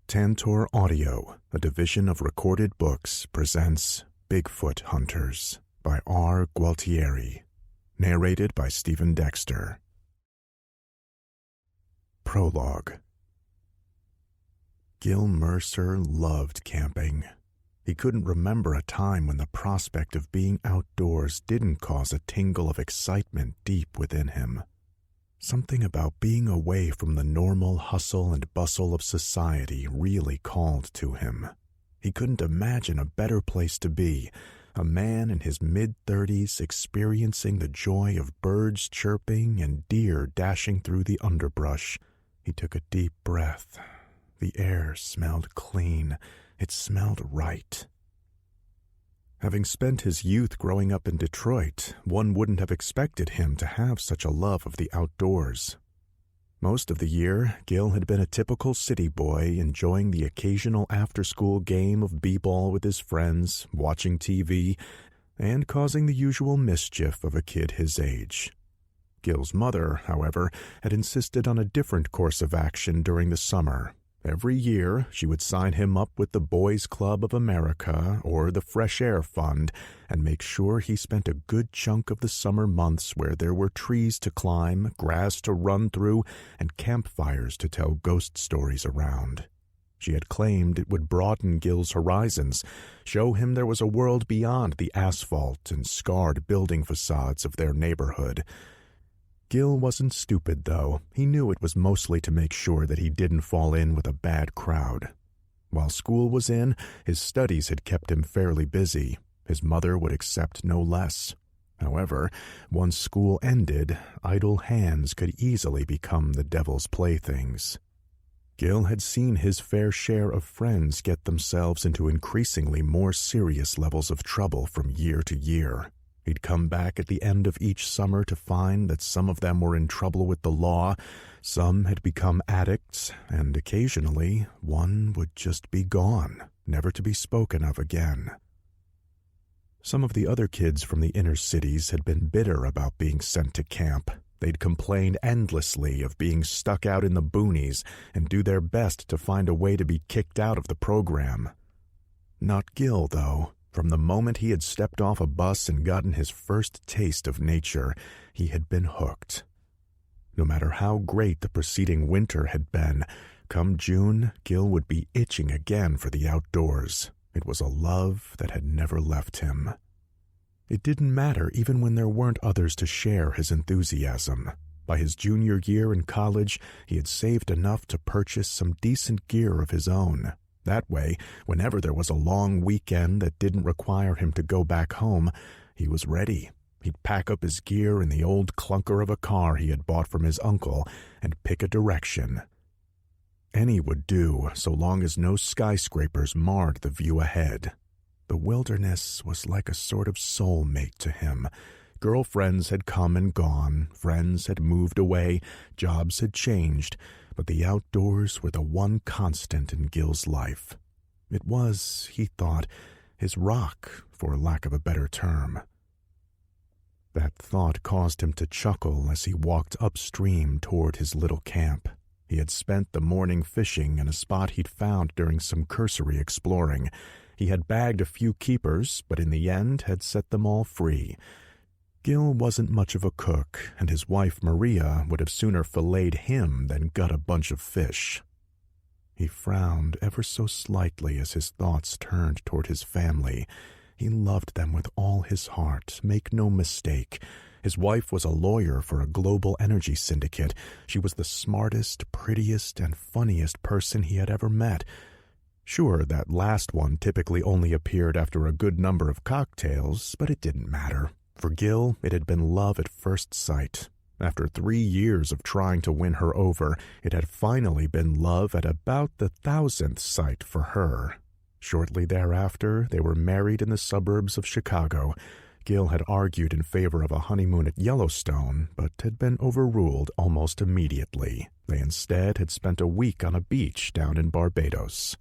Tantor Audio, a division of Recorded Books, presents Bigfoot Hunters by R. Gualtieri, narrated by Stephen Dexter. Prologue. Gil Mercer loved camping. He couldn't remember a time when the prospect of being outdoors didn't cause a tingle of excitement deep within him. Something about being away from the normal hustle and bustle of society really called to him. He couldn't imagine a better place to be, a man in his mid-30s experiencing the joy of birds chirping and deer dashing through the underbrush. He took a deep breath. The air smelled clean. It smelled right. Having spent his youth growing up in Detroit, one wouldn't have expected him to have such a love of the outdoors. Most of the year, Gil had been a typical city boy, enjoying the occasional after-school game of b-ball with his friends, watching TV, and causing the usual mischief of a kid his age. Gil's mother, however, had insisted on a different course of action during the summer. Every year, she would sign him up with the Boys Club of America or the Fresh Air Fund and make sure he spent a good chunk of the summer months where there were trees to climb, grass to run through, and campfires to tell ghost stories around. She had claimed it would broaden Gil's horizons, show him there was a world beyond the asphalt and scarred building facades of their neighborhood. Gil wasn't stupid, though. He knew it was mostly to make sure that he didn't fall in with a bad crowd. While school was in, his studies had kept him fairly busy. His mother would accept no less. However, once school ended, idle hands could easily become the devil's playthings. Gil had seen his fair share of friends get themselves into increasingly more serious levels of trouble from year to year. He'd come back at the end of each summer to find that some of them were in trouble with the law, some had become addicts, and occasionally one would just be gone, never to be spoken of again. Some of the other kids from the inner cities had been bitter about being sent to camp. They'd complained endlessly of being stuck out in the boonies and do their best to find a way to be kicked out of the program. Not Gil, though. From the moment he had stepped off a bus and gotten his first taste of nature, he had been hooked. No matter how great the preceding winter had been, come June, Gil would be itching again for the outdoors. It was a love that had never left him. It didn't matter even when there weren't others to share his enthusiasm. By his junior year in college, he had saved enough to purchase some decent gear of his own. That way, whenever there was a long weekend that didn't require him to go back home, he was ready. He'd pack up his gear in the old clunker of a car he had bought from his uncle and pick a direction. Any would do, so long as no skyscrapers marred the view ahead. The wilderness was like a sort of soulmate to him. Girlfriends had come and gone, friends had moved away, jobs had changed, but the outdoors were the one constant in Gil's life. It was, he thought, his rock, for lack of a better term. That thought caused him to chuckle as he walked upstream toward his little camp. He had spent the morning fishing in a spot he'd found during some cursory exploring. He had bagged a few keepers, but in the end had set them all free. Gil wasn't much of a cook, and his wife Maria would have sooner filleted him than gut a bunch of fish. He frowned ever so slightly as his thoughts turned toward his family. He loved them with all his heart, make no mistake. His wife was a lawyer for a global energy syndicate. She was the smartest, prettiest, and funniest person he had ever met. Sure, that last one typically only appeared after a good number of cocktails, but it didn't matter. For Gil, it had been love at first sight. After 3 years of trying to win her over, it had finally been love at about the 1,000th sight for her. Shortly thereafter, they were married in the suburbs of Chicago. Gil had argued in favor of a honeymoon at Yellowstone, but had been overruled almost immediately. They instead had spent a week on a beach down in Barbados.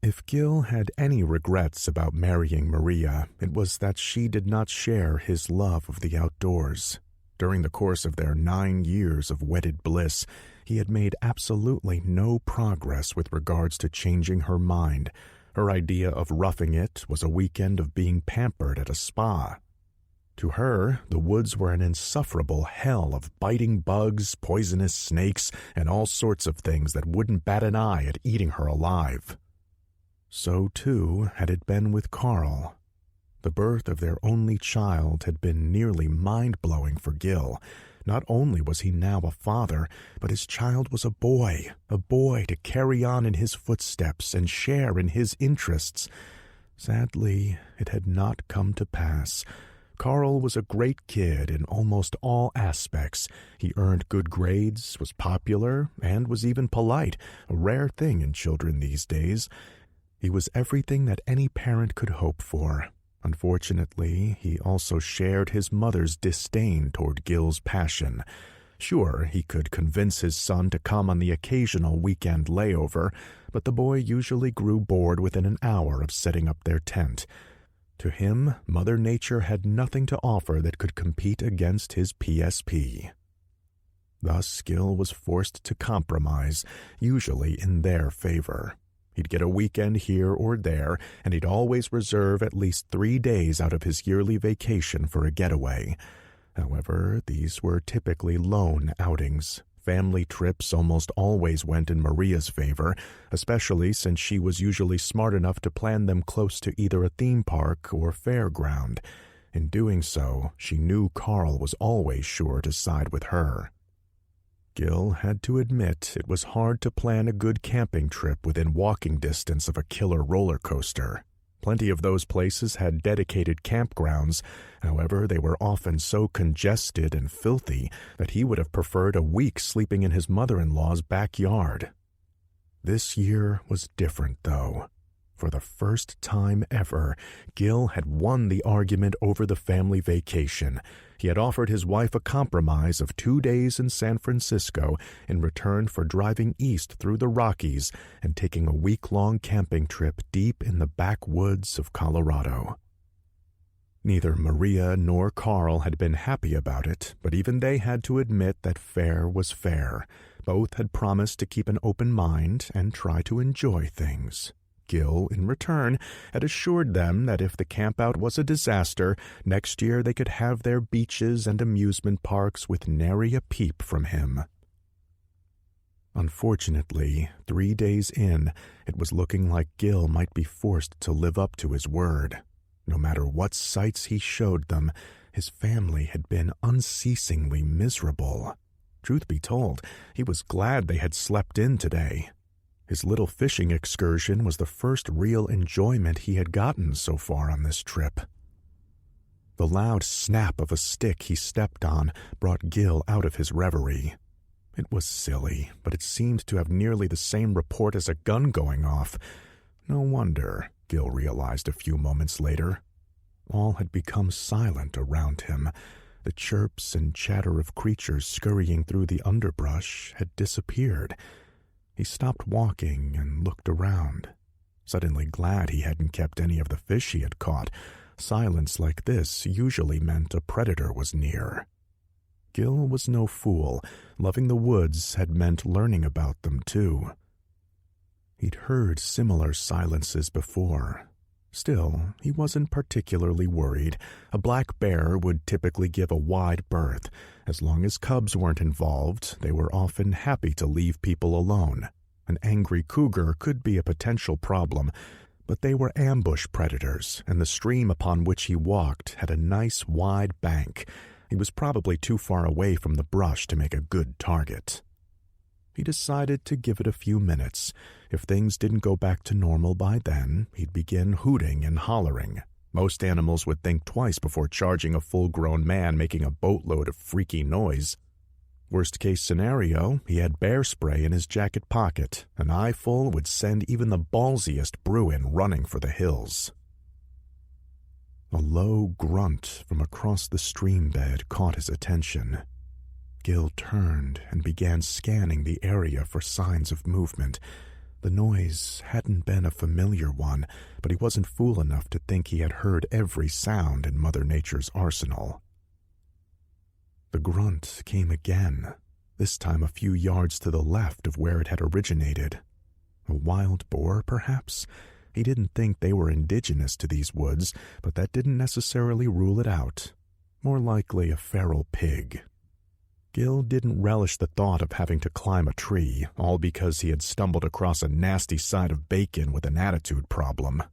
If Gil had any regrets about marrying Maria, it was that she did not share his love of the outdoors. During the course of their 9 years of wedded bliss, he had made absolutely no progress with regards to changing her mind. Her idea of roughing it was a weekend of being pampered at a spa. To her, the woods were an insufferable hell of biting bugs, poisonous snakes, and all sorts of things that wouldn't bat an eye at eating her alive. So, too, had it been with Carl. The birth of their only child had been nearly mind-blowing for Gil. Not only was he now a father, but his child was a boy to carry on in his footsteps and share in his interests. Sadly, it had not come to pass. Carl was a great kid in almost all aspects. He earned good grades, was popular, and was even polite, a rare thing in children these days. He was everything that any parent could hope for. Unfortunately, he also shared his mother's disdain toward Gil's passion. Sure, he could convince his son to come on the occasional weekend layover, but the boy usually grew bored within an hour of setting up their tent. To him, Mother Nature had nothing to offer that could compete against his PSP. Thus, Gil was forced to compromise, usually in their favor. He'd get a weekend here or there, and he'd always reserve at least 3 days out of his yearly vacation for a getaway. However, these were typically lone outings. Family trips almost always went in Maria's favor, especially since she was usually smart enough to plan them close to either a theme park or fairground. In doing so, she knew Carl was always sure to side with her. Gil had to admit it was hard to plan a good camping trip within walking distance of a killer roller coaster. Plenty of those places had dedicated campgrounds. However, they were often so congested and filthy that he would have preferred a week sleeping in his mother-in-law's backyard. This year was different, though. For the first time ever, Gil had won the argument over the family vacation. He had offered his wife a compromise of 2 days in San Francisco in return for driving east through the Rockies and taking a week-long camping trip deep in the backwoods of Colorado. Neither Maria nor Carl had been happy about it, but even they had to admit that fair was fair. Both had promised to keep an open mind and try to enjoy things. Gil, in return, had assured them that if the campout was a disaster, next year they could have their beaches and amusement parks with nary a peep from him. Unfortunately, 3 days in, it was looking like Gil might be forced to live up to his word. No matter what sights he showed them, his family had been unceasingly miserable. Truth be told, he was glad they had slept in today. His little fishing excursion was the first real enjoyment he had gotten so far on this trip. The loud snap of a stick he stepped on brought Gil out of his reverie. It was silly, but it seemed to have nearly the same report as a gun going off. No wonder, Gil realized a few moments later. All had become silent around him. The chirps and chatter of creatures scurrying through the underbrush had disappeared. He stopped walking and looked around, suddenly glad he hadn't kept any of the fish he had caught. Silence like this usually meant a predator was near. Gil was no fool. Loving the woods had meant learning about them, too. He'd heard similar silences before. Still, he wasn't particularly worried. A black bear would typically give a wide berth. As long as cubs weren't involved, they were often happy to leave people alone. An angry cougar could be a potential problem, but they were ambush predators, and the stream upon which he walked had a nice wide bank. He was probably too far away from the brush to make a good target. He decided to give it a few minutes. If things didn't go back to normal by then, he'd begin hooting and hollering. Most animals would think twice before charging a full-grown man making a boatload of freaky noise. Worst-case scenario, he had bear spray in his jacket pocket. An eyeful would send even the ballsiest Bruin running for the hills. A low grunt from across the stream bed caught his attention. Gil turned and began scanning the area for signs of movement. The noise hadn't been a familiar one, but he wasn't fool enough to think he had heard every sound in Mother Nature's arsenal. The grunt came again, this time a few yards to the left of where it had originated. A wild boar, perhaps? He didn't think they were indigenous to these woods, but that didn't necessarily rule it out. More likely a feral pig. Gil didn't relish the thought of having to climb a tree, all because he had stumbled across a nasty side of bacon with an attitude problem.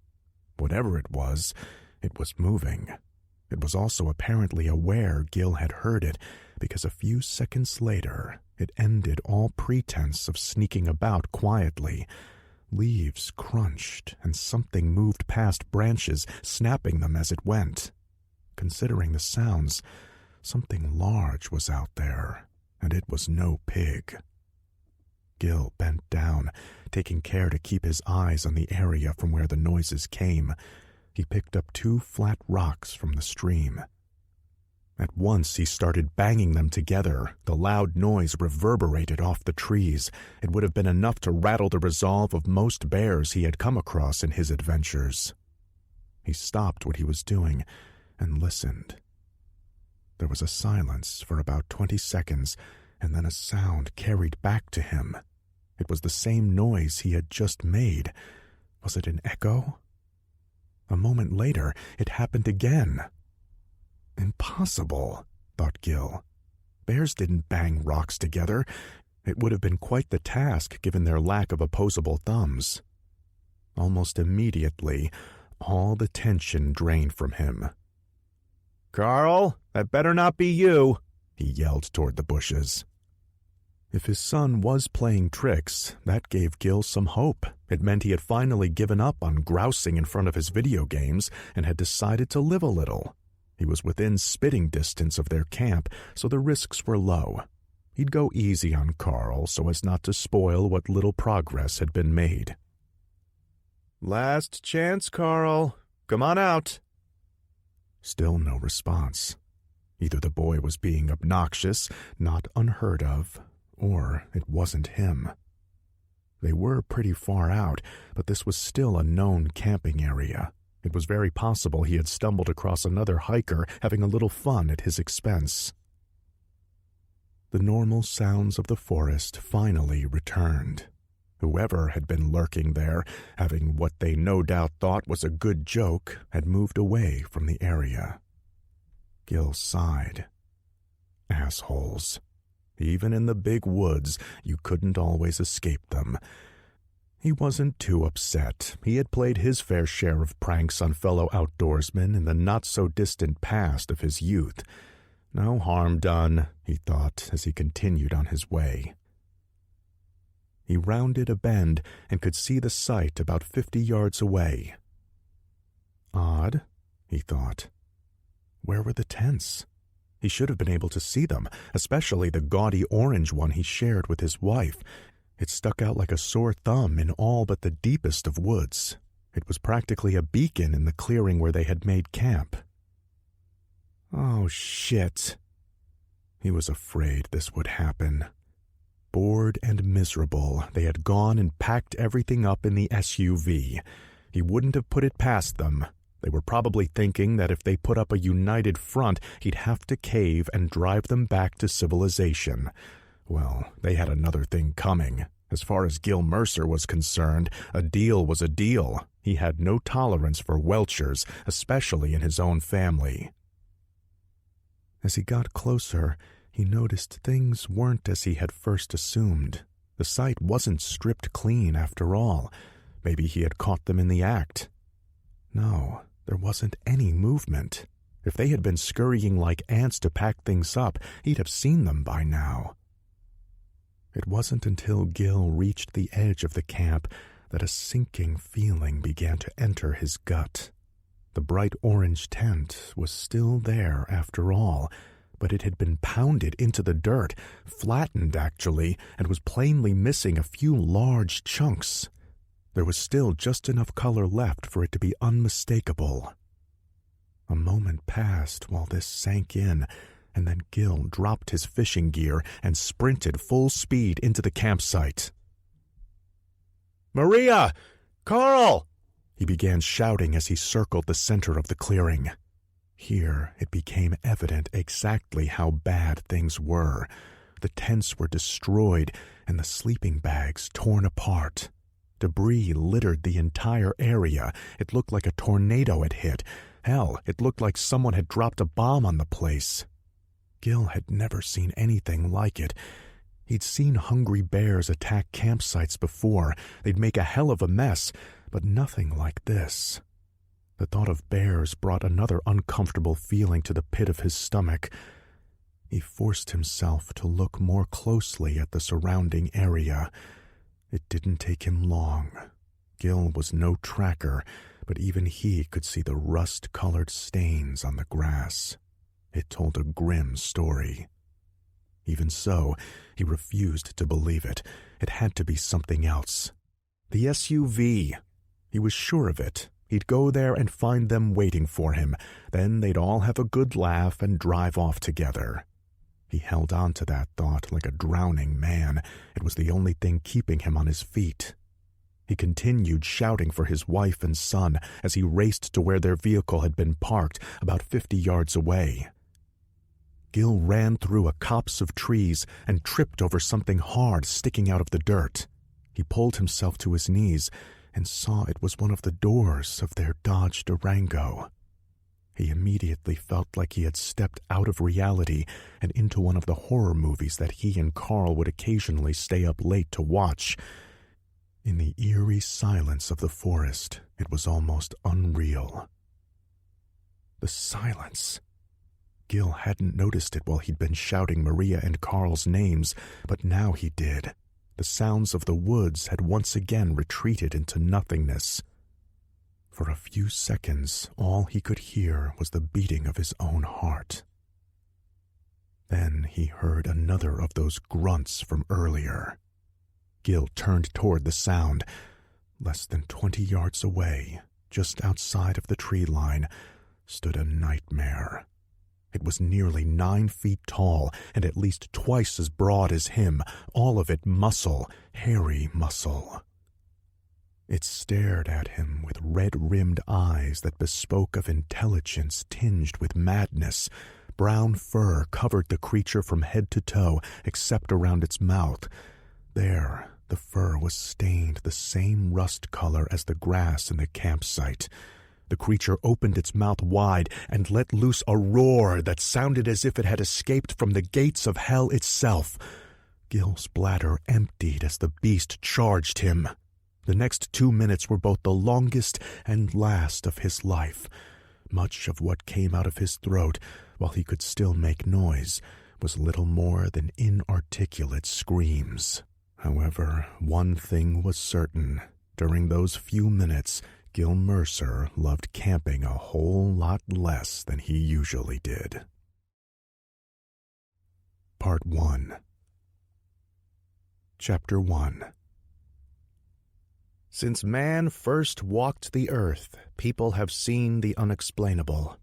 Whatever it was moving. It was also apparently aware Gil had heard it, because a few seconds later, it ended all pretense of sneaking about quietly. Leaves crunched, and something moved past branches, snapping them as it went. Considering the sounds, something large was out there, and it was no pig. Gil bent down, taking care to keep his eyes on the area from where the noises came. He picked up 2 flat rocks from the stream. At once he started banging them together. The loud noise reverberated off the trees. It would have been enough to rattle the resolve of most bears he had come across in his adventures. He stopped what he was doing and listened. There was a silence for about 20 seconds, and then a sound carried back to him. It was the same noise he had just made. Was it an echo? A moment later, it happened again. Impossible, thought Gil. Bears didn't bang rocks together. It would have been quite the task given their lack of opposable thumbs. Almost immediately, all the tension drained from him. "Carl, that better not be you," he yelled toward the bushes. If his son was playing tricks, that gave Gil some hope. It meant he had finally given up on grousing in front of his video games and had decided to live a little. He was within spitting distance of their camp, so the risks were low. He'd go easy on Carl so as not to spoil what little progress had been made. "Last chance, Carl. Come on out." Still no response. Either the boy was being obnoxious, not unheard of, or it wasn't him. They were pretty far out, but this was still a known camping area. It was very possible he had stumbled across another hiker having a little fun at his expense. The normal sounds of the forest finally returned. Whoever had been lurking there, having what they no doubt thought was a good joke, had moved away from the area. Gil sighed. Assholes. Even in the big woods, you couldn't always escape them. He wasn't too upset. He had played his fair share of pranks on fellow outdoorsmen in the not-so-distant past of his youth. No harm done, he thought as he continued on his way. He rounded a bend and could see the site about 50 yards away. Odd, he thought. Where were the tents? He should have been able to see them, especially the gaudy orange one he shared with his wife. It stuck out like a sore thumb in all but the deepest of woods. It was practically a beacon in the clearing where they had made camp. Oh, shit. He was afraid this would happen. Bored and miserable, they had gone and packed everything up in the SUV. He wouldn't have put it past them. They were probably thinking that if they put up a united front, he'd have to cave and drive them back to civilization. Well, they had another thing coming. As far as Gil Mercer was concerned, a deal was a deal. He had no tolerance for welchers, especially in his own family. As he got closer, he noticed things weren't as he had first assumed. The site wasn't stripped clean after all. Maybe he had caught them in the act. No, there wasn't any movement. If they had been scurrying like ants to pack things up, he'd have seen them by now. It wasn't until Gil reached the edge of the camp that a sinking feeling began to enter his gut. The bright orange tent was still there after all, but it had been pounded into the dirt, flattened actually, and was plainly missing a few large chunks. There was still just enough color left for it to be unmistakable. A moment passed while this sank in, and then Gil dropped his fishing gear and sprinted full speed into the campsite. "Maria! Carl!" he began shouting as he circled the center of the clearing. Here it became evident exactly how bad things were. The tents were destroyed and the sleeping bags torn apart. Debris littered the entire area. It looked like a tornado had hit. Hell, it looked like someone had dropped a bomb on the place. Gil had never seen anything like it. He'd seen hungry bears attack campsites before. They'd make a hell of a mess, but nothing like this. The thought of bears brought another uncomfortable feeling to the pit of his stomach. He forced himself to look more closely at the surrounding area. It didn't take him long. Gil was no tracker, but even he could see the rust-colored stains on the grass. It told a grim story. Even so, he refused to believe it. It had to be something else. The SUV. He was sure of it. He'd go there and find them waiting for him. Then they'd all have a good laugh and drive off together. He held on to that thought like a drowning man. It was the only thing keeping him on his feet. He continued shouting for his wife and son as he raced to where their vehicle had been parked about 50 yards away. Gil ran through a copse of trees and tripped over something hard sticking out of the dirt. He pulled himself to his knees and saw it was one of the doors of their Dodge Durango. He immediately felt like he had stepped out of reality and into one of the horror movies that he and Carl would occasionally stay up late to watch. In the eerie silence of the forest, it was almost unreal. The silence. Gil hadn't noticed it while he'd been shouting Maria and Carl's names, but now he did. The sounds of the woods had once again retreated into nothingness. For a few seconds, all he could hear was the beating of his own heart. Then he heard another of those grunts from earlier. Gil turned toward the sound. Less than 20 yards away, just outside of the tree line, stood a nightmare. It was nearly 9 feet tall and at least twice as broad as him, all of it muscle, hairy muscle. It stared at him with red-rimmed eyes that bespoke of intelligence tinged with madness. Brown fur covered the creature from head to toe, except around its mouth. There, the fur was stained the same rust color as the grass in the campsite. The creature opened its mouth wide and let loose a roar that sounded as if it had escaped from the gates of hell itself. Gil's bladder emptied as the beast charged him. The next 2 minutes were both the longest and last of his life. Much of what came out of his throat, while he could still make noise, was little more than inarticulate screams. However, one thing was certain. During those few minutes, Gil Mercer loved camping a whole lot less than he usually did. Part 1. Chapter 1. Since man first walked the earth, people have seen the unexplainable.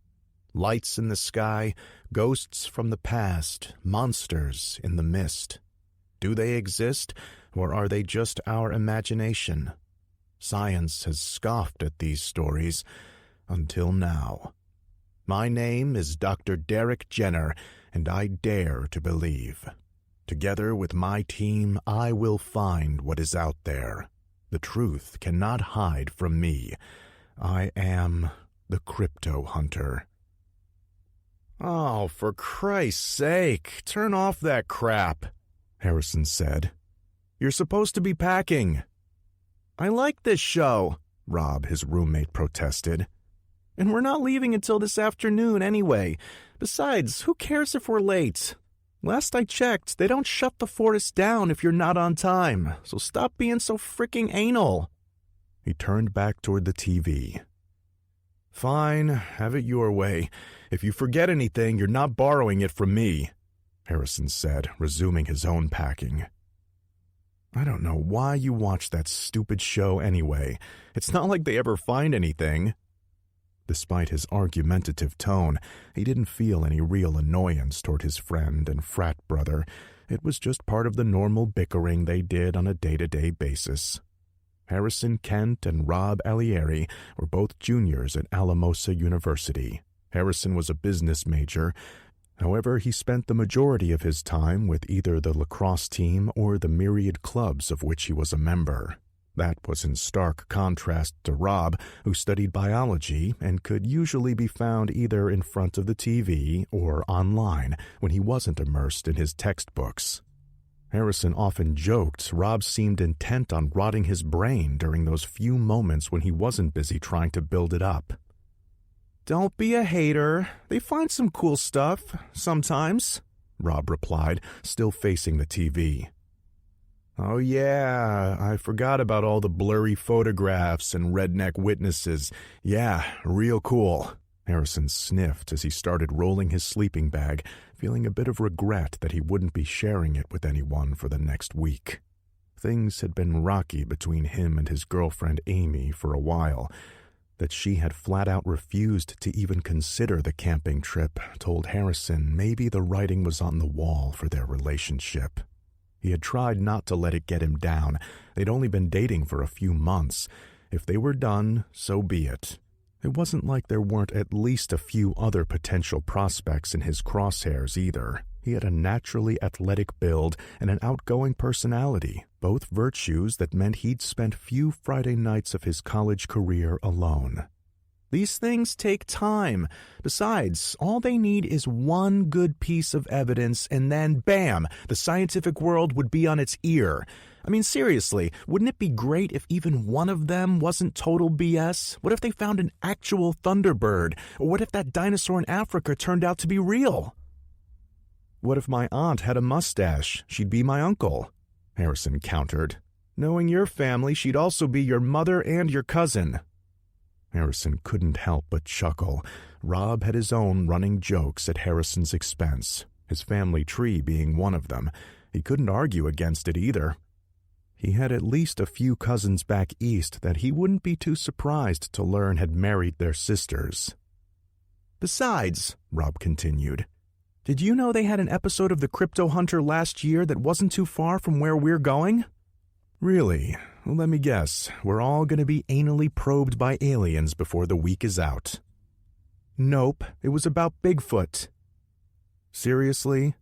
Lights in the sky, ghosts from the past, monsters in the mist. Do they exist, or are they just our imagination? Science has scoffed at these stories, until now. My name is Dr. Derek Jenner, and I dare to believe. Together with my team, I will find what is out there. The truth cannot hide from me. I am the Crypto Hunter. "Oh, for Christ's sake, turn off that crap," Harrison said. "You're supposed to be packing." "I like this show," Rob, his roommate, protested. "And we're not leaving until this afternoon anyway. Besides, who cares if we're late? Last I checked, they don't shut the forest down if you're not on time, so stop being so fricking anal." He turned back toward the TV. "Fine, have it your way. If you forget anything, you're not borrowing it from me," Harrison said, resuming his own packing. "I don't know why you watch that stupid show anyway. It's not like they ever find anything." Despite his argumentative tone, he didn't feel any real annoyance toward his friend and frat brother. It was just part of the normal bickering they did on a day-to-day basis. Harrison Kent and Rob Alieri were both juniors at Alamosa University. Harrison was a business major. However, he spent the majority of his time with either the lacrosse team or the myriad clubs of which he was a member. That was in stark contrast to Rob, who studied biology and could usually be found either in front of the TV or online when he wasn't immersed in his textbooks. Harrison often joked Rob seemed intent on rotting his brain during those few moments when he wasn't busy trying to build it up. "Don't be a hater. They find some cool stuff, sometimes," Rob replied, still facing the TV. "Oh yeah, I forgot about all the blurry photographs and redneck witnesses. Yeah, real cool." Harrison sniffed as he started rolling his sleeping bag, feeling a bit of regret that he wouldn't be sharing it with anyone for the next week. Things had been rocky between him and his girlfriend Amy for a while. That she had flat out refused to even consider the camping trip told Harrison maybe the writing was on the wall for their relationship. He had tried not to let it get him down. They'd only been dating for a few months. If they were done, so be it. It wasn't like there weren't at least a few other potential prospects in his crosshairs either. He had a naturally athletic build and an outgoing personality, both virtues that meant he'd spent few Friday nights of his college career alone. "These things take time. Besides, all they need is one good piece of evidence and then, bam, the scientific world would be on its ear. I mean, seriously, wouldn't it be great if even one of them wasn't total BS? What if they found an actual thunderbird? Or what if that dinosaur in Africa turned out to be real?" "What if my aunt had a mustache? She'd be my uncle," Harrison countered. "Knowing your family, she'd also be your mother and your cousin." Harrison couldn't help but chuckle. Rob had his own running jokes at Harrison's expense, his family tree being one of them. He couldn't argue against it either. He had at least a few cousins back east that he wouldn't be too surprised to learn had married their sisters. "Besides," Rob continued, "did you know they had an episode of The Crypto Hunter last year that wasn't too far from where we're going?" "Really? Well, let me guess. We're all going to be anally probed by aliens before the week is out." "Nope. It was about Bigfoot." "Seriously?"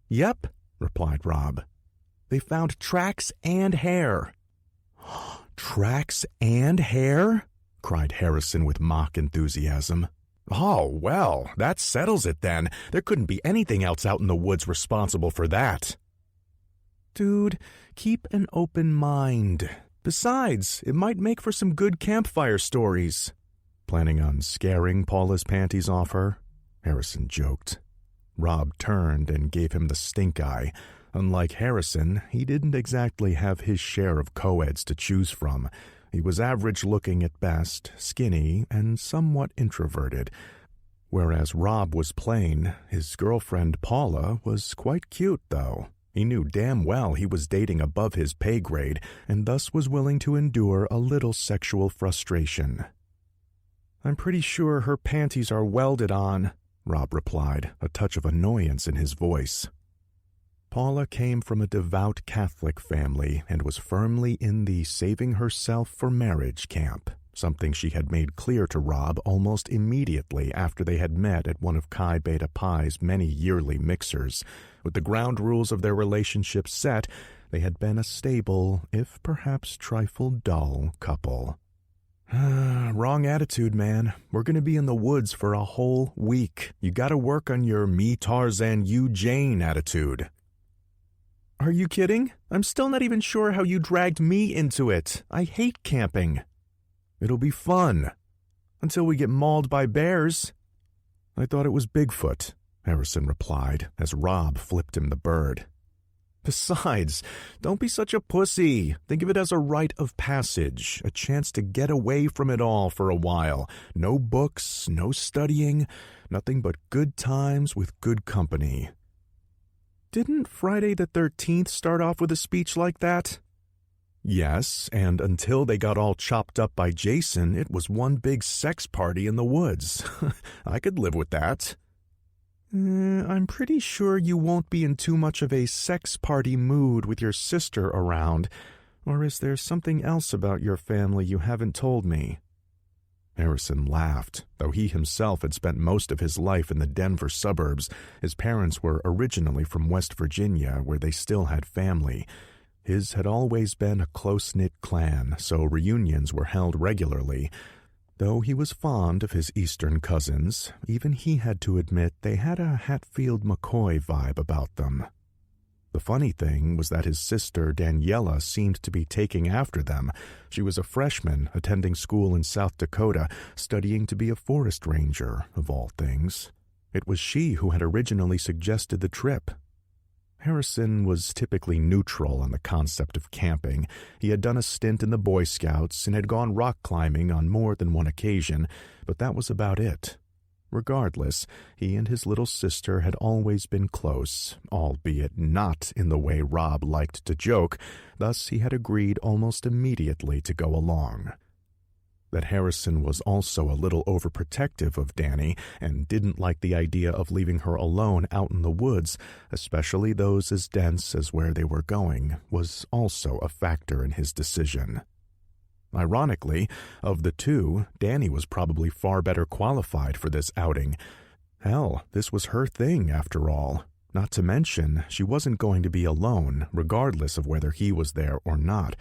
"Yep," replied Rob. "They found tracks and hair." "Tracks and hair?" cried Harrison with mock enthusiasm. "Oh, well, that settles it then. There couldn't be anything else out in the woods responsible for that." "Dude, keep an open mind. Besides, it might make for some good campfire stories." "Planning on scaring Paula's panties off her?" Harrison joked. Rob turned and gave him the stink eye. Unlike Harrison, he didn't exactly have his share of co-eds to choose from. He was average-looking at best, skinny, and somewhat introverted. Whereas Rob was plain, his girlfriend Paula was quite cute, though. He knew damn well he was dating above his pay grade, and thus was willing to endure a little sexual frustration. "I'm pretty sure her panties are welded on," Rob replied, a touch of annoyance in his voice. Paula came from a devout Catholic family and was firmly in the saving herself for marriage camp, something she had made clear to Rob almost immediately after they had met at one of Chi Beta Pi's many yearly mixers. With the ground rules of their relationship set, they had been a stable, if perhaps trifle dull, couple. "Wrong attitude, man. We're going to be in the woods for a whole week. You got to work on your me Tarzan, you Jane attitude." "Are you kidding? I'm still not even sure how you dragged me into it. I hate camping." "It'll be fun. Until we get mauled by bears." "I thought it was Bigfoot," Harrison replied as Rob flipped him the bird. "Besides, don't be such a pussy. Think of it as a rite of passage, a chance to get away from it all for a while. No books, no studying, nothing but good times with good company." "Didn't Friday the 13th start off with a speech like that?" "Yes, and until they got all chopped up by Jason, it was one big sex party in the woods. I could live with that." I'm pretty sure you won't be in too much of a sex party mood with your sister around. Or is there something else about your family you haven't told me?" Harrison laughed. Though he himself had spent most of his life in the Denver suburbs, his parents were originally from West Virginia, where they still had family. His had always been a close-knit clan, so reunions were held regularly. Though he was fond of his eastern cousins, even he had to admit they had a Hatfield-McCoy vibe about them. The funny thing was that his sister Daniela seemed to be taking after them. She was a freshman attending school in South Dakota, studying to be a forest ranger, of all things. It was she who had originally suggested the trip. Harrison was typically neutral on the concept of camping. He had done a stint in the Boy Scouts and had gone rock climbing on more than one occasion, but that was about it. Regardless, he and his little sister had always been close, albeit not in the way Rob liked to joke, thus he had agreed almost immediately to go along. That Harrison was also a little overprotective of Danny and didn't like the idea of leaving her alone out in the woods, especially those as dense as where they were going, was also a factor in his decision. Ironically, of the two, Danny was probably far better qualified for this outing. Hell, this was her thing, after all. Not to mention, she wasn't going to be alone, regardless of whether he was there or not.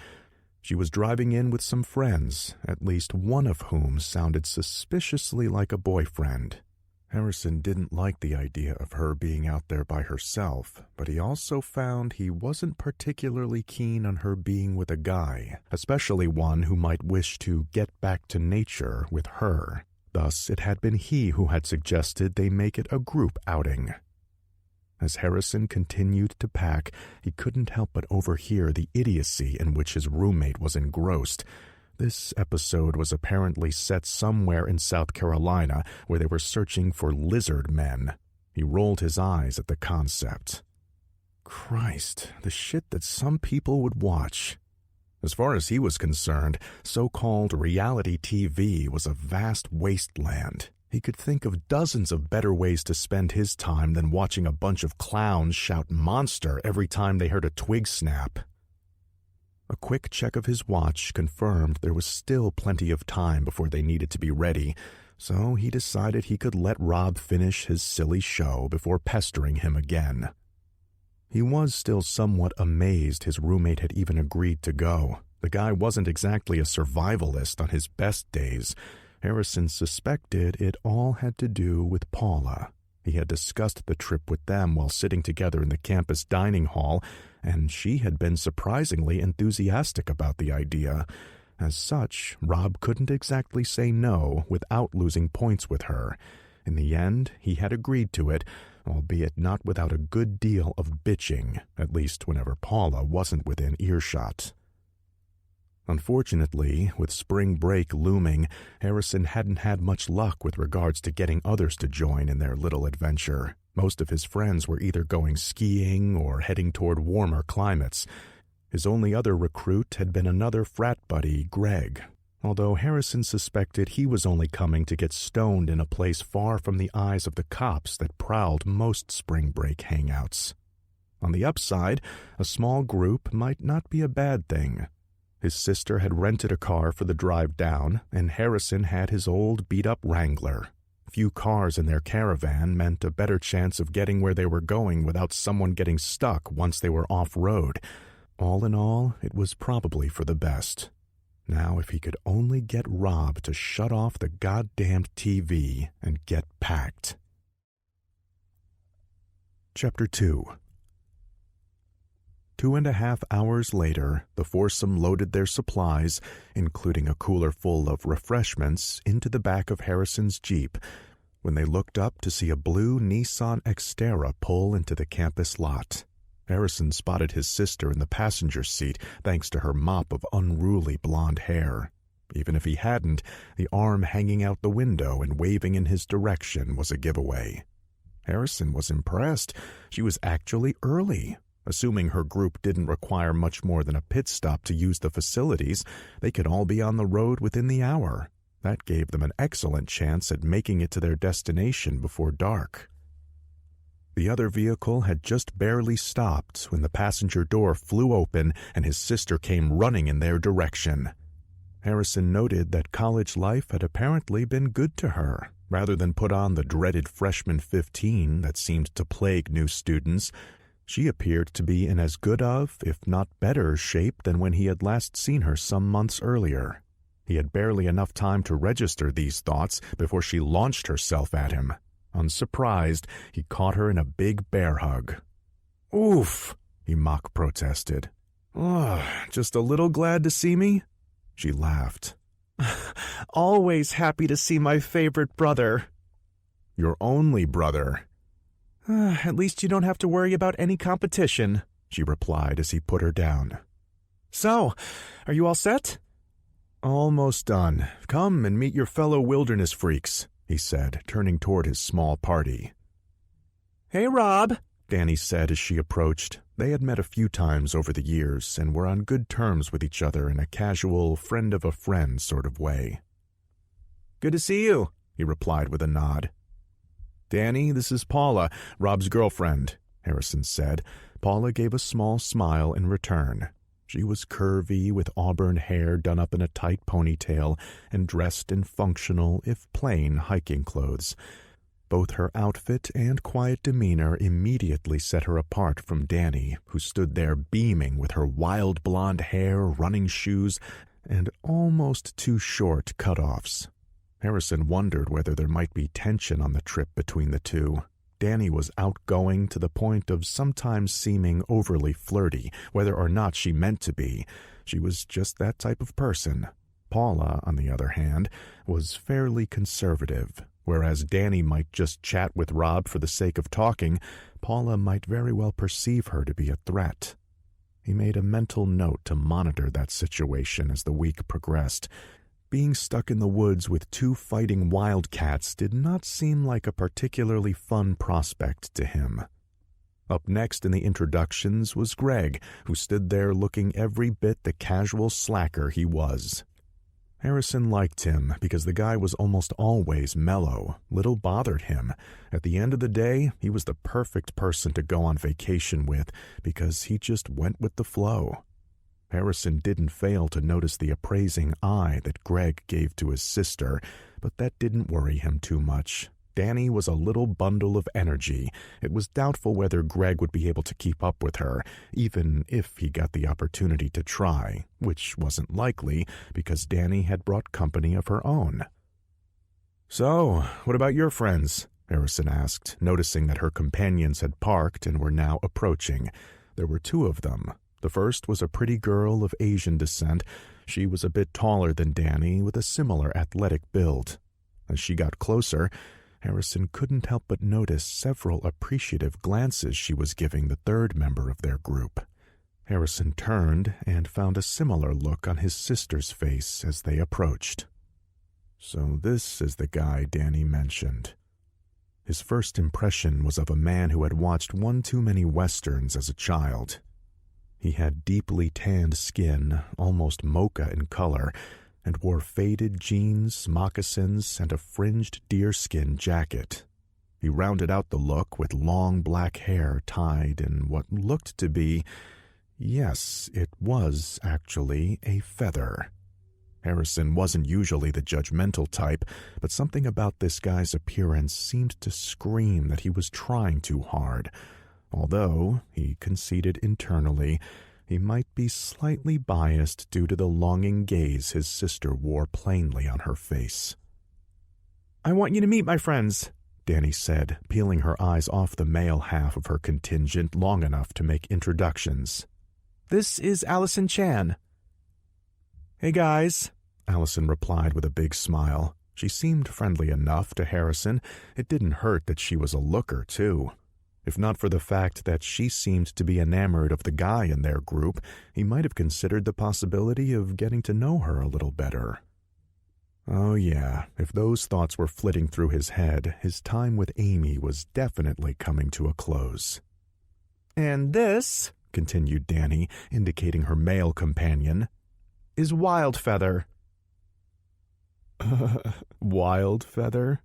She was driving in with some friends, at least one of whom sounded suspiciously like a boyfriend. Harrison didn't like the idea of her being out there by herself, but he also found he wasn't particularly keen on her being with a guy, especially one who might wish to get back to nature with her. Thus, it had been he who had suggested they make it a group outing. As Harrison continued to pack, he couldn't help but overhear the idiocy in which his roommate was engrossed. This episode was apparently set somewhere in South Carolina where they were searching for lizard men. He rolled his eyes at the concept. Christ, the shit that some people would watch. As far as he was concerned, so-called reality TV was a vast wasteland. He could think of dozens of better ways to spend his time than watching a bunch of clowns shout "monster" every time they heard a twig snap. A quick check of his watch confirmed there was still plenty of time before they needed to be ready, so he decided he could let Rob finish his silly show before pestering him again. He was still somewhat amazed his roommate had even agreed to go. The guy wasn't exactly a survivalist on his best days. Harrison suspected it all had to do with Paula. He had discussed the trip with them while sitting together in the campus dining hall, and she had been surprisingly enthusiastic about the idea. As such, Rob couldn't exactly say no without losing points with her. In the end, he had agreed to it, albeit not without a good deal of bitching, at least whenever Paula wasn't within earshot. Unfortunately, with spring break looming, Harrison hadn't had much luck with regards to getting others to join in their little adventure. Most of his friends were either going skiing or heading toward warmer climates. His only other recruit had been another frat buddy, Greg, although Harrison suspected he was only coming to get stoned in a place far from the eyes of the cops that prowled most spring break hangouts. On the upside, a small group might not be a bad thing. His sister had rented a car for the drive down, and Harrison had his old beat-up Wrangler. Few cars in their caravan meant a better chance of getting where they were going without someone getting stuck once they were off-road. All in all, it was probably for the best. Now if he could only get Rob to shut off the goddamned TV and get packed. Chapter 2. 2.5 hours later, the foursome loaded their supplies, including a cooler full of refreshments, into the back of Harrison's Jeep when they looked up to see a blue Nissan Xterra pull into the campus lot. Harrison spotted his sister in the passenger seat thanks to her mop of unruly blonde hair. Even if he hadn't, the arm hanging out the window and waving in his direction was a giveaway. Harrison was impressed. She was actually early. Assuming her group didn't require much more than a pit stop to use the facilities, they could all be on the road within the hour. That gave them an excellent chance at making it to their destination before dark. The other vehicle had just barely stopped when the passenger door flew open and his sister came running in their direction. Harrison noted that college life had apparently been good to her. Rather than put on the dreaded freshman 15 that seemed to plague new students, she appeared to be in as good of, if not better, shape than when he had last seen her some months earlier. He had barely enough time to register these thoughts before she launched herself at him. Unsurprised, he caught her in a big bear hug. "Oof," he mock protested. "Ugh, just a little glad to see me?" She laughed. "Always happy to see my favorite brother." "Your only brother." "At least you don't have to worry about any competition," she replied as he put her down. "So, are you all set?" "Almost done. Come and meet your fellow wilderness freaks," he said, turning toward his small party. "Hey, Rob," Danny said as she approached. They had met a few times over the years and were on good terms with each other in a casual, friend-of-a-friend sort of way. "Good to see you," he replied with a nod. "Danny, this is Paula, Rob's girlfriend," Harrison said. Paula gave a small smile in return. She was curvy, with auburn hair done up in a tight ponytail, and dressed in functional, if plain, hiking clothes. Both her outfit and quiet demeanor immediately set her apart from Danny, who stood there beaming with her wild blonde hair, running shoes, and almost too short cutoffs. Harrison wondered whether there might be tension on the trip between the two. Danny was outgoing to the point of sometimes seeming overly flirty, whether or not she meant to be. She was just that type of person. Paula, on the other hand, was fairly conservative. Whereas Danny might just chat with Rob for the sake of talking, Paula might very well perceive her to be a threat. He made a mental note to monitor that situation as the week progressed. Being stuck in the woods with two fighting wildcats did not seem like a particularly fun prospect to him. Up next in the introductions was Greg, who stood there looking every bit the casual slacker he was. Harrison liked him because the guy was almost always mellow. Little bothered him. At the end of the day, he was the perfect person to go on vacation with because he just went with the flow. Harrison didn't fail to notice the appraising eye that Greg gave to his sister, but that didn't worry him too much. Danny was a little bundle of energy. It was doubtful whether Greg would be able to keep up with her, even if he got the opportunity to try, which wasn't likely because Danny had brought company of her own. "So, what about your friends?" Harrison asked, noticing that her companions had parked and were now approaching. There were two of them. The first was a pretty girl of Asian descent. She was a bit taller than Danny, with a similar athletic build. As she got closer, Harrison couldn't help but notice several appreciative glances she was giving the third member of their group. Harrison turned and found a similar look on his sister's face as they approached. So this is the guy Danny mentioned. His first impression was of a man who had watched one too many westerns as a child. He had deeply tanned skin, almost mocha in color, and wore faded jeans, moccasins, and a fringed deerskin jacket. He rounded out the look with long black hair tied in what looked to be, yes, it was actually a feather. Harrison wasn't usually the judgmental type, but something about this guy's appearance seemed to scream that he was trying too hard, although, he conceded internally, he might be slightly biased due to the longing gaze his sister wore plainly on her face. "I want you to meet my friends," Danny said, peeling her eyes off the male half of her contingent long enough to make introductions. "This is Allison Chan." "Hey guys," Allison replied with a big smile. She seemed friendly enough to Harrison. It didn't hurt that she was a looker, too. If not for the fact that she seemed to be enamored of the guy in their group, he might have considered the possibility of getting to know her a little better. Oh yeah, if those thoughts were flitting through his head, his time with Amy was definitely coming to a close. "And this," continued Danny, indicating her male companion, "is Wildfeather." "Wildfeather?"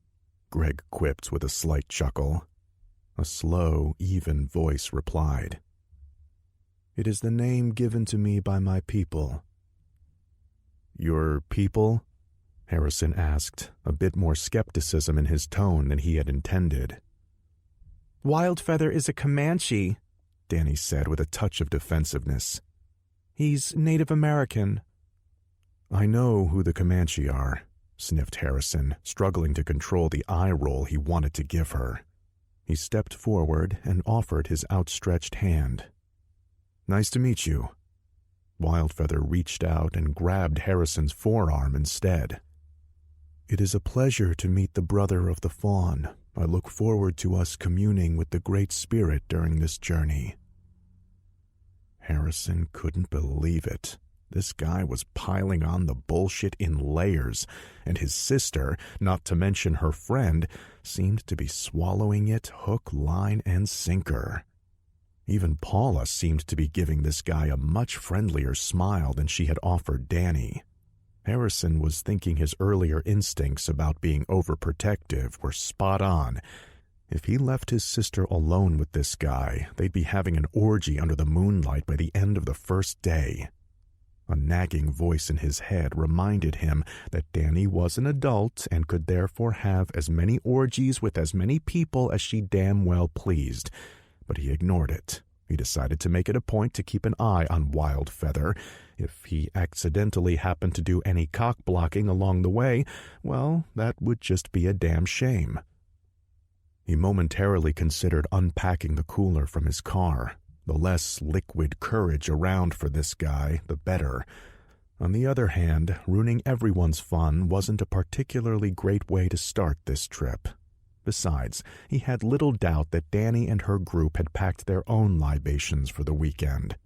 Greg quipped with a slight chuckle. A slow, even voice replied, "It is the name given to me by my people." Your people? Harrison asked, a bit more skepticism in his tone than he had intended. Wildfeather is a Comanche, Danny said with a touch of defensiveness. He's Native American. I know who the Comanche are, sniffed Harrison, struggling to control the eye roll he wanted to give her. He stepped forward and offered his outstretched hand. Nice to meet you. Wildfeather reached out and grabbed Harrison's forearm instead. It is a pleasure to meet the brother of the fawn. I look forward to us communing with the Great Spirit during this journey. Harrison couldn't believe it. This guy was piling on the bullshit in layers, and his sister, not to mention her friend, seemed to be swallowing it hook, line, and sinker. Even Paula seemed to be giving this guy a much friendlier smile than she had offered Danny. Harrison was thinking his earlier instincts about being overprotective were spot on. If he left his sister alone with this guy, they'd be having an orgy under the moonlight by the end of the first day. A nagging voice in his head reminded him that Danny was an adult and could therefore have as many orgies with as many people as she damn well pleased. But he ignored it. He decided to make it a point to keep an eye on Wildfeather. If he accidentally happened to do any cock-blocking along the way, well, that would just be a damn shame. He momentarily considered unpacking the cooler from his car. The less liquid courage around for this guy, the better. On the other hand, ruining everyone's fun wasn't a particularly great way to start this trip. Besides, he had little doubt that Danny and her group had packed their own libations for the weekend.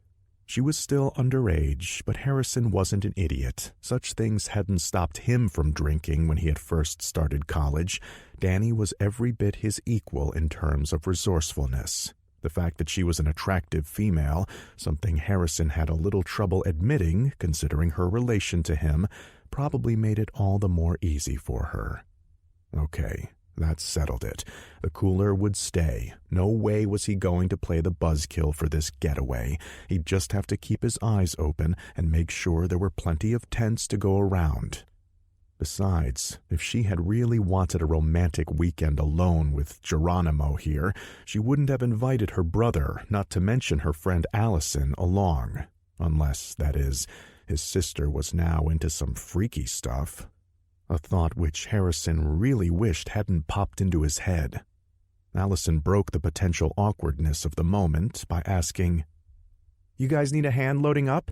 She was still underage, but Harrison wasn't an idiot. Such things hadn't stopped him from drinking when he had first started college. Danny was every bit his equal in terms of resourcefulness. The fact that she was an attractive female, something Harrison had a little trouble admitting, considering her relation to him, probably made it all the more easy for her. Okay, that settled it. The cooler would stay. No way was he going to play the buzzkill for this getaway. He'd just have to keep his eyes open and make sure there were plenty of tents to go around. Besides, if she had really wanted a romantic weekend alone with Geronimo here, she wouldn't have invited her brother, not to mention her friend Allison, along. Unless, that is, his sister was now into some freaky stuff. A thought which Harrison really wished hadn't popped into his head. Allison broke the potential awkwardness of the moment by asking, "You guys need a hand loading up?"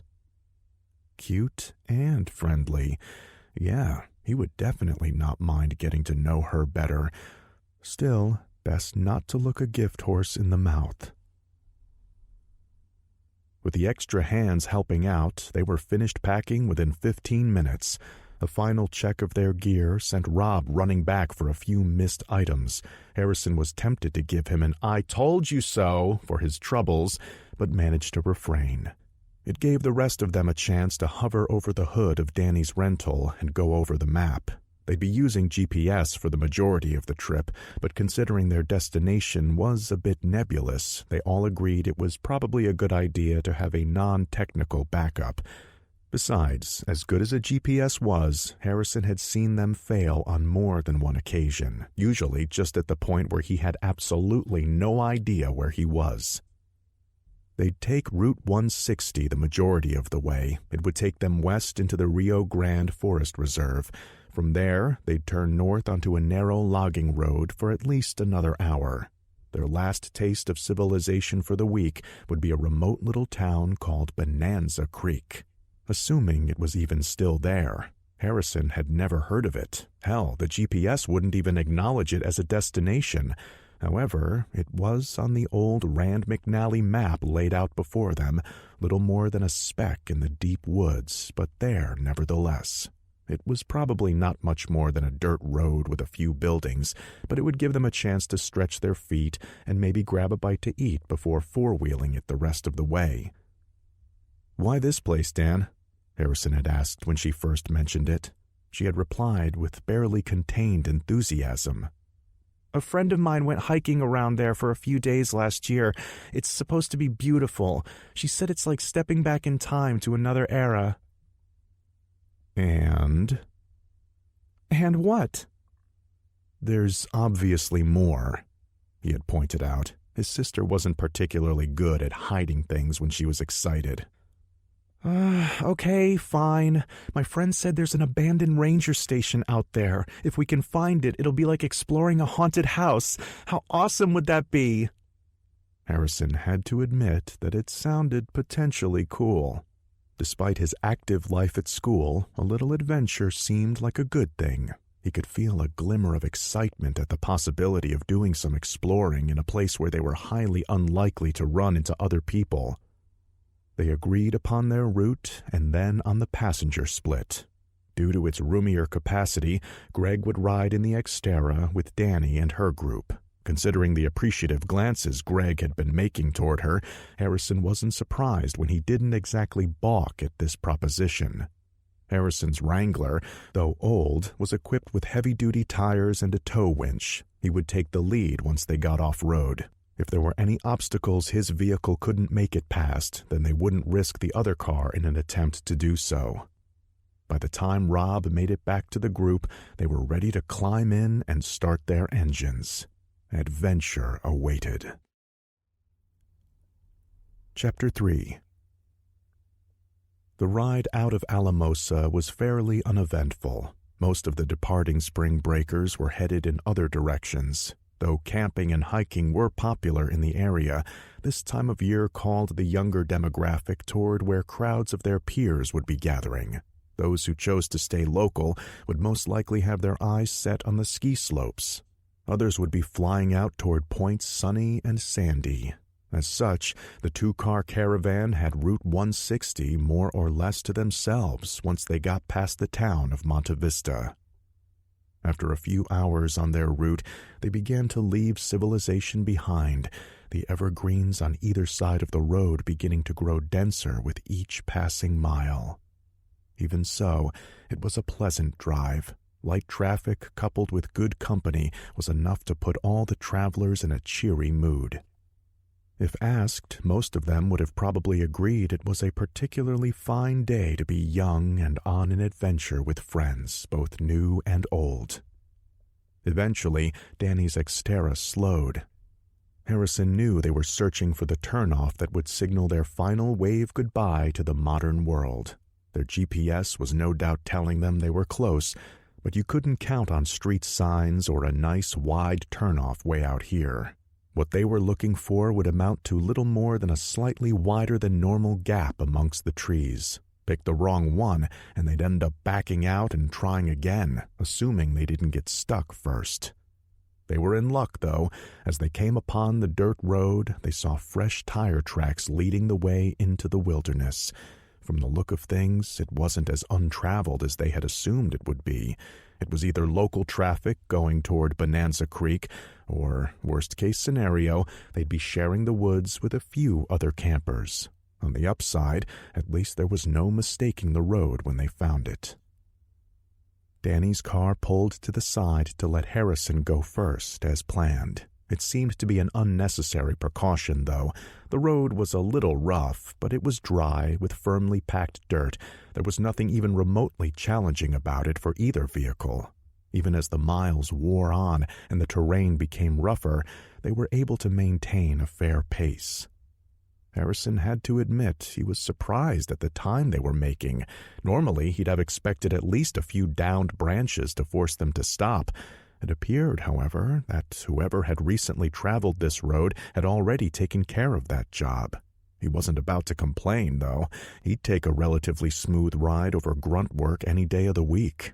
Cute and friendly. Yeah, he would definitely not mind getting to know her better. Still, best not to look a gift horse in the mouth. With the extra hands helping out, they were finished packing within 15 minutes. A final check of their gear sent Rob running back for a few missed items. Harrison was tempted to give him an "I told you so" for his troubles, but managed to refrain. It gave the rest of them a chance to hover over the hood of Danny's rental and go over the map. They'd be using GPS for the majority of the trip, but considering their destination was a bit nebulous, they all agreed it was probably a good idea to have a non-technical backup. Besides, as good as a GPS was, Harrison had seen them fail on more than one occasion, usually just at the point where he had absolutely no idea where he was. They'd take Route 160 the majority of the way. It would take them west into the Rio Grande Forest Reserve. From there, they'd turn north onto a narrow logging road for at least another hour. Their last taste of civilization for the week would be a remote little town called Bonanza Creek. Assuming it was even still there. Harrison had never heard of it. Hell, the GPS wouldn't even acknowledge it as a destination. However, it was on the old Rand McNally map laid out before them, little more than a speck in the deep woods, but there nevertheless. It was probably not much more than a dirt road with a few buildings, but it would give them a chance to stretch their feet and maybe grab a bite to eat before four-wheeling it the rest of the way. "Why this place, Dan?" Harrison had asked when she first mentioned it. She had replied with barely contained enthusiasm. "A friend of mine went hiking around there for a few days last year. It's supposed to be beautiful. She said it's like stepping back in time to another era." And what? there's obviously more, he had pointed out. His sister wasn't particularly good at hiding things when she was excited. Okay, fine. My friend said there's an abandoned ranger station out there. If we can find it, it'll be like exploring a haunted house. How awesome would that be? Harrison had to admit that it sounded potentially cool. Despite his active life at school, a little adventure seemed like a good thing. He could feel a glimmer of excitement at the possibility of doing some exploring in a place where they were highly unlikely to run into other people. They agreed upon their route and then on the passenger split. Due to its roomier capacity, Greg would ride in the Xterra with Danny and her group. Considering the appreciative glances Greg had been making toward her, Harrison wasn't surprised when he didn't exactly balk at this proposition. Harrison's Wrangler, though old, was equipped with heavy-duty tires and a tow winch. He would take the lead once they got off-road. If there were any obstacles his vehicle couldn't make it past, then they wouldn't risk the other car in an attempt to do so. By the time Rob made it back to the group, they were ready to climb in and start their engines. Adventure awaited. Chapter 3. The ride out of Alamosa was fairly uneventful. Most of the departing spring breakers were headed in other directions. Though camping and hiking were popular in the area, this time of year called the younger demographic toward where crowds of their peers would be gathering. Those who chose to stay local would most likely have their eyes set on the ski slopes. Others would be flying out toward points sunny and sandy. As such, the two-car caravan had Route 160 more or less to themselves once they got past the town of Monte Vista. After a few hours on their route, they began to leave civilization behind, the evergreens on either side of the road beginning to grow denser with each passing mile. Even so, it was a pleasant drive. Light traffic coupled with good company was enough to put all the travelers in a cheery mood. If asked, most of them would have probably agreed it was a particularly fine day to be young and on an adventure with friends, both new and old. Eventually, Danny's Xterra slowed. Harrison knew they were searching for the turnoff that would signal their final wave goodbye to the modern world. Their GPS was no doubt telling them they were close, but you couldn't count on street signs or a nice wide turnoff way out here. What they were looking for would amount to little more than a slightly wider than normal gap amongst the trees. Pick the wrong one, and they'd end up backing out and trying again, assuming they didn't get stuck first. They were in luck, though. As they came upon the dirt road, they saw fresh tire tracks leading the way into the wilderness. From the look of things, it wasn't as untraveled as they had assumed it would be. It was either local traffic going toward Bonanza Creek, or, worst-case scenario, they'd be sharing the woods with a few other campers. On the upside, at least there was no mistaking the road when they found it. Danny's car pulled to the side to let Harrison go first, as planned. It seemed to be an unnecessary precaution, though. The road was a little rough, but it was dry, with firmly packed dirt. There was nothing even remotely challenging about it for either vehicle. Even as the miles wore on and the terrain became rougher, they were able to maintain a fair pace. Harrison had to admit he was surprised at the time they were making. Normally, he'd have expected at least a few downed branches to force them to stop. It appeared, however, that whoever had recently traveled this road had already taken care of that job. He wasn't about to complain, though. He'd take a relatively smooth ride over grunt work any day of the week.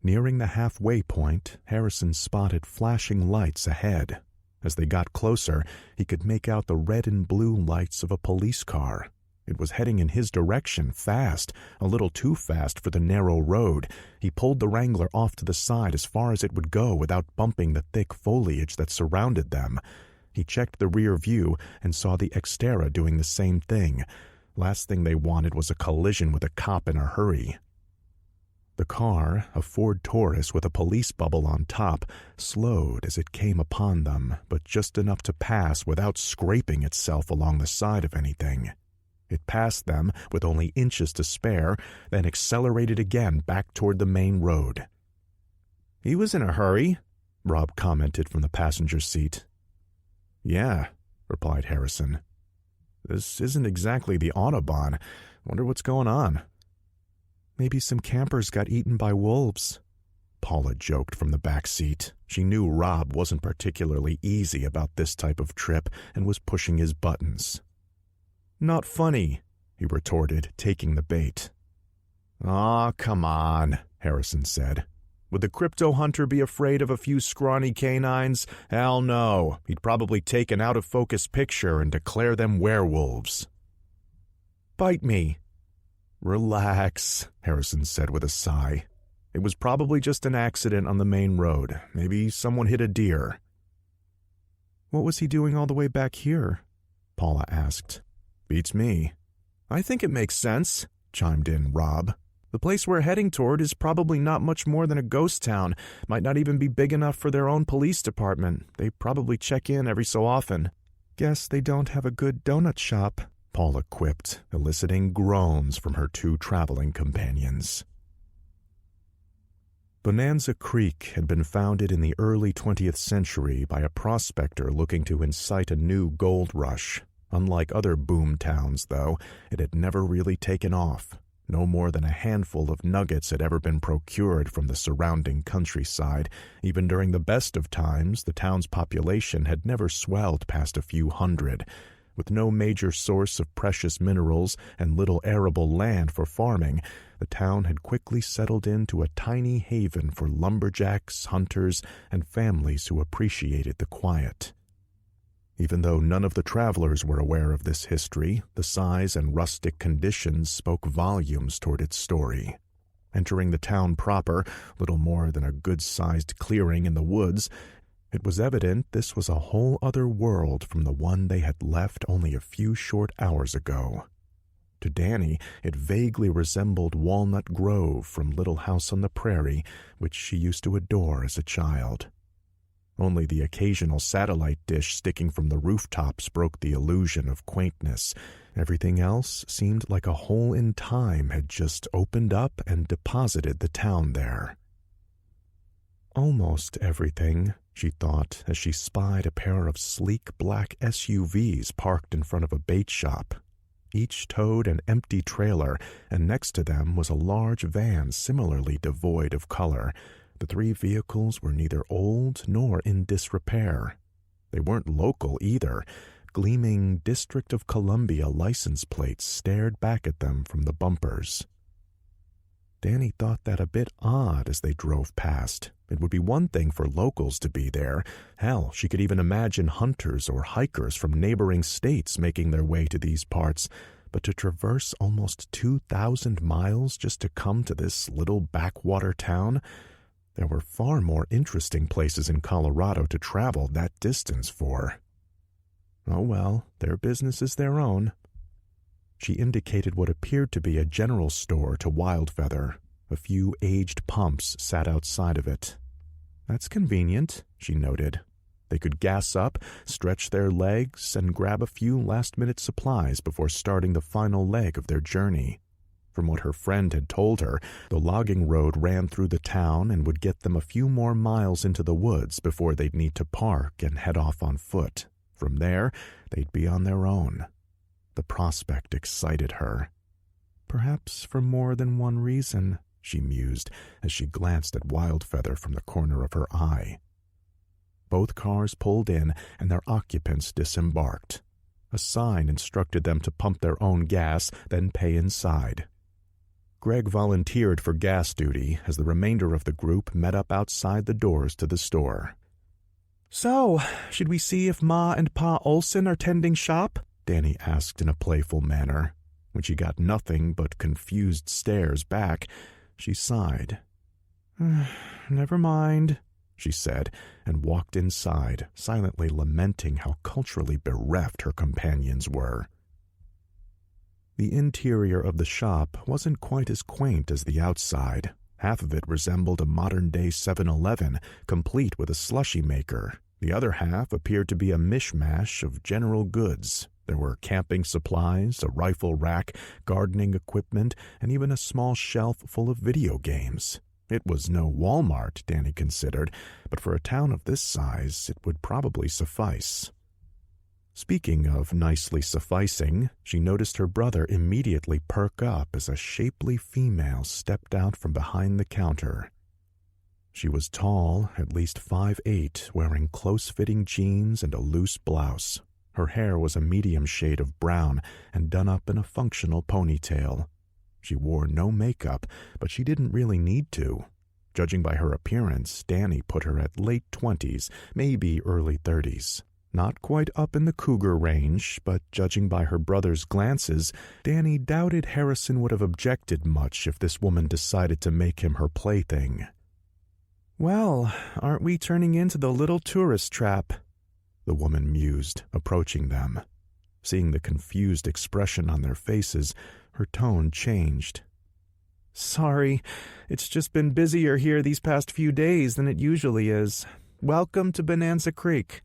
Nearing the halfway point, Harrison spotted flashing lights ahead. As they got closer, he could make out the red and blue lights of a police car. It was heading in his direction, fast, a little too fast for the narrow road. He pulled the Wrangler off to the side as far as it would go without bumping the thick foliage that surrounded them. He checked the rear view and saw the Xterra doing the same thing. Last thing they wanted was a collision with a cop in a hurry. The car, a Ford Taurus with a police bubble on top, slowed as it came upon them, but just enough to pass without scraping itself along the side of anything. It passed them with only inches to spare, then accelerated again back toward the main road. "He was in a hurry," Rob commented from the passenger seat. "Yeah," replied Harrison. "This isn't exactly the Audiobook. Wonder what's going on." "Maybe some campers got eaten by wolves," Paula joked from the back seat. She knew Rob wasn't particularly easy about this type of trip and was pushing his buttons. "Not funny," he retorted, taking the bait. "Aw, come on," Harrison said. "Would the crypto hunter be afraid of a few scrawny canines? Hell no. He'd probably take an out-of-focus picture and declare them werewolves." "Bite me." "Relax," Harrison said with a sigh. "It was probably just an accident on the main road. Maybe someone hit a deer." "What was he doing all the way back here?" Paula asked. "Beats me." "I think it makes sense," chimed in Rob. "The place we're heading toward is probably not much more than a ghost town. Might not even be big enough for their own police department. They probably check in every so often." "Guess they don't have a good donut shop," Paula quipped, eliciting groans from her two traveling companions. Bonanza Creek had been founded in the early 20th century by a prospector looking to incite a new gold rush. Unlike other boom towns, though, it had never really taken off. No more than a handful of nuggets had ever been procured from the surrounding countryside. Even during the best of times, the town's population had never swelled past a few hundred. With no major source of precious minerals and little arable land for farming, the town had quickly settled into a tiny haven for lumberjacks, hunters, and families who appreciated the quiet. Even though none of the travelers were aware of this history, the size and rustic conditions spoke volumes toward its story. Entering the town proper, little more than a good-sized clearing in the woods, it was evident this was a whole other world from the one they had left only a few short hours ago. To Danny, it vaguely resembled Walnut Grove from Little House on the Prairie, which she used to adore as a child. Only the occasional satellite dish sticking from the rooftops broke the illusion of quaintness. Everything else seemed like a hole in time had just opened up and deposited the town there. Almost everything, she thought as she spied a pair of sleek black SUVs parked in front of a bait shop. Each towed an empty trailer, and next to them was a large van similarly devoid of color. The three vehicles were neither old nor in disrepair. They weren't local either. Gleaming District of Columbia license plates stared back at them from the bumpers. Danny thought that a bit odd as they drove past. It would be one thing for locals to be there. Hell, she could even imagine hunters or hikers from neighboring states making their way to these parts. But to traverse almost 2,000 miles just to come to this little backwater town? There were far more interesting places in Colorado to travel that distance for. Oh well, their business is their own. She indicated what appeared to be a general store to Wildfeather. A few aged pumps sat outside of it. "That's convenient," she noted. They could gas up, stretch their legs, and grab a few last-minute supplies before starting the final leg of their journey. From what her friend had told her, the logging road ran through the town and would get them a few more miles into the woods before they'd need to park and head off on foot. From there, they'd be on their own. The prospect excited her. Perhaps for more than one reason, she mused as she glanced at Wildfeather from the corner of her eye. Both cars pulled in and their occupants disembarked. A sign instructed them to pump their own gas, then pay inside. Greg volunteered for gas duty as the remainder of the group met up outside the doors to the store. "So, should we see if Ma and Pa Olson are tending shop?" Danny asked in a playful manner. When she got nothing but confused stares back, she sighed. "Never mind," she said, and walked inside, silently lamenting how culturally bereft her companions were. The interior of the shop wasn't quite as quaint as the outside. Half of it resembled a modern-day 7-Eleven, complete with a slushie maker. The other half appeared to be a mishmash of general goods. There were camping supplies, a rifle rack, gardening equipment, and even a small shelf full of video games. It was no Walmart, Danny considered, but for a town of this size, it would probably suffice. Speaking of nicely sufficing, she noticed her brother immediately perk up as a shapely female stepped out from behind the counter. She was tall, at least 5'8", wearing close-fitting jeans and a loose blouse. Her hair was a medium shade of brown and done up in a functional ponytail. She wore no makeup, but she didn't really need to. Judging by her appearance, Danny put her at late 20s, maybe early 30s. Not quite up in the cougar range, but judging by her brother's glances, Danny doubted Harrison would have objected much if this woman decided to make him her plaything. "Well, aren't we turning into the little tourist trap?" the woman mused, approaching them. Seeing the confused expression on their faces, her tone changed. "Sorry, it's just been busier here these past few days than it usually is. Welcome to Bonanza Creek."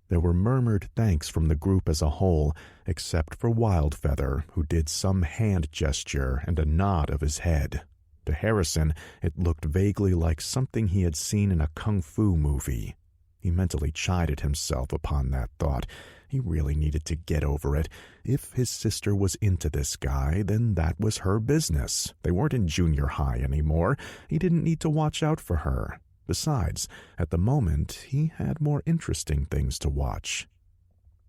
There were murmured thanks from the group as a whole, except for Wildfeather, who did some hand gesture and a nod of his head. To Harrison, it looked vaguely like something he had seen in a kung fu movie. He mentally chided himself upon that thought. He really needed to get over it. If his sister was into this guy, then that was her business. They weren't in junior high anymore. He didn't need to watch out for her. Besides, at the moment, he had more interesting things to watch.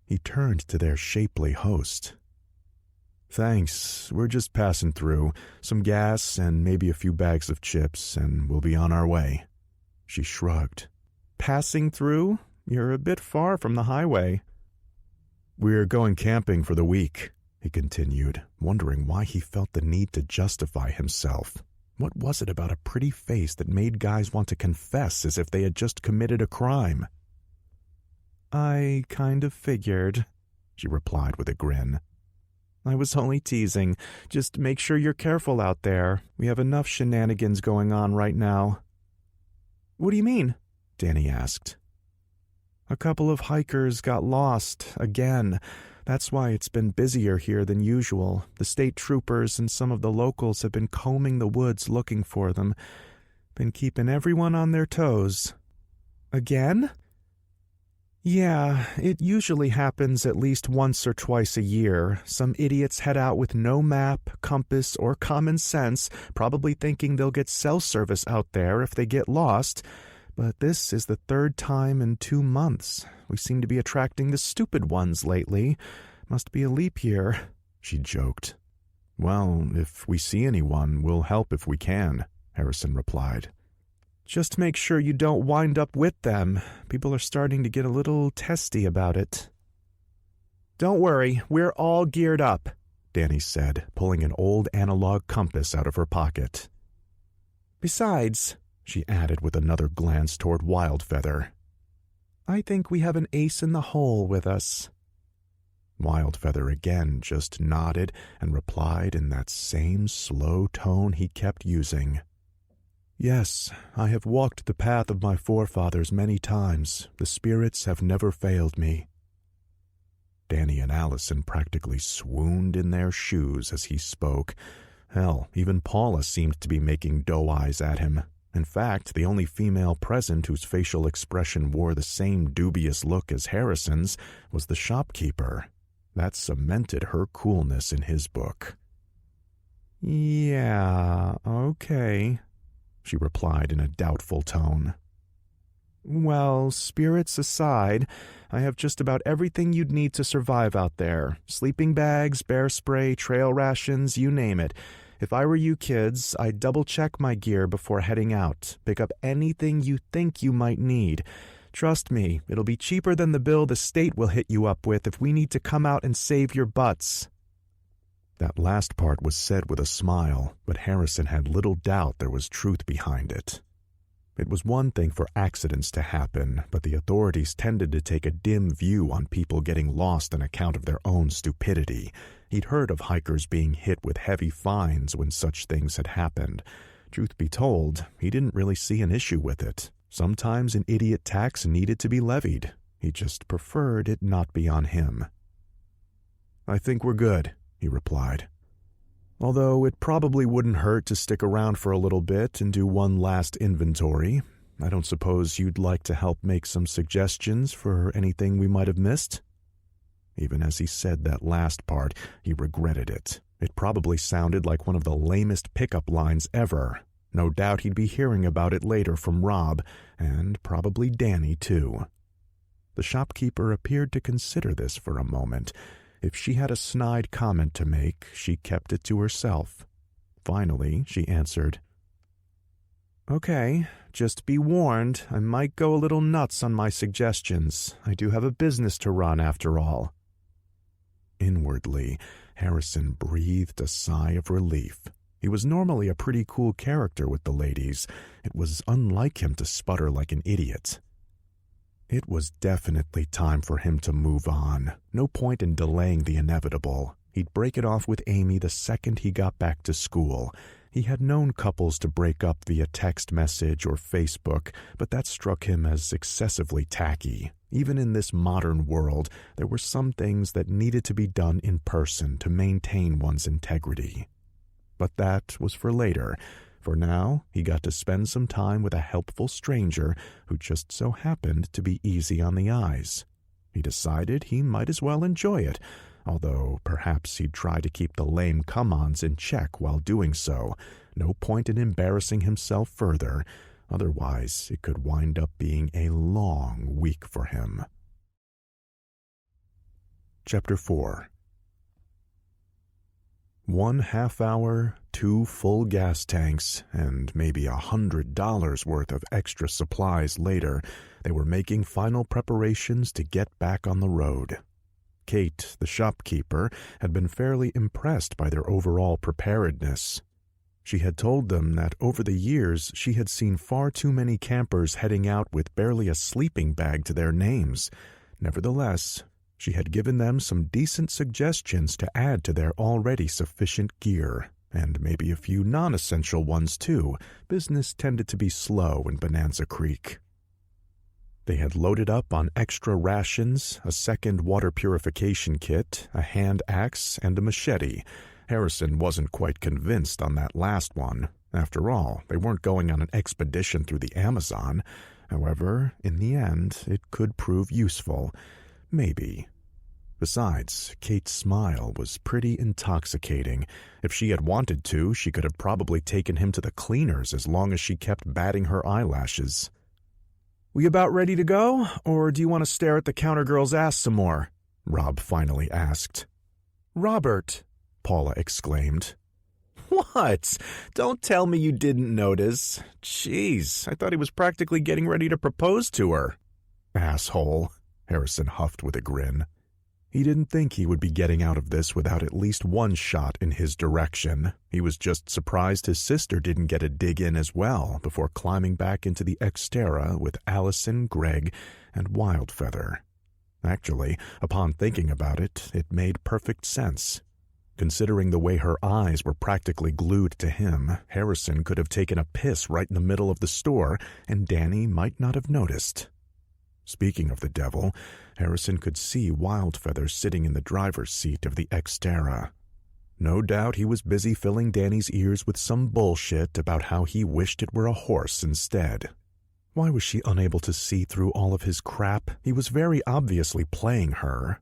He turned to their shapely host. "Thanks, we're just passing through. Some gas and maybe a few bags of chips, and we'll be on our way." She shrugged. "Passing through? You're a bit far from the highway." "We're going camping for the week," he continued, wondering why he felt the need to justify himself. What was it about a pretty face that made guys want to confess as if they had just committed a crime? "I kind of figured," she replied with a grin. "I was only teasing. Just make sure you're careful out there. We have enough shenanigans going on right now." "What do you mean?" Danny asked. "A couple of hikers got lost, again. That's why it's been busier here than usual. The state troopers and some of the locals have been combing the woods looking for them. Been keeping everyone on their toes." "Again?" "Yeah, it usually happens at least once or twice a year. Some idiots head out with no map, compass, or common sense, probably thinking they'll get cell service out there if they get lost. But this is the third time in 2 months. We seem to be attracting the stupid ones lately. Must be a leap year," she joked. "Well, if we see anyone, we'll help if we can," Harrison replied. "Just make sure you don't wind up with them. People are starting to get a little testy about it." "Don't worry, we're all geared up," Danny said, pulling an old analog compass out of her pocket. "Besides," she added with another glance toward Wildfeather, "I think we have an ace in the hole with us." Wildfeather again just nodded and replied in that same slow tone he kept using. "Yes, I have walked the path of my forefathers many times. The spirits have never failed me." Danny and Allison practically swooned in their shoes as he spoke. Hell, even Paula seemed to be making doe eyes at him. In fact, the only female present whose facial expression wore the same dubious look as Harrison's was the shopkeeper. That cemented her coolness in his book. "Yeah, okay," she replied in a doubtful tone. "Well, spirits aside, I have just about everything you'd need to survive out there. Sleeping bags, bear spray, trail rations, you name it. If I were you kids, I'd double-check my gear before heading out. Pick up anything you think you might need. Trust me, it'll be cheaper than the bill the state will hit you up with if we need to come out and save your butts." That last part was said with a smile, but Harrison had little doubt there was truth behind it. It was one thing for accidents to happen, but the authorities tended to take a dim view on people getting lost on account of their own stupidity. He'd heard of hikers being hit with heavy fines when such things had happened. Truth be told, he didn't really see an issue with it. Sometimes an idiot tax needed to be levied. He just preferred it not be on him. "I think we're good," he replied. "Although it probably wouldn't hurt to stick around for a little bit and do one last inventory. I don't suppose you'd like to help make some suggestions for anything we might have missed?" Even as he said that last part, he regretted it. It probably sounded like one of the lamest pickup lines ever. No doubt he'd be hearing about it later from Rob, and probably Danny, too. The shopkeeper appeared to consider this for a moment. If she had a snide comment to make, she kept it to herself. Finally, she answered, "Okay, just be warned, I might go a little nuts on my suggestions. I do have a business to run, after all." Inwardly, Harrison breathed a sigh of relief. He was normally a pretty cool character with the ladies. It was unlike him to sputter like an idiot. It was definitely time for him to move on. No point in delaying the inevitable. He'd break it off with Amy the second he got back to school. He had known couples to break up via text message or Facebook, but that struck him as excessively tacky. Even in this modern world, there were some things that needed to be done in person to maintain one's integrity. But that was for later. For now, he got to spend some time with a helpful stranger who just so happened to be easy on the eyes. He decided he might as well enjoy it, although perhaps he'd try to keep the lame come-ons in check while doing so. No point in embarrassing himself further, otherwise it could wind up being a long week for him. Chapter 4. 1 half hour, 2 full gas tanks, and maybe $100 worth of extra supplies later, they were making final preparations to get back on the road. Kate, the shopkeeper, had been fairly impressed by their overall preparedness. She had told them that over the years she had seen far too many campers heading out with barely a sleeping bag to their names. Nevertheless, she had given them some decent suggestions to add to their already sufficient gear, and maybe a few non-essential ones too. Business tended to be slow in Bonanza Creek. They had loaded up on extra rations, a second water purification kit, a hand axe, and a machete. Harrison wasn't quite convinced on that last one. After all, they weren't going on an expedition through the Amazon. However, in the end, it could prove useful. Maybe. Besides, Kate's smile was pretty intoxicating. If she had wanted to, she could have probably taken him to the cleaners as long as she kept batting her eyelashes. "We about ready to go, or do you want to stare at the counter girl's ass some more?" Rob finally asked. "Robert!" Paula exclaimed. "What? Don't tell me you didn't notice. Jeez, I thought he was practically getting ready to propose to her." "Asshole," Harrison huffed with a grin. He didn't think he would be getting out of this without at least one shot in his direction. He was just surprised his sister didn't get a dig in as well before climbing back into the Xterra with Allison, Greg, and Wildfeather. Actually, upon thinking about it, it made perfect sense. Considering the way her eyes were practically glued to him, Harrison could have taken a piss right in the middle of the store, and Danny might not have noticed. Speaking of the devil, Harrison could see Wildfeather sitting in the driver's seat of the Xterra. No doubt he was busy filling Danny's ears with some bullshit about how he wished it were a horse instead. Why was she unable to see through all of his crap? He was very obviously playing her.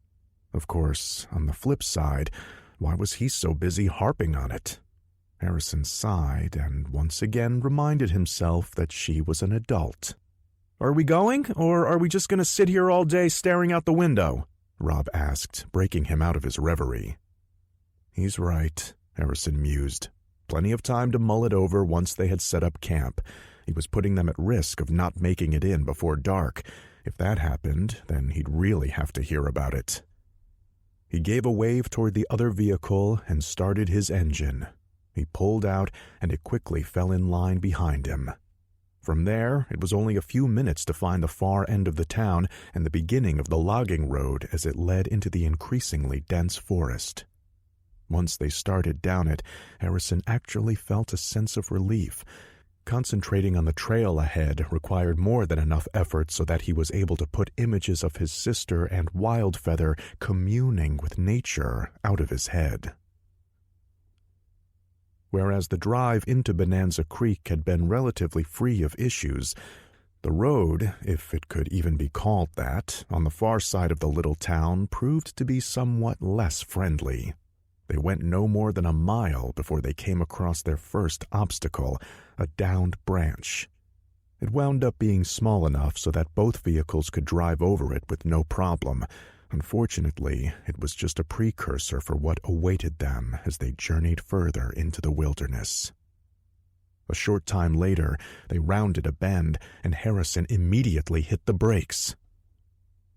Of course, on the flip side, why was he so busy harping on it? Harrison sighed and once again reminded himself that she was an adult. "Are we going, or are we just going to sit here all day staring out the window?" Rob asked, breaking him out of his reverie. He's right, Harrison mused. Plenty of time to mull it over once they had set up camp. He was putting them at risk of not making it in before dark. If that happened, then he'd really have to hear about it. He gave a wave toward the other vehicle and started his engine. He pulled out, and it quickly fell in line behind him. From there, it was only a few minutes to find the far end of the town and the beginning of the logging road as it led into the increasingly dense forest. Once they started down it, Harrison actually felt a sense of relief. Concentrating on the trail ahead required more than enough effort so that he was able to put images of his sister and Wildfeather communing with nature out of his head. Whereas the drive into Bonanza Creek had been relatively free of issues, the road, if it could even be called that, on the far side of the little town proved to be somewhat less friendly. They went no more than a mile before they came across their first obstacle, a downed branch. It wound up being small enough so that both vehicles could drive over it with no problem. Unfortunately, it was just a precursor for what awaited them as they journeyed further into the wilderness. A short time later, they rounded a bend, and Harrison immediately hit the brakes.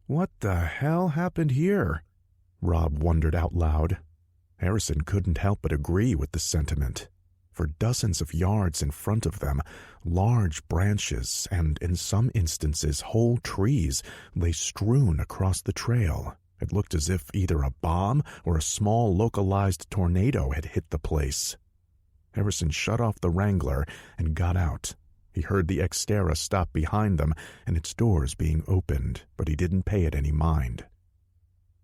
"What the hell happened here?" Rob wondered out loud. Harrison couldn't help but agree with the sentiment. For dozens of yards in front of them, large branches and, in some instances, whole trees lay strewn across the trail. It looked as if either a bomb or a small localized tornado had hit the place. Harrison shut off the Wrangler and got out. He heard the Xterra stop behind them and its doors being opened, but he didn't pay it any mind.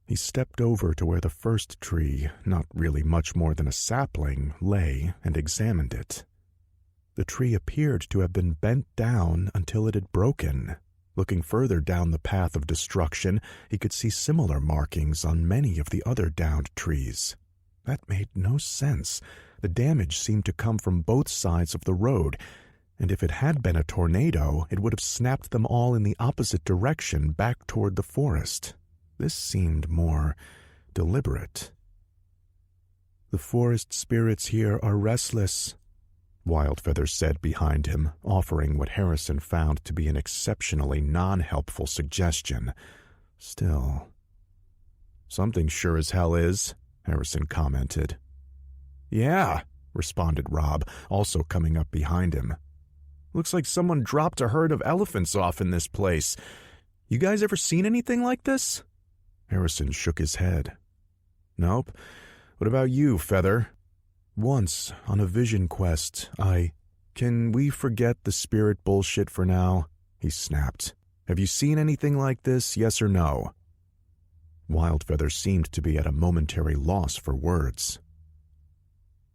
He stepped over to where the first tree, not really much more than a sapling, lay and examined it. The tree appeared to have been bent down until it had broken. Looking further down the path of destruction, he could see similar markings on many of the other downed trees. That made no sense. The damage seemed to come from both sides of the road, and if it had been a tornado, it would have snapped them all in the opposite direction back toward the forest. This seemed more deliberate. "The forest spirits here are restless," Wildfeather said behind him, offering what Harrison found to be an exceptionally non-helpful suggestion. Still, "Something sure as hell is," Harrison commented. "Yeah," responded Rob, also coming up behind him. "Looks like someone dropped a herd of elephants off in this place. You guys ever seen anything like this?" Harrison shook his head. "Nope. What about you, Feather?" "Once, on a vision quest, Can we forget the spirit bullshit for now?" he snapped. "Have you seen anything like this, yes or no?" Wildfeather seemed to be at a momentary loss for words.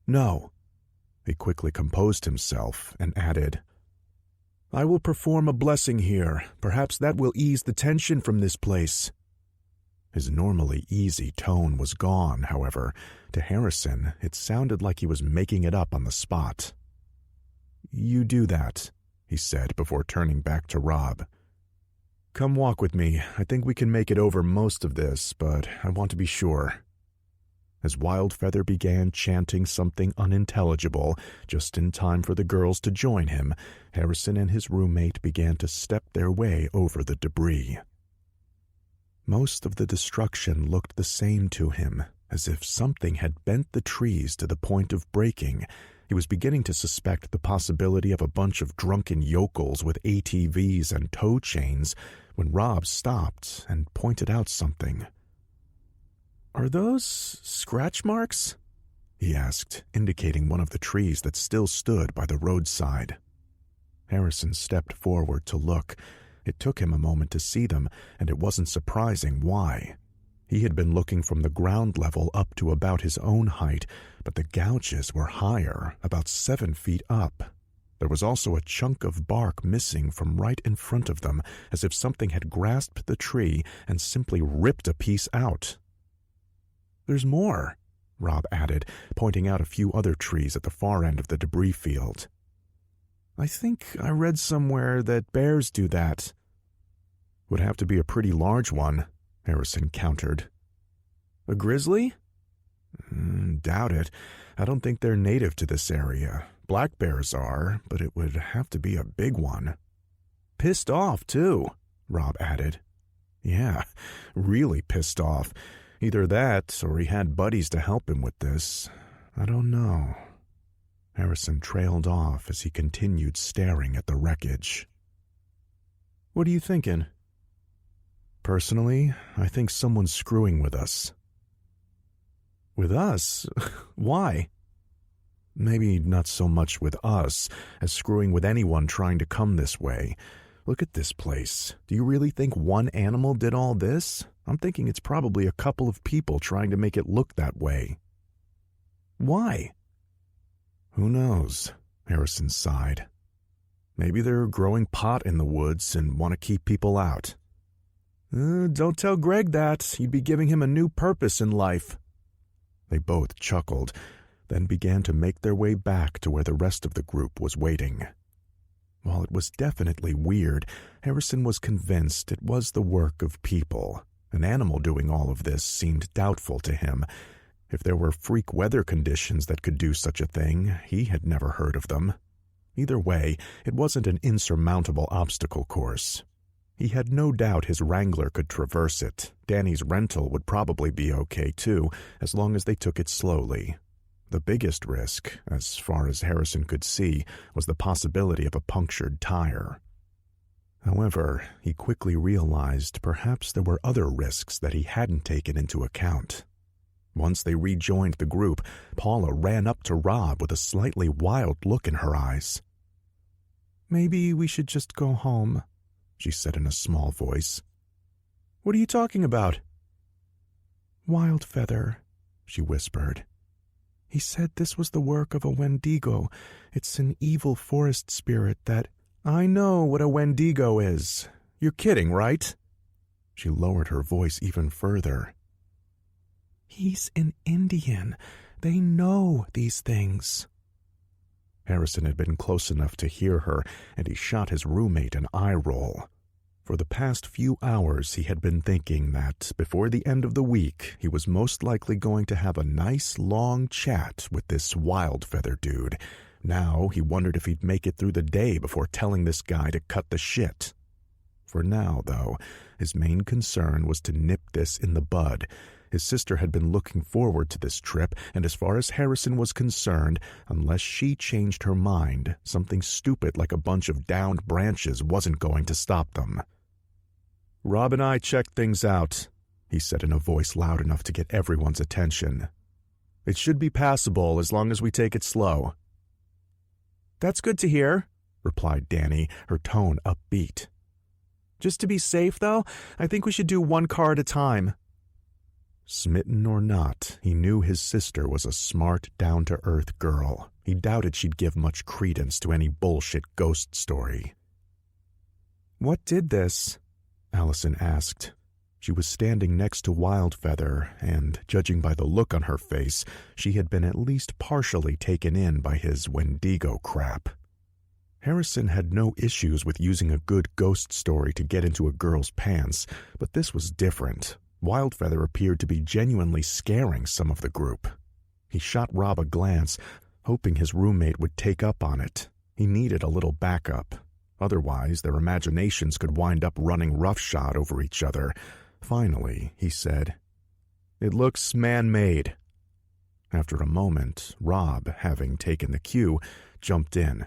"No." He quickly composed himself and added, "I will perform a blessing here. Perhaps that will ease the tension from this place." His normally easy tone was gone, however. To Harrison, it sounded like he was making it up on the spot. "You do that," he said before turning back to Rob. "Come walk with me. I think we can make it over most of this, but I want to be sure." As Wildfeather began chanting something unintelligible, just in time for the girls to join him, Harrison and his roommate began to step their way over the debris. Most of the destruction looked the same to him, as if something had bent the trees to the point of breaking. He was beginning to suspect the possibility of a bunch of drunken yokels with ATVs and tow chains when Rob stopped and pointed out something. "Are those scratch marks?" he asked, indicating one of the trees that still stood by the roadside. Harrison stepped forward to look. It took him a moment to see them, and it wasn't surprising why. He had been looking from the ground level up to about his own height, but the gouges were higher, about 7 feet up. There was also a chunk of bark missing from right in front of them, as if something had grasped the tree and simply ripped a piece out. "There's more," Rob added, pointing out a few other trees at the far end of the debris field. "I think I read somewhere that bears do that." "Would have to be a pretty large one," Harrison countered. "A grizzly?" Doubt it. I don't think they're native to this area. Black bears are, but it would have to be a big one." "Pissed off, too," Rob added. "Yeah, really pissed off. Either that, or he had buddies to help him with this. I don't know." Harrison trailed off as he continued staring at the wreckage. "What are you thinking?" "Personally, I think someone's screwing with us." "With us? Why?" Maybe not so much with us as screwing with anyone trying to come this way. Look at this place. Do you really think one animal did all this? I'm thinking it's probably a couple of people trying to make it look that way." "Why?" "Who knows?" Harrison sighed. "Maybe they're growing pot in the woods and want to keep people out." Don't tell Greg that. You'd be giving him a new purpose in life." They both chuckled, then began to make their way back to where the rest of the group was waiting. While it was definitely weird, Harrison was convinced it was the work of people. An animal doing all of this seemed doubtful to him. If there were freak weather conditions that could do such a thing, he had never heard of them. Either way, it wasn't an insurmountable obstacle course. He had no doubt his Wrangler could traverse it. Danny's rental would probably be okay too, as long as they took it slowly. The biggest risk, as far as Harrison could see, was the possibility of a punctured tire. However, he quickly realized perhaps there were other risks that he hadn't taken into account. Once they rejoined the group, Paula ran up to Rob with a slightly wild look in her eyes. "Maybe we should just go home," she said in a small voice. "What are you talking about?" "Wildfeather," she whispered. "He said this was the work of a Wendigo. It's an evil forest spirit that—" "I know what a Wendigo is. You're kidding, right?" She lowered her voice even further. "He's an Indian. They know these things." Harrison had been close enough to hear her, and he shot his roommate an eye roll. For the past few hours he had been thinking that before the end of the week he was most likely going to have a nice long chat with this Wildfeather dude. Now he wondered if he'd make it through the day before telling this guy to cut the shit. For now, though, his main concern was to nip this in the bud. His sister had been looking forward to this trip, and as far as Harrison was concerned, unless she changed her mind, something stupid like a bunch of downed branches wasn't going to stop them. "Rob and I checked things out," he said in a voice loud enough to get everyone's attention. "It should be passable as long as we take it slow." "That's good to hear," replied Danny, her tone upbeat. "Just to be safe, though, I think we should do one car at a time." Smitten or not, he knew his sister was a smart, down-to-earth girl. He doubted she'd give much credence to any bullshit ghost story. "What did this?" Allison asked. She was standing next to Wildfeather, and, judging by the look on her face, she had been at least partially taken in by his Wendigo crap. Harrison had no issues with using a good ghost story to get into a girl's pants, but this was different. Wildfeather appeared to be genuinely scaring some of the group. He shot Rob a glance, hoping his roommate would take up on it. He needed a little backup. Otherwise, their imaginations could wind up running roughshod over each other. Finally, he said, "It looks man-made." After a moment, Rob, having taken the cue, jumped in.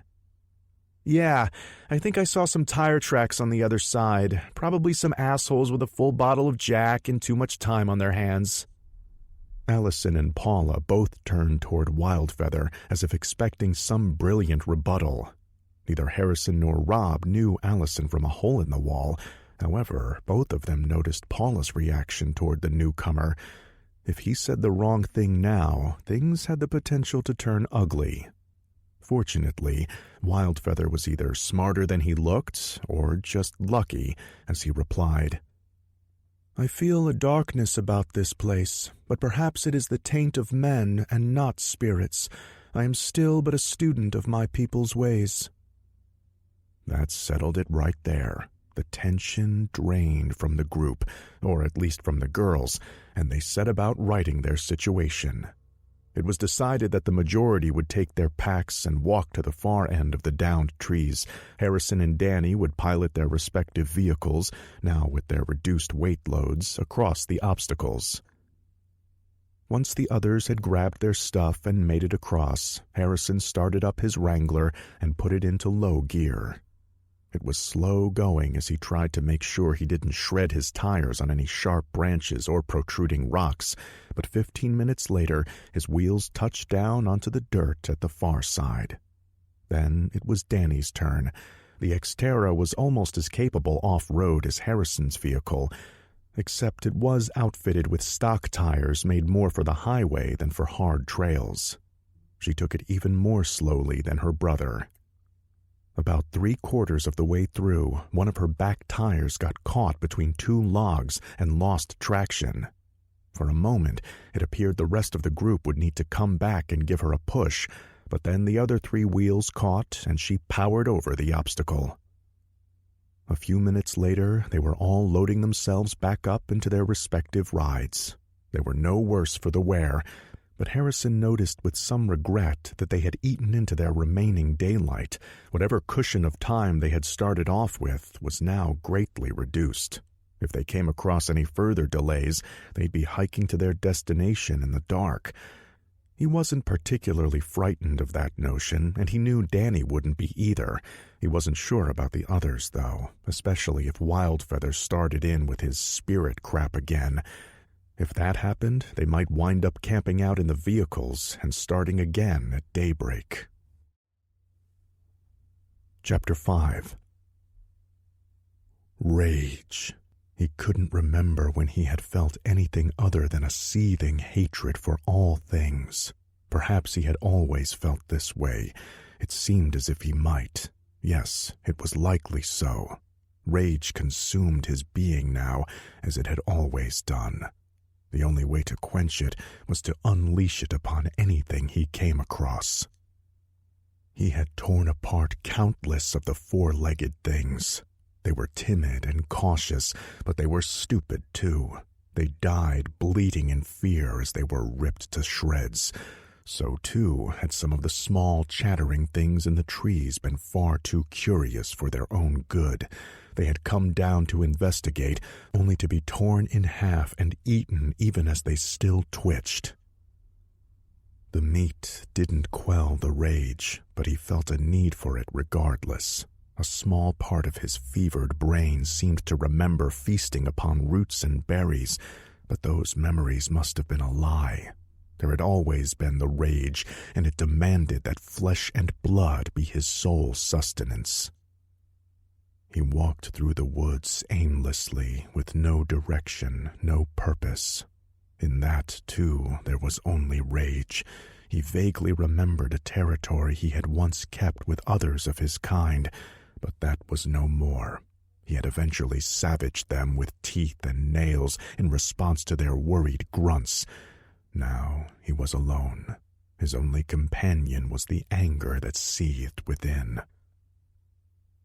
"Yeah, I think I saw some tire tracks on the other side. Probably some assholes with a full bottle of Jack and too much time on their hands." Allison and Paula both turned toward Wildfeather as if expecting some brilliant rebuttal. Neither Harrison nor Rob knew Allison from a hole in the wall. However, both of them noticed Paula's reaction toward the newcomer. If he said the wrong thing now, things had the potential to turn ugly. Fortunately, Wildfeather was either smarter than he looked or just lucky, as he replied, "I feel a darkness about this place, but perhaps it is the taint of men and not spirits. I am still but a student of my people's ways." That settled it right there. The tension drained from the group, or at least from the girls, and they set about righting their situation. It was decided that the majority would take their packs and walk to the far end of the downed trees. Harrison and Danny would pilot their respective vehicles, now with their reduced weight loads, across the obstacles. Once the others had grabbed their stuff and made it across, Harrison started up his Wrangler and put it into low gear. It was slow going as he tried to make sure he didn't shred his tires on any sharp branches or protruding rocks, but 15 minutes later his wheels touched down onto the dirt at the far side. Then it was Danny's turn. The Xterra was almost as capable off-road as Harrison's vehicle, except it was outfitted with stock tires made more for the highway than for hard trails. She took it even more slowly than her brother. About 3/4 of the way through, one of her back tires got caught between two logs and lost traction. For a moment, it appeared the rest of the group would need to come back and give her a push, but then the other 3 wheels caught and she powered over the obstacle. A few minutes later, they were all loading themselves back up into their respective rides. They were no worse for the wear, but Harrison noticed with some regret that they had eaten into their remaining daylight. Whatever cushion of time they had started off with was now greatly reduced. If they came across any further delays, they'd be hiking to their destination in the dark. He wasn't particularly frightened of that notion, and he knew Danny wouldn't be either. He wasn't sure about the others, though, especially if Wildfeather started in with his spirit crap again. If that happened, they might wind up camping out in the vehicles and starting again at daybreak. Chapter 5. Rage. He couldn't remember when he had felt anything other than a seething hatred for all things. Perhaps he had always felt this way. It seemed as if he might. Yes, it was likely so. Rage consumed his being now, as it had always done. The only way to quench it was to unleash it upon anything he came across. He had torn apart countless of the 4-legged things. They were timid and cautious, but they were stupid too. They died bleeding in fear as they were ripped to shreds. So too had some of the small chattering things in the trees been far too curious for their own good. They had come down to investigate, only to be torn in half and eaten even as they still twitched. The meat didn't quell the rage, but he felt a need for it regardless. A small part of his fevered brain seemed to remember feasting upon roots and berries, but those memories must have been a lie. There had always been the rage, and it demanded that flesh and blood be his sole sustenance. He walked through the woods aimlessly, with no direction, no purpose. In that, too, there was only rage. He vaguely remembered a territory he had once kept with others of his kind, but that was no more. He had eventually savaged them with teeth and nails in response to their worried grunts. Now he was alone. His only companion was the anger that seethed within.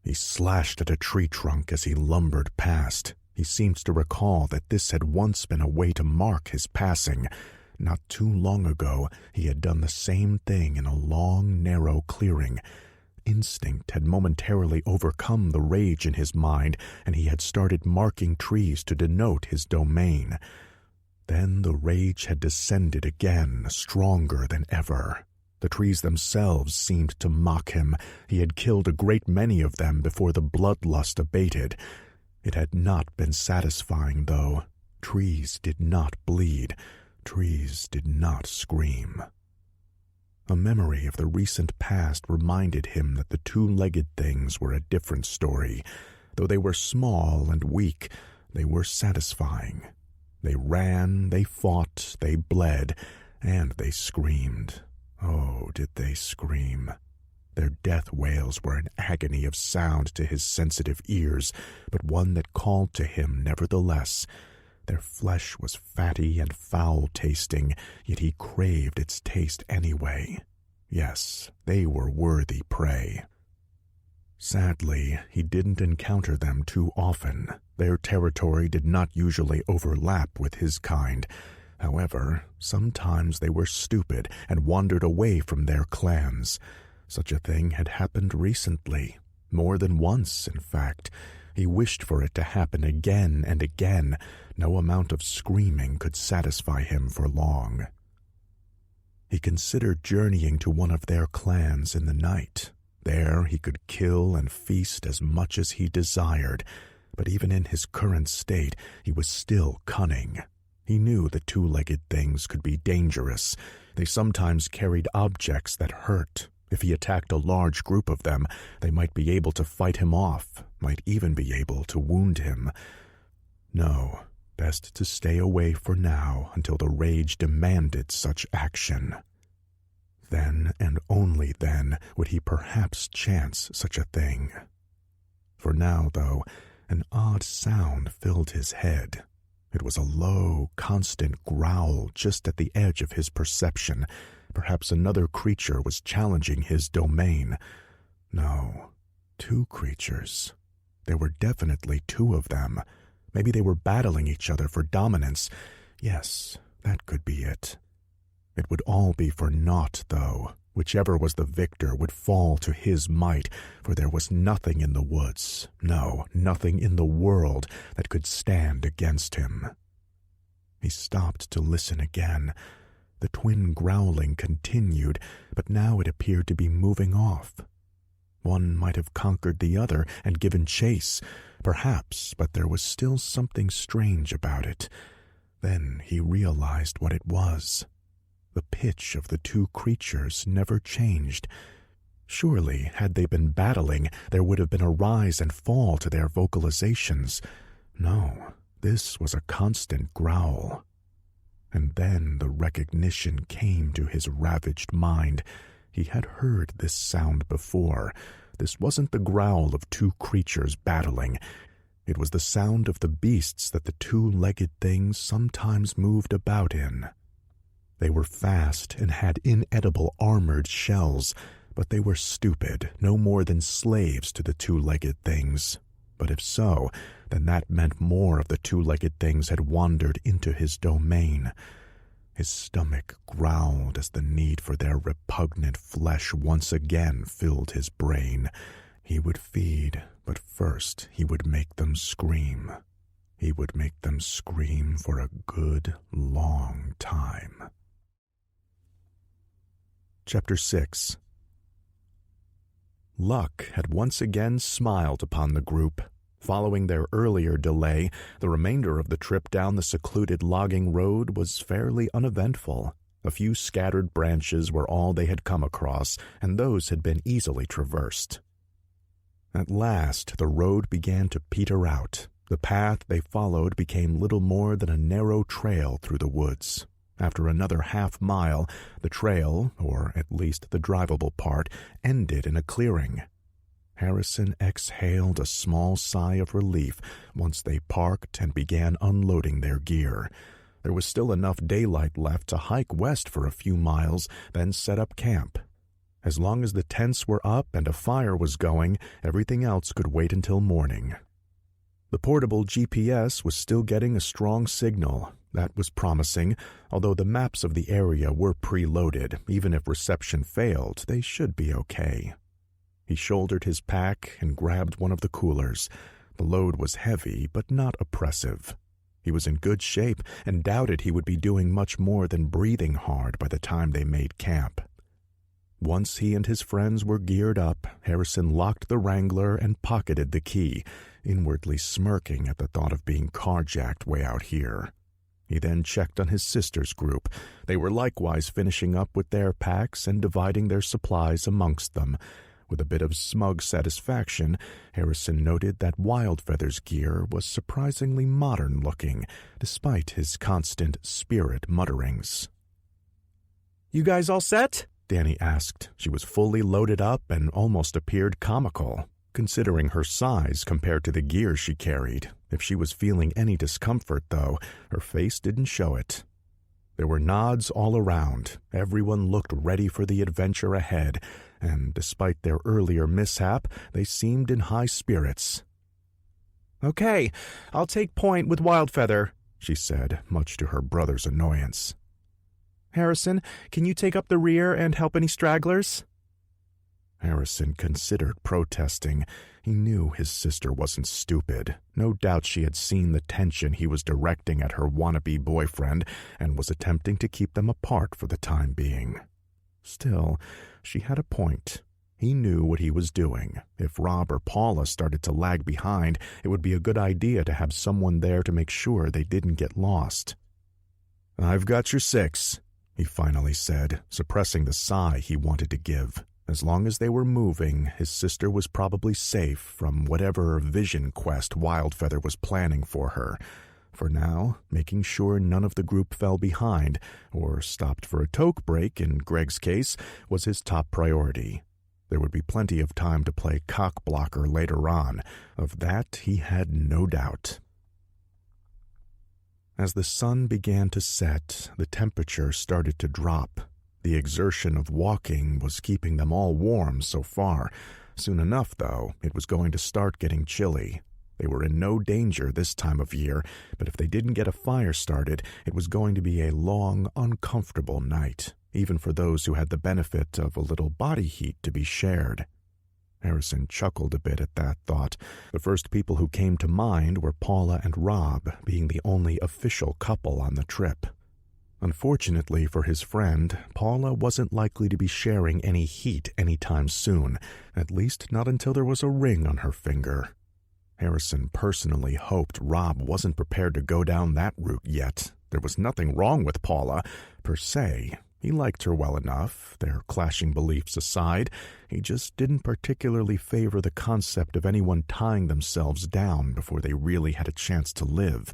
He slashed at a tree trunk as he lumbered past. He seemed to recall that this had once been a way to mark his passing. Not too long ago, he had done the same thing in a long, narrow clearing. Instinct had momentarily overcome the rage in his mind, and he had started marking trees to denote his domain. Then the rage had descended again, stronger than ever. The trees themselves seemed to mock him. He had killed a great many of them before the bloodlust abated. It had not been satisfying, though. Trees did not bleed. Trees did not scream. A memory of the recent past reminded him that the 2-legged things were a different story. Though they were small and weak, they were satisfying. They ran, they fought, they bled, and they screamed. Oh, did they scream. Their death wails were an agony of sound to his sensitive ears, but one that called to him nevertheless. Their flesh was fatty and foul-tasting, yet he craved its taste anyway. Yes, they were worthy prey. Sadly, he didn't encounter them too often. Their territory did not usually overlap with his kind. However, sometimes they were stupid and wandered away from their clans. Such a thing had happened recently. More than once, in fact. He wished for it to happen again and again. No amount of screaming could satisfy him for long. He considered journeying to one of their clans in the night. There he could kill and feast as much as he desired, but even in his current state he was still cunning. He knew the two-legged things could be dangerous. They sometimes carried objects that hurt. If he attacked a large group of them, they might be able to fight him off, might even be able to wound him. No, best to stay away for now until the rage demanded such action. Then and only then would he perhaps chance such a thing. For now, though, an odd sound filled his head. It was a low, constant growl just at the edge of his perception. Perhaps another creature was challenging his domain. No, two creatures. There were definitely two of them. Maybe they were battling each other for dominance. Yes, that could be it. It would all be for naught, though. Whichever was the victor would fall to his might, for there was nothing in the woods, no, nothing in the world that could stand against him. He stopped to listen again. The twin growling continued, but now it appeared to be moving off. One might have conquered the other and given chase, perhaps, but there was still something strange about it. Then he realized what it was. The pitch of the two creatures never changed. Surely, had they been battling, there would have been a rise and fall to their vocalizations. No, this was a constant growl. And then the recognition came to his ravaged mind. He had heard this sound before. This wasn't the growl of two creatures battling. It was the sound of the beasts that the two-legged things sometimes moved about in. They were fast and had inedible armored shells, but they were stupid, no more than slaves to the two-legged things. But if so, then that meant more of the two-legged things had wandered into his domain. His stomach growled as the need for their repugnant flesh once again filled his brain. He would feed, but first he would make them scream. He would make them scream for a good, long time. Chapter 6. Luck had once again smiled upon the group. Following their earlier delay, the remainder of the trip down the secluded logging road was fairly uneventful. A few scattered branches were all they had come across, and those had been easily traversed. At last, the road began to peter out. The path they followed became little more than a narrow trail through the woods. After another half-mile, the trail, or at least the drivable part, ended in a clearing. Harrison exhaled a small sigh of relief once they parked and began unloading their gear. There was still enough daylight left to hike west for a few miles, then set up camp. As long as the tents were up and a fire was going, everything else could wait until morning. The portable GPS was still getting a strong signal. That was promising, although the maps of the area were preloaded. Even if reception failed, they should be okay. He shouldered his pack and grabbed one of the coolers. The load was heavy, but not oppressive. He was in good shape and doubted he would be doing much more than breathing hard by the time they made camp. Once he and his friends were geared up, Harrison locked the Wrangler and pocketed the key, inwardly smirking at the thought of being carjacked way out here. He then checked on his sister's group. They were likewise finishing up with their packs and dividing their supplies amongst them. With a bit of smug satisfaction, Harrison noted that Wildfeather's gear was surprisingly modern-looking, despite his constant spirit mutterings. "You guys all set?" Danny asked. She was fully loaded up and almost appeared comical, considering her size compared to the gear she carried. If she was feeling any discomfort, though, her face didn't show it. There were nods all around. Everyone looked ready for the adventure ahead, and despite their earlier mishap, they seemed in high spirits. "Okay, I'll take point with Wildfeather," she said, much to her brother's annoyance. "Harrison, can you take up the rear and help any stragglers?" Harrison considered protesting. He knew his sister wasn't stupid. No doubt she had seen the tension he was directing at her wannabe boyfriend and was attempting to keep them apart for the time being. Still, she had a point. He knew what he was doing. If Rob or Paula started to lag behind, it would be a good idea to have someone there to make sure they didn't get lost. "I've got your 6, he finally said, suppressing the sigh he wanted to give. As long as they were moving, his sister was probably safe from whatever vision quest Wildfeather was planning for her. For now, making sure none of the group fell behind, or stopped for a toke break in Greg's case, was his top priority. There would be plenty of time to play cock-blocker later on. Of that he had no doubt. As the sun began to set, the temperature started to drop. The exertion of walking was keeping them all warm so far. Soon enough, though, it was going to start getting chilly. They were in no danger this time of year, but if they didn't get a fire started, it was going to be a long, uncomfortable night, even for those who had the benefit of a little body heat to be shared. Harrison chuckled a bit at that thought. The first people who came to mind were Paula and Rob, being the only official couple on the trip. Unfortunately for his friend, Paula wasn't likely to be sharing any heat anytime soon, at least not until there was a ring on her finger. Harrison personally hoped Rob wasn't prepared to go down that route yet. There was nothing wrong with Paula, per se. He liked her well enough, their clashing beliefs aside. He just didn't particularly favor the concept of anyone tying themselves down before they really had a chance to live.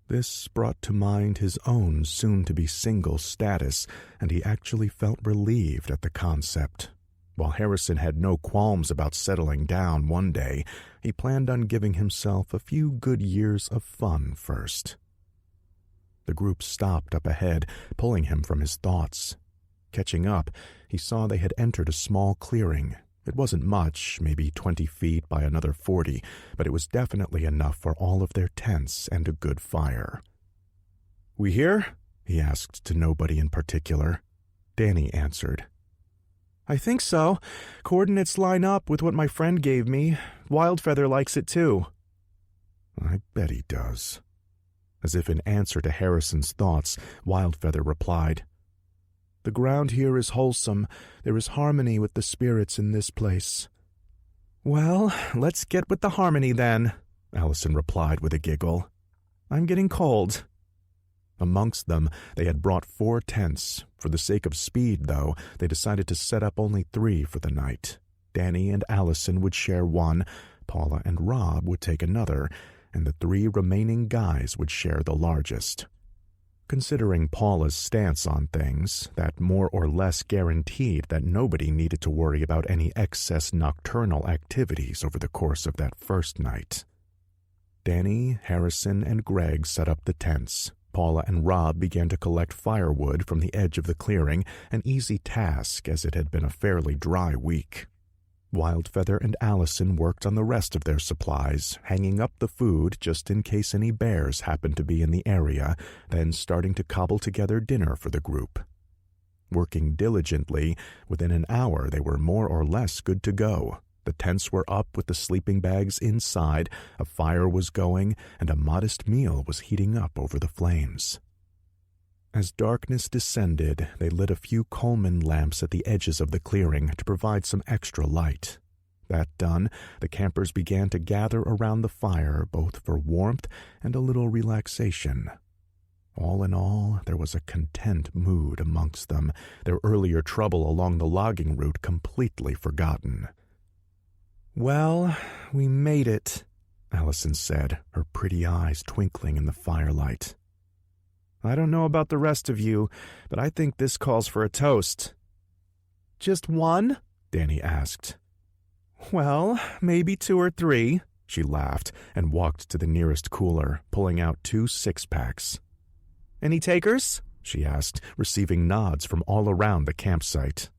This brought to mind his own soon-to-be single status, and he actually felt relieved at the concept. While Harrison had no qualms about settling down one day, he planned on giving himself a few good years of fun first. The group stopped up ahead, pulling him from his thoughts. Catching up, he saw they had entered a small clearing. It wasn't much, maybe 20 feet by another 40, but it was definitely enough for all of their tents and a good fire. "We here?" he asked to nobody in particular. Danny answered. "I think so. Coordinates line up with what my friend gave me. Wildfeather likes it too." "I bet he does." As if in answer to Harrison's thoughts, Wildfeather replied, "The ground here is wholesome. There is harmony with the spirits in this place." "Well, let's get with the harmony then," Allison replied with a giggle. "I'm getting cold." Amongst them, they had brought 4 tents. For the sake of speed, though, they decided to set up only 3 for the night. Danny and Allison would share one, Paula and Rob would take another, and the 3 remaining guys would share the largest. Considering Paula's stance on things, that more or less guaranteed that nobody needed to worry about any excess nocturnal activities over the course of that first night. Danny, Harrison, and Greg set up the tents. Paula and Rob began to collect firewood from the edge of the clearing, an easy task as it had been a fairly dry week. Wildfeather and Allison worked on the rest of their supplies, hanging up the food just in case any bears happened to be in the area, then starting to cobble together dinner for the group. Working diligently, within an hour they were more or less good to go. The tents were up with the sleeping bags inside, a fire was going, and a modest meal was heating up over the flames. As darkness descended, they lit a few Coleman lamps at the edges of the clearing to provide some extra light. That done, the campers began to gather around the fire both for warmth and a little relaxation. All in all, there was a content mood amongst them, their earlier trouble along the logging route completely forgotten. "Well, we made it," Allison said, her pretty eyes twinkling in the firelight. "I don't know about the rest of you, but I think this calls for a toast." "Just one?" Danny asked. "Well, maybe 2 or 3, she laughed and walked to the nearest cooler, pulling out 2 six-packs. "Any takers?" she asked, receiving nods from all around the campsite.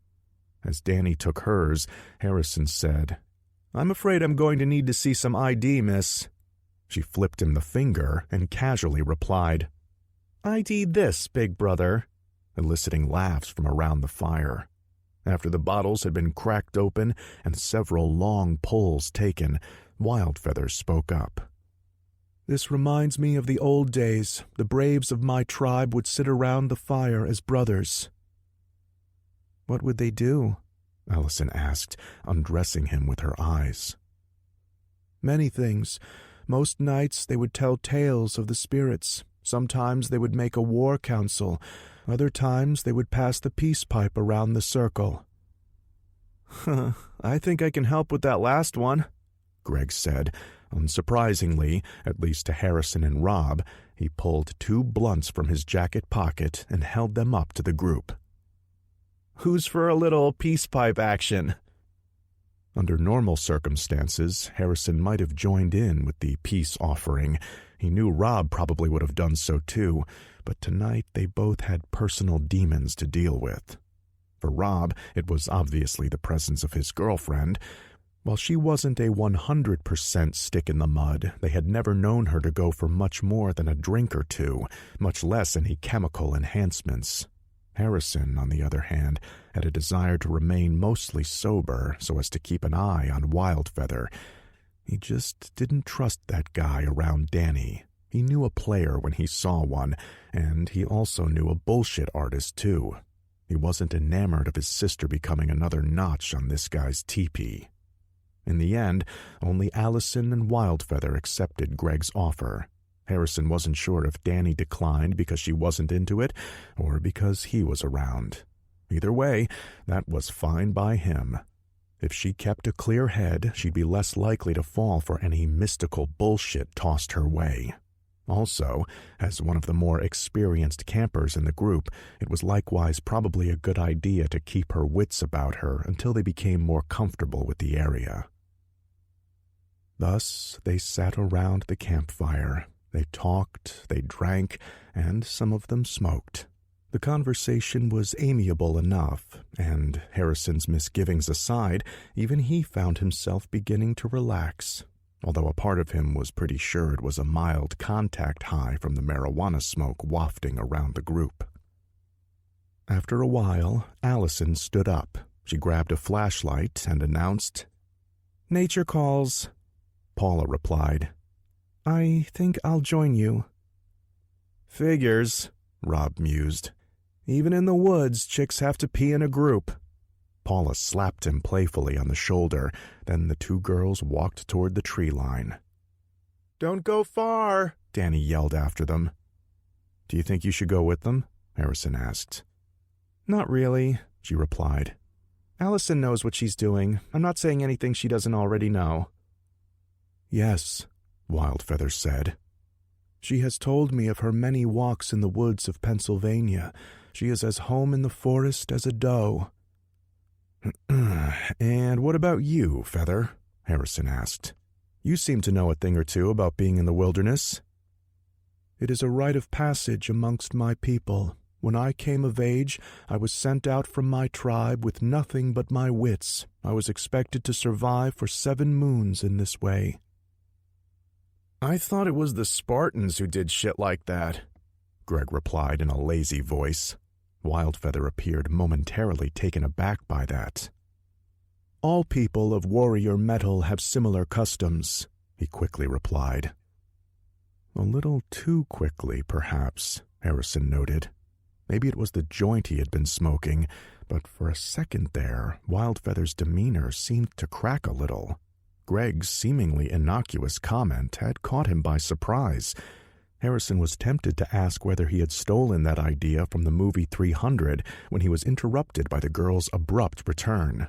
As Danny took hers, Harrison said, "I'm afraid I'm going to need to see some ID, miss." She flipped him the finger and casually replied, "ID this, big brother," eliciting laughs from around the fire. After the bottles had been cracked open and several long pulls taken, Wildfeather spoke up. "This reminds me of the old days. The braves of my tribe would sit around the fire as brothers." "What would they do?" Allison asked, undressing him with her eyes. Many things. Most nights they would tell tales of the spirits. Sometimes they would make a war council. Other times they would pass the peace pipe around the circle. I think I can help with that last one, Greg said. Unsurprisingly, at least to Harrison and Rob, he pulled 2 blunts from his jacket pocket and held them up to the group. Who's for a little peace pipe action? Under normal circumstances, Harrison might have joined in with the peace offering. He knew Rob probably would have done so too, but tonight they both had personal demons to deal with. For Rob, it was obviously the presence of his girlfriend. While she wasn't a 100% stick in the mud, they had never known her to go for much more than a drink or two, much less any chemical enhancements. Harrison, on the other hand, had a desire to remain mostly sober so as to keep an eye on Wildfeather. He just didn't trust that guy around Danny. He knew a player when he saw one, and he also knew a bullshit artist too. He wasn't enamored of his sister becoming another notch on this guy's teepee. In the end, only Allison and Wildfeather accepted Greg's offer. Harrison wasn't sure if Danny declined because she wasn't into it or because he was around. Either way, that was fine by him. If she kept a clear head, she'd be less likely to fall for any mystical bullshit tossed her way. Also, as one of the more experienced campers in the group, it was likewise probably a good idea to keep her wits about her until they became more comfortable with the area. Thus, they sat around the campfire. They talked, they drank, and some of them smoked. The conversation was amiable enough, and, Harrison's misgivings aside, even he found himself beginning to relax, although a part of him was pretty sure it was a mild contact high from the marijuana smoke wafting around the group. After a while, Allison stood up. She grabbed a flashlight and announced, "Nature calls." Paula replied, "I think I'll join you." "Figures," Rob mused. "Even in the woods, chicks have to pee in a group." Paula slapped him playfully on the shoulder, then the 2 girls walked toward the tree line. "Don't go far," Danny yelled after them. "Do you think you should go with them?" Harrison asked. "Not really," she replied. "Allison knows what she's doing. I'm not saying anything she doesn't already know." "Yes," Wildfeather said. "She has told me of her many walks in the woods of Pennsylvania. She is as home in the forest as a doe." "And what about you, Feather?" Harrison asked. "You seem to know a thing or two about being in the wilderness." "It is a rite of passage amongst my people. When I came of age, I was sent out from my tribe with nothing but my wits. I was expected to survive for 7 moons in this way." "I thought it was the Spartans who did shit like that," Greg replied in a lazy voice. Wildfeather appeared momentarily taken aback by that. "All people of warrior metal have similar customs," he quickly replied. A little too quickly, perhaps, Harrison noted. Maybe it was the joint he had been smoking, but for a second there, Wildfeather's demeanor seemed to crack a little. Greg's seemingly innocuous comment had caught him by surprise. Harrison was tempted to ask whether he had stolen that idea from the movie 300 when he was interrupted by the girl's abrupt return.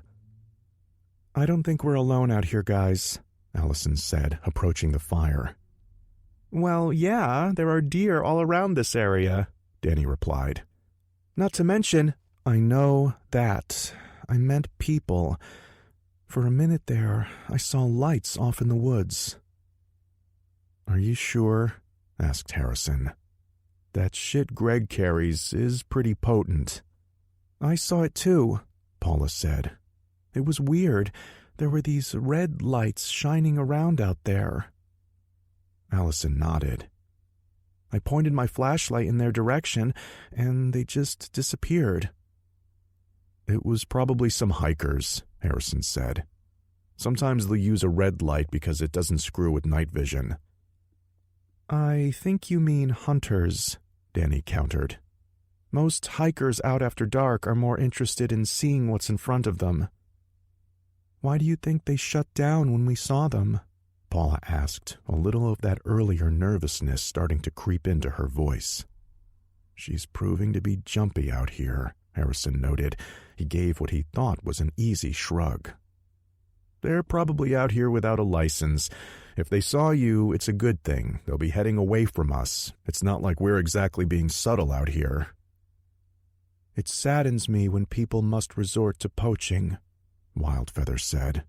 "I don't think we're alone out here, guys," Allison said, approaching the fire. "Well, yeah, there are deer all around this area," Danny replied. "Not to mention—" "I know that. I meant people. For a minute there, I saw lights off in the woods." "Are you sure?" asked Harrison. "That shit Greg carries is pretty potent." "I saw it too," Paula said. "It was weird. There were these red lights shining around out there." Allison nodded. "I pointed my flashlight in their direction, and they just disappeared." "It was probably some hikers," Harrison said. "Sometimes they'll use a red light because it doesn't screw with night vision." "I think you mean hunters," Danny countered. "Most hikers out after dark are more interested in seeing what's in front of them." Why do you think they shut down when we saw them? Paula asked, a little of that earlier nervousness starting to creep into her voice. She's proving to be jumpy out here, Harrison noted. He gave what he thought was an easy shrug. They're probably out here without a license. If they saw you, it's a good thing. They'll be heading away from us. It's not like we're exactly being subtle out here. It saddens me when people must resort to poaching, Wildfeather said.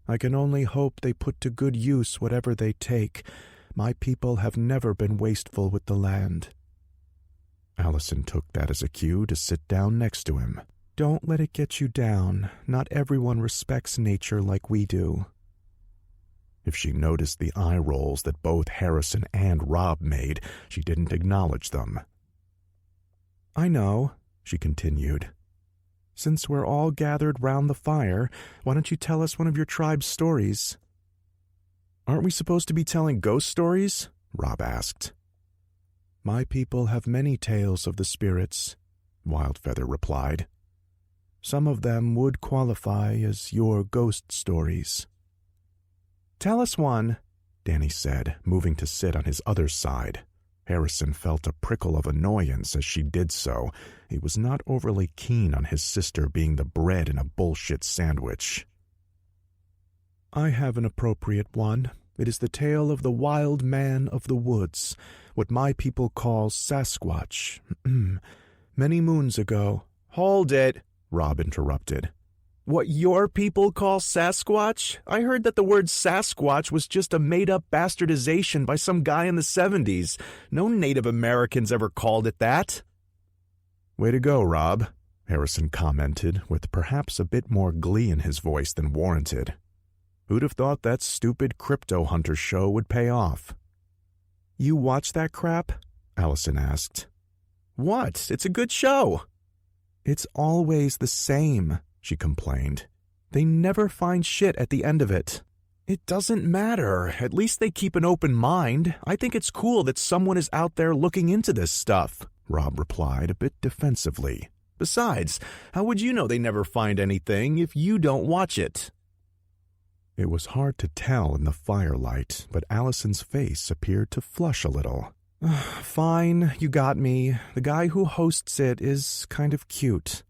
I can only hope they put to good use whatever they take. My people have never been wasteful with the land. Allison took that as a cue to sit down next to him. Don't let it get you down. Not everyone respects nature like we do. If she noticed the eye rolls that both Harrison and Rob made, she didn't acknowledge them. I know, she continued. Since we're all gathered round the fire, why don't you tell us one of your tribe's stories? Aren't we supposed to be telling ghost stories? Rob asked. My people have many tales of the spirits, Wildfeather replied. Some of them would qualify as your ghost stories. Tell us one, Danny said, moving to sit on his other side. Harrison felt a prickle of annoyance as she did so. He was not overly keen on his sister being the bread in a bullshit sandwich. I have an appropriate one. It is the tale of the wild man of the woods, what my people call Sasquatch. Many moons ago. Hold it, Rob interrupted. What your people call Sasquatch? I heard that the word Sasquatch was just a made-up bastardization by some guy in the 70s. No Native Americans ever called it that. Way to go, Rob, Harrison commented, with perhaps a bit more glee in his voice than warranted. Who'd have thought that stupid crypto hunter show would pay off? You watch that crap? Allison asked. What? It's a good show. It's always the same, she complained. They never find shit at the end of it. It doesn't matter. At least they keep an open mind. I think it's cool that someone is out there looking into this stuff, Rob replied a bit defensively. Besides, how would you know they never find anything if you don't watch it? It was hard to tell in the firelight, but Allison's face appeared to flush a little. Fine, you got me. The guy who hosts it is kind of cute.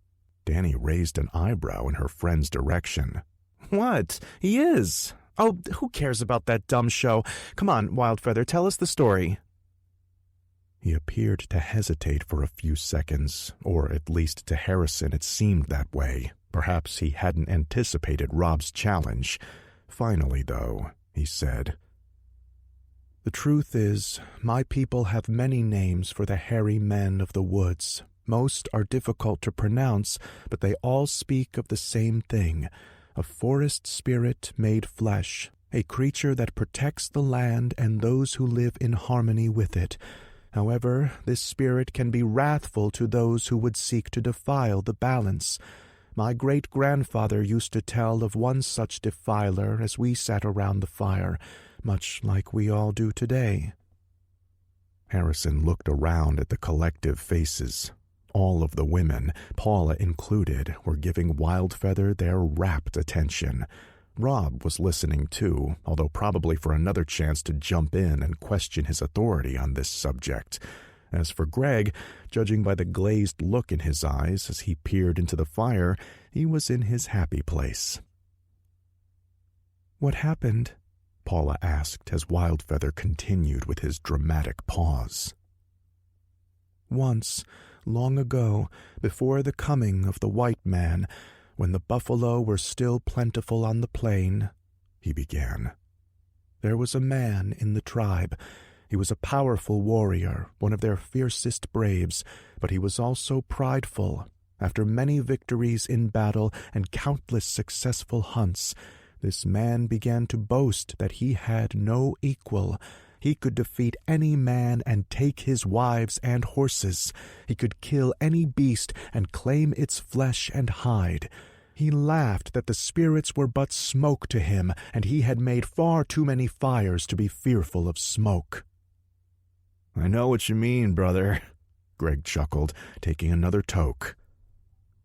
Danny raised an eyebrow in her friend's direction. What? He is. Oh, who cares about that dumb show? Come on, Wildfeather, tell us the story. He appeared to hesitate for a few seconds, or at least to Harrison it seemed that way. Perhaps he hadn't anticipated Rob's challenge. Finally, though, he said, The truth is, my people have many names for the hairy men of the woods. Most are difficult to pronounce, but they all speak of the same thing, a forest spirit made flesh, a creature that protects the land and those who live in harmony with it. However, this spirit can be wrathful to those who would seek to defile the balance. My great-grandfather used to tell of one such defiler as we sat around the fire, much like we all do today. Harrison looked around at the collective faces. All of the women, Paula included, were giving Wildfeather their rapt attention. Rob was listening too, although probably for another chance to jump in and question his authority on this subject. As for Greg, judging by the glazed look in his eyes as he peered into the fire, he was in his happy place. What happened? Paula asked as Wildfeather continued with his dramatic pause. Once, long ago, before the coming of the white man, when the buffalo were still plentiful on the plain, he began, there was a man in the tribe. He was a powerful warrior, one of their fiercest braves, but he was also prideful. After many victories in battle and countless successful hunts, this man began to boast that he had no equal. He could defeat any man and take his wives and horses. He could kill any beast and claim its flesh and hide. He laughed that the spirits were but smoke to him, and he had made far too many fires to be fearful of smoke. I know what you mean, brother, Greg chuckled, taking another toke.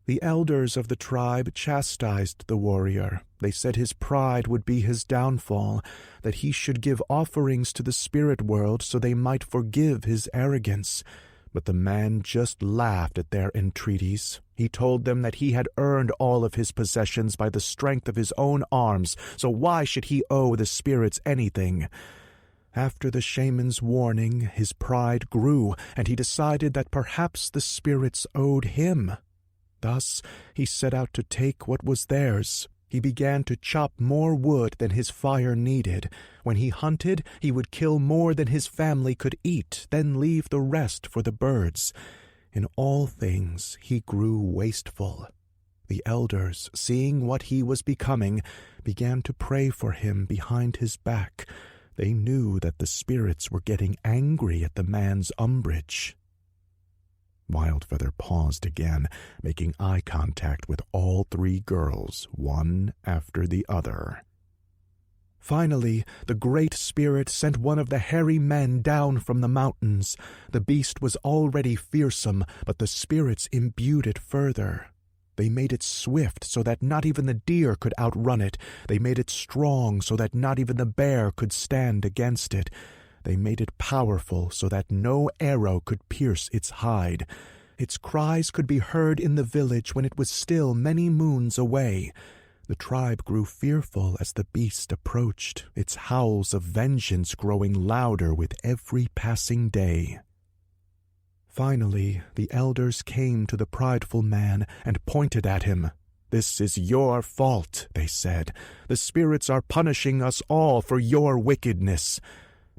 The elders of the tribe chastised the warrior. They said his pride would be his downfall, that he should give offerings to the spirit world so they might forgive his arrogance. But the man just laughed at their entreaties. He told them that he had earned all of his possessions by the strength of his own arms, so why should he owe the spirits anything? After the shaman's warning, his pride grew, and he decided that perhaps the spirits owed him. Thus, he set out to take what was theirs. He began to chop more wood than his fire needed. When he hunted, he would kill more than his family could eat, then leave the rest for the birds. In all things, he grew wasteful. The elders, seeing what he was becoming, began to pray for him behind his back. They knew that the spirits were getting angry at the man's umbrage. Wildfeather paused again, making eye contact with all three girls, one after the other. Finally, the Great Spirit sent one of the hairy men down from the mountains. The beast was already fearsome, but the spirits imbued it further. They made it swift so that not even the deer could outrun it. They made it strong so that not even the bear could stand against it. They made it powerful so that no arrow could pierce its hide. Its cries could be heard in the village when it was still many moons away. The tribe grew fearful as the beast approached, its howls of vengeance growing louder with every passing day. Finally, the elders came to the prideful man and pointed at him. "This is your fault," they said. "The spirits are punishing us all for your wickedness."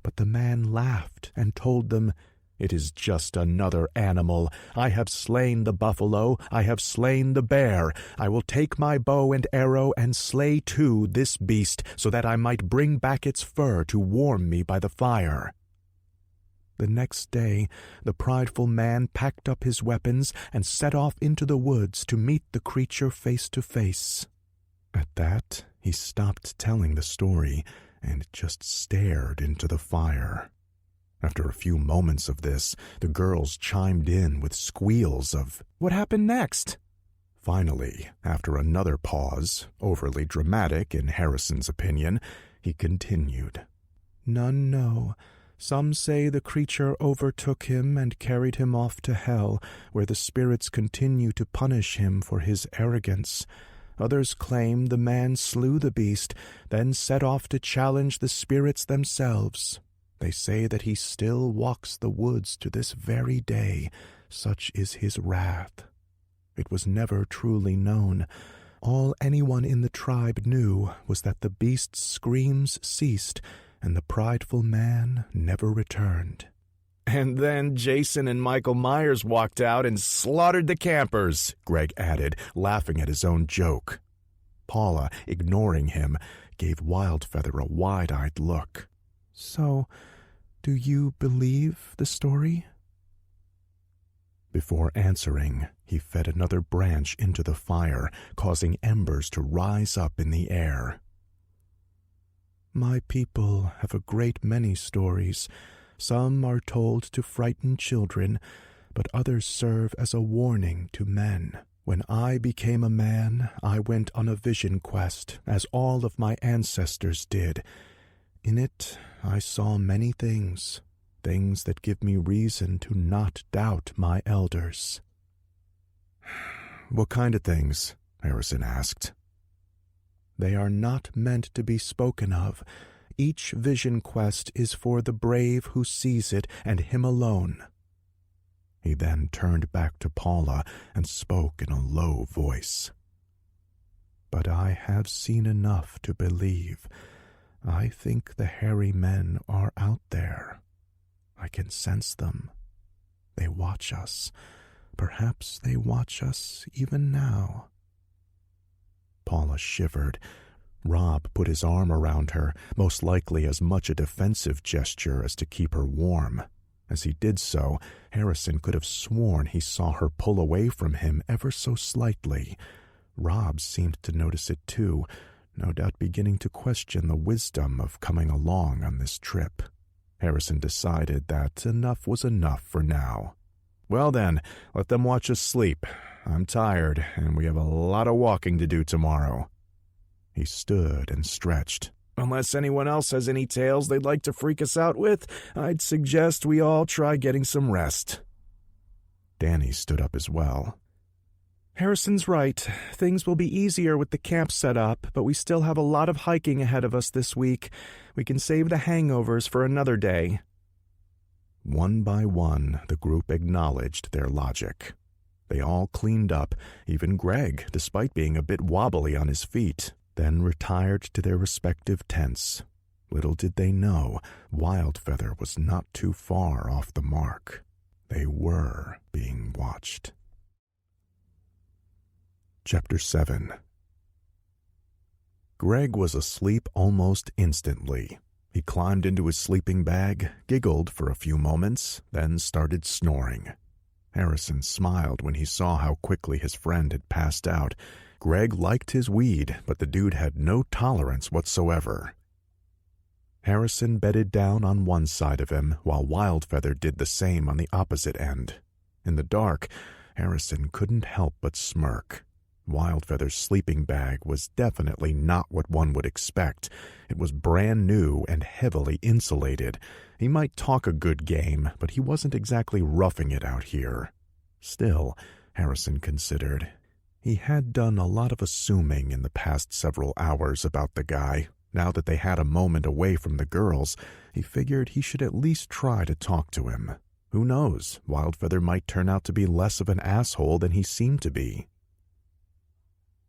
But the man laughed and told them, "It is just another animal. I have slain the buffalo, I have slain the bear. I will take my bow and arrow and slay too this beast, so that I might bring back its fur to warm me by the fire." The next day, the prideful man packed up his weapons and set off into the woods to meet the creature face to face. At that, he stopped telling the story and just stared into the fire. After a few moments of this, the girls chimed in with squeals of, "What happened next?" Finally, after another pause, overly dramatic in Harrison's opinion, he continued, "None know. Some say the creature overtook him and carried him off to hell, where the spirits continue to punish him for his arrogance. Others claim the man slew the beast, then set off to challenge the spirits themselves. They say that he still walks the woods to this very day, such is his wrath. It was never truly known. All anyone in the tribe knew was that the beast's screams ceased, and the prideful man never returned." "And then Jason and Michael Myers walked out and slaughtered the campers," Greg added, laughing at his own joke. Paula, ignoring him, gave Wildfeather a wide-eyed look. "So, do you believe the story?" Before answering, he fed another branch into the fire, causing embers to rise up in the air. "My people have a great many stories. Some are told to frighten children, but others serve as a warning to men. When I became a man, I went on a vision quest, as all of my ancestors did. In it, I saw many things that give me reason to not doubt my elders." "What kind of things?" Harrison asked. "They are not meant to be spoken of. Each vision quest is for the brave who sees it, and him alone." He then turned back to Paula and spoke in a low voice. "But I have seen enough to believe. I think the hairy men are out there. I can sense them. They watch us. Perhaps they watch us even now." Paula shivered. Rob put his arm around her, most likely as much a defensive gesture as to keep her warm. As he did so, Harrison could have sworn he saw her pull away from him ever so slightly. Rob seemed to notice it too, no doubt beginning to question the wisdom of coming along on this trip. Harrison decided that enough was enough for now. "Well then, let them watch us sleep. I'm tired, and we have a lot of walking to do tomorrow." He stood and stretched. "Unless anyone else has any tales they'd like to freak us out with, I'd suggest we all try getting some rest." Danny stood up as well. "Harrison's right. Things will be easier with the camp set up, but we still have a lot of hiking ahead of us this week. We can save the hangovers for another day." One by one, the group acknowledged their logic. They all cleaned up, even Greg, despite being a bit wobbly on his feet, then retired to their respective tents. Little did they know, Wildfeather was not too far off the mark. They were being watched. Chapter 7. Greg was asleep almost instantly. He climbed into his sleeping bag, giggled for a few moments, then started snoring. Harrison smiled when he saw how quickly his friend had passed out. Greg liked his weed, but the dude had no tolerance whatsoever. Harrison bedded down on one side of him, while Wildfeather did the same on the opposite end. In the dark, Harrison couldn't help but smirk. Wildfeather's sleeping bag was definitely not what one would expect. It was brand new and heavily insulated. He might talk a good game, but he wasn't exactly roughing it out here. Still, Harrison considered, he had done a lot of assuming in the past several hours about the guy. Now that they had a moment away from the girls, he figured he should at least try to talk to him. Who knows, Wildfeather might turn out to be less of an asshole than he seemed to be.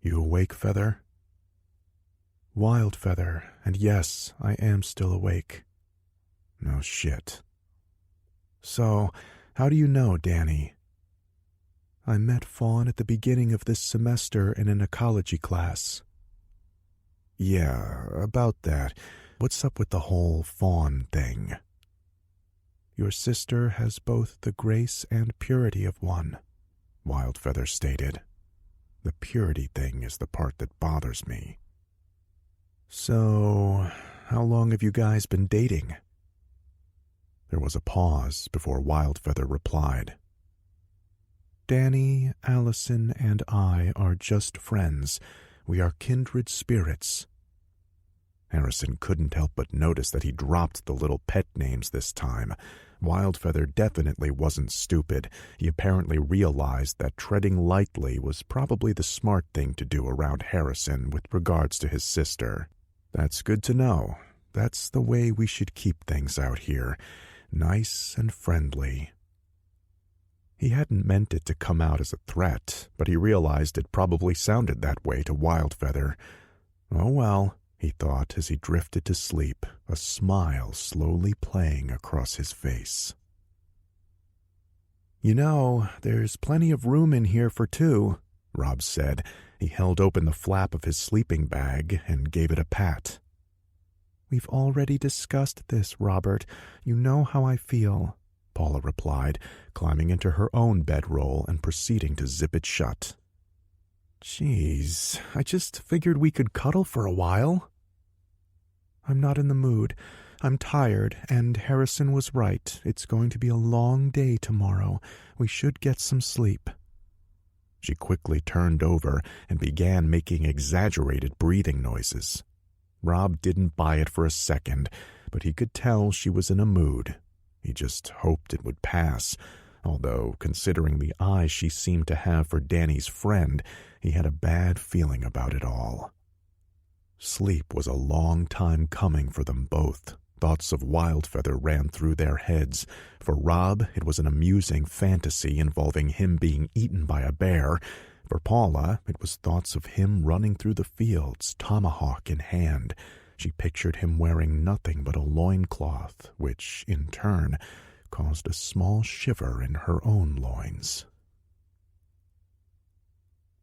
"You awake, Feather?" "Wildfeather, and yes, I am still awake." "No shit." "So, how do you know, Danny?" "I met Fawn at the beginning of this semester in an ecology class." "Yeah, about that. What's up with the whole Fawn thing?" "Your sister has both the grace and purity of one," Wildfeather stated. "The purity thing is the part that bothers me." "So, how long have you guys been dating?" There was a pause before Wildfeather replied. "Danny, Allison, and I are just friends. We are kindred spirits." Harrison couldn't help but notice that he dropped the little pet names this time. Wildfeather definitely wasn't stupid. He apparently realized that treading lightly was probably the smart thing to do around Harrison with regards to his sister. That's good to know. That's the way we should keep things out here. Nice and friendly. He hadn't meant it to come out as a threat, but he realized it probably sounded that way to Wildfeather. Oh well, he thought as he drifted to sleep, a smile slowly playing across his face. "You know, there's plenty of room in here for two," Rob said. He held open the flap of his sleeping bag and gave it a pat. "We've already discussed this, Robert. You know how I feel," Paula replied, climbing into her own bedroll and proceeding to zip it shut. "Jeez, I just figured we could cuddle for a while." "I'm not in the mood. I'm tired, and Harrison was right. It's going to be a long day tomorrow. We should get some sleep." She quickly turned over and began making exaggerated breathing noises. Rob didn't buy it for a second, but he could tell she was in a mood. He just hoped it would pass, although, considering the eyes she seemed to have for Danny's friend, he had a bad feeling about it all. Sleep was a long time coming for them both. Thoughts of Wildfeather ran through their heads. For Rob, it was an amusing fantasy involving him being eaten by a bear. For Paula, it was thoughts of him running through the fields, tomahawk in hand. She pictured him wearing nothing but a loincloth, which, in turn, caused a small shiver in her own loins.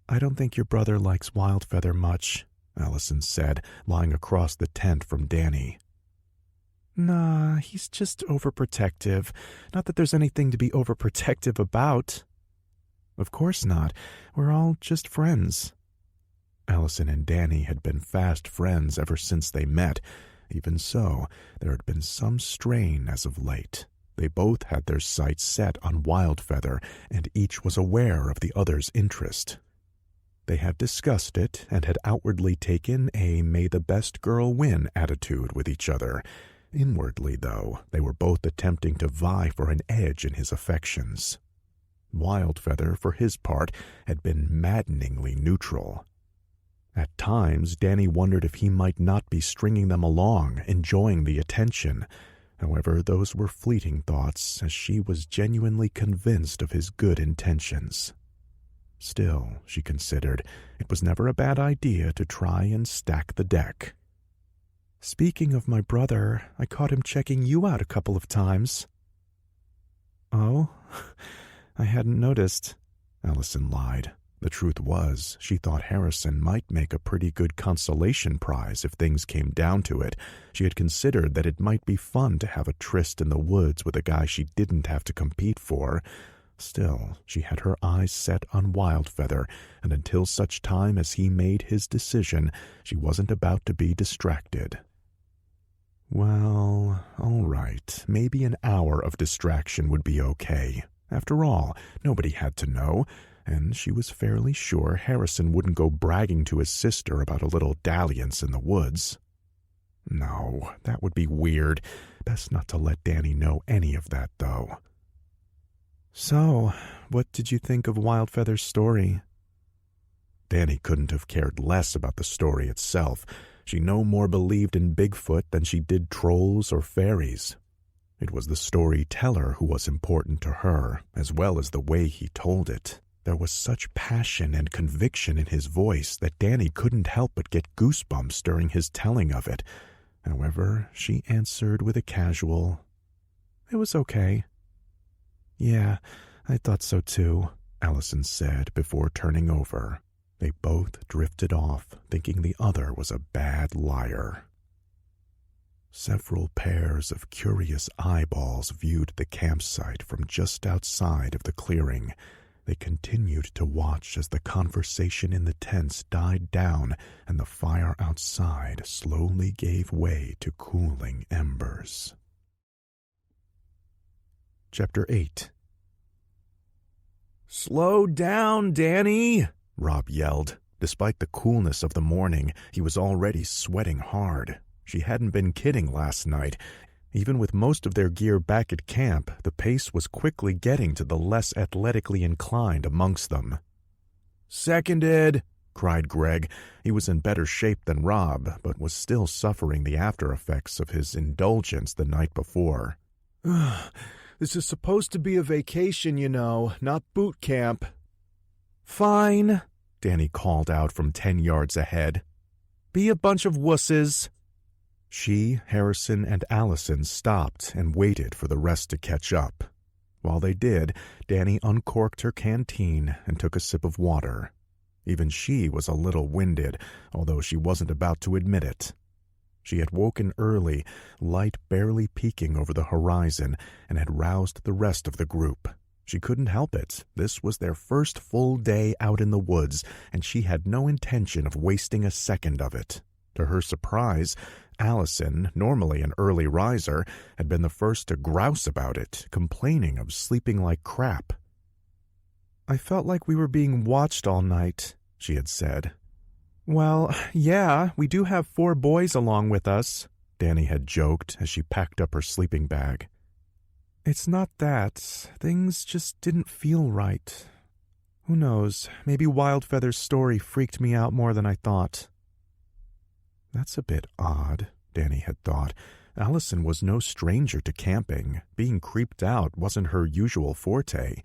"I don't think your brother likes Wildfeather much," Allison said, lying across the tent from Danny. "Nah, he's just overprotective. Not that there's anything to be overprotective about." "Of course not. We're all just friends." Allison and Danny had been fast friends ever since they met. Even so, there had been some strain as of late. They both had their sights set on Wildfeather, and each was aware of the other's interest. They had discussed it and had outwardly taken a may-the-best-girl-win attitude with each other. Inwardly, though, they were both attempting to vie for an edge in his affections. Wildfeather, for his part, had been maddeningly neutral. At times, Danny wondered if he might not be stringing them along, enjoying the attention. However, those were fleeting thoughts, as she was genuinely convinced of his good intentions. Still, she considered, it was never a bad idea to try and stack the deck. "Speaking of my brother, I caught him checking you out a couple of times." "Oh? I hadn't noticed," Allison lied. The truth was, she thought Harrison might make a pretty good consolation prize if things came down to it. She had considered that it might be fun to have a tryst in the woods with a guy she didn't have to compete for. Still, she had her eyes set on Wildfeather, and until such time as he made his decision, she wasn't about to be distracted. Well, all right, maybe an hour of distraction would be okay. After all, nobody had to know, and she was fairly sure Harrison wouldn't go bragging to his sister about a little dalliance in the woods. No, that would be weird. Best not to let Danny know any of that, though. "So, what did you think of Wildfeather's story?" Danny couldn't have cared less about the story itself. She no more believed in Bigfoot than she did trolls or fairies. It was the storyteller who was important to her, as well as the way he told it. There was such passion and conviction in his voice that Danny couldn't help but get goosebumps during his telling of it. However, she answered with a casual, "It was okay." "Yeah, I thought so too," Allison said before turning over. They both drifted off, thinking the other was a bad liar. Several pairs of curious eyeballs viewed the campsite from just outside of the clearing. They continued to watch as the conversation in the tents died down and the fire outside slowly gave way to cooling embers. Chapter 8. "Slow down, Danny!" Rob yelled. Despite the coolness of the morning, he was already sweating hard. She hadn't been kidding last night. Even with most of their gear back at camp, the pace was quickly getting to the less athletically inclined amongst them. "Seconded!" cried Greg. He was in better shape than Rob, but was still suffering the after-effects of his indulgence the night before. "This is supposed to be a vacation, you know, not boot camp." "Fine," Danny called out from 10 yards ahead. "Be a bunch of wusses." She, Harrison, and Allison stopped and waited for the rest to catch up. While they did, Danny uncorked her canteen and took a sip of water. Even she was a little winded, although she wasn't about to admit it. She had woken early, light barely peeking over the horizon, and had roused the rest of the group. She couldn't help it. This was their first full day out in the woods, and she had no intention of wasting a second of it. To her surprise, Allison, normally an early riser, had been the first to grouse about it, complaining of sleeping like crap. "I felt like we were being watched all night," she had said. "Well, yeah, we do have 4 boys along with us," Danny had joked as she packed up her sleeping bag. "It's not that. Things just didn't feel right. Who knows, maybe Wildfeather's story freaked me out more than I thought." That's a bit odd, Danny had thought. Allison was no stranger to camping. Being creeped out wasn't her usual forte.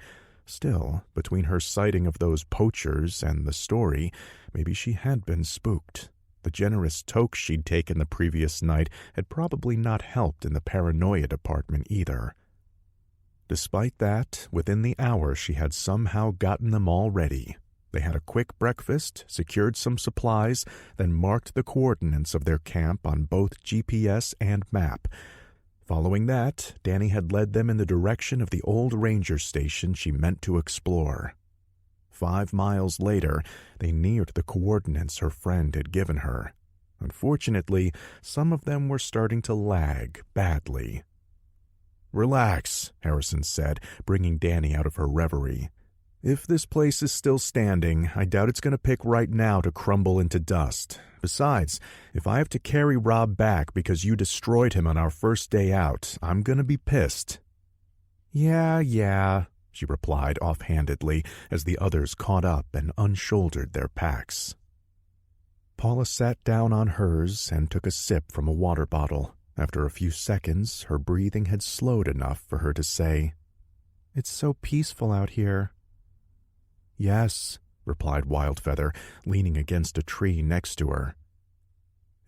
Still, between her sighting of those poachers and the story, maybe she had been spooked. The generous toke she'd taken the previous night had probably not helped in the paranoia department either. Despite that, within the hour she had somehow gotten them all ready. They had a quick breakfast, secured some supplies, then marked the coordinates of their camp on both GPS and map. Following that, Danny had led them in the direction of the old ranger station she meant to explore. 5 miles later, they neared the coordinates her friend had given her. Unfortunately, some of them were starting to lag badly. Relax, Harrison said, bringing Danny out of her reverie. If this place is still standing, I doubt it's going to pick right now to crumble into dust. Besides, if I have to carry Rob back because you destroyed him on our first day out, I'm going to be pissed. Yeah, she replied offhandedly as the others caught up and unshouldered their packs. Paula sat down on hers and took a sip from a water bottle. After a few seconds, her breathing had slowed enough for her to say, "It's so peaceful out here." "Yes," replied Wildfeather, leaning against a tree next to her.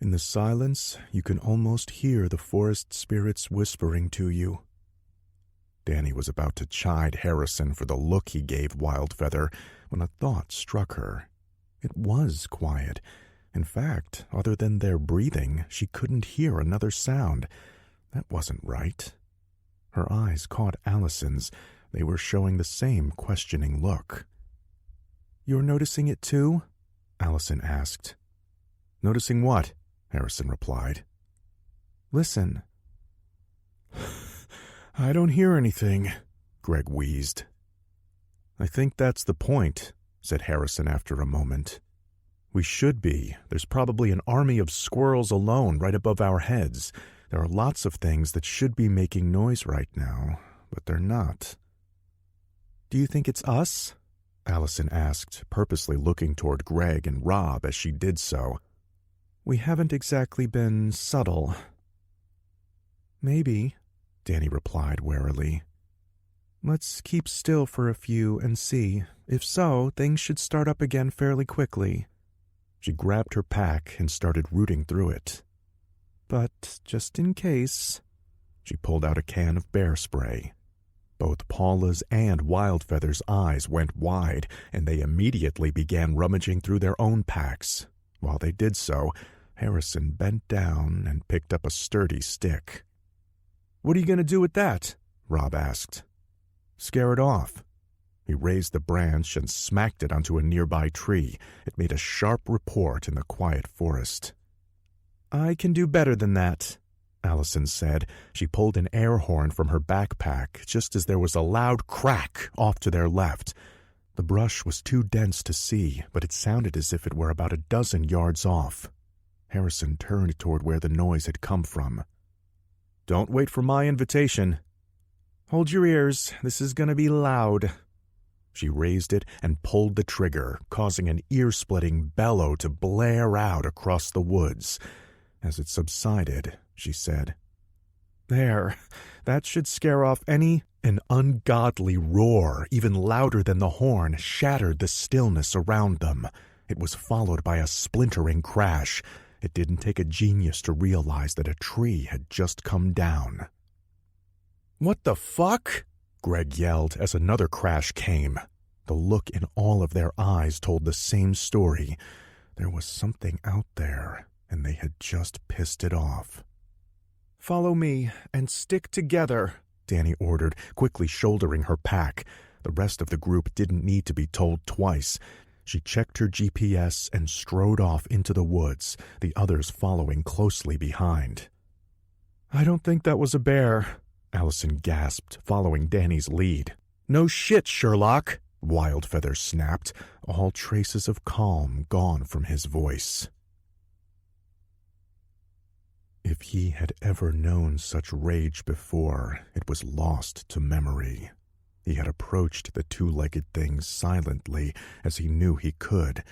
"In the silence, you can almost hear the forest spirits whispering to you." Danny was about to chide Harrison for the look he gave Wildfeather when a thought struck her. It was quiet. In fact, other than their breathing, she couldn't hear another sound. That wasn't right. Her eyes caught Allison's. They were showing the same questioning look. "You're noticing it too?" Allison asked. "Noticing what?" Harrison replied. "Listen." "I don't hear anything," Greg wheezed. "I think that's the point," said Harrison after a moment. "We should be. There's probably an army of squirrels alone right above our heads. There are lots of things that should be making noise right now, but they're not." "Do you think it's us?" Allison asked, purposely looking toward Greg and Rob as she did so. "We haven't exactly been subtle." "Maybe," Danny replied warily. "Let's keep still for a few and see. If so, things should start up again fairly quickly." She grabbed her pack and started rooting through it. "But just in case..." She pulled out a can of bear spray. Both Paula's and Wildfeather's eyes went wide, and they immediately began rummaging through their own packs. While they did so, Harrison bent down and picked up a sturdy stick. "What are you going to do with that?" Rob asked. "Scare it off." He raised the branch and smacked it onto a nearby tree. It made a sharp report in the quiet forest. "I can do better than that," Allison said. She pulled an air horn from her backpack just as there was a loud crack off to their left. The brush was too dense to see, but it sounded as if it were about a dozen yards off. Harrison turned toward where the noise had come from. "Don't wait for my invitation." "Hold your ears. This is going to be loud." She raised it and pulled the trigger, causing an ear-splitting bellow to blare out across the woods. As it subsided, she said, "There. That should scare off any..." An ungodly roar, even louder than the horn, shattered the stillness around them. It was followed by a splintering crash. It didn't take a genius to realize that a tree had just come down. "What the fuck?" Greg yelled as another crash came. The look in all of their eyes told the same story. There was something out there, and they had just pissed it off. "Follow me and stick together," Danny ordered, quickly shouldering her pack. The rest of the group didn't need to be told twice. She checked her GPS and strode off into the woods, the others following closely behind. "I don't think that was a bear," Allison gasped, following Danny's lead. "No shit, Sherlock," Wildfeather snapped, all traces of calm gone from his voice. If he had ever known such rage before, it was lost to memory. He had approached the two-legged things silently, as he knew he could.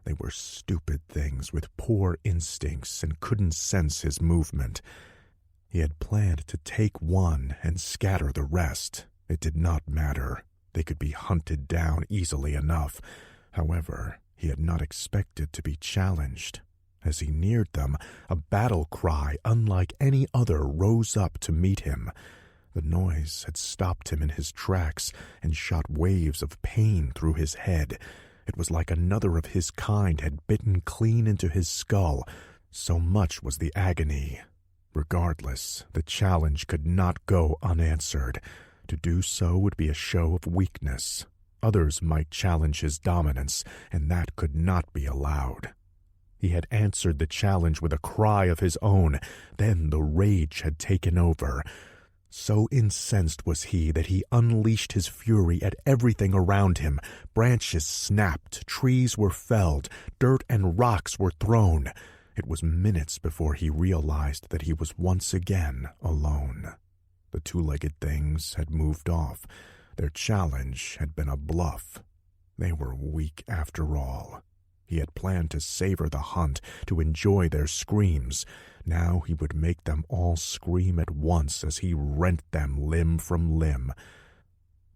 They were stupid things with poor instincts and couldn't sense his movement. He had planned to take one and scatter the rest. It did not matter. They could be hunted down easily enough. However, he had not expected to be challenged. As he neared them, a battle cry unlike any other rose up to meet him. The noise had stopped him in his tracks and shot waves of pain through his head. It was like another of his kind had bitten clean into his skull. So much was the agony. Regardless, the challenge could not go unanswered. To do so would be a show of weakness. Others might challenge his dominance, and that could not be allowed. He had answered the challenge with a cry of his own. Then the rage had taken over. So incensed was he that he unleashed his fury at everything around him. Branches snapped, trees were felled, dirt and rocks were thrown. It was minutes before he realized that he was once again alone. The two-legged things had moved off. Their challenge had been a bluff. They were weak after all. He had planned to savor the hunt, to enjoy their screams. Now he would make them all scream at once as he rent them limb from limb.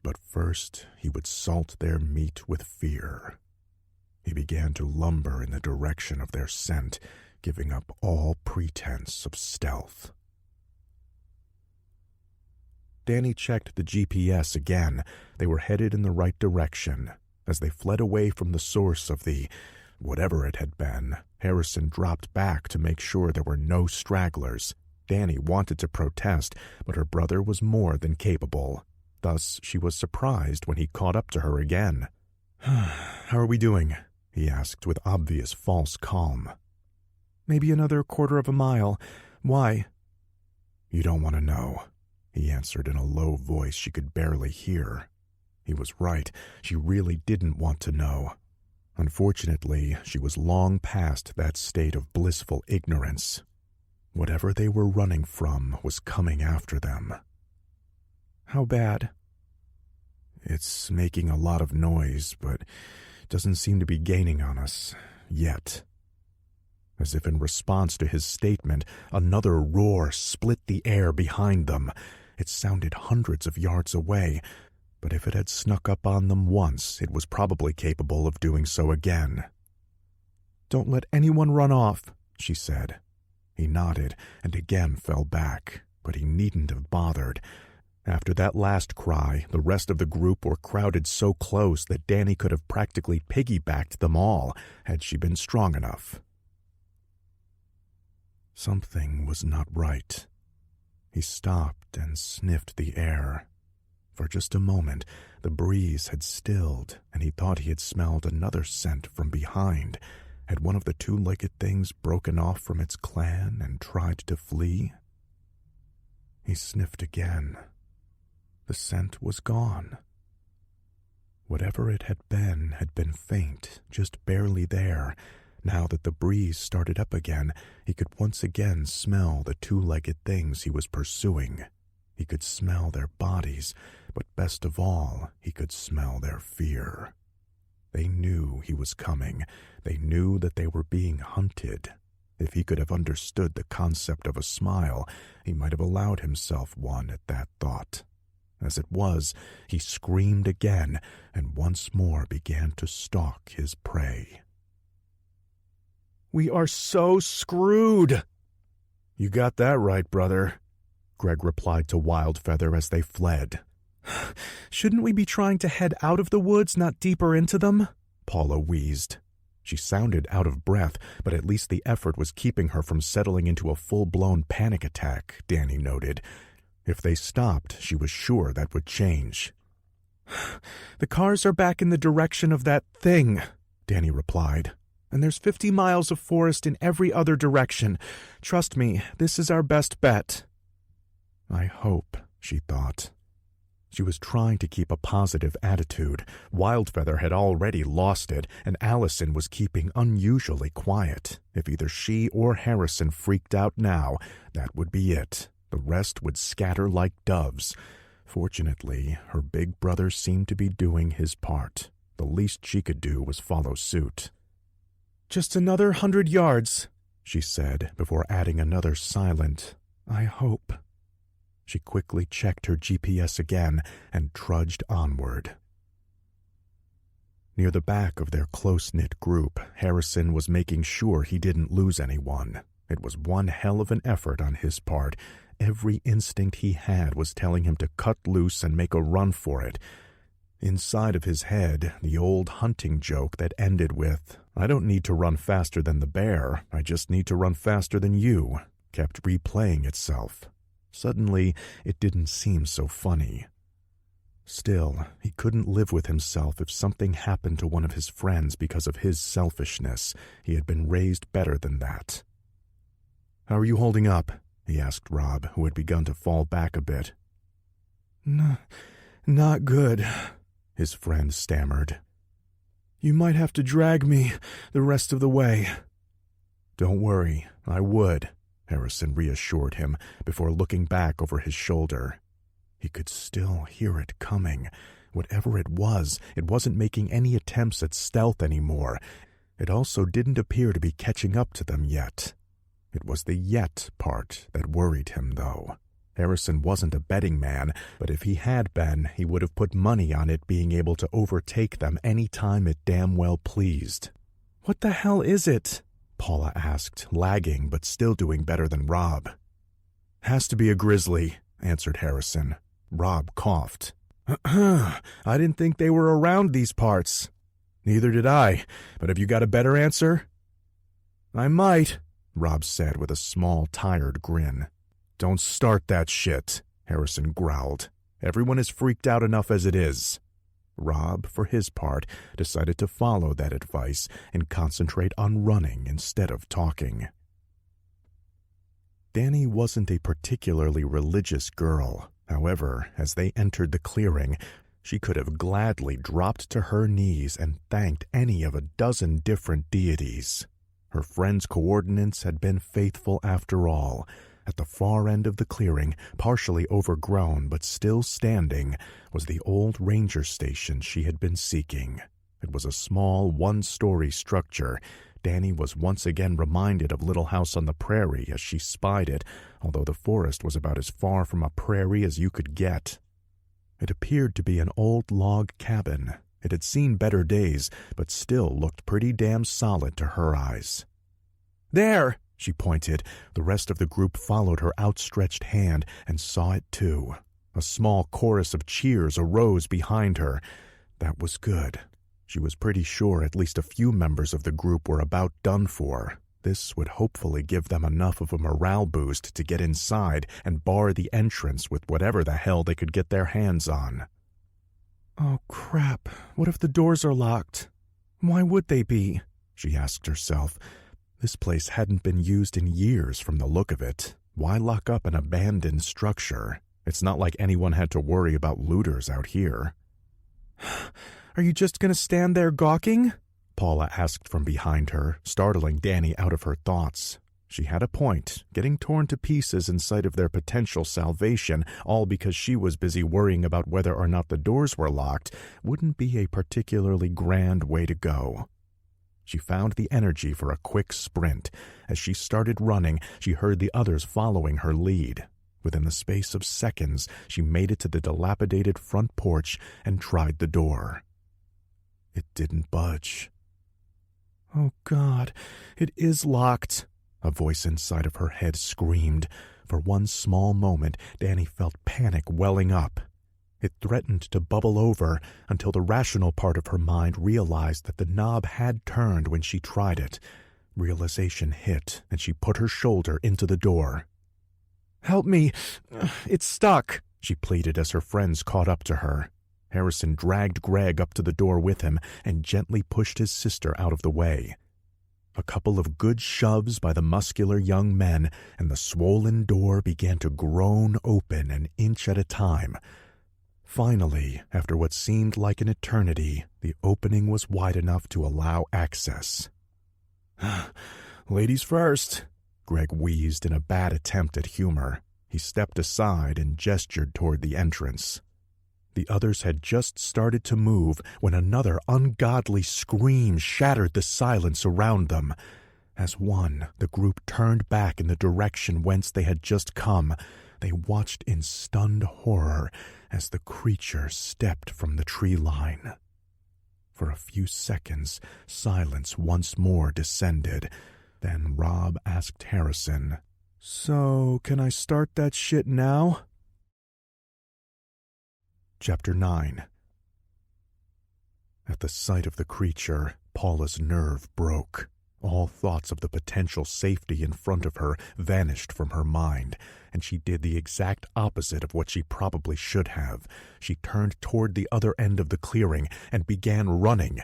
But first he would salt their meat with fear. He began to lumber in the direction of their scent, giving up all pretense of stealth. Danny checked the GPS again. They were headed in the right direction. As they fled away from the source of the whatever it had been, Harrison dropped back to make sure there were no stragglers. Danny wanted to protest, but her brother was more than capable. Thus, she was surprised when he caught up to her again. "How are we doing?" he asked with obvious false calm. "Maybe another quarter of a mile. Why?" "You don't want to know," he answered in a low voice she could barely hear. He was right. She really didn't want to know. Unfortunately, she was long past that state of blissful ignorance. Whatever they were running from was coming after them. "How bad?" "It's making a lot of noise, but doesn't seem to be gaining on us yet." As if in response to his statement, another roar split the air behind them. It sounded hundreds of yards away, but if it had snuck up on them once, it was probably capable of doing so again. "Don't let anyone run off," she said. He nodded and again fell back, but he needn't have bothered. After that last cry, the rest of the group were crowded so close that Danny could have practically piggybacked them all had she been strong enough. Something was not right. He stopped and sniffed the air. For just a moment, the breeze had stilled, and he thought he had smelled another scent from behind. Had one of the two-legged things broken off from its clan and tried to flee? He sniffed again. The scent was gone. Whatever it had been faint, just barely there. Now that the breeze started up again, he could once again smell the two-legged things he was pursuing. He could smell their bodies, but best of all, he could smell their fear. They knew he was coming. They knew that they were being hunted. If he could have understood the concept of a smile, he might have allowed himself one at that thought. As it was, he screamed again and once more began to stalk his prey. "We are so screwed." "You got that right, brother," Greg replied to Wildfeather as they fled. "Shouldn't we be trying to head out of the woods, not deeper into them?" Paula wheezed. She sounded out of breath, but at least the effort was keeping her from settling into a full-blown panic attack, Danny noted. If they stopped, she was sure that would change. "The cars are back in the direction of that thing," Danny replied. "And there's 50 miles of forest in every other direction. Trust me, this is our best bet." I hope, she thought. She was trying to keep a positive attitude. Wildfeather had already lost it, and Allison was keeping unusually quiet. If either she or Harrison freaked out now, that would be it. The rest would scatter like doves. Fortunately, her big brother seemed to be doing his part. The least she could do was follow suit. "Just another 100 yards, she said, before adding another silent, "I hope." She quickly checked her GPS again and trudged onward. Near the back of their close-knit group, Harrison was making sure he didn't lose anyone. It was one hell of an effort on his part. Every instinct he had was telling him to cut loose and make a run for it. Inside of his head, the old hunting joke that ended with, "I don't need to run faster than the bear, I just need to run faster than you," kept replaying itself. Suddenly, it didn't seem so funny. Still, he couldn't live with himself if something happened to one of his friends because of his selfishness. He had been raised better than that. "How are you holding up?" he asked Rob, who had begun to fall back a bit. Not good," his friend stammered. "You might have to drag me the rest of the way." "Don't worry, I would," Harrison reassured him before looking back over his shoulder. He could still hear it coming. Whatever it wasn't making any attempts at stealth anymore. It also didn't appear to be catching up to them yet. It was the yet part that worried him, though. Harrison wasn't a betting man, but if he had been, he would have put money on it being able to overtake them any time it damn well pleased. "What the hell is it?" Paula asked, lagging but still doing better than Rob. "Has to be a grizzly," answered Harrison. Rob coughed. I didn't think they were around these parts." "Neither did I, but have you got a better answer?" "I might," Rob said with a small, tired grin. "Don't start that shit," Harrison growled. "Everyone is freaked out enough as it is." Rob, for his part, decided to follow that advice and concentrate on running instead of talking. Danny wasn't a particularly religious girl. However, as they entered the clearing, she could have gladly dropped to her knees and thanked any of a dozen different deities. Her friend's coordinates had been faithful after all. At the far end of the clearing, partially overgrown but still standing, was the old ranger station she had been seeking. It was a small, one-story structure. Danny was once again reminded of Little House on the Prairie as she spied it, although the forest was about as far from a prairie as you could get. It appeared to be an old log cabin. It had seen better days, but still looked pretty damn solid to her eyes. "There!" she pointed. The rest of the group followed her outstretched hand and saw it too. A small chorus of cheers arose behind her. That was good. She was pretty sure at least a few members of the group were about done for. This would hopefully give them enough of a morale boost to get inside and bar the entrance with whatever the hell they could get their hands on. "Oh, crap. What if the doors are locked? Why would they be?" she asked herself. This place hadn't been used in years from the look of it. Why lock up an abandoned structure? It's not like anyone had to worry about looters out here. "Are you just going to stand there gawking?" Paula asked from behind her, startling Danny out of her thoughts. She had a point. Getting torn to pieces in sight of their potential salvation, all because she was busy worrying about whether or not the doors were locked, wouldn't be a particularly grand way to go. She found the energy for a quick sprint. As she started running, she heard the others following her lead. Within the space of seconds, she made it to the dilapidated front porch and tried the door. It didn't budge. "Oh, God, it is locked," a voice inside of her head screamed. For one small moment, Danny felt panic welling up. It threatened to bubble over until the rational part of her mind realized that the knob had turned when she tried it. Realization hit, and she put her shoulder into the door. "Help me! It's stuck," she pleaded as her friends caught up to her. Harrison dragged Greg up to the door with him and gently pushed his sister out of the way. A couple of good shoves by the muscular young men, and the swollen door began to groan open an inch at a time. Finally, after what seemed like an eternity, the opening was wide enough to allow access. "Ladies first," Greg wheezed in a bad attempt at humor. He stepped aside and gestured toward the entrance. The others had just started to move when another ungodly scream shattered the silence around them. As one, the group turned back in the direction whence they had just come. They watched in stunned horror as the creature stepped from the tree line. For a few seconds, silence once more descended. Then Rob asked Harrison, "So, can I start that shit now?" Chapter 9. At the sight of the creature, Paula's nerve broke. All thoughts of the potential safety in front of her vanished from her mind, and she did the exact opposite of what she probably should have. She turned toward the other end of the clearing and began running.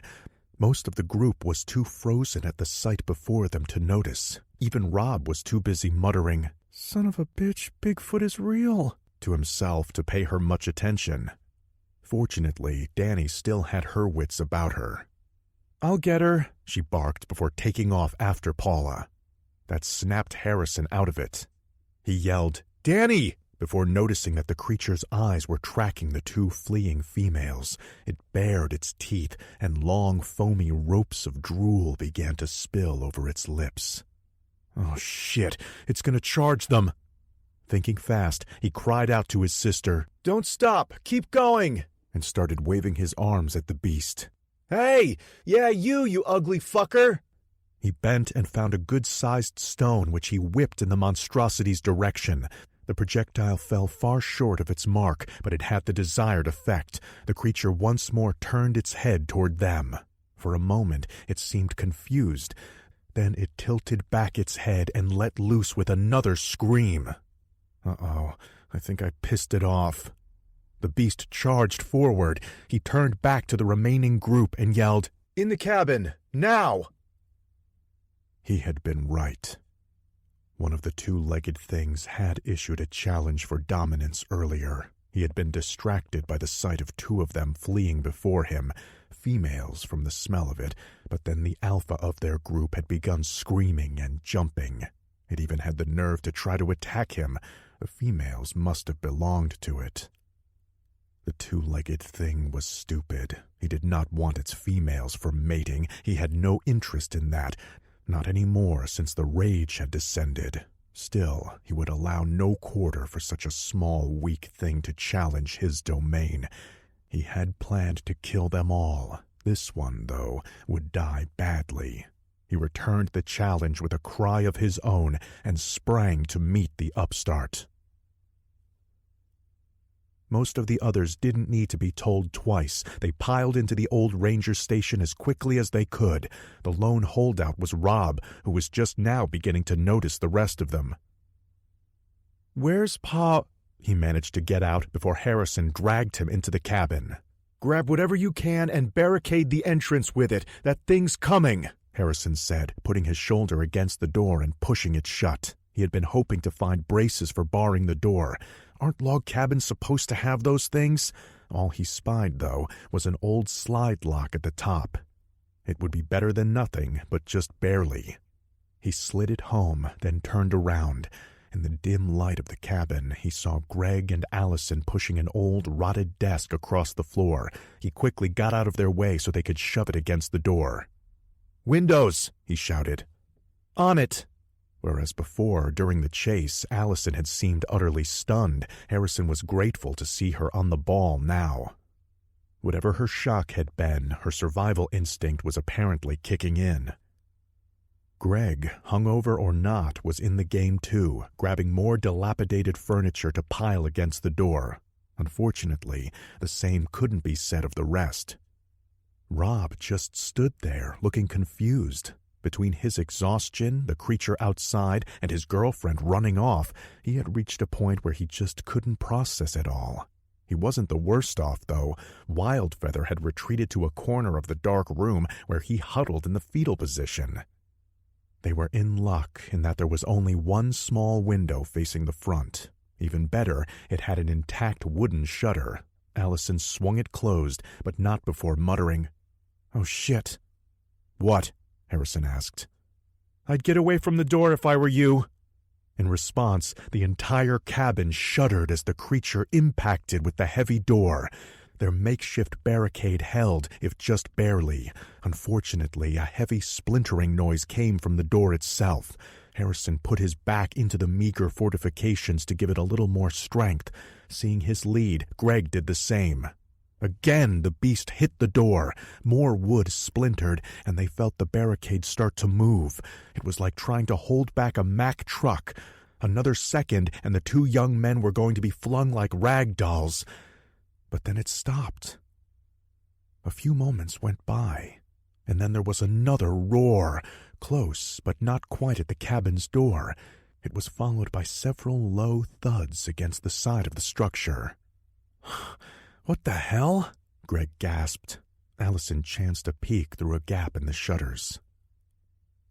Most of the group was too frozen at the sight before them to notice. Even Rob was too busy muttering, "Son of a bitch, Bigfoot is real," to himself to pay her much attention. Fortunately, Danny still had her wits about her. "I'll get her," she barked before taking off after Paula. That snapped Harrison out of it. He yelled, "Danny!" before noticing that the creature's eyes were tracking the two fleeing females. It bared its teeth, and long, foamy ropes of drool began to spill over its lips. "Oh, shit! It's gonna charge them!" Thinking fast, he cried out to his sister, "Don't stop! Keep going!" and started waving his arms at the beast. "Hey! Yeah, you ugly fucker!" He bent and found a good-sized stone which he whipped in the monstrosity's direction. The projectile fell far short of its mark, but it had the desired effect. The creature once more turned its head toward them. For a moment, it seemed confused. Then it tilted back its head and let loose with another scream. Uh-oh, I think I pissed it off. The beast charged forward. He turned back to the remaining group and yelled, "In the cabin, now!" He had been right. One of the two-legged things had issued a challenge for dominance earlier. He had been distracted by the sight of two of them fleeing before him, females from the smell of it, but then the alpha of their group had begun screaming and jumping. It even had the nerve to try to attack him. The females must have belonged to it. The two-legged thing was stupid. He did not want its females for mating. He had no interest in that. Not anymore, since the rage had descended. Still, he would allow no quarter for such a small, weak thing to challenge his domain. He had planned to kill them all. This one, though, would die badly. He returned the challenge with a cry of his own and sprang to meet the upstart. Most of the others didn't need to be told twice. They piled into the old ranger station as quickly as they could. The lone holdout was Rob, who was just now beginning to notice the rest of them. "Where's Pa?" He managed to get out before Harrison dragged him into the cabin. "Grab whatever you can and barricade the entrance with it. That thing's coming," Harrison said, putting his shoulder against the door and pushing it shut. He had been hoping to find braces for barring the door. Aren't log cabins supposed to have those things? All he spied, though, was an old slide lock at the top. It would be better than nothing, but just barely. He slid it home, then turned around. In the dim light of the cabin, he saw Greg and Allison pushing an old, rotted desk across the floor. He quickly got out of their way so they could shove it against the door. "Windows!" he shouted. "On it!" Whereas before, during the chase, Allison had seemed utterly stunned, Harrison was grateful to see her on the ball now. Whatever her shock had been, her survival instinct was apparently kicking in. Greg, hungover or not, was in the game too, grabbing more dilapidated furniture to pile against the door. Unfortunately, the same couldn't be said of the rest. Rob just stood there, looking confused. Between his exhaustion, the creature outside, and his girlfriend running off, he had reached a point where he just couldn't process it all. He wasn't the worst off, though. Wildfeather had retreated to a corner of the dark room where he huddled in the fetal position. They were in luck in that there was only one small window facing the front. Even better, it had an intact wooden shutter. Allison swung it closed, but not before muttering, "Oh, shit." "What?" Harrison asked. "I'd get away from the door if I were you." In response, the entire cabin shuddered as the creature impacted with the heavy door. Their makeshift barricade held, if just barely. Unfortunately, a heavy splintering noise came from the door itself. Harrison put his back into the meager fortifications to give it a little more strength. Seeing his lead, Greg did the same. Again, the beast hit the door. More wood splintered, and they felt the barricade start to move. It was like trying to hold back a Mack truck. Another second, and the two young men were going to be flung like rag dolls. But then it stopped. A few moments went by, and then there was another roar, close but not quite at the cabin's door. It was followed by several low thuds against the side of the structure. "What the hell?" Greg gasped. Allison chanced a peek through a gap in the shutters.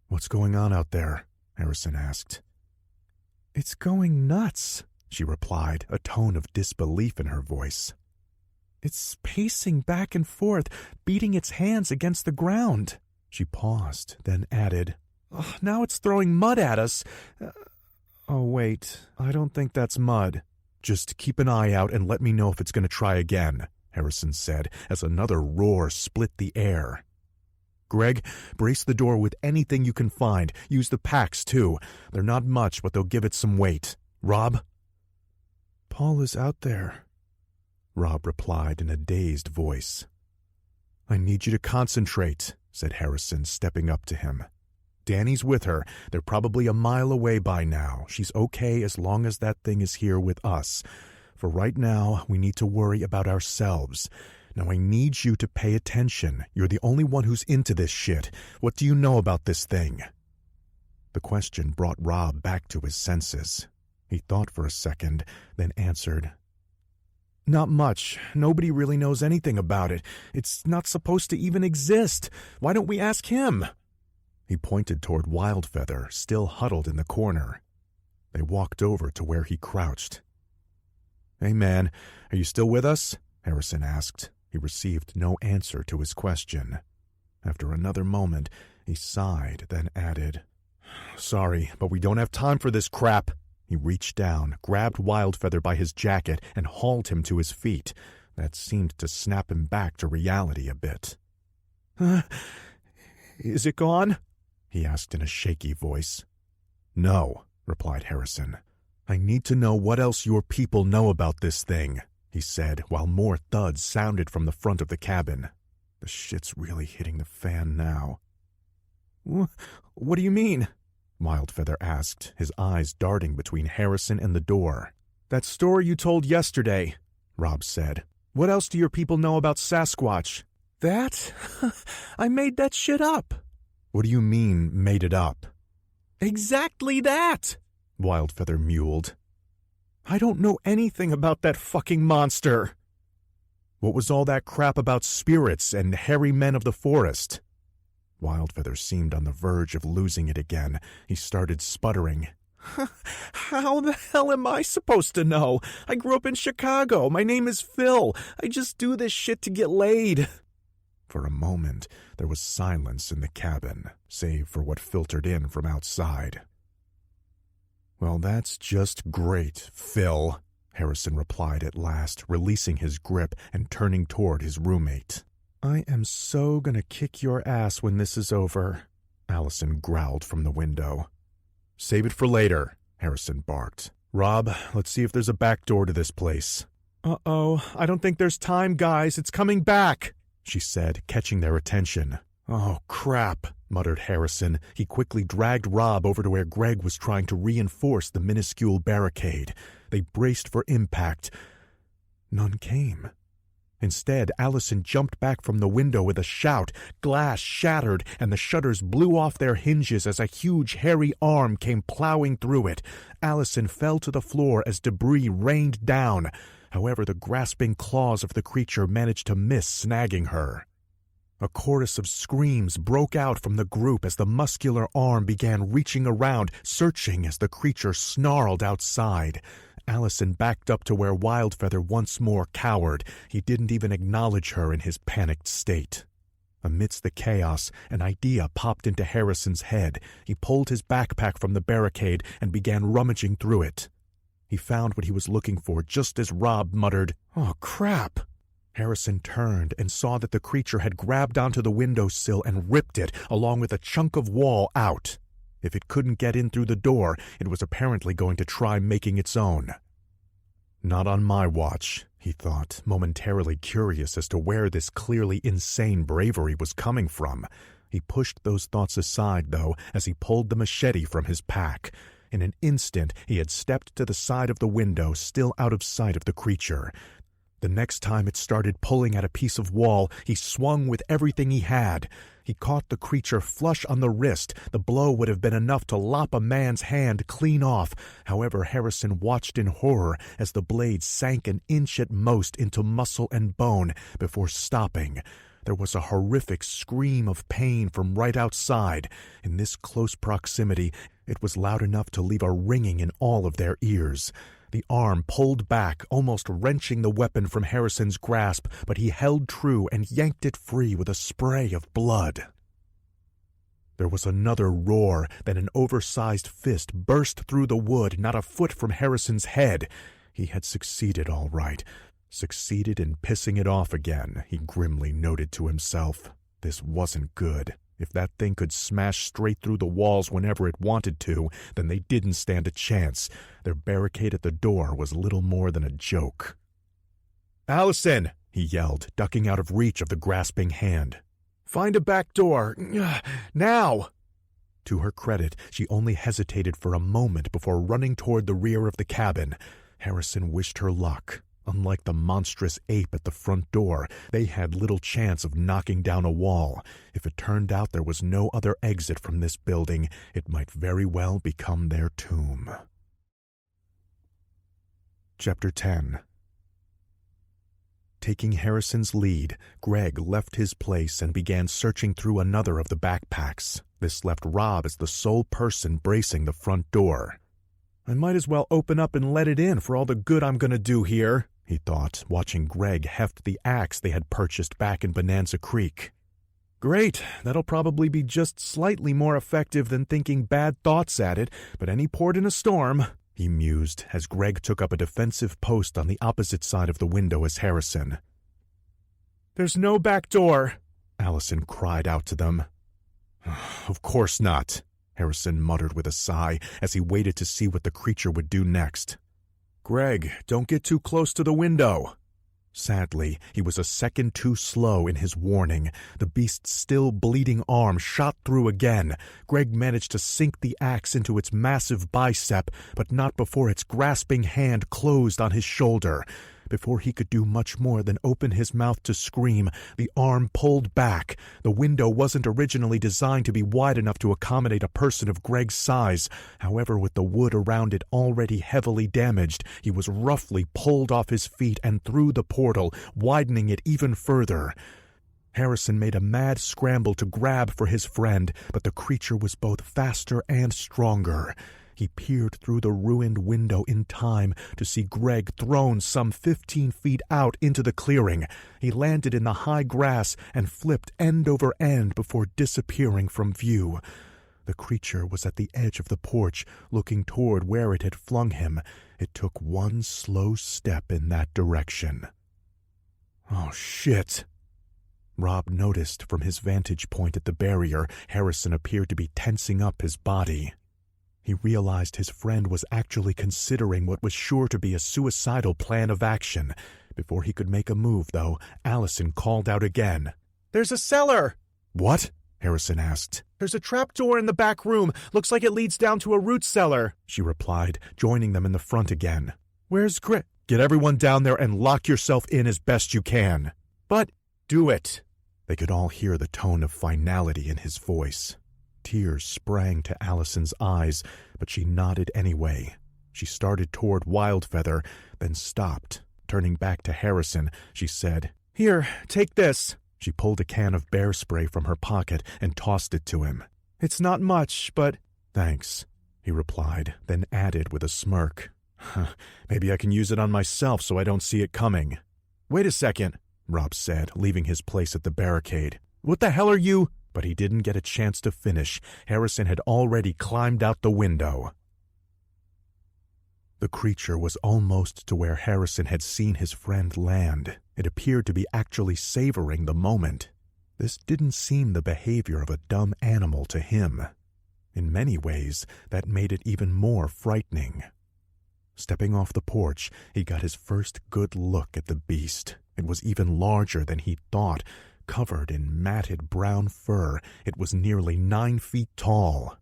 "What's going on out there?" Harrison asked. "It's going nuts," she replied, a tone of disbelief in her voice. It's pacing back and forth, beating its hands against the ground. She paused, then added, Now it's throwing mud at us. Oh, wait, I don't think that's mud. Just keep an eye out and let me know if it's going to try again, Harrison said, as another roar split the air. Greg, brace the door with anything you can find. Use the packs, too. They're not much, but they'll give it some weight. Rob? Paul is out there, Rob replied in a dazed voice. I need you to concentrate, said Harrison, stepping up to him. Danny's with her. They're probably a mile away by now. She's okay as long as that thing is here with us. For right now, we need to worry about ourselves. Now I need you to pay attention. You're the only one who's into this shit. What do you know about this thing? The question brought Rob back to his senses. He thought for a second, then answered, Not much. Nobody really knows anything about it. It's not supposed to even exist. Why don't we ask him? He pointed toward Wildfeather, still huddled in the corner. They walked over to where he crouched. Hey man, are you still with us? Harrison asked. He received no answer to his question. After another moment, he sighed, then added, Sorry, but we don't have time for this crap. He reached down, grabbed Wildfeather by his jacket, and hauled him to his feet. That seemed to snap him back to reality a bit. Is it gone? He asked in a shaky voice. No, replied Harrison. I need to know what else your people know about this thing, he said, while more thuds sounded from the front of the cabin. The shit's really hitting the fan now. What do you mean? Wildfeather asked, his eyes darting between Harrison and the door. That story you told yesterday, Rob said. What else do your people know about Sasquatch? That? I made that shit up. What do you mean, made it up? Exactly that, Wildfeather mewled. I don't know anything about that fucking monster. What was all that crap about spirits and hairy men of the forest? Wildfeather seemed on the verge of losing it again. He started sputtering. How the hell am I supposed to know? I grew up in Chicago. My name is Phil. I just do this shit to get laid. For a moment, there was silence in the cabin, save for what filtered in from outside. Well, that's just great, Phil, Harrison replied at last, releasing his grip and turning toward his roommate. I am so gonna kick your ass when this is over, Allison growled from the window. Save it for later, Harrison barked. Rob, let's see if there's a back door to this place. Uh-oh, I don't think there's time, guys. It's coming back, she said, catching their attention. Oh, crap, muttered Harrison. He quickly dragged Rob over to where Greg was trying to reinforce the minuscule barricade. They braced for impact. None came. Instead, Allison jumped back from the window with a shout. Glass shattered, and the shutters blew off their hinges as a huge, hairy arm came plowing through it. Allison fell to the floor as debris rained down. However, the grasping claws of the creature managed to miss snagging her. A chorus of screams broke out from the group as the muscular arm began reaching around, searching as the creature snarled outside. Allison backed up to where Wildfeather once more cowered. He didn't even acknowledge her in his panicked state. Amidst the chaos, an idea popped into Harrison's head. He pulled his backpack from the barricade and began rummaging through it. He found what he was looking for just as Rob muttered, "Oh, crap!" Harrison turned and saw that the creature had grabbed onto the windowsill and ripped it, along with a chunk of wall, out. If it couldn't get in through the door, it was apparently going to try making its own. Not on my watch, he thought, momentarily curious as to where this clearly insane bravery was coming from. He pushed those thoughts aside, though, as he pulled the machete from his pack. In an instant, he had stepped to the side of the window, still out of sight of the creature. The next time it started pulling at a piece of wall, he swung with everything he had. He caught the creature flush on the wrist. The blow would have been enough to lop a man's hand clean off. However, Harrison watched in horror as the blade sank an inch at most into muscle and bone before stopping. There was a horrific scream of pain from right outside. In this close proximity, it was loud enough to leave a ringing in all of their ears. The arm pulled back, almost wrenching the weapon from Harrison's grasp, but he held true and yanked it free with a spray of blood. There was another roar, then an oversized fist burst through the wood not a foot from Harrison's head. He had succeeded all right. Succeeded in pissing it off again, he grimly noted to himself. This wasn't good. If that thing could smash straight through the walls whenever it wanted to, then they didn't stand a chance. Their barricade at the door was little more than a joke. "Allison!" he yelled, ducking out of reach of the grasping hand. "Find a back door. Now!" To her credit, she only hesitated for a moment before running toward the rear of the cabin. Harrison wished her luck. Unlike the monstrous ape at the front door, they had little chance of knocking down a wall. If it turned out there was no other exit from this building, it might very well become their tomb. Chapter 10. Taking Harrison's lead, Greg left his place and began searching through another of the backpacks. This left Rob as the sole person bracing the front door. "I might as well open up and let it in for all the good I'm going to do here," he thought, watching Greg heft the axe they had purchased back in Bonanza Creek. "Great, that'll probably be just slightly more effective than thinking bad thoughts at it, but any port in a storm," he mused as Greg took up a defensive post on the opposite side of the window as Harrison. "There's no back door," Allison cried out to them. "Of course not," Harrison muttered with a sigh as he waited to see what the creature would do next. "Greg, don't get too close to the window." Sadly, he was a second too slow in his warning. The beast's still bleeding arm shot through again. Greg managed to sink the axe into its massive bicep, but not before its grasping hand closed on his shoulder. Before he could do much more than open his mouth to scream, the arm pulled back. The window wasn't originally designed to be wide enough to accommodate a person of Greg's size. However, with the wood around it already heavily damaged, he was roughly pulled off his feet and through the portal, widening it even further. Harrison made a mad scramble to grab for his friend, but the creature was both faster and stronger. He peered through the ruined window in time to see Greg thrown some 15 feet out into the clearing. He landed in the high grass and flipped end over end before disappearing from view. The creature was at the edge of the porch, looking toward where it had flung him. It took one slow step in that direction. "Oh, shit!" Rob noticed from his vantage point at the barrier, Harrison appeared to be tensing up his body. He realized his friend was actually considering what was sure to be a suicidal plan of action. Before he could make a move, though, Allison called out again. "There's a cellar!" "What?" Harrison asked. "There's a trapdoor in the back room. Looks like it leads down to a root cellar," she replied, joining them in the front again. "Where's Greg?" "Get everyone down there and lock yourself in as best you can." "But—" "Do it!" They could all hear the tone of finality in his voice. Tears sprang to Allison's eyes, but she nodded anyway. She started toward Wildfeather, then stopped. Turning back to Harrison, she said, "Here, take this." She pulled a can of bear spray from her pocket and tossed it to him. "It's not much, but—" "Thanks," he replied, then added with a smirk. "Maybe I can use it on myself so I don't see it coming." "Wait a second," Rob said, leaving his place at the barricade. "What the hell are you—" But he didn't get a chance to finish. Harrison had already climbed out the window. The creature was almost to where Harrison had seen his friend land. It appeared to be actually savoring the moment. This didn't seem the behavior of a dumb animal to him. In many ways, that made it even more frightening. Stepping off the porch, he got his first good look at the beast. It was even larger than he'd thought. Covered in matted brown fur, it was nearly 9 feet tall.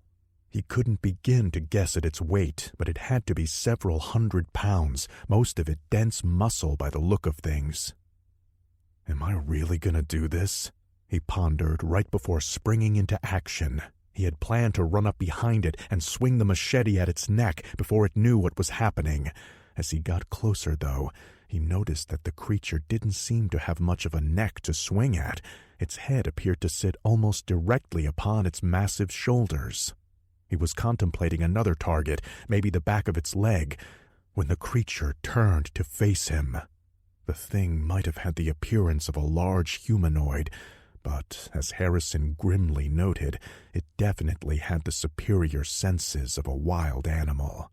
He couldn't begin to guess at its weight, but it had to be several 100 pounds, most of it dense muscle by the look of things. "Am I really going to do this?" he pondered right before springing into action. He had planned to run up behind it and swing the machete at its neck before it knew what was happening. As he got closer, though, he noticed that the creature didn't seem to have much of a neck to swing at. Its head appeared to sit almost directly upon its massive shoulders. He was contemplating another target, maybe the back of its leg. when the creature turned to face him. The thing might have had the appearance of a large humanoid, but, as Harrison grimly noted, it definitely had the superior senses of a wild animal.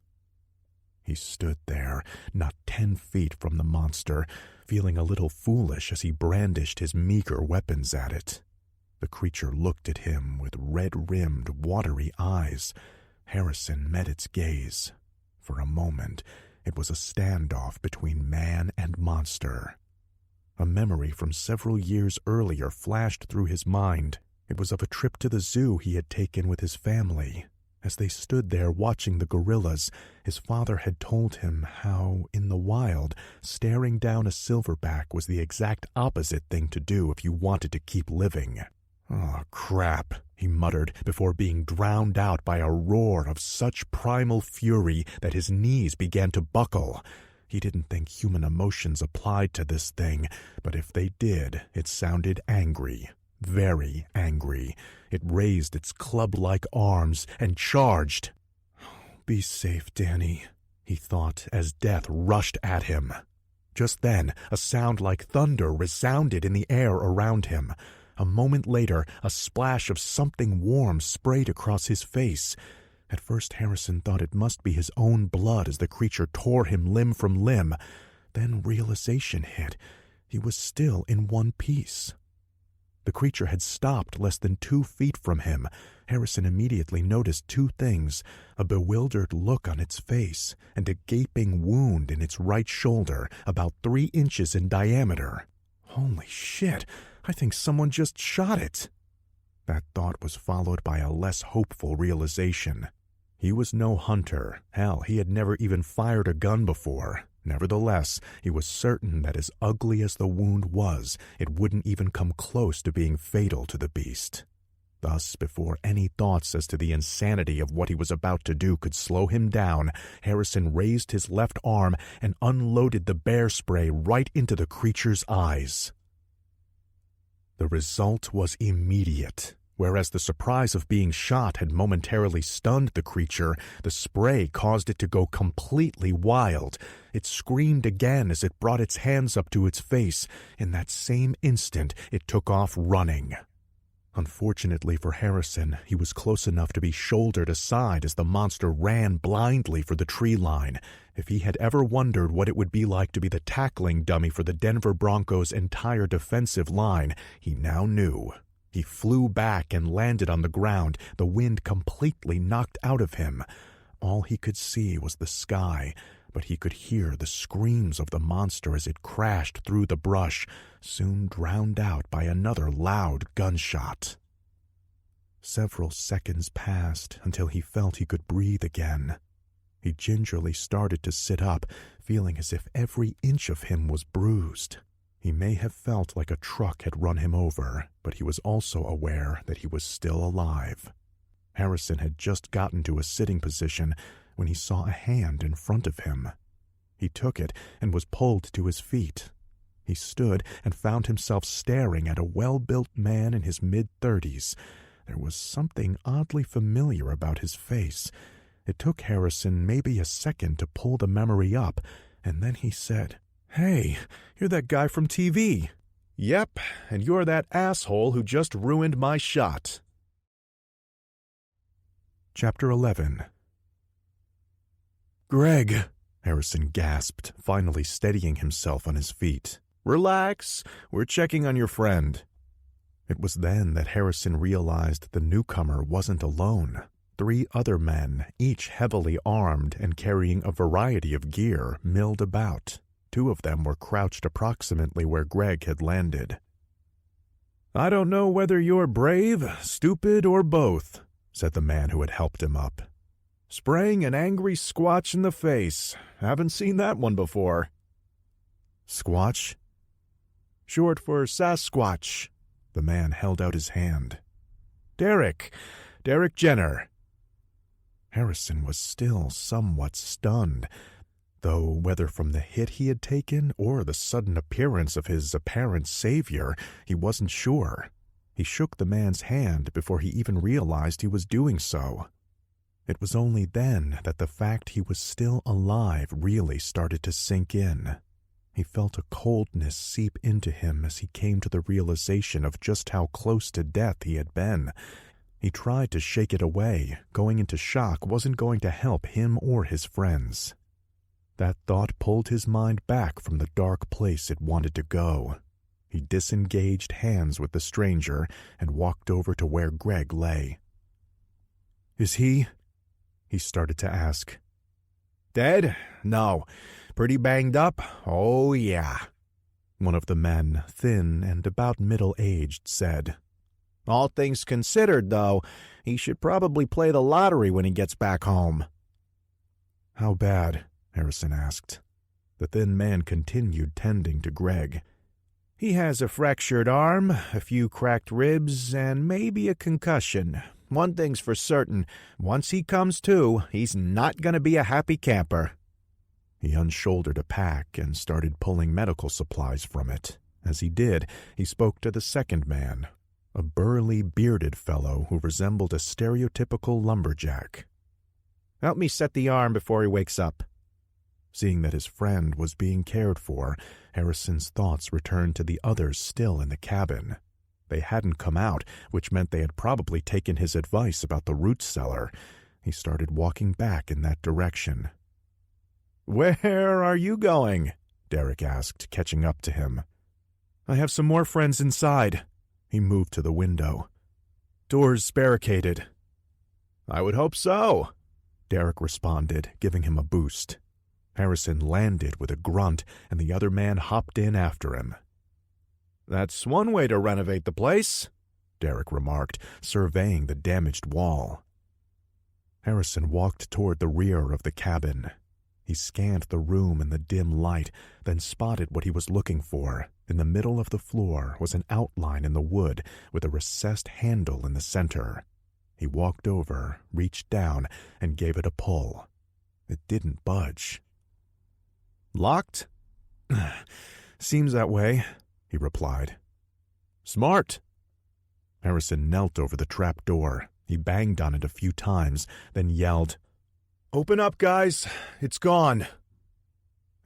He stood there, not 10 feet from the monster, feeling a little foolish as he brandished his meager weapons at it. The creature looked at him with red-rimmed, watery eyes. Harrison met its gaze. For a moment, it was a standoff between man and monster. A memory from several years earlier flashed through his mind. It was of a trip to the zoo he had taken with his family. As they stood there watching the gorillas, his father had told him how, in the wild, staring down a silverback was the exact opposite thing to do if you wanted to keep living. "Oh, crap," he muttered before being drowned out by a roar of such primal fury that his knees began to buckle. He didn't think human emotions applied to this thing, but if they did, it sounded angry. Very angry. It raised its club-like arms and charged. "Be safe, Danny," he thought as death rushed at him. Just then, a sound like thunder resounded in the air around him. A moment later, a splash of something warm sprayed across his face. At first, Harrison thought it must be his own blood as the creature tore him limb from limb. Then realization hit. He was still in one piece. The creature had stopped less than 2 feet from him. Harrison immediately noticed 2 things: a bewildered look on its face and a gaping wound in its right shoulder, about 3 inches in diameter. "Holy shit, I think someone just shot it." That thought was followed by a less hopeful realization. He was no hunter. Hell, he had never even fired a gun before. Nevertheless, he was certain that as ugly as the wound was, it wouldn't even come close to being fatal to the beast. Thus, before any thoughts as to the insanity of what he was about to do could slow him down, Harrison raised his left arm and unloaded the bear spray right into the creature's eyes. The result was immediate. Whereas the surprise of being shot had momentarily stunned the creature, the spray caused it to go completely wild. It screamed again as it brought its hands up to its face. In that same instant, it took off running. Unfortunately for Harrison, he was close enough to be shouldered aside as the monster ran blindly for the tree line. If he had ever wondered what it would be like to be the tackling dummy for the Denver Broncos' entire defensive line, he now knew. He flew back and landed on the ground, the wind completely knocked out of him. All he could see was the sky, but he could hear the screams of the monster as it crashed through the brush, soon drowned out by another loud gunshot. Several seconds passed until he felt he could breathe again. He gingerly started to sit up, feeling as if every inch of him was bruised. He may have felt like a truck had run him over, but he was also aware that he was still alive. Harrison had just gotten to a sitting position when he saw a hand in front of him. He took it and was pulled to his feet. He stood and found himself staring at a well-built man in his mid-30s. There was something oddly familiar about his face. It took Harrison maybe a second to pull the memory up, and then he said, "Hey, you're that guy from TV." "Yep, and you're that asshole who just ruined my shot." Chapter 11. "Greg," Harrison gasped, finally steadying himself on his feet. "Relax, we're checking on your friend." It was then that Harrison realized the newcomer wasn't alone. 3 other men, each heavily armed and carrying a variety of gear, milled about. 2 of them were crouched approximately where Greg had landed. "I don't know whether you're brave, stupid, or both," said the man who had helped him up. "Spraying an angry Squatch in the face. Haven't seen that one before." "Squatch?" "Short for Sasquatch." The man held out his hand. Derek Jenner." Harrison was still somewhat stunned, though whether from the hit he had taken or the sudden appearance of his apparent savior, he wasn't sure. He shook the man's hand before he even realized he was doing so. It was only then that the fact he was still alive really started to sink in. He felt a coldness seep into him as he came to the realization of just how close to death he had been. He tried to shake it away. Going into shock wasn't going to help him or his friends. That thought pulled his mind back from the dark place it wanted to go. He disengaged hands with the stranger and walked over to where Greg lay. "Is he?" he started to ask. "Dead? No. Pretty banged up? Oh, yeah," one of the men, thin and about middle-aged, said. "All things considered, though, he should probably play the lottery when he gets back home." "How bad?" Harrison asked. The thin man continued tending to Greg. "He has a fractured arm, a few cracked ribs, and maybe a concussion. One thing's for certain, once he comes to, he's not going to be a happy camper." He unshouldered a pack and started pulling medical supplies from it. As he did, he spoke to the second man, a burly, bearded fellow who resembled a stereotypical lumberjack. "Help me set the arm before he wakes up." Seeing that his friend was being cared for, Harrison's thoughts returned to the others still in the cabin. They hadn't come out, which meant they had probably taken his advice about the root cellar. He started walking back in that direction. "Where are you going?" Derek asked, catching up to him. "I have some more friends inside." He moved to the window. "Doors barricaded." "I would hope so," Derek responded, giving him a boost. Harrison landed with a grunt, and the other man hopped in after him. "That's one way to renovate the place," Derek remarked, surveying the damaged wall. Harrison walked toward the rear of the cabin. He scanned the room in the dim light, then spotted what he was looking for. In the middle of the floor was an outline in the wood with a recessed handle in the center. He walked over, reached down, and gave it a pull. It didn't budge. "Locked?" "Seems that way," he replied. "Smart." Harrison knelt over the trap door. He banged on it a few times, then yelled, "Open up, guys. It's gone."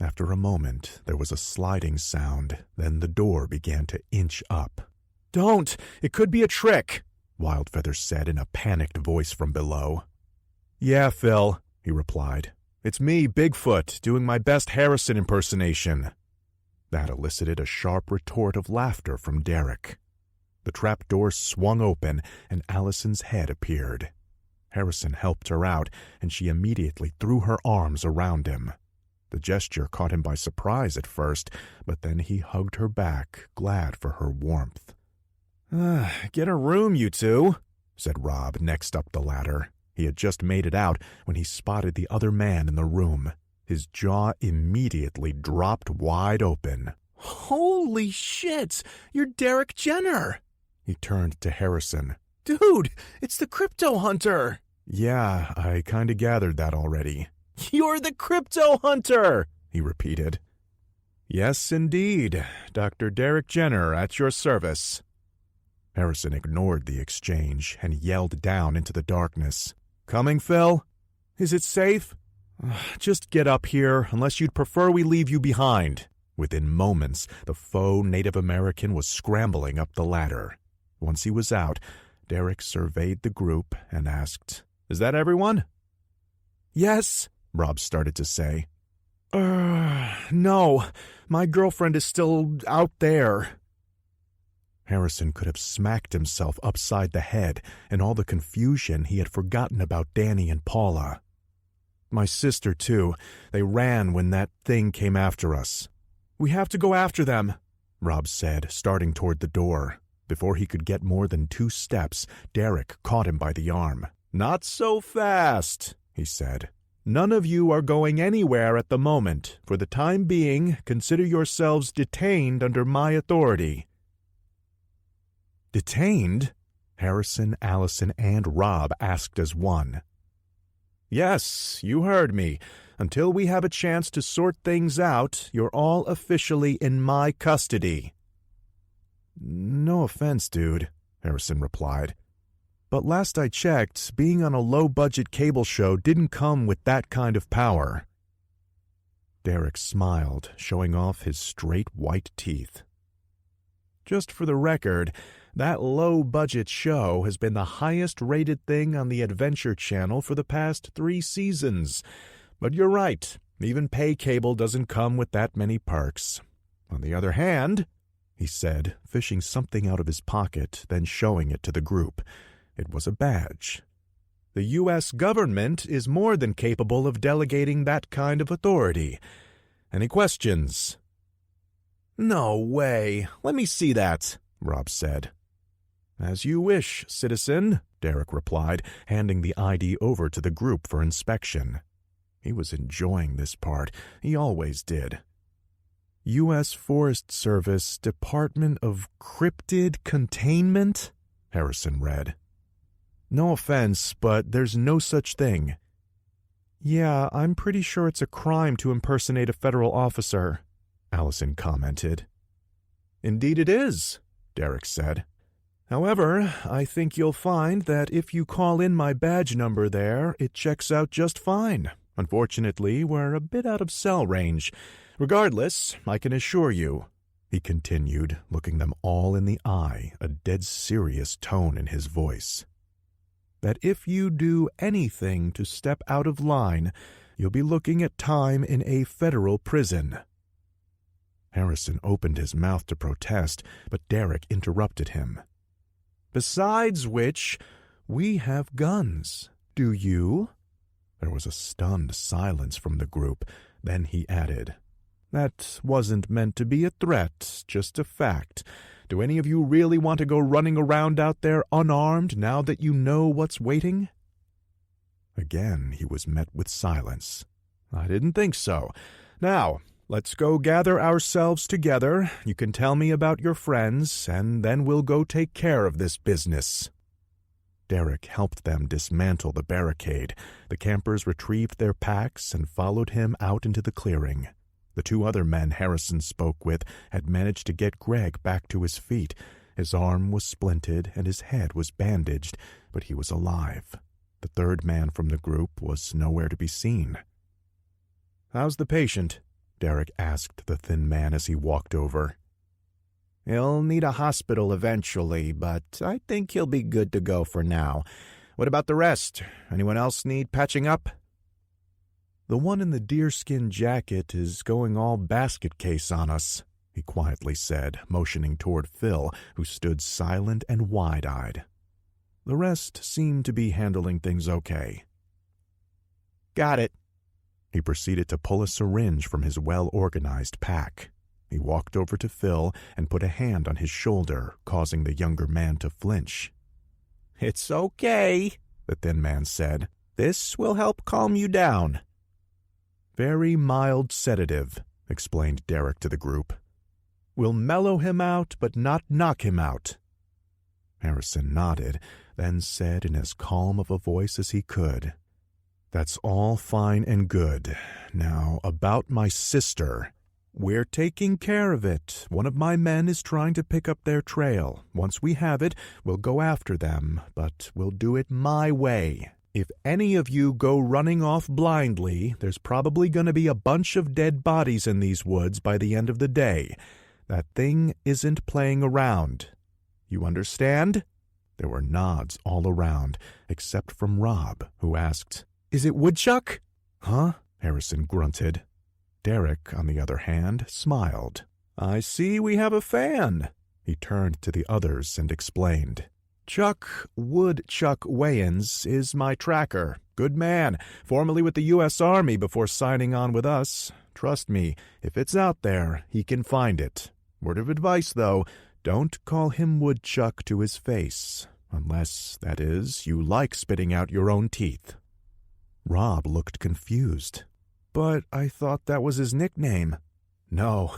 After a moment, there was a sliding sound. Then the door began to inch up. "Don't! It could be a trick," Wildfeather said in a panicked voice from below. "Yeah, Phil," he replied. "It's me, Bigfoot, doing my best Harrison impersonation." That elicited a sharp retort of laughter from Derek. The trap door swung open, and Allison's head appeared. Harrison helped her out, and she immediately threw her arms around him. The gesture caught him by surprise at first, but then he hugged her back, glad for her warmth. "Get a room, you two," said Rob next up the ladder. He had just made it out when he spotted the other man in the room. His jaw immediately dropped wide open. "Holy shit! You're Derek Jenner!" He turned to Harrison. "Dude, it's the Crypto Hunter!" "Yeah, I kinda gathered that already." "You're the Crypto Hunter!" he repeated. "Yes, indeed. Dr. Derek Jenner at your service." Harrison ignored the exchange and yelled down into the darkness. "Coming, Phil? Is it safe? Just get up here, unless you'd prefer we leave you behind." Within moments, the faux Native American was scrambling up the ladder. Once he was out, Derek surveyed the group and asked, "Is that everyone?" "Yes," Rob started to say. No. My girlfriend is still out there." Harrison could have smacked himself upside the head. In all the confusion, he had forgotten about Danny and Paula. "My sister, too. They ran when that thing came after us." "We have to go after them," Rob said, starting toward the door. Before he could get more than 2 steps, Derek caught him by the arm. "Not so fast," he said. "None of you are going anywhere at the moment. For the time being, consider yourselves detained under my authority." "Detained?" Harrison, Allison, and Rob asked as one. "Yes, you heard me. Until we have a chance to sort things out, you're all officially in my custody." "No offense, dude," Harrison replied. But last I checked, being on a low-budget cable show didn't come with that kind of power." Derek smiled, showing off his straight white teeth. "Just for the record, that low-budget show has been the highest-rated thing on the Adventure Channel for the past 3 seasons. But you're right, even pay cable doesn't come with that many perks. On the other hand," he said, fishing something out of his pocket, then showing it to the group. It was a badge. "The U.S. government is more than capable of delegating that kind of authority. Any questions?" "No way. Let me see that," Rob said. "As you wish, citizen," Derek replied, handing the ID over to the group for inspection. He was enjoying this part. He always did. "U.S. Forest Service, Department of Cryptid Containment," Harrison read. "No offense, but there's no such thing." "Yeah, I'm pretty sure it's a crime to impersonate a federal officer," Allison commented. "Indeed it is," Derek said. "However, I think you'll find that if you call in my badge number there, it checks out just fine. Unfortunately, we're a bit out of cell range. Regardless, I can assure you," he continued, looking them all in the eye, a dead serious tone in his voice, "that if you do anything to step out of line, you'll be looking at time in a federal prison." Harrison opened his mouth to protest, but Derek interrupted him. "Besides which, we have guns. Do you?" There was a stunned silence from the group. Then he added, "That wasn't meant to be a threat, just a fact. Do any of you really want to go running around out there unarmed now that you know what's waiting?" Again he was met with silence. "I didn't think so. Now, let's go gather ourselves together. You can tell me about your friends, and then we'll go take care of this business." Derek helped them dismantle the barricade. The campers retrieved their packs and followed him out into the clearing. The 2 other men Harrison spoke with had managed to get Greg back to his feet. His arm was splinted and his head was bandaged, but he was alive. The 3rd man from the group was nowhere to be seen. "How's the patient?" Derek asked the thin man as he walked over. "He'll need a hospital eventually, but I think he'll be good to go for now. What about the rest? Anyone else need patching up?" "The one in the deerskin jacket is going all basket case on us," he quietly said, motioning toward Phil, who stood silent and wide-eyed. The rest seemed to be handling things okay. "Got it." He proceeded to pull a syringe from his well-organized pack. He walked over to Phil and put a hand on his shoulder, causing the younger man to flinch. "It's okay," the thin man said. "This will help calm you down." "Very mild sedative," explained Derek to the group. "We'll mellow him out, but not knock him out." Harrison nodded, then said in as calm of a voice as he could, "That's all fine and good. Now, about my sister. We're taking care of it. One of my men is trying to pick up their trail. Once we have it, we'll go after them, but we'll do it my way. If any of you go running off blindly, there's probably going to be a bunch of dead bodies in these woods by the end of the day. That thing isn't playing around. You understand?" There were nods all around, except from Rob, who asked, "Is it woodchuck?" "Huh?" Harrison grunted. Derek, on the other hand, smiled. "I see we have a fan." He turned to the others and explained. "Chuck Woodchuck Wayans is my tracker. Good man, formerly with the U.S. Army before signing on with us. Trust me, if it's out there, he can find it. Word of advice, though, don't call him Woodchuck to his face, unless, that is, you like spitting out your own teeth." Rob looked confused. "But I thought that was his nickname." "No,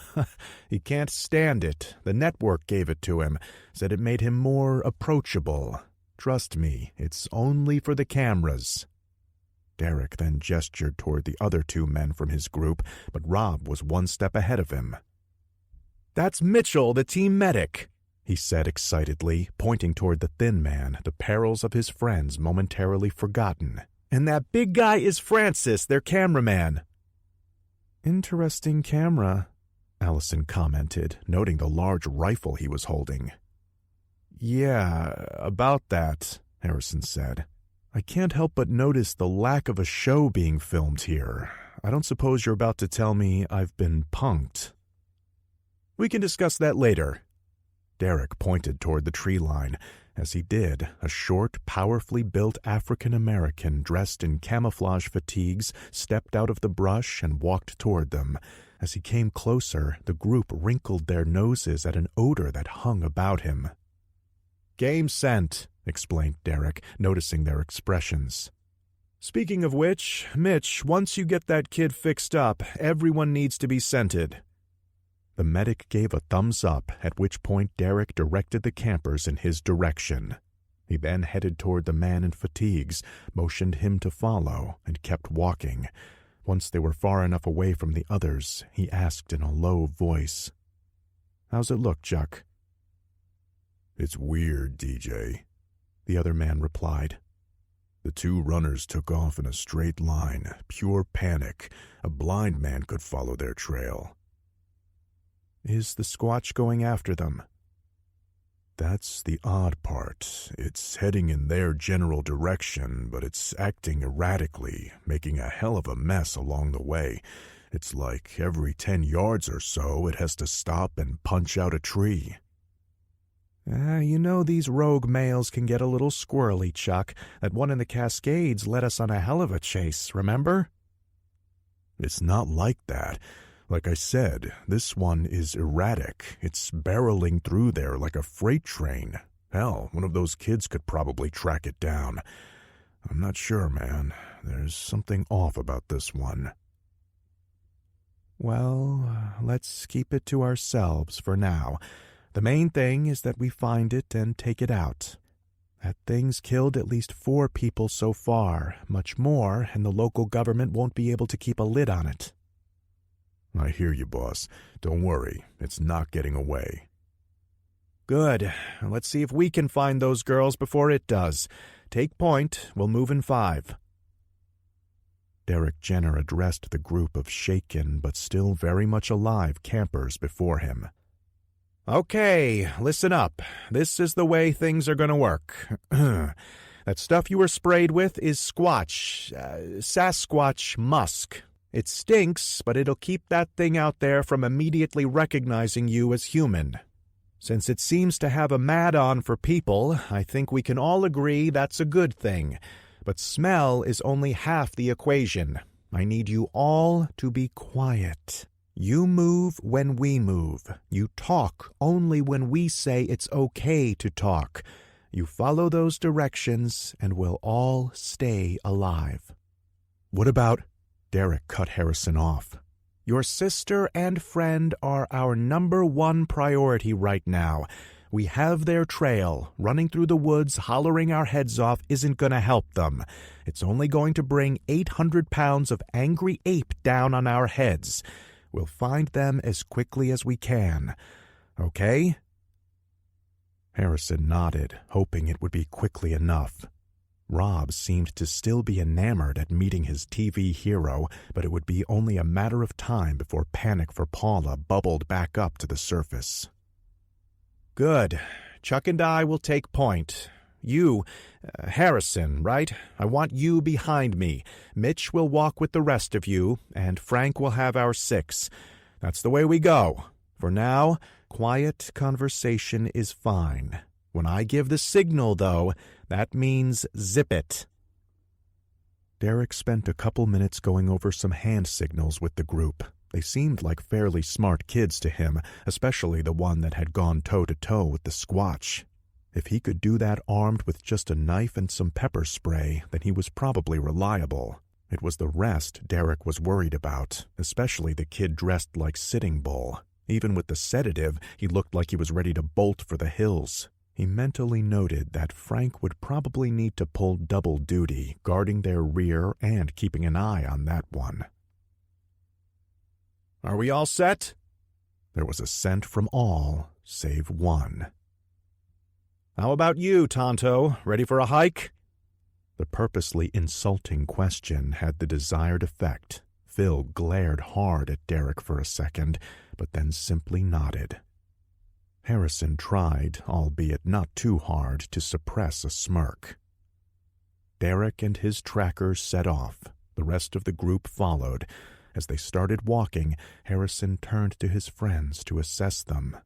he can't stand it. The network gave it to him, said it made him more approachable. Trust me, it's only for the cameras." Derek then gestured toward the other 2 men from his group, but Rob was 1 step ahead of him. "That's Mitchell, the team medic." he said excitedly, pointing toward the thin man, the perils of his friends momentarily forgotten. "And that big guy is Francis, their cameraman." "Interesting camera," Allison commented, noting the large rifle he was holding. "Yeah, about that," Harrison said. "I can't help but notice the lack of a show being filmed here. I don't suppose you're about to tell me I've been punked." "We can discuss that later." Derek pointed toward the tree line. As he did, a short, powerfully built African-American dressed in camouflage fatigues stepped out of the brush and walked toward them. As he came closer, the group wrinkled their noses at an odor that hung about him. "Game sent," explained Derek, noticing their expressions. "Speaking of which, Mitch, once you get that kid fixed up, everyone needs to be scented." The medic gave a thumbs up, at which point Derek directed the campers in his direction. He then headed toward the man in fatigues, motioned him to follow, and kept walking. Once they were far enough away from the others, he asked in a low voice, "How's it look, Chuck?" "It's weird, DJ," the other man replied. "The two runners took off in a straight line, pure panic. A blind man could follow their trail." "Is the Squatch going after them?" "That's the odd part. It's heading in their general direction, but it's acting erratically, making a hell of a mess along the way. It's like every 10 yards or so it has to stop and punch out a tree." You know these rogue males can get a little squirrely, Chuck. That one in the Cascades led us on a hell of a chase, remember?" "It's not like that. Like I said, this one is erratic. It's barreling through there like a freight train. Hell, one of those kids could probably track it down. I'm not sure, man. There's something off about this one." "Well, let's keep it to ourselves for now. The main thing is that we find it and take it out. That thing's killed at least 4 people so far, much more, and the local government won't be able to keep a lid on it." "I hear you, boss. Don't worry. It's not getting away." "Good. Let's see if we can find those girls before it does. Take point. We'll move in 5. Derek Jenner addressed the group of shaken but still very much alive campers before him. "Okay, listen up. This is the way things are going to work. That stuff you were sprayed with is Sasquatch musk. It stinks, but it'll keep that thing out there from immediately recognizing you as human. Since it seems to have a mad-on for people, I think we can all agree that's a good thing. But smell is only half the equation. I need you all to be quiet. You move when we move. You talk only when we say it's okay to talk. You follow those directions, and we'll all stay alive." "What about—" Derek cut Harrison off. "Your sister and friend are our #1 priority right now. We have their trail. Running through the woods, hollering our heads off isn't going to help them. It's only going to bring 800 pounds of angry ape down on our heads. We'll find them as quickly as we can. Okay?" Harrison nodded, hoping it would be quickly enough. Rob seemed to still be enamored at meeting his TV hero, but it would be only a matter of time before panic for Paula bubbled back up to the surface. "Good. Chuck and I will take point. You, Harrison, right? I want you behind me. Mitch will walk with the rest of you, and Frank will have our 6. That's the way we go. For now, quiet conversation is fine. When I give the signal, though, that means zip it." Derek spent a couple minutes going over some hand signals with the group. They seemed like fairly smart kids to him, especially the one that had gone toe-to-toe with the Squatch. If he could do that armed with just a knife and some pepper spray, then he was probably reliable. It was the rest Derek was worried about, especially the kid dressed like Sitting Bull. Even with the sedative, he looked like he was ready to bolt for the hills. He mentally noted that Frank would probably need to pull double duty, guarding their rear and keeping an eye on that one. "Are we all set?" There was assent from all, save one. How about you, Tonto? Ready for a hike? The purposely insulting question had the desired effect. Phil glared hard at Derek for a second, but then simply nodded. Harrison tried, albeit not too hard, to suppress a smirk. Derek and his trackers set off. The rest of the group followed. As they started walking, Harrison turned to his friends to assess them.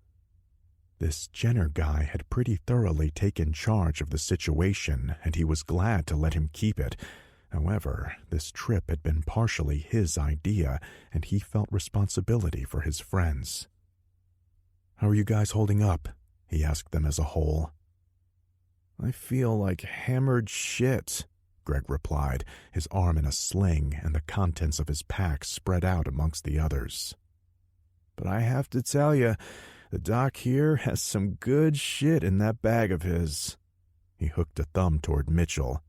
This Jenner guy had pretty thoroughly taken charge of the situation, and he was glad to let him keep it. However, this trip had been partially his idea, and he felt responsibility for his friends. "How are you guys holding up?" he asked them as a whole. "I feel like hammered shit," Greg replied, his arm in a sling and the contents of his pack spread out amongst the others. "But I have to tell you, the doc here has some good shit in that bag of his." He hooked a thumb toward Mitchell.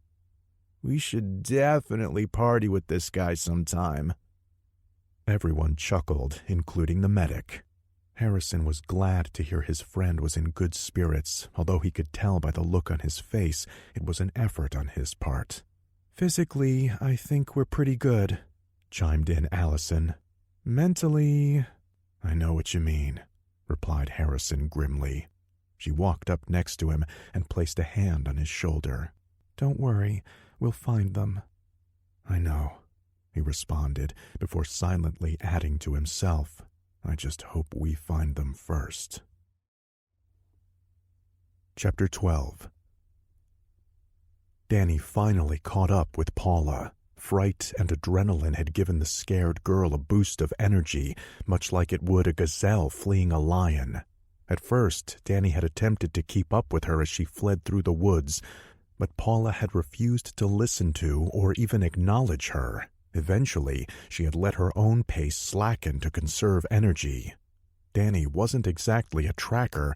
"We should definitely party with this guy sometime." Everyone chuckled, including the medic. Harrison was glad to hear his friend was in good spirits, although he could tell by the look on his face it was an effort on his part. "Physically, I think we're pretty good," chimed in Allison. "Mentally, I know what you mean," replied Harrison grimly. She walked up next to him and placed a hand on his shoulder. "Don't worry, we'll find them." "I know," he responded, before silently adding to himself, "I just hope we find them first." Chapter 12. Danny finally caught up with Paula. Fright and adrenaline had given the scared girl a boost of energy, much like it would a gazelle fleeing a lion. At first, Danny had attempted to keep up with her as she fled through the woods, but Paula had refused to listen to or even acknowledge her. Eventually, she had let her own pace slacken to conserve energy. Danny wasn't exactly a tracker,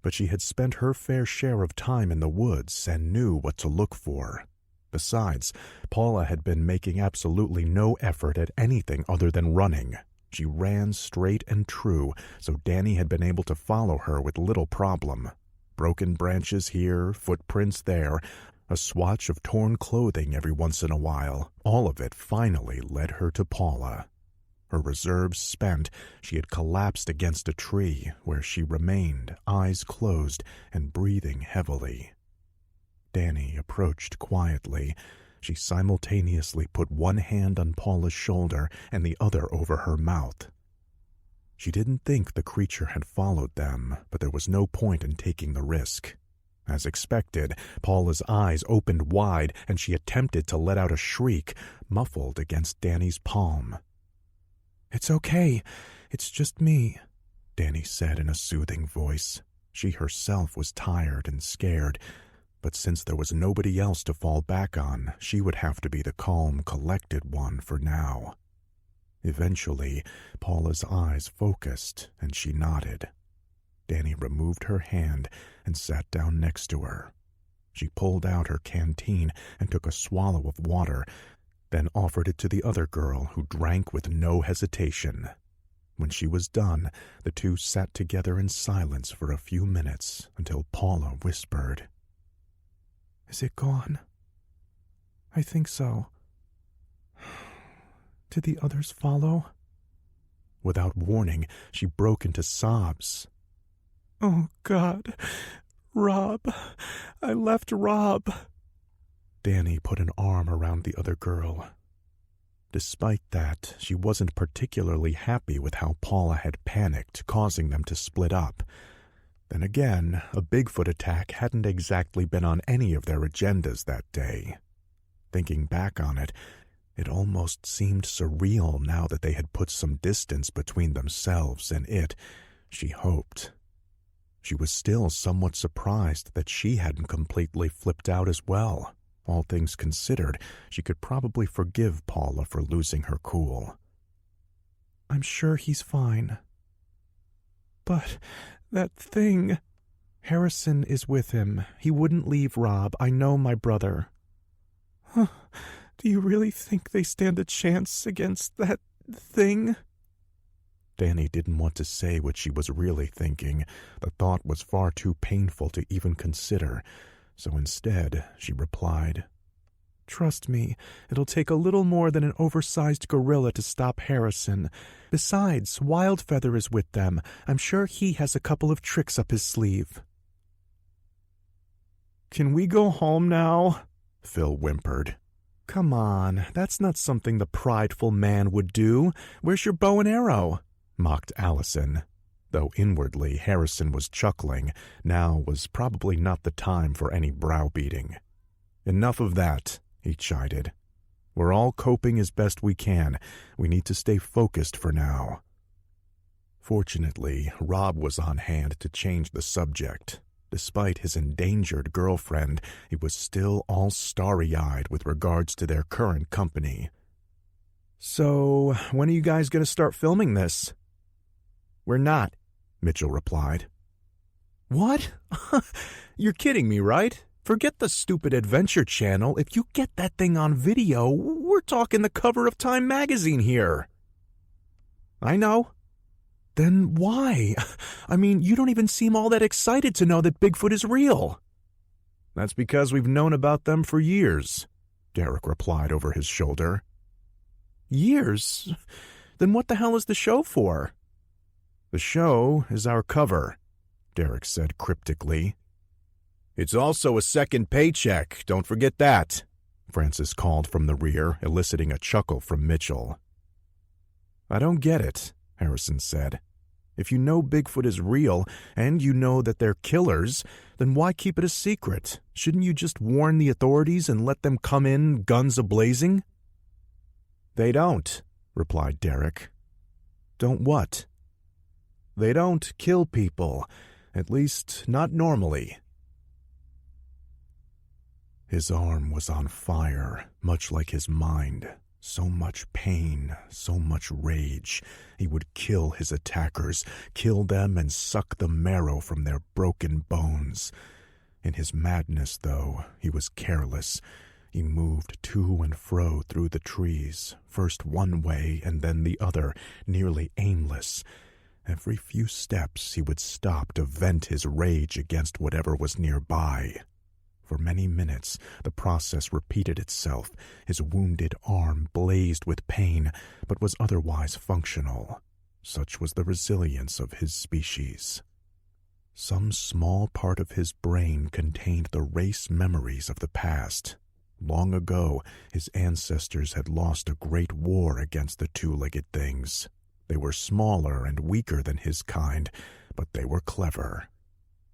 but she had spent her fair share of time in the woods and knew what to look for. Besides, Paula had been making absolutely no effort at anything other than running. She ran straight and true, so Danny had been able to follow her with little problem. Broken branches here, footprints there, a swatch of torn clothing every once in a while, all of it finally led her to Paula. Her reserves spent, she had collapsed against a tree, where she remained, eyes closed and breathing heavily. Danny approached quietly. She simultaneously put one hand on Paula's shoulder and the other over her mouth. She didn't think the creature had followed them, but there was no point in taking the risk. As expected, Paula's eyes opened wide and she attempted to let out a shriek, muffled against Danny's palm. "It's okay. It's just me," Danny said in a soothing voice. She herself was tired and scared, but since there was nobody else to fall back on, she would have to be the calm, collected one for now. Eventually, Paula's eyes focused, and she nodded. Danny removed her hand and sat down next to her. She pulled out her canteen and took a swallow of water, then offered it to the other girl, who drank with no hesitation. When she was done, the two sat together in silence for a few minutes until Paula whispered, "Is it gone?" "I think so." "Did the others follow?" Without warning, she broke into sobs. "Oh, God, Rob, I left Rob." Danny put an arm around the other girl. Despite that, she wasn't particularly happy with how Paula had panicked, causing them to split up. Then again, a Bigfoot attack hadn't exactly been on any of their agendas that day. Thinking back on it, it almost seemed surreal now that they had put some distance between themselves and it, she hoped. She was still somewhat surprised that she hadn't completely flipped out as well. All things considered, she could probably forgive Paula for losing her cool. "I'm sure he's fine." "But that thing—" "Harrison is with him. He wouldn't leave Rob. I know my brother." "Huh. Do you really think they stand a chance against that thing?" Danny didn't want to say what she was really thinking. The thought was far too painful to even consider, so instead she replied, "Trust me, it'll take a little more than an oversized gorilla to stop Harrison. Besides, Wildfeather is with them. I'm sure he has a couple of tricks up his sleeve." "Can we go home now?" Phil whimpered. "Come on, that's not something the prideful man would do. Where's your bow and arrow?" mocked Allison. Though inwardly Harrison was chuckling, now was probably not the time for any browbeating. "Enough of that," he chided. "We're all coping as best we can. We need to stay focused for now." Fortunately, Rob was on hand to change the subject. Despite his endangered girlfriend, he was still all starry-eyed with regards to their current company. "So, when are you guys going to start filming this?" "We're not," Mitchell replied. "What? You're kidding me, right? Forget the stupid Adventure Channel. If you get that thing on video, we're talking the cover of Time magazine here." "I know." "Then why? I mean, you don't even seem all that excited to know that Bigfoot is real." "That's because we've known about them for years," Derek replied over his shoulder. "Years? Then what the hell is the show for?" "The show is our cover," Derek said cryptically. "It's also a second paycheck, don't forget that," Francis called from the rear, eliciting a chuckle from Mitchell. "I don't get it," Harrison said. "If you know Bigfoot is real, and you know that they're killers, then why keep it a secret? Shouldn't you just warn the authorities and let them come in guns a-blazing?" "They don't," replied Derek. "Don't what?" "They don't kill people, at least not normally." His arm was on fire, much like his mind. So much pain, so much rage. He would kill his attackers, kill them and suck the marrow from their broken bones. In his madness, though, he was careless. He moved to and fro through the trees, first one way and then the other, nearly aimless. Every few steps he would stop to vent his rage against whatever was nearby. For many minutes the process repeated itself. His wounded arm blazed with pain, but was otherwise functional. Such was the resilience of his species. Some small part of his brain contained the race memories of the past. Long ago, his ancestors had lost a great war against the two-legged things. They were smaller and weaker than his kind, but they were clever.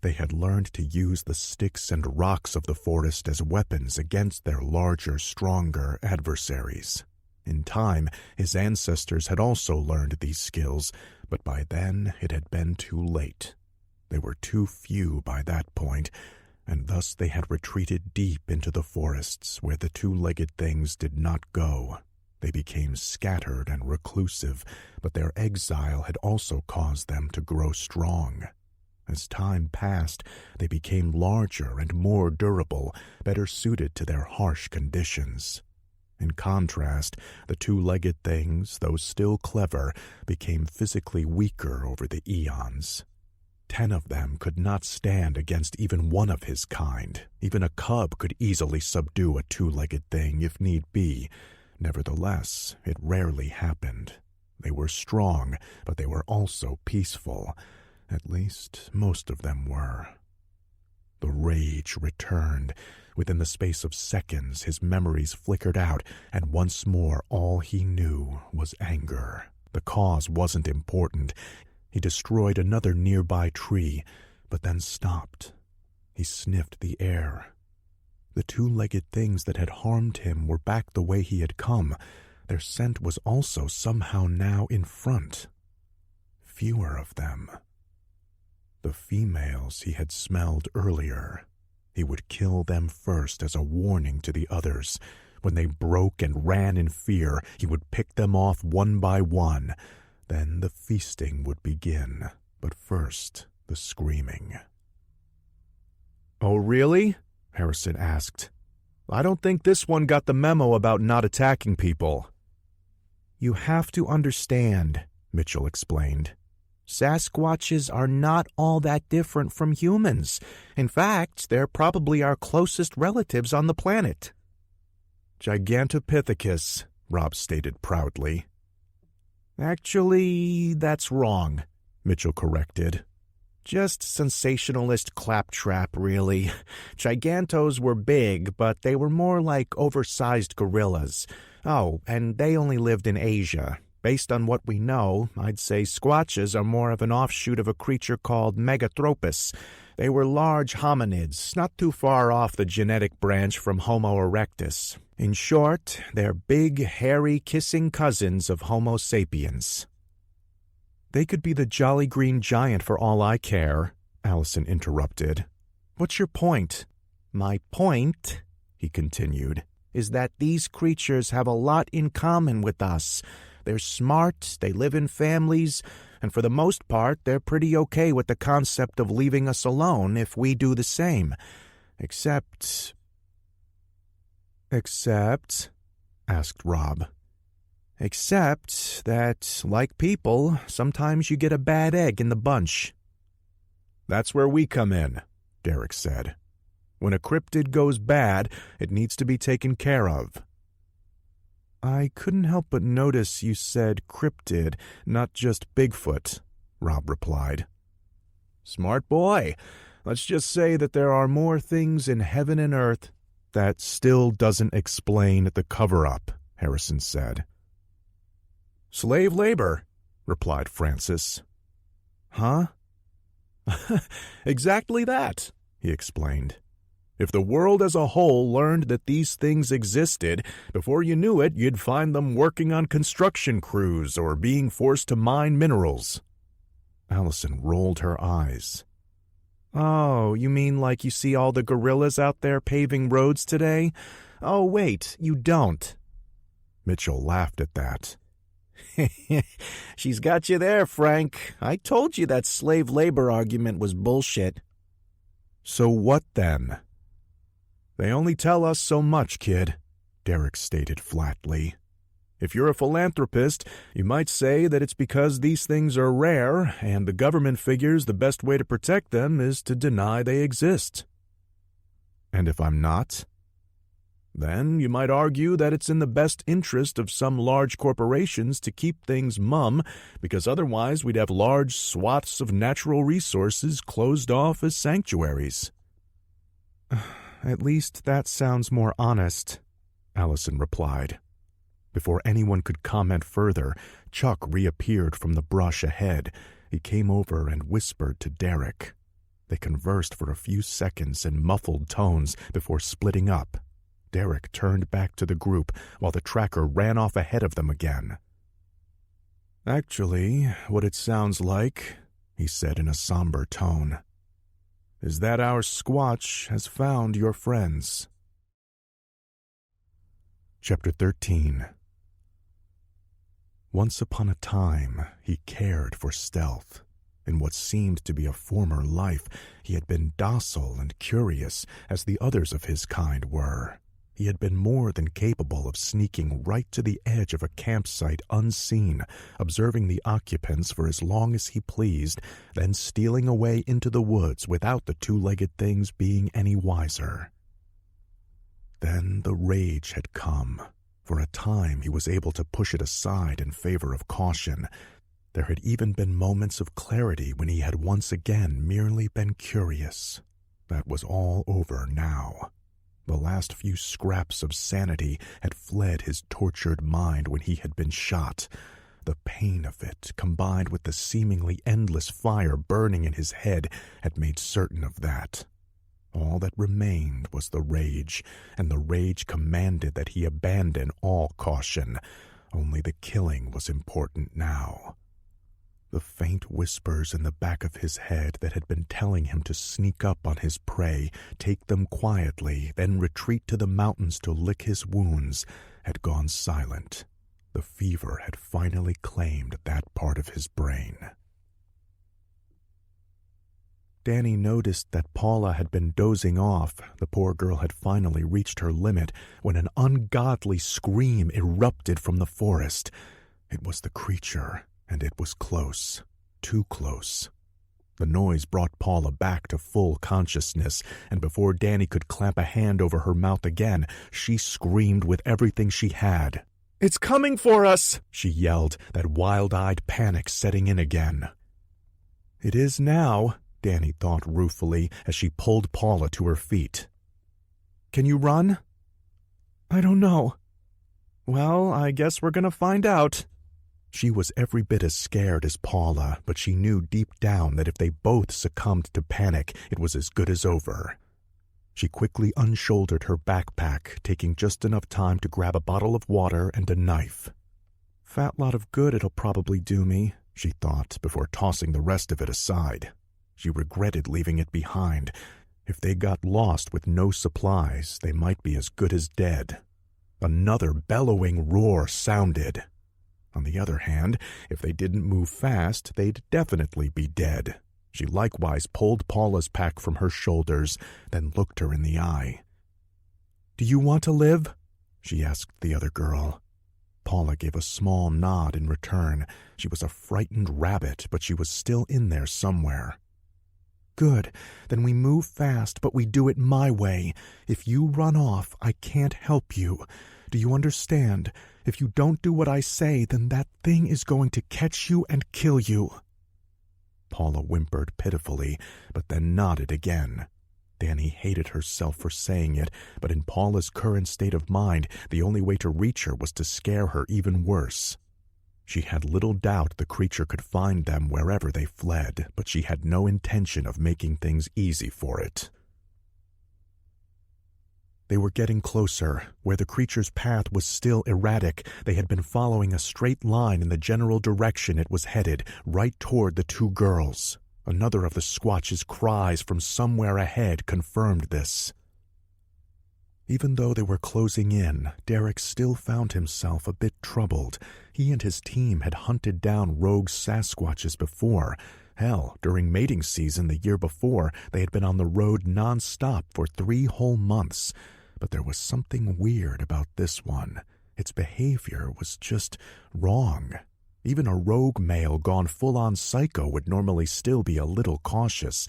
They had learned to use the sticks and rocks of the forest as weapons against their larger, stronger adversaries. In time, his ancestors had also learned these skills, but by then it had been too late. They were too few by that point, and thus they had retreated deep into the forests where the two-legged things did not go. They became scattered and reclusive, but their exile had also caused them to grow strong. As time passed, they became larger and more durable, better suited to their harsh conditions. In contrast, the two-legged things, though still clever, became physically weaker over the eons. 10 of them could not stand against even one of his kind. Even a cub could easily subdue a two-legged thing if need be. Nevertheless, it rarely happened. They were strong, but they were also peaceful. At least, most of them were. The rage returned. Within the space of seconds, his memories flickered out, and once more all he knew was anger. The cause wasn't important. He destroyed another nearby tree, but then stopped. He sniffed the air. The two-legged things that had harmed him were back the way he had come. Their scent was also somehow now in front. Fewer of them. The females he had smelled earlier. He would kill them first as a warning to the others. When they broke and ran in fear, he would pick them off one by one. Then the feasting would begin, but first the screaming. "Oh, really?" Harrison asked. "I don't think this one got the memo about not attacking people." "You have to understand," Mitchell explained. Sasquatches are not all that different from humans. In fact, they're probably our closest relatives on the planet. Gigantopithecus, Rob stated proudly. Actually, that's wrong, Mitchell corrected. Just sensationalist claptrap, really. Gigantos were big, but they were more like oversized gorillas. Oh, and they only lived in Asia. Based on what we know, I'd say squatches are more of an offshoot of a creature called Megathropus. They were large hominids, not too far off the genetic branch from Homo erectus. In short, they're big, hairy, kissing cousins of Homo sapiens. They could be the Jolly Green Giant for all I care, Allison interrupted. What's your point? My point, he continued, is that these creatures have a lot in common with us. They're smart, they live in families, and for the most part, they're pretty okay with the concept of leaving us alone if we do the same. Except, asked Rob. Except that, like people, sometimes you get a bad egg in the bunch. That's where we come in, Derek said. When a cryptid goes bad, it needs to be taken care of. I couldn't help but notice you said cryptid, not just Bigfoot, Rob replied. Smart boy. Let's just say that there are more things in heaven and earth. That still doesn't explain the cover-up, Harrison said. Slave labor, replied Francis. Huh? Exactly that, he explained. If the world as a whole learned that these things existed, before you knew it, you'd find them working on construction crews or being forced to mine minerals. Allison rolled her eyes. Oh, you mean like you see all the gorillas out there paving roads today? Oh, wait, you don't. Mitchell laughed at that. She's got you there, Frank. I told you that slave labor argument was bullshit. So what then? They only tell us so much, kid, Derek stated flatly. If you're a philanthropist, you might say that it's because these things are rare, and the government figures the best way to protect them is to deny they exist. And if I'm not? Then you might argue that it's in the best interest of some large corporations to keep things mum, because otherwise we'd have large swaths of natural resources closed off as sanctuaries. At least that sounds more honest, Allison replied. Before anyone could comment further, Chuck reappeared from the brush ahead. He came over and whispered to Derek. They conversed for a few seconds in muffled tones before splitting up. Derek turned back to the group while the tracker ran off ahead of them again. Actually, what it sounds like, he said in a somber tone, is that our Squatch has found your friends. Chapter 13. Once upon a time, he cared for stealth. In what seemed to be a former life, he had been docile and curious, as the others of his kind were. He had been more than capable of sneaking right to the edge of a campsite unseen, observing the occupants for as long as he pleased, then stealing away into the woods without the two-legged things being any wiser. Then the rage had come. For a time he was able to push it aside in favor of caution. There had even been moments of clarity when he had once again merely been curious. That was all over now. The last few scraps of sanity had fled his tortured mind when he had been shot. The pain of it, combined with the seemingly endless fire burning in his head, had made certain of that. All that remained was the rage, and the rage commanded that he abandon all caution. Only the killing was important now. The faint whispers in the back of his head that had been telling him to sneak up on his prey, take them quietly, then retreat to the mountains to lick his wounds, had gone silent. The fever had finally claimed that part of his brain. Danny noticed that Paula had been dozing off. The poor girl had finally reached her limit when an ungodly scream erupted from the forest. It was the creature, And it was close, too close. The noise brought Paula back to full consciousness, and before Danny could clamp a hand over her mouth again, she screamed with everything she had. "It's coming for us!" she yelled, that wild-eyed panic setting in again. "It is now," Danny thought ruefully as she pulled Paula to her feet. "Can you run?" "I don't know." "Well, I guess we're gonna find out." She was every bit as scared as Paula, but she knew deep down that if they both succumbed to panic, it was as good as over. She quickly unshouldered her backpack, taking just enough time to grab a bottle of water and a knife. "Fat lot of good it'll probably do me," she thought, before tossing the rest of it aside. She regretted leaving it behind. If they got lost with no supplies, they might be as good as dead. Another bellowing roar sounded. On the other hand, if they didn't move fast, they'd definitely be dead. She likewise pulled Paula's pack from her shoulders, then looked her in the eye. "Do you want to live?" she asked the other girl. Paula gave a small nod in return. She was a frightened rabbit, but she was still in there somewhere. "Good. Then we move fast, but we do it my way. If you run off, I can't help you. Do you understand? If you don't do what I say, then that thing is going to catch you and kill you." Paula whimpered pitifully, but then nodded again. Danny hated herself for saying it, but in Paula's current state of mind, the only way to reach her was to scare her even worse. She had little doubt the creature could find them wherever they fled, but she had no intention of making things easy for it. They were getting closer. Where the creature's path was still erratic, they had been following a straight line in the general direction it was headed, right toward the two girls. Another of the Squatch's cries from somewhere ahead confirmed this. Even though they were closing in, Derek still found himself a bit troubled. He and his team had hunted down rogue Sasquatches before. Hell, during mating season the year before, they had been on the road non-stop for 3 whole months. But there was something weird about this one. Its behavior was just wrong. Even a rogue male gone full-on psycho would normally still be a little cautious.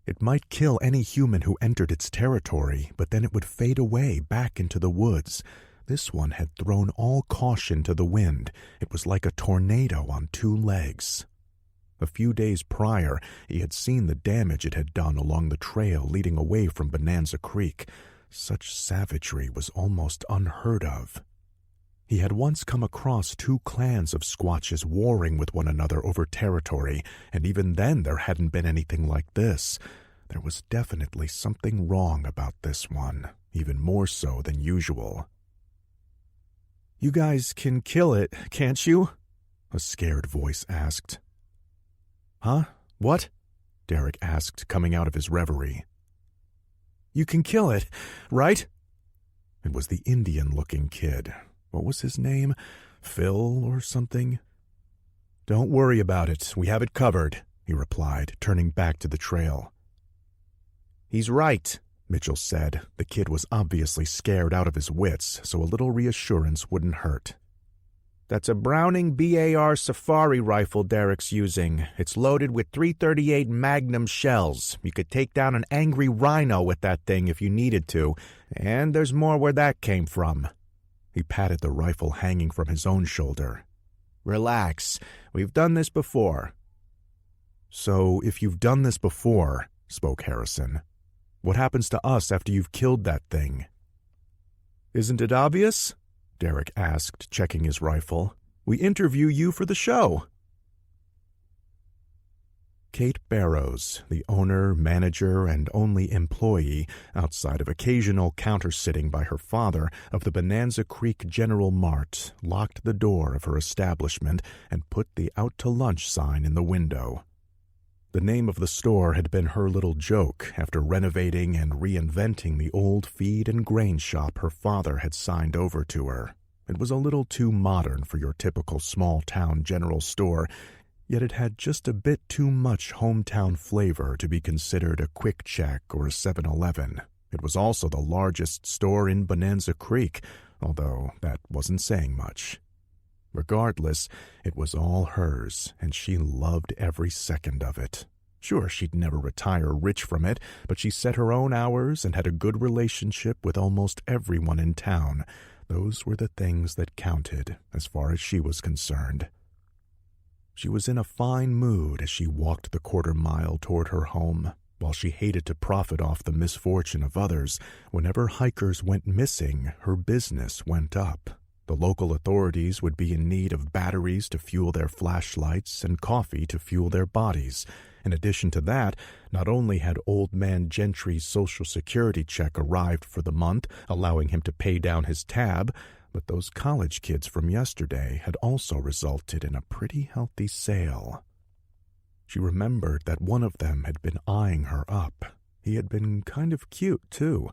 It might kill any human who entered its territory, but then it would fade away back into the woods. This one had thrown all caution to the wind. It was like a tornado on 2 legs. A few days prior, he had seen the damage it had done along the trail leading away from Bonanza Creek. Such savagery was almost unheard of. He had once come across 2 clans of Squatches warring with one another over territory, and even then there hadn't been anything like this. There was definitely something wrong about this one, even more so than usual. "You guys can kill it, can't you?" a scared voice asked. "Huh? What?" Derek asked, coming out of his reverie. "You can kill it, right?" It was the Indian-looking kid. What was his name? Phil or something? "Don't worry about it. We have it covered," he replied, turning back to the trail. "He's right," Mitchell said. The kid was obviously scared out of his wits, so a little reassurance wouldn't hurt. "That's a Browning BAR safari rifle Derek's using. It's loaded with .338 Magnum shells. You could take down an angry rhino with that thing if you needed to, and there's more where that came from." He patted the rifle hanging from his own shoulder. "Relax. We've done this before." "So, if you've done this before," spoke Harrison, "what happens to us after you've killed that thing?" "Isn't it obvious?" Derek asked, checking his rifle. "We interview you for the show." Kate Barrows, the owner, manager, and only employee, outside of occasional counter-sitting by her father, of the Bonanza Creek General Mart, locked the door of her establishment and put the out-to-lunch sign in the window. The name of the store had been her little joke after renovating and reinventing the old feed and grain shop her father had signed over to her. It was a little too modern for your typical small-town general store, yet it had just a bit too much hometown flavor to be considered a Quick Check or a 7-Eleven. It was also the largest store in Bonanza Creek, although that wasn't saying much. Regardless, it was all hers, and she loved every second of it. Sure, she'd never retire rich from it, but she set her own hours and had a good relationship with almost everyone in town. Those were the things that counted, as far as she was concerned. She was in a fine mood as she walked the quarter-mile toward her home. While she hated to profit off the misfortune of others, whenever hikers went missing, her business went up. The local authorities would be in need of batteries to fuel their flashlights and coffee to fuel their bodies. In addition to that, not only had Old Man Gentry's Social Security check arrived for the month, allowing him to pay down his tab, but those college kids from yesterday had also resulted in a pretty healthy sale. She remembered that one of them had been eyeing her up. He had been kind of cute, too.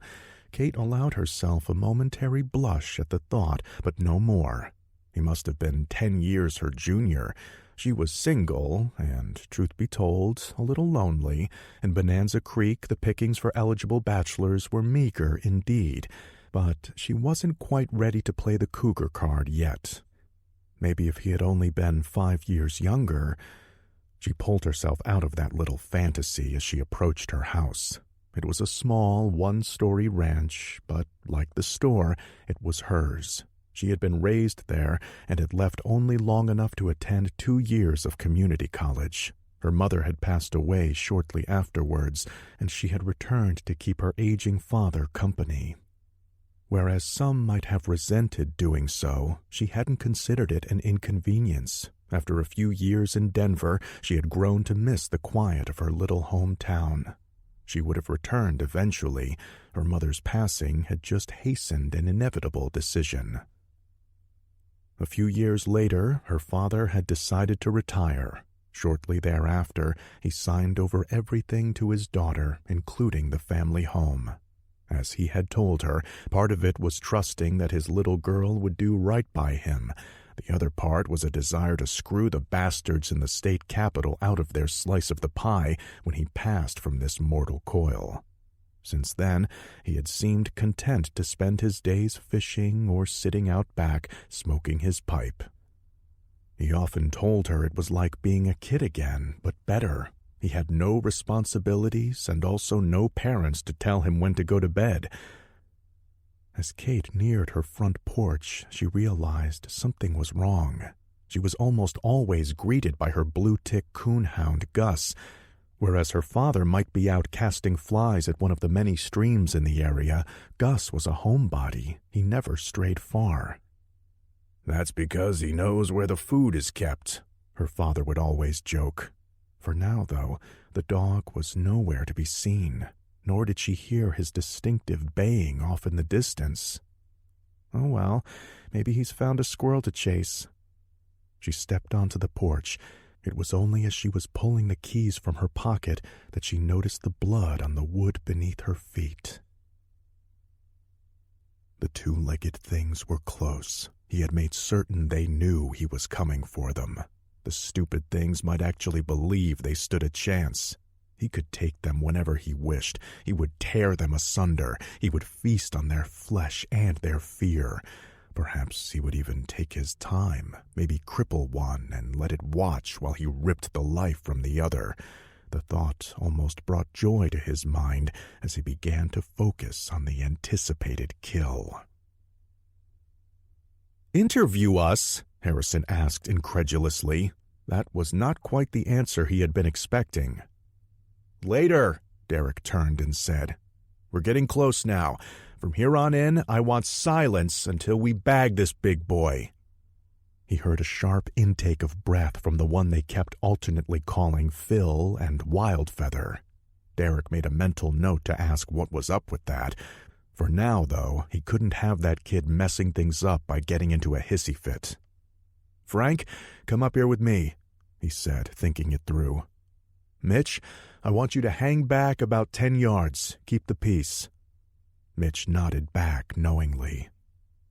Kate allowed herself a momentary blush at the thought, but no more. He must have been 10 years her junior. She was single, and, truth be told, a little lonely. In Bonanza Creek, the pickings for eligible bachelors were meager indeed, but she wasn't quite ready to play the cougar card yet. Maybe if he had only been 5 years younger. She pulled herself out of that little fantasy as she approached her house. It was a small, one-story ranch, but, like the store, it was hers. She had been raised there and had left only long enough to attend 2 years of community college. Her mother had passed away shortly afterwards, and she had returned to keep her aging father company. Whereas some might have resented doing so, she hadn't considered it an inconvenience. After a few years in Denver, she had grown to miss the quiet of her little hometown. She would have returned eventually. Her mother's passing had just hastened an inevitable decision. A few years later, her father had decided to retire. Shortly thereafter, he signed over everything to his daughter, including the family home. As he had told her, part of it was trusting that his little girl would do right by him. The other part was a desire to screw the bastards in the state capitol out of their slice of the pie when he passed from this mortal coil. Since then, he had seemed content to spend his days fishing or sitting out back, smoking his pipe. He often told her it was like being a kid again, but better. He had no responsibilities and also no parents to tell him when to go to bed. As Kate neared her front porch, she realized something was wrong. She was almost always greeted by her blue-tick coonhound, Gus. Whereas her father might be out casting flies at one of the many streams in the area, Gus was a homebody. He never strayed far. "That's because he knows where the food is kept," her father would always joke. For now, though, the dog was nowhere to be seen, nor did she hear his distinctive baying off in the distance. Oh well, maybe he's found a squirrel to chase. She stepped onto the porch. It was only as she was pulling the keys from her pocket that she noticed the blood on the wood beneath her feet. The two-legged things were close. He had made certain they knew he was coming for them. The stupid things might actually believe they stood a chance. He could take them whenever he wished. He would tear them asunder. He would feast on their flesh and their fear. Perhaps he would even take his time, maybe cripple one and let it watch while he ripped the life from the other. The thought almost brought joy to his mind as he began to focus on the anticipated kill. "Interview us?" Harrison asked incredulously. That was not quite the answer he had been expecting. "Later," Derek turned and said. "We're getting close now. From here on in, I want silence until we bag this big boy." He heard a sharp intake of breath from the one they kept alternately calling Phil and Wildfeather. Derek made a mental note to ask what was up with that. For now, though, he couldn't have that kid messing things up by getting into a hissy fit. "Frank, come up here with me," he said, thinking it through. "Mitch, I want you to hang back about 10 yards. Keep the peace." Mitch nodded back knowingly.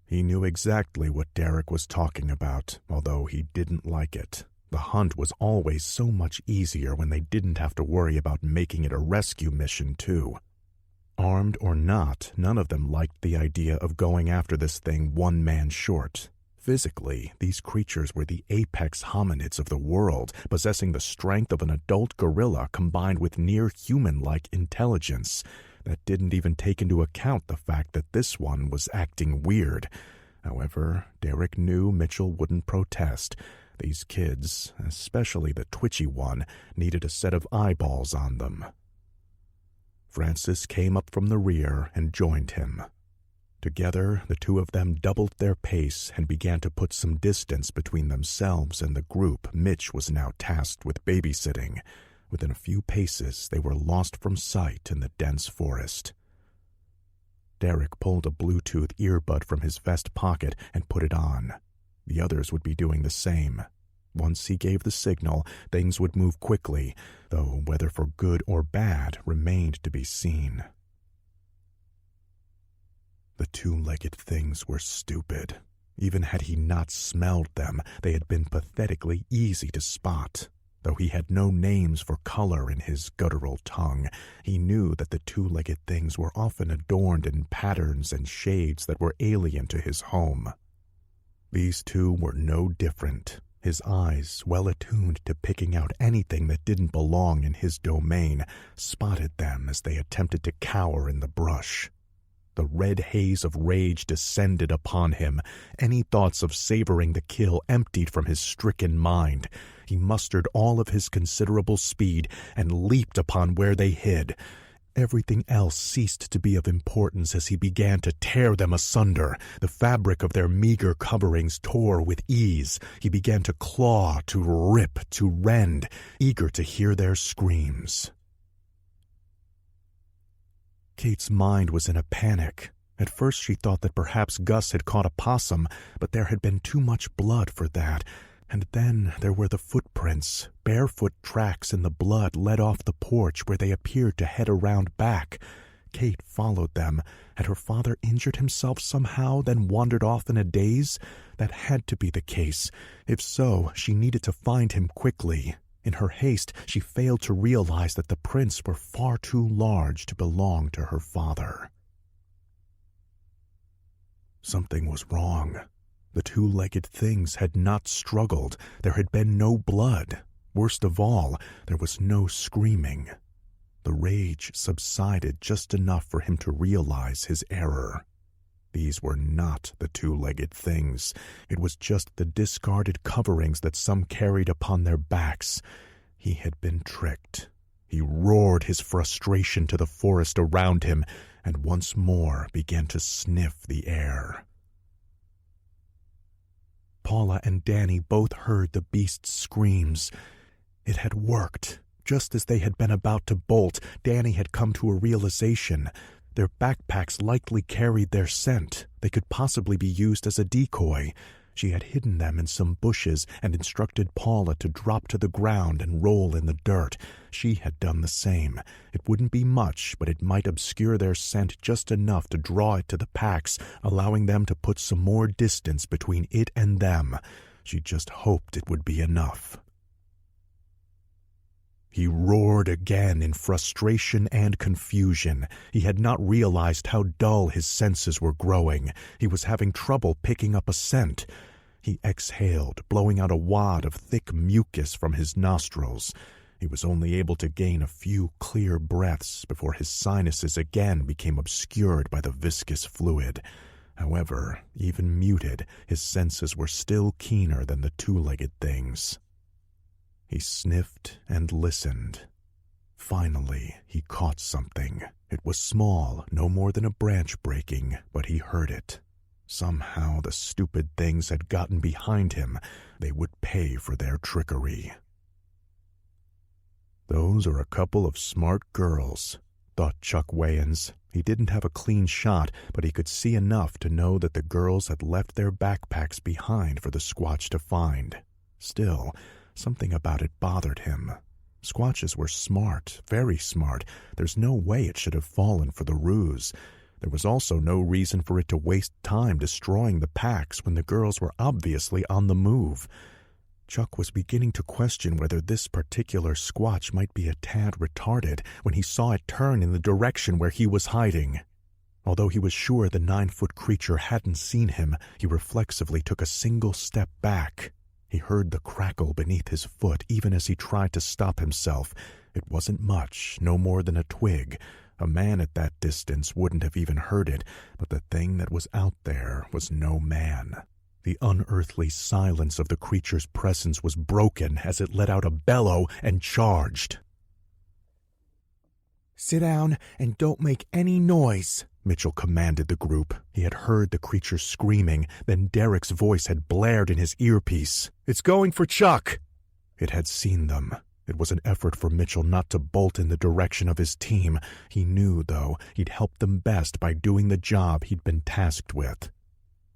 He knew exactly what Derek was talking about, although he didn't like it. The hunt was always so much easier when they didn't have to worry about making it a rescue mission, too. Armed or not, none of them liked the idea of going after this thing one man short. Physically, these creatures were the apex hominids of the world, possessing the strength of an adult gorilla combined with near-human-like intelligence. That didn't even take into account the fact that this one was acting weird. However, Derek knew Mitchell wouldn't protest. These kids, especially the twitchy one, needed a set of eyeballs on them. Francis came up from the rear and joined him. Together, the two of them doubled their pace and began to put some distance between themselves and the group Mitch was now tasked with babysitting. Within a few paces, they were lost from sight in the dense forest. Derek pulled a Bluetooth earbud from his vest pocket and put it on. The others would be doing the same. Once he gave the signal, things would move quickly, though whether for good or bad remained to be seen. The two-legged things were stupid. Even had he not smelled them, they had been pathetically easy to spot. Though he had no names for color in his guttural tongue, he knew that the two-legged things were often adorned in patterns and shades that were alien to his home. These two were no different. His eyes, well attuned to picking out anything that didn't belong in his domain, spotted them as they attempted to cower in the brush. The red haze of rage descended upon him. Any thoughts of savoring the kill emptied from his stricken mind. He mustered all of his considerable speed and leaped upon where they hid. Everything else ceased to be of importance as he began to tear them asunder. The fabric of their meager coverings tore with ease. He began to claw, to rip, to rend, eager to hear their screams. Kate's mind was in a panic. At first she thought that perhaps Gus had caught a possum, but there had been too much blood for that. And then there were the footprints. Barefoot tracks in the blood led off the porch where they appeared to head around back. Kate followed them. Had her father injured himself somehow, then wandered off in a daze? That had to be the case. If so, she needed to find him quickly. In her haste, she failed to realize that the prints were far too large to belong to her father. Something was wrong. The two-legged things had not struggled. There had been no blood. Worst of all, there was no screaming. The rage subsided just enough for him to realize his error. These were not the two-legged things. It was just the discarded coverings that some carried upon their backs. He had been tricked. He roared his frustration to the forest around him and once more began to sniff the air. Paula and Danny both heard the beast's screams. It had worked. Just as they had been about to bolt, Danny had come to a realization. Their backpacks likely carried their scent. They could possibly be used as a decoy. She had hidden them in some bushes and instructed Paula to drop to the ground and roll in the dirt. She had done the same. It wouldn't be much, but it might obscure their scent just enough to draw it to the packs, allowing them to put some more distance between it and them. She just hoped it would be enough. He roared again in frustration and confusion. He had not realized how dull his senses were growing. He was having trouble picking up a scent. He exhaled, blowing out a wad of thick mucus from his nostrils. He was only able to gain a few clear breaths before his sinuses again became obscured by the viscous fluid. However, even muted, his senses were still keener than the two-legged things. He sniffed and listened. Finally, he caught something. It was small, no more than a branch breaking, but he heard it. Somehow the stupid things had gotten behind him. They would pay for their trickery. Those are a couple of smart girls, thought Chuck Wayans. He didn't have a clean shot, but he could see enough to know that the girls had left their backpacks behind for the Squatch to find. Still, something about it bothered him. Squatches were smart, very smart. There's no way it should have fallen for the ruse. There was also no reason for it to waste time destroying the packs when the girls were obviously on the move. Chuck was beginning to question whether this particular Squatch might be a tad retarded when he saw it turn in the direction where he was hiding. Although he was sure the 9-foot creature hadn't seen him, he reflexively took a single step back. He heard the crackle beneath his foot even as he tried to stop himself. It wasn't much, no more than a twig. A man at that distance wouldn't have even heard it, but the thing that was out there was no man. The unearthly silence of the creature's presence was broken as it let out a bellow and charged. "Sit down and don't make any noise," Mitchell commanded the group. He had heard the creature screaming, then Derek's voice had blared in his earpiece. "It's going for Chuck!" It had seen them. It was an effort for Mitchell not to bolt in the direction of his team. He knew, though, he'd help them best by doing the job he'd been tasked with.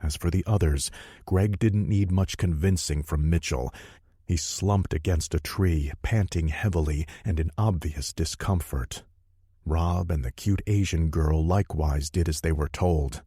As for the others, Greg didn't need much convincing from Mitchell. He slumped against a tree, panting heavily and in obvious discomfort. Rob and the cute Asian girl likewise did as they were told.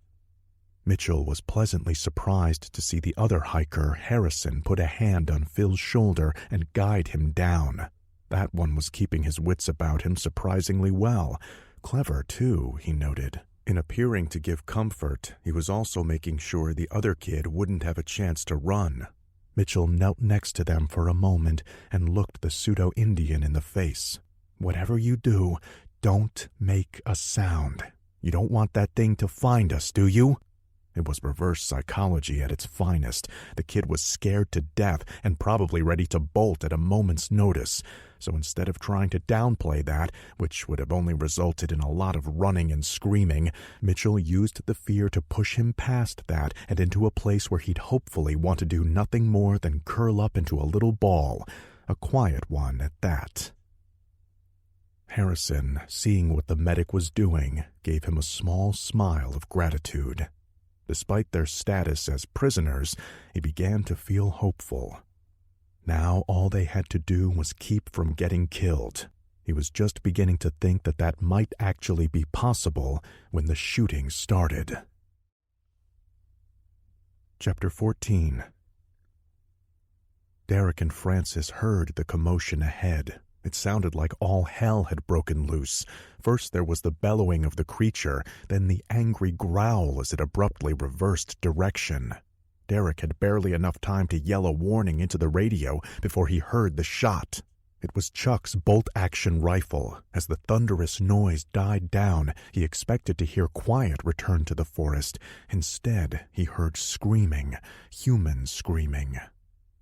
Mitchell was pleasantly surprised to see the other hiker, Harrison, put a hand on Phil's shoulder and guide him down. That one was keeping his wits about him surprisingly well. Clever, too, he noted. In appearing to give comfort, he was also making sure the other kid wouldn't have a chance to run. Mitchell knelt next to them for a moment and looked the pseudo-Indian in the face. "Whatever you do, don't make a sound. You don't want that thing to find us, do you?" It was reverse psychology at its finest. The kid was scared to death and probably ready to bolt at a moment's notice. So instead of trying to downplay that, which would have only resulted in a lot of running and screaming, Mitchell used the fear to push him past that and into a place where he'd hopefully want to do nothing more than curl up into a little ball, a quiet one at that. Harrison, seeing what the medic was doing, gave him a small smile of gratitude. Despite their status as prisoners, he began to feel hopeful. Now all they had to do was keep from getting killed. He was just beginning to think that that might actually be possible when the shooting started. Chapter 14. Derek and Francis heard the commotion ahead. It sounded like all hell had broken loose. First there was the bellowing of the creature, then the angry growl as it abruptly reversed direction. Derek had barely enough time to yell a warning into the radio before he heard the shot. It was Chuck's bolt-action rifle. As the thunderous noise died down, he expected to hear quiet return to the forest. Instead, he heard screaming, human screaming.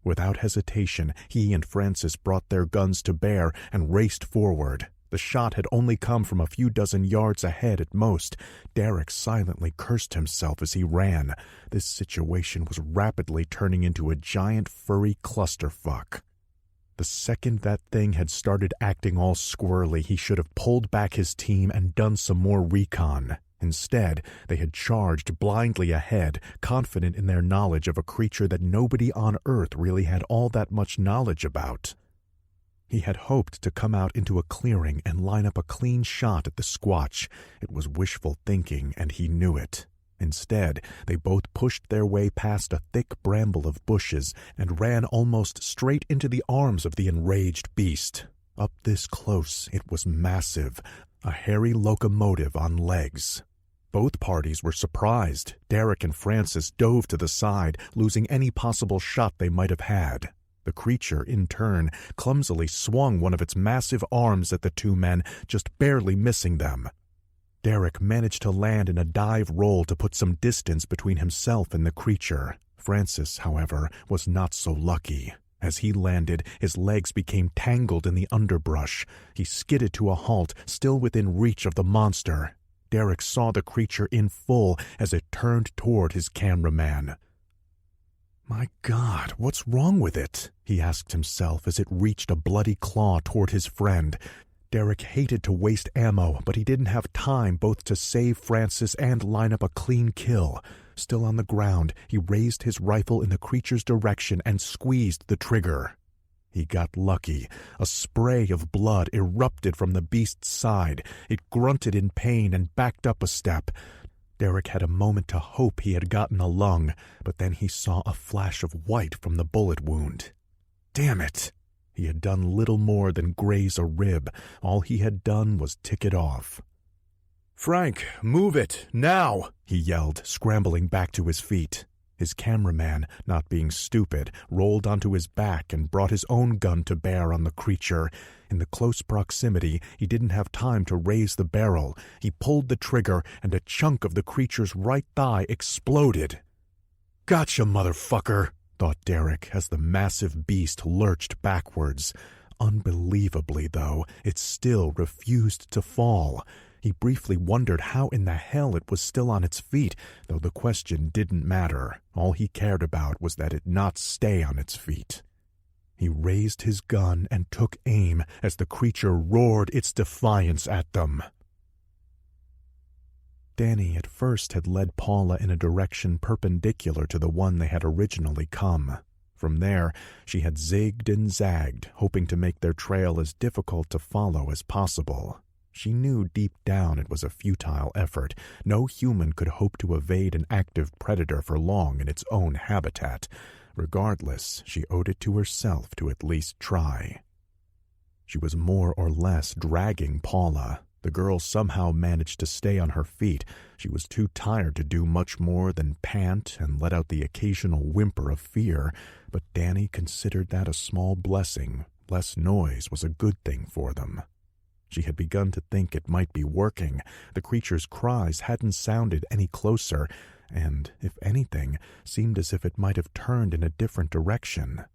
Without hesitation, he and Francis brought their guns to bear and raced forward. The shot had only come from a few dozen yards ahead at most. Derek silently cursed himself as he ran. This situation was rapidly turning into a giant furry clusterfuck. The second that thing had started acting all squirrely, he should have pulled back his team and done some more recon. Instead, they had charged blindly ahead, confident in their knowledge of a creature that nobody on Earth really had all that much knowledge about. He had hoped to come out into a clearing and line up a clean shot at the Squatch. It was wishful thinking, and he knew it. Instead, they both pushed their way past a thick bramble of bushes and ran almost straight into the arms of the enraged beast. Up this close, it was massive, a hairy locomotive on legs. Both parties were surprised. Derek and Francis dove to the side, losing any possible shot they might have had. The creature, in turn, clumsily swung one of its massive arms at the two men, just barely missing them. Derek managed to land in a dive roll to put some distance between himself and the creature. Francis, however, was not so lucky. As he landed, his legs became tangled in the underbrush. He skidded to a halt, still within reach of the monster. Derek saw the creature in full as it turned toward his cameraman. "My God, what's wrong with it?" he asked himself as it reached a bloody claw toward his friend. Derek hated to waste ammo, but he didn't have time both to save Francis and line up a clean kill. Still on the ground, he raised his rifle in the creature's direction and squeezed the trigger. He got lucky. A spray of blood erupted from the beast's side. It grunted in pain and backed up a step. Derek had a moment to hope he had gotten a lung, but then he saw a flash of white from the bullet wound. Damn it! He had done little more than graze a rib. All he had done was tick it off. "Frank, move it, now!" he yelled, scrambling back to his feet. His cameraman, not being stupid, rolled onto his back and brought his own gun to bear on the creature. In the close proximity, he didn't have time to raise the barrel. He pulled the trigger, and a chunk of the creature's right thigh exploded. "Gotcha, motherfucker," thought Derek as the massive beast lurched backwards. Unbelievably, though, it still refused to fall. He briefly wondered how in the hell it was still on its feet, though the question didn't matter. All he cared about was that it not stay on its feet. He raised his gun and took aim as the creature roared its defiance at them. Danny at first had led Paula in a direction perpendicular to the one they had originally come. From there, she had zigged and zagged, hoping to make their trail as difficult to follow as possible. She knew deep down it was a futile effort. No human could hope to evade an active predator for long in its own habitat. Regardless, she owed it to herself to at least try. She was more or less dragging Paula. The girl somehow managed to stay on her feet. She was too tired to do much more than pant and let out the occasional whimper of fear, but Danny considered that a small blessing. Less noise was a good thing for them. She had begun to think it might be working. The creature's cries hadn't sounded any closer, and, if anything, seemed as if it might have turned in a different direction.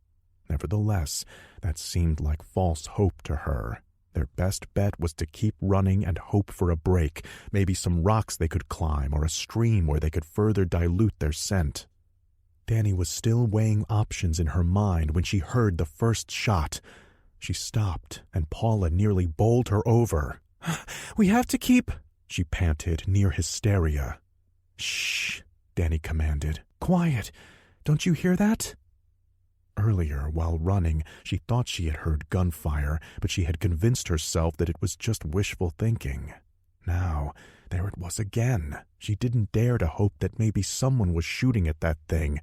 Nevertheless, that seemed like false hope to her. Their best bet was to keep running and hope for a break, maybe some rocks they could climb or a stream where they could further dilute their scent. Danny was still weighing options in her mind when she heard the first shot. She stopped, and Paula nearly bowled her over. "We have to keep," she panted, near hysteria. "Shh," Danny commanded. "Quiet. Don't you hear that?" Earlier, while running, she thought she had heard gunfire, but she had convinced herself that it was just wishful thinking. Now, there it was again. She didn't dare to hope that maybe someone was shooting at that thing.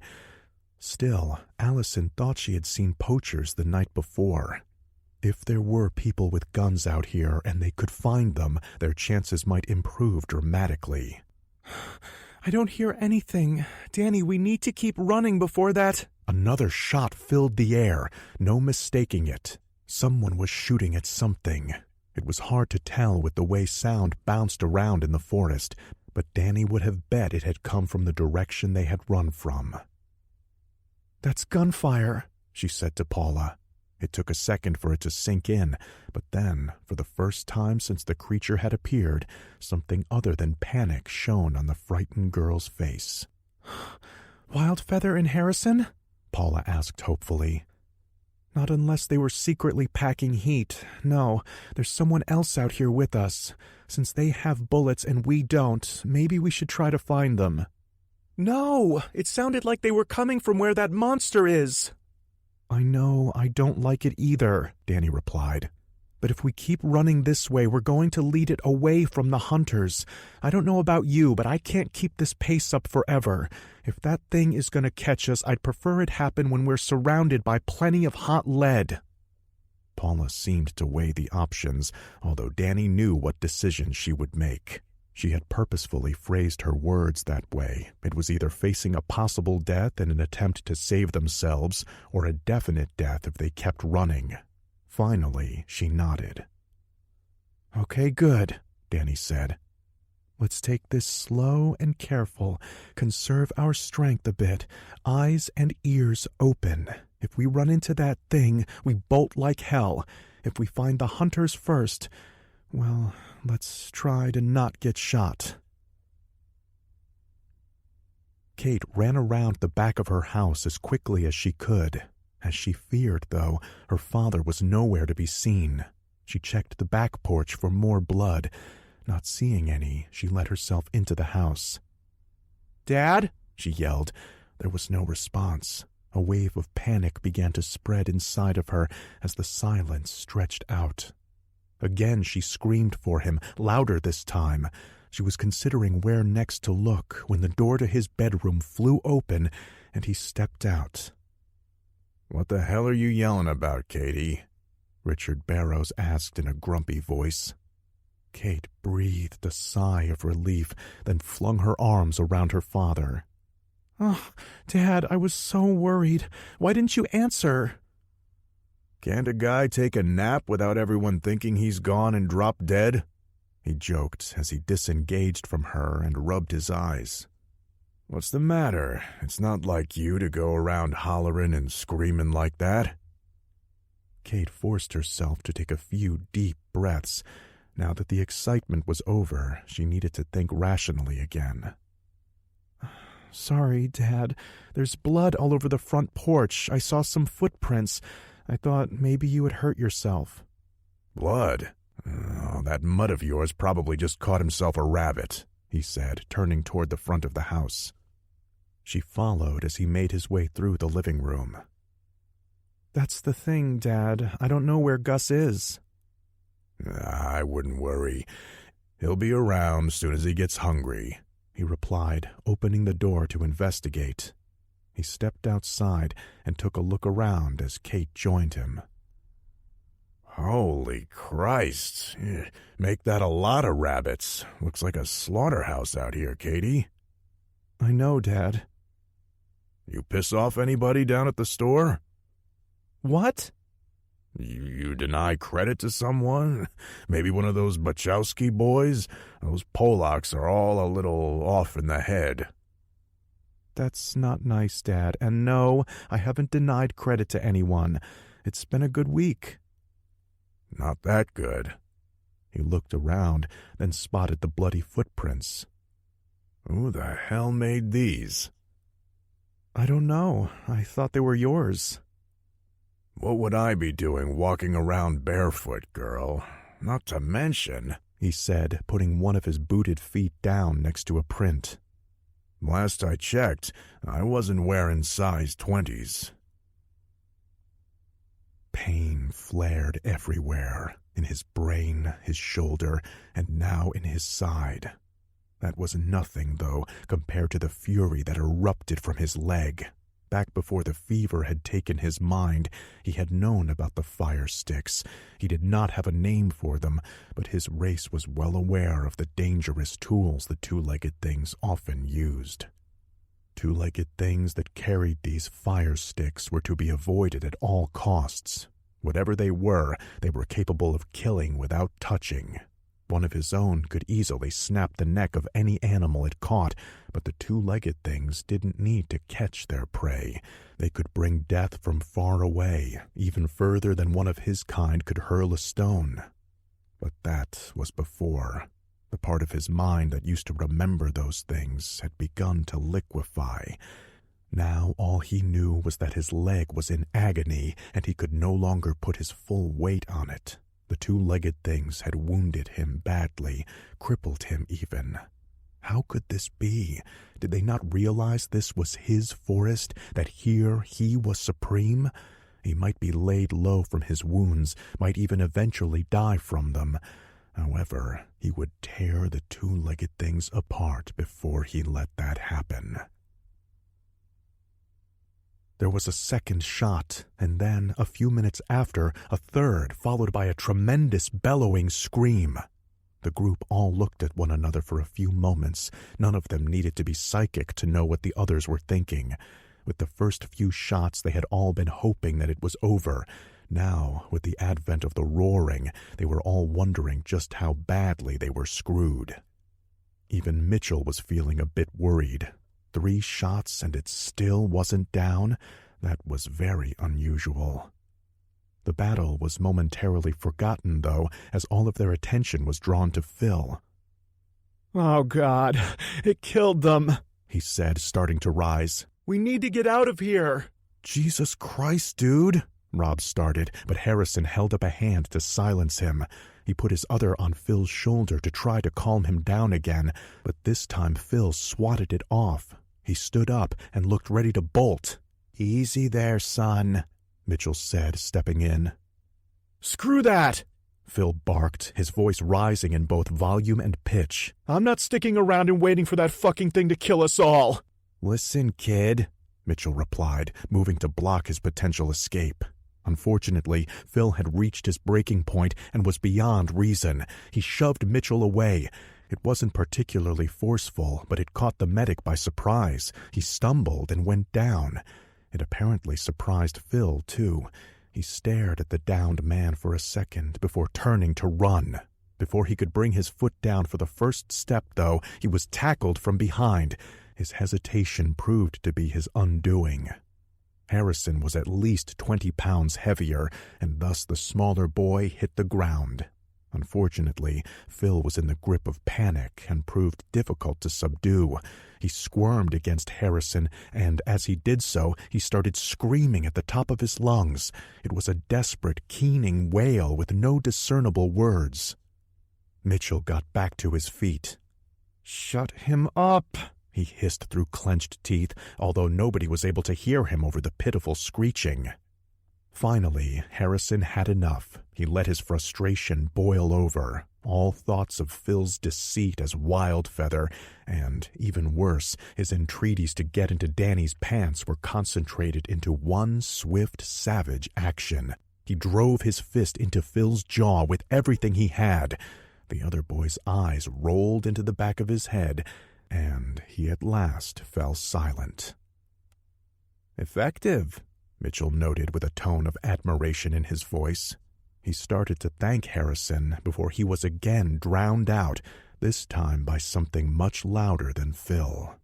Still, Allison thought she had seen poachers the night before. If there were people with guns out here and they could find them, their chances might improve dramatically. "I don't hear anything. Danny, we need to keep running before that—" Another shot filled the air, no mistaking it. Someone was shooting at something. It was hard to tell with the way sound bounced around in the forest, but Danny would have bet it had come from the direction they had run from. "That's gunfire," she said to Paula. It took a second for it to sink in, but then, for the first time since the creature had appeared, something other than panic shone on the frightened girl's face. "Wildfeather and Harrison?" Paula asked hopefully. "Not unless they were secretly packing heat. No, there's someone else out here with us. Since they have bullets and we don't, maybe we should try to find them." "No! It sounded like they were coming from where that monster is." "I know, I don't like it either," Danny replied. "But if we keep running this way, we're going to lead it away from the hunters. I don't know about you, but I can't keep this pace up forever. If that thing is going to catch us, I'd prefer it happen when we're surrounded by plenty of hot lead." Paula seemed to weigh the options, although Danny knew what decision she would make. She had purposefully phrased her words that way. It was either facing a possible death in an attempt to save themselves, or a definite death if they kept running. Finally, she nodded. "Okay, good," Danny said. "Let's take this slow and careful. Conserve our strength a bit. Eyes and ears open. If we run into that thing, we bolt like hell. If we find the hunters first, well, let's try to not get shot." Kate ran around the back of her house as quickly as she could. As she feared, though, her father was nowhere to be seen. She checked the back porch for more blood. Not seeing any, she let herself into the house. "Dad?" she yelled. There was no response. A wave of panic began to spread inside of her as the silence stretched out. Again she screamed for him, louder this time. She was considering where next to look when the door to his bedroom flew open and he stepped out. "What the hell are you yelling about, Katie?" Richard Barrows asked in a grumpy voice. Kate breathed a sigh of relief, then flung her arms around her father. Oh, Dad, I was so worried. Why didn't you answer? Can't a guy take a nap without everyone thinking he's gone and dropped dead? He joked as he disengaged from her and rubbed his eyes. What's the matter? It's not like you to go around hollering and screaming like that. Kate forced herself to take a few deep breaths. Now that the excitement was over, she needed to think rationally again. Sorry, Dad. There's blood all over the front porch. I saw some footprints. I thought maybe you had hurt yourself. Blood? Oh, that mutt of yours probably just caught himself a rabbit, he said, turning toward the front of the house. She followed as he made his way through the living room. That's the thing, Dad. I don't know where Gus is. I wouldn't worry. He'll be around soon as he gets hungry, he replied, opening the door to investigate. He stepped outside and took a look around as Kate joined him. Holy Christ. Make that a lot of rabbits. Looks like a slaughterhouse out here, Katie. I know, Dad. You piss off anybody down at the store? What? You deny credit to someone? Maybe one of those Bachowski boys? Those Polacks are all a little off in the head. That's not nice, Dad. And no, I haven't denied credit to anyone. It's been a good week. Not that good. He looked around, then spotted the bloody footprints. Who the hell made these? I don't know. I thought they were yours. What would I be doing walking around barefoot, girl? Not to mention, he said, putting one of his booted feet down next to a print. Last I checked, I wasn't wearing size 20s. Pain flared everywhere, in his brain, his shoulder, and now in his side. That was nothing, though, compared to the fury that erupted from his leg. Back before the fever had taken his mind, he had known about the fire sticks. He did not have a name for them, but his race was well aware of the dangerous tools the two-legged things often used. Two-legged things that carried these fire sticks were to be avoided at all costs. Whatever they were capable of killing without touching. One of his own could easily snap the neck of any animal it caught, but the two-legged things didn't need to catch their prey. They could bring death from far away, even further than one of his kind could hurl a stone. But that was before. The part of his mind that used to remember those things had begun to liquefy. Now all he knew was that his leg was in agony, and he could no longer put his full weight on it. The two-legged things had wounded him badly, crippled him even. How could this be? Did they not realize this was his forest, that here he was supreme? He might be laid low from his wounds, might even eventually die from them. However, he would tear the two-legged things apart before he let that happen. There was a second shot, and then, a few minutes after, a third, followed by a tremendous bellowing scream. The group all looked at one another for a few moments. None of them needed to be psychic to know what the others were thinking. With the first few shots, they had all been hoping that it was over. Now, with the advent of the roaring, they were all wondering just how badly they were screwed. Even Mitchell was feeling a bit worried. 3 shots and it still wasn't down? That was very unusual. The battle was momentarily forgotten, though, as all of their attention was drawn to Phil. "Oh, God, it killed them," he said, starting to rise. "We need to get out of here." "Jesus Christ, dude," Rob started, but Harrison held up a hand to silence him. He put his other on Phil's shoulder to try to calm him down again, but this time Phil swatted it off. He stood up and looked ready to bolt. "Easy there, son," Mitchell said, stepping in. "Screw that!" Phil barked, his voice rising in both volume and pitch. "I'm not sticking around and waiting for that fucking thing to kill us all." "Listen, kid," Mitchell replied, moving to block his potential escape. Unfortunately, Phil had reached his breaking point and was beyond reason. He shoved Mitchell away. It wasn't particularly forceful, but it caught the medic by surprise. He stumbled and went down. It apparently surprised Phil, too. He stared at the downed man for a second before turning to run. Before he could bring his foot down for the first step, though, he was tackled from behind. His hesitation proved to be his undoing. Harrison was at least 20 pounds heavier, and thus the smaller boy hit the ground. Unfortunately, Phil was in the grip of panic and proved difficult to subdue. He squirmed against Harrison, and as he did so, he started screaming at the top of his lungs. It was a desperate, keening wail with no discernible words. Mitchell got back to his feet. "Shut him up," he hissed through clenched teeth, although nobody was able to hear him over the pitiful screeching. Finally, Harrison had enough. He let his frustration boil over. All thoughts of Phil's deceit as Wildfeather, and, even worse, his entreaties to get into Danny's pants were concentrated into one swift, savage action. He drove his fist into Phil's jaw with everything he had. The other boy's eyes rolled into the back of his head, and he at last fell silent. "Effective," Mitchell noted with a tone of admiration in his voice. He started to thank Harrison before he was again drowned out, this time by something much louder than Phil.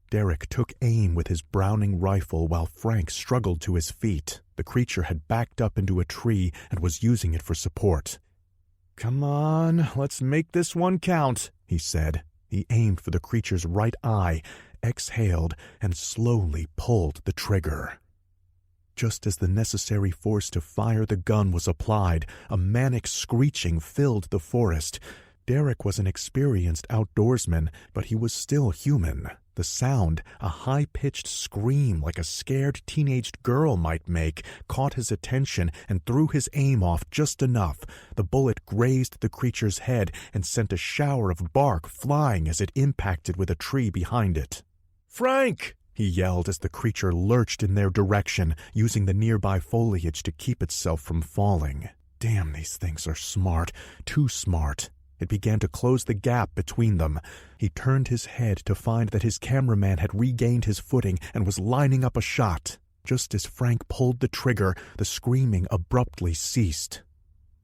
Derek took aim with his Browning rifle while Frank struggled to his feet. The creature had backed up into a tree and was using it for support. "Come on, let's make this one count," he said. He aimed for the creature's right eye, exhaled, and slowly pulled the trigger. Just as the necessary force to fire the gun was applied, a manic screeching filled the forest. Derek was an experienced outdoorsman, but he was still human. The sound, a high-pitched scream like a scared teenaged girl might make, caught his attention and threw his aim off just enough. The bullet grazed the creature's head and sent a shower of bark flying as it impacted with a tree behind it. "Frank!" he yelled as the creature lurched in their direction, using the nearby foliage to keep itself from falling. Damn, these things are smart. Too smart. It began to close the gap between them. He turned his head to find that his cameraman had regained his footing and was lining up a shot. Just as Frank pulled the trigger, the screaming abruptly ceased.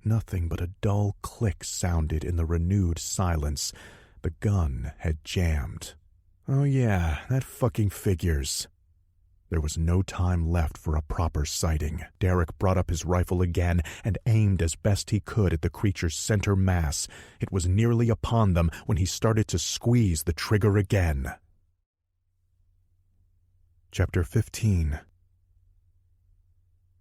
Nothing but a dull click sounded in the renewed silence. The gun had jammed. Oh yeah, that fucking figures. There was no time left for a proper sighting. Derek brought up his rifle again and aimed as best he could at the creature's center mass. It was nearly upon them when he started to squeeze the trigger again. Chapter 15.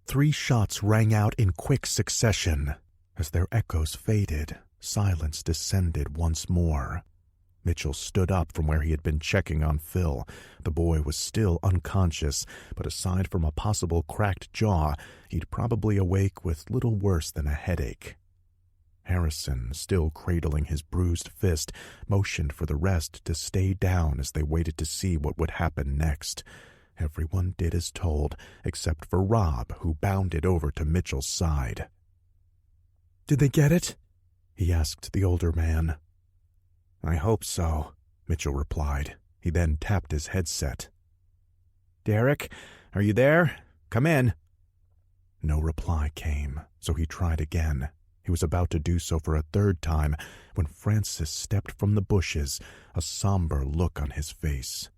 3 shots rang out in quick succession. As their echoes faded, silence descended once more. Mitchell stood up from where he had been checking on Phil. The boy was still unconscious, but aside from a possible cracked jaw, he'd probably awake with little worse than a headache. Harrison, still cradling his bruised fist, motioned for the rest to stay down as they waited to see what would happen next. Everyone did as told, except for Rob, who bounded over to Mitchell's side. "Did they get it?" he asked the older man. "I hope so," Mitchell replied. He then tapped his headset. "Derek, are you there? Come in." No reply came, so he tried again. He was about to do so for a third time when Francis stepped from the bushes, a somber look on his face.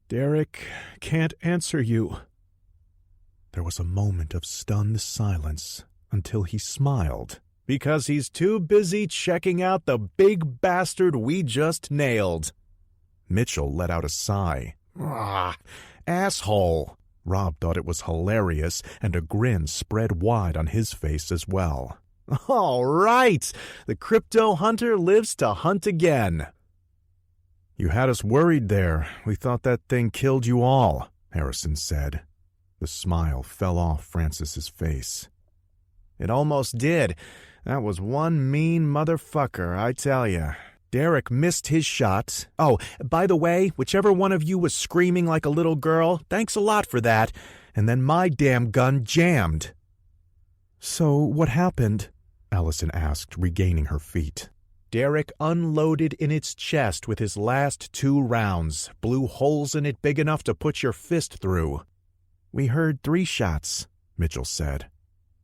"Derek, can't answer you." There was a moment of stunned silence until he smiled. "Because he's too busy checking out the big bastard we just nailed." Mitchell let out a sigh. "Ah, asshole!" Rob thought it was hilarious, and a grin spread wide on his face as well. "All right! The crypto hunter lives to hunt again." "You had us worried there. We thought that thing killed you all," Harrison said. The smile fell off Francis's face. "It almost did. That was one mean motherfucker, I tell ya. Derek missed his shot. Oh, by the way, whichever one of you was screaming like a little girl, thanks a lot for that. And then my damn gun jammed." "So what happened?" Allison asked, regaining her feet. "Derek unloaded in its chest with his last 2 rounds, blew holes in it big enough to put your fist through." "We heard 3 shots," Mitchell said.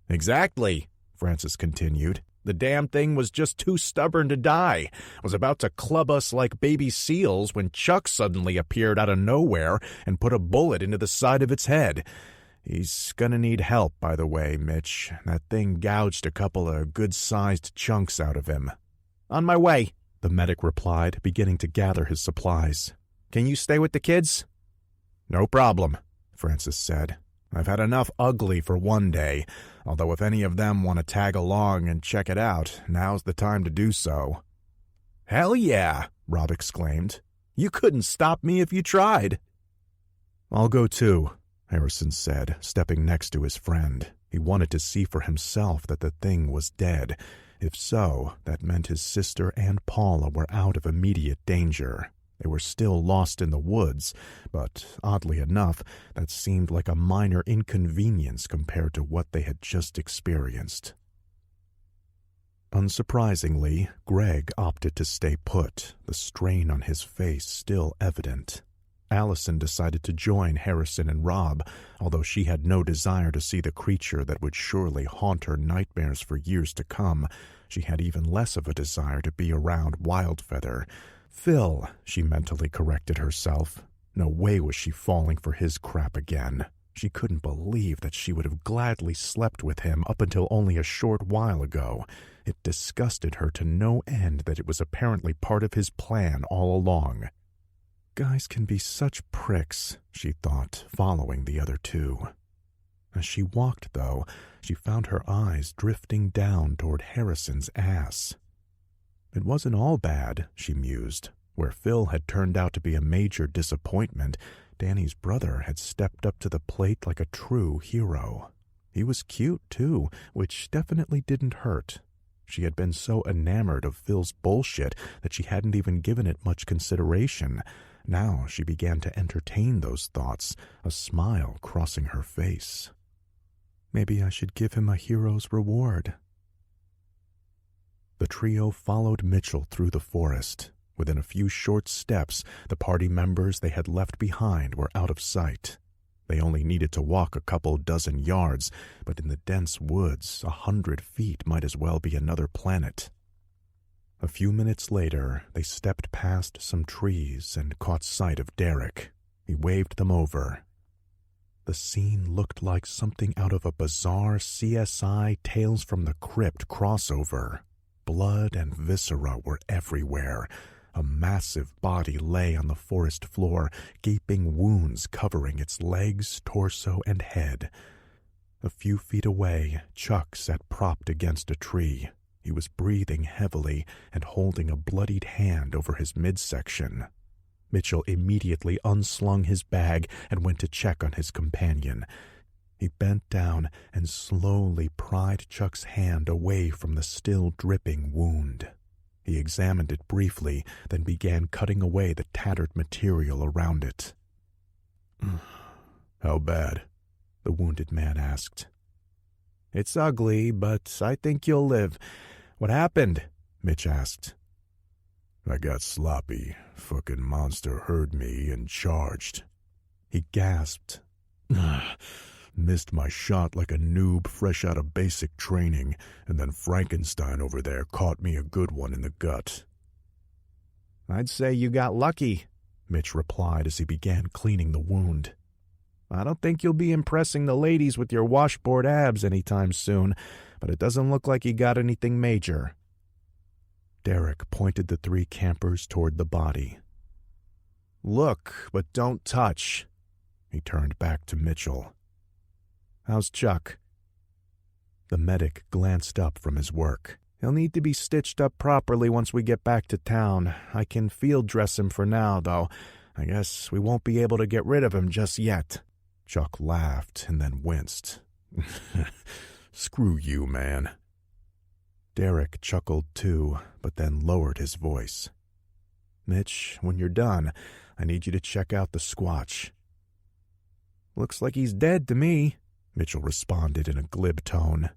"Exactly," Francis continued. "The damn thing was just too stubborn to die. Was about to club us like baby seals when Chuck suddenly appeared out of nowhere and put a bullet into the side of its head. He's gonna need help, by the way, Mitch. That thing gouged a couple of good-sized chunks out of him." "On my way," the medic replied, beginning to gather his supplies. "Can you stay with the kids?" "No problem," Francis said. "I've had enough ugly for one day, although if any of them want to tag along and check it out, now's the time to do so." "Hell yeah," Rob exclaimed. "You couldn't stop me if you tried." "I'll go too," Harrison said, stepping next to his friend. He wanted to see for himself that the thing was dead. If so, that meant his sister and Paula were out of immediate danger. They were still lost in the woods, but oddly enough, that seemed like a minor inconvenience compared to what they had just experienced. Unsurprisingly, Greg opted to stay put, the strain on his face still evident. Allison decided to join Harrison and Rob, although she had no desire to see the creature that would surely haunt her nightmares for years to come. She had even less of a desire to be around Wildfeather. Phil, she mentally corrected herself. No way was she falling for his crap again. She couldn't believe that she would have gladly slept with him up until only a short while ago. It disgusted her to no end that it was apparently part of his plan all along. Guys can be such pricks, she thought, following the other two. As she walked, though, she found her eyes drifting down toward Harrison's ass. It wasn't all bad, she mused. Where Phil had turned out to be a major disappointment, Danny's brother had stepped up to the plate like a true hero. He was cute, too, which definitely didn't hurt. She had been so enamored of Phil's bullshit that she hadn't even given it much consideration. Now she began to entertain those thoughts, a smile crossing her face. Maybe I should give him a hero's reward. The trio followed Mitchell through the forest. Within a few short steps, the party members they had left behind were out of sight. They only needed to walk a couple dozen yards, but in the dense woods, 100 feet might as well be another planet. A few minutes later, they stepped past some trees and caught sight of Derek. He waved them over. The scene looked like something out of a bizarre CSI Tales from the Crypt crossover. Blood and viscera were everywhere. A massive body lay on the forest floor, gaping wounds covering its legs, torso, and head. A few feet away, Chuck sat propped against a tree. He was breathing heavily and holding a bloodied hand over his midsection. Mitchell immediately unslung his bag and went to check on his companion. He bent down and slowly pried Chuck's hand away from the still dripping wound. He examined it briefly, then began cutting away the tattered material around it. "How bad?" the wounded man asked. "It's ugly, but I think you'll live. What happened?" Mitch asked. "I got sloppy. Fucking monster heard me and charged." He gasped. "Missed my shot like a noob fresh out of basic training, and then Frankenstein over there caught me a good one in the gut." "I'd say you got lucky," Mitch replied as he began cleaning the wound. "I don't think you'll be impressing the ladies with your washboard abs anytime soon, but it doesn't look like you got anything major." Derek pointed the 3 campers toward the body. "Look, but don't touch." He turned back to Mitchell. "How's Chuck?" The medic glanced up from his work. "He'll need to be stitched up properly once we get back to town. I can field dress him for now, though. I guess we won't be able to get rid of him just yet." Chuck laughed and then winced. "Screw you, man." Derek chuckled too, but then lowered his voice. Mitch, when you're done, I need you to check out the Squatch." "Looks like he's dead to me," Mitchell responded in a glib tone.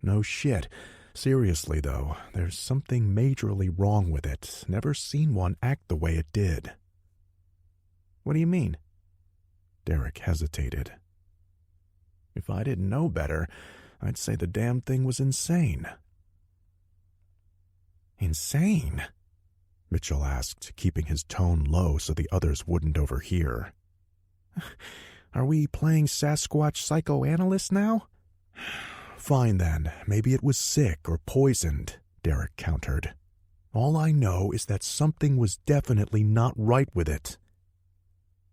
"No shit. Seriously, though, there's something majorly wrong with it. Never seen one act the way it did." "What do you mean?" Derek hesitated. "If I didn't know better, I'd say the damn thing was insane." "Insane?" Mitchell asked, keeping his tone low so the others wouldn't overhear. "Are we playing Sasquatch psychoanalyst now?" "Fine then, maybe it was sick or poisoned," Derek countered. "All I know is that something was definitely not right with it."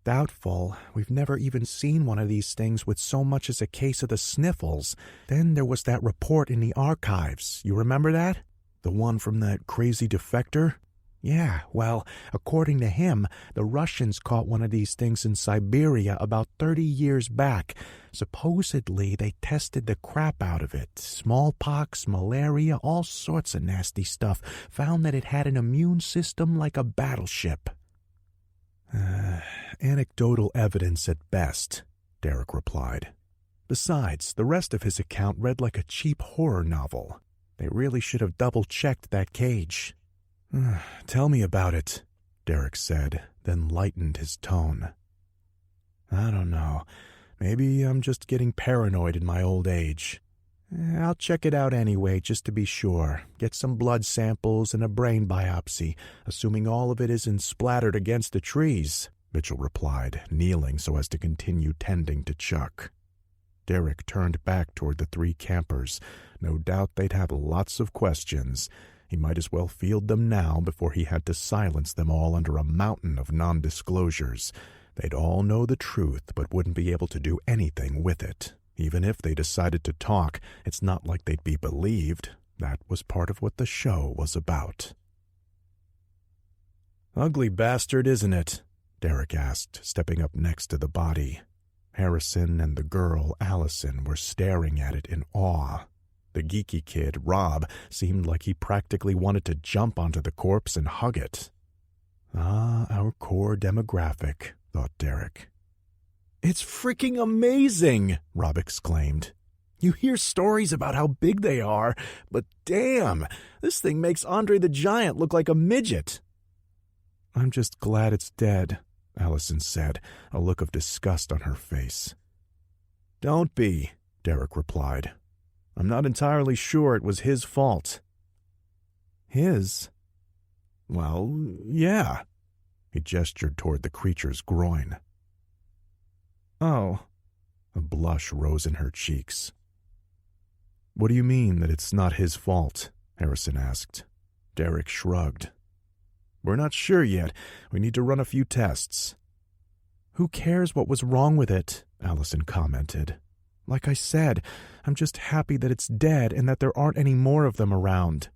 "Doubtful. We've never even seen one of these things with so much as a case of the sniffles. Then there was that report in the archives. You remember that?" "The one from that crazy defector?" "Yeah, well, according to him, the Russians caught one of these things in Siberia about 30 years back. Supposedly, they tested the crap out of it. Smallpox, malaria, all sorts of nasty stuff. Found that it had an immune system like a battleship." Anecdotal evidence at best," Derek replied. "Besides, the rest of his account read like a cheap horror novel. They really should have double-checked that cage." "Tell me about it," Derek said, then lightened his tone. "I don't know. Maybe I'm just getting paranoid in my old age." "I'll check it out anyway, just to be sure. Get some blood samples and a brain biopsy, assuming all of it isn't splattered against the trees," Mitchell replied, kneeling so as to continue tending to Chuck. Derek turned back toward the three campers. No doubt they'd have lots of questions. He might as well field them now before he had to silence them all under a mountain of non-disclosures. They'd all know the truth, but wouldn't be able to do anything with it. Even if they decided to talk, it's not like they'd be believed. That was part of what the show was about. "Ugly bastard, isn't it?" Derek asked, stepping up next to the body. Harrison and the girl, Allison, were staring at it in awe. The geeky kid, Rob, seemed like he practically wanted to jump onto the corpse and hug it. "Ah, our core demographic," thought Derek. "It's freaking amazing!" Rob exclaimed. "You hear stories about how big they are, but damn, this thing makes Andre the Giant look like a midget." "I'm just glad it's dead," Allison said, a look of disgust on her face. "Don't be," Derek replied. "I'm not entirely sure it was his fault." "His?" "Well, yeah." He gestured toward the creature's groin. "Oh." A blush rose in her cheeks. "What do you mean that it's not his fault?" Harrison asked. Derek shrugged. "We're not sure yet. We need to run a few tests." "Who cares what was wrong with it?" Allison commented. "Like I said, I'm just happy that it's dead and that there aren't any more of them around."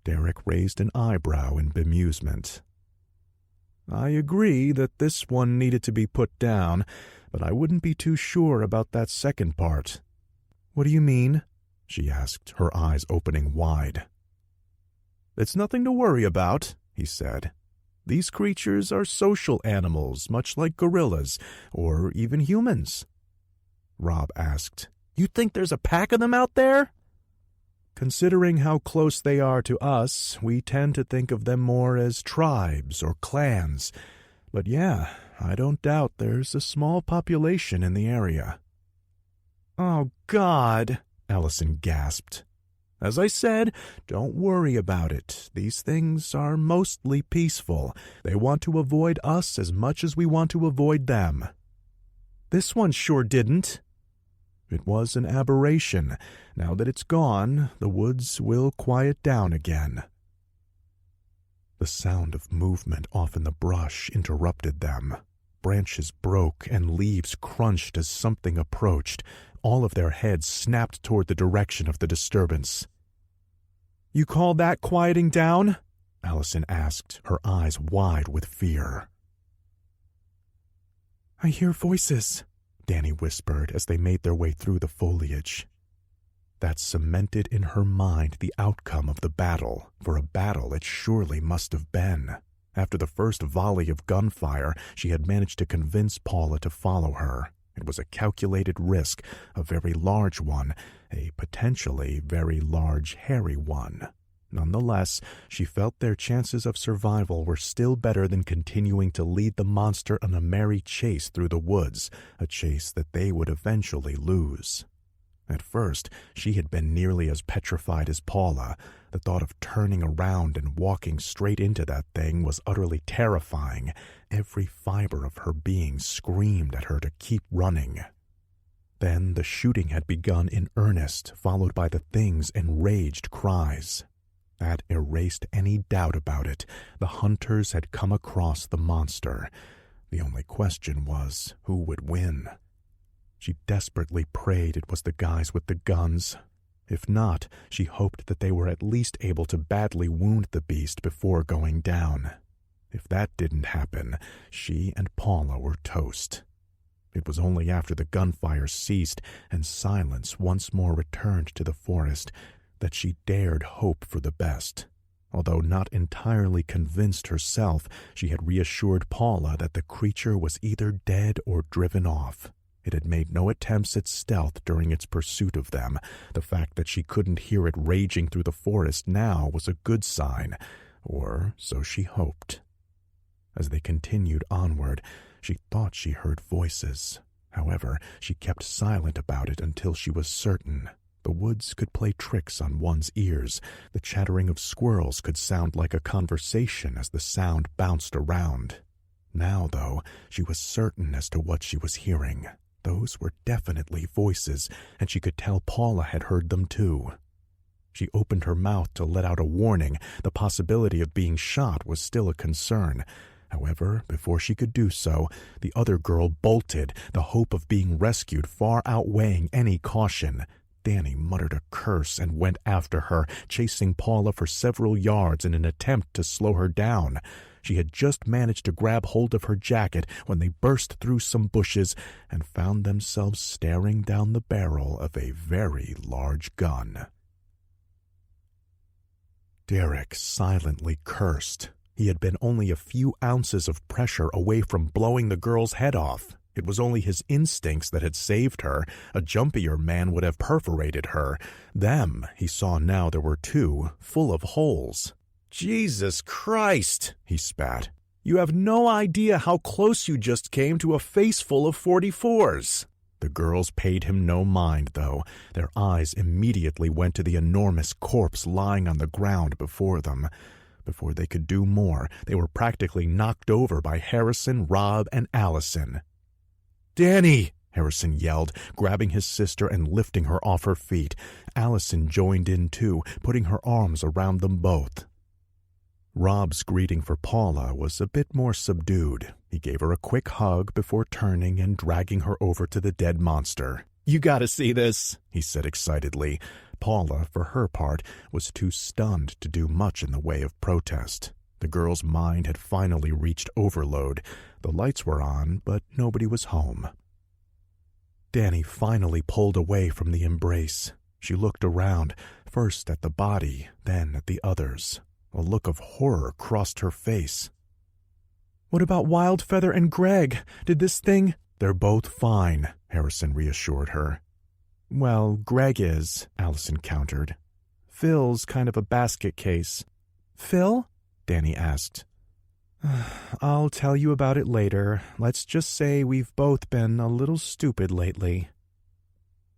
Derek raised an eyebrow in bemusement. "I agree that this one needed to be put down, but I wouldn't be too sure about that second part." "What do you mean?" she asked, her eyes opening wide. "It's nothing to worry about," he said. "These creatures are social animals, much like gorillas, or even humans." Rob asked, "You think there's a pack of them out there?" "Considering how close they are to us, we tend to think of them more as tribes or clans. But yeah, I don't doubt there's a small population in the area." "Oh, God," Allison gasped. "As I said, don't worry about it. These things are mostly peaceful. They want to avoid us as much as we want to avoid them." "This one sure didn't." "It was an aberration. Now that it's gone, the woods will quiet down again." The sound of movement off in the brush interrupted them. Branches broke and leaves crunched as something approached. All of their heads snapped toward the direction of the disturbance. "You call that quieting down?" Allison asked, her eyes wide with fear. "I hear voices," Danny whispered as they made their way through the foliage. That cemented in her mind the outcome of the battle, for a battle it surely must have been. After the first volley of gunfire, she had managed to convince Paula to follow her. It was a calculated risk, a very large one, a potentially very large, hairy one. Nonetheless, she felt their chances of survival were still better than continuing to lead the monster on a merry chase through the woods, a chase that they would eventually lose. At first, she had been nearly as petrified as Paula. The thought of turning around and walking straight into that thing was utterly terrifying. Every fiber of her being screamed at her to keep running. Then the shooting had begun in earnest, followed by the thing's enraged cries. That erased any doubt about it. The hunters had come across the monster. The only question was, who would win? She desperately prayed it was the guys with the guns. If not, she hoped that they were at least able to badly wound the beast before going down. If that didn't happen, she and Paula were toast. It was only after the gunfire ceased and silence once more returned to the forest that she dared hope for the best. Although not entirely convinced herself, she had reassured Paula that the creature was either dead or driven off. It had made no attempts at stealth during its pursuit of them. The fact that she couldn't hear it raging through the forest now was a good sign, or so she hoped. As they continued onward, she thought she heard voices. However, she kept silent about it until she was certain. The woods could play tricks on one's ears. The chattering of squirrels could sound like a conversation as the sound bounced around. Now, though, she was certain as to what she was hearing. Those were definitely voices, and she could tell Paula had heard them too. She opened her mouth to let out a warning. The possibility of being shot was still a concern. However, before she could do so, the other girl bolted, the hope of being rescued far outweighing any caution. Danny muttered a curse and went after her, chasing Paula for several yards in an attempt to slow her down. She had just managed to grab hold of her jacket when they burst through some bushes and found themselves staring down the barrel of a very large gun. Derek silently cursed. He had been only a few ounces of pressure away from blowing the girl's head off. It was only his instincts that had saved her. A jumpier man would have perforated her. Them, he saw now there were two, full of holes. "Jesus Christ," he spat. "You have no idea how close you just came to a face full of 44s. The girls paid him no mind, though. Their eyes immediately went to the enormous corpse lying on the ground before them. Before they could do more, they were practically knocked over by Harrison, Rob, and Allison. "Danny!" Harrison yelled, grabbing his sister and lifting her off her feet. Allison joined in too, putting her arms around them both. Rob's greeting for Paula was a bit more subdued. He gave her a quick hug before turning and dragging her over to the dead monster. "You gotta see this," he said excitedly. Paula, for her part, was too stunned to do much in the way of protest. The girl's mind had finally reached overload. The lights were on, but nobody was home. Danny finally pulled away from the embrace. She looked around, first at the body, then at the others. A look of horror crossed her face. "What about Wildfeather and Greg? Did this thing—" "They're both fine," Harrison reassured her. "Well, Greg is," Allison countered. "Phil's kind of a basket case." "Phil?" Danny asked. "I'll tell you about it later. Let's just say we've both been a little stupid lately."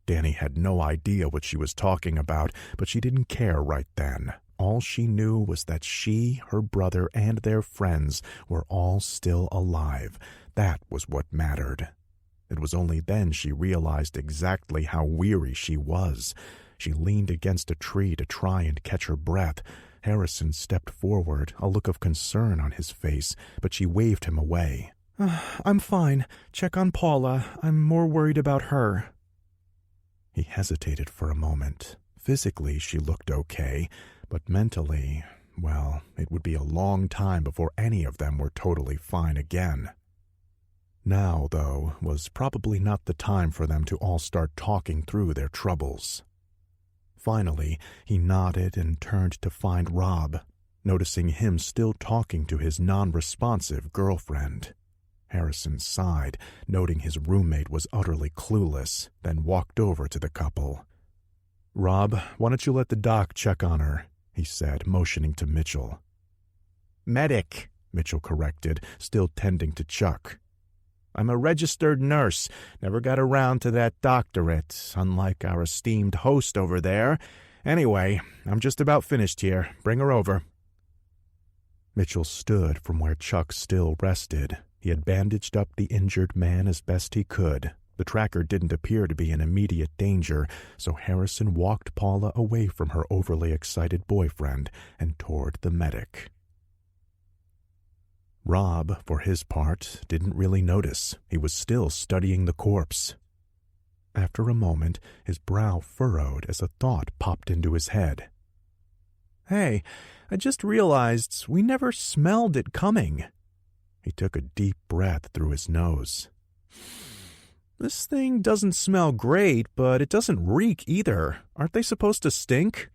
Danny had no idea what she was talking about, but she didn't care right then. All she knew was that she, her brother, and their friends were all still alive. That was what mattered. It was only then she realized exactly how weary she was. She leaned against a tree to try and catch her breath. Harrison stepped forward, a look of concern on his face, but she waved him away. "I'm fine. Check on Paula. I'm more worried about her." He hesitated for a moment. Physically, she looked okay, but mentally, well, it would be a long time before any of them were totally fine again. Now, though, was probably not the time for them to all start talking through their troubles. Finally, he nodded and turned to find Rob, noticing him still talking to his non-responsive girlfriend. Harrison sighed, noting his roommate was utterly clueless, then walked over to the couple. "Rob, why don't you let the doc check on her?" he said, motioning to Mitchell. "Medic," Mitchell corrected, still tending to Chuck. "I'm a registered nurse. Never got around to that doctorate, unlike our esteemed host over there. Anyway, I'm just about finished here. Bring her over." Mitchell stood from where Chuck still rested. He had bandaged up the injured man as best he could. The tracker didn't appear to be in immediate danger, so Harrison walked Paula away from her overly excited boyfriend and toward the medic. Rob, for his part, didn't really notice. He was still studying the corpse. After a moment, his brow furrowed as a thought popped into his head. "Hey, I just realized we never smelled it coming." He took a deep breath through his nose. "This thing doesn't smell great, but it doesn't reek either. Aren't they supposed to stink?"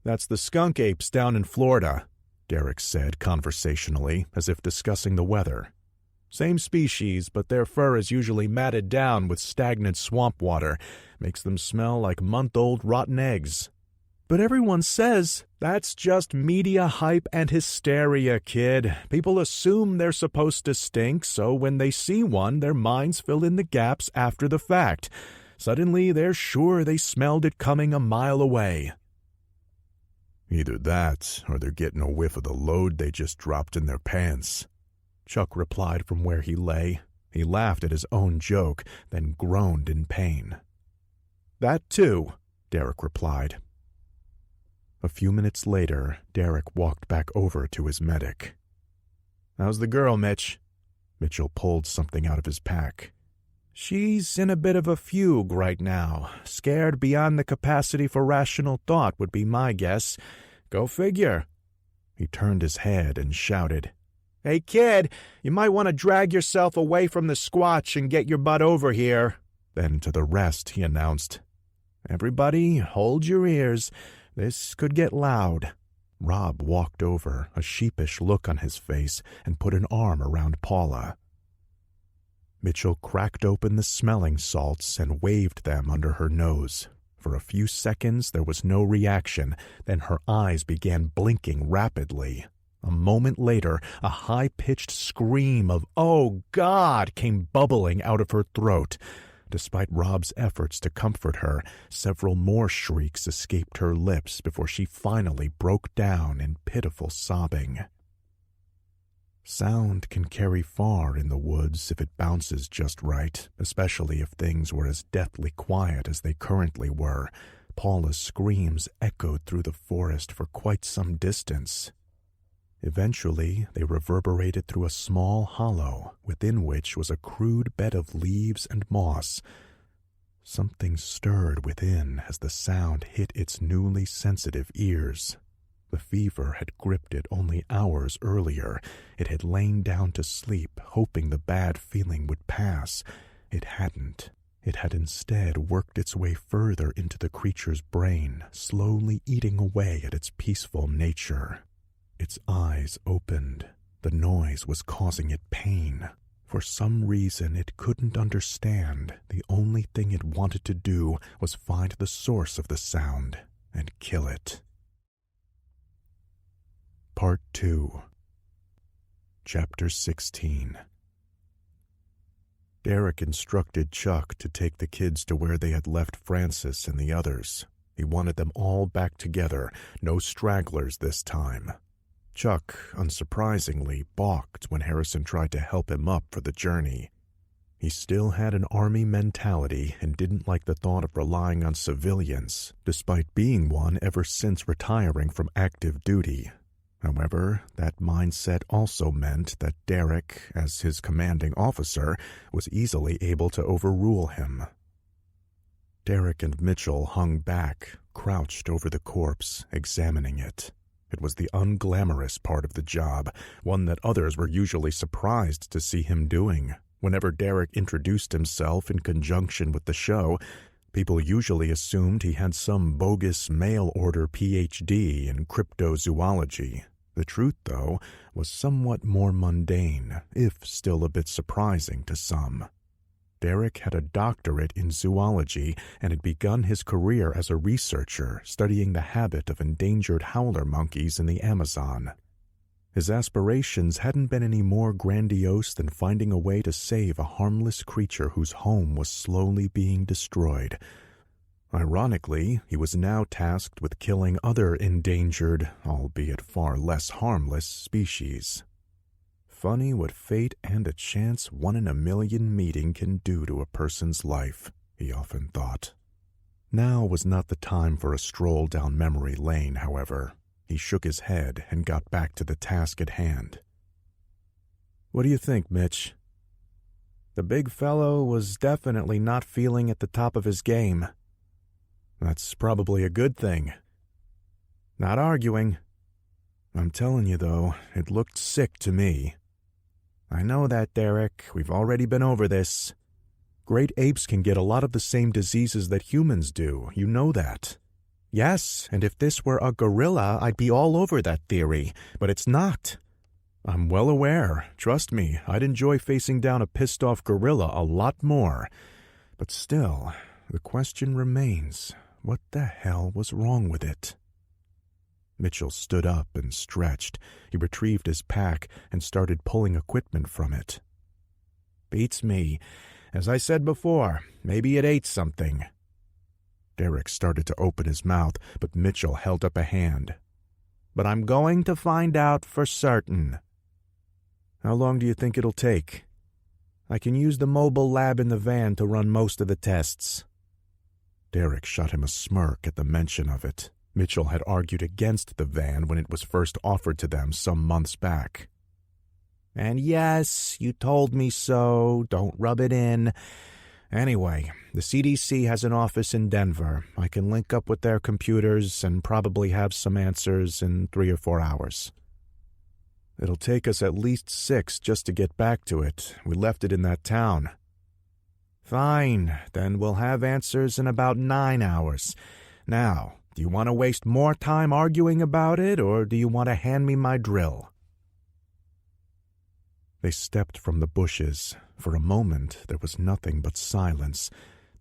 "That's the skunk apes down in Florida," Derek said conversationally, as if discussing the weather. "Same species, but their fur is usually matted down with stagnant swamp water. Makes them smell like month-old rotten eggs." "But everyone says that's just media hype and hysteria, kid. People assume they're supposed to stink, so when they see one, their minds fill in the gaps after the fact. Suddenly, they're sure they smelled it coming a mile away." "Either that, or they're getting a whiff of the load they just dropped in their pants," Chuck replied from where he lay. He laughed at his own joke, then groaned in pain. "That too," Derek replied. A few minutes later, Derek walked back over to his medic. "How's the girl, Mitch?" Mitchell pulled something out of his pack. "She's in a bit of a fugue right now. Scared beyond the capacity for rational thought would be my guess. Go figure." He turned his head and shouted, "Hey, kid, you might want to drag yourself away from the Squatch and get your butt over here." Then to the rest he announced, "Everybody, hold your ears. This could get loud." Rob walked over, a sheepish look on his face, and put an arm around Paula. Mitchell cracked open the smelling salts and waved them under her nose. For a few seconds there was no reaction, then her eyes began blinking rapidly. A moment later, a high-pitched scream of "Oh, God!" came bubbling out of her throat. Despite Rob's efforts to comfort her, several more shrieks escaped her lips before she finally broke down in pitiful sobbing. Sound can carry far in the woods if it bounces just right, especially if things were as deathly quiet as they currently were. Paula's screams echoed through the forest for quite some distance. Eventually, they reverberated through a small hollow, within which was a crude bed of leaves and moss. Something stirred within as the sound hit its newly sensitive ears. The fever had gripped it only hours earlier. It had lain down to sleep, hoping the bad feeling would pass. It hadn't. It had instead worked its way further into the creature's brain, slowly eating away at its peaceful nature. Its eyes opened. The noise was causing it pain. For some reason it couldn't understand. The only thing it wanted to do was find the source of the sound and kill it. Part 2. Chapter 16. Derek instructed Chuck to take the kids to where they had left Francis and the others. He wanted them all back together, no stragglers this time. Chuck, unsurprisingly, balked when Harrison tried to help him up for the journey. He still had an army mentality and didn't like the thought of relying on civilians, despite being one ever since retiring from active duty. However, that mindset also meant that Derek, as his commanding officer, was easily able to overrule him. Derek and Mitchell hung back, crouched over the corpse, examining it. It was the unglamorous part of the job, one that others were usually surprised to see him doing. Whenever Derek introduced himself in conjunction with the show, People usually assumed he had some bogus mail-order PhD in cryptozoology. The truth, though, was somewhat more mundane, if still a bit surprising to some. Derek had a doctorate in zoology and had begun his career as a researcher studying the habit of endangered howler monkeys in the Amazon. His aspirations hadn't been any more grandiose than finding a way to save a harmless creature whose home was slowly being destroyed. Ironically, he was now tasked with killing other endangered, albeit far less harmless, species. Funny what fate and a chance 1 in a million meeting can do to a person's life, he often thought. Now was not the time for a stroll down memory lane, however. He shook his head and got back to the task at hand. "What do you think, Mitch?" "The big fellow was definitely not feeling at the top of his game." "That's probably a good thing." "Not arguing. I'm telling you, though, it looked sick to me." "I know that, Derek. We've already been over this. Great apes can get a lot of the same diseases that humans do. You know that." "Yes, and if this were a gorilla, I'd be all over that theory, but it's not." "I'm well aware. Trust me, I'd enjoy facing down a pissed-off gorilla a lot more. But still, the question remains, what the hell was wrong with it?" Mitchell stood up and stretched. He retrieved his pack and started pulling equipment from it. "Beats me. As I said before, maybe it ate something." Derek started to open his mouth, but Mitchell held up a hand. "But I'm going to find out for certain." "How long do you think it'll take?" "I can use the mobile lab in the van to run most of the tests." Derek shot him a smirk at the mention of it. Mitchell had argued against the van when it was first offered to them some months back. "And yes, you told me so. Don't rub it in. Anyway, the CDC has an office in Denver. I can link up with their computers and probably have some answers in 3 or 4 hours." "It'll take us at least 6 just to get back to it. We left it in that town." "Fine, then we'll have answers in about 9 hours. Now, do you want to waste more time arguing about it, or do you want to hand me my drill?" They stepped from the bushes. For a moment, there was nothing but silence.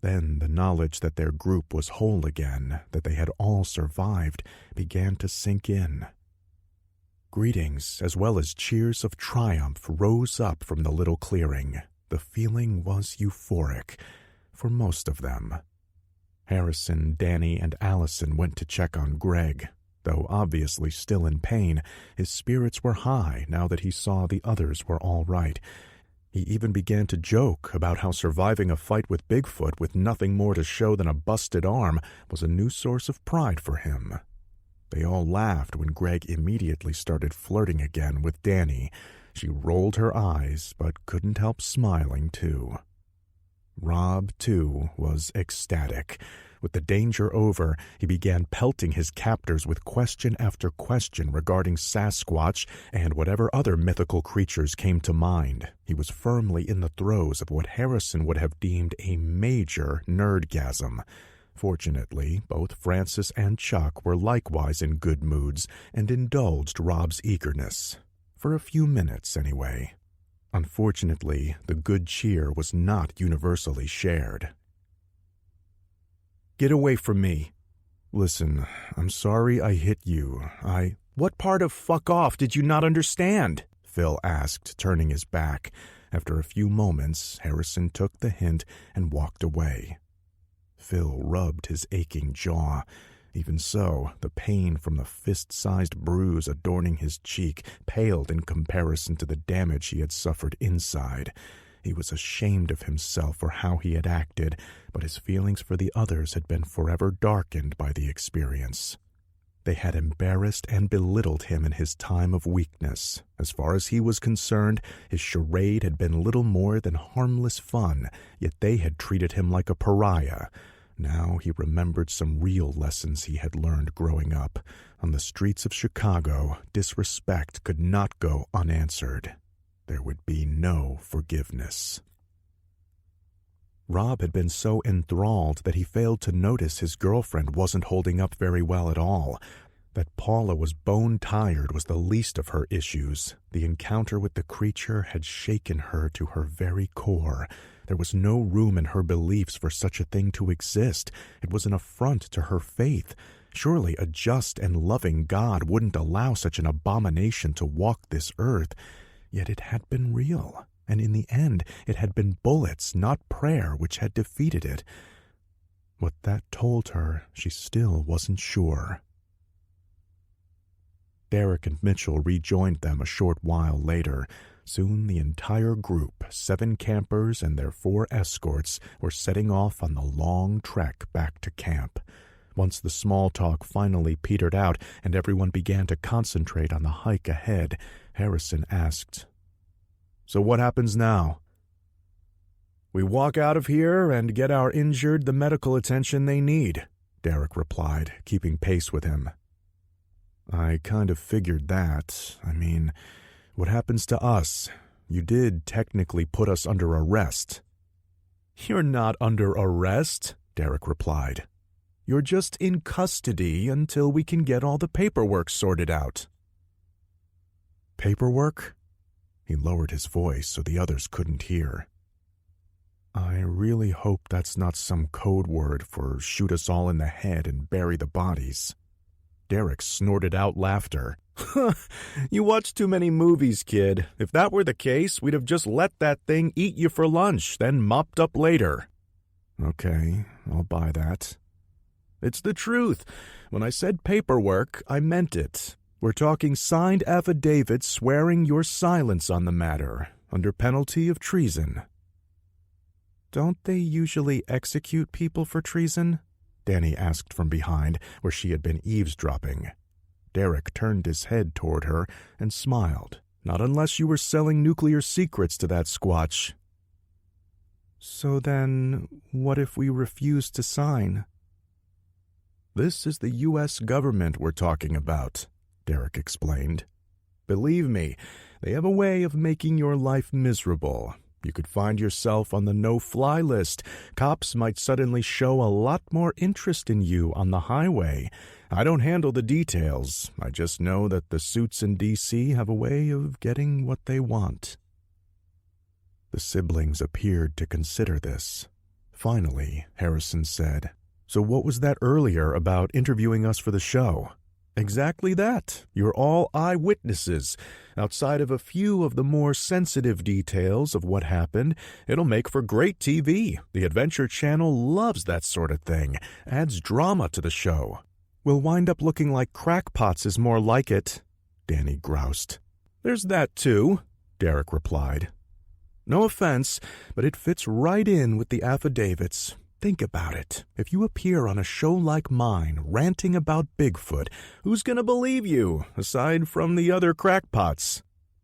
Then the knowledge that their group was whole again, that they had all survived, began to sink in. Greetings, as well as cheers of triumph, rose up from the little clearing. The feeling was euphoric, for most of them. Harrison, Danny, and Allison went to check on Greg. Though obviously still in pain, his spirits were high now that he saw the others were all right. He even began to joke about how surviving a fight with Bigfoot with nothing more to show than a busted arm was a new source of pride for him. They all laughed when Greg immediately started flirting again with Danny. She rolled her eyes, but couldn't help smiling too. Rob, too, was ecstatic. With the danger over, he began pelting his captors with question after question regarding Sasquatch and whatever other mythical creatures came to mind. He was firmly in the throes of what Harrison would have deemed a major nerdgasm. Fortunately, both Francis and Chuck were likewise in good moods and indulged Rob's eagerness. For a few minutes, anyway. Unfortunately, the good cheer was not universally shared. "Get away from me." "Listen, I'm sorry I hit you. What part of fuck off did you not understand?" Phil asked, turning his back. After a few moments, Harrison took the hint and walked away. Phil rubbed his aching jaw. Even so, the pain from the fist-sized bruise adorning his cheek paled in comparison to the damage he had suffered inside. He was ashamed of himself for how he had acted, but his feelings for the others had been forever darkened by the experience. They had embarrassed and belittled him in his time of weakness. As far as he was concerned, his charade had been little more than harmless fun, yet they had treated him like a pariah. Now he remembered some real lessons he had learned growing up. On the streets of Chicago, disrespect could not go unanswered. There would be no forgiveness. Rob had been so enthralled that he failed to notice his girlfriend wasn't holding up very well at all. That Paula was bone-tired was the least of her issues. The encounter with the creature had shaken her to her very core. There was no room in her beliefs for such a thing to exist. It was an affront to her faith. Surely a just and loving God wouldn't allow such an abomination to walk this earth. Yet it had been real, and in the end it had been bullets, not prayer, which had defeated it. What that told her, she still wasn't sure. Derek and Mitchell rejoined them a short while later. Soon the entire group, 7 campers and their 4 escorts, were setting off on the long trek back to camp. Once the small talk finally petered out and everyone began to concentrate on the hike ahead, Harrison asked, "So what happens now?" "We walk out of here and get our injured the medical attention they need," Derek replied, keeping pace with him. "I kind of figured that. I mean, what happens to us? You did technically put us under arrest." "You're not under arrest," Derek replied. "You're just in custody until we can get all the paperwork sorted out." "Paperwork?" He lowered his voice so the others couldn't hear. "I really hope that's not some code word for shoot us all in the head and bury the bodies." Derek snorted out laughter. "You watch too many movies, kid. If that were the case, we'd have just let that thing eat you for lunch, then mopped up later." "Okay, I'll buy that." "It's the truth. When I said paperwork, I meant it. We're talking signed affidavits swearing your silence on the matter, under penalty of treason." "Don't they usually execute people for treason?" Danny asked from behind, where she had been eavesdropping. Derek turned his head toward her and smiled. "Not unless you were selling nuclear secrets to that Squatch." "So then, what if we refuse to sign?" "This is the U.S. government we're talking about," Derek explained. "Believe me, they have a way of making your life miserable. You could find yourself on the no-fly list. Cops might suddenly show a lot more interest in you on the highway. I don't handle the details. I just know that the suits in D.C. have a way of getting what they want." The siblings appeared to consider this. Finally, Harrison said, "So what was that earlier about interviewing us for the show?" "Exactly that. You're all eyewitnesses. Outside of a few of the more sensitive details of what happened, it'll make for great TV. The Adventure Channel loves that sort of thing. Adds drama to the show." "We'll wind up looking like crackpots is more like it," Danny groused. "There's that too," Derek replied. "No offense, but it fits right in with the affidavits. Think about it. If you appear on a show like mine ranting about Bigfoot, who's going to believe you, aside from the other crackpots?"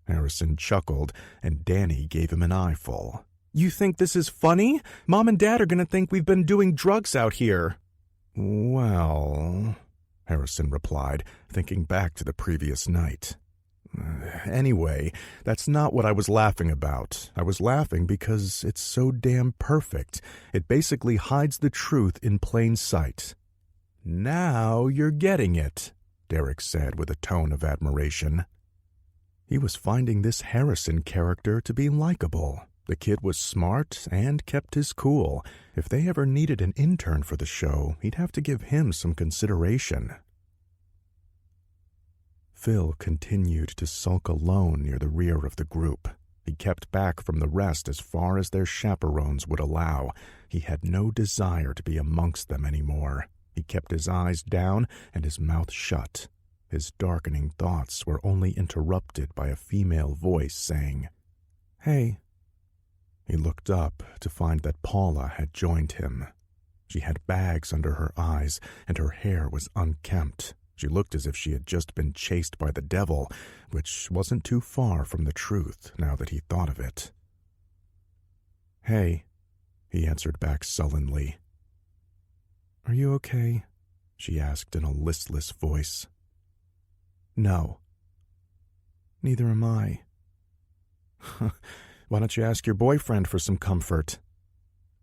Harrison chuckled, and Danny gave him an eyeful. "You think this is funny? Mom and Dad are going to think we've been doing drugs out here." "Well," Harrison replied, thinking back to the previous night. "Anyway, that's not what I was laughing about. I was laughing because it's so damn perfect. It basically hides the truth in plain sight." "Now you're getting it," Derek said with a tone of admiration. He was finding this Harrison character to be likable. The kid was smart and kept his cool. If they ever needed an intern for the show, he'd have to give him some consideration. Phil continued to sulk alone near the rear of the group. He kept back from the rest as far as their chaperones would allow. He had no desire to be amongst them anymore. He kept his eyes down and his mouth shut. His darkening thoughts were only interrupted by a female voice saying, "Hey." He looked up to find that Paula had joined him. She had bags under her eyes and her hair was unkempt. She looked as if she had just been chased by the devil, which wasn't too far from the truth now that he thought of it. "Hey," he answered back sullenly. "Are you okay?" she asked in a listless voice. "No." "Neither am I." "Why don't you ask your boyfriend for some comfort?"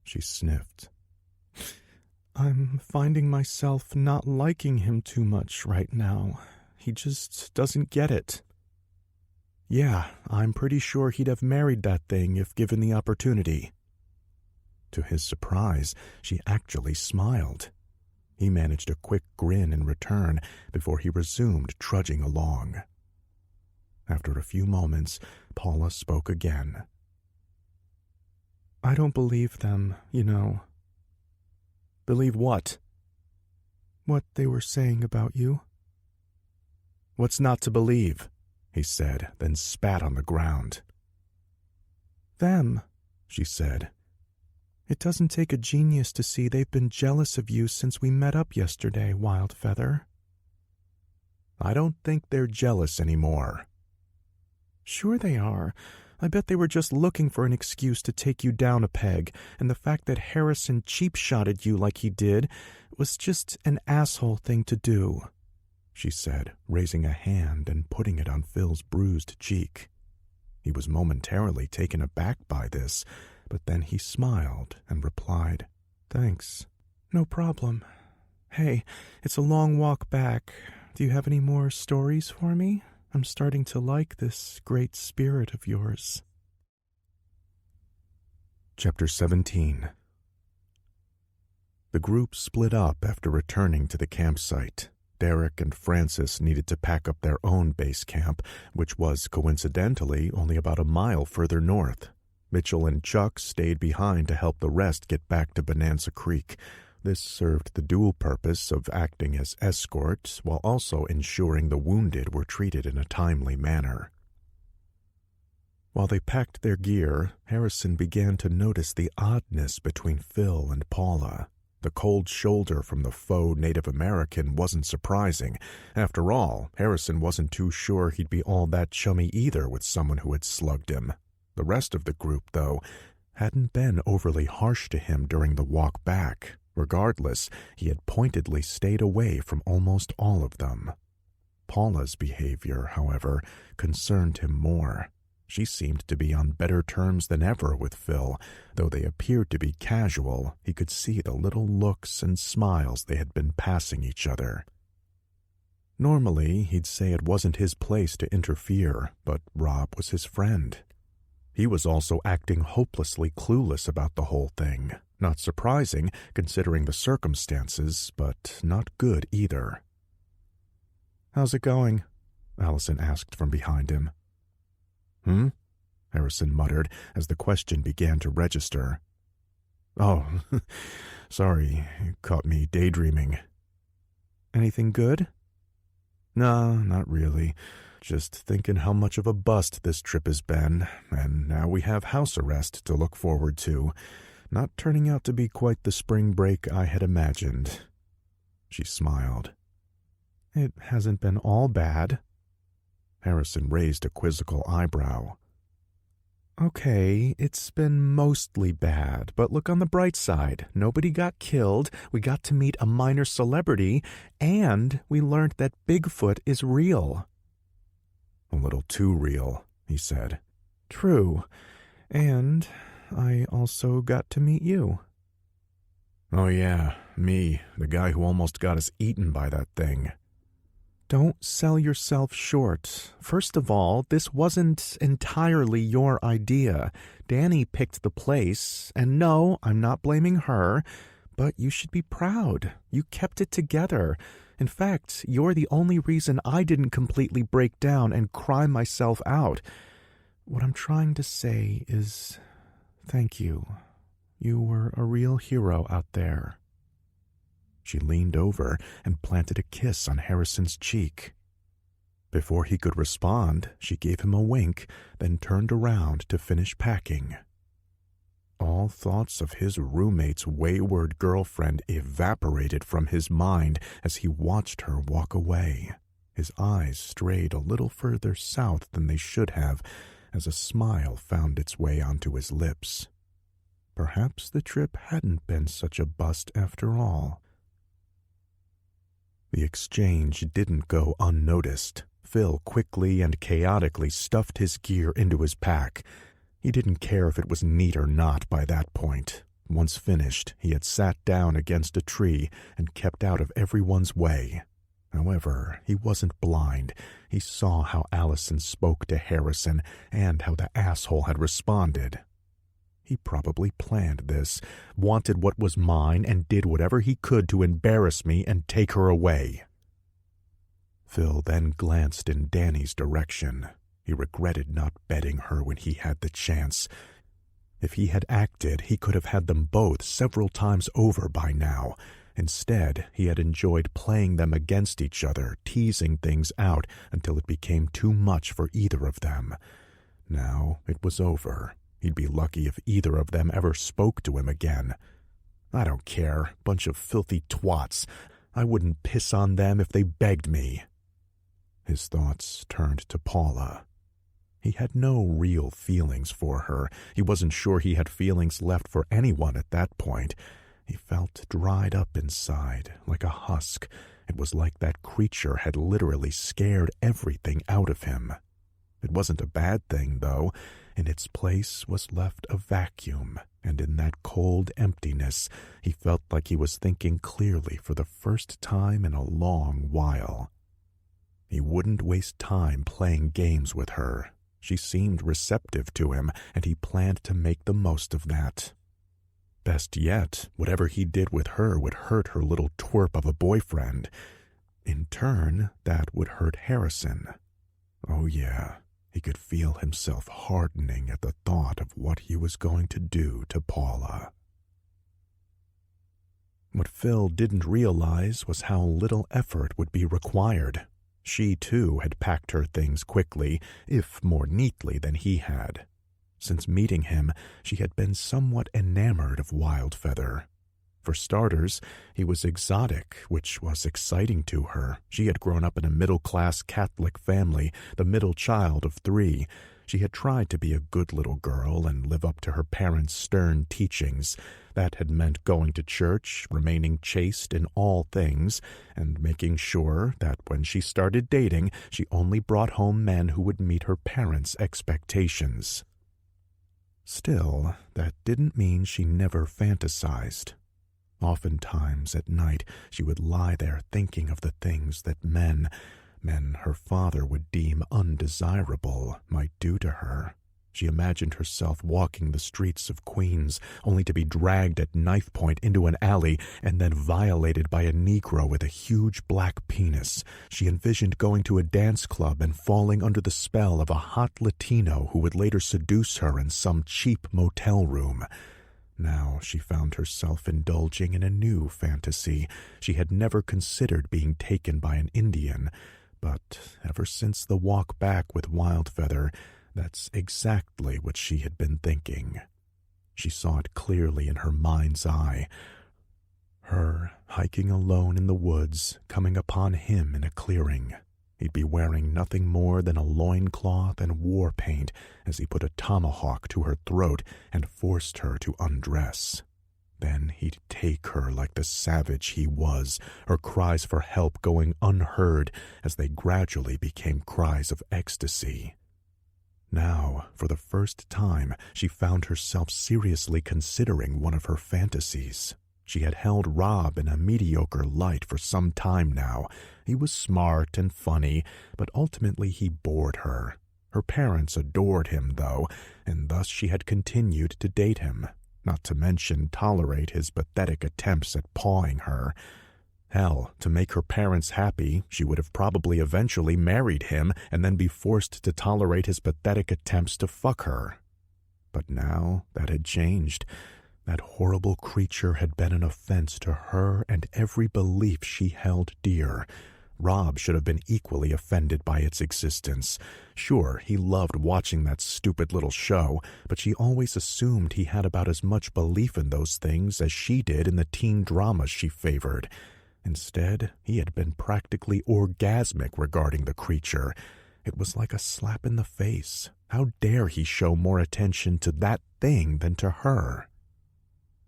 She sniffed. I'm finding myself not liking him too much right now. He just doesn't get it. Yeah, I'm pretty sure he'd have married that thing if given the opportunity. To his surprise, she actually smiled. He managed a quick grin in return before he resumed trudging along. After a few moments, Paula spoke again. I don't believe them, you know. Believe what? What they were saying about you. What's not to believe? He said, then spat on the ground. Them, she said. It doesn't take a genius to see they've been jealous of you since we met up yesterday, Wildfeather. I don't think they're jealous anymore. Sure they are. I bet they were just looking for an excuse to take you down a peg, and the fact that Harrison cheap-shotted you like he did was just an asshole thing to do, she said, raising a hand and putting it on Phil's bruised cheek. He was momentarily taken aback by this, but then he smiled and replied, Thanks. No problem. Hey, it's a long walk back. Do you have any more stories for me? I'm starting to like this great spirit of yours. Chapter 17. The group split up after returning to the campsite. Derek and Francis needed to pack up their own base camp, which was, coincidentally, only about a mile further north. Mitchell and Chuck stayed behind to help the rest get back to Bonanza Creek. This served the dual purpose of acting as escort while also ensuring the wounded were treated in a timely manner. While they packed their gear, Harrison began to notice the oddness between Phil and Paula. The cold shoulder from the faux Native American wasn't surprising. After all, Harrison wasn't too sure he'd be all that chummy either with someone who had slugged him. The rest of the group, though, hadn't been overly harsh to him during the walk back. Regardless, he had pointedly stayed away from almost all of them. Paula's behavior, however, concerned him more. She seemed to be on better terms than ever with Phil. Though they appeared to be casual, he could see the little looks and smiles they had been passing each other. Normally, he'd say it wasn't his place to interfere, but Rob was his friend. He was also acting hopelessly clueless about the whole thing. Not surprising, considering the circumstances, but not good either. How's it going? Allison asked from behind him. Harrison muttered as the question began to register. Oh, sorry, you caught me daydreaming. Anything good? No, not really. Just thinking how much of a bust this trip has been, and now we have house arrest to look forward to. Not turning out to be quite the spring break I had imagined. She smiled. It hasn't been all bad. Harrison raised a quizzical eyebrow. Okay, it's been mostly bad, but look on the bright side. Nobody got killed, we got to meet a minor celebrity, and we learned that Bigfoot is real. A little too real, he said. True, and I also got to meet you. Oh yeah, me, the guy who almost got us eaten by that thing. Don't sell yourself short. First of all, this wasn't entirely your idea. Danny picked the place, and no, I'm not blaming her, but you should be proud. You kept it together. In fact, you're the only reason I didn't completely break down and cry myself out. What I'm trying to say is, thank you. You were a real hero out there. She leaned over and planted a kiss on Harrison's cheek. Before he could respond, she gave him a wink, then turned around to finish packing. All thoughts of his roommate's wayward girlfriend evaporated from his mind as he watched her walk away. His eyes strayed a little further south than they should have, as a smile found its way onto his lips. Perhaps the trip hadn't been such a bust after all. The exchange didn't go unnoticed. Phil quickly and chaotically stuffed his gear into his pack. He didn't care if it was neat or not by that point. Once finished, he had sat down against a tree and kept out of everyone's way. However, he wasn't blind. He saw how Allison spoke to Harrison and how the asshole had responded. He probably planned this, wanted what was mine, and did whatever he could to embarrass me and take her away. Phil then glanced in Danny's direction. He regretted not betting her when he had the chance. If he had acted, he could have had them both several times over by now. Instead, he had enjoyed playing them against each other, teasing things out until it became too much for either of them. Now it was over. He'd be lucky if either of them ever spoke to him again. I don't care, bunch of filthy twats. I wouldn't piss on them if they begged me. His thoughts turned to Paula. He had no real feelings for her. He wasn't sure he had feelings left for anyone at that point. He felt dried up inside, like a husk. It was like that creature had literally scared everything out of him. It wasn't a bad thing, though. In its place was left a vacuum, and in that cold emptiness, he felt like he was thinking clearly for the first time in a long while. He wouldn't waste time playing games with her. She seemed receptive to him, and he planned to make the most of that. Best yet, whatever he did with her would hurt her little twerp of a boyfriend. In turn, that would hurt Harrison. Oh yeah, he could feel himself hardening at the thought of what he was going to do to Paula. What Phil didn't realize was how little effort would be required. She, too, had packed her things quickly, if more neatly than he had. Since meeting him, she had been somewhat enamored of Wildfeather. For starters, he was exotic, which was exciting to her. She had grown up in a middle-class Catholic family, the middle child of 3. She had tried to be a good little girl and live up to her parents' stern teachings. That had meant going to church, remaining chaste in all things, and making sure that when she started dating, she only brought home men who would meet her parents' expectations. Still, that didn't mean she never fantasized. Oftentimes at night, she would lie there thinking of the things that men her father would deem undesirable, might do to her. She imagined herself walking the streets of Queens, only to be dragged at knife point into an alley and then violated by a Negro with a huge black penis. She envisioned going to a dance club and falling under the spell of a hot Latino who would later seduce her in some cheap motel room. Now she found herself indulging in a new fantasy. She had never considered being taken by an Indian, but ever since the walk back with Wildfeather, that's exactly what she had been thinking. She saw it clearly in her mind's eye. Her hiking alone in the woods, coming upon him in a clearing. He'd be wearing nothing more than a loincloth and war paint as he put a tomahawk to her throat and forced her to undress. Then he'd take her like the savage he was, her cries for help going unheard as they gradually became cries of ecstasy. Now, for the first time, she found herself seriously considering one of her fantasies. She had held Rob in a mediocre light for some time now. He was smart and funny, but ultimately he bored her. Her parents adored him, though, and thus she had continued to date him, not to mention tolerate his pathetic attempts at pawing her. Hell, to make her parents happy, she would have probably eventually married him and then be forced to tolerate his pathetic attempts to fuck her. But now that had changed. That horrible creature had been an offense to her and every belief she held dear. Rob should have been equally offended by its existence. Sure, he loved watching that stupid little show, but she always assumed he had about as much belief in those things as she did in the teen dramas she favored. Instead, he had been practically orgasmic regarding the creature. It was like a slap in the face. How dare he show more attention to that thing than to her?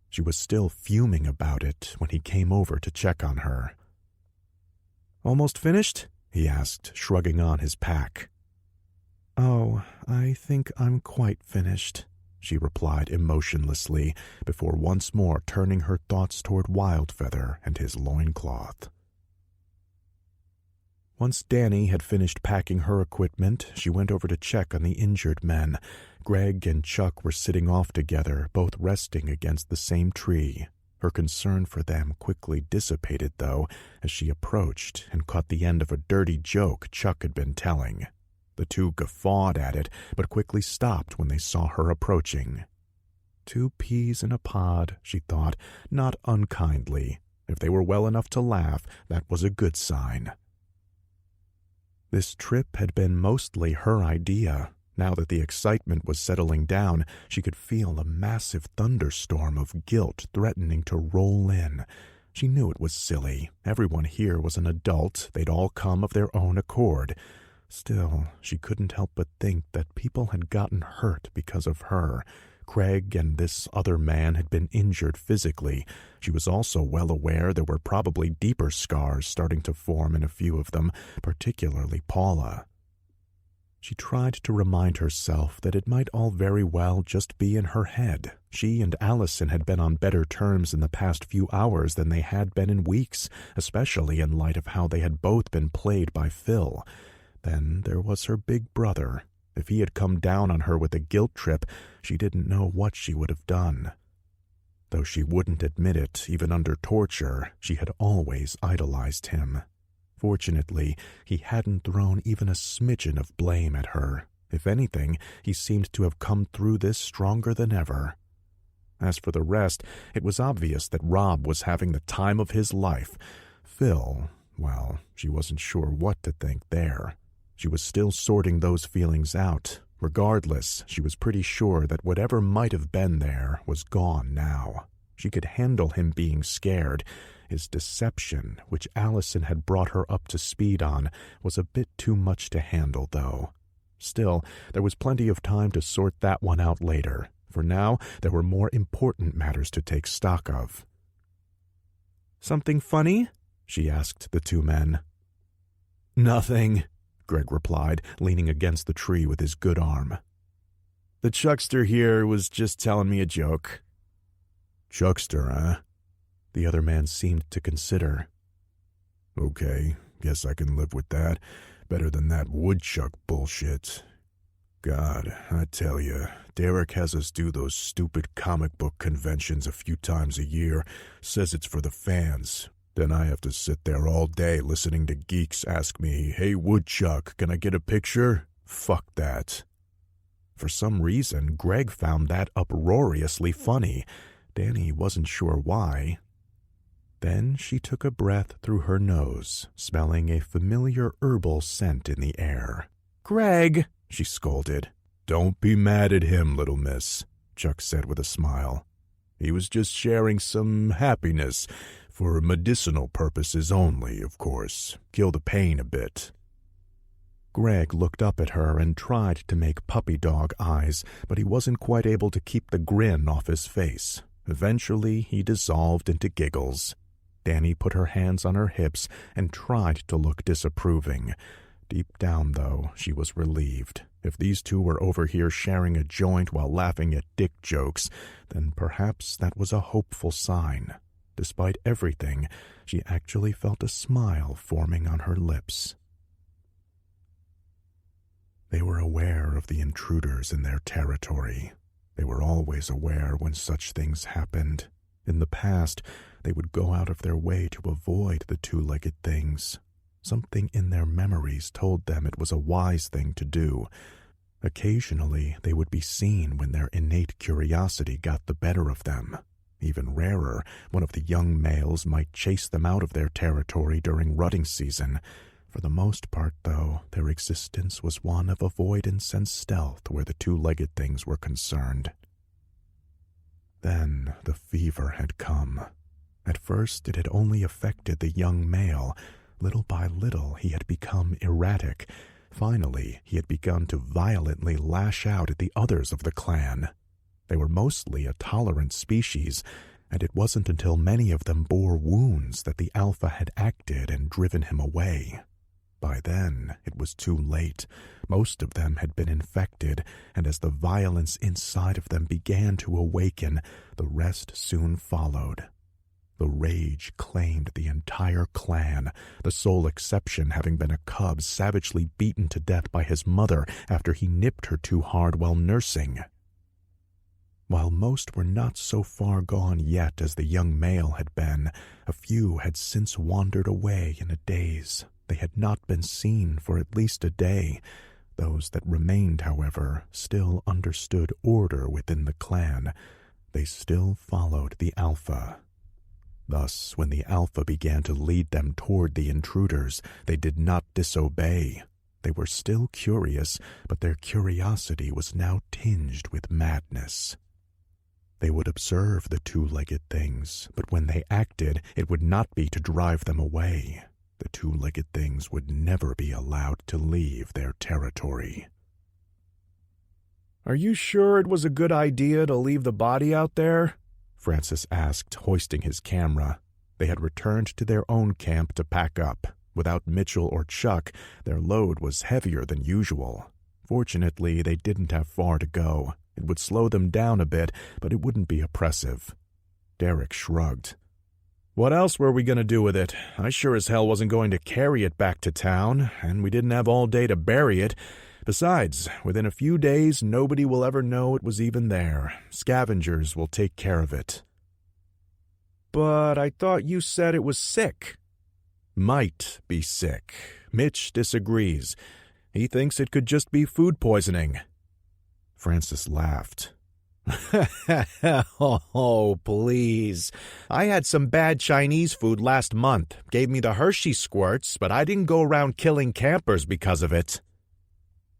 She was still fuming about it when he came over to check on her. "Almost finished?" he asked, shrugging on his pack. "Oh, I think I'm quite finished," she replied emotionlessly, before once more turning her thoughts toward Wildfeather and his loincloth. Once Danny had finished packing her equipment, she went over to check on the injured men. Greg and Chuck were sitting off together, both resting against the same tree. Her concern for them quickly dissipated, though, as she approached and caught the end of a dirty joke Chuck had been telling. The two guffawed at it, but quickly stopped when they saw her approaching. 2 peas in a pod, she thought, not unkindly. If they were well enough to laugh, that was a good sign. This trip had been mostly her idea. Now that the excitement was settling down, she could feel a massive thunderstorm of guilt threatening to roll in. She knew it was silly. Everyone here was an adult. They'd all come of their own accord. Still, she couldn't help but think that people had gotten hurt because of her. Craig and this other man had been injured physically. She was also well aware there were probably deeper scars starting to form in a few of them, particularly Paula. She tried to remind herself that it might all very well just be in her head. She and Allison had been on better terms in the past few hours than they had been in weeks, especially in light of how they had both been played by Phil. Then there was her big brother. If he had come down on her with a guilt trip, she didn't know what she would have done. Though she wouldn't admit it, even under torture, she had always idolized him. Fortunately, he hadn't thrown even a smidgen of blame at her. If anything, he seemed to have come through this stronger than ever. As for the rest, it was obvious that Rob was having the time of his life. Phil, well, she wasn't sure what to think there. She was still sorting those feelings out. Regardless, she was pretty sure that whatever might have been there was gone now. She could handle him being scared. His deception, which Allison had brought her up to speed on, was a bit too much to handle, though. Still, there was plenty of time to sort that one out later. For now, there were more important matters to take stock of. "Something funny?" she asked the 2 men. "Nothing," Greg replied, leaning against the tree with his good arm. "The Chuckster here was just telling me a joke." "Chuckster, huh?" The other man seemed to consider. "Okay, guess I can live with that. Better than that woodchuck bullshit. God, I tell you, Derek has us do those stupid comic book conventions a few times a year. Says it's for the fans. Then I have to sit there all day listening to geeks ask me, 'Hey, Woodchuck, can I get a picture?' Fuck that." For some reason, Greg found that uproariously funny. Danny wasn't sure why. Then she took a breath through her nose, smelling a familiar herbal scent in the air. "Greg!" she scolded. "Don't be mad at him, little miss," Chuck said with a smile. "He was just sharing some happiness. For medicinal purposes only, of course. Kill the pain a bit." Greg looked up at her and tried to make puppy dog eyes, but he wasn't quite able to keep the grin off his face. Eventually, he dissolved into giggles. Danny put her hands on her hips and tried to look disapproving. Deep down, though, she was relieved. If these two were over here sharing a joint while laughing at dick jokes, then perhaps that was a hopeful sign. Despite everything, she actually felt a smile forming on her lips. They were aware of the intruders in their territory. They were always aware when such things happened. In the past, they would go out of their way to avoid the 2-legged things. Something in their memories told them it was a wise thing to do. Occasionally, they would be seen when their innate curiosity got the better of them. Even rarer, one of the young males might chase them out of their territory during rutting season. For the most part, though, their existence was one of avoidance and stealth where the 2-legged things were concerned. Then the fever had come. At first, it had only affected the young male. Little by little, he had become erratic. Finally, he had begun to violently lash out at the others of the clan. They were mostly a tolerant species, and it wasn't until many of them bore wounds that the alpha had acted and driven him away. By then, it was too late. Most of them had been infected, and as the violence inside of them began to awaken, the rest soon followed. The rage claimed the entire clan, the sole exception having been a cub savagely beaten to death by his mother after he nipped her too hard while nursing. While most were not so far gone yet as the young male had been, a few had since wandered away in a daze. They had not been seen for at least a day. Those that remained, however, still understood order within the clan. They still followed the Alpha. Thus, when the Alpha began to lead them toward the intruders, they did not disobey. They were still curious, but their curiosity was now tinged with madness. They would observe the two-legged things, but when they acted, it would not be to drive them away. The two-legged things would never be allowed to leave their territory. "Are you sure it was a good idea to leave the body out there?" Francis asked, hoisting his camera. They had returned to their own camp to pack up. Without Mitchell or Chuck, their load was heavier than usual. Fortunately, they didn't have far to go. It would slow them down a bit, but it wouldn't be oppressive. Derek shrugged. "What else were we going to do with it? I sure as hell wasn't going to carry it back to town, and we didn't have all day to bury it. Besides, within a few days, nobody will ever know it was even there. Scavengers will take care of it." "But I thought you said it was sick." "Might be sick. Mitch disagrees. He thinks it could just be food poisoning." Francis laughed. "Oh, please. I had some bad Chinese food last month. Gave me the Hershey squirts, but I didn't go around killing campers because of it."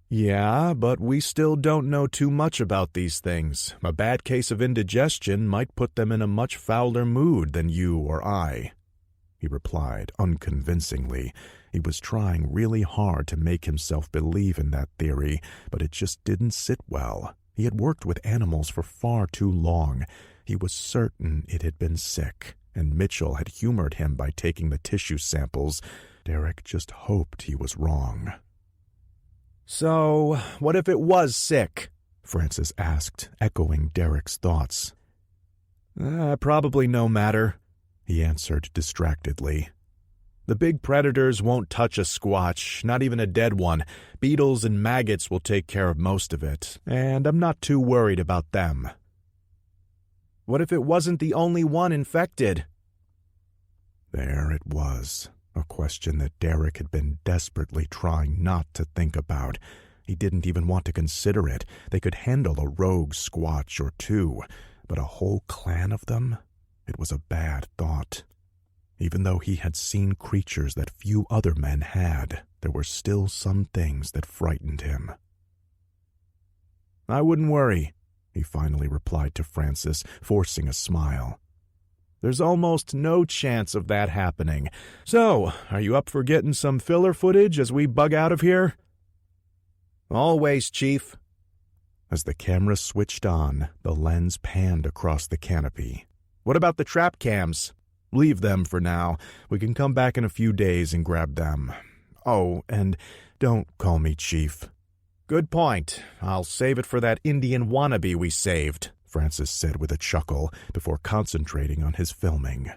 "Yeah, but we still don't know too much about these things. A bad case of indigestion might put them in a much fouler mood than you or I," he replied unconvincingly. He was trying really hard to make himself believe in that theory, but it just didn't sit well. He had worked with animals for far too long. He was certain it had been sick, and Mitchell had humored him by taking the tissue samples. Derek just hoped he was wrong. "So, what if it was sick?" Francis asked, echoing Derek's thoughts. Probably no matter," he answered distractedly. "The big predators won't touch a squatch, not even a dead one. Beetles and maggots will take care of most of it, and I'm not too worried about them." "What if it wasn't the only one infected?" There it was, a question that Derek had been desperately trying not to think about. He didn't even want to consider it. They could handle a rogue squatch or two, but a whole clan of them? It was a bad thought. Even though he had seen creatures that few other men had, there were still some things that frightened him. "I wouldn't worry," he finally replied to Francis, forcing a smile. "There's almost no chance of that happening. So, are you up for getting some filler footage as we bug out of here?" "Always, Chief." As the camera switched on, the lens panned across the canopy. "What about the trap cams?" "Leave them for now. We can come back in a few days and grab them. Oh, and don't call me Chief." "Good point. I'll save it for that Indian wannabe we saved," Francis said with a chuckle before concentrating on his filming.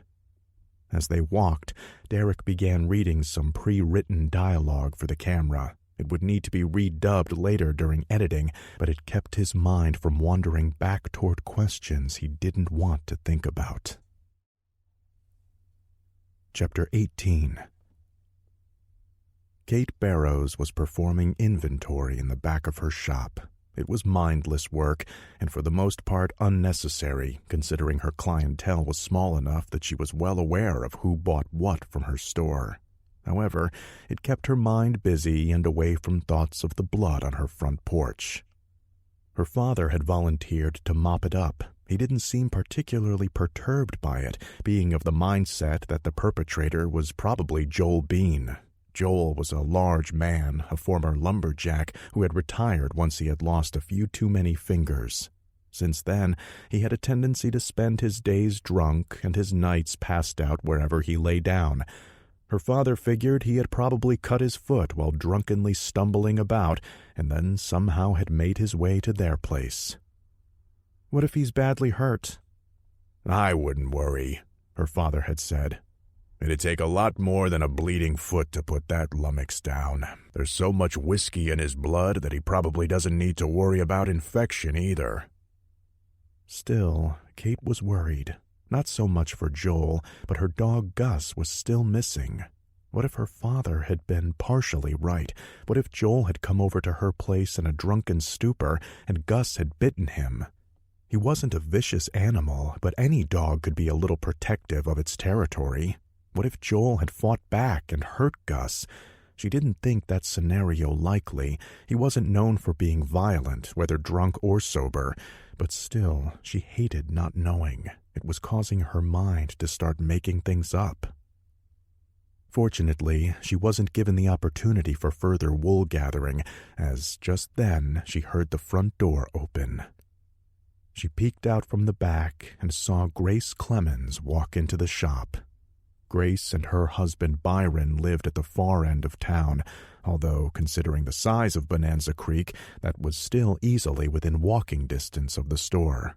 As they walked, Derek began reading some pre-written dialogue for the camera. It would need to be redubbed later during editing, but it kept his mind from wandering back toward questions he didn't want to think about. Chapter 18. Kate Barrows was performing inventory in the back of her shop. It was mindless work, and for the most part unnecessary, considering her clientele was small enough that she was well aware of who bought what from her store. However, it kept her mind busy and away from thoughts of the blood on her front porch. Her father had volunteered to mop it up. He didn't seem particularly perturbed by it, being of the mindset that the perpetrator was probably Joel Bean. Joel was a large man, a former lumberjack who had retired once he had lost a few too many fingers. Since then, he had a tendency to spend his days drunk and his nights passed out wherever he lay down. Her father figured he had probably cut his foot while drunkenly stumbling about, and then somehow had made his way to their place. What if he's badly hurt? I wouldn't worry, her father had said. It'd take a lot more than a bleeding foot to put that lummox down. There's so much whiskey in his blood that he probably doesn't need to worry about infection either. Still, Kate was worried. Not so much for Joel, but her dog Gus was still missing. What if her father had been partially right? What if Joel had come over to her place in a drunken stupor and Gus had bitten him? He wasn't a vicious animal, but any dog could be a little protective of its territory. What if Joel had fought back and hurt Gus? She didn't think that scenario likely. He wasn't known for being violent, whether drunk or sober, but still, she hated not knowing. It was causing her mind to start making things up. Fortunately, she wasn't given the opportunity for further wool gathering, as just then she heard the front door open. She peeked out from the back and saw Grace Clemens walk into the shop. Grace and her husband Byron lived at the far end of town, although, considering the size of Bonanza Creek, that was still easily within walking distance of the store.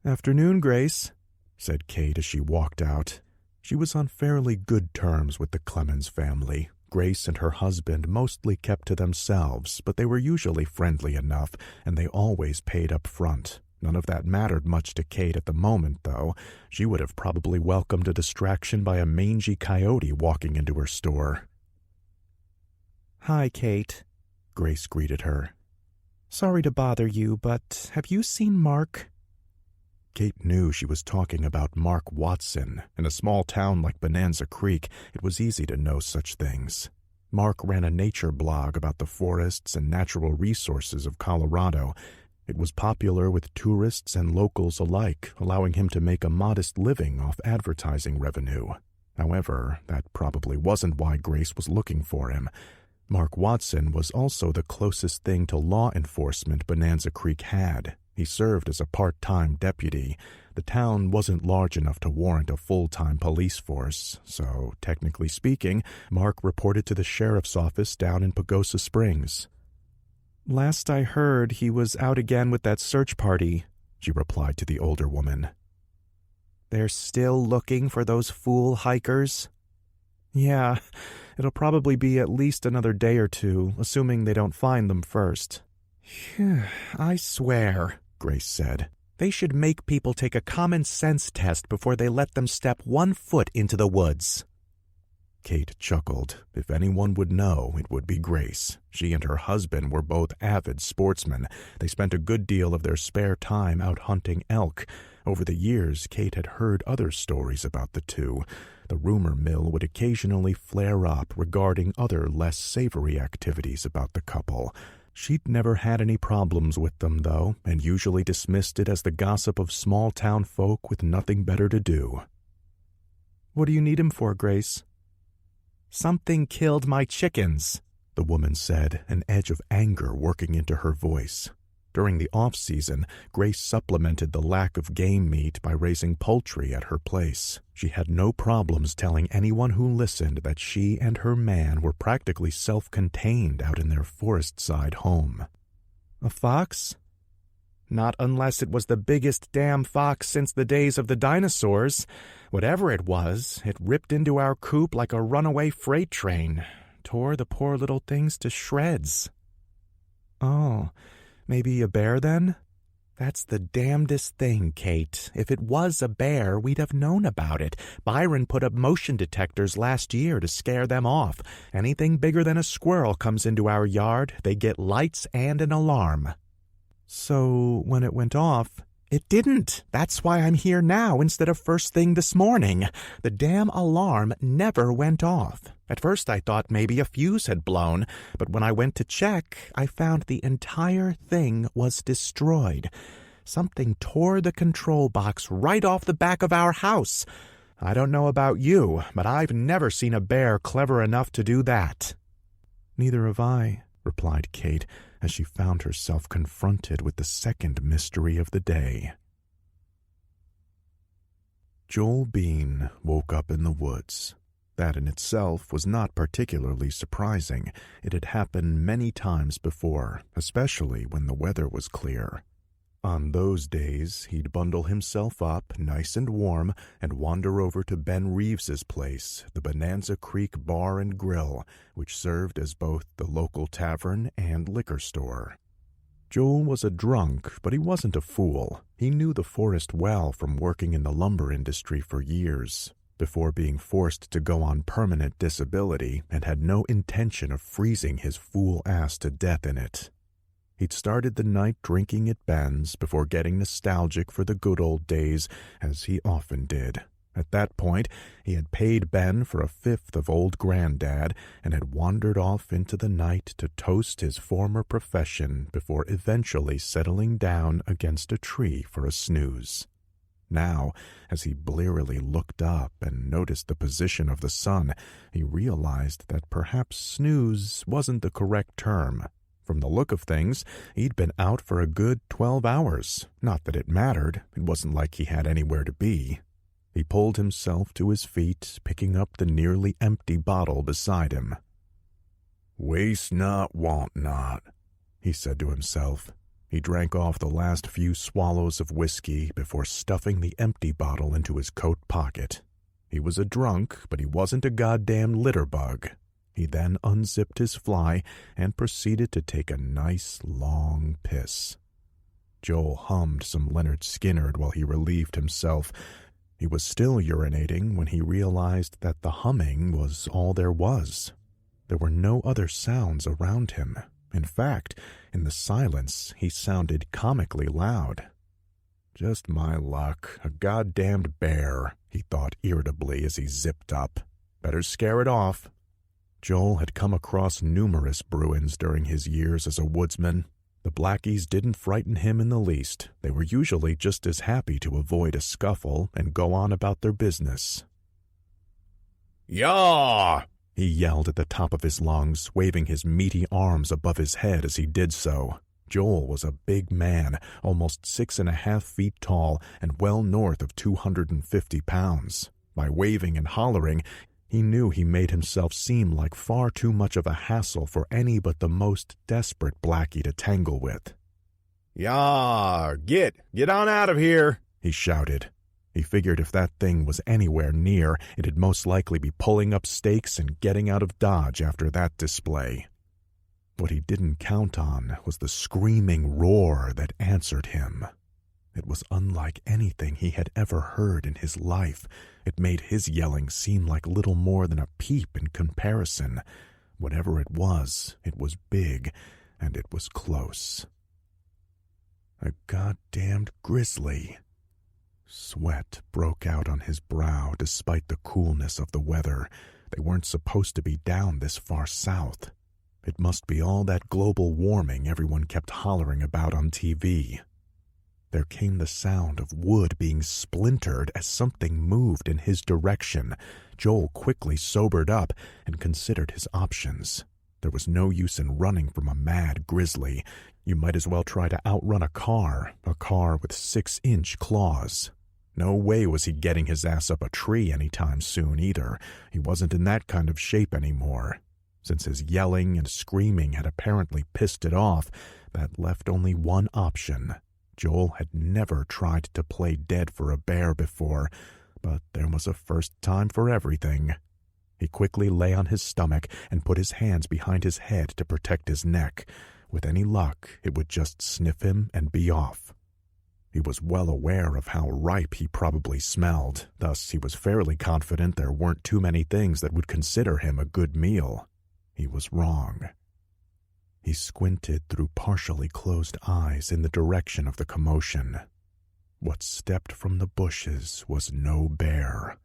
"Afternoon, Grace," said Kate as she walked out. She was on fairly good terms with the Clemens family. Grace and her husband mostly kept to themselves, but they were usually friendly enough, and they always paid up front. None of that mattered much to Kate at the moment, though. She would have probably welcomed a distraction by a mangy coyote walking into her store. "Hi, Kate," Grace greeted her. "Sorry to bother you, but have you seen Mark?" Kate knew she was talking about Mark Watson. In a small town like Bonanza Creek, it was easy to know such things. Mark ran a nature blog about the forests and natural resources of Colorado. It was popular with tourists and locals alike, allowing him to make a modest living off advertising revenue. However, that probably wasn't why Grace was looking for him. Mark Watson was also the closest thing to law enforcement Bonanza Creek had. He served as a part-time deputy. The town wasn't large enough to warrant a full-time police force, so, technically speaking, Mark reported to the sheriff's office down in Pagosa Springs. "Last I heard, he was out again with that search party," she replied to the older woman. "They're still looking for those fool hikers?" "Yeah, it'll probably be at least another day or two, assuming they don't find them first." "I swear," Grace said, "they should make people take a common sense test before they let them step 1 foot into the woods." Kate chuckled. If anyone would know, it would be Grace. She and her husband were both avid sportsmen. They spent a good deal of their spare time out hunting elk. Over the years, Kate had heard other stories about the two. The rumor mill would occasionally flare up regarding other less savory activities about the couple. She'd never had any problems with them, though, and usually dismissed it as the gossip of small-town folk with nothing better to do. "What do you need him for, Grace?" "Something killed my chickens," the woman said, an edge of anger working into her voice. During the off-season, Grace supplemented the lack of game meat by raising poultry at her place. She had no problems telling anyone who listened that she and her man were practically self-contained out in their forest-side home. "A fox?" "Not unless it was the biggest damn fox since the days of the dinosaurs. Whatever it was, it ripped into our coop like a runaway freight train. Tore the poor little things to shreds." "Oh, maybe a bear then?" "That's the damnedest thing, Kate. If it was a bear, we'd have known about it. Byron put up motion detectors last year to scare them off. Anything bigger than a squirrel comes into our yard, they get lights and an alarm." "So, when it went off—" "It didn't. That's why I'm here now instead of first thing this morning. The damn alarm never went off. At first I thought maybe a fuse had blown, but when I went to check, I found the entire thing was destroyed. Something tore the control box right off the back of our house. I don't know about you, but I've never seen a bear clever enough to do that." "Neither have I," replied Kate, as she found herself confronted with the second mystery of the day. Joel Bean woke up in the woods. That in itself was not particularly surprising. It had happened many times before, especially when the weather was clear. On those days, he'd bundle himself up nice and warm and wander over to Ben Reeves's place, the Bonanza Creek Bar and Grill, which served as both the local tavern and liquor store. Joel was a drunk, but he wasn't a fool. He knew the forest well from working in the lumber industry for years, before being forced to go on permanent disability, and had no intention of freezing his fool ass to death in it. He'd started the night drinking at Ben's before getting nostalgic for the good old days, as he often did. At that point, he had paid Ben for a fifth of old Granddad and had wandered off into the night to toast his former profession before eventually settling down against a tree for a snooze. Now, as he blearily looked up and noticed the position of the sun, he realized that perhaps snooze wasn't the correct term. From the look of things, he'd been out for a good 12 hours. Not that it mattered. It wasn't like he had anywhere to be. He pulled himself to his feet, picking up the nearly empty bottle beside him. "Waste not, want not," he said to himself. He drank off the last few swallows of whiskey before stuffing the empty bottle into his coat pocket. He was a drunk, but he wasn't a goddamn litterbug. He then unzipped his fly and proceeded to take a nice long piss. Joel hummed some Leonard Skinner while he relieved himself. He was still urinating when he realized that the humming was all there was. There were no other sounds around him. In fact, in the silence, he sounded comically loud. "Just my luck, a goddamned bear," he thought irritably as he zipped up. "Better scare it off." Joel had come across numerous Bruins during his years as a woodsman. The Blackies didn't frighten him in the least. They were usually just as happy to avoid a scuffle and go on about their business. "Yaw!" he yelled at the top of his lungs, waving his meaty arms above his head as he did so. Joel was a big man, almost 6.5 feet tall and well north of 250 pounds. By waving and hollering, he knew he made himself seem like far too much of a hassle for any but the most desperate Blackie to tangle with. "Yah! Get on out of here!" he shouted. He figured if that thing was anywhere near, it'd most likely be pulling up stakes and getting out of Dodge after that display. What he didn't count on was the screaming roar that answered him. It was unlike anything he had ever heard in his life. It made his yelling seem like little more than a peep in comparison. Whatever it was big, and it was close. A goddamned grizzly. Sweat broke out on his brow despite the coolness of the weather. They weren't supposed to be down this far south. It must be all that global warming everyone kept hollering about on TV. There came the sound of wood being splintered as something moved in his direction. Joel quickly sobered up and considered his options. There was no use in running from a mad grizzly. You might as well try to outrun a car with 6-inch claws. No way was he getting his ass up a tree anytime soon either. He wasn't in that kind of shape anymore. Since his yelling and screaming had apparently pissed it off, that left only one option. Joel had never tried to play dead for a bear before, but there was a first time for everything. He quickly lay on his stomach and put his hands behind his head to protect his neck. With any luck, it would just sniff him and be off. He was well aware of how ripe he probably smelled, thus he was fairly confident there weren't too many things that would consider him a good meal. He was wrong. He squinted through partially closed eyes in the direction of the commotion. What stepped from the bushes was no bear.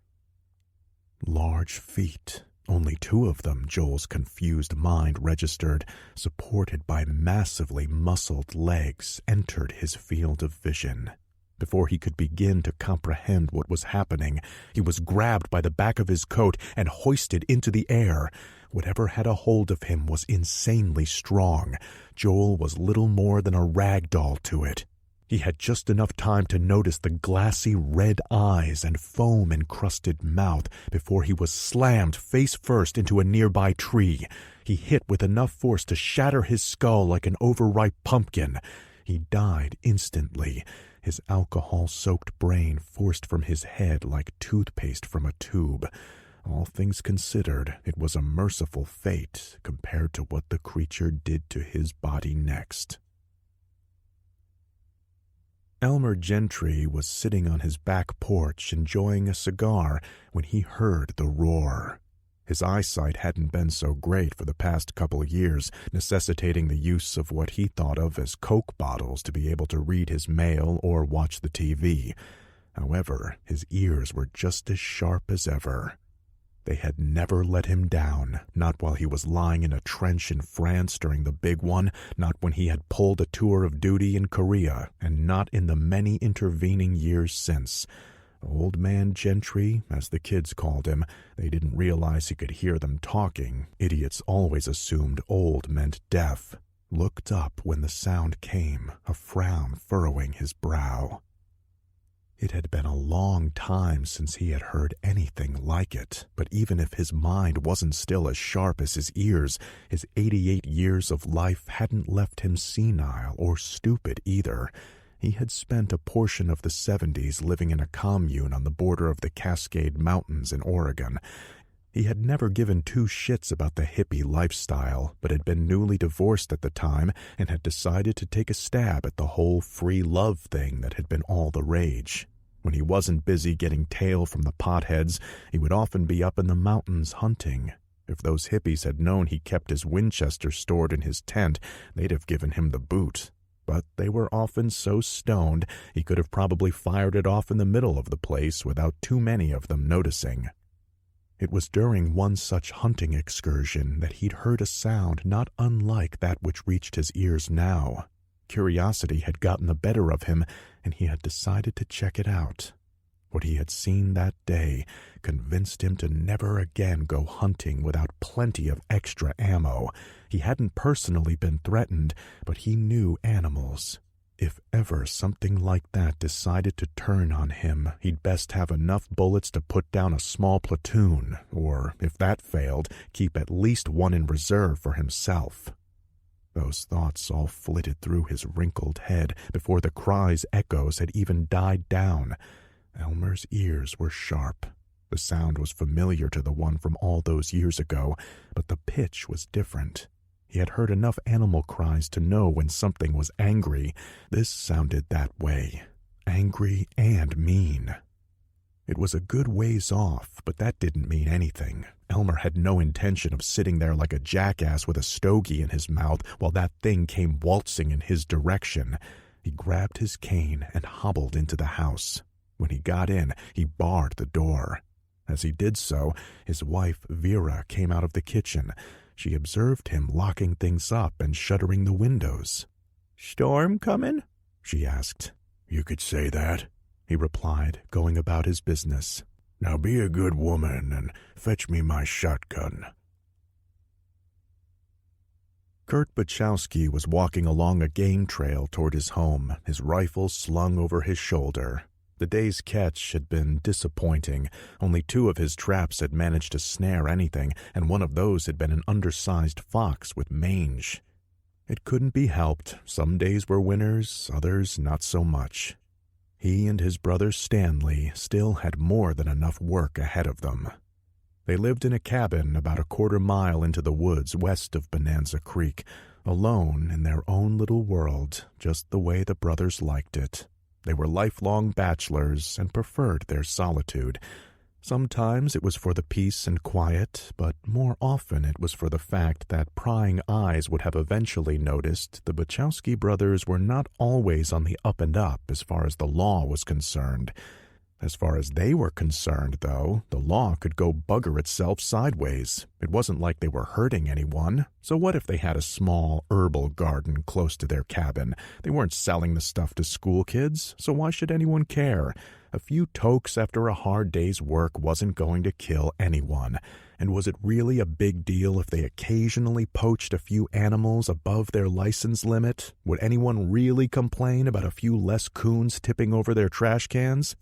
Large feet, only 2 of them, Joel's confused mind registered, supported by massively muscled legs, entered his field of vision. Before he could begin to comprehend what was happening, he was grabbed by the back of his coat and hoisted into the air. Whatever had a hold of him was insanely strong. Joel was little more than a rag doll to it. He had just enough time to notice the glassy red eyes and foam-encrusted mouth before he was slammed face first into a nearby tree. He hit with enough force to shatter his skull like an overripe pumpkin. He died instantly, his alcohol-soaked brain forced from his head like toothpaste from a tube. All things considered, it was a merciful fate compared to what the creature did to his body next. Elmer Gentry was sitting on his back porch enjoying a cigar when he heard the roar. His eyesight hadn't been so great for the past couple of years, necessitating the use of what he thought of as Coke bottles to be able to read his mail or watch the TV. However, his ears were just as sharp as ever. They had never let him down, not while he was lying in a trench in France during the big one, not when he had pulled a tour of duty in Korea, and not in the many intervening years since. Old Man Gentry, as the kids called him, they didn't realize he could hear them talking. Idiots always assumed old meant deaf. Looked up when the sound came, a frown furrowing his brow. It had been a long time since he had heard anything like it, but even if his mind wasn't still as sharp as his ears, his 88 years of life hadn't left him senile or stupid either. He had spent a portion of the 70s living in a commune on the border of the Cascade Mountains in Oregon. He had never given two shits about the hippie lifestyle, but had been newly divorced at the time and had decided to take a stab at the whole free love thing that had been all the rage. When he wasn't busy getting tail from the potheads, he would often be up in the mountains hunting. If those hippies had known he kept his Winchester stored in his tent, they'd have given him the boot. But they were often so stoned he could have probably fired it off in the middle of the place without too many of them noticing. It was during one such hunting excursion that he'd heard a sound not unlike that which reached his ears now. Curiosity had gotten the better of him, and he had decided to check it out. What he had seen that day convinced him to never again go hunting without plenty of extra ammo. He hadn't personally been threatened, but he knew animals. If ever something like that decided to turn on him, he'd best have enough bullets to put down a small platoon, or, if that failed, keep at least one in reserve for himself. Those thoughts all flitted through his wrinkled head before the cry's echoes had even died down. Elmer's ears were sharp. The sound was familiar to the one from all those years ago, but the pitch was different. He had heard enough animal cries to know when something was angry. This sounded that way, angry and mean. It was a good ways off, but that didn't mean anything. Elmer had no intention of sitting there like a jackass with a stogie in his mouth while that thing came waltzing in his direction. He grabbed his cane and hobbled into the house. When he got in, he barred the door. As he did so, his wife, Vera, came out of the kitchen. She observed him locking things up and shuttering the windows. "Storm comin'?" she asked. "You could say that," he replied, going about his business. "Now be a good woman and fetch me my shotgun." Kurt Bachowski was walking along a game trail toward his home, his rifle slung over his shoulder. The day's catch had been disappointing. Only 2 of his traps had managed to snare anything, and one of those had been an undersized fox with mange. It couldn't be helped. Some days were winners, others not so much. He and his brother Stanley still had more than enough work ahead of them. They lived in a cabin about a quarter mile into the woods west of Bonanza Creek, alone in their own little world, just the way the brothers liked it. They were lifelong bachelors and preferred their solitude. Sometimes it was for the peace and quiet, but more often it was for the fact that prying eyes would have eventually noticed the Bachowski brothers were not always on the up and up as far as the law was concerned. As far as they were concerned, though, the law could go bugger itself sideways. It wasn't like they were hurting anyone. So what if they had a small herbal garden close to their cabin? They weren't selling the stuff to school kids, so why should anyone care? A few tokes after a hard day's work wasn't going to kill anyone. And was it really a big deal if they occasionally poached a few animals above their license limit? Would anyone really complain about a few less coons tipping over their trash cans?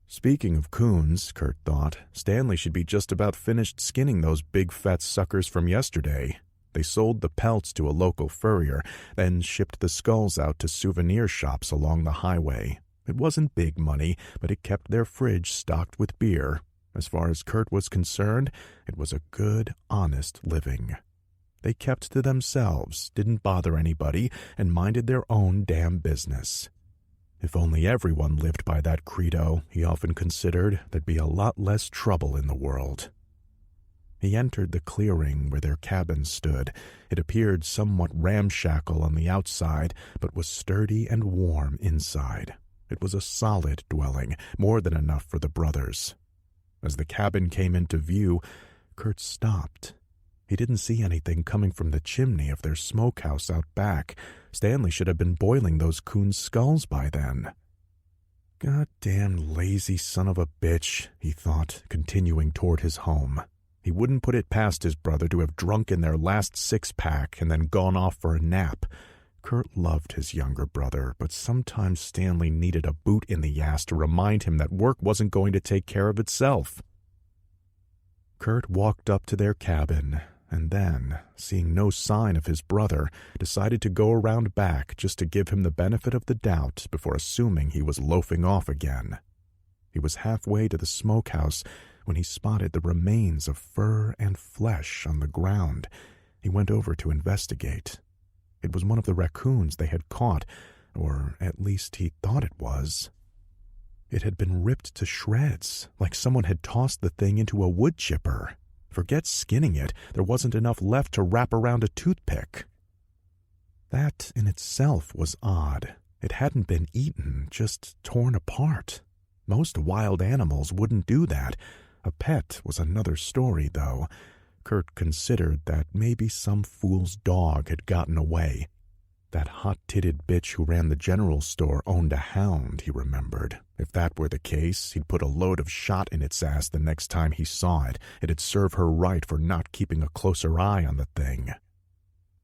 Speaking of coons, Kurt thought, Stanley should be just about finished skinning those big fat suckers from yesterday. They sold the pelts to a local furrier, then shipped the skulls out to souvenir shops along the highway. It wasn't big money, but it kept their fridge stocked with beer. As far as Kurt was concerned, it was a good, honest living. They kept to themselves, didn't bother anybody, and minded their own damn business. If only everyone lived by that credo, he often considered, there'd be a lot less trouble in the world. He entered the clearing where their cabin stood. It appeared somewhat ramshackle on the outside, but was sturdy and warm inside. It was a solid dwelling, more than enough for the brothers. As the cabin came into view, Kurt stopped. He didn't see anything coming from the chimney of their smokehouse out back. Stanley should have been boiling those coons' skulls by then. "Goddamn lazy son of a bitch," he thought, continuing toward his home. He wouldn't put it past his brother to have drunk in their last six-pack and then gone off for a nap. Kurt loved his younger brother, but sometimes Stanley needed a boot in the ass to remind him that work wasn't going to take care of itself. Kurt walked up to their cabin, and then, seeing no sign of his brother, decided to go around back just to give him the benefit of the doubt before assuming he was loafing off again. He was halfway to the smokehouse when he spotted the remains of fur and flesh on the ground. He went over to investigate. It was one of the raccoons they had caught, or at least he thought it was. It had been ripped to shreds, like someone had tossed the thing into a wood chipper. Forget skinning it, there wasn't enough left to wrap around a toothpick. That in itself was odd. It hadn't been eaten, just torn apart. Most wild animals wouldn't do that. A pet was another story, though. Kurt considered that maybe some fool's dog had gotten away. That hot-titted bitch who ran the general store owned a hound, he remembered. If that were the case, he'd put a load of shot in its ass the next time he saw it. It'd serve her right for not keeping a closer eye on the thing.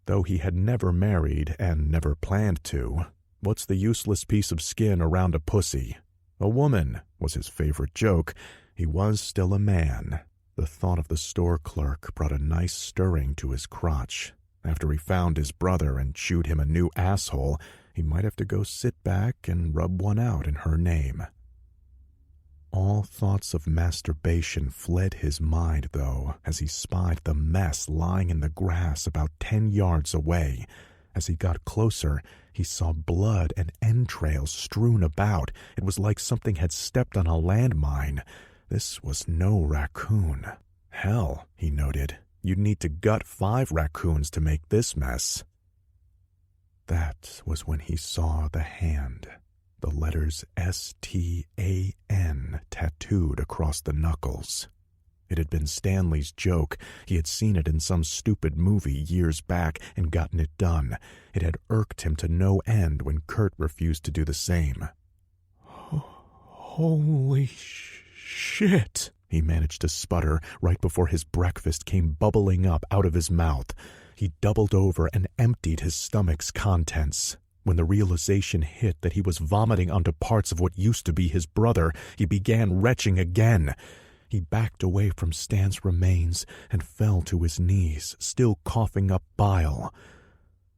Though he had never married and never planned to, what's the useless piece of skin around a pussy? A woman was his favorite joke. He was still a man. The thought of the store clerk brought a nice stirring to his crotch. After he found his brother and chewed him a new asshole, he might have to go sit back and rub one out in her name. All thoughts of masturbation fled his mind, though, as he spied the mess lying in the grass about 10 yards away. As he got closer, he saw blood and entrails strewn about. It was like something had stepped on a landmine. This was no raccoon. Hell, he noted, you'd need to gut 5 raccoons to make this mess. That was when he saw the hand, the letters S-T-A-N tattooed across the knuckles. It had been Stanley's joke. He had seen it in some stupid movie years back and gotten it done. It had irked him to no end when Kurt refused to do the same. Holy shit, he managed to sputter right before his breakfast came bubbling up out of his mouth. He doubled over and emptied his stomach's contents. When the realization hit that he was vomiting onto parts of what used to be his brother, he began retching again. He backed away from Stan's remains and fell to his knees, still coughing up bile.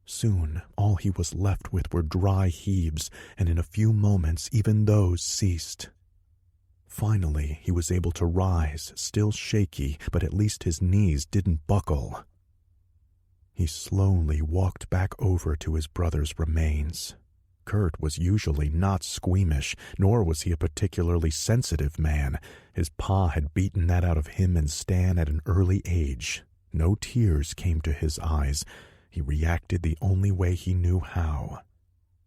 Soon, all he was left with were dry heaves, and in a few moments even those ceased. Finally, he was able to rise, still shaky, but at least his knees didn't buckle. He slowly walked back over to his brother's remains. Kurt was usually not squeamish, nor was he a particularly sensitive man. His pa had beaten that out of him and Stan at an early age. No tears came to his eyes. He reacted the only way he knew how.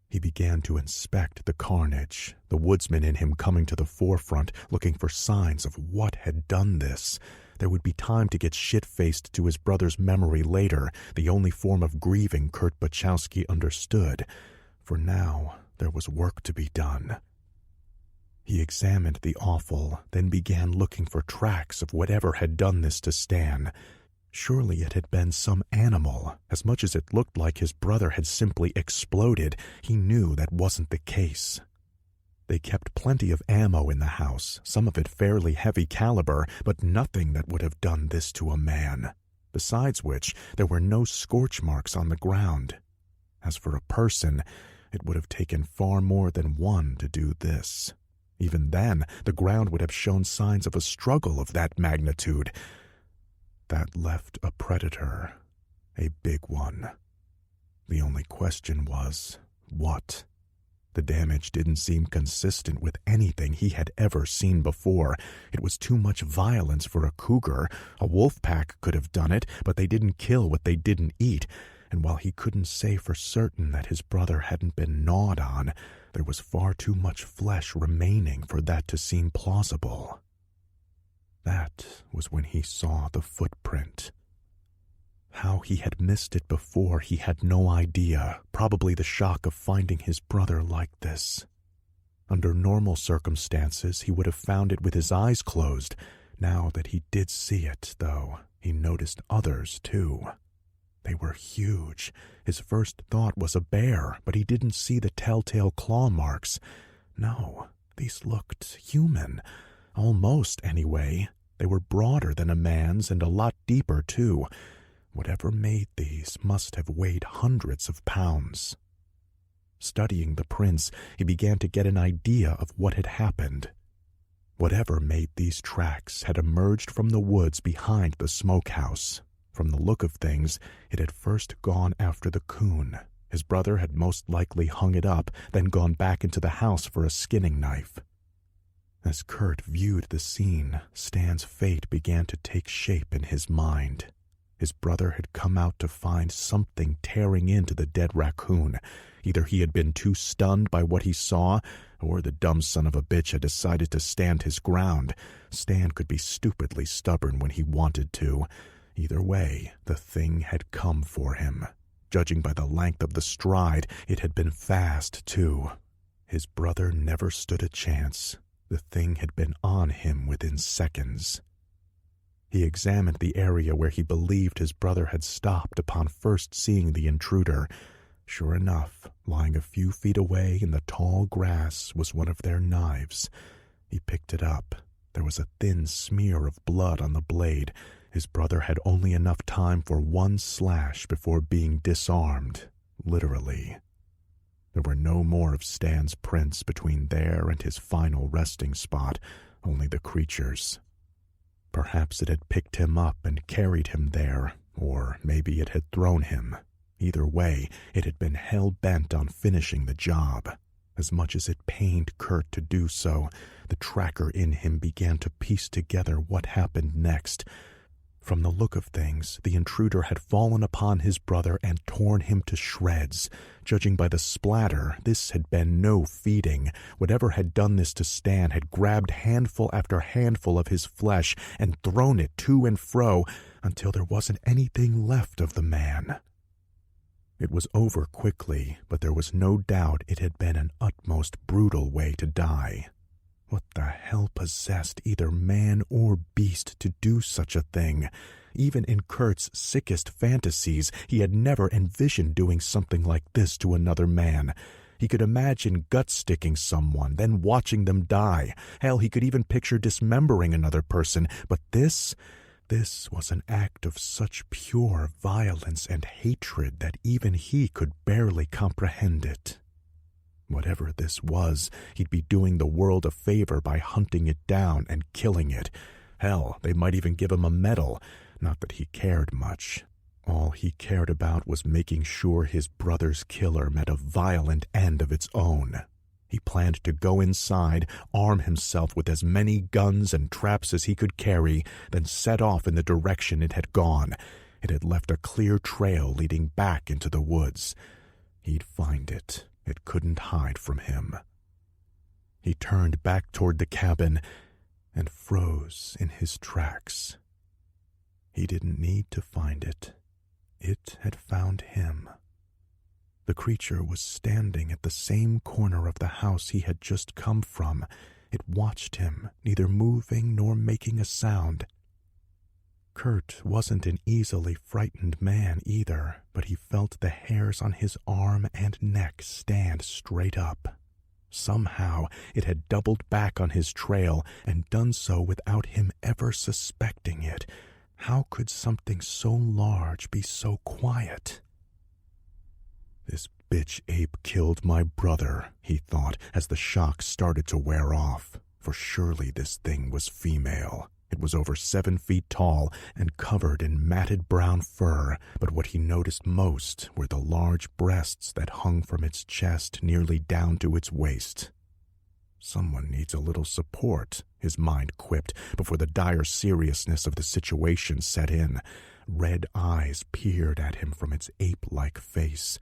He began to inspect the carnage, the woodsman in him coming to the forefront, looking for signs of what had done this. There would be time to get shit-faced to his brother's memory later, the only form of grieving Kurt Bachowski understood. For now, there was work to be done. He examined the offal, then began looking for tracks of whatever had done this to Stan. Surely it had been some animal. As much as it looked like his brother had simply exploded, he knew that wasn't the case. They kept plenty of ammo in the house, some of it fairly heavy caliber, but nothing that would have done this to a man. Besides which, there were no scorch marks on the ground. As for a person, it would have taken far more than one to do this. Even then, the ground would have shown signs of a struggle of that magnitude. That left a predator, a big one. The only question was, what? The damage didn't seem consistent with anything he had ever seen before. It was too much violence for a cougar. A wolf pack could have done it, but they didn't kill what they didn't eat. And while he couldn't say for certain that his brother hadn't been gnawed on, there was far too much flesh remaining for that to seem plausible. That was when he saw the footprint. How he had missed it before, he had no idea, probably the shock of finding his brother like this. Under normal circumstances, he would have found it with his eyes closed. Now that he did see it, though, he noticed others, too. They were huge. His first thought was a bear, but he didn't see the telltale claw marks. No, these looked human. Almost, anyway. They were broader than a man's and a lot deeper, too. Whatever made these must have weighed hundreds of pounds. Studying the prints, he began to get an idea of what had happened. Whatever made these tracks had emerged from the woods behind the smokehouse. From the look of things, it had first gone after the coon. His brother had most likely hung it up, then gone back into the house for a skinning knife. As Kurt viewed the scene, Stan's fate began to take shape in his mind. His brother had come out to find something tearing into the dead raccoon. Either he had been too stunned by what he saw, or the dumb son of a bitch had decided to stand his ground. Stan could be stupidly stubborn when he wanted to. Either way, the thing had come for him. Judging by the length of the stride, it had been fast, too. His brother never stood a chance. The thing had been on him within seconds. He examined the area where he believed his brother had stopped upon first seeing the intruder. Sure enough, lying a few feet away in the tall grass was one of their knives. He picked it up. There was a thin smear of blood on the blade. His brother had only enough time for one slash before being disarmed, literally. There were no more of Stan's prints between there and his final resting spot, only the creature's. Perhaps it had picked him up and carried him there, or maybe it had thrown him. Either way, it had been hell-bent on finishing the job. As much as it pained Kurt to do so, the tracker in him began to piece together what happened next. From the look of things, the intruder had fallen upon his brother and torn him to shreds. Judging by the splatter, this had been no feeding. Whatever had done this to Stan had grabbed handful after handful of his flesh and thrown it to and fro until there wasn't anything left of the man. It was over quickly, but there was no doubt it had been an utmost brutal way to die. What the hell possessed either man or beast to do such a thing? Even in Kurt's sickest fantasies, he had never envisioned doing something like this to another man. He could imagine gut-sticking someone, then watching them die. Hell, he could even picture dismembering another person. But this was an act of such pure violence and hatred that even he could barely comprehend it. Whatever this was, he'd be doing the world a favor by hunting it down and killing it. Hell, they might even give him a medal. Not that he cared much. All he cared about was making sure his brother's killer met a violent end of its own. He planned to go inside, arm himself with as many guns and traps as he could carry, then set off in the direction it had gone. It had left a clear trail leading back into the woods. He'd find it. It couldn't hide from him. He turned back toward the cabin and froze in his tracks. He didn't need to find it. It had found him. The creature was standing at the same corner of the house he had just come from. It watched him, neither moving nor making a sound. Kurt wasn't an easily frightened man either, but he felt the hairs on his arm and neck stand straight up. Somehow it had doubled back on his trail and done so without him ever suspecting it. How could something so large be so quiet? This bitch ape killed my brother, he thought as the shock started to wear off, for surely this thing was female. It was over 7 feet tall and covered in matted brown fur, but what he noticed most were the large breasts that hung from its chest nearly down to its waist. Someone needs a little support, his mind quipped before the dire seriousness of the situation set in. Red eyes peered at him from its ape-like face.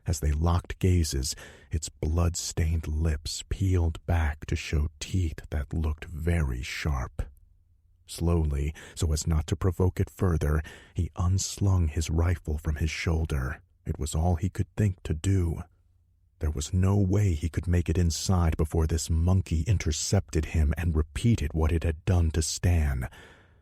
As they locked gazes, its blood-stained lips peeled back to show teeth that looked very sharp. Slowly, so as not to provoke it further, he unslung his rifle from his shoulder. It was all he could think to do. There was no way he could make it inside before this monkey intercepted him and repeated what it had done to Stan.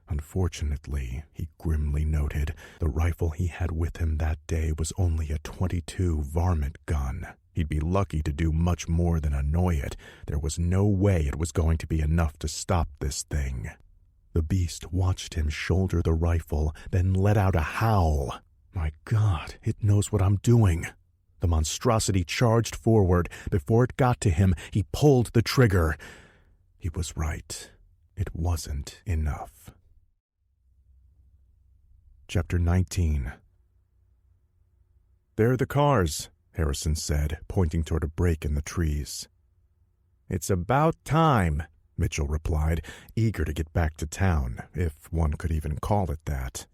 Unfortunately, he grimly noted, the rifle he had with him that day was only a .22 varmint gun. He'd be lucky to do much more than annoy it. There was no way it was going to be enough to stop this thing. The beast watched him shoulder the rifle, then let out a howl. My God, it knows what I'm doing. The monstrosity charged forward. Before it got to him, he pulled the trigger. He was right. It wasn't enough. Chapter 19. "There are the cars," Harrison said, pointing toward a break in the trees. "It's about time," Mitchell replied, eager to get back to town, if one could even call it that.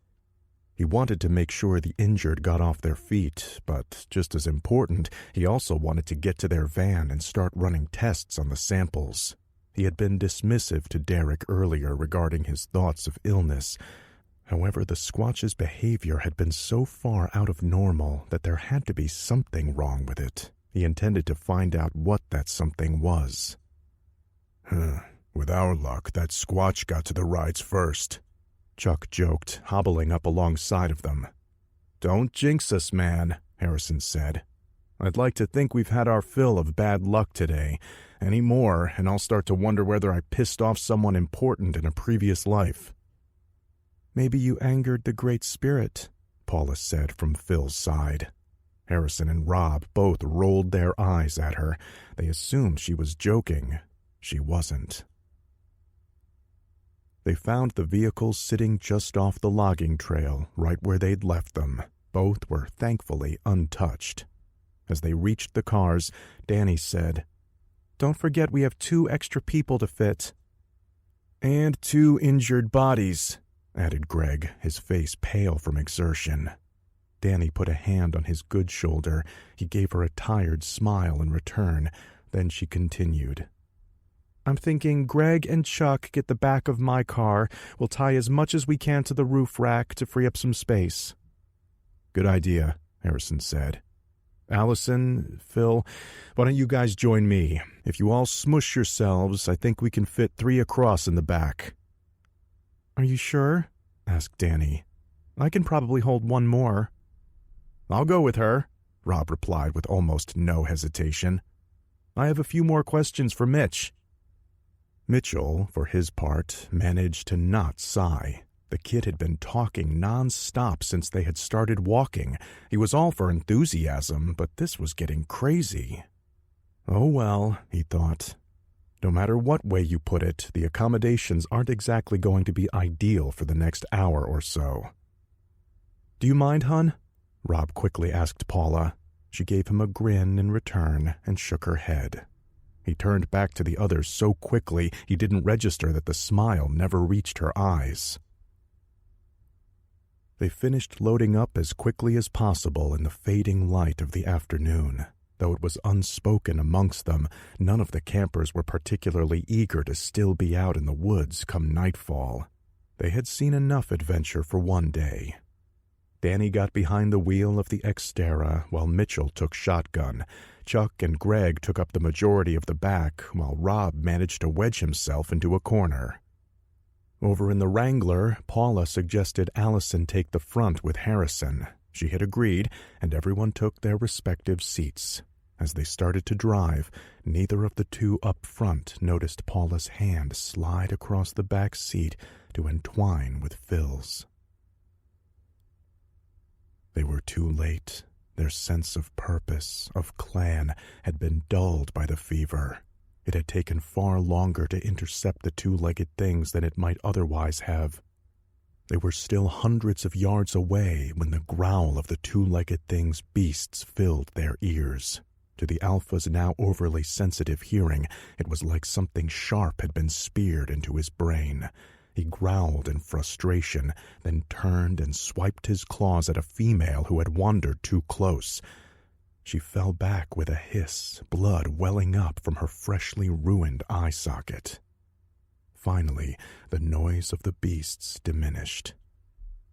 He wanted to make sure the injured got off their feet, but just as important, he also wanted to get to their van and start running tests on the samples. He had been dismissive to Derek earlier regarding his thoughts of illness. However, the Squatch's behavior had been so far out of normal that there had to be something wrong with it. He intended to find out what that something was. With our luck, that Squatch got to the rides first," Chuck joked, hobbling up alongside of them. "Don't jinx us, man," Harrison said. "I'd like to think we've had our fill of bad luck today. Any more, and I'll start to wonder whether I pissed off someone important in a previous life." "Maybe you angered the Great Spirit," Paula said from Phil's side. Harrison and Rob both rolled their eyes at her. They assumed she was joking. She wasn't. They found the vehicles sitting just off the logging trail, right where they'd left them. Both were thankfully untouched. As they reached the cars, Danny said, "Don't forget we have 2 extra people to fit." "And 2 injured bodies," added Greg, his face pale from exertion. Danny put a hand on his good shoulder. He gave her a tired smile in return. Then she continued. "I'm thinking Greg and Chuck get the back of my car. We'll tie as much as we can to the roof rack to free up some space." "Good idea," Harrison said. "Allison, Phil, why don't you guys join me? If you all smush yourselves, I think we can fit 3 across in the back." "Are you sure?" asked Danny. "I can probably hold 1 more." "I'll go with her," Rob replied with almost no hesitation. "I have a few more questions for Mitch." Mitchell, for his part, managed to not sigh. The kid had been talking non-stop since they had started walking. He was all for enthusiasm, but this was getting crazy. Oh well, he thought. No matter what way you put it, the accommodations aren't exactly going to be ideal for the next hour or so. "Do you mind, hun?" Rob quickly asked Paula. She gave him a grin in return and shook her head. He turned back to the others so quickly he didn't register that the smile never reached her eyes. They finished loading up as quickly as possible in the fading light of the afternoon. Though it was unspoken amongst them, none of the campers were particularly eager to still be out in the woods come nightfall. They had seen enough adventure for one day. Danny got behind the wheel of the Xterra while Mitchell took shotgun. Chuck and Greg took up the majority of the back, while Rob managed to wedge himself into a corner. Over in the Wrangler, Paula suggested Allison take the front with Harrison. She had agreed, and everyone took their respective seats. As they started to drive, neither of the two up front noticed Paula's hand slide across the back seat to entwine with Phil's. They were too late. Their sense of purpose, of clan, had been dulled by the fever. It had taken far longer to intercept the two-legged things than it might otherwise have. They were still hundreds of yards away when the growl of the two-legged thing's beasts filled their ears. To the Alpha's now overly sensitive hearing, it was like something sharp had been speared into his brain. He growled in frustration, then turned and swiped his claws at a female who had wandered too close. She fell back with a hiss, blood welling up from her freshly ruined eye socket. Finally, the noise of the beasts diminished.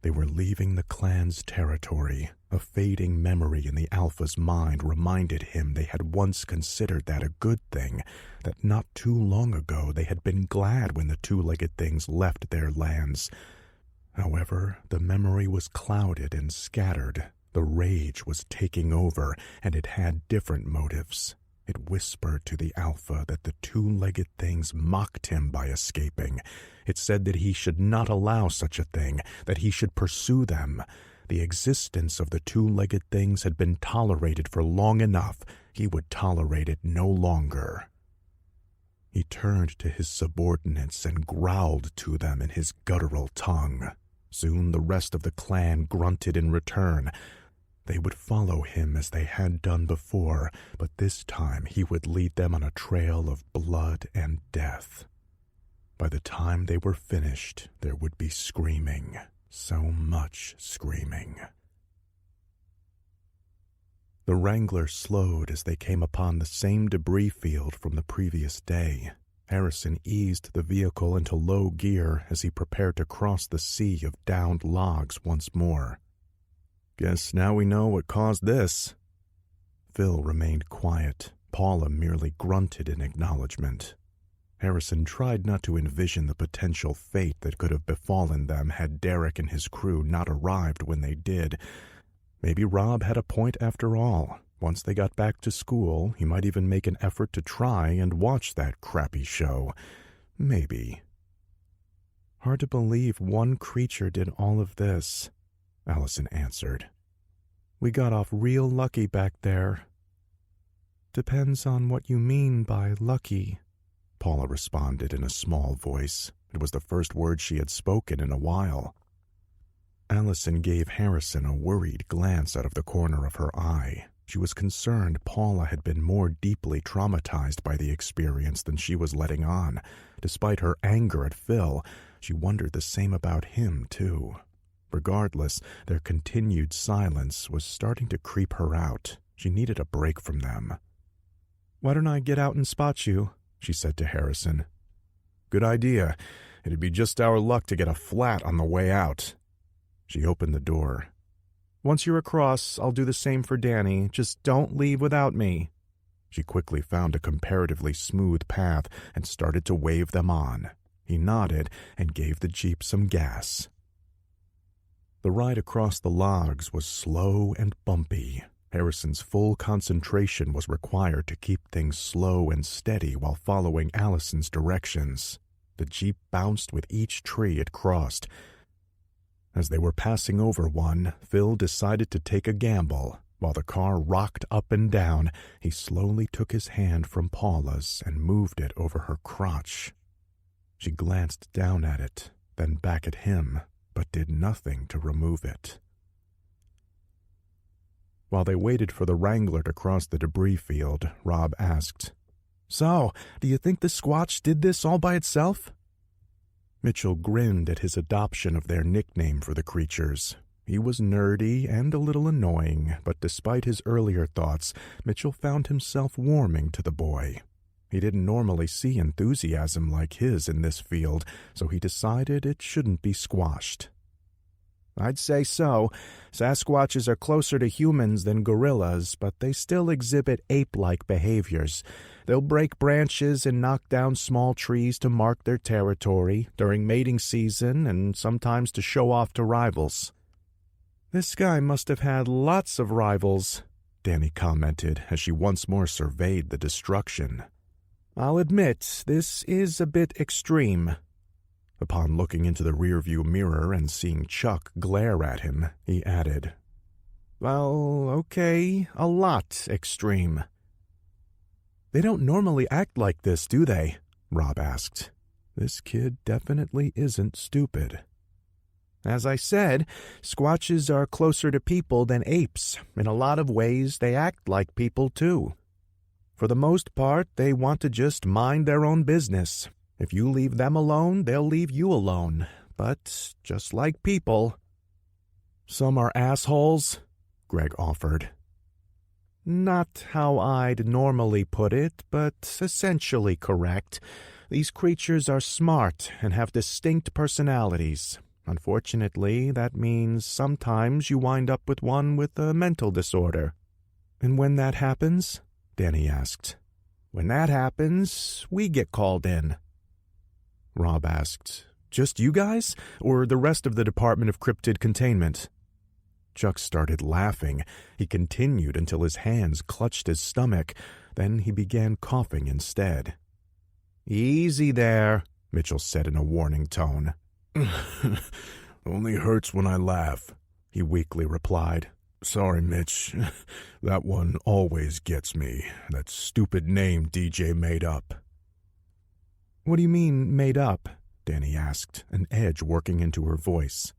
They were leaving the clan's territory. A fading memory in the Alpha's mind reminded him they had once considered that a good thing, that not too long ago they had been glad when the two-legged things left their lands. However, the memory was clouded and scattered. The rage was taking over, and it had different motives. It whispered to the Alpha that the two-legged things mocked him by escaping. It said that he should not allow such a thing, that he should pursue them. The existence of the two-legged things had been tolerated for long enough. He would tolerate it no longer. He turned to his subordinates and growled to them in his guttural tongue. Soon the rest of the clan grunted in return. They would follow him as they had done before, but this time he would lead them on a trail of blood and death. By the time they were finished, there would be screaming, so much screaming. The Wrangler slowed as they came upon the same debris field from the previous day. Harrison eased the vehicle into low gear as he prepared to cross the sea of downed logs once more. "Guess now we know what caused this." Phil remained quiet. Paula merely grunted in acknowledgement. Harrison tried not to envision the potential fate that could have befallen them had Derek and his crew not arrived when they did. Maybe Rob had a point after all. Once they got back to school, he might even make an effort to try and watch that crappy show. Maybe. "Hard to believe one creature did all of this," Allison answered. "We got off real lucky back there." "Depends on what you mean by lucky," Paula responded in a small voice. It was the first word she had spoken in a while. Allison gave Harrison a worried glance out of the corner of her eye. She was concerned Paula had been more deeply traumatized by the experience than she was letting on. Despite her anger at Phil, she wondered the same about him, too. Regardless, their continued silence was starting to creep her out. She needed a break from them. "Why don't I get out and spot you?" she said to Harrison. "Good idea. It'd be just our luck to get a flat on the way out." She opened the door. "Once you're across, I'll do the same for Danny. Just don't leave without me." She quickly found a comparatively smooth path and started to wave them on. He nodded and gave the Jeep some gas. The ride across the logs was slow and bumpy. Harrison's full concentration was required to keep things slow and steady while following Allison's directions. The Jeep bounced with each tree it crossed. As they were passing over one, Phil decided to take a gamble. While the car rocked up and down, he slowly took his hand from Paula's and moved it over her crotch. She glanced down at it, then back at him, but did nothing to remove it. While they waited for the Wrangler to cross the debris field, Rob asked, "So, do you think the Squatch did this all by itself?" Mitchell grinned at his adoption of their nickname for the creatures. He was nerdy and a little annoying, but despite his earlier thoughts, Mitchell found himself warming to the boy. He didn't normally see enthusiasm like his in this field, so he decided it shouldn't be squashed. I'd say so. Sasquatches are closer to humans than gorillas, but they still exhibit ape-like behaviors. They'll break branches and knock down small trees to mark their territory during mating season and sometimes to show off to rivals. This guy must have had lots of rivals, Danny commented as she once more surveyed the destruction. I'll admit, this is a bit extreme. Upon looking into the rearview mirror and seeing Chuck glare at him, he added, Well, okay, a lot extreme. They don't normally act like this, do they? Rob asked. This kid definitely isn't stupid. As I said, Squatches are closer to people than apes. In a lot of ways, they act like people, too. For the most part, they want to just mind their own business. If you leave them alone, they'll leave you alone. But just like people. Some are assholes, Greg offered. Not how I'd normally put it, but essentially correct. These creatures are smart and have distinct personalities. Unfortunately, that means sometimes you wind up with one with a mental disorder. And when that happens? Danny asked. When that happens, we get called in. Rob asked, Just you guys, or the rest of the Department of Cryptid Containment? Chuck started laughing. He continued until his hands clutched his stomach. Then he began coughing instead. Easy there, Mitchell said in a warning tone. Only hurts when I laugh, he weakly replied. Sorry, Mitch. That one always gets me. That stupid name DJ made up. What do you mean, made up? Danny asked, an edge working into her voice.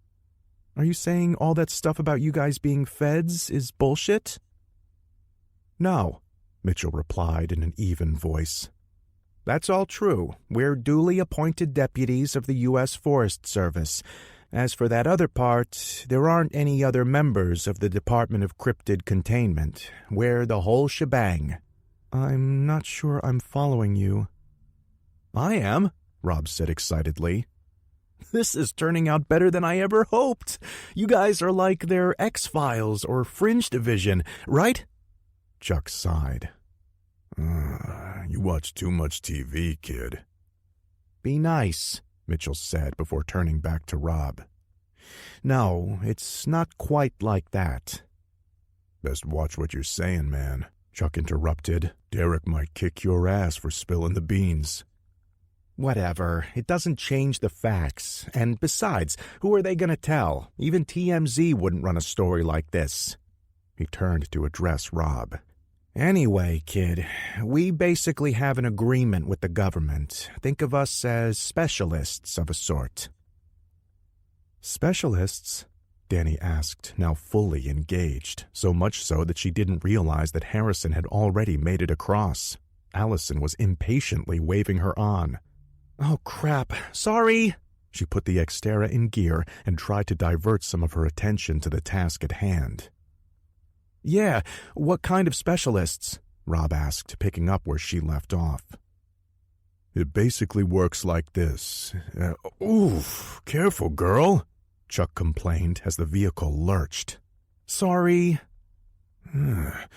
Are you saying all that stuff about you guys being feds is bullshit? No, Mitchell replied in an even voice. That's all true. We're duly appointed deputies of the U.S. Forest Service. As for that other part, there aren't any other members of the Department of Cryptid Containment. We're the whole shebang. I'm not sure I'm following you. I am, Rob said excitedly. This is turning out better than I ever hoped. You guys are like their X-Files or Fringe division, right? Chuck sighed. You watch too much TV, kid. Be nice, Mitchell said before turning back to Rob. No, it's not quite like that. Best watch what you're saying, man, Chuck interrupted. Derek might kick your ass for spilling the beans. Whatever, it doesn't change the facts. And besides, who are they going to tell? Even TMZ wouldn't run a story like this. He turned to address Rob. Anyway, kid, we basically have an agreement with the government. Think of us as specialists of a sort. Specialists? Danny asked, now fully engaged, so much so that she didn't realize that Harrison had already made it across. Allison was impatiently waving her on. Oh, crap. Sorry. She put the Xterra in gear and tried to divert some of her attention to the task at hand. Yeah, what kind of specialists? Rob asked, picking up where she left off. It basically works like this. Oof, careful, girl, Chuck complained as the vehicle lurched. Sorry. The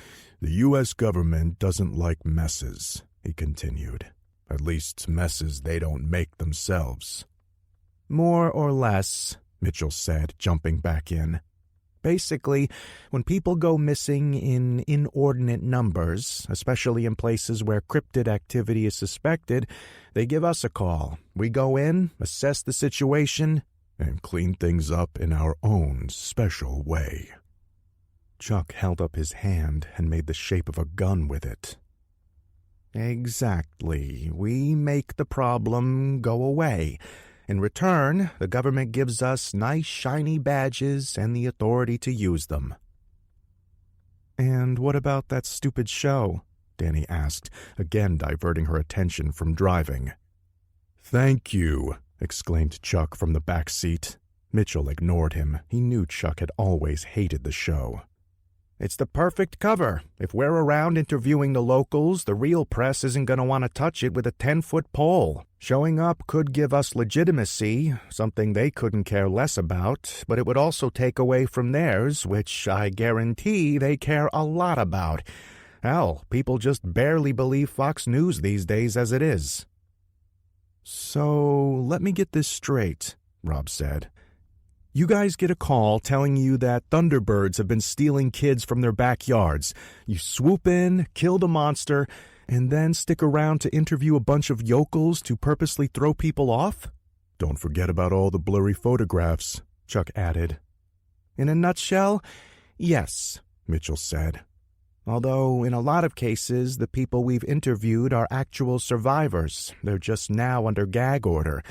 U.S. government doesn't like messes, he continued. At least messes they don't make themselves. More or less, Mitchell said, jumping back in. Basically, when people go missing in inordinate numbers, especially in places where cryptid activity is suspected, they give us a call. We go in, assess the situation, and clean things up in our own special way. Chuck held up his hand and made the shape of a gun with it. Exactly. We make the problem go away. In return, the government gives us nice shiny badges and the authority to use them. And what about that stupid show? Danny asked, again diverting her attention from driving. Thank you, exclaimed Chuck from the back seat. Mitchell ignored him. He knew Chuck had always hated the show. It's the perfect cover. If we're around interviewing the locals, the real press isn't going to want to touch it with a 10-foot pole. Showing up could give us legitimacy, something they couldn't care less about, but it would also take away from theirs, which I guarantee they care a lot about. Hell, people just barely believe Fox News these days as it is. So, let me get this straight, Rob said. You guys get a call telling you that thunderbirds have been stealing kids from their backyards. You swoop in, kill the monster, and then stick around to interview a bunch of yokels to purposely throw people off? Don't forget about all the blurry photographs, Chuck added. In a nutshell, yes, Mitchell said. Although, in a lot of cases, the people we've interviewed are actual survivors. They're just now under gag order.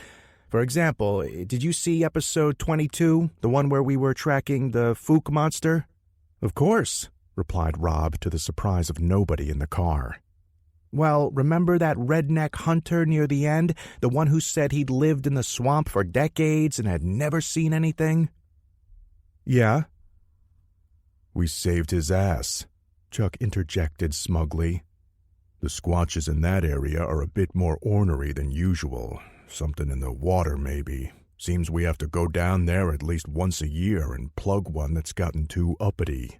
For example, did you see episode 22, the one where we were tracking the Fook monster? Of course, replied Rob to the surprise of nobody in the car. Well, remember that redneck hunter near the end, the one who said he'd lived in the swamp for decades and had never seen anything? Yeah. We saved his ass, Chuck interjected smugly. The Squatches in that area are a bit more ornery than usual. Something in the water, maybe. Seems we have to go down there at least once a year and plug one that's gotten too uppity.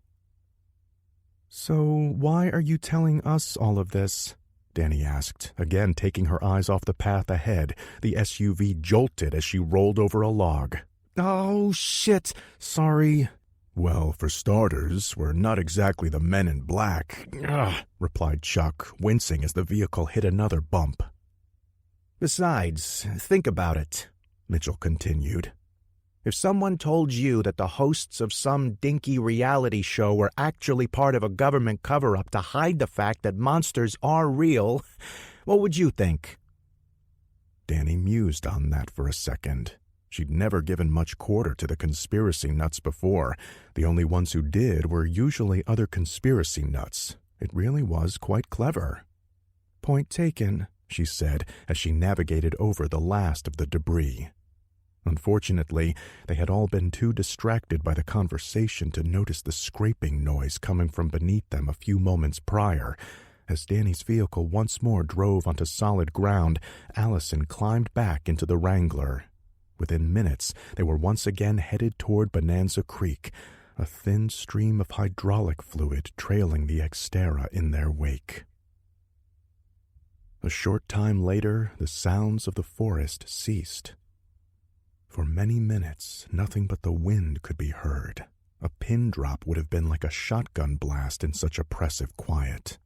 So why are you telling us all of this? Danny asked, again taking her eyes off the path ahead. The SUV jolted as she rolled over a log. Oh, shit. Sorry. Well, for starters, we're not exactly the men in black, replied Chuck, wincing as the vehicle hit another bump. Besides, think about it, Mitchell continued. If someone told you that the hosts of some dinky reality show were actually part of a government cover-up to hide the fact that monsters are real, what would you think? Danny mused on that for a second. She'd never given much quarter to the conspiracy nuts before. The only ones who did were usually other conspiracy nuts. It really was quite clever. Point taken, she said as she navigated over the last of the debris. Unfortunately, they had all been too distracted by the conversation to notice the scraping noise coming from beneath them a few moments prior. As Danny's vehicle once more drove onto solid ground, Allison climbed back into the Wrangler. Within minutes, they were once again headed toward Bonanza Creek, a thin stream of hydraulic fluid trailing the Xterra in their wake. A short time later, the sounds of the forest ceased. For many minutes, nothing but the wind could be heard. A pin drop would have been like a shotgun blast in such oppressive quiet.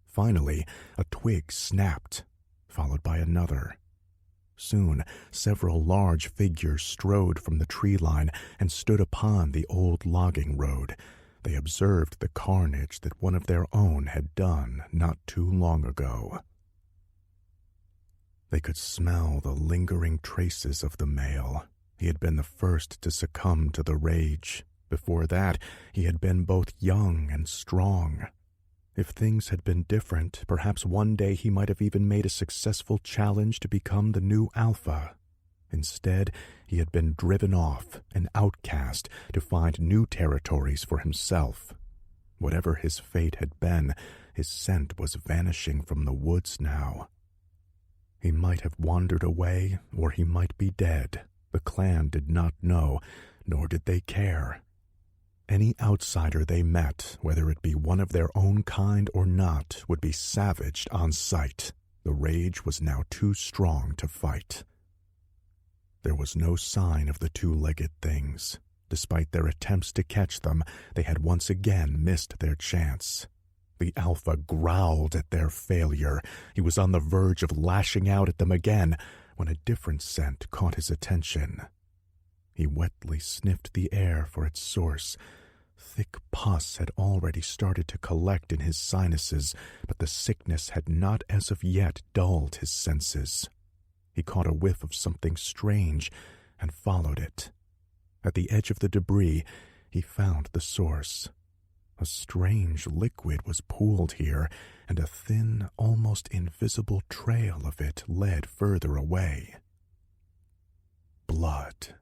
Finally, a twig snapped, followed by another. Soon, several large figures strode from the tree line and stood upon the old logging road. They observed the carnage that one of their own had done not too long ago. They could smell the lingering traces of the male. He had been the first to succumb to the rage. Before that, he had been both young and strong. If things had been different, perhaps one day he might have even made a successful challenge to become the new alpha. Instead, he had been driven off, an outcast, to find new territories for himself. Whatever his fate had been, his scent was vanishing from the woods now. He might have wandered away, or he might be dead. The clan did not know, nor did they care. Any outsider they met, whether it be one of their own kind or not, would be savaged on sight. The rage was now too strong to fight. There was no sign of the two-legged things. Despite their attempts to catch them, they had once again missed their chance. The alpha growled at their failure. He was on the verge of lashing out at them again when a different scent caught his attention. He wetly sniffed the air for its source. Thick pus had already started to collect in his sinuses, but the sickness had not as of yet dulled his senses. He caught a whiff of something strange and followed it. At the edge of the debris, he found the source. A strange liquid was pooled here, and a thin, almost invisible trail of it led further away. Blood.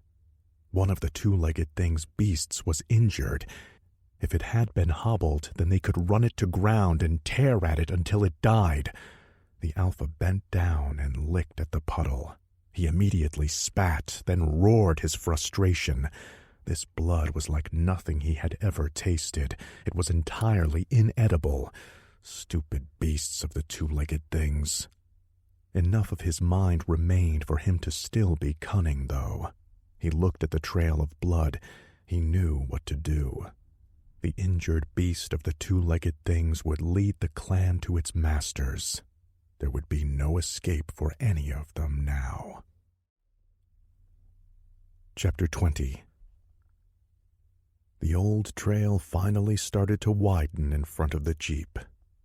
One of the two-legged thing's beasts was injured. If it had been hobbled, then they could run it to ground and tear at it until it died. The alpha bent down and licked at the puddle. He immediately spat, then roared his frustration. This blood was like nothing he had ever tasted. It was entirely inedible. Stupid beasts of the two-legged things. Enough of his mind remained for him to still be cunning, though. He looked at the trail of blood. He knew what to do. The injured beast of the two-legged things would lead the clan to its masters. There would be no escape for any of them now. Chapter 20. The old trail finally started to widen in front of the Jeep.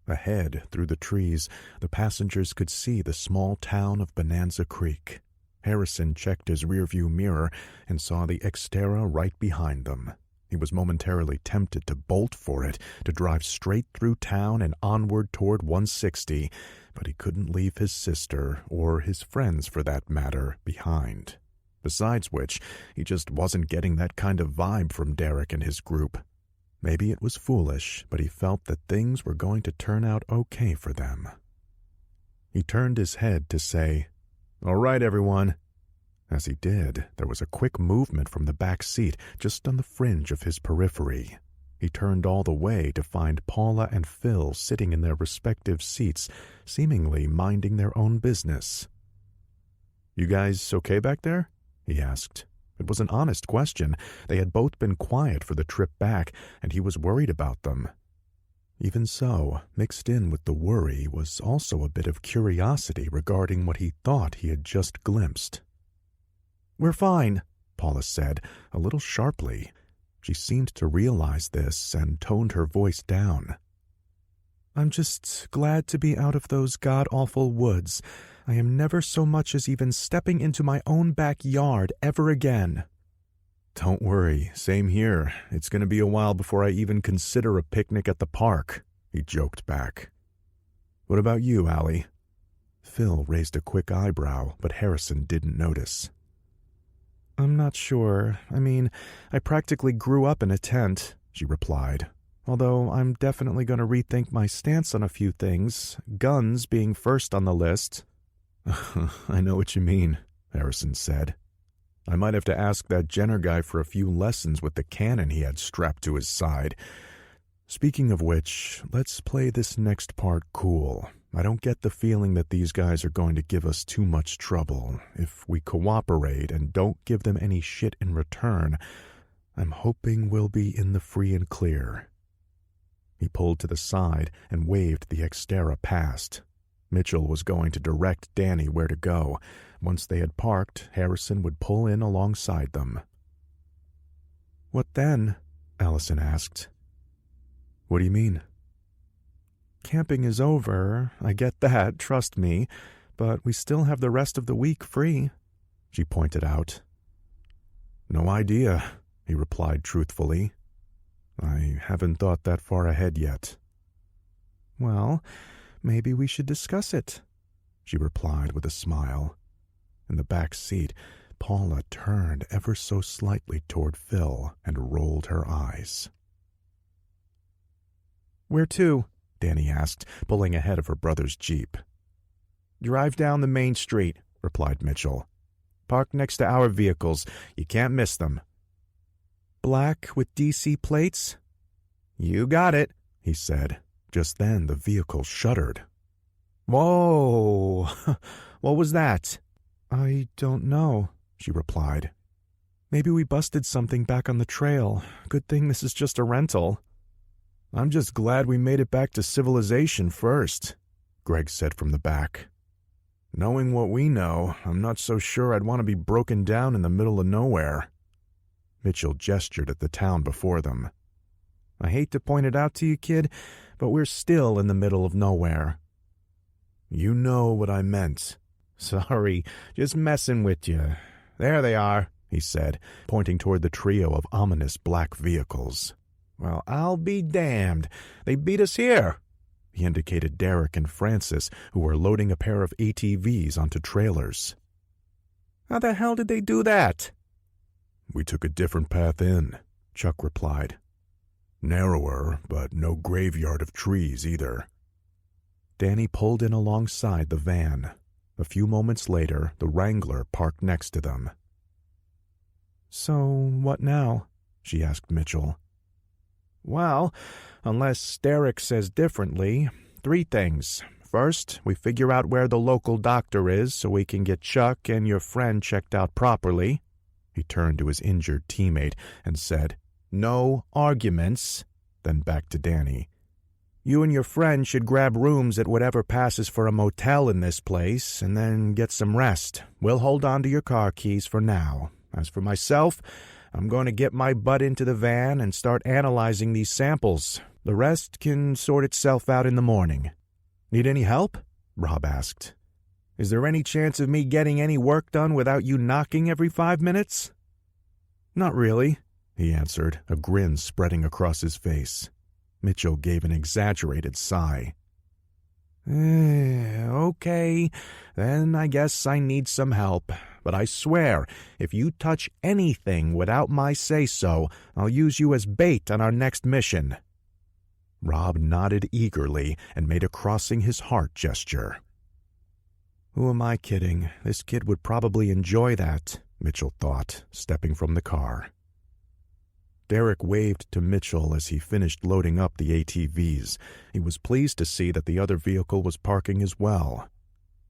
Ahead, through the trees, the passengers could see the small town of Bonanza Creek. Harrison checked his rearview mirror and saw the Xterra right behind them. He was momentarily tempted to bolt for it, to drive straight through town and onward toward 160, but he couldn't leave his sister, or his friends for that matter, behind. Besides which, he just wasn't getting that kind of vibe from Derek and his group. Maybe it was foolish, but he felt that things were going to turn out okay for them. He turned his head to say, "All right, everyone." As he did, there was a quick movement from the back seat, just on the fringe of his periphery. He turned all the way to find Paula and Phil sitting in their respective seats, seemingly minding their own business. "You guys okay back there?" he asked. It was an honest question. They had both been quiet for the trip back, and he was worried about them. Even so, mixed in with the worry was also a bit of curiosity regarding what he thought he had just glimpsed. "We're fine," Paula said, a little sharply. She seemed to realize this and toned her voice down. "I'm just glad to be out of those god-awful woods. I am never so much as even stepping into my own backyard ever again." "Don't worry, same here. It's going to be a while before I even consider a picnic at the park," he joked back. "What about you, Allie?" Phil raised a quick eyebrow, but Harrison didn't notice. "I'm not sure. I practically grew up in a tent," she replied. "Although I'm definitely going to rethink my stance on a few things, guns being first on the list." "I know what you mean," Harrison said. "I might have to ask that Jenner guy for a few lessons with the cannon he had strapped to his side. Speaking of which, let's play this next part cool. I don't get the feeling that these guys are going to give us too much trouble. If we cooperate and don't give them any shit in return, I'm hoping we'll be in the free and clear." He pulled to the side and waved the Xterra past. Mitchell was going to direct Danny where to go. Once they had parked, Harrison would pull in alongside them. "What then?" Allison asked. "What do you mean?" "Camping is over, I get that, trust me, but we still have the rest of the week free," she pointed out. "No idea," he replied truthfully. "I haven't thought that far ahead yet." "Well, maybe we should discuss it," she replied with a smile. In the back seat, Paula turned ever so slightly toward Phil and rolled her eyes. "Where to?" Danny asked, pulling ahead of her brother's Jeep. "Drive down the main street," replied Mitchell. "Park next to our vehicles. You can't miss them." "Black with DC plates?" "You got it," he said. Just then the vehicle shuddered. "Whoa! What was that?" "I don't know," she replied. "Maybe we busted something back on the trail. Good thing this is just a rental." "I'm just glad we made it back to civilization first," Greg said from the back. "Knowing what we know, I'm not so sure I'd want to be broken down in the middle of nowhere." Mitchell gestured at the town before them. "I hate to point it out to you, kid, but we're still in the middle of nowhere." "You know what I meant." "Sorry, just messing with you. There they are," he said, pointing toward the trio of ominous black vehicles. "Well, I'll be damned. They beat us here." He indicated Derek and Francis, who were loading a pair of ATVs onto trailers. "How the hell did they do that?" "We took a different path in," Chuck replied. Narrower, but no graveyard of trees either. Danny pulled in alongside the van. A few moments later, the Wrangler parked next to them. "So, what now?" she asked Mitchell. "Well, unless Derek says differently, 3 things. First, we figure out where the local doctor is so we can get Chuck and your friend checked out properly." He turned to his injured teammate and said, "No arguments," then back to Danny. "You and your friend should grab rooms at whatever passes for a motel in this place and then get some rest. We'll hold on to your car keys for now. As for myself, I'm going to get my butt into the van and start analyzing these samples. The rest can sort itself out in the morning." "Need any help?" Rob asked. "Is there any chance of me getting any work done without you knocking every 5 minutes?" "Not really," he answered, a grin spreading across his face. Mitchell gave an exaggerated sigh. Okay, then I guess I need some help. But I swear, if you touch anything without my say-so, I'll use you as bait on our next mission." Rob nodded eagerly and made a crossing his heart gesture. "Who am I kidding? This kid would probably enjoy that," Mitchell thought, stepping from the car. Derek waved to Mitchell as he finished loading up the ATVs. He was pleased to see that the other vehicle was parking as well.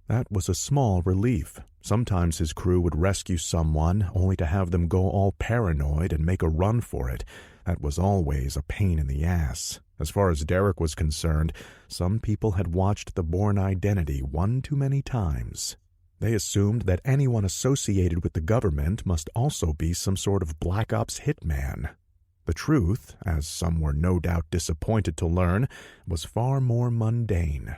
That was a small relief. Sometimes his crew would rescue someone, only to have them go all paranoid and make a run for it. That was always a pain in the ass. As far as Derek was concerned, some people had watched The Bourne Identity one too many times. They assumed that anyone associated with the government must also be some sort of Black Ops hitman. The truth, as some were no doubt disappointed to learn, was far more mundane.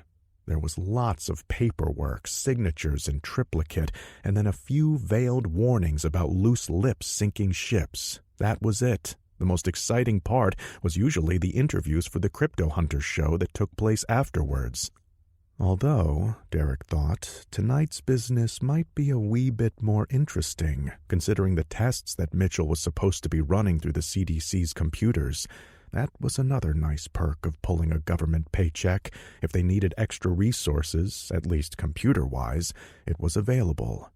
There was lots of paperwork, signatures in triplicate, and then a few veiled warnings about loose lips sinking ships. That was it. The most exciting part was usually the interviews for the Crypto Hunters show that took place afterwards. Although, Derek thought, tonight's business might be a wee bit more interesting, considering the tests that Mitchell was supposed to be running through the CDC's computers. That was another nice perk of pulling a government paycheck. If they needed extra resources, at least computer-wise, it was available.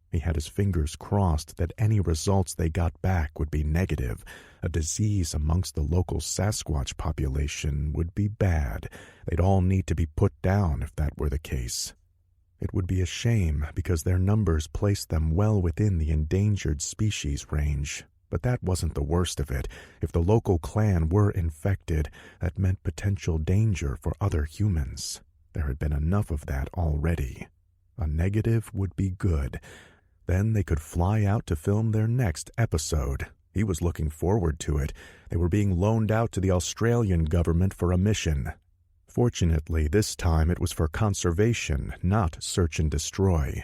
He had his fingers crossed that any results they got back would be negative. A disease amongst the local Sasquatch population would be bad. They'd all need to be put down if that were the case. It would be a shame because their numbers placed them well within the endangered species range. But that wasn't the worst of it. If the local clan were infected, that meant potential danger for other humans. There had been enough of that already. A negative would be good. Then they could fly out to film their next episode. He was looking forward to it. They were being loaned out to the Australian government for a mission. Fortunately, this time it was for conservation, not search and destroy.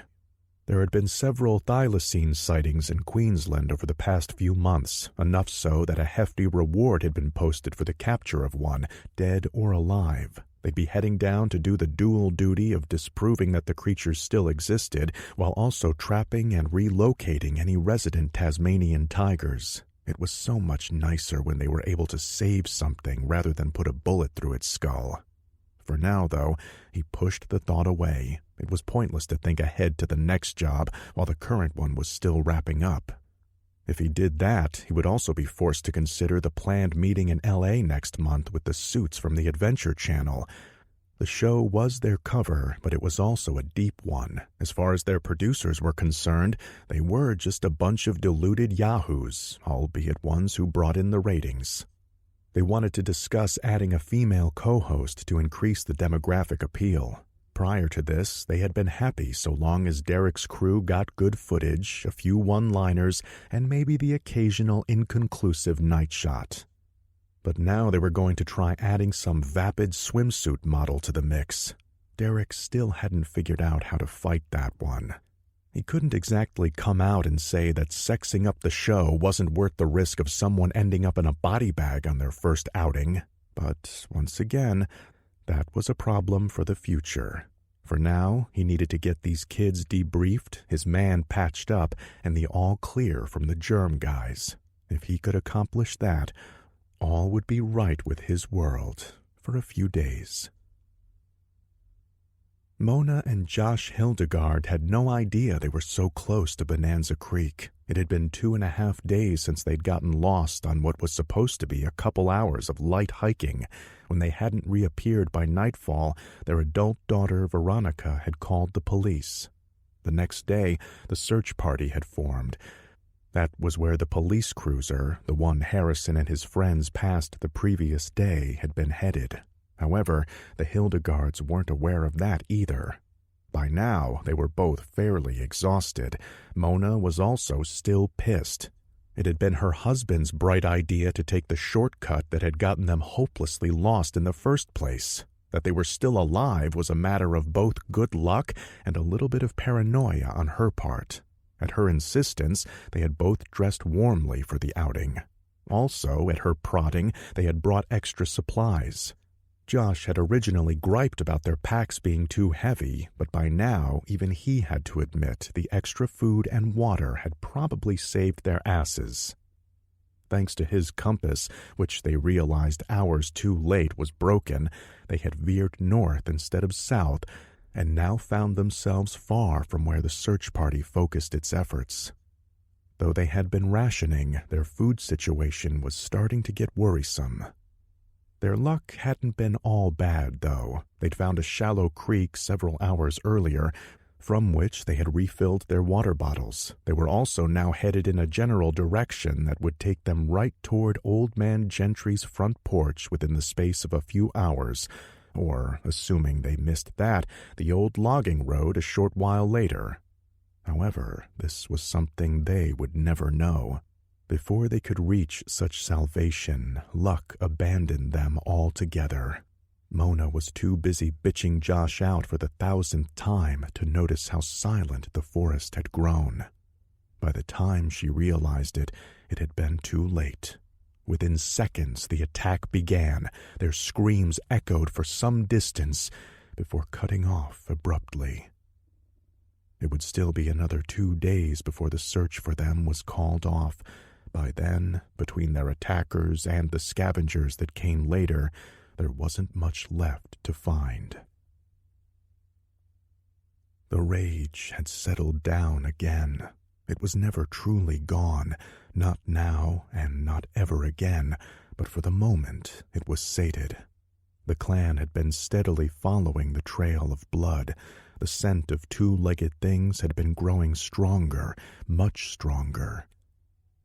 There had been several thylacine sightings in Queensland over the past few months, enough so that a hefty reward had been posted for the capture of one, dead or alive. They'd be heading down to do the dual duty of disproving that the creatures still existed, while also trapping and relocating any resident Tasmanian tigers. It was so much nicer when they were able to save something rather than put a bullet through its skull. For now, though, he pushed the thought away. It was pointless to think ahead to the next job while the current one was still wrapping up. If he did that, he would also be forced to consider the planned meeting in LA next month with the suits from the Adventure Channel. The show was their cover, but it was also a deep one. As far as their producers were concerned, they were just a bunch of deluded yahoos, albeit ones who brought in the ratings. They wanted to discuss adding a female co-host to increase the demographic appeal. Prior to this, they had been happy so long as Derek's crew got good footage, a few one-liners, and maybe the occasional inconclusive night shot. But now they were going to try adding some vapid swimsuit model to the mix. Derek still hadn't figured out how to fight that one. He couldn't exactly come out and say that sexing up the show wasn't worth the risk of someone ending up in a body bag on their first outing. But once again, that was a problem for the future. For now, he needed to get these kids debriefed, his man patched up, and the all clear from the germ guys. If he could accomplish that, all would be right with his world for a few days. Mona and Josh Hildegard had no idea they were so close to Bonanza Creek. It had been 2.5 days since they'd gotten lost on what was supposed to be a couple hours of light hiking. When they hadn't reappeared by nightfall, their adult daughter Veronica had called the police. The next day, the search party had formed. That was where the police cruiser, the one Harrison and his friends passed the previous day, had been headed. However, the Hildegards weren't aware of that either. By now, they were both fairly exhausted. Mona was also still pissed. It had been her husband's bright idea to take the shortcut that had gotten them hopelessly lost in the first place. That they were still alive was a matter of both good luck and a little bit of paranoia on her part. At her insistence, they had both dressed warmly for the outing. Also, at her prodding, they had brought extra supplies. Josh had originally griped about their packs being too heavy, but by now even he had to admit the extra food and water had probably saved their asses. Thanks to his compass, which they realized hours too late was broken, they had veered north instead of south, and now found themselves far from where the search party focused its efforts. Though they had been rationing, their food situation was starting to get worrisome. Their luck hadn't been all bad, though. They'd found a shallow creek several hours earlier, from which they had refilled their water bottles. They were also now headed in a general direction that would take them right toward Old Man Gentry's front porch within the space of a few hours, or, assuming they missed that, the old logging road a short while later. However, this was something they would never know. Before they could reach such salvation, luck abandoned them altogether. Mona was too busy bitching Josh out for the 1,000th time to notice how silent the forest had grown. By the time she realized it, it had been too late. Within seconds, the attack began. Their screams echoed for some distance before cutting off abruptly. It would still be another 2 days before the search for them was called off. By then, between their attackers and the scavengers that came later, there wasn't much left to find. The rage had settled down again. It was never truly gone, not now and not ever again, but for the moment it was sated. The clan had been steadily following the trail of blood. The scent of two-legged things had been growing stronger, much stronger.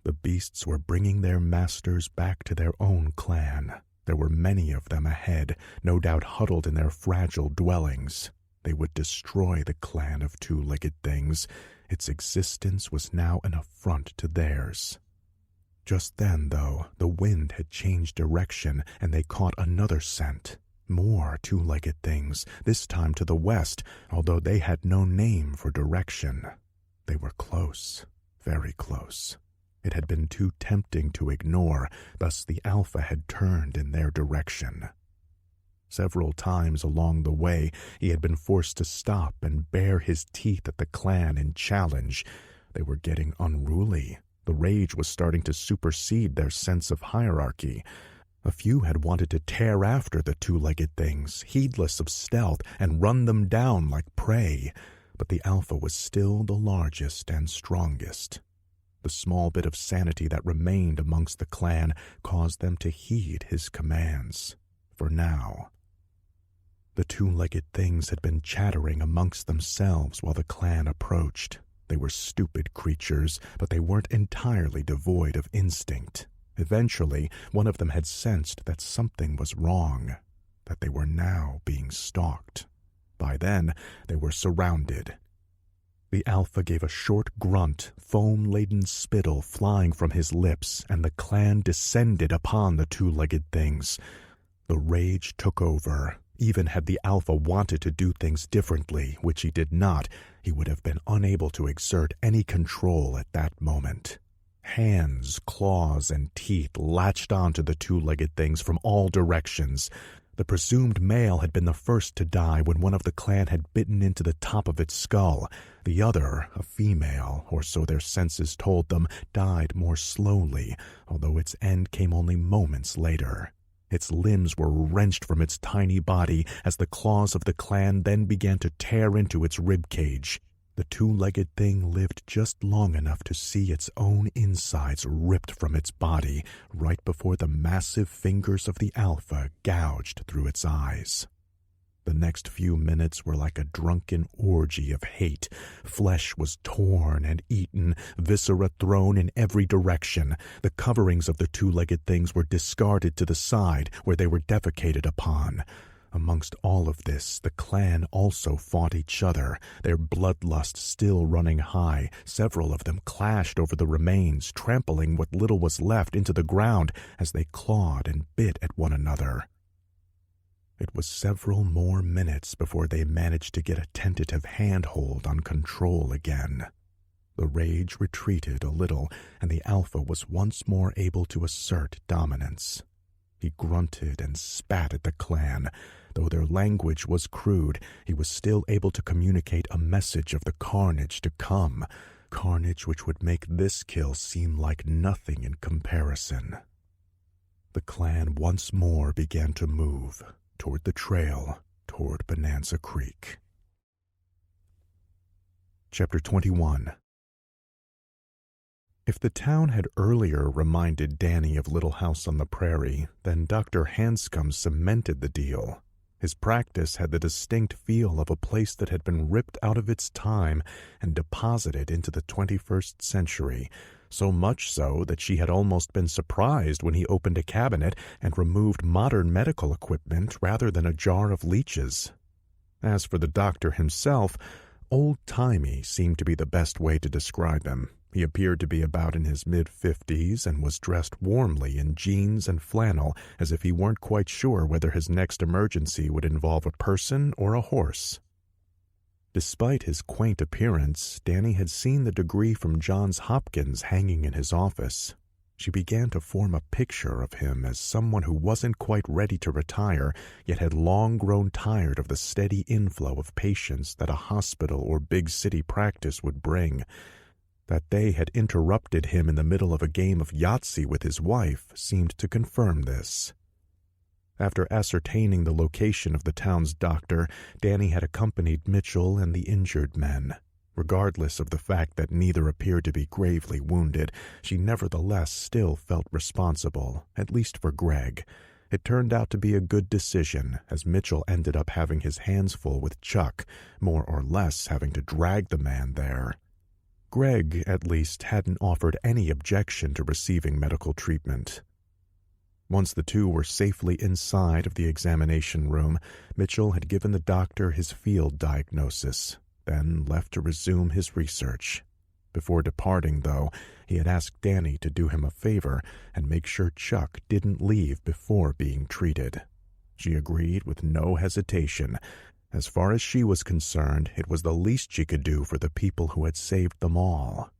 The beasts were bringing their masters back to their own clan. There were many of them ahead, no doubt huddled in their fragile dwellings. They would destroy the clan of two-legged things. Its existence was now an affront to theirs. Just then, though, the wind had changed direction, and they caught another scent. More two-legged things, this time to the west, although they had no name for direction. They were close, very close. It had been too tempting to ignore, thus the Alpha had turned in their direction. Several times along the way, he had been forced to stop and bare his teeth at the clan in challenge. They were getting unruly. The rage was starting to supersede their sense of hierarchy. A few had wanted to tear after the two-legged things, heedless of stealth, and run them down like prey. But the Alpha was still the largest and strongest. The small bit of sanity that remained amongst the clan caused them to heed his commands. For now. The two-legged things had been chattering amongst themselves while the clan approached. They were stupid creatures, but they weren't entirely devoid of instinct. Eventually, one of them had sensed that something was wrong, that they were now being stalked. By then, they were surrounded. The Alpha gave a short grunt, foam-laden spittle flying from his lips, and the clan descended upon the two-legged things. The rage took over. Even had the Alpha wanted to do things differently, which he did not, he would have been unable to exert any control at that moment. Hands, claws, and teeth latched onto the two-legged things from all directions. The presumed male had been the first to die when one of the clan had bitten into the top of its skull. The other, a female, or so their senses told them, died more slowly, although its end came only moments later. Its limbs were wrenched from its tiny body as the claws of the clan then began to tear into its rib cage. The two-legged thing lived just long enough to see its own insides ripped from its body right before the massive fingers of the alpha gouged through its eyes. The next few minutes were like a drunken orgy of hate. Flesh was torn and eaten, viscera thrown in every direction. The coverings of the two-legged things were discarded to the side where they were defecated upon. Amongst all of this, the clan also fought each other, their bloodlust still running high. Several of them clashed over the remains, trampling what little was left into the ground as they clawed and bit at one another. It was several more minutes before they managed to get a tentative handhold on control again. The rage retreated a little, and the alpha was once more able to assert dominance. He grunted and spat at the clan. Though their language was crude, he was still able to communicate a message of the carnage to come, carnage which would make this kill seem like nothing in comparison. The clan once more began to move toward the trail, toward Bonanza Creek. Chapter 21. If the town had earlier reminded Danny of Little House on the Prairie, then Dr. Hanscom cemented the deal. His practice had the distinct feel of a place that had been ripped out of its time and deposited into the 21st century, so much so that she had almost been surprised when he opened a cabinet and removed modern medical equipment rather than a jar of leeches. As for the doctor himself, old-timey seemed to be the best way to describe him. He appeared to be about in his mid-50s and was dressed warmly in jeans and flannel, as if he weren't quite sure whether his next emergency would involve a person or a horse. Despite his quaint appearance, Danny had seen the degree from Johns Hopkins hanging in his office. She began to form a picture of him as someone who wasn't quite ready to retire, yet had long grown tired of the steady inflow of patients that a hospital or big city practice would bring. That they had interrupted him in the middle of a game of Yahtzee with his wife seemed to confirm this. After ascertaining the location of the town's doctor, Danny had accompanied Mitchell and the injured men. Regardless of the fact that neither appeared to be gravely wounded, she nevertheless still felt responsible, at least for Greg. It turned out to be a good decision, as Mitchell ended up having his hands full with Chuck, more or less having to drag the man there. Greg, at least, hadn't offered any objection to receiving medical treatment. Once the two were safely inside of the examination room, Mitchell had given the doctor his field diagnosis, then left to resume his research. Before departing, though, he had asked Danny to do him a favor and make sure Chuck didn't leave before being treated. She agreed with no hesitation. As far as she was concerned, it was the least she could do for the people who had saved them all.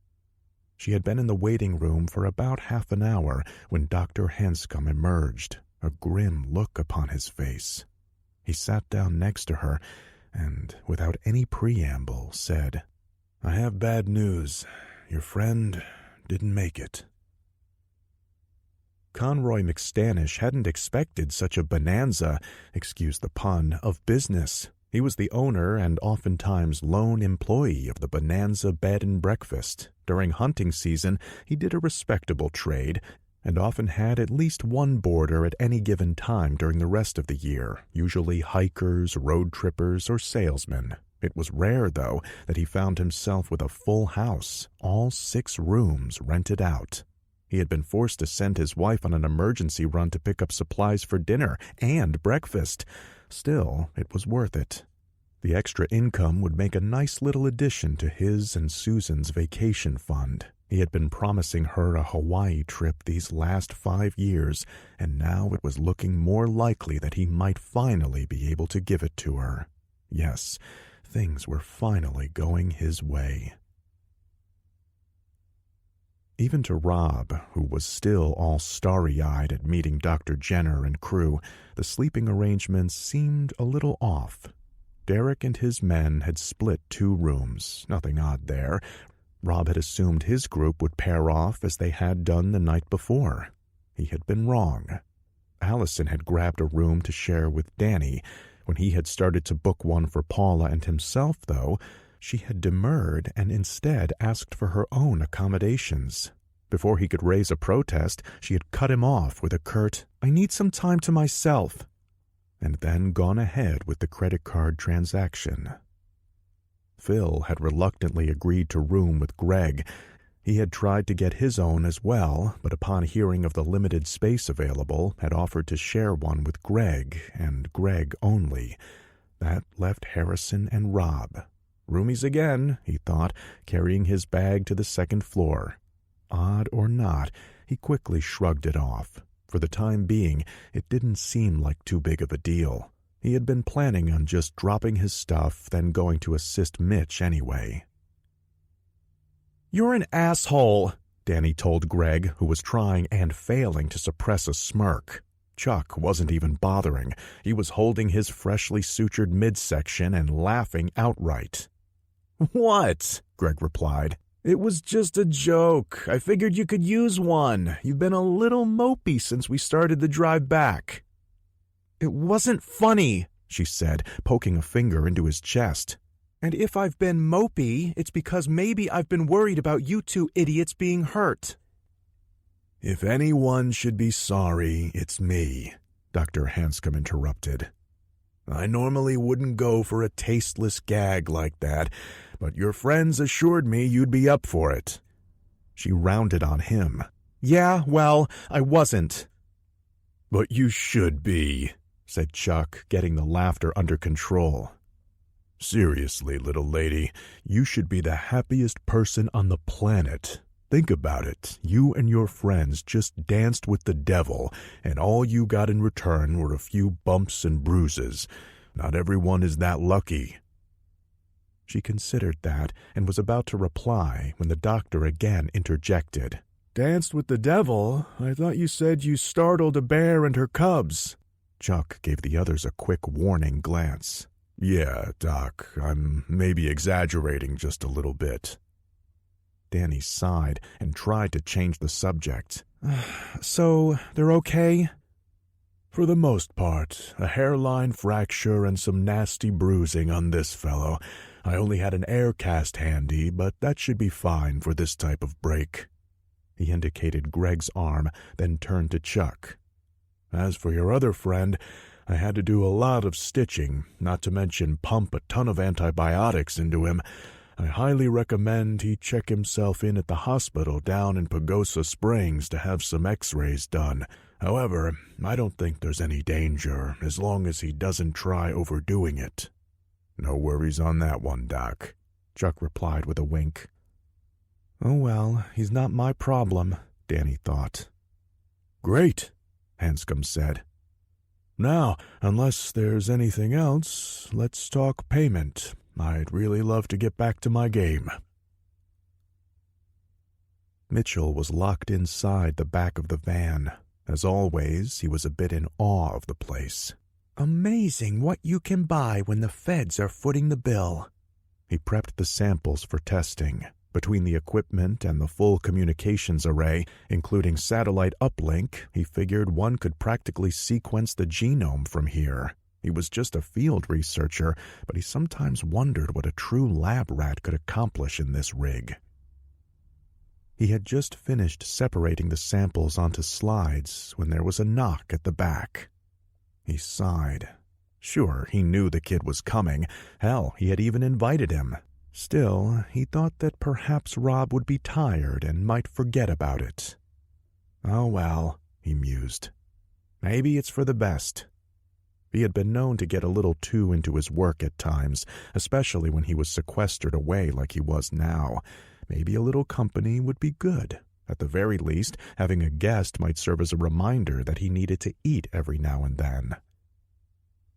She had been in the waiting room for about half an hour when Dr. Hanscom emerged, a grim look upon his face. He sat down next to her and, without any preamble, said, "I have bad news. Your friend didn't make it." Conroy McStanish hadn't expected such a bonanza, excuse the pun, of business. He was the owner and oftentimes lone employee of the Bonanza Bed and Breakfast. During hunting season, he did a respectable trade, and often had at least one boarder at any given time during the rest of the year, usually hikers, road trippers, or salesmen. It was rare, though, that he found himself with a full house, all 6 rooms rented out. He had been forced to send his wife on an emergency run to pick up supplies for dinner and breakfast. Still, it was worth it. The extra income would make a nice little addition to his and Susan's vacation fund. He had been promising her a Hawaii trip these last 5 years, and now it was looking more likely that he might finally be able to give it to her. Yes, things were finally going his way. Even to Rob, who was still all starry-eyed at meeting Dr. Jenner and crew, the sleeping arrangements seemed a little off. Derek and his men had split 2 rooms, nothing odd there. Rob had assumed his group would pair off as they had done the night before. He had been wrong. Allison had grabbed a room to share with Danny. When he had started to book one for Paula and himself, though, she had demurred and instead asked for her own accommodations. Before he could raise a protest, she had cut him off with a curt, "I need some time to myself," and then gone ahead with the credit card transaction. Phil had reluctantly agreed to room with Greg. He had tried to get his own as well, but upon hearing of the limited space available, had offered to share one with Greg, and Greg only. That left Harrison and Rob. Roomies again, he thought, carrying his bag to the 2nd floor. Odd or not, he quickly shrugged it off. For the time being, it didn't seem like too big of a deal. He had been planning on just dropping his stuff, then going to assist Mitch anyway. "You're an asshole," Danny told Greg, who was trying and failing to suppress a smirk. Chuck wasn't even bothering. He was holding his freshly sutured midsection and laughing outright. "What?" Greg replied. "It was just a joke. I figured you could use one. You've been a little mopey since we started the drive back." "It wasn't funny," she said, poking a finger into his chest. "And if I've been mopey, it's because maybe I've been worried about you 2 idiots being hurt." "If anyone should be sorry, it's me," Dr. Hanscom interrupted. "I normally wouldn't go for a tasteless gag like that, but your friends assured me you'd be up for it." She rounded on him. "Yeah, well, I wasn't." "But you should be," said Chuck, getting the laughter under control. "Seriously, little lady, you should be the happiest person on the planet. Think about it. You and your friends just danced with the devil, and all you got in return were a few bumps and bruises. Not everyone is that lucky." She considered that and was about to reply when the doctor again interjected. "Danced with the devil? I thought you said you startled a bear and her cubs." Chuck gave the others a quick warning glance. "Yeah, Doc, I'm maybe exaggerating just a little bit." Danny sighed and tried to change the subject. "So, they're okay?" "For the most part. A hairline fracture and some nasty bruising on this fellow. I only had an air cast handy, but that should be fine for this type of break." He indicated Greg's arm, then turned to Chuck. "As for your other friend, I had to do a lot of stitching, not to mention pump a ton of antibiotics into him. I highly recommend he check himself in at the hospital down in Pagosa Springs to have some x-rays done. However, I don't think there's any danger, as long as he doesn't try overdoing it." "No worries on that one, Doc," Chuck replied with a wink. "Oh well, he's not my problem," Danny thought. "Great," Hanscom said. "Now, unless there's anything else, let's talk payment. I'd really love to get back to my game." Mitchell was locked inside the back of the van. As always, he was a bit in awe of the place. "Amazing what you can buy when the feds are footing the bill." He prepped the samples for testing. Between the equipment and the full communications array, including satellite uplink, he figured one could practically sequence the genome from here. He was just a field researcher, but he sometimes wondered what a true lab rat could accomplish in this rig. He had just finished separating the samples onto slides when there was a knock at the back. He sighed. Sure, he knew the kid was coming. Hell, he had even invited him. Still, he thought that perhaps Rob would be tired and might forget about it. "Oh well," he mused. "Maybe it's for the best." He had been known to get a little too into his work at times, especially when he was sequestered away like he was now. Maybe a little company would be good. At the very least, having a guest might serve as a reminder that he needed to eat every now and then.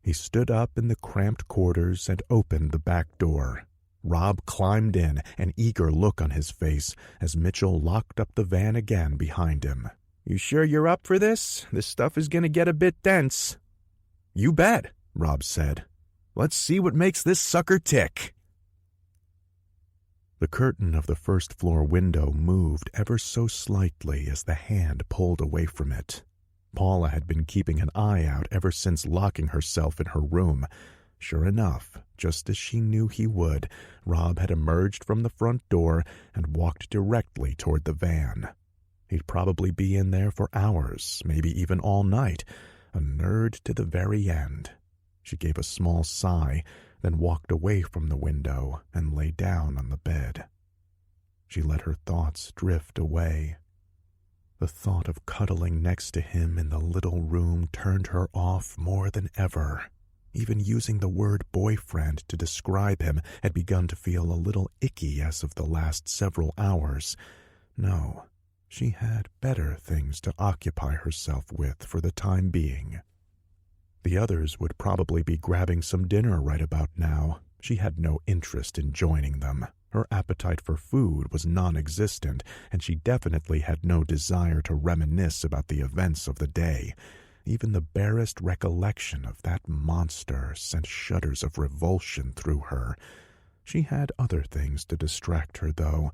He stood up in the cramped quarters and opened the back door. Rob climbed in, an eager look on his face, as Mitchell locked up the van again behind him. "You sure you're up for this? This stuff is going to get a bit dense." "You bet," Rob said. "Let's see what makes this sucker tick." The curtain of the first-floor window moved ever so slightly as the hand pulled away from it. Paula had been keeping an eye out ever since locking herself in her room. Sure enough, just as she knew he would, Rob had emerged from the front door and walked directly toward the van. He'd probably be in there for hours, maybe even all night, a nerd to the very end. She gave a small sigh, then walked away from the window and lay down on the bed. She let her thoughts drift away. The thought of cuddling next to him in the little room turned her off more than ever. Even using the word boyfriend to describe him had begun to feel a little icky as of the last several hours. No, she had better things to occupy herself with for the time being. The others would probably be grabbing some dinner right about now. She had no interest in joining them. Her appetite for food was non-existent, and she definitely had no desire to reminisce about the events of the day. Even the barest recollection of that monster sent shudders of revulsion through her. She had other things to distract her, though.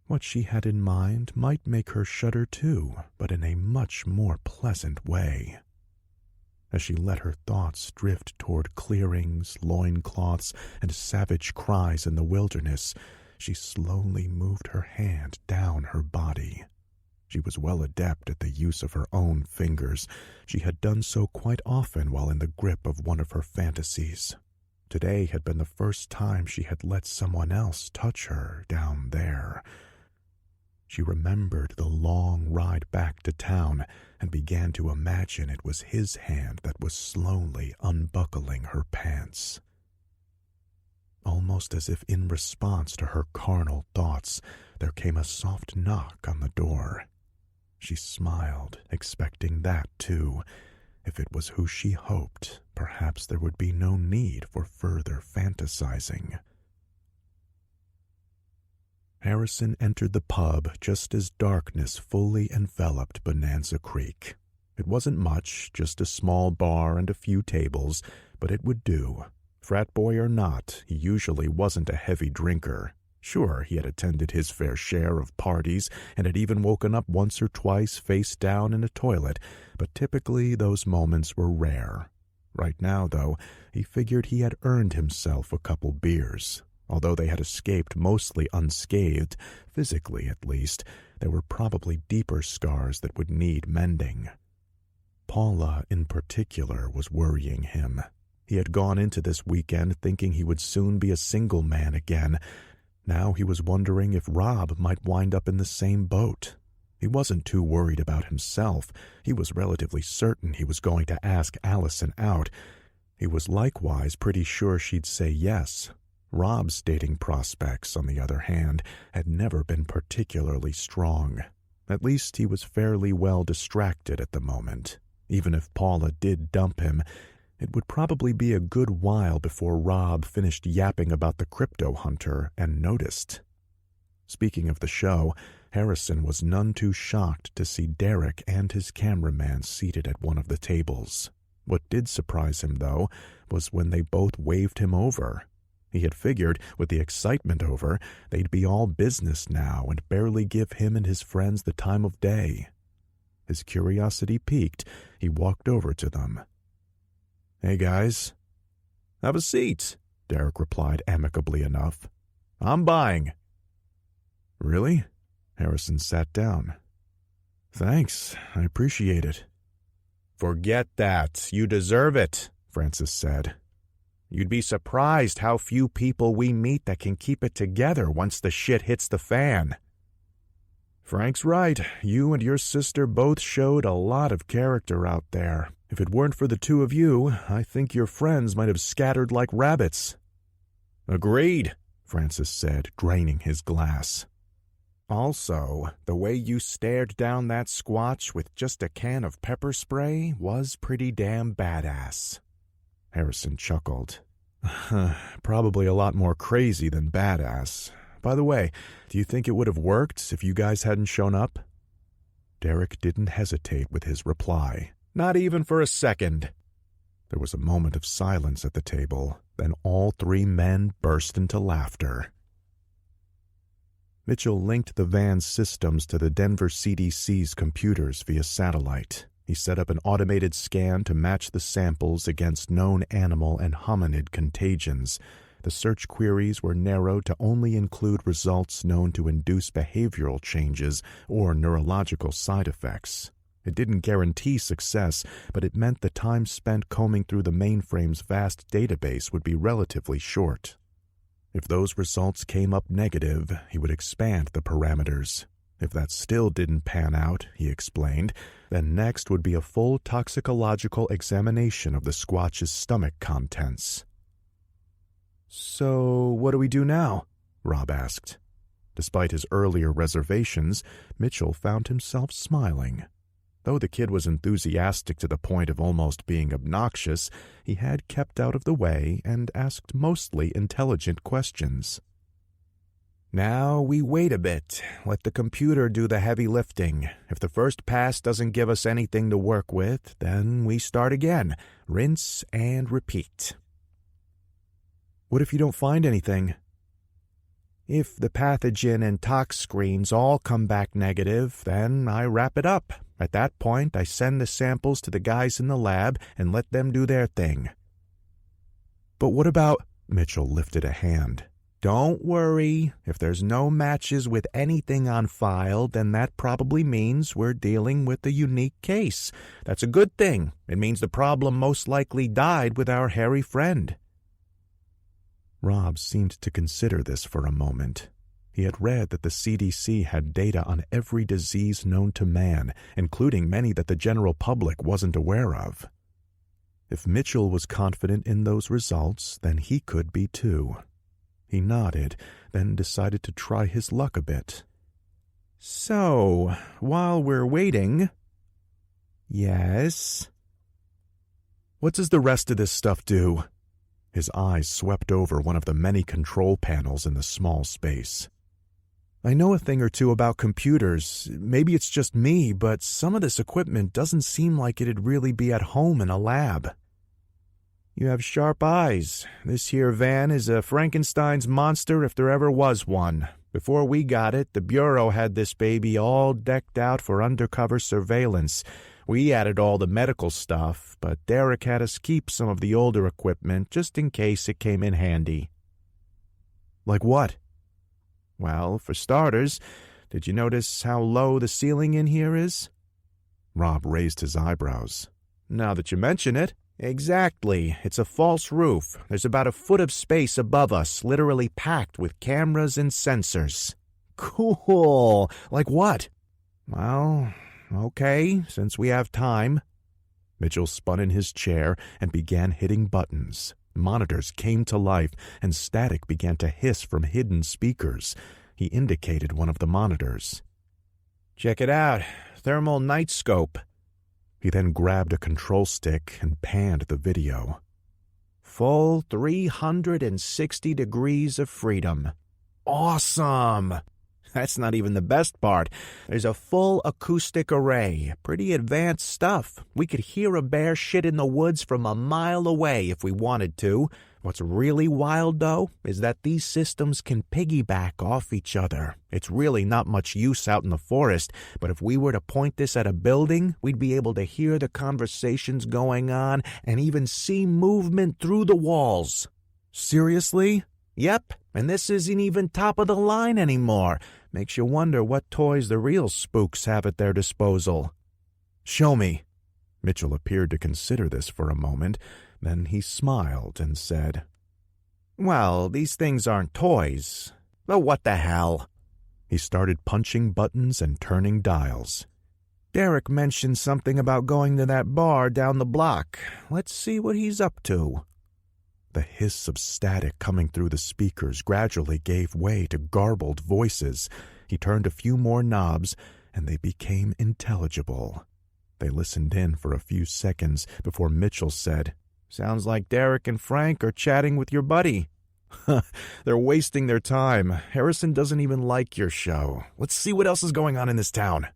What she had in mind might make her shudder too, but in a much more pleasant way. As she let her thoughts drift toward clearings, loincloths, and savage cries in the wilderness, she slowly moved her hand down her body. She was well adept at the use of her own fingers. She had done so quite often while in the grip of one of her fantasies. Today had been the first time she had let someone else touch her down there. She remembered the long ride back to town and began to imagine it was his hand that was slowly unbuckling her pants. Almost as if in response to her carnal thoughts, there came a soft knock on the door. She smiled, expecting that too. If it was who she hoped, perhaps there would be no need for further fantasizing. Harrison entered the pub just as darkness fully enveloped Bonanza Creek. It wasn't much, just a small bar and a few tables, but it would do. Frat boy or not, he usually wasn't a heavy drinker. Sure, he had attended his fair share of parties and had even woken up once or twice face down in a toilet, but typically those moments were rare. Right now, though, he figured he had earned himself a couple beers. Although they had escaped mostly unscathed, physically at least, there were probably deeper scars that would need mending. Paula, in particular, was worrying him. He had gone into this weekend thinking he would soon be a single man again. Now he was wondering if Rob might wind up in the same boat. He wasn't too worried about himself. He was relatively certain he was going to ask Allison out. He was likewise pretty sure she'd say yes. Rob's dating prospects, on the other hand, had never been particularly strong. At least he was fairly well distracted at the moment. Even if Paula did dump him, it would probably be a good while before Rob finished yapping about the crypto hunter and noticed. Speaking of the show, Harrison was none too shocked to see Derek and his cameraman seated at one of the tables. What did surprise him, though, was when they both waved him over. He had figured, with the excitement over, they'd be all business now and barely give him and his friends the time of day. His curiosity piqued, he walked over to them. "Hey, guys." "Have a seat," Derek replied amicably enough. "I'm buying." "Really?" Harrison sat down. "Thanks, I appreciate it." "Forget that. You deserve it," Francis said. "You'd be surprised how few people we meet that can keep it together once the shit hits the fan." "Frank's right. You and your sister both showed a lot of character out there. If it weren't for the two of you, I think your friends might have scattered like rabbits." "Agreed," Francis said, draining his glass. "Also, the way you stared down that Squatch with just a can of pepper spray was pretty damn badass." Harrison chuckled. Probably a lot more crazy than badass. By the way, do you think it would have worked if you guys hadn't shown up? Derek didn't hesitate with his reply. Not even for a second. There was a moment of silence at the table, then all three men burst into laughter. Mitchell linked the van's systems to the Denver CDC's computers via satellite. He set up an automated scan to match the samples against known animal and hominid contagions. The search queries were narrowed to only include results known to induce behavioral changes or neurological side effects. It didn't guarantee success, but it meant the time spent combing through the mainframe's vast database would be relatively short. If those results came up negative, he would expand the parameters. If that still didn't pan out, he explained, then next would be a full toxicological examination of the Squatch's stomach contents. "So, what do we do now?" Rob asked. Despite his earlier reservations, Mitchell found himself smiling. Though the kid was enthusiastic to the point of almost being obnoxious, he had kept out of the way and asked mostly intelligent questions. "Now we wait a bit, let the computer do the heavy lifting. If the first pass doesn't give us anything to work with, then we start again, rinse and repeat." "What if you don't find anything?" "If the pathogen and tox screens all come back negative, then I wrap it up. At that point, I send the samples to the guys in the lab and let them do their thing." "But what about—" Mitchell lifted a hand. "Don't worry. If there's no matches with anything on file, then that probably means we're dealing with a unique case. That's a good thing. It means the problem most likely died with our hairy friend." Rob seemed to consider this for a moment. He had read that the CDC had data on every disease known to man, including many that the general public wasn't aware of. If Mitchell was confident in those results, then he could be too. He nodded, then decided to try his luck a bit. "So, while we're waiting—" "Yes?" "What does the rest of this stuff do?" His eyes swept over one of the many control panels in the small space. "I know a thing or two about computers. Maybe it's just me, but some of this equipment doesn't seem like it'd really be at home in a lab." "You have sharp eyes. This here van is a Frankenstein's monster if there ever was one. Before we got it, the Bureau had this baby all decked out for undercover surveillance. We added all the medical stuff, but Derek had us keep some of the older equipment just in case it came in handy." "Like what?" "Well, for starters, did you notice how low the ceiling in here is?" Rob raised his eyebrows. "Now that you mention it, exactly. It's a false roof. There's about a foot of space above us, literally packed with cameras and sensors." "Cool. Like what?" "Well, okay, since we have time." Mitchell spun in his chair and began hitting buttons. Monitors came to life, and static began to hiss from hidden speakers. He indicated one of the monitors. "Check it out. Thermal night scope." He then grabbed a control stick and panned the video. "Full 360 degrees of freedom." "Awesome!" "That's not even the best part. There's a full acoustic array. Pretty advanced stuff. We could hear a bear shit in the woods from a mile away if we wanted to. What's really wild, though, is that these systems can piggyback off each other. It's really not much use out in the forest, but if we were to point this at a building, we'd be able to hear the conversations going on and even see movement through the walls." "Seriously?" "Yep, and this isn't even top of the line anymore. Makes you wonder what toys the real spooks have at their disposal." "Show me." Mitchell appeared to consider this for a moment. Then he smiled and said, "Well, these things aren't toys. But what the hell?" He started punching buttons and turning dials. "Derek mentioned something about going to that bar down the block. Let's see what he's up to." The hiss of static coming through the speakers gradually gave way to garbled voices. He turned a few more knobs, and they became intelligible. They listened in for a few seconds before Mitchell said, Sounds like Derek and Frank are chatting with your buddy. They're wasting their time. Harrison doesn't even like your show. Let's see what else is going on in this town.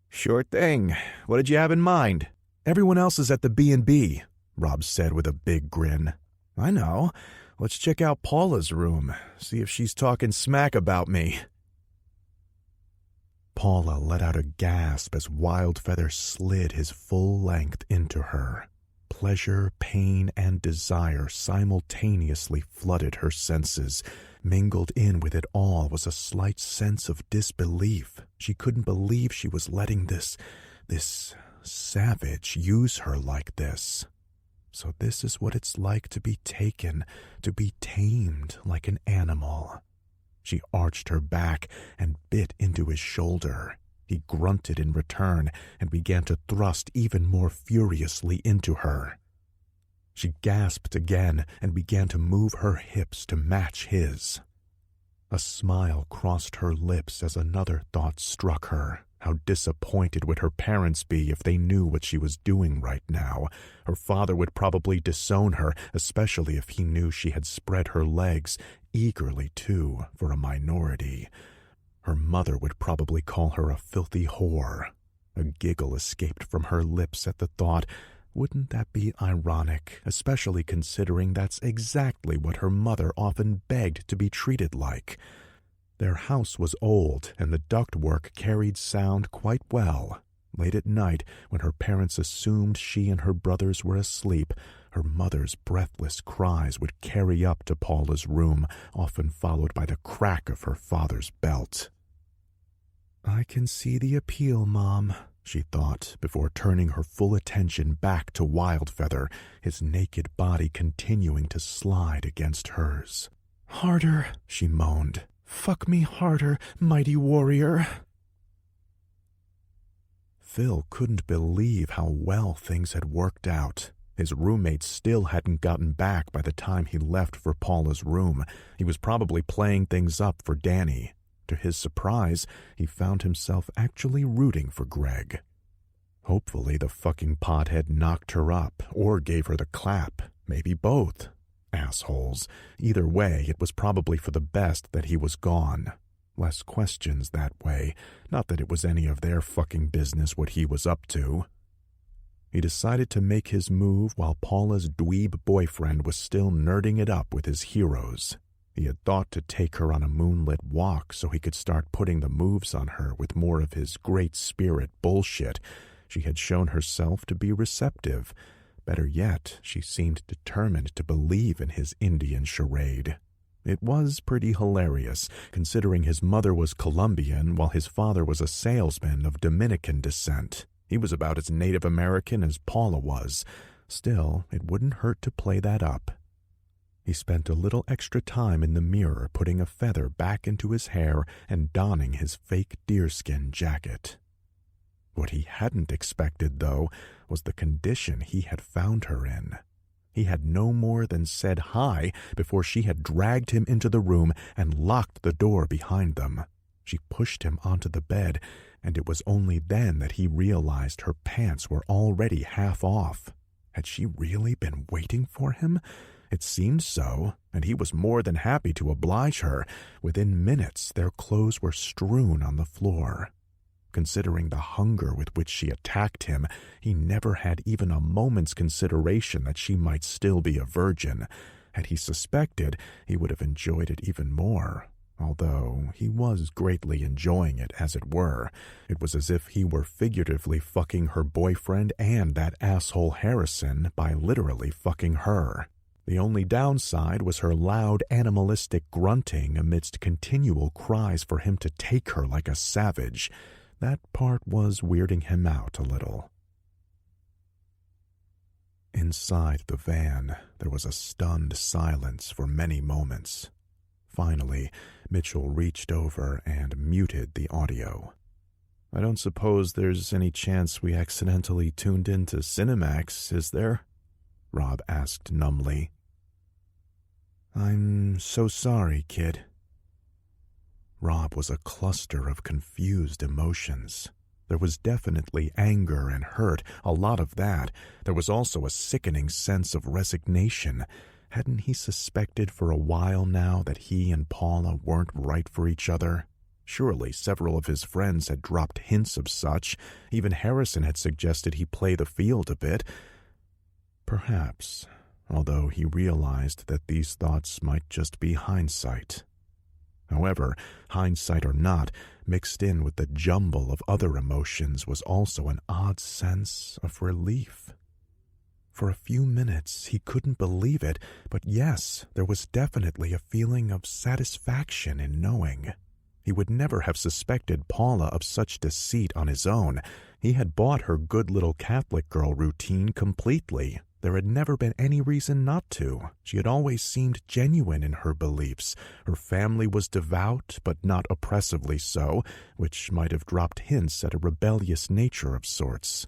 Sure thing. What did you have in mind? Everyone else is at the B&B, Rob said with a big grin. I know. Let's check out Paula's room, see if she's talking smack about me. Paula let out a gasp as Wildfeather slid his full length into her. Pleasure, pain, and desire simultaneously flooded her senses. Mingled in with it all was a slight sense of disbelief. She couldn't believe she was letting this savage use her like this. So this is what it's like to be taken, to be tamed like an animal. She arched her back and bit into his shoulder. He grunted in return and began to thrust even more furiously into her. She gasped again and began to move her hips to match his. A smile crossed her lips as another thought struck her. How disappointed would her parents be if they knew what she was doing right now? Her father would probably disown her, especially if he knew she had spread her legs, eagerly too, for a minority. Her mother would probably call her a filthy whore. A giggle escaped from her lips at the thought. Wouldn't that be ironic, especially considering that's exactly what her mother often begged to be treated like? Their house was old, and the ductwork carried sound quite well. Late at night, when her parents assumed she and her brothers were asleep, her mother's breathless cries would carry up to Paula's room, often followed by the crack of her father's belt. I can see the appeal, Mom, she thought, before turning her full attention back to Wildfeather, his naked body continuing to slide against hers. Harder, she moaned. Fuck me harder, mighty warrior. Phil couldn't believe how well things had worked out. His roommate still hadn't gotten back by the time he left for Paula's room. He was probably playing things up for Danny. To his surprise, he found himself actually rooting for Greg. Hopefully the fucking pothead knocked her up or gave her the clap. Maybe both. Assholes. Either way, it was probably for the best that he was gone. Less questions that way. Not that it was any of their fucking business what he was up to. He decided to make his move while Paula's dweeb boyfriend was still nerding it up with his heroes. He had thought to take her on a moonlit walk so he could start putting the moves on her with more of his great spirit bullshit. She had shown herself to be receptive. Better yet, she seemed determined to believe in his Indian charade. It was pretty hilarious, considering his mother was Colombian while his father was a salesman of Dominican descent. He was about as Native American as Paula was. Still, it wouldn't hurt to play that up. He spent a little extra time in the mirror putting a feather back into his hair and donning his fake deerskin jacket. What he hadn't expected, though, was the condition he had found her in. He had no more than said hi before she had dragged him into the room and locked the door behind them. She pushed him onto the bed, and it was only then that he realized her pants were already half off. Had she really been waiting for him? It seemed so, and he was more than happy to oblige her. Within minutes, their clothes were strewn on the floor. Considering the hunger with which she attacked him, he never had even a moment's consideration that she might still be a virgin. Had he suspected, he would have enjoyed it even more. Although he was greatly enjoying it, as it were. It was as if he were figuratively fucking her boyfriend and that asshole Harrison by literally fucking her. The only downside was her loud animalistic grunting amidst continual cries for him to take her like a savage. That part was weirding him out a little. Inside the van, there was a stunned silence for many moments. Finally, Mitchell reached over and muted the audio. I don't suppose there's any chance we accidentally tuned into Cinemax, is there? Rob asked numbly. I'm so sorry, kid. Rob was a cluster of confused emotions. There was definitely anger and hurt, a lot of that. There was also a sickening sense of resignation. Hadn't he suspected for a while now that he and Paula weren't right for each other? Surely several of his friends had dropped hints of such. Even Harrison had suggested he play the field a bit. Perhaps, although he realized that these thoughts might just be hindsight. However, hindsight or not, mixed in with the jumble of other emotions was also an odd sense of relief. For a few minutes he couldn't believe it, but yes, there was definitely a feeling of satisfaction in knowing. He would never have suspected Paula of such deceit on his own. He had bought her good little Catholic girl routine completely. There had never been any reason not to. She had always seemed genuine in her beliefs. Her family was devout, but not oppressively so, which might have dropped hints at a rebellious nature of sorts.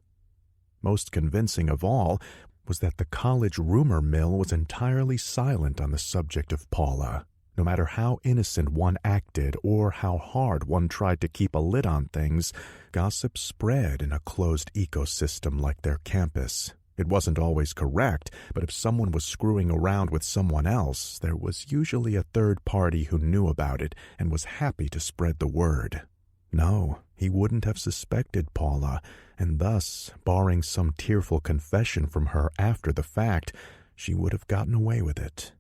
Most convincing of all was that the college rumor mill was entirely silent on the subject of Paula. No matter how innocent one acted or how hard one tried to keep a lid on things, gossip spread in a closed ecosystem like their campus. It wasn't always correct, but if someone was screwing around with someone else, there was usually a third party who knew about it and was happy to spread the word. No, he wouldn't have suspected Paula, and thus, barring some tearful confession from her after the fact, she would have gotten away with it.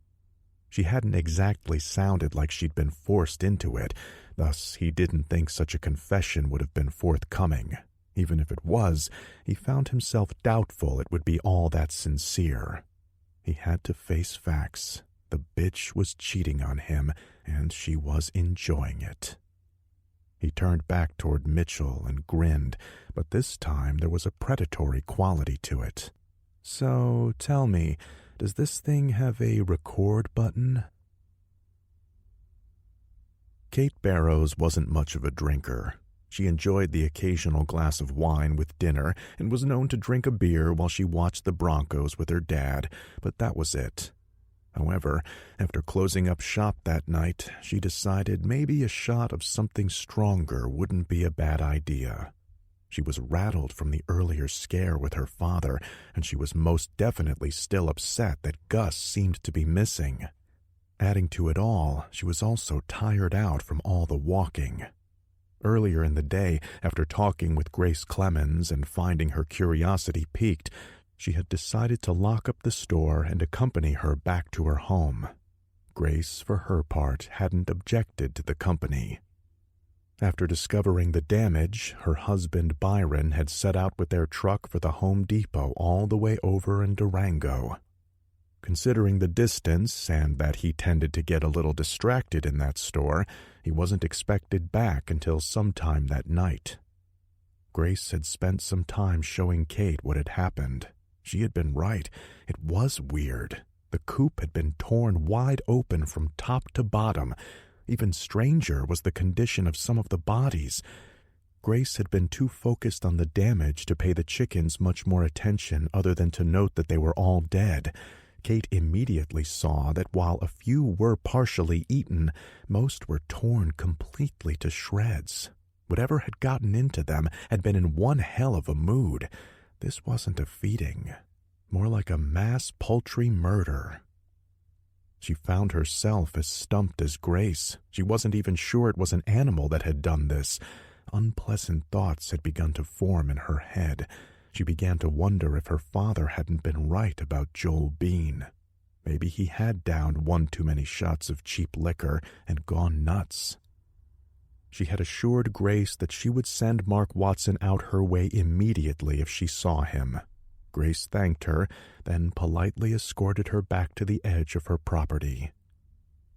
She hadn't exactly sounded like she'd been forced into it, thus he didn't think such a confession would have been forthcoming. Even if it was, he found himself doubtful it would be all that sincere. He had to face facts. The bitch was cheating on him, and she was enjoying it. He turned back toward Mitchell and grinned, but this time there was a predatory quality to it. So, tell me, does this thing have a record button? Kate Barrows wasn't much of a drinker. She enjoyed the occasional glass of wine with dinner and was known to drink a beer while she watched the Broncos with her dad, but that was it. However, after closing up shop that night, she decided maybe a shot of something stronger wouldn't be a bad idea. She was rattled from the earlier scare with her father, and she was most definitely still upset that Gus seemed to be missing. Adding to it all, she was also tired out from all the walking. Earlier in the day, after talking with Grace Clemens and finding her curiosity piqued, she had decided to lock up the store and accompany her back to her home. Grace, for her part, hadn't objected to the company. After discovering the damage, her husband Byron had set out with their truck for the Home Depot all the way over in Durango. Considering the distance and that he tended to get a little distracted in that store, he wasn't expected back until sometime that night. Grace had spent some time showing Kate what had happened. She had been right. It was weird. The coop had been torn wide open from top to bottom. Even stranger was the condition of some of the bodies. Grace had been too focused on the damage to pay the chickens much more attention other than to note that they were all dead. Kate immediately saw that while a few were partially eaten, most were torn completely to shreds. Whatever had gotten into them had been in one hell of a mood. This wasn't a feeding, more like a mass poultry murder. She found herself as stumped as Grace. She wasn't even sure it was an animal that had done this. Unpleasant thoughts had begun to form in her head. She began to wonder if her father hadn't been right about Joel Bean. Maybe he had downed one too many shots of cheap liquor and gone nuts. She had assured Grace that she would send Mark Watson out her way immediately if she saw him. Grace thanked her, then politely escorted her back to the edge of her property.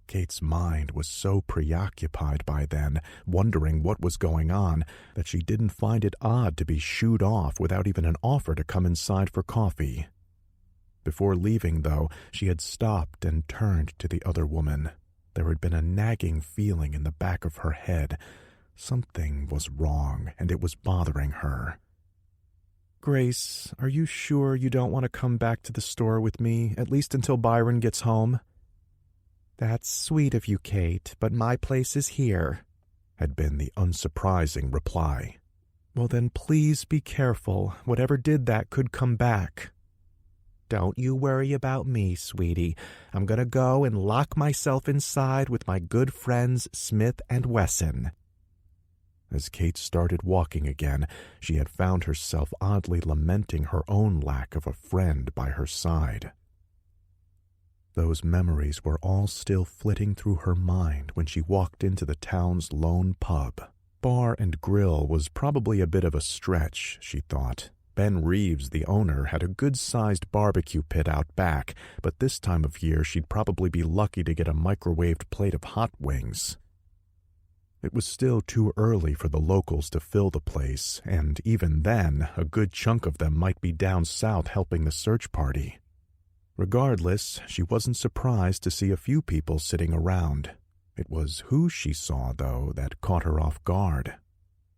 Kate's mind was so preoccupied by then, wondering what was going on, that she didn't find it odd to be shooed off without even an offer to come inside for coffee. Before leaving, though, she had stopped and turned to the other woman. There had been a nagging feeling in the back of her head. Something was wrong, and it was bothering her. Grace, are you sure you don't want to come back to the store with me, at least until Byron gets home? That's sweet of you, Kate, but my place is here, had been the unsurprising reply. Well then please be careful. Whatever did that could come back. Don't you worry about me, sweetie. I'm gonna go and lock myself inside with my good friends Smith and Wesson. As Kate started walking again, she had found herself oddly lamenting her own lack of a friend by her side. Those memories were all still flitting through her mind when she walked into the town's lone pub. Bar and grill was probably a bit of a stretch, she thought. Ben Reeves, the owner, had a good-sized barbecue pit out back, but this time of year she'd probably be lucky to get a microwaved plate of hot wings. It was still too early for the locals to fill the place, and even then, a good chunk of them might be down south helping the search party. Regardless, she wasn't surprised to see a few people sitting around. It was who she saw, though, that caught her off guard.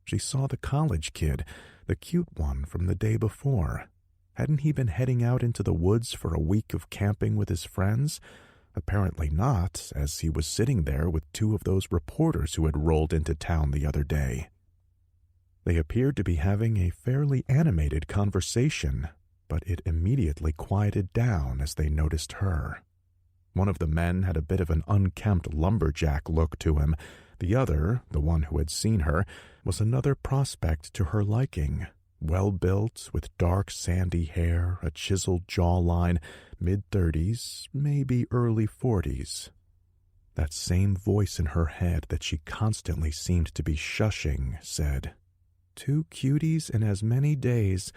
She saw the college kid, the cute one from the day before. Hadn't he been heading out into the woods for a week of camping with his friends? Apparently not, as he was sitting there with two of those reporters who had rolled into town the other day. They appeared to be having a fairly animated conversation, but it immediately quieted down as they noticed her. One of the men had a bit of an unkempt lumberjack look to him. The other, the one who had seen her, was another prospect to her liking. Well-built, with dark sandy hair, a chiseled jawline, mid-30s, maybe early 40s. That same voice in her head that she constantly seemed to be shushing said, "Two cuties in as many days.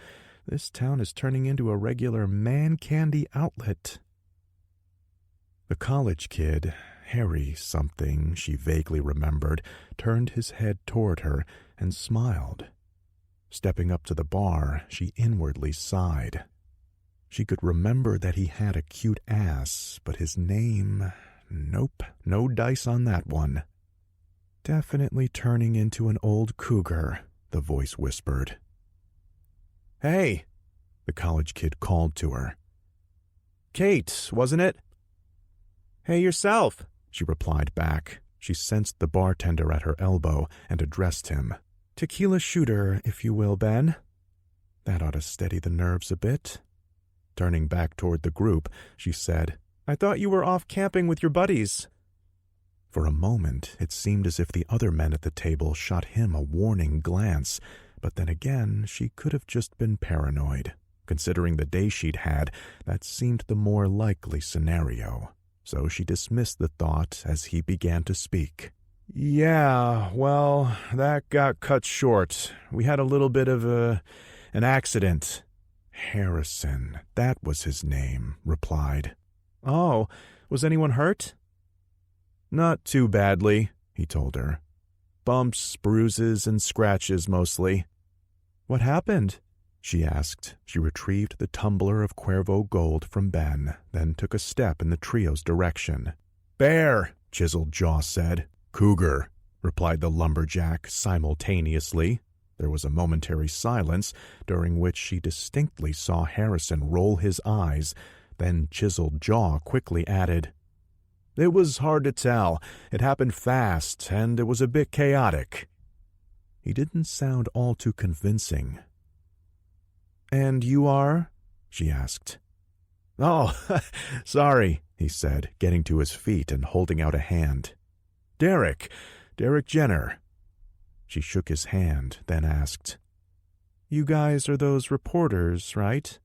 This town is turning into a regular man-candy outlet." The college kid, Harry something she vaguely remembered, turned his head toward her and smiled. Stepping up to the bar, she inwardly sighed. She could remember that he had a cute ass, but his name... Nope, no dice on that one. "Definitely turning into an old cougar," the voice whispered. "Hey," the college kid called to her. "Kate, wasn't it?" "Hey, yourself," she replied back. She sensed the bartender at her elbow and addressed him. "Tequila shooter, if you will, Ben." That ought to steady the nerves a bit. Turning back toward the group, she said, "I thought you were off camping with your buddies." For a moment, it seemed as if the other men at the table shot him a warning glance, but then again, she could have just been paranoid. Considering the day she'd had, that seemed the more likely scenario. So she dismissed the thought as he began to speak. "Yeah, well, that got cut short. We had a little bit of an accident." "Harrison, that was his name," replied. "Oh, was anyone hurt?" "Not too badly," he told her. "Bumps, bruises, and scratches mostly." "What happened?" she asked. She retrieved the tumbler of Cuervo Gold from Ben, then took a step in the trio's direction. "Bear," Chiseled Jaw said. "Cougar," replied the lumberjack simultaneously. There was a momentary silence, during which she distinctly saw Harrison roll his eyes. Then Chiseled Jaw quickly added, "It was hard to tell. It happened fast, and it was a bit chaotic." He didn't sound all too convincing. "And you are?" she asked. "Oh, sorry," he said, getting to his feet and holding out a hand. Derek Jenner." She shook his hand, then asked, "You guys are those reporters, right?"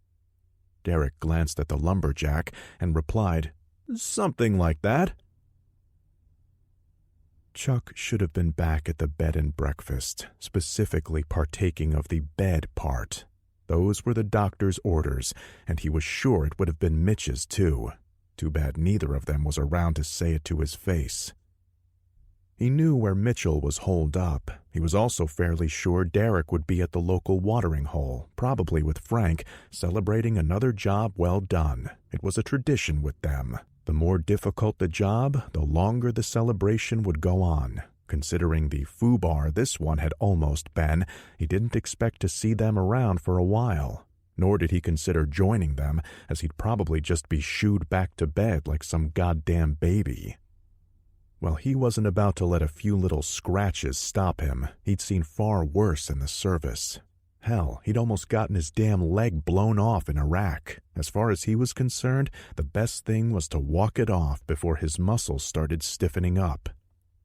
Derek glanced at the lumberjack and replied, "Something like that." Chuck should have been back at the bed and breakfast, specifically partaking of the bed part. Those were the doctor's orders, and he was sure it would have been Mitch's too. Too bad neither of them was around to say it to his face. He knew where Mitchell was holed up. He was also fairly sure Derek would be at the local watering hole, probably with Frank, celebrating another job well done. It was a tradition with them. The more difficult the job, the longer the celebration would go on. Considering the foobar this one had almost been, he didn't expect to see them around for a while. Nor did he consider joining them, as he'd probably just be shooed back to bed like some goddamn baby. Well, he wasn't about to let a few little scratches stop him. He'd seen far worse in the service. Hell, he'd almost gotten his damn leg blown off in Iraq. As far as he was concerned, the best thing was to walk it off before his muscles started stiffening up.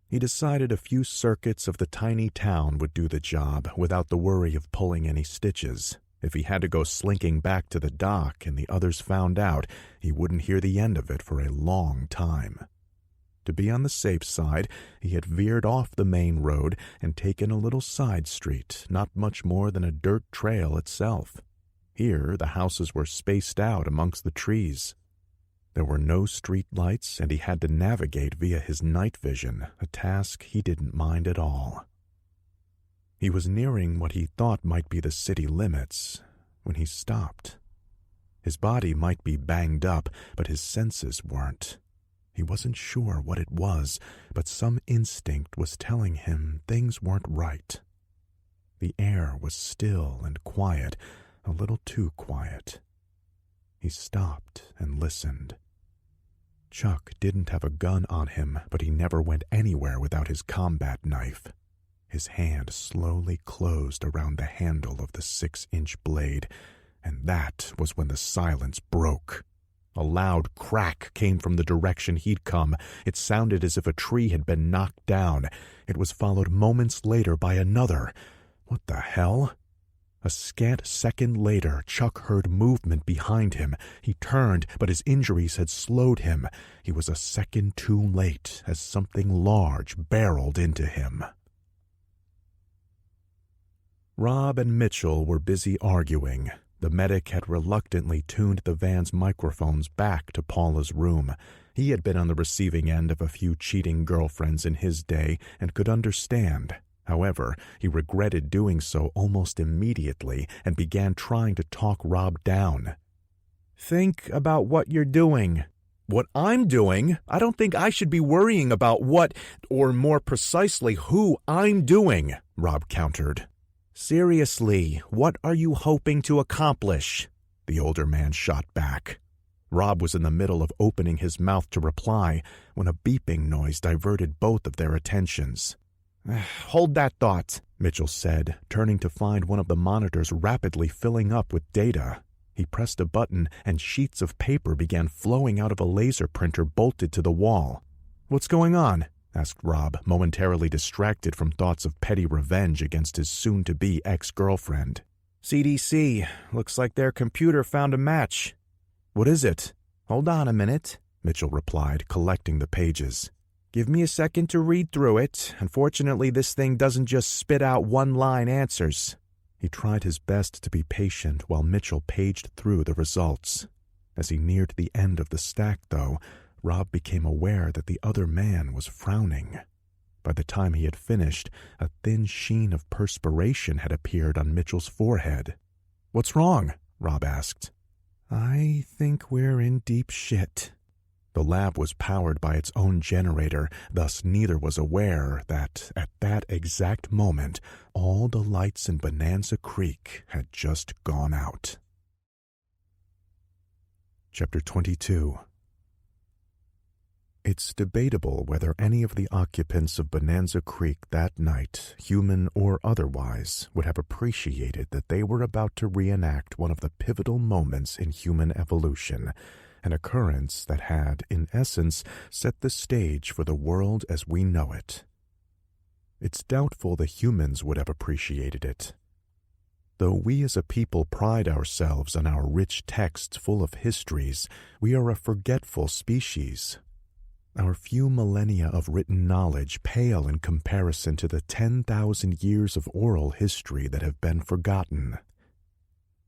He decided a few circuits of the tiny town would do the job without the worry of pulling any stitches. If he had to go slinking back to the dock and the others found out, he wouldn't hear the end of it for a long time. To be on the safe side, he had veered off the main road and taken a little side street, not much more than a dirt trail itself. Here, the houses were spaced out amongst the trees. There were no street lights, and he had to navigate via his night vision, a task he didn't mind at all. He was nearing what he thought might be the city limits when he stopped. His body might be banged up, but his senses weren't. He wasn't sure what it was, but some instinct was telling him things weren't right. The air was still and quiet, a little too quiet. He stopped and listened. Chuck didn't have a gun on him, but he never went anywhere without his combat knife. His hand slowly closed around the handle of the 6-inch blade, and that was when the silence broke. A loud crack came from the direction he'd come. It sounded as if a tree had been knocked down. It was followed moments later by another. What the hell? A scant second later, Chuck heard movement behind him. He turned, but his injuries had slowed him. He was a second too late as something large barreled into him. Rob and Mitchell were busy arguing. The medic had reluctantly tuned the van's microphones back to Paula's room. He had been on the receiving end of a few cheating girlfriends in his day and could understand. However, he regretted doing so almost immediately and began trying to talk Rob down. Think about what you're doing. What I'm doing? I don't think I should be worrying about what, or more precisely who, I'm doing, Rob countered. Seriously, what are you hoping to accomplish? The older man shot back. Rob was in the middle of opening his mouth to reply when a beeping noise diverted both of their attentions. Hold that thought, Mitchell said, turning to find one of the monitors rapidly filling up with data. He pressed a button and sheets of paper began flowing out of a laser printer bolted to the wall. What's going on? Asked Rob, momentarily distracted from thoughts of petty revenge against his soon-to-be ex-girlfriend. CDC. Looks like their computer found a match. What is it? Hold on a minute, Mitchell replied, collecting the pages. Give me a second to read through it. Unfortunately, this thing doesn't just spit out one-line answers. He tried his best to be patient while Mitchell paged through the results. As he neared the end of the stack, though, Rob became aware that the other man was frowning. By the time he had finished, a thin sheen of perspiration had appeared on Mitchell's forehead. What's wrong? Rob asked. I think we're in deep shit. The lab was powered by its own generator, thus neither was aware that, at that exact moment, all the lights in Bonanza Creek had just gone out. Chapter 22. It's debatable whether any of the occupants of Bonanza Creek that night, human or otherwise, would have appreciated that they were about to reenact one of the pivotal moments in human evolution, an occurrence that had, in essence, set the stage for the world as we know it. It's doubtful the humans would have appreciated it. Though we as a people pride ourselves on our rich texts full of histories, we are a forgetful species. Our few millennia of written knowledge pale in comparison to the 10,000 years of oral history that have been forgotten.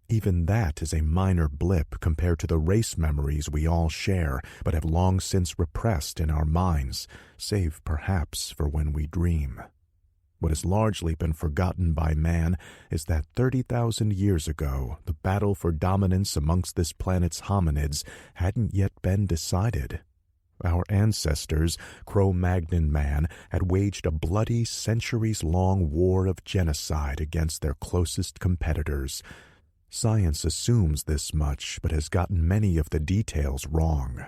Even that is a minor blip compared to the race memories we all share but have long since repressed in our minds, save perhaps for when we dream. What has largely been forgotten by man is that 30,000 years ago, the battle for dominance amongst this planet's hominids hadn't yet been decided. Our ancestors, Cro-Magnon man, had waged a bloody, centuries-long war of genocide against their closest competitors. Science assumes this much, but has gotten many of the details wrong.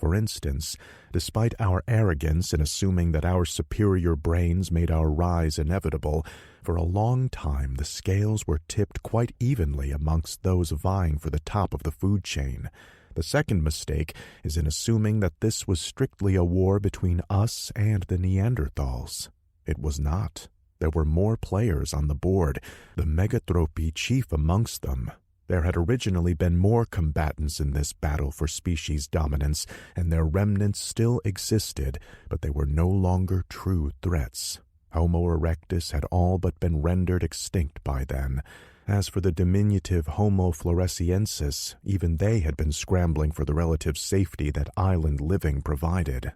For instance, despite our arrogance in assuming that our superior brains made our rise inevitable, for a long time the scales were tipped quite evenly amongst those vying for the top of the food chain. The second mistake is in assuming that this was strictly a war between us and the Neanderthals. It was not. There were more players on the board, the Megathropy chief amongst them. There had originally been more combatants in this battle for species dominance, and their remnants still existed, but they were no longer true threats. Homo erectus had all but been rendered extinct by then. As for the diminutive Homo floresiensis, even they had been scrambling for the relative safety that island living provided.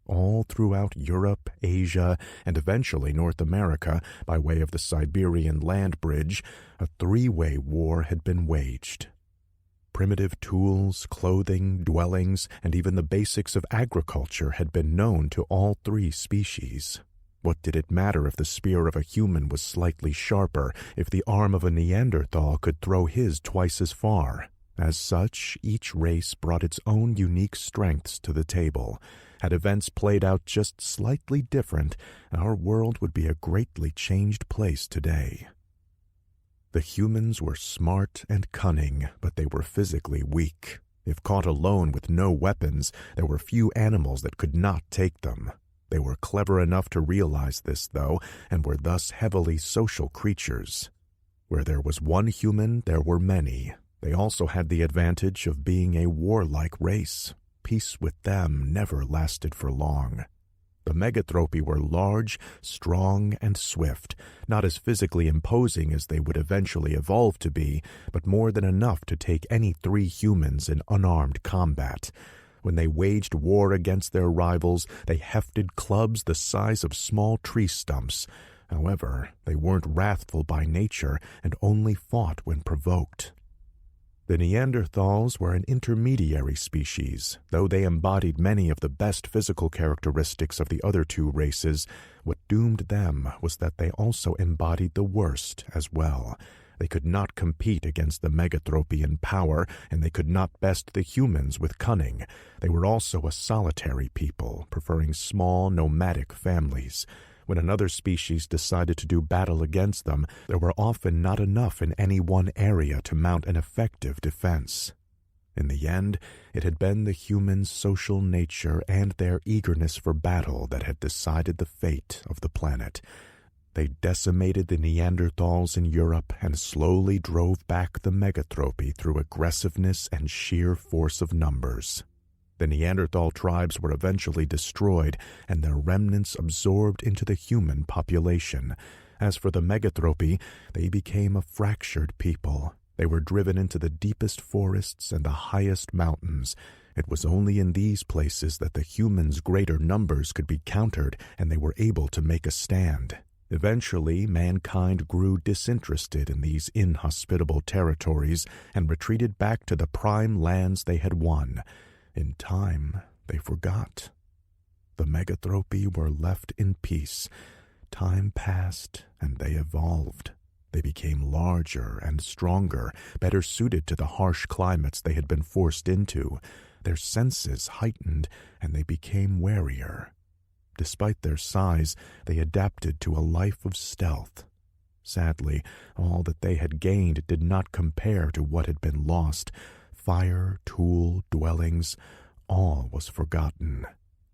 All throughout Europe, Asia, and eventually North America, by way of the Siberian land bridge, a three-way war had been waged. Primitive tools, clothing, dwellings, and even the basics of agriculture had been known to all three species. What did it matter if the spear of a human was slightly sharper, if the arm of a Neanderthal could throw his twice as far? As such, each race brought its own unique strengths to the table. Had events played out just slightly different, our world would be a greatly changed place today. The humans were smart and cunning, but they were physically weak. If caught alone with no weapons, there were few animals that could not take them. They were clever enough to realize this, though, and were thus heavily social creatures. Where there was one human, there were many. They also had the advantage of being a warlike race. Peace with them never lasted for long. The Megathropy were large, strong, and swift, not as physically imposing as they would eventually evolve to be, but more than enough to take any three humans in unarmed combat. When they waged war against their rivals, they hefted clubs the size of small tree stumps. However, they weren't wrathful by nature and only fought when provoked. The Neanderthals were an intermediary species. Though they embodied many of the best physical characteristics of the other two races, what doomed them was that they also embodied the worst as well. They could not compete against the Megathropy in power, and they could not best the humans with cunning. They were also a solitary people, preferring small, nomadic families. When another species decided to do battle against them, there were often not enough in any one area to mount an effective defense. In the end, it had been the humans' social nature and their eagerness for battle that had decided the fate of the planet. They decimated the Neanderthals in Europe and slowly drove back the Megathropy through aggressiveness and sheer force of numbers. The Neanderthal tribes were eventually destroyed and their remnants absorbed into the human population. As for the Megathropy, they became a fractured people. They were driven into the deepest forests and the highest mountains. It was only in these places that the humans' greater numbers could be countered and they were able to make a stand. Eventually, mankind grew disinterested in these inhospitable territories and retreated back to the prime lands they had won. In time, they forgot. The Megathropy were left in peace. Time passed, and they evolved. They became larger and stronger, better suited to the harsh climates they had been forced into. Their senses heightened, and they became warier. Despite their size, they adapted to a life of stealth. Sadly, all that they had gained did not compare to what had been lost. Fire, tool, dwellings, all was forgotten.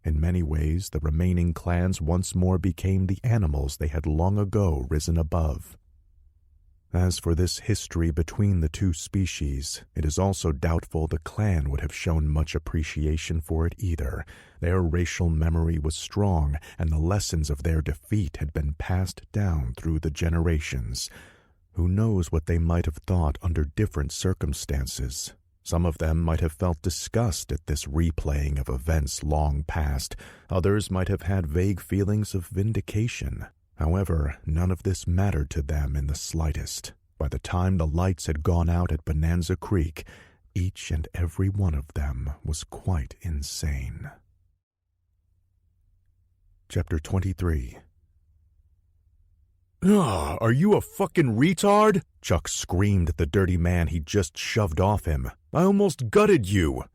In many ways, the remaining clans once more became the animals they had long ago risen above. As for this history between the two species, it is also doubtful the clan would have shown much appreciation for it either. Their racial memory was strong, and the lessons of their defeat had been passed down through the generations. Who knows what they might have thought under different circumstances? Some of them might have felt disgust at this replaying of events long past. Others might have had vague feelings of vindication. However, none of this mattered to them in the slightest. By the time the lights had gone out at Bonanza Creek, each and every one of them was quite insane. Chapter 23. Are you a fucking retard? Chuck screamed at the dirty man he just shoved off him. I almost gutted you.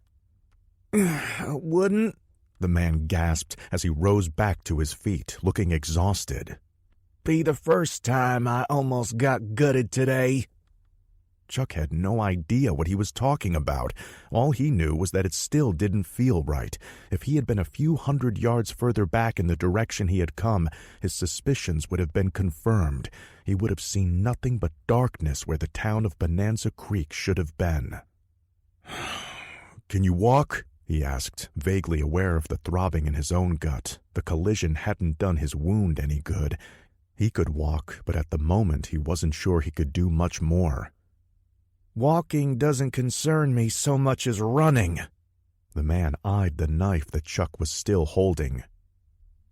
Wouldn't, the man gasped as he rose back to his feet, looking exhausted. Be the first time I almost got gutted today. Chuck had no idea what he was talking about. All he knew was that it still didn't feel right. If he had been a few hundred yards further back in the direction he had come, his suspicions would have been confirmed. He would have seen nothing but darkness where the town of Bonanza Creek should have been. "Can you walk?" he asked, vaguely aware of the throbbing in his own gut. The collision hadn't done his wound any good. He could walk, but at the moment he wasn't sure he could do much more. Walking doesn't concern me so much as running. The man eyed the knife that Chuck was still holding.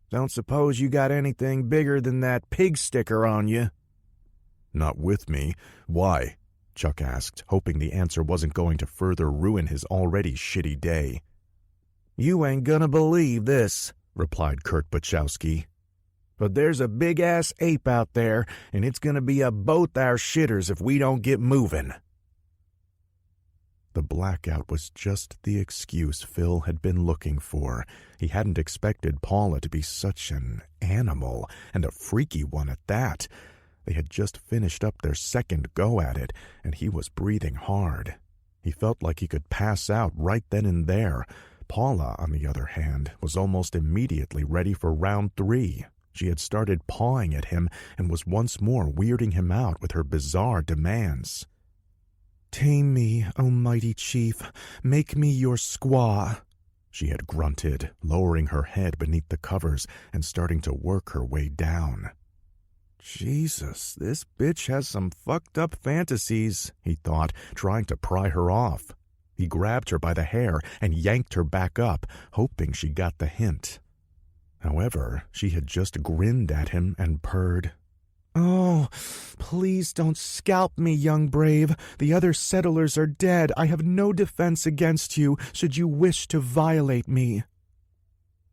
Don't suppose you got anything bigger than that pig sticker on you? Not with me. Why? Chuck asked, hoping the answer wasn't going to further ruin his already shitty day. You ain't gonna believe this, replied Kurt Bachowski. But there's a big-ass ape out there, and it's gonna be up both our shitters if we don't get moving. The blackout was just the excuse Phil had been looking for. He hadn't expected Paula to be such an animal, and a freaky one at that. They had just finished up their second go at it, and he was breathing hard. He felt like he could pass out right then and there. Paula, on the other hand, was almost immediately ready for round 3. She had started pawing at him and was once more weirding him out with her bizarre demands. Tame me, O mighty chief. Make me your squaw, she had grunted, lowering her head beneath the covers and starting to work her way down. Jesus, this bitch has some fucked up fantasies, he thought, trying to pry her off. He grabbed her by the hair and yanked her back up, hoping she got the hint. However, she had just grinned at him and purred, Oh, please don't scalp me, young brave. The other settlers are dead. I have no defense against you, should you wish to violate me.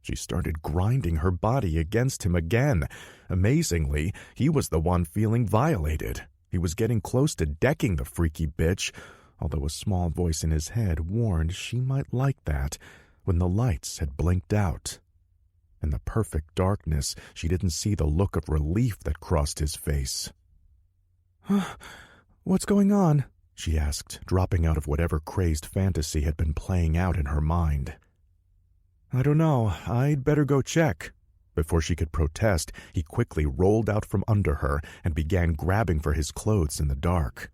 She started grinding her body against him again. Amazingly, he was the one feeling violated. He was getting close to decking the freaky bitch, although a small voice in his head warned she might like that when the lights had blinked out. In the perfect darkness, she didn't see the look of relief that crossed his face. What's going on? She asked, dropping out of whatever crazed fantasy had been playing out in her mind. I don't know. I'd better go check. Before she could protest, he quickly rolled out from under her and began grabbing for his clothes in the dark.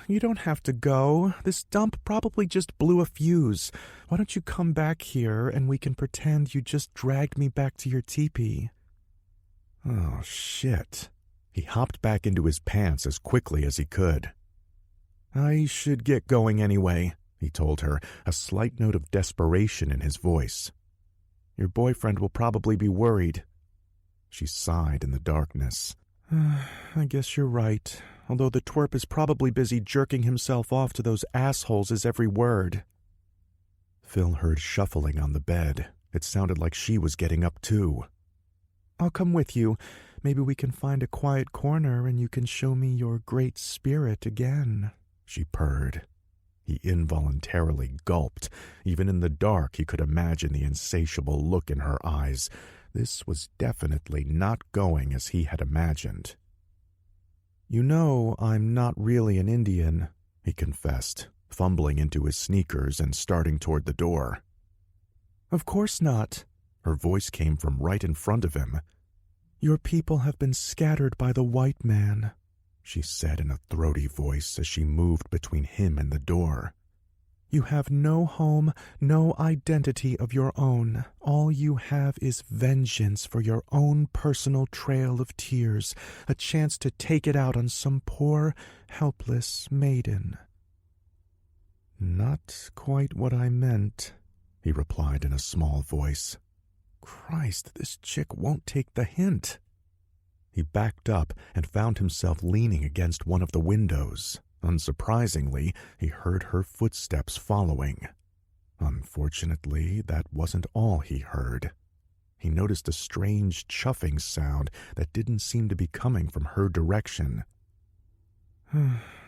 You don't have to go. This dump probably just blew a fuse. Why don't you come back here and we can pretend you just dragged me back to your teepee? Oh, shit. He hopped back into his pants as quickly as he could. I should get going anyway, he told her, a slight note of desperation in his voice. Your boyfriend will probably be worried. She sighed in the darkness. I guess you're right. Although the twerp is probably busy jerking himself off to those assholes is every word. Phil heard shuffling on the bed. It sounded like she was getting up too. I'll come with you. Maybe we can find a quiet corner and you can show me your great spirit again, she purred. He involuntarily gulped. Even in the dark, he could imagine the insatiable look in her eyes. This was definitely not going as he had imagined. You know I'm not really an Indian, he confessed, fumbling into his sneakers and starting toward the door. Of course not. Her voice came from right in front of him. Your people have been scattered by the white man, she said in a throaty voice as she moved between him and the door. You have no home, no identity of your own. All you have is vengeance for your own personal trail of tears, a chance to take it out on some poor, helpless maiden. Not quite what I meant, he replied in a small voice. Christ, this chick won't take the hint. He backed up and found himself leaning against one of the windows. Unsurprisingly, he heard her footsteps following. Unfortunately, that wasn't all he heard. He noticed a strange chuffing sound that didn't seem to be coming from her direction.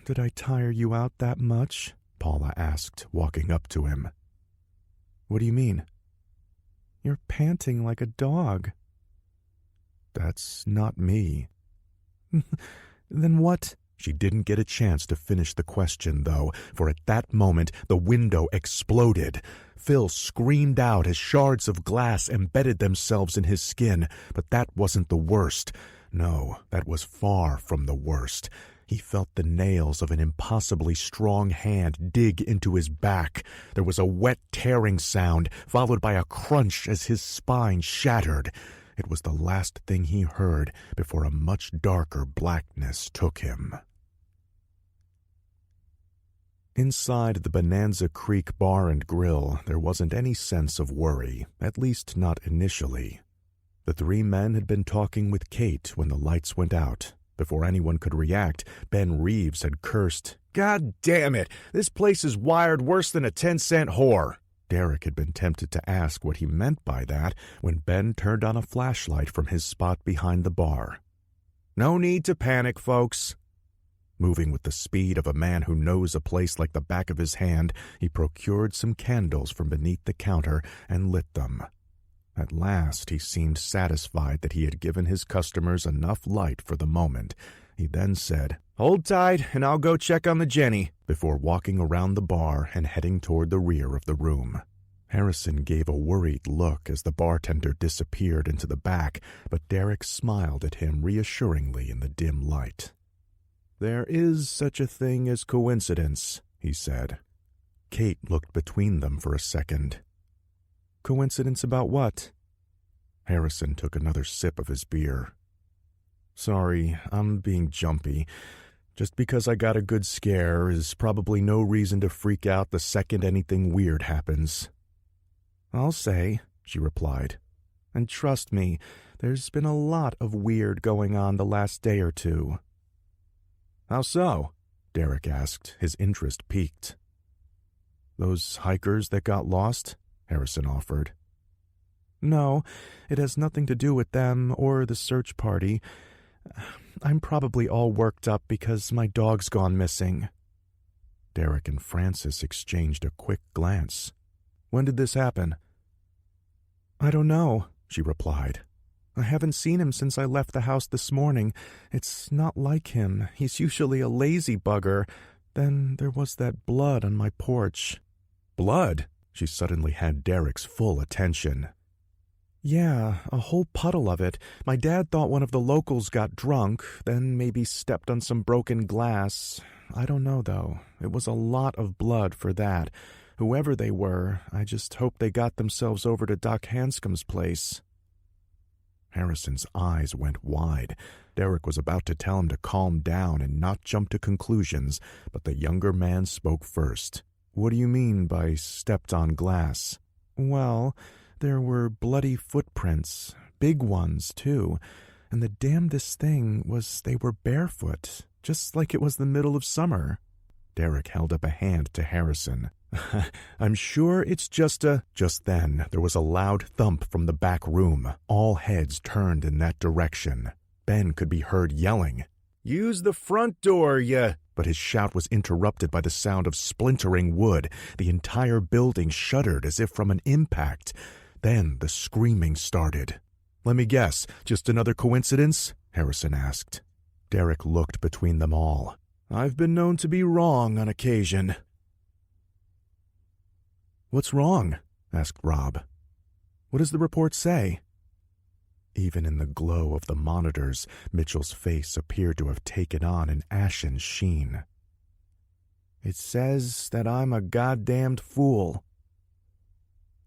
Did I tire you out that much? Paula asked, walking up to him. What do you mean? You're panting like a dog. That's not me. Then what? She didn't get a chance to finish the question, though, for at that moment the window exploded. Phil screamed out as shards of glass embedded themselves in his skin, but that wasn't the worst. No, that was far from the worst. He felt the nails of an impossibly strong hand dig into his back. There was a wet tearing sound, followed by a crunch as his spine shattered. It was the last thing he heard before a much darker blackness took him. Inside the Bonanza Creek Bar and Grill, there wasn't any sense of worry, at least not initially. The three men had been talking with Kate when the lights went out. Before anyone could react, Ben Reeves had cursed, "God damn it! This place is wired worse than a 10-cent whore!" Derek had been tempted to ask what he meant by that when Ben turned on a flashlight from his spot behind the bar. "No need to panic, folks." Moving with the speed of a man who knows a place like the back of his hand, he procured some candles from beneath the counter and lit them. At last he seemed satisfied that he had given his customers enough light for the moment. He then said, "Hold tight, and I'll go check on the Jenny," before walking around the bar and heading toward the rear of the room. Harrison gave a worried look as the bartender disappeared into the back, but Derek smiled at him reassuringly in the dim light. "There is such a thing as coincidence," he said. Kate looked between them for a second. Coincidence about what? Harrison took another sip of his beer. "Sorry, I'm being jumpy. Just because I got a good scare is probably no reason to freak out the second anything weird happens." "I'll say," she replied. "And trust me, there's been a lot of weird going on the last day or two." "How so?" Derek asked, his interest piqued. "Those hikers that got lost?" Harrison offered. "No, it has nothing to do with them or the search party. I'm probably all worked up because my dog's gone missing." Derek and Francis exchanged a quick glance. "When did this happen?" "I don't know," she replied. "I haven't seen him since I left the house this morning. It's not like him. He's usually a lazy bugger. Then there was that blood on my porch." "Blood?" She suddenly had Derek's full attention. "Yeah, a whole puddle of it. My dad thought one of the locals got drunk, then maybe stepped on some broken glass. I don't know, though. It was a lot of blood for that. Whoever they were, I just hope they got themselves over to Doc Hanscom's place." Harrison's eyes went wide. Derek was about to tell him to calm down and not jump to conclusions, but the younger man spoke first. "What do you mean by stepped on glass?" "Well, there were bloody footprints, big ones, too, and the damnedest thing was they were barefoot, just like it was the middle of summer." Derek held up a hand to Harrison. "I'm sure it's just a—" Just then, there was a loud thump from the back room. All heads turned in that direction. Ben could be heard yelling, "Use the front door, ya!" But his shout was interrupted by the sound of splintering wood. The entire building shuddered as if from an impact. Then the screaming started. "Let me guess, just another coincidence?" Harrison asked. Derek looked between them all. "I've been known to be wrong on occasion." "What's wrong?" asked Rob. "What does the report say?" Even in the glow of the monitors, Mitchell's face appeared to have taken on an ashen sheen. "It says that I'm a goddamned fool."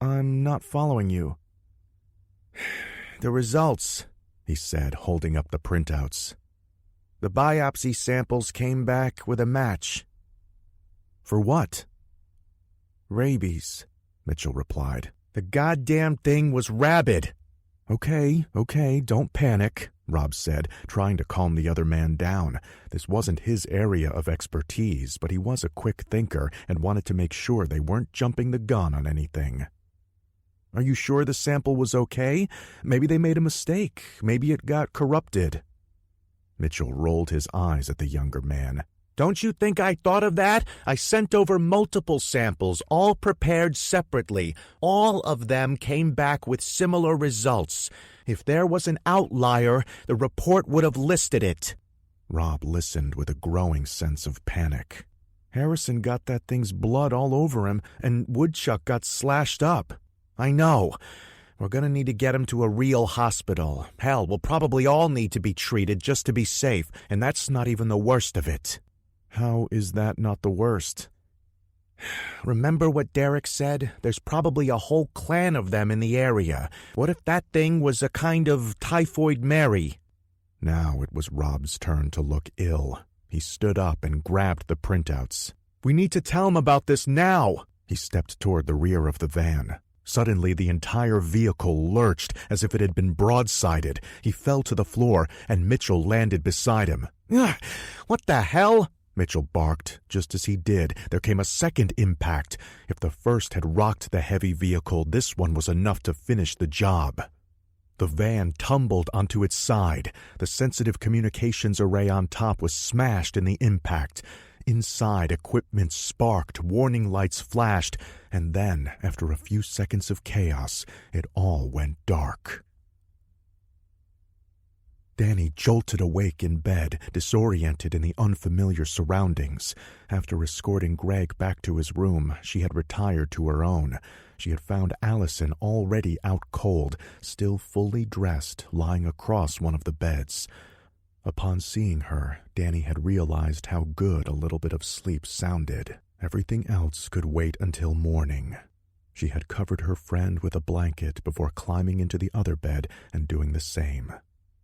"I'm not following you." "The results," he said, holding up the printouts. "The biopsy samples came back with a match." "For what?" "Rabies," Mitchell replied. "The goddamn thing was rabid." Okay, don't panic," Rob said, trying to calm the other man down. This wasn't his area of expertise, but he was a quick thinker and wanted to make sure they weren't jumping the gun on anything. "Are you sure the sample was okay? Maybe they made a mistake. Maybe it got corrupted." Mitchell rolled his eyes at the younger man. Don't you think I thought of that? I sent over multiple samples, all prepared separately. All of them came back with similar results. If there was an outlier, the report would have listed it." Rob listened with a growing sense of panic. Harrison got that thing's blood all over him, and Woodchuck got slashed up. I know. We're gonna need to get him to a real hospital. Hell, we'll probably all need to be treated just to be safe, and that's not even the worst of it. How is that not the worst? Remember what Derek said? There's probably a whole clan of them in the area. What if that thing was a kind of Typhoid Mary? Now it was Rob's turn to look ill. He stood up and grabbed the printouts. "We need to tell him about this now." He stepped toward the rear of the van. Suddenly, the entire vehicle lurched as if it had been broadsided. He fell to the floor, and Mitchell landed beside him. "Ugh, what the hell?" Mitchell barked. Just as he did, there came a second impact. If the first had rocked the heavy vehicle, this one was enough to finish the job. The van tumbled onto its side. The sensitive communications array on top was smashed in the impact. Inside, equipment sparked, warning lights flashed, and then, after a few seconds of chaos, it all went dark. Danny jolted awake in bed, disoriented in the unfamiliar surroundings. After escorting Greg back to his room, she had retired to her own. She had found Allison already out cold, still fully dressed, lying across one of the beds. Upon seeing her, Danny had realized how good a little bit of sleep sounded. Everything else could wait until morning. She had covered her friend with a blanket before climbing into the other bed and doing the same.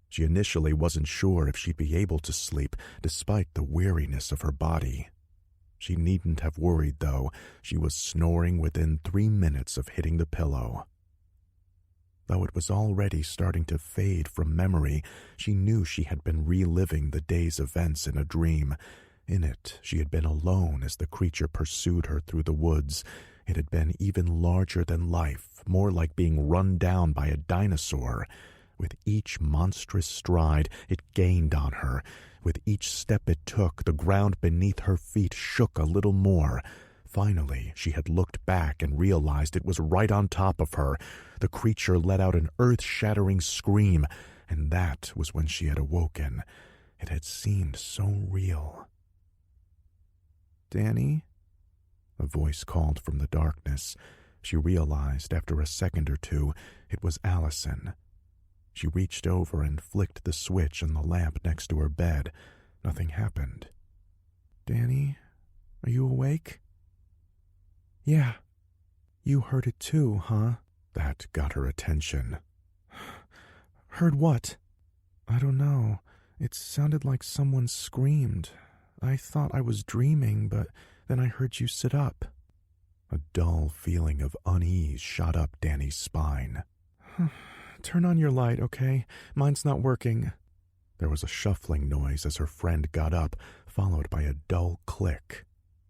She initially wasn't sure if she'd be able to sleep, despite the weariness of her body. She needn't have worried, though. She was snoring within 3 minutes of hitting the pillow. Though it was already starting to fade from memory, she knew she had been reliving the day's events in a dream. In it, she had been alone as the creature pursued her through the woods. It had been even larger than life, more like being run down by a dinosaur. With each monstrous stride, it gained on her. With each step it took, the ground beneath her feet shook a little more. Finally, she had looked back and realized it was right on top of her. The creature let out an earth-shattering scream, and that was when she had awoken. It had seemed so real. "Danny?" A voice called from the darkness. She realized, after a second or two, it was Allison. She reached over and flicked the switch on the lamp next to her bed. Nothing happened. "Danny, are you awake?" "Yeah. You heard it too, huh?" That got her attention. "Heard what?" "I don't know. It sounded like someone screamed. I thought I was dreaming, but then I heard you sit up." A dull feeling of unease shot up Danny's spine. "Turn on your light, okay? Mine's not working." There was a shuffling noise as her friend got up, followed by a dull click.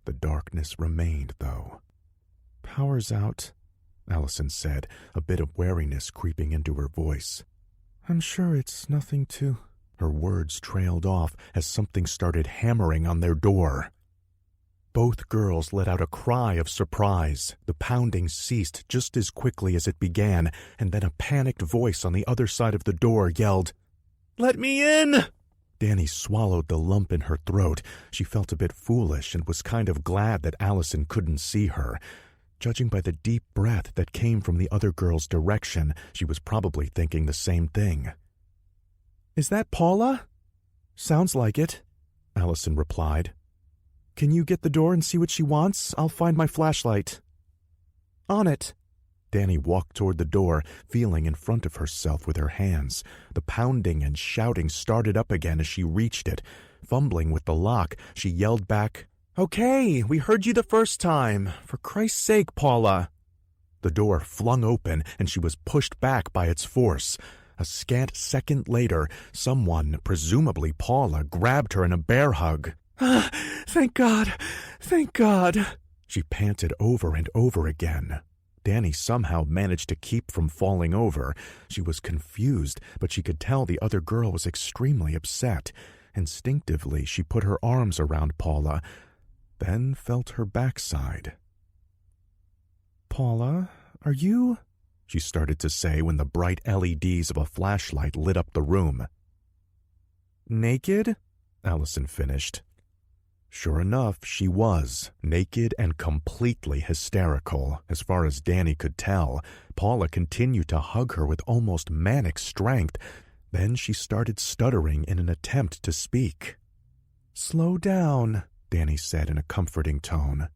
The darkness remained, though. "Power's out," Allison said, a bit of wariness creeping into her voice. "I'm sure it's nothing to—" Her words trailed off as something started hammering on their door. Both girls let out a cry of surprise. The pounding ceased just as quickly as it began, and then a panicked voice on the other side of the door yelled, "Let me in!" Danny swallowed the lump in her throat. She felt a bit foolish and was kind of glad that Allison couldn't see her. Judging by the deep breath that came from the other girl's direction, she was probably thinking the same thing. "Is that Paula?" "Sounds like it," Allison replied. "Can you get the door and see what she wants? I'll find my flashlight." "On it." Danny walked toward the door, feeling in front of herself with her hands. The pounding and shouting started up again as she reached it. Fumbling with the lock, she yelled back, "Okay, we heard you the first time. For Christ's sake, Paula." The door flung open, and she was pushed back by its force. A scant second later, someone, presumably Paula, grabbed her in a bear hug. Thank God! Thank God!" She panted over and over again. Danny somehow managed to keep from falling over. She was confused, but she could tell the other girl was extremely upset. Instinctively, she put her arms around Paula, then felt her backside. "Paula, are you—" she started to say when the bright LEDs of a flashlight lit up the room. "Naked?" Allison finished. Sure enough, she was, naked and completely hysterical. As far as Danny could tell, Paula continued to hug her with almost manic strength. Then she started stuttering in an attempt to speak. "Slow down," Danny said in a comforting tone.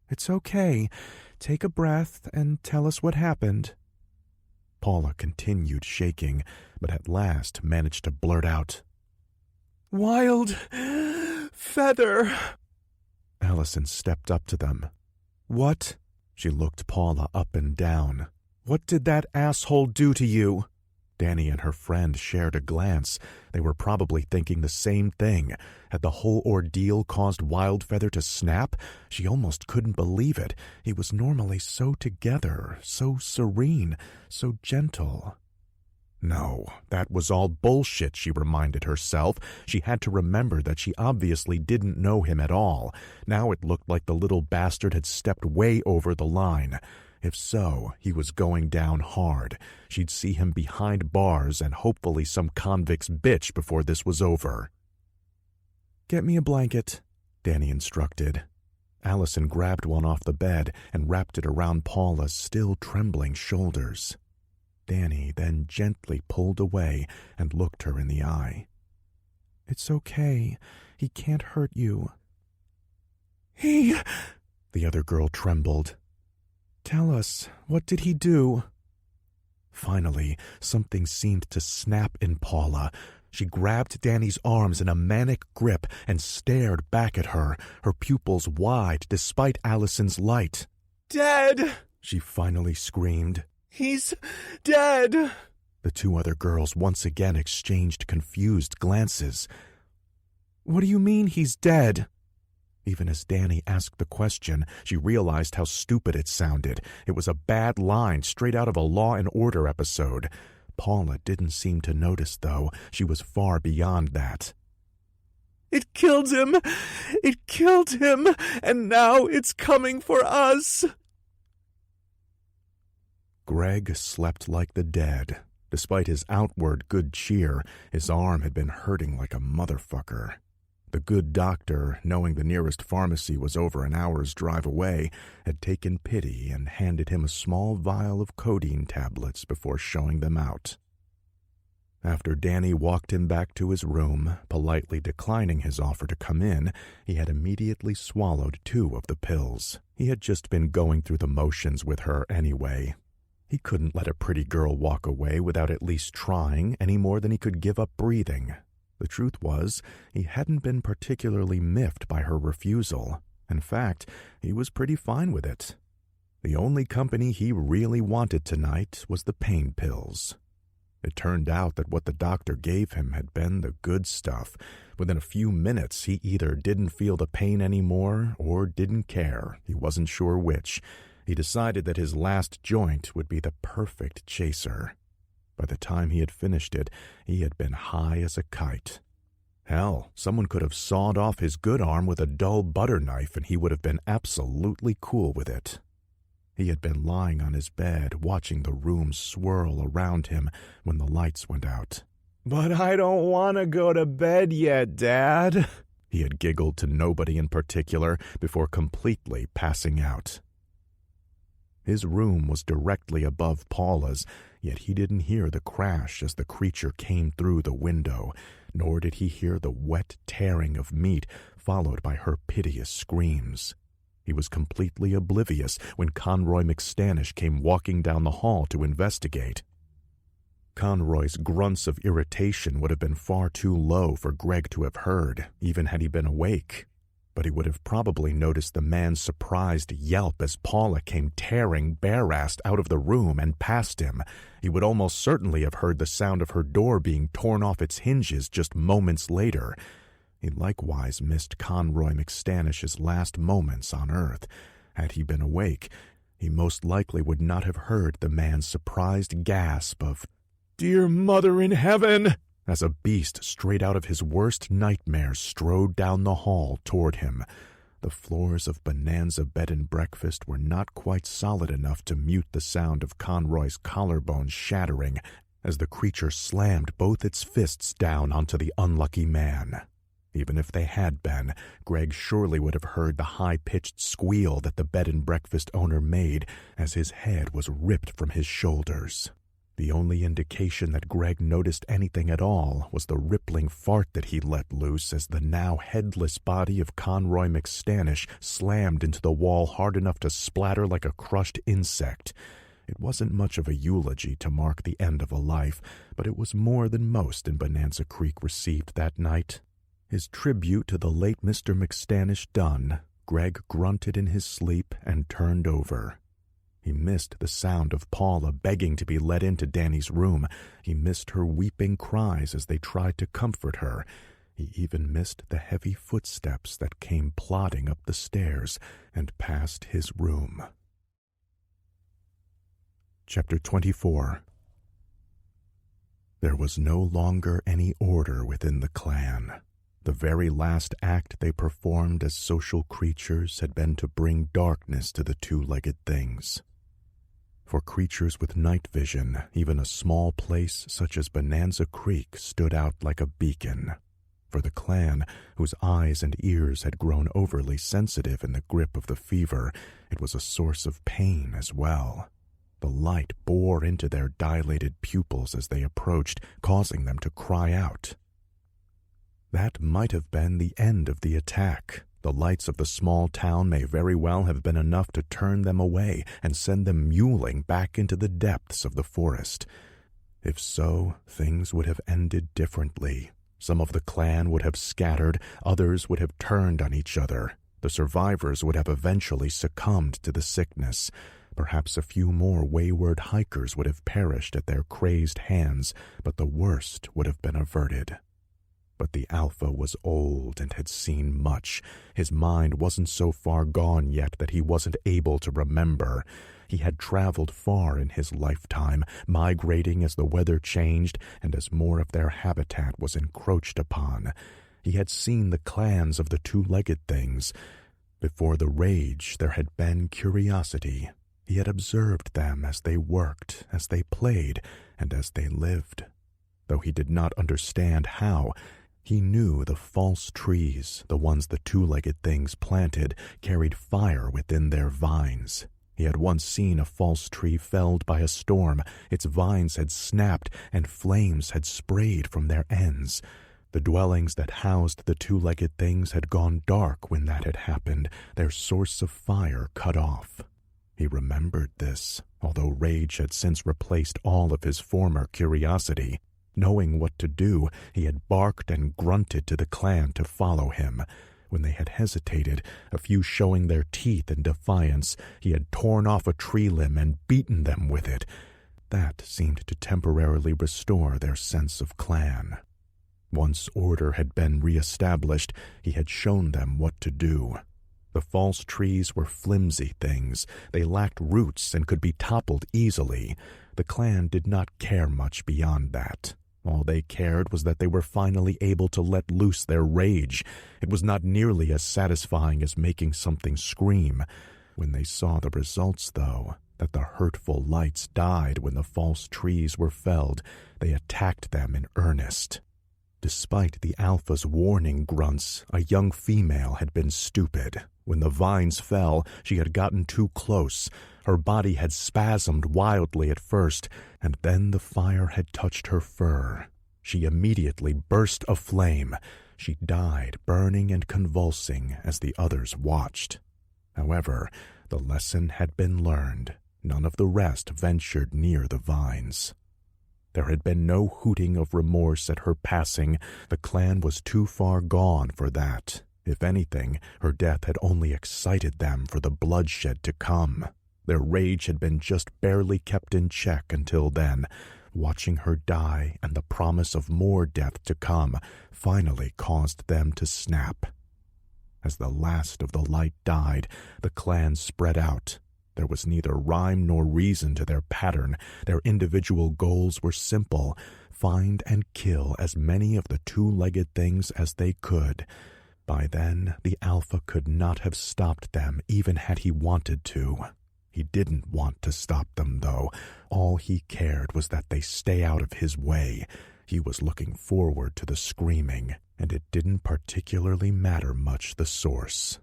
"It's okay. Take a breath and tell us what happened." Paula continued shaking, but at last managed to blurt out, "Wild feather." Allison stepped up to them. "What?" She looked Paula up and down. "What did that asshole do to you?" Danny and her friend shared a glance. They were probably thinking the same thing. Had the whole ordeal caused Wildfeather to snap? She almost couldn't believe it. He was normally so together, so serene, so gentle. No, that was all bullshit, she reminded herself. She had to remember that she obviously didn't know him at all. Now it looked like the little bastard had stepped way over the line. If so, he was going down hard. She'd see him behind bars and hopefully some convict's bitch before this was over. "Get me a blanket," Danny instructed. Allison grabbed one off the bed and wrapped it around Paula's still trembling shoulders. Danny then gently pulled away and looked her in the eye. "It's okay. He can't hurt you." The other girl trembled. "Tell us, what did he do?" Finally, something seemed to snap in Paula. She grabbed Danny's arms in a manic grip and stared back at her, her pupils wide despite Allison's light. "Dead!" she finally screamed. "He's dead!" The two other girls once again exchanged confused glances. "What do you mean he's dead?" Even as Danny asked the question, she realized how stupid it sounded. It was a bad line straight out of a Law and Order episode. Paula didn't seem to notice, though. She was far beyond that. "It killed him! It killed him! And now it's coming for us!" Greg slept like the dead. Despite his outward good cheer, his arm had been hurting like a motherfucker. The good doctor, knowing the nearest pharmacy was over an hour's drive away, had taken pity and handed him a small vial of codeine tablets before showing them out. After Danny walked him back to his room, politely declining his offer to come in, he had immediately swallowed 2 of the pills. He had just been going through the motions with her anyway. He couldn't let a pretty girl walk away without at least trying any more than he could give up breathing. The truth was, he hadn't been particularly miffed by her refusal. In fact, he was pretty fine with it. The only company he really wanted tonight was the pain pills. It turned out that what the doctor gave him had been the good stuff. Within a few minutes, he either didn't feel the pain anymore or didn't care. He wasn't sure which. He decided that his last joint would be the perfect chaser. By the time he had finished it, he had been high as a kite. Hell, someone could have sawed off his good arm with a dull butter knife and he would have been absolutely cool with it. He had been lying on his bed, watching the room swirl around him when the lights went out. "But I don't want to go to bed yet, Dad," he had giggled to nobody in particular before completely passing out. His room was directly above Paula's, yet he didn't hear the crash as the creature came through the window, nor did he hear the wet tearing of meat followed by her piteous screams. He was completely oblivious when Conroy McStanish came walking down the hall to investigate. Conroy's grunts of irritation would have been far too low for Greg to have heard, even had he been awake. But he would have probably noticed the man's surprised yelp as Paula came tearing bare-assed out of the room and past him. He would almost certainly have heard the sound of her door being torn off its hinges just moments later. He likewise missed Conroy McStanish's last moments on Earth. Had he been awake, he most likely would not have heard the man's surprised gasp of, "Dear Mother in Heaven!" as a beast straight out of his worst nightmares strode down the hall toward him. The floors of Bonanza Bed and Breakfast were not quite solid enough to mute the sound of Conroy's collarbones shattering as the creature slammed both its fists down onto the unlucky man. Even if they had been, Greg surely would have heard the high-pitched squeal that the bed and breakfast owner made as his head was ripped from his shoulders. The only indication that Greg noticed anything at all was the rippling fart that he let loose as the now headless body of Conroy McStanish slammed into the wall hard enough to splatter like a crushed insect. It wasn't much of a eulogy to mark the end of a life, but it was more than most in Bonanza Creek received that night. His tribute to the late Mr. McStanish done, Greg grunted in his sleep and turned over. He missed the sound of Paula begging to be let into Danny's room. He missed her weeping cries as they tried to comfort her. He even missed the heavy footsteps that came plodding up the stairs and past his room. Chapter 24. There was no longer any order within the clan. The very last act they performed as social creatures had been to bring darkness to the two-legged things. For creatures with night vision, even a small place such as Bonanza Creek stood out like a beacon. For the clan, whose eyes and ears had grown overly sensitive in the grip of the fever, it was a source of pain as well. The light bore into their dilated pupils as they approached, causing them to cry out. That might have been the end of the attack. The lights of the small town may very well have been enough to turn them away and send them mewling back into the depths of the forest. If so, things would have ended differently. Some of the clan would have scattered, others would have turned on each other. The survivors would have eventually succumbed to the sickness. Perhaps a few more wayward hikers would have perished at their crazed hands, but the worst would have been averted. But the Alpha was old and had seen much. His mind wasn't so far gone yet that he wasn't able to remember. He had traveled far in his lifetime, migrating as the weather changed and as more of their habitat was encroached upon. He had seen the clans of the two-legged things. Before the rage, there had been curiosity. He had observed them as they worked, as they played, and as they lived. Though he did not understand how, he knew the false trees, the ones the two-legged things planted, carried fire within their vines. He had once seen a false tree felled by a storm. Its vines had snapped, and flames had sprayed from their ends. The dwellings that housed the two-legged things had gone dark when that had happened, their source of fire cut off. He remembered this, although rage had since replaced all of his former curiosity. Knowing what to do, he had barked and grunted to the clan to follow him. When they had hesitated, a few showing their teeth in defiance, he had torn off a tree limb and beaten them with it. That seemed to temporarily restore their sense of clan. Once order had been re-established, he had shown them what to do. The false trees were flimsy things. They lacked roots and could be toppled easily. The clan did not care much beyond that. All they cared was that they were finally able to let loose their rage. It was not nearly as satisfying as making something scream. When they saw the results, though, that the hurtful lights died when the false trees were felled, they attacked them in earnest. Despite the Alpha's warning grunts, a young female had been stupid. When the vines fell, she had gotten too close. Her body had spasmed wildly at first, and then the fire had touched her fur. She immediately burst aflame. She died, burning and convulsing, as the others watched. However, the lesson had been learned. None of the rest ventured near the vines. There had been no hooting of remorse at her passing. The clan was too far gone for that. If anything, her death had only excited them for the bloodshed to come. Their rage had been just barely kept in check until then. Watching her die and the promise of more death to come finally caused them to snap. As the last of the light died, the clan spread out. There was neither rhyme nor reason to their pattern. Their individual goals were simple: find and kill as many of the two-legged things as they could. By then, the Alpha could not have stopped them, even had he wanted to. He didn't want to stop them, though. All he cared was that they stay out of his way. He was looking forward to the screaming, and it didn't particularly matter much the source.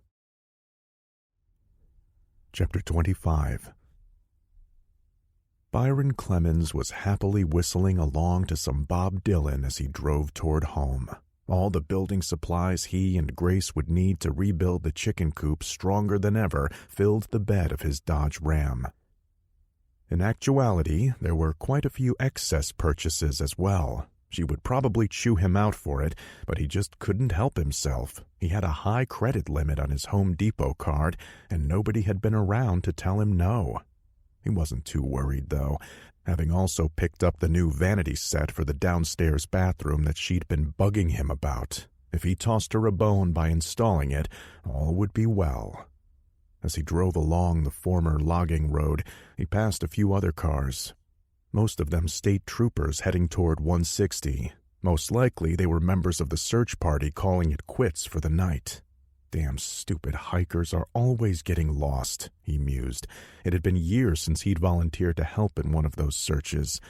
Chapter 25. Byron Clemens was happily whistling along to some Bob Dylan as he drove toward home. All the building supplies he and Grace would need to rebuild the chicken coop stronger than ever filled the bed of his Dodge Ram. In actuality, there were quite a few excess purchases as well. She would probably chew him out for it, but he just couldn't help himself. He had a high credit limit on his Home Depot card, and nobody had been around to tell him no. He wasn't too worried, though, having also picked up the new vanity set for the downstairs bathroom that she'd been bugging him about. If he tossed her a bone by installing it, all would be well. As he drove along the former logging road, he passed a few other cars. Most of them state troopers heading toward 160. Most likely they were members of the search party calling it quits for the night. Damn stupid hikers are always getting lost, he mused. It had been years since he'd volunteered to help in one of those searches.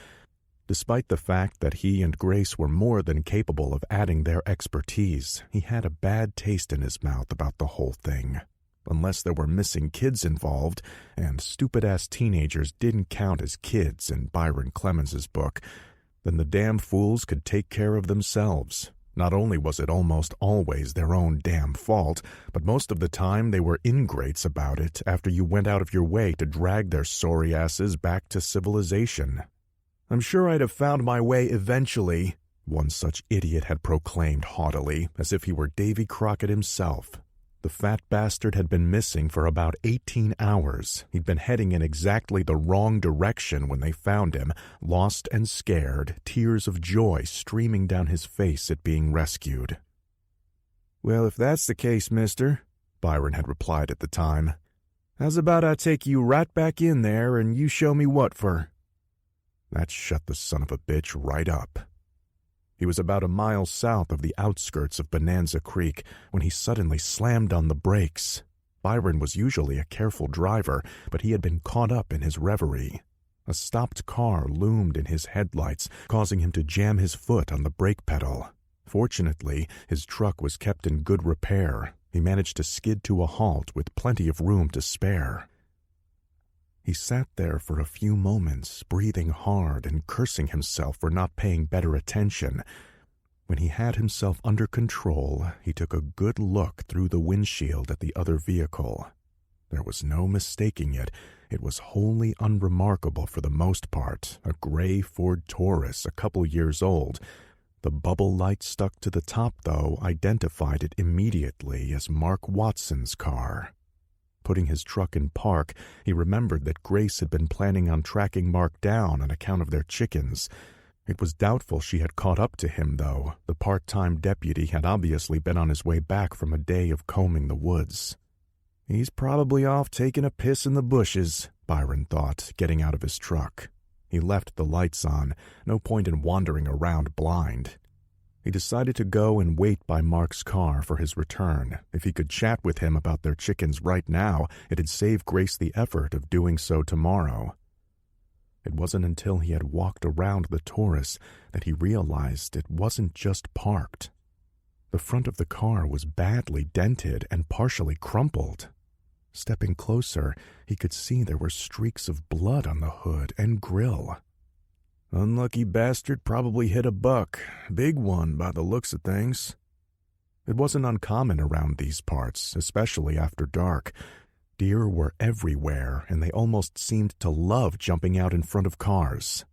Despite the fact that he and Grace were more than capable of adding their expertise, he had a bad taste in his mouth about the whole thing. Unless there were missing kids involved, and stupid-ass teenagers didn't count as kids in Byron Clemens's book, then the damn fools could take care of themselves. Not only was it almost always their own damn fault, but most of the time they were ingrates about it after you went out of your way to drag their sorry asses back to civilization. "I'm sure I'd have found my way eventually," one such idiot had proclaimed haughtily, as if he were Davy Crockett himself. The fat bastard had been missing for about 18 hours. He'd been heading in exactly the wrong direction when they found him, lost and scared, tears of joy streaming down his face at being rescued. "Well, if that's the case, mister," Byron had replied at the time, "how's about I take you right back in there and you show me what for?" That shut the son of a bitch right up. He was about a mile south of the outskirts of Bonanza Creek when he suddenly slammed on the brakes. Byron was usually a careful driver, but he had been caught up in his reverie. A stopped car loomed in his headlights, causing him to jam his foot on the brake pedal. Fortunately, his truck was kept in good repair. He managed to skid to a halt with plenty of room to spare. He sat there for a few moments, breathing hard and cursing himself for not paying better attention. When he had himself under control, he took a good look through the windshield at the other vehicle. There was no mistaking it. It was wholly unremarkable for the most part, a gray Ford Taurus a couple years old. The bubble light stuck to the top, though, identified it immediately as Mark Watson's car. Putting his truck in park, he remembered that Grace had been planning on tracking Mark down on account of their chickens. It was doubtful she had caught up to him, though. The part-time deputy had obviously been on his way back from a day of combing the woods. "He's probably off taking a piss in the bushes," Byron thought, getting out of his truck. He left the lights on. No point in wandering around blind. He decided to go and wait by Mark's car for his return. If he could chat with him about their chickens right now, it'd save Grace the effort of doing so tomorrow. It wasn't until he had walked around the Taurus that he realized it wasn't just parked. The front of the car was badly dented and partially crumpled. Stepping closer, he could see there were streaks of blood on the hood and grille. "Unlucky bastard probably hit a buck. Big one by the looks of things." It wasn't uncommon around these parts, especially after dark. Deer were everywhere, and they almost seemed to love jumping out in front of cars.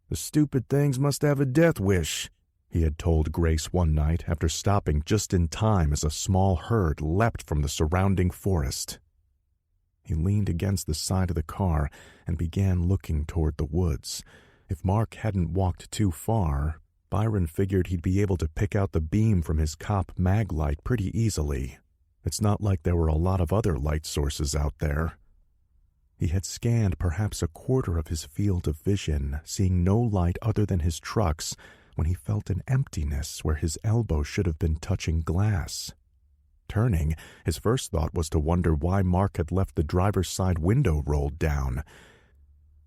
"The stupid things must have a death wish," he had told Grace one night after stopping just in time as a small herd leapt from the surrounding forest. He leaned against the side of the car and began looking toward the woods. If Mark hadn't walked too far, Byron figured he'd be able to pick out the beam from his cop mag light pretty easily. It's not like there were a lot of other light sources out there. He had scanned perhaps a quarter of his field of vision, seeing no light other than his trucks, when he felt an emptiness where his elbow should have been touching glass. Turning, his first thought was to wonder why Mark had left the driver's side window rolled down.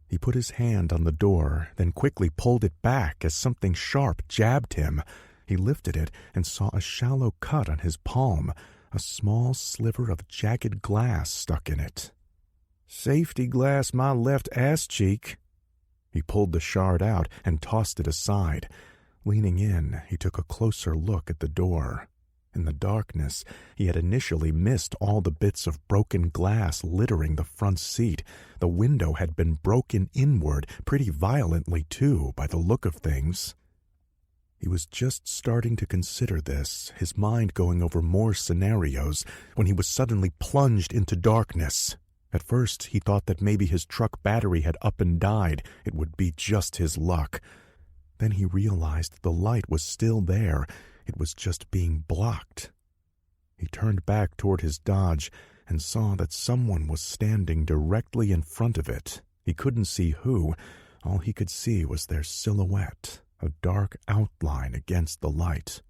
He put his hand on the door, then quickly pulled it back as something sharp jabbed him. He lifted it and saw a shallow cut on his palm, a small sliver of jagged glass stuck in it. "Safety glass my left ass cheek." He pulled the shard out and tossed it aside. Leaning in, he took a closer look at the door. In the darkness, he had initially missed all the bits of broken glass littering the front seat. The window had been broken inward, pretty violently too, by the look of things. He was just starting to consider this, his mind going over more scenarios, when he was suddenly plunged into darkness. At first, he thought that maybe his truck battery had up and died. It would be just his luck. Then he realized the light was still there. It was just being blocked. He turned back toward his Dodge and saw that someone was standing directly in front of it. He couldn't see who. All he could see was their silhouette, a dark outline against the light.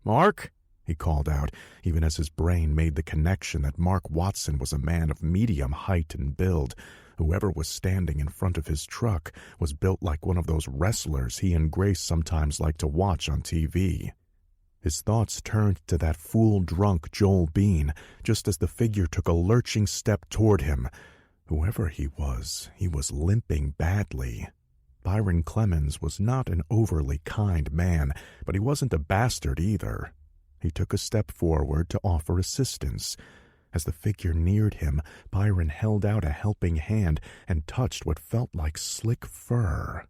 "Mark?" he called out, even as his brain made the connection that Mark Watson was a man of medium height and build. Whoever was standing in front of his truck was built like one of those wrestlers he and Grace sometimes liked to watch on TV. His thoughts turned to that fool-drunk Joel Bean, just as the figure took a lurching step toward him. Whoever he was limping badly. Byron Clemens was not an overly kind man, but he wasn't a bastard either. He took a step forward to offer assistance. As the figure neared him, Byron held out a helping hand and touched what felt like slick fur.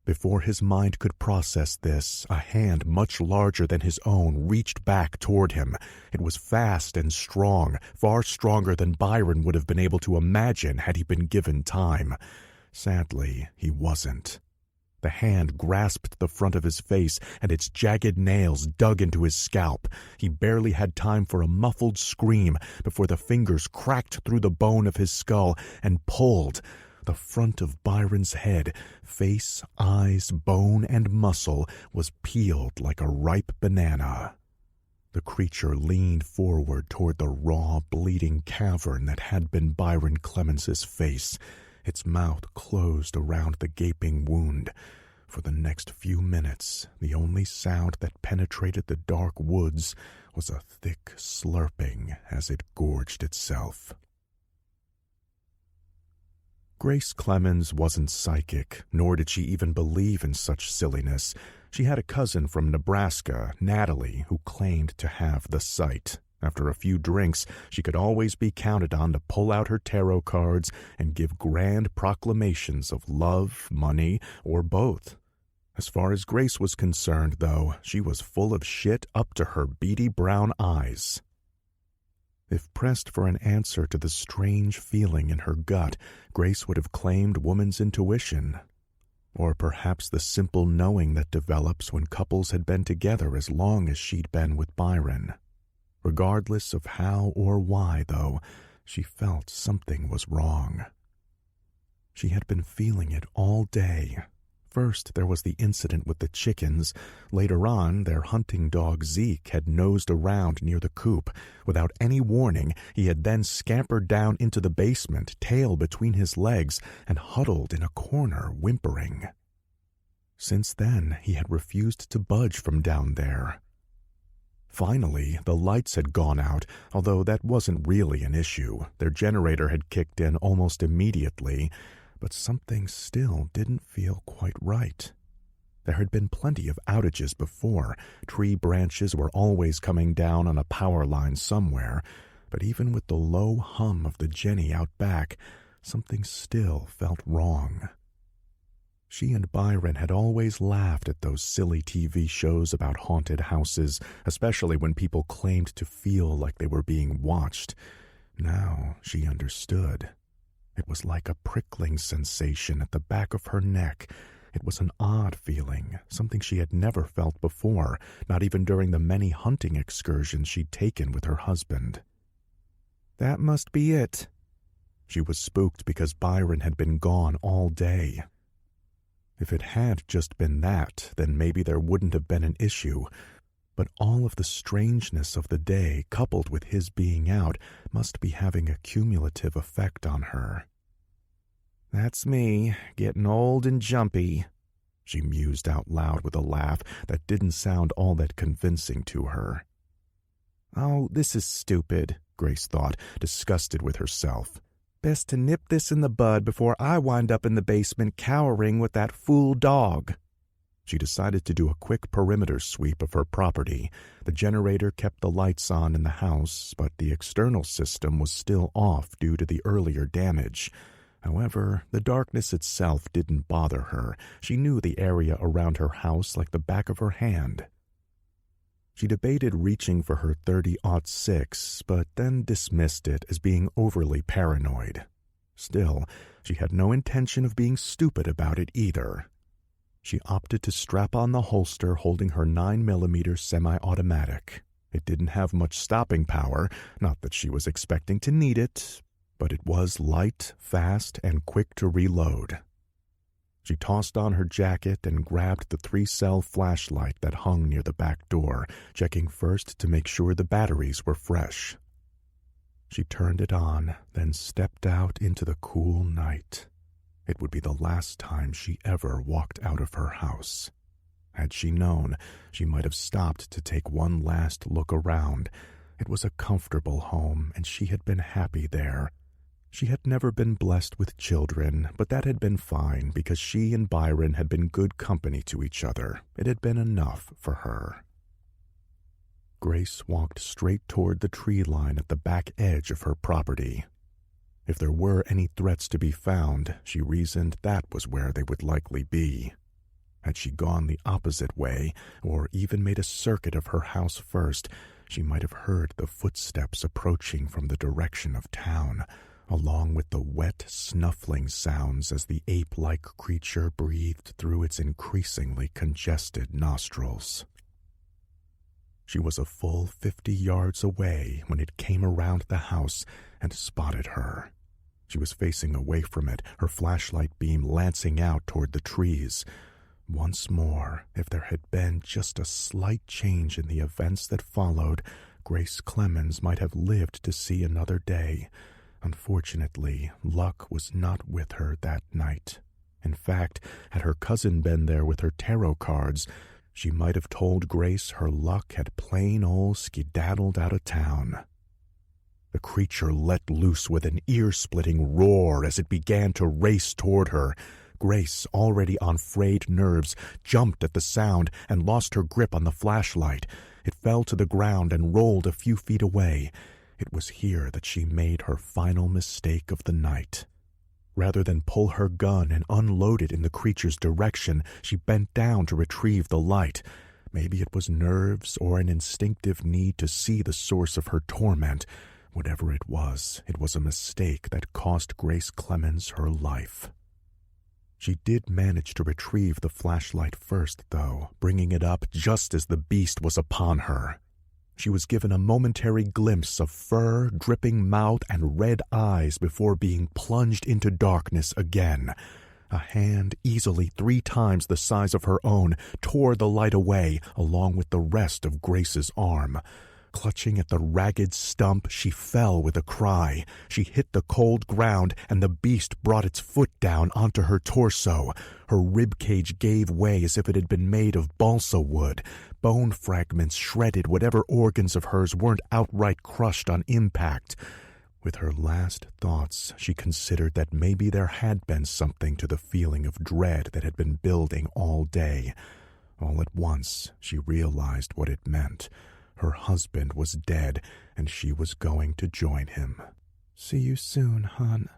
Before his mind could process this, a hand much larger than his own reached back toward him. It was fast and strong, far stronger than Byron would have been able to imagine had he been given time. Sadly, he wasn't. The hand grasped the front of his face, and its jagged nails dug into his scalp. He barely had time for a muffled scream before the fingers cracked through the bone of his skull and pulled. The front of Byron's head, face, eyes, bone, and muscle, was peeled like a ripe banana. The creature leaned forward toward the raw, bleeding cavern that had been Byron Clemens's face. Its mouth closed around the gaping wound. For the next few minutes, the only sound that penetrated the dark woods was a thick slurping as it gorged itself. Grace Clemens wasn't psychic, nor did she even believe in such silliness. She had a cousin from Nebraska, Natalie, who claimed to have the sight. After a few drinks, she could always be counted on to pull out her tarot cards and give grand proclamations of love, money, or both. As far as Grace was concerned, though, she was full of shit up to her beady brown eyes. If pressed for an answer to the strange feeling in her gut, Grace would have claimed woman's intuition. Or perhaps the simple knowing that develops when couples had been together as long as she'd been with Byron. Regardless of how or why, though, she felt something was wrong. She had been feeling it all day. First, there was the incident with the chickens. Later on, their hunting dog Zeke had nosed around near the coop. Without any warning, he had then scampered down into the basement, tail between his legs, and huddled in a corner, whimpering. Since then, he had refused to budge from down there. Finally, the lights had gone out, although that wasn't really an issue. Their generator had kicked in almost immediately, but something still didn't feel quite right. There had been plenty of outages before. Tree branches were always coming down on a power line somewhere, but even with the low hum of the Jenny out back, something still felt wrong. She and Byron had always laughed at those silly TV shows about haunted houses, especially when people claimed to feel like they were being watched. Now she understood. It was like a prickling sensation at the back of her neck. It was an odd feeling, something she had never felt before, not even during the many hunting excursions she'd taken with her husband. "That must be it." She was spooked because Byron had been gone all day. If it had just been that, then maybe there wouldn't have been an issue. But all of the strangeness of the day, coupled with his being out, must be having a cumulative effect on her. "That's me, getting old and jumpy," she mused out loud with a laugh that didn't sound all that convincing to her. "Oh, this is stupid," Grace thought, disgusted with herself. "Best to nip this in the bud before I wind up in the basement cowering with that fool dog." She decided to do a quick perimeter sweep of her property. The generator kept the lights on in the house, but the external system was still off due to the earlier damage. However, the darkness itself didn't bother her. She knew the area around her house like the back of her hand. She debated reaching for her .30-06, but then dismissed it as being overly paranoid. Still, she had no intention of being stupid about it either. She opted to strap on the holster holding her 9mm semi-automatic. It didn't have much stopping power, not that she was expecting to need it, but it was light, fast, and quick to reload. She tossed on her jacket and grabbed the 3-cell flashlight that hung near the back door, checking first to make sure the batteries were fresh. She turned it on, then stepped out into the cool night. It would be the last time she ever walked out of her house. Had she known, she might have stopped to take one last look around. It was a comfortable home, and she had been happy there. She had never been blessed with children, but that had been fine because she and Byron had been good company to each other. It had been enough for her. Grace walked straight toward the tree line at the back edge of her property. If there were any threats to be found, she reasoned that was where they would likely be. Had she gone the opposite way, or even made a circuit of her house first, she might have heard the footsteps approaching from the direction of town, along with the wet, snuffling sounds as the ape-like creature breathed through its increasingly congested nostrils. She was a full 50 yards away when it came around the house and spotted her. She was facing away from it, her flashlight beam lancing out toward the trees. Once more, if there had been just a slight change in the events that followed, Grace Clemens might have lived to see another day. Unfortunately, luck was not with her that night. In fact, had her cousin been there with her tarot cards, she might have told Grace her luck had plain old skedaddled out of town. The creature let loose with an ear-splitting roar as it began to race toward her. Grace, already on frayed nerves, jumped at the sound and lost her grip on the flashlight. It fell to the ground and rolled a few feet away. It was here that she made her final mistake of the night. Rather than pull her gun and unload it in the creature's direction, she bent down to retrieve the light. Maybe it was nerves or an instinctive need to see the source of her torment. Whatever it was a mistake that cost Grace Clemens her life. She did manage to retrieve the flashlight first, though, bringing it up just as the beast was upon her. She was given a momentary glimpse of fur, dripping mouth, and red eyes before being plunged into darkness again. A hand, easily 3 times the size of her own, tore the light away along with the rest of Grace's arm. Clutching at the ragged stump, she fell with a cry. She hit the cold ground, and the beast brought its foot down onto her torso. Her ribcage gave way as if it had been made of balsa wood. Bone fragments shredded whatever organs of hers weren't outright crushed on impact. With her last thoughts, she considered that maybe there had been something to the feeling of dread that had been building all day. All at once, she realized what it meant. Her husband was dead, and she was going to join him. "See you soon, hon."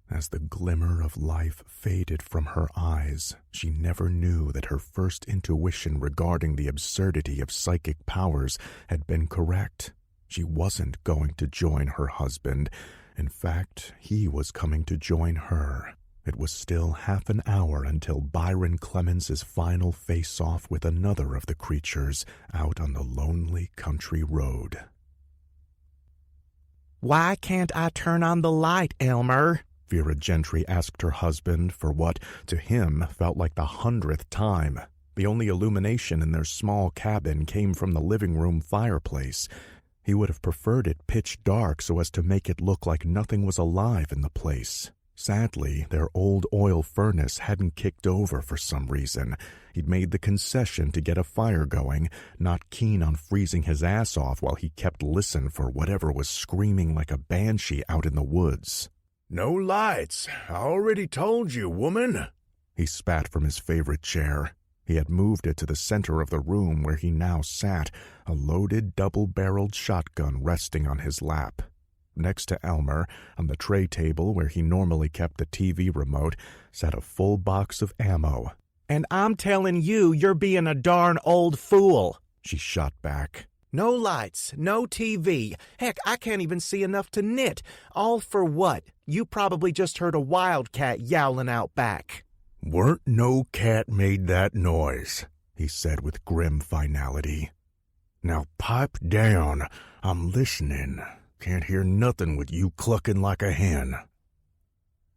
As the glimmer of life faded from her eyes, she never knew that her first intuition regarding the absurdity of psychic powers had been correct. She wasn't going to join her husband. In fact, he was coming to join her. It was still half an hour until Byron Clemens's final face-off with another of the creatures out on the lonely country road. "Why can't I turn on the light, Elmer?" Vera Gentry asked her husband for what, to him, felt like the 100th time. The only illumination in their small cabin came from the living room fireplace. He would have preferred it pitch dark so as to make it look like nothing was alive in the place. Sadly, their old oil furnace hadn't kicked over for some reason. He'd made the concession to get a fire going, not keen on freezing his ass off while he kept listen for whatever was screaming like a banshee out in the woods. "No lights. I already told you, woman." He spat from his favorite chair. He had moved it to the center of the room where he now sat, a loaded double-barreled shotgun resting on his lap. Next to Elmer, on the tray table where he normally kept the TV remote, sat a full box of ammo. "And I'm telling you, you're being a darn old fool," she shot back. "No lights, no TV. Heck, I can't even see enough to knit. All for what? You probably just heard a wildcat yowling out back." "Weren't no cat made that noise," he said with grim finality. "Now pipe down. I'm listening. Can't hear nothing with you clucking like a hen."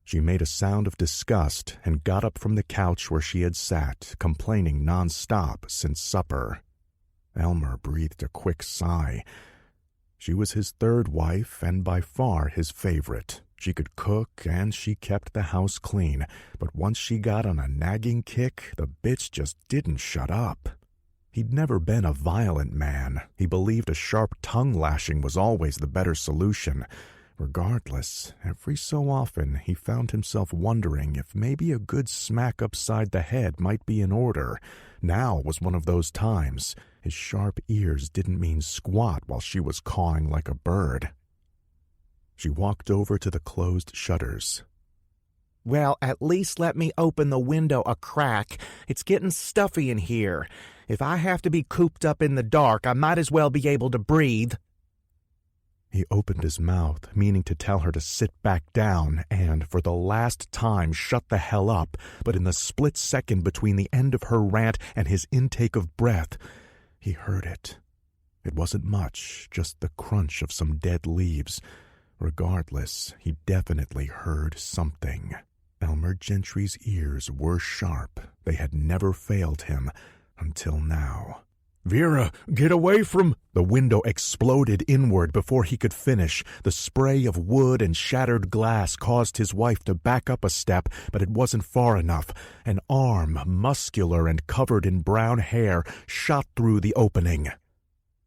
She made a sound of disgust and got up from the couch where she had sat, complaining nonstop since supper. Elmer breathed a quick sigh. She was his third wife and by far his favorite. She could cook and she kept the house clean, but once she got on a nagging kick, the bitch just didn't shut up. He'd never been a violent man. He believed a sharp tongue lashing was always the better solution. Regardless, every so often he found himself wondering if maybe a good smack upside the head might be in order. Now was one of those times. His sharp ears didn't mean squat while she was cawing like a bird. She walked over to the closed shutters. "Well, at least let me open the window a crack. It's getting stuffy in here. If I have to be cooped up in the dark, I might as well be able to breathe." He opened his mouth, meaning to tell her to sit back down and, for the last time, shut the hell up, but in the split second between the end of her rant and his intake of breath, he heard it. It wasn't much, just the crunch of some dead leaves. Regardless, he definitely heard something. Elmer Gentry's ears were sharp. They had never failed him until now. "Vera, get away from—" The window exploded inward before he could finish. The spray of wood and shattered glass caused his wife to back up a step, but it wasn't far enough. An arm, muscular and covered in brown hair, shot through the opening.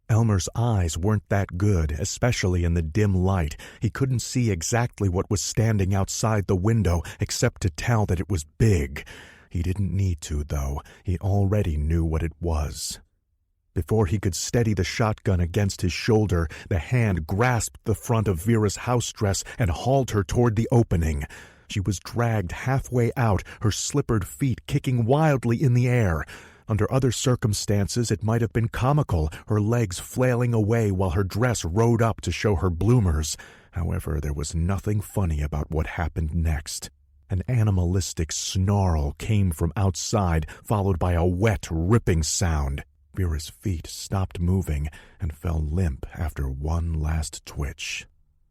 Elmer's eyes weren't that good, especially in the dim light. He couldn't see exactly what was standing outside the window, except to tell that it was big. He didn't need to, though. He already knew what it was. Before he could steady the shotgun against his shoulder, the hand grasped the front of Vera's house dress and hauled her toward the opening. She was dragged halfway out, her slippered feet kicking wildly in the air. Under other circumstances, it might have been comical, her legs flailing away while her dress rode up to show her bloomers. However, there was nothing funny about what happened next. An animalistic snarl came from outside, followed by a wet, ripping sound. Vera's feet stopped moving and fell limp after one last twitch.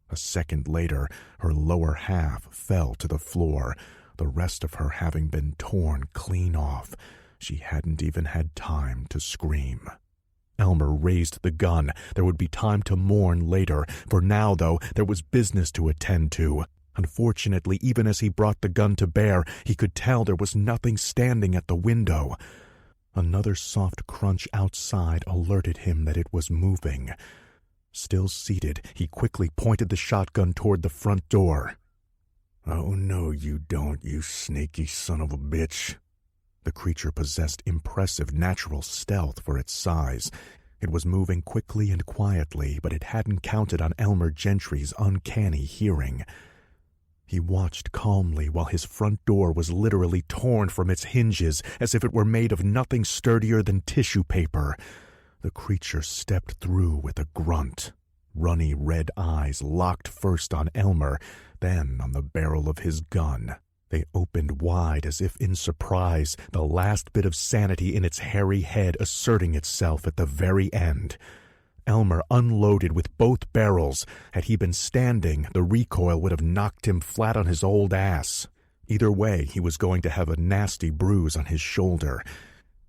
A second later, her lower half fell to the floor, the rest of her having been torn clean off. She hadn't even had time to scream. Elmer raised the gun. There would be time to mourn later. For now, though, there was business to attend to. Unfortunately, even as he brought the gun to bear, he could tell there was nothing standing at the window. Another soft crunch outside alerted him that it was moving. Still seated, he quickly pointed the shotgun toward the front door. "Oh, no, you don't, you sneaky son of a bitch." The creature possessed impressive natural stealth for its size. It was moving quickly and quietly, but it hadn't counted on Elmer Gentry's uncanny hearing. He watched calmly while his front door was literally torn from its hinges as if it were made of nothing sturdier than tissue paper. The creature stepped through with a grunt. Runny red eyes locked first on Elmer, then on the barrel of his gun. They opened wide as if in surprise, the last bit of sanity in its hairy head asserting itself at the very end. Elmer unloaded with both barrels. Had he been standing, the recoil would have knocked him flat on his old ass. Either way, he was going to have a nasty bruise on his shoulder.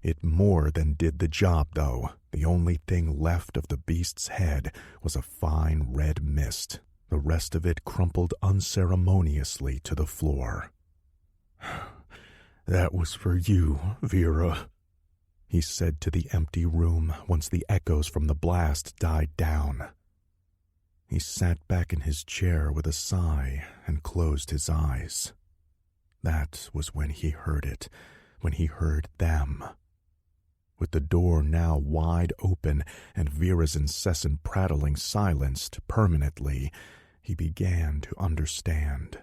It more than did the job, though. The only thing left of the beast's head was a fine red mist. The rest of it crumpled unceremoniously to the floor. "That was for you, Vera," he said to the empty room once the echoes from the blast died down. He sat back in his chair with a sigh and closed his eyes. That was when he heard it, when he heard them. With the door now wide open and Vera's incessant prattling silenced permanently, he began to understand.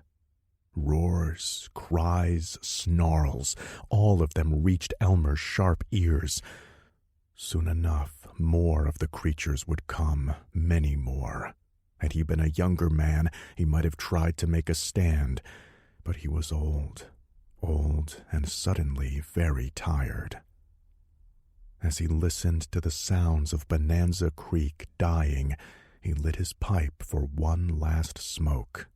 Roars, cries, snarls, all of them reached Elmer's sharp ears. Soon enough, more of the creatures would come, many more. Had he been a younger man, he might have tried to make a stand, but he was old and suddenly very tired. As he listened to the sounds of Bonanza Creek dying, he lit his pipe for one last smoke.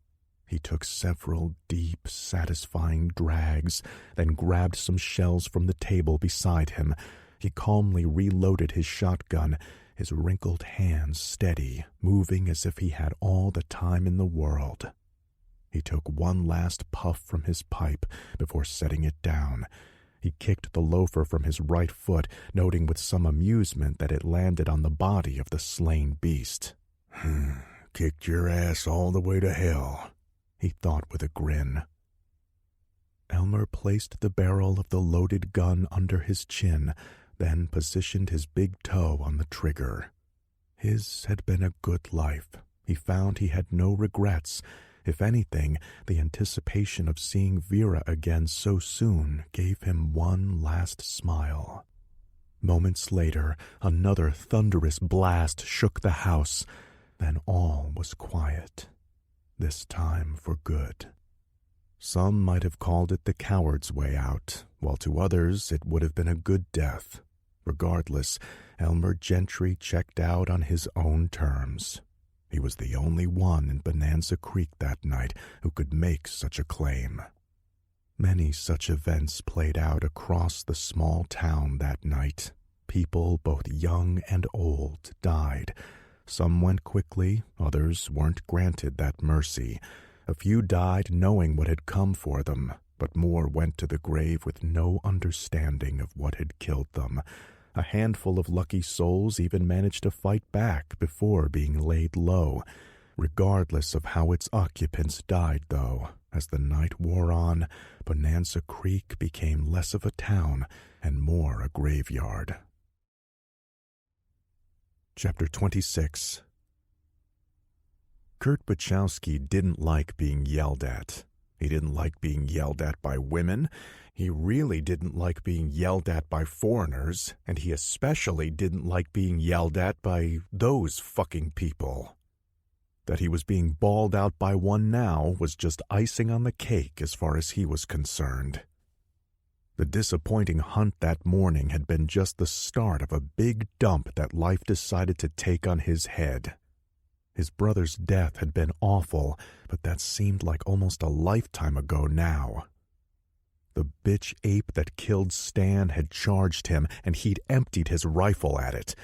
He took several deep, satisfying drags, then grabbed some shells from the table beside him. He calmly reloaded his shotgun, his wrinkled hands steady, moving as if he had all the time in the world. He took one last puff from his pipe before setting it down. He kicked the loafer from his right foot, noting with some amusement that it landed on the body of the slain beast. "Kicked your ass all the way to hell," he thought with a grin. Elmer placed the barrel of the loaded gun under his chin, then positioned his big toe on the trigger. His had been a good life. He found he had no regrets. If anything, the anticipation of seeing Vera again so soon gave him one last smile. Moments later, another thunderous blast shook the house. Then all was quiet. This time for good. Some might have called it the coward's way out, while to others it would have been a good death. Regardless, Elmer Gentry checked out on his own terms. He was the only one in Bonanza Creek that night who could make such a claim. Many such events played out across the small town that night. People, both young and old, died. Some went quickly, others weren't granted that mercy. A few died knowing what had come for them, but more went to the grave with no understanding of what had killed them. A handful of lucky souls even managed to fight back before being laid low. Regardless of how its occupants died, though, as the night wore on, Bonanza Creek became less of a town and more a graveyard. Chapter 26. Kurt Buchowski didn't like being yelled at. He didn't like being yelled at by women. He really didn't like being yelled at by foreigners, and he especially didn't like being yelled at by those fucking people. That he was being bawled out by one now was just icing on the cake as far as he was concerned. The disappointing hunt that morning had been just the start of a big dump that life decided to take on his head. His brother's death had been awful, but that seemed like almost a lifetime ago now. The bitch ape that killed Stan had charged him, and he'd emptied his rifle at it.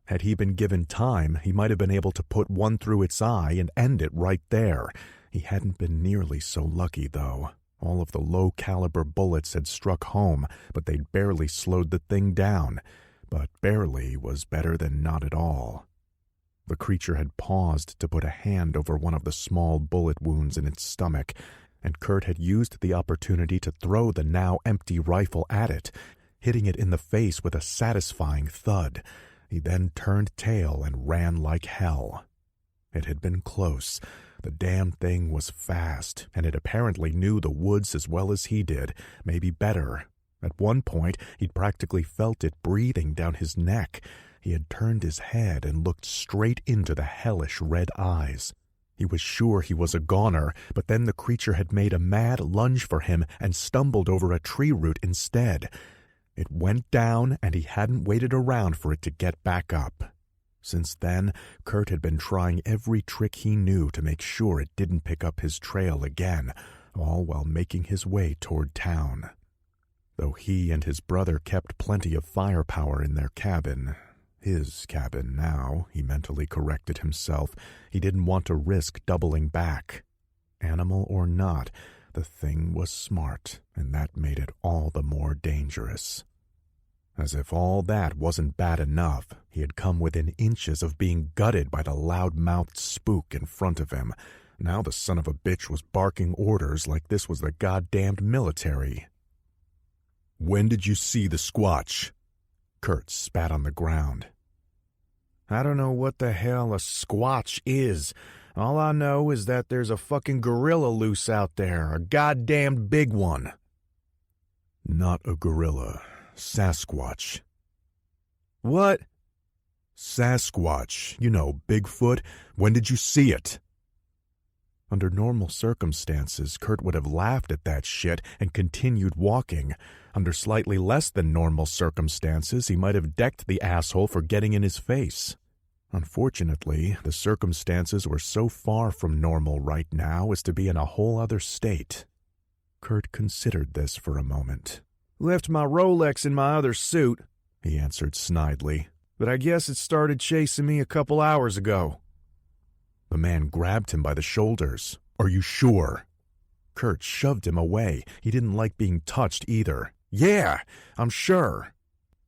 Had he been given time, he might have been able to put one through its eye and end it right there. He hadn't been nearly so lucky, though. All of the low-caliber bullets had struck home, but they'd barely slowed the thing down. But barely was better than not at all. The creature had paused to put a hand over one of the small bullet wounds in its stomach, and Kurt had used the opportunity to throw the now empty rifle at it, hitting it in the face with a satisfying thud. He then turned tail and ran like hell. It had been close. The damn thing was fast, and it apparently knew the woods as well as he did, maybe better. At one point, he'd practically felt it breathing down his neck. He had turned his head and looked straight into the hellish red eyes. He was sure he was a goner, but then the creature had made a mad lunge for him and stumbled over a tree root instead. It went down, and he hadn't waited around for it to get back up. Since then, Kurt had been trying every trick he knew to make sure it didn't pick up his trail again, all while making his way toward town. Though he and his brother kept plenty of firepower in their cabin, his cabin now, he mentally corrected himself, he didn't want to risk doubling back. Animal or not, the thing was smart, and that made it all the more dangerous. As if all that wasn't bad enough, he had come within inches of being gutted by the loud-mouthed spook in front of him. Now the son of a bitch was barking orders like this was the goddamned military. "When did you see the Squatch?" Kurt spat on the ground. I don't know what the hell a Squatch is. All I know is that there's a fucking gorilla loose out there, a goddamned big one. Not a gorilla. Sasquatch. What? Sasquatch. You know, Bigfoot. When did you see it? Under normal circumstances, Kurt would have laughed at that shit and continued walking. Under slightly less than normal circumstances, he might have decked the asshole for getting in his face. Unfortunately, the circumstances were so far from normal right now as to be in a whole other state. Kurt considered this for a moment. Left my Rolex in my other suit, he answered snidely, but I guess it started chasing me a couple hours ago. The man grabbed him by the shoulders. Are you sure? Kurt shoved him away. He didn't like being touched either. Yeah, I'm sure.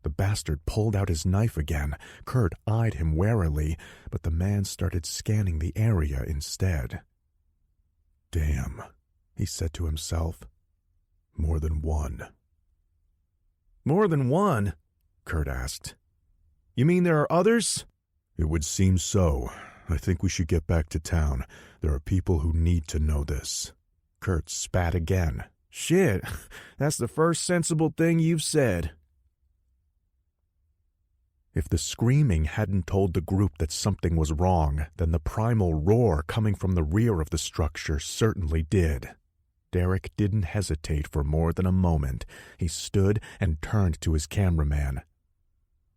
The bastard pulled out his knife again. Kurt eyed him warily, but the man started scanning the area instead. Damn, he said to himself. More than one. More than one? Kurt asked. You mean there are others? It would seem so. I think we should get back to town. There are people who need to know this. Kurt spat again. Shit, that's the first sensible thing you've said. If the screaming hadn't told the group that something was wrong, then the primal roar coming from the rear of the structure certainly did. Derek didn't hesitate for more than a moment. He stood and turned to his cameraman.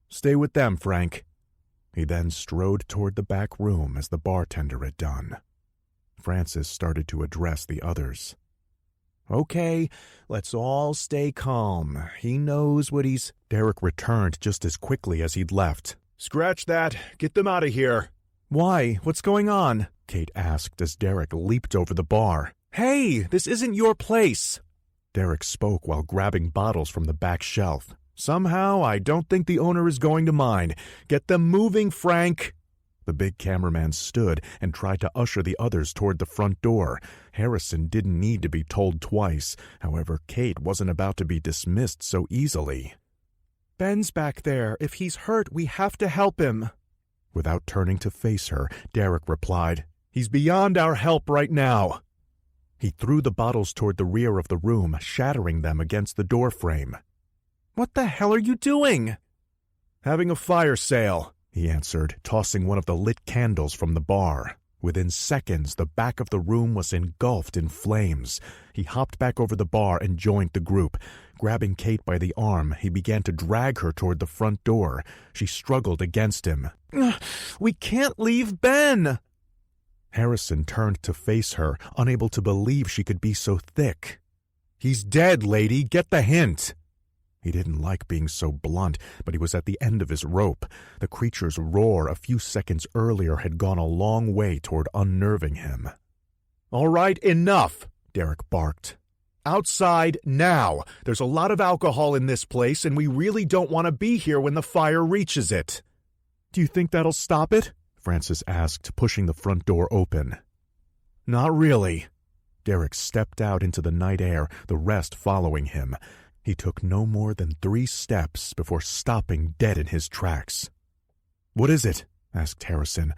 Stay with them, Frank. He then strode toward the back room as the bartender had done. Francis started to address the others. Okay, let's all stay calm. He knows what he's... Derek returned just as quickly as he'd left. Scratch that. Get them out of here. Why? What's going on? Kate asked as Derek leaped over the bar. Hey, this isn't your place. Derek spoke while grabbing bottles from the back shelf. Somehow, I don't think the owner is going to mind. Get them moving, Frank. The big cameraman stood and tried to usher the others toward the front door. Harrison didn't need to be told twice. However, Kate wasn't about to be dismissed so easily. Ben's back there. If he's hurt, we have to help him. Without turning to face her, Derek replied, He's beyond our help right now. He threw the bottles toward the rear of the room, shattering them against the doorframe. What the hell are you doing? Having a fire sale, he answered, tossing one of the lit candles from the bar. Within seconds, the back of the room was engulfed in flames. He hopped back over the bar and joined the group. Grabbing Kate by the arm, he began to drag her toward the front door. She struggled against him. We can't leave Ben! Harrison turned to face her, unable to believe she could be so thick. He's dead, lady. Get the hint. He didn't like being so blunt, but he was at the end of his rope. The creature's roar a few seconds earlier had gone a long way toward unnerving him. All right, enough, Derek barked. Outside now. There's a lot of alcohol in this place, and we really don't want to be here when the fire reaches it. Do you think that'll stop it? Francis asked, pushing the front door open. Not really. Derek stepped out into the night air, the rest following him. He took no more than 3 steps before stopping dead in his tracks. What is it? Asked Harrison,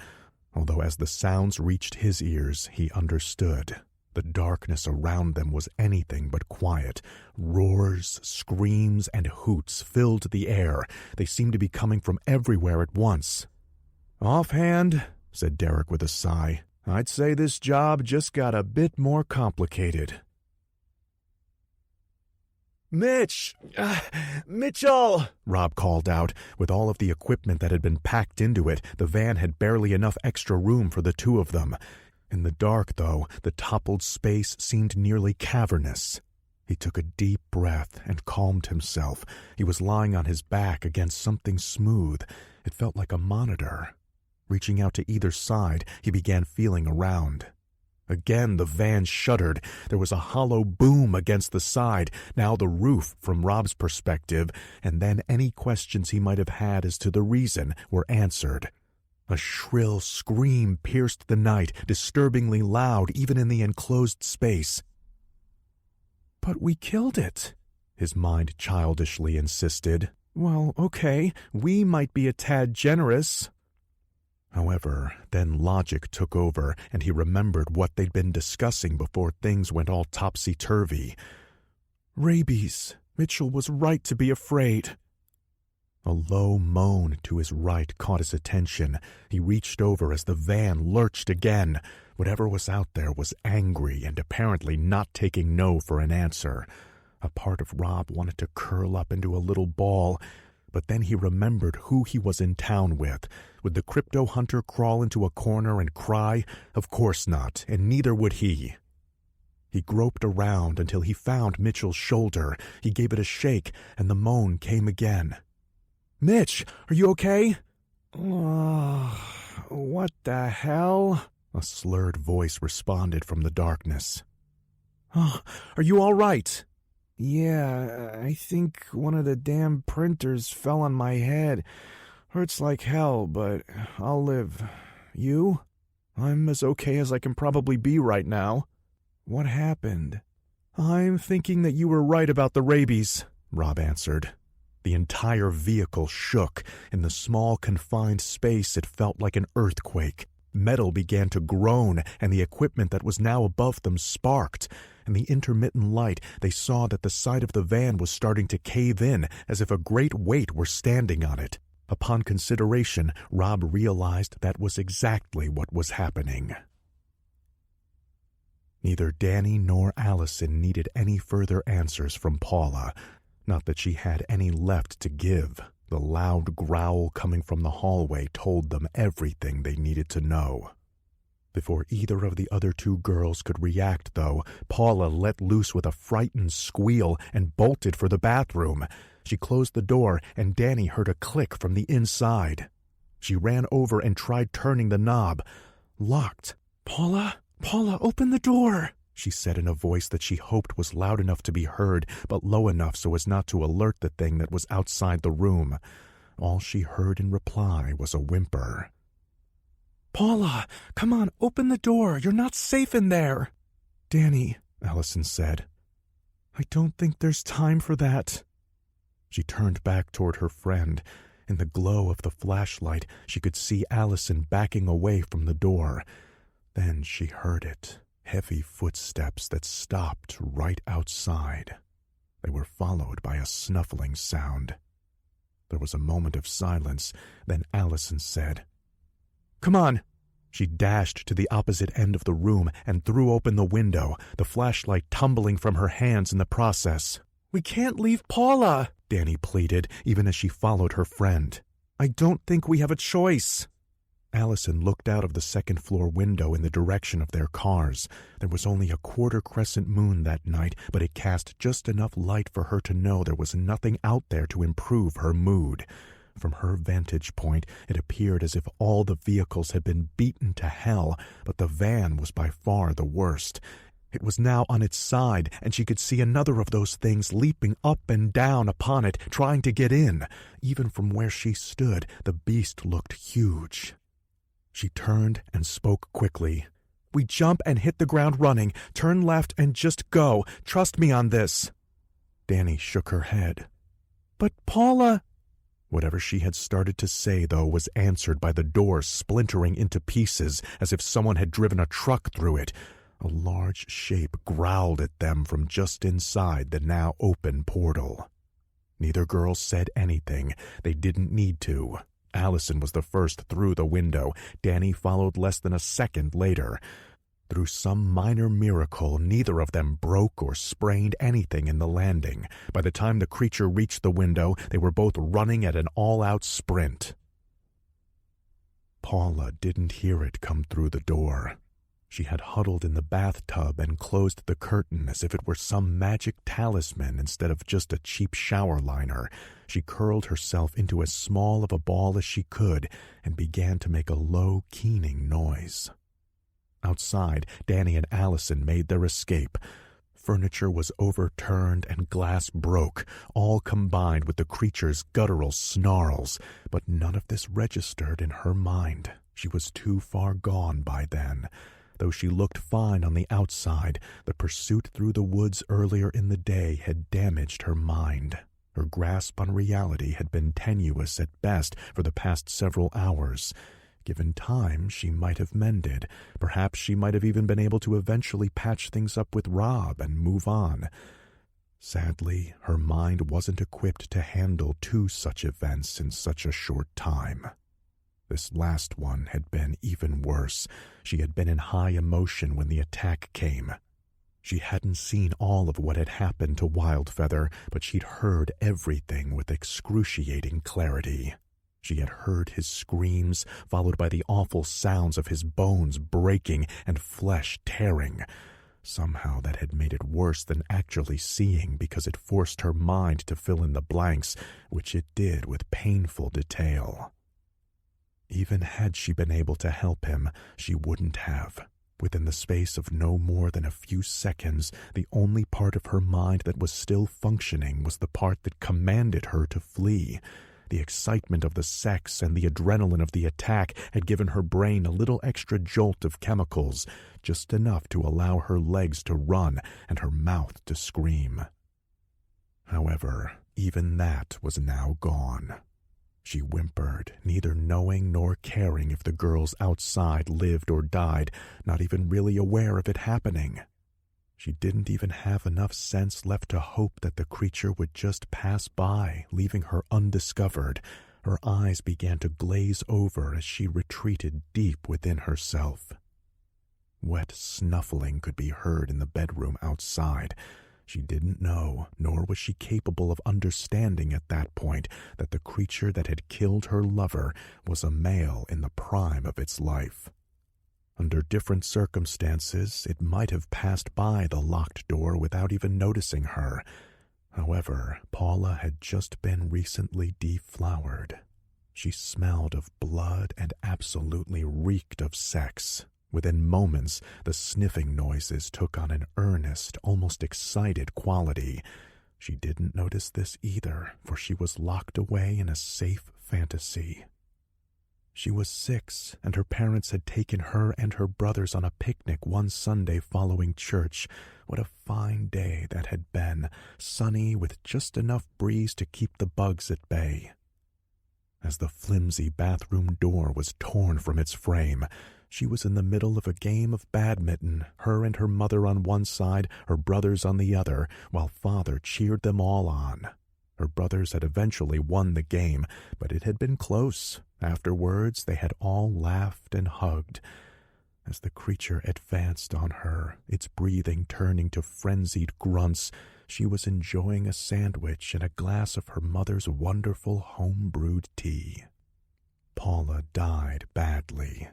although as the sounds reached his ears, he understood. The darkness around them was anything but quiet. Roars, screams, and hoots filled the air. They seemed to be coming from everywhere at once. Offhand, said Derek with a sigh, I'd say this job just got a bit more complicated. Mitch! Mitchell! Rob called out. With all of the equipment that had been packed into it, the van had barely enough extra room for the two of them. In the dark, though, the toppled space seemed nearly cavernous. He took a deep breath and calmed himself. He was lying on his back against something smooth. It felt like a monitor. Reaching out to either side, he began feeling around. Again, the van shuddered. There was a hollow boom against the side, now the roof from Rob's perspective, and then any questions he might have had as to the reason were answered. A shrill scream pierced the night, disturbingly loud even in the enclosed space. "But we killed it," his mind childishly insisted. "Well, okay, we might be a tad generous." However, then logic took over, and he remembered what they'd been discussing before things went all topsy-turvy. Rabies. Mitchell was right to be afraid. A low moan to his right caught his attention. He reached over as the van lurched again. Whatever was out there was angry and apparently not taking no for an answer. A part of Rob wanted to curl up into a little ball, but then he remembered who he was in town with. Would the crypto hunter crawl into a corner and cry? Of course not, and neither would he. He groped around until he found Mitchell's shoulder. He gave it a shake, and the moan came again. "Mitch, are you okay?" What the hell?" A slurred voice responded from the darkness. "Are you all right?" "Yeah, I think one of the damn printers fell on my head. Hurts like hell, but I'll live. You?" "I'm as okay as I can probably be right now." "What happened?" "I'm thinking that you were right about the rabies," Rob answered. The entire vehicle shook. In the small, confined space, it felt like an earthquake. Metal began to groan, and the equipment that was now above them sparked. In the intermittent light, they saw that the side of the van was starting to cave in, as if a great weight were standing on it. Upon consideration, Rob realized that was exactly what was happening. Neither Danny nor Allison needed any further answers from Paula. Not that she had any left to give. The loud growl coming from the hallway told them everything they needed to know. Before either of the other two girls could react, though, Paula let loose with a frightened squeal and bolted for the bathroom. She closed the door, and Danny heard a click from the inside. She ran over and tried turning the knob. Locked. Paula, open the door!" she said in a voice that she hoped was loud enough to be heard, but low enough so as not to alert the thing that was outside the room. All she heard in reply was a whimper. "Paula, come on, open the door. You're not safe in there." "Danny," Allison said, "I don't think there's time for that." She turned back toward her friend. In the glow of the flashlight, she could see Allison backing away from the door. Then she heard it. Heavy footsteps that stopped right outside. They were followed by a snuffling sound. There was a moment of silence, then Allison said, "Come on." She dashed to the opposite end of the room and threw open the window, the flashlight tumbling from her hands in the process. "We can't leave Paula," Danny pleaded, even as she followed her friend. "I don't think we have a choice." Allison looked out of the second-floor window in the direction of their cars. There was only a quarter-crescent moon that night, but it cast just enough light for her to know there was nothing out there to improve her mood. From her vantage point, it appeared as if all the vehicles had been beaten to hell, but the van was by far the worst. It was now on its side, and she could see another of those things leaping up and down upon it, trying to get in. Even from where she stood, the beast looked huge. She turned and spoke quickly. "We jump and hit the ground running. Turn left and just go. Trust me on this." Danny shook her head. "But Paula—" Whatever she had started to say, though, was answered by the door splintering into pieces as if someone had driven a truck through it. A large shape growled at them from just inside the now open portal. Neither girl said anything. They didn't need to. Allison was the first through the window. Danny followed less than a second later. Through some minor miracle, neither of them broke or sprained anything in the landing. By the time the creature reached the window, they were both running at an all-out sprint. Paula didn't hear it come through the door. She had huddled in the bathtub and closed the curtain as if it were some magic talisman instead of just a cheap shower liner. She curled herself into as small of a ball as she could and began to make a low, keening noise. Outside, Danny and Allison made their escape. Furniture was overturned and glass broke, all combined with the creature's guttural snarls, but none of this registered in her mind. She was too far gone by then. Though she looked fine on the outside, the pursuit through the woods earlier in the day had damaged her mind. Her grasp on reality had been tenuous at best for the past several hours. Given time, she might have mended. Perhaps she might have even been able to eventually patch things up with Rob and move on. Sadly, her mind wasn't equipped to handle two such events in such a short time. This last one had been even worse. She had been in high emotion when the attack came. She hadn't seen all of what had happened to Wildfeather, but she'd heard everything with excruciating clarity. She had heard his screams, followed by the awful sounds of his bones breaking and flesh tearing. Somehow that had made it worse than actually seeing because it forced her mind to fill in the blanks, which it did with painful detail. Even had she been able to help him, she wouldn't have. Within the space of no more than a few seconds, the only part of her mind that was still functioning was the part that commanded her to flee. The excitement of the sex and the adrenaline of the attack had given her brain a little extra jolt of chemicals, just enough to allow her legs to run and her mouth to scream. However, even that was now gone. She whimpered, neither knowing nor caring if the girls outside lived or died, not even really aware of it happening. She didn't even have enough sense left to hope that the creature would just pass by, leaving her undiscovered. Her eyes began to glaze over as she retreated deep within herself. Wet snuffling could be heard in the bedroom outside. She didn't know, nor was she capable of understanding at that point, that the creature that had killed her lover was a male in the prime of its life. Under different circumstances, it might have passed by the locked door without even noticing her. However, Paula had just been recently deflowered. She smelled of blood and absolutely reeked of sex. Within moments, the sniffing noises took on an earnest, almost excited quality. She didn't notice this either, for she was locked away in a safe fantasy. She was 6, and her parents had taken her and her brothers on a picnic one Sunday following church. What a fine day that had been, sunny with just enough breeze to keep the bugs at bay. As the flimsy bathroom door was torn from its frame, she was in the middle of a game of badminton, her and her mother on one side, her brothers on the other, while Father cheered them all on. Her brothers had eventually won the game, but it had been close. Afterwards, they had all laughed and hugged. As the creature advanced on her, its breathing turning to frenzied grunts, she was enjoying a sandwich and a glass of her mother's wonderful home-brewed tea. Paula died badly.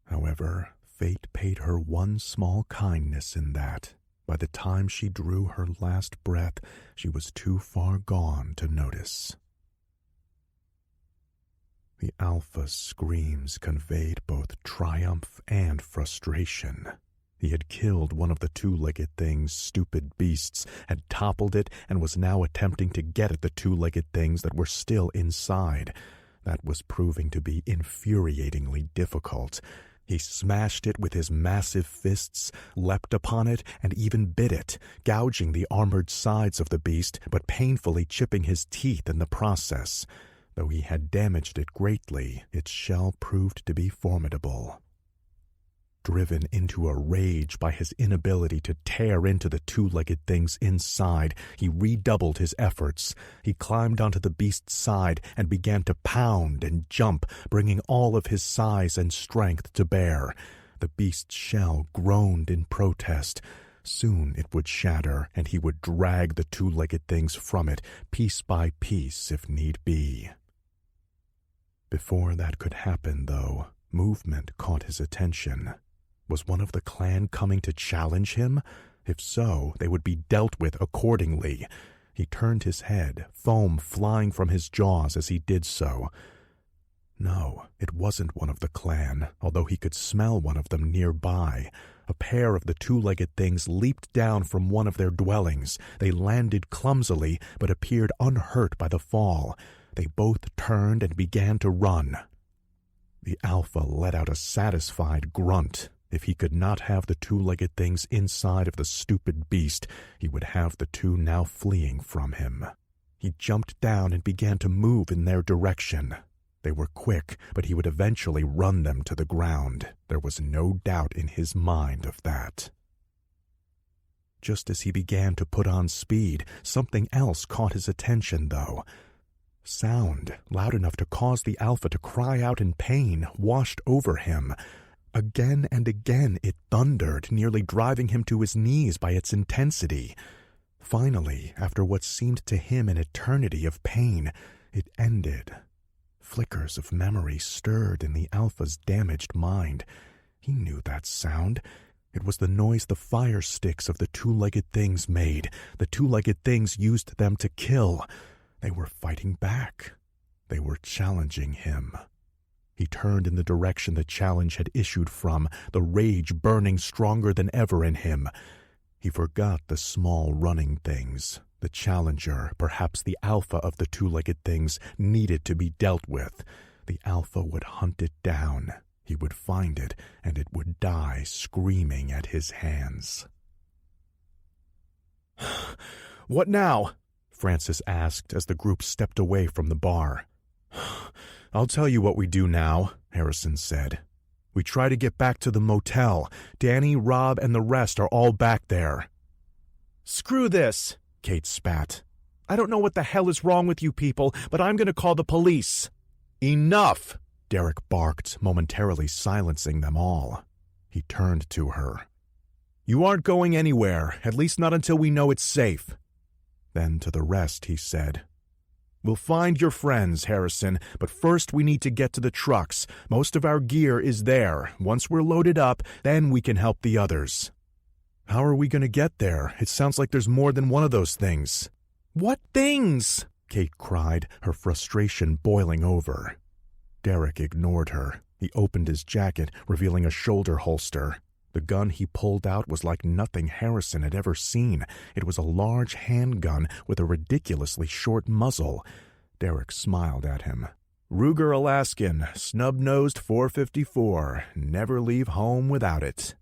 However, fate paid her one small kindness in that. By the time she drew her last breath, she was too far gone to notice. The Alpha's screams conveyed both triumph and frustration. He had killed one of the two-legged thing's stupid beasts, had toppled it, and was now attempting to get at the two-legged things that were still inside. That was proving to be infuriatingly difficult. He smashed it with his massive fists, leapt upon it, and even bit it, gouging the armored sides of the beast, but painfully chipping his teeth in the process. Though he had damaged it greatly, its shell proved to be formidable. Driven into a rage by his inability to tear into the two-legged thing's inside, he redoubled his efforts. He climbed onto the beast's side and began to pound and jump, bringing all of his size and strength to bear. The beast's shell groaned in protest. Soon it would shatter, and he would drag the two-legged things from it, piece by piece if need be. Before that could happen, though, movement caught his attention. Was one of the clan coming to challenge him? If so, they would be dealt with accordingly. He turned his head, foam flying from his jaws as he did so. No, it wasn't one of the clan, although he could smell one of them nearby. A pair of the two-legged things leaped down from one of their dwellings. They landed clumsily, but appeared unhurt by the fall. They both turned and began to run. The alpha let out a satisfied grunt. If he could not have the two-legged things inside of the stupid beast, he would have the two now fleeing from him. He jumped down and began to move in their direction. They were quick, but he would eventually run them to the ground. There was no doubt in his mind of that. Just as he began to put on speed, something else caught his attention, though. Sound, loud enough to cause the alpha to cry out in pain, washed over him. Again and again it thundered, nearly driving him to his knees by its intensity. Finally, after what seemed to him an eternity of pain, it ended. Flickers of memory stirred in the alpha's damaged mind. He knew that sound. It was the noise the fire sticks of the two-legged things made. The two-legged things used them to kill. They were fighting back. They were challenging him. He turned in the direction the challenge had issued from, the rage burning stronger than ever in him. He forgot the small running things. The challenger, perhaps the alpha of the two-legged things, needed to be dealt with. The alpha would hunt it down. He would find it, and it would die screaming at his hands. "What now?" Francis asked as the group stepped away from the bar. "I'll tell you what we do now," Harrison said. "We try to get back to the motel. Danny, Rob, and the rest are all back there." "Screw this," Kate spat. "I don't know what the hell is wrong with you people, but I'm going to call the police." "Enough!" Derek barked, momentarily silencing them all. He turned to her. "You aren't going anywhere, at least not until we know it's safe." Then to the rest he said, "We'll find your friends, Harrison, but first we need to get to the trucks. Most of our gear is there. Once we're loaded up, then we can help the others." "How are we going to get there? It sounds like there's more than one of those things." "What things?" Kate cried, her frustration boiling over. Derek ignored her. He opened his jacket, revealing a shoulder holster. The gun he pulled out was like nothing Harrison had ever seen. It was a large handgun with a ridiculously short muzzle. Derek smiled at him. "Ruger Alaskan, snub-nosed .454. Never leave home without it."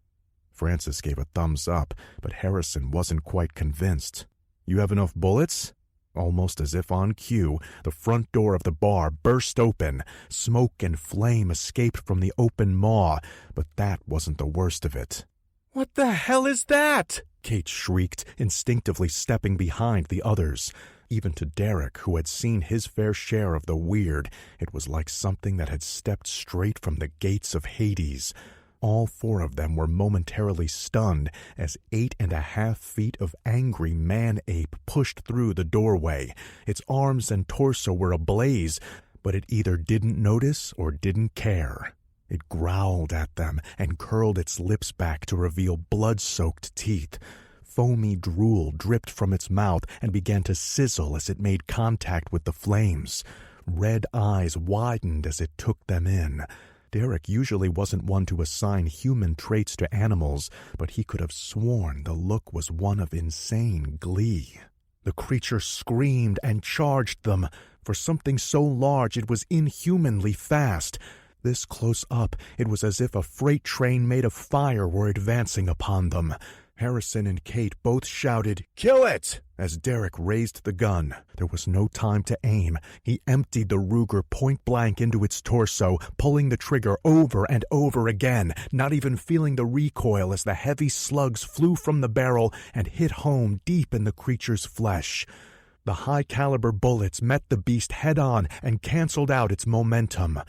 Francis gave a thumbs up, but Harrison wasn't quite convinced. "You have enough bullets?" Almost as if on cue, the front door of the bar burst open. Smoke and flame escaped from the open maw, but that wasn't the worst of it. "What the hell is that?" Kate shrieked, instinctively stepping behind the others. Even to Derek, who had seen his fair share of the weird, it was like something that had stepped straight from the gates of Hades. All four of them were momentarily stunned as 8.5 feet of angry man-ape pushed through the doorway. Its arms and torso were ablaze, but it either didn't notice or didn't care. It growled at them and curled its lips back to reveal blood-soaked teeth. Foamy drool dripped from its mouth and began to sizzle as it made contact with the flames. Red eyes widened as it took them in. Derek usually wasn't one to assign human traits to animals, but he could have sworn the look was one of insane glee. The creature screamed and charged them. For something so large it was inhumanly fast. This close up, it was as if a freight train made of fire were advancing upon them. Harrison and Kate both shouted, "Kill it!" as Derek raised the gun. There was no time to aim. He emptied the Ruger point-blank into its torso, pulling the trigger over and over again, not even feeling the recoil as the heavy slugs flew from the barrel and hit home deep in the creature's flesh. The high-caliber bullets met the beast head-on and canceled out its momentum.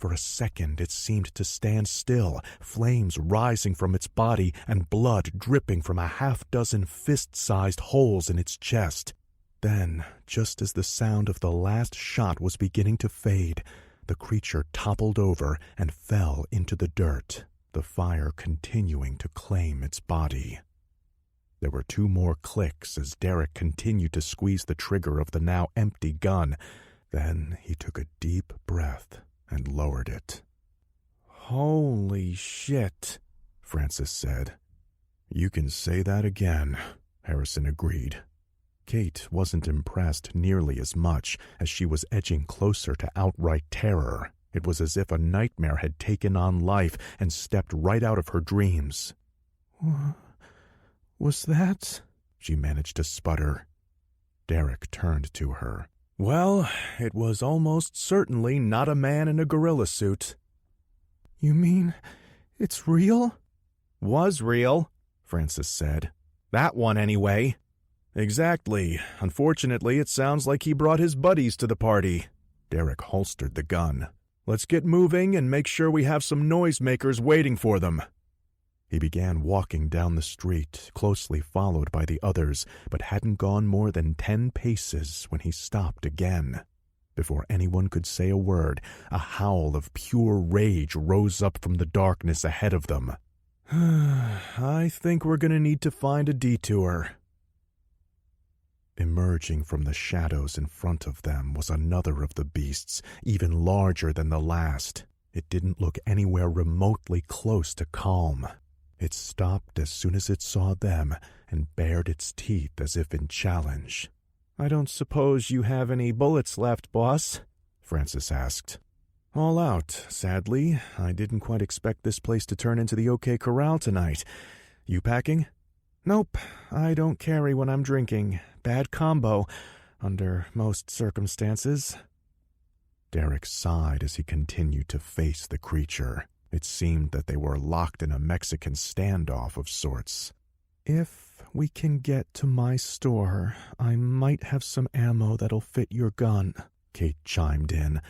For a second it seemed to stand still, flames rising from its body and blood dripping from a half-dozen fist-sized holes in its chest. Then, just as the sound of the last shot was beginning to fade, the creature toppled over and fell into the dirt, the fire continuing to claim its body. There were 2 more clicks as Derek continued to squeeze the trigger of the now empty gun. Then he took a deep breath and lowered it. "Holy shit," Francis said. "You can say that again," Harrison agreed. Kate wasn't impressed nearly as much as she was edging closer to outright terror. It was as if a nightmare had taken on life and stepped right out of her dreams. "Was that?" she managed to sputter. Derek turned to her. "Well, it was almost certainly not a man in a gorilla suit." "You mean it's real?" "Was real," Francis said. "That one, anyway." "Exactly. Unfortunately, it sounds like he brought his buddies to the party." Derek holstered the gun. "Let's get moving and make sure we have some noisemakers waiting for them." He began walking down the street, closely followed by the others, but hadn't gone more than 10 paces when he stopped again. Before anyone could say a word, a howl of pure rage rose up from the darkness ahead of them. "I think we're going to need to find a detour." Emerging from the shadows in front of them was another of the beasts, even larger than the last. It didn't look anywhere remotely close to calm. It stopped as soon as it saw them and bared its teeth as if in challenge. "I don't suppose you have any bullets left, boss?" Francis asked. "All out, sadly. I didn't quite expect this place to turn into the OK Corral tonight. You packing?" "Nope, I don't carry when I'm drinking. Bad combo, under most circumstances." Derek sighed as he continued to face the creature. It seemed that they were locked in a Mexican standoff of sorts. "If we can get to my store, I might have some ammo that'll fit your gun," Kate chimed in.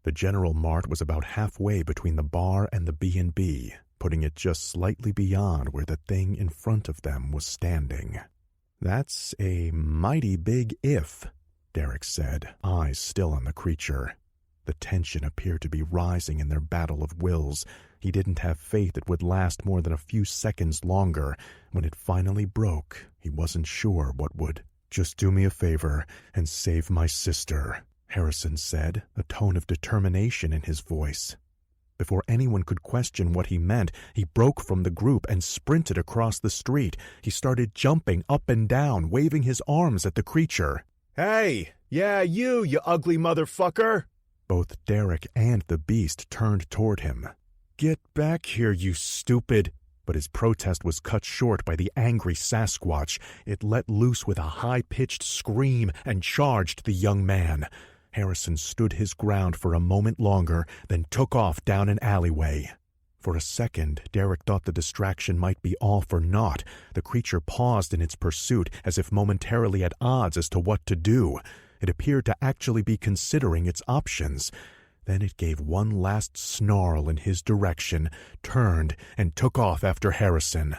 The General Mart was about halfway between the bar and the B&B, putting it just slightly beyond where the thing in front of them was standing. "That's a mighty big if," Derek said, eyes still on the creature. The tension appeared to be rising in their battle of wills. He didn't have faith it would last more than a few seconds longer. When it finally broke, he wasn't sure what would. "Just do me a favor and save my sister," Harrison said, a tone of determination in his voice. Before anyone could question what he meant, he broke from the group and sprinted across the street. He started jumping up and down, waving his arms at the creature. "Hey, yeah, you ugly motherfucker!" Both Derek and the beast turned toward him. "Get back here, you stupid!" But his protest was cut short by the angry Sasquatch. It let loose with a high-pitched scream and charged the young man. Harrison stood his ground for a moment longer, then took off down an alleyway. For a second, Derek thought the distraction might be all for naught. The creature paused in its pursuit, as if momentarily at odds as to what to do. It appeared to actually be considering its options. Then it gave one last snarl in his direction, turned, and took off after Harrison.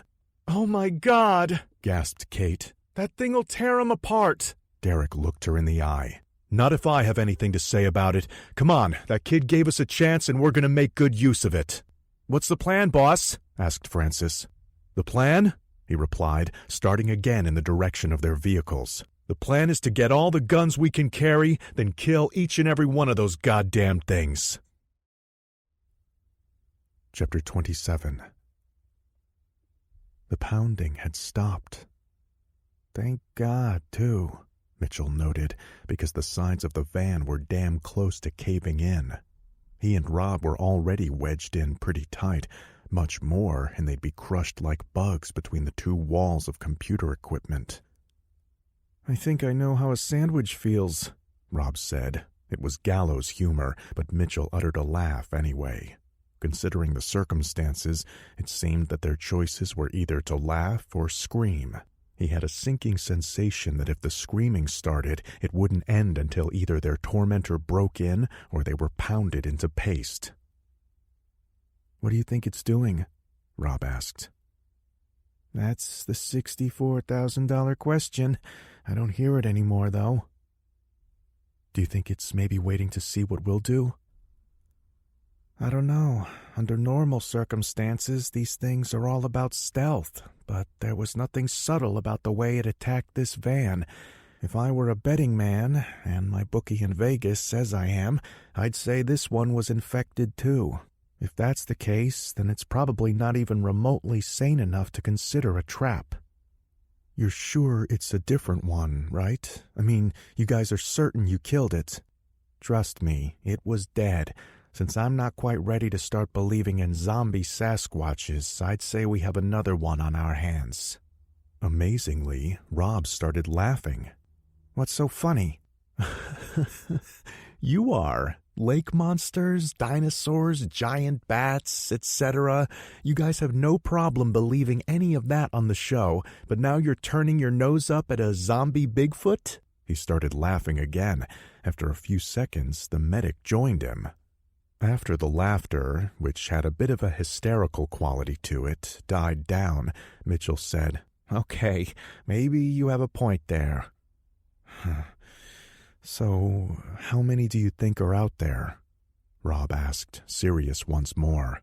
"Oh my God!" gasped Kate. "That thing'll tear him apart!" Derek looked her in the eye. "Not if I have anything to say about it. Come on, that kid gave us a chance and we're going to make good use of it." "What's the plan, boss?" asked Francis. "The plan?" he replied, starting again in the direction of their vehicles. "The plan is to get all the guns we can carry, then kill each and every one of those goddamn things." Chapter 27. The pounding had stopped. "Thank God, too," Mitchell noted, because the sides of the van were damn close to caving in. He and Rob were already wedged in pretty tight. Much more, and they'd be crushed like bugs between the 2 walls of computer equipment. "I think I know how a sandwich feels," Rob said. It was gallows humor, but Mitchell uttered a laugh anyway. Considering the circumstances, it seemed that their choices were either to laugh or scream. He had a sinking sensation that if the screaming started, it wouldn't end until either their tormentor broke in or they were pounded into paste. What do you think it's doing? Rob asked. That's the $64,000 question. I don't hear it anymore, though. Do you think it's maybe waiting to see what we'll do? I don't know. Under normal circumstances, these things are all about stealth, but there was nothing subtle about the way it attacked this van. If I were a betting man, and my bookie in Vegas says I am, I'd say this one was infected too. If that's the case, then it's probably not even remotely sane enough to consider a trap. You're sure it's a different one, right? I mean, you guys are certain you killed it. Trust me, it was dead. Since I'm not quite ready to start believing in zombie Sasquatches, I'd say we have another one on our hands. Amazingly, Rob started laughing. What's so funny? You are. Lake monsters, dinosaurs, giant bats, etc. You guys have no problem believing any of that on the show, but now you're turning your nose up at a zombie Bigfoot? He started laughing again. After a few seconds, the medic joined him. After the laughter, which had a bit of a hysterical quality to it, died down, Mitchell said, Okay, maybe you have a point there. So, how many do you think are out there? Rob asked, serious once more.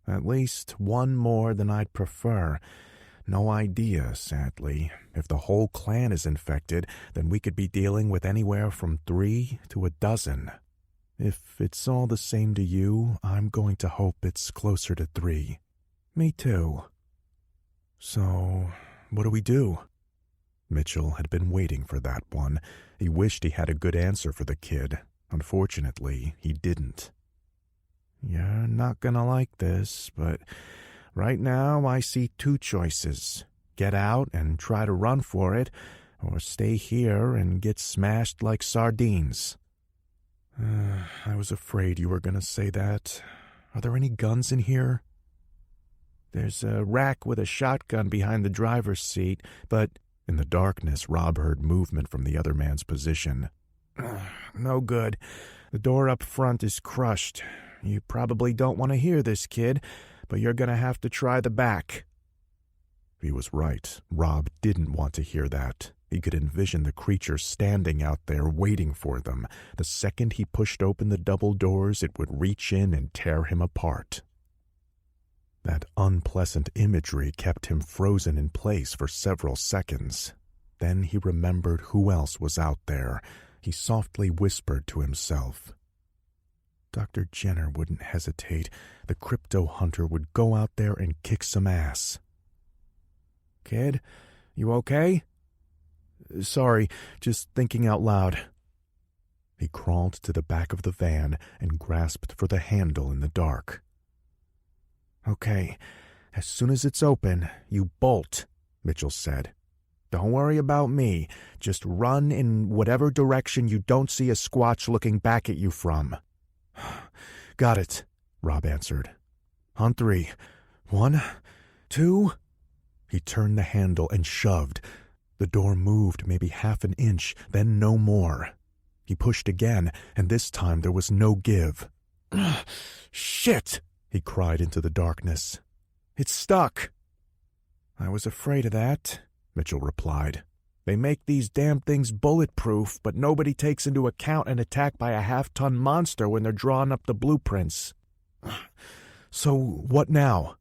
At least one more than I'd prefer. No idea, sadly. If the whole clan is infected, then we could be dealing with anywhere from 3 to a dozen. If it's all the same to you, I'm going to hope it's closer to 3. Me too. So, what do we do? Mitchell had been waiting for that one. He wished he had a good answer for the kid. Unfortunately, he didn't. You're not gonna like this, but right now I see 2 choices. Get out and try to run for it, or stay here and get smashed like sardines. I was afraid you were gonna say that. Are there any guns in here? There's a rack with a shotgun behind the driver's seat, but in the darkness, Rob heard movement from the other man's position. No good. The door up front is crushed. You probably don't want to hear this, kid, but you're going to have to try the back. He was right. Rob didn't want to hear that. He could envision the creature standing out there waiting for them. The second he pushed open the double doors, it would reach in and tear him apart. That unpleasant imagery kept him frozen in place for several seconds. Then he remembered who else was out there. He softly whispered to himself. Dr. Jenner wouldn't hesitate. The crypto hunter would go out there and kick some ass. Kid, you okay? Sorry, just thinking out loud. He crawled to the back of the van and grasped for the handle in the dark. Okay, as soon as it's open, you bolt, Mitchell said. Don't worry about me. Just run in whatever direction you don't see a Squatch looking back at you from. Got it, Rob answered. On 3. 1, 2. He turned the handle and shoved. The door moved maybe half an inch, then no more. He pushed again, and this time there was no give. Shit! He cried into the darkness. It's stuck. I was afraid of that, Mitchell replied. They make these damn things bulletproof, but nobody takes into account an attack by a half-ton monster when they're drawing up the blueprints. So what now?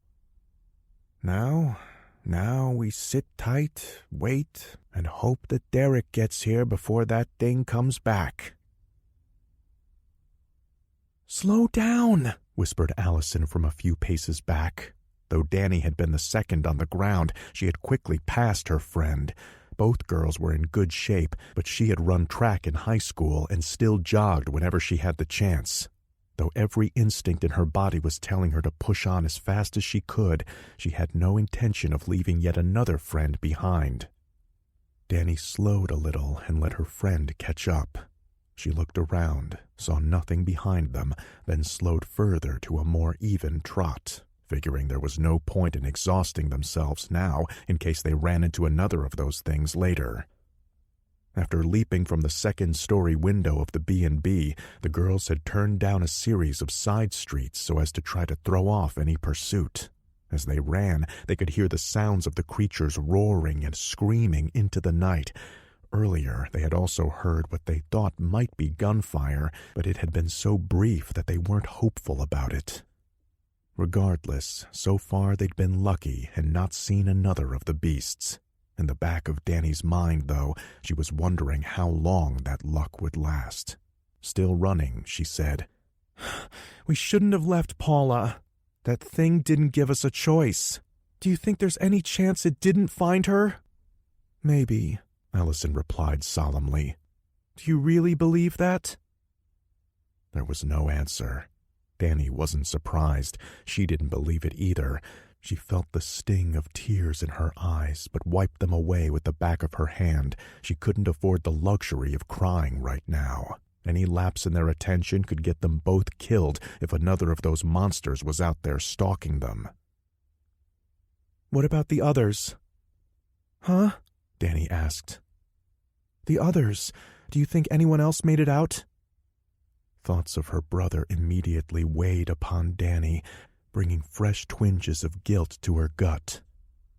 Now we sit tight, wait, and hope that Derek gets here before that thing comes back. Slow down, whispered Allison from a few paces back. Though Danny had been the second on the ground, she had quickly passed her friend. Both girls were in good shape, but she had run track in high school and still jogged whenever she had the chance. Though every instinct in her body was telling her to push on as fast as she could, she had no intention of leaving yet another friend behind. Danny slowed a little and let her friend catch up. She looked around, saw nothing behind them, then slowed further to a more even trot, figuring there was no point in exhausting themselves now in case they ran into another of those things later. After leaping from the second-story window of the B&B, the girls had turned down a series of side streets so as to try to throw off any pursuit. As they ran, they could hear the sounds of the creatures roaring and screaming into the night. Earlier, they had also heard what they thought might be gunfire, but it had been so brief that they weren't hopeful about it. Regardless, so far they'd been lucky and not seen another of the beasts. In the back of Danny's mind, though, she was wondering how long that luck would last. Still running, she said, "We shouldn't have left Paula. That thing didn't give us a choice. Do you think there's any chance it didn't find her?" "Maybe," Allison replied solemnly. "Do you really believe that?" There was no answer. Danny wasn't surprised. She didn't believe it either. She felt the sting of tears in her eyes, but wiped them away with the back of her hand. She couldn't afford the luxury of crying right now. Any lapse in their attention could get them both killed if another of those monsters was out there stalking them. "What about the others?" "Huh?" Danny asked. "The others. Do you think anyone else made it out?" Thoughts of her brother immediately weighed upon Danny, bringing fresh twinges of guilt to her gut.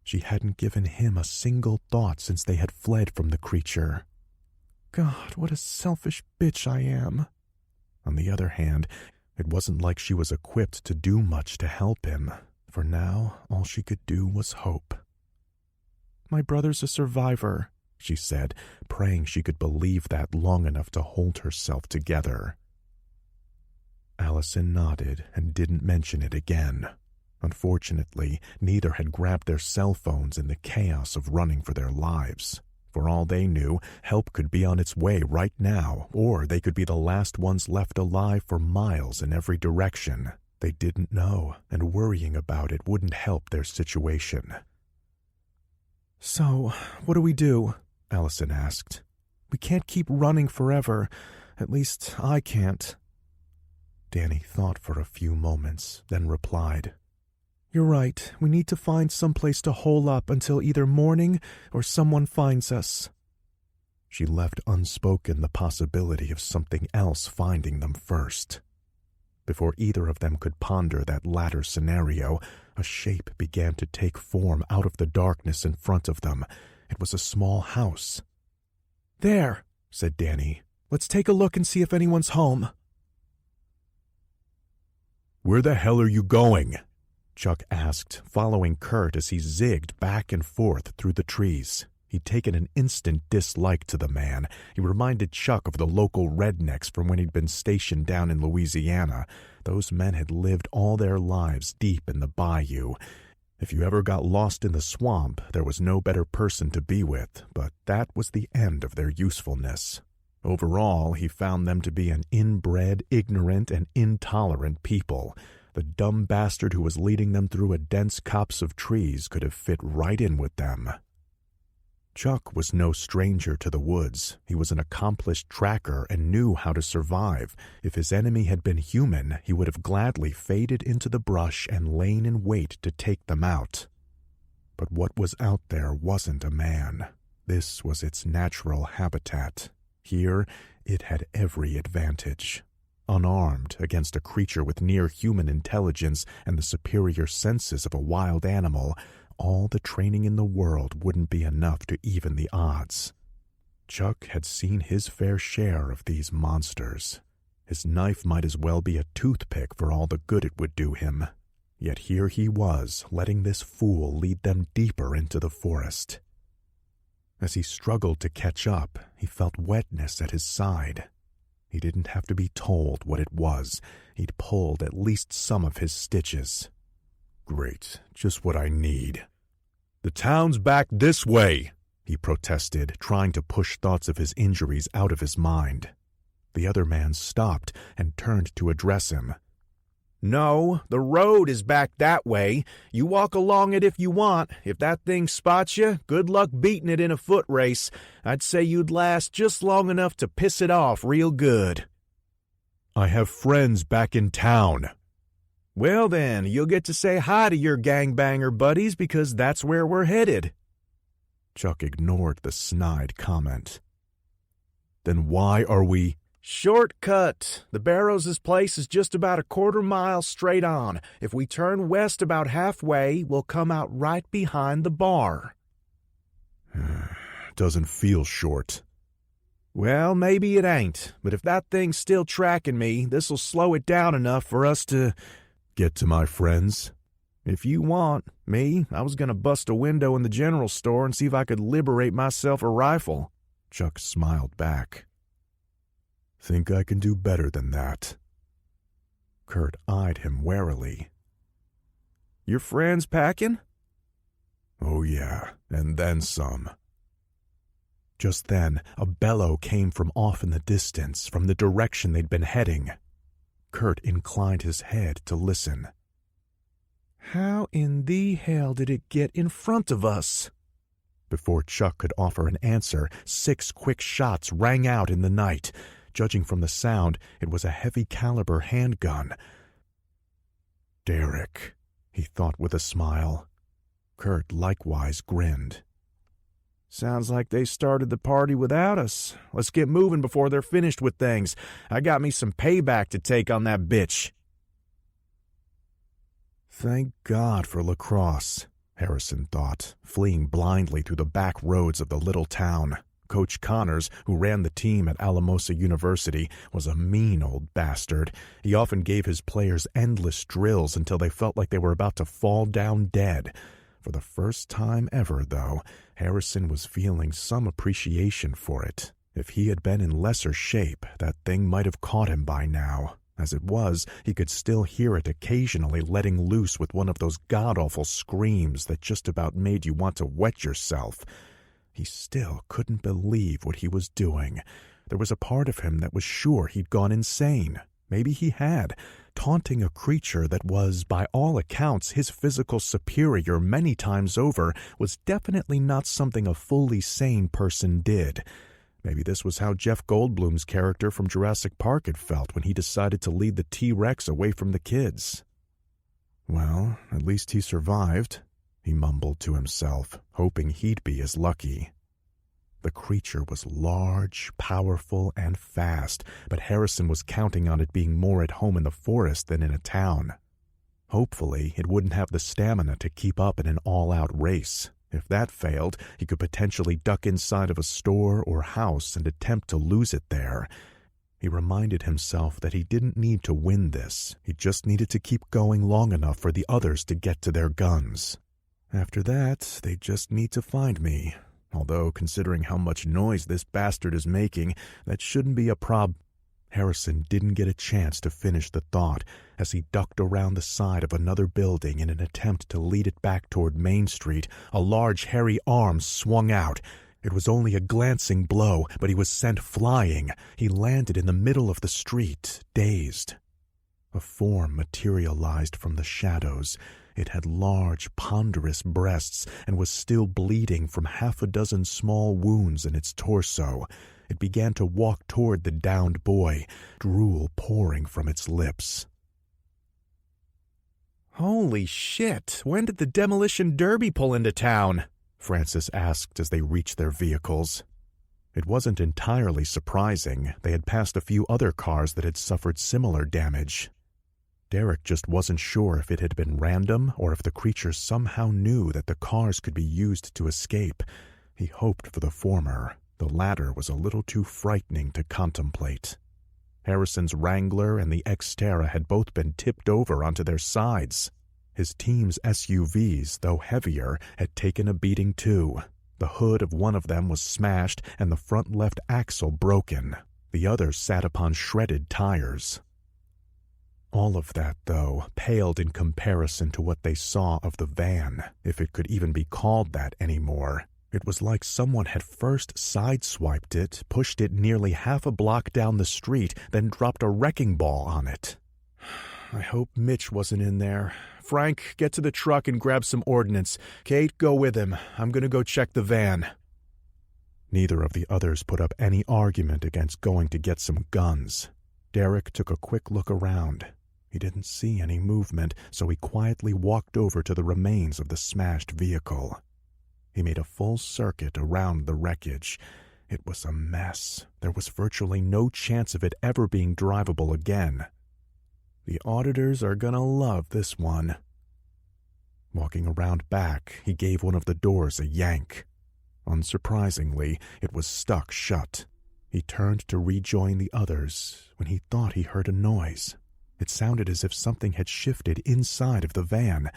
She hadn't given him a single thought since they had fled from the creature. God, what a selfish bitch I am. On the other hand, it wasn't like she was equipped to do much to help him. For now, all she could do was hope. "My brother's a survivor," she said, praying she could believe that long enough to hold herself together. Allison nodded and didn't mention it again. Unfortunately, neither had grabbed their cell phones in the chaos of running for their lives. For all they knew, help could be on its way right now, or they could be the last ones left alive for miles in every direction. They didn't know, and worrying about it wouldn't help their situation. "So, what do we do?" Allison asked. "We can't keep running forever. At least, I can't." Danny thought for a few moments, then replied, "You're right. We need to find some place to hole up until either morning or someone finds us." She left unspoken the possibility of something else finding them first. Before either of them could ponder that latter scenario, a shape began to take form out of the darkness in front of them. It was a small house. "There," said Danny. "Let's take a look and see if anyone's home." "Where the hell are you going?" Chuck asked, following Kurt as he zigged back and forth through the trees. He'd taken an instant dislike to the man. He reminded Chuck of the local rednecks from when he'd been stationed down in Louisiana. Those men had lived all their lives deep in the bayou. If you ever got lost in the swamp, there was no better person to be with, but that was the end of their usefulness. Overall, he found them to be an inbred, ignorant, and intolerant people. The dumb bastard who was leading them through a dense copse of trees could have fit right in with them. Chuck was no stranger to the woods. He was an accomplished tracker and knew how to survive. If his enemy had been human, he would have gladly faded into the brush and lain in wait to take them out. But what was out there wasn't a man. This was its natural habitat. Here, it had every advantage. Unarmed against a creature with near-human intelligence and the superior senses of a wild animal, all the training in the world wouldn't be enough to even the odds. Chuck had seen his fair share of these monsters. His knife might as well be a toothpick for all the good it would do him. Yet here he was, letting this fool lead them deeper into the forest. As he struggled to catch up, he felt wetness at his side. He didn't have to be told what it was. He'd pulled at least some of his stitches. Great, just what I need. "The town's back this way," he protested, trying to push thoughts of his injuries out of his mind. The other man stopped and turned to address him. "No, the road is back that way. You walk along it if you want. If that thing spots you, good luck beating it in a foot race. I'd say you'd last just long enough to piss it off real good." "I have friends back in town." "Well then, you'll get to say hi to your gangbanger buddies because that's where we're headed." Chuck ignored the snide comment. Then why are we— Shortcut. The Barrows' place is just about a quarter-mile straight on. If we turn west about halfway, we'll come out right behind the bar. Doesn't feel short. Well, maybe it ain't, but if that thing's still tracking me, this'll slow it down enough for us to— Get to my friends? If you want. Me, I was gonna bust a window in the general store and see if I could liberate myself a rifle. Chuck smiled back. Think I can do better than that. Kurt eyed him warily. Your friends packing? Oh yeah, and then some. Just then, a bellow came from off in the distance, from the direction they'd been heading. Kurt inclined his head to listen. How in the hell did it get in front of us? Before Chuck could offer an answer, 6 quick shots rang out in the night. Judging from the sound, it was a heavy-caliber handgun. Derek, he thought with a smile. Kurt likewise grinned. Sounds like they started the party without us. Let's get moving before they're finished with things. I got me some payback to take on that bitch. Thank God for lacrosse, Harrison thought, fleeing blindly through the back roads of the little town. Coach Connors, who ran the team at Alamosa University, was a mean old bastard. He often gave his players endless drills until they felt like they were about to fall down dead. For the first time ever, though, Harrison was feeling some appreciation for it. If he had been in lesser shape, that thing might have caught him by now. As it was, he could still hear it occasionally letting loose with one of those god-awful screams that just about made you want to wet yourself. He still couldn't believe what he was doing. There was a part of him that was sure he'd gone insane. Maybe he had. Taunting a creature that was, by all accounts, his physical superior many times over was definitely not something a fully sane person did. Maybe this was how Jeff Goldblum's character from Jurassic Park had felt when he decided to lead the T-Rex away from the kids. Well, at least he survived, he mumbled to himself, hoping he'd be as lucky. The creature was large, powerful, and fast, but Harrison was counting on it being more at home in the forest than in a town. Hopefully, it wouldn't have the stamina to keep up in an all-out race. If that failed, he could potentially duck inside of a store or house and attempt to lose it there. He reminded himself that he didn't need to win this. He just needed to keep going long enough for the others to get to their guns. After that, they just need to find me. Although, considering how much noise this bastard is making, that shouldn't be a prob— Harrison didn't get a chance to finish the thought as he ducked around the side of another building in an attempt to lead it back toward Main Street. A large, hairy arm swung out. It was only a glancing blow, but he was sent flying. He landed in the middle of the street, dazed. A form materialized from the shadows. It had large, ponderous breasts and was still bleeding from 6 small wounds in its torso. It began to walk toward the downed boy, drool pouring from its lips. Holy shit, when did the demolition derby pull into town? Francis asked as they reached their vehicles. It wasn't entirely surprising. They had passed a few other cars that had suffered similar damage. Derek just wasn't sure if it had been random or if the creature somehow knew that the cars could be used to escape. He hoped for the former. The latter was a little too frightening to contemplate. Harrison's Wrangler and the Xterra had both been tipped over onto their sides. His team's SUVs, though heavier, had taken a beating too. The hood of one of them was smashed and the front left axle broken. The other sat upon shredded tires. All of that, though, paled in comparison to what they saw of the van, if it could even be called that anymore. It was like someone had first sideswiped it, pushed it nearly half a block down the street, then dropped a wrecking ball on it. I hope Mitch wasn't in there. Frank, get to the truck and grab some ordnance. Kate, go with him. I'm going to go check the van. Neither of the others put up any argument against going to get some guns. Derek took a quick look around. He didn't see any movement, so he quietly walked over to the remains of the smashed vehicle. He made a full circuit around the wreckage. It was a mess. There was virtually no chance of it ever being drivable again. The auditors are gonna love this one. Walking around back, he gave one of the doors a yank. Unsurprisingly, it was stuck shut. He turned to rejoin the others when he thought he heard a noise. It sounded as if something had shifted inside of the van.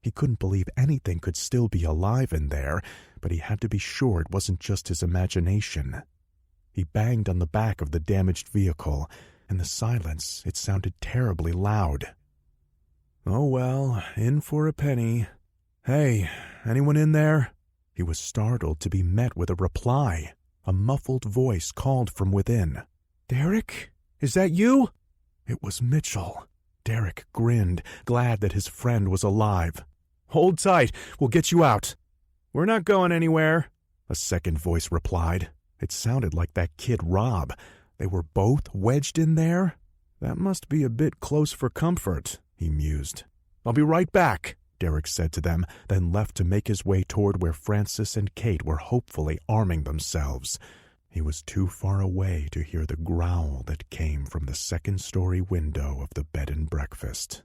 He couldn't believe anything could still be alive in there, but he had to be sure it wasn't just his imagination. He banged on the back of the damaged vehicle. In the silence, it sounded terribly loud. Oh well, in for a penny. Hey, anyone in there? He was startled to be met with a reply. A muffled voice called from within. Derek? Is that you? It was Mitchell. Derek grinned, glad that his friend was alive. Hold tight, we'll get you out. We're not going anywhere, a second voice replied. It sounded like that kid Rob. They were both wedged in there? That must be a bit close for comfort, he mused. I'll be right back, Derek said to them, then left to make his way toward where Francis and Kate were hopefully arming themselves. He was too far away to hear the growl that came from the second-story window of the bed and breakfast.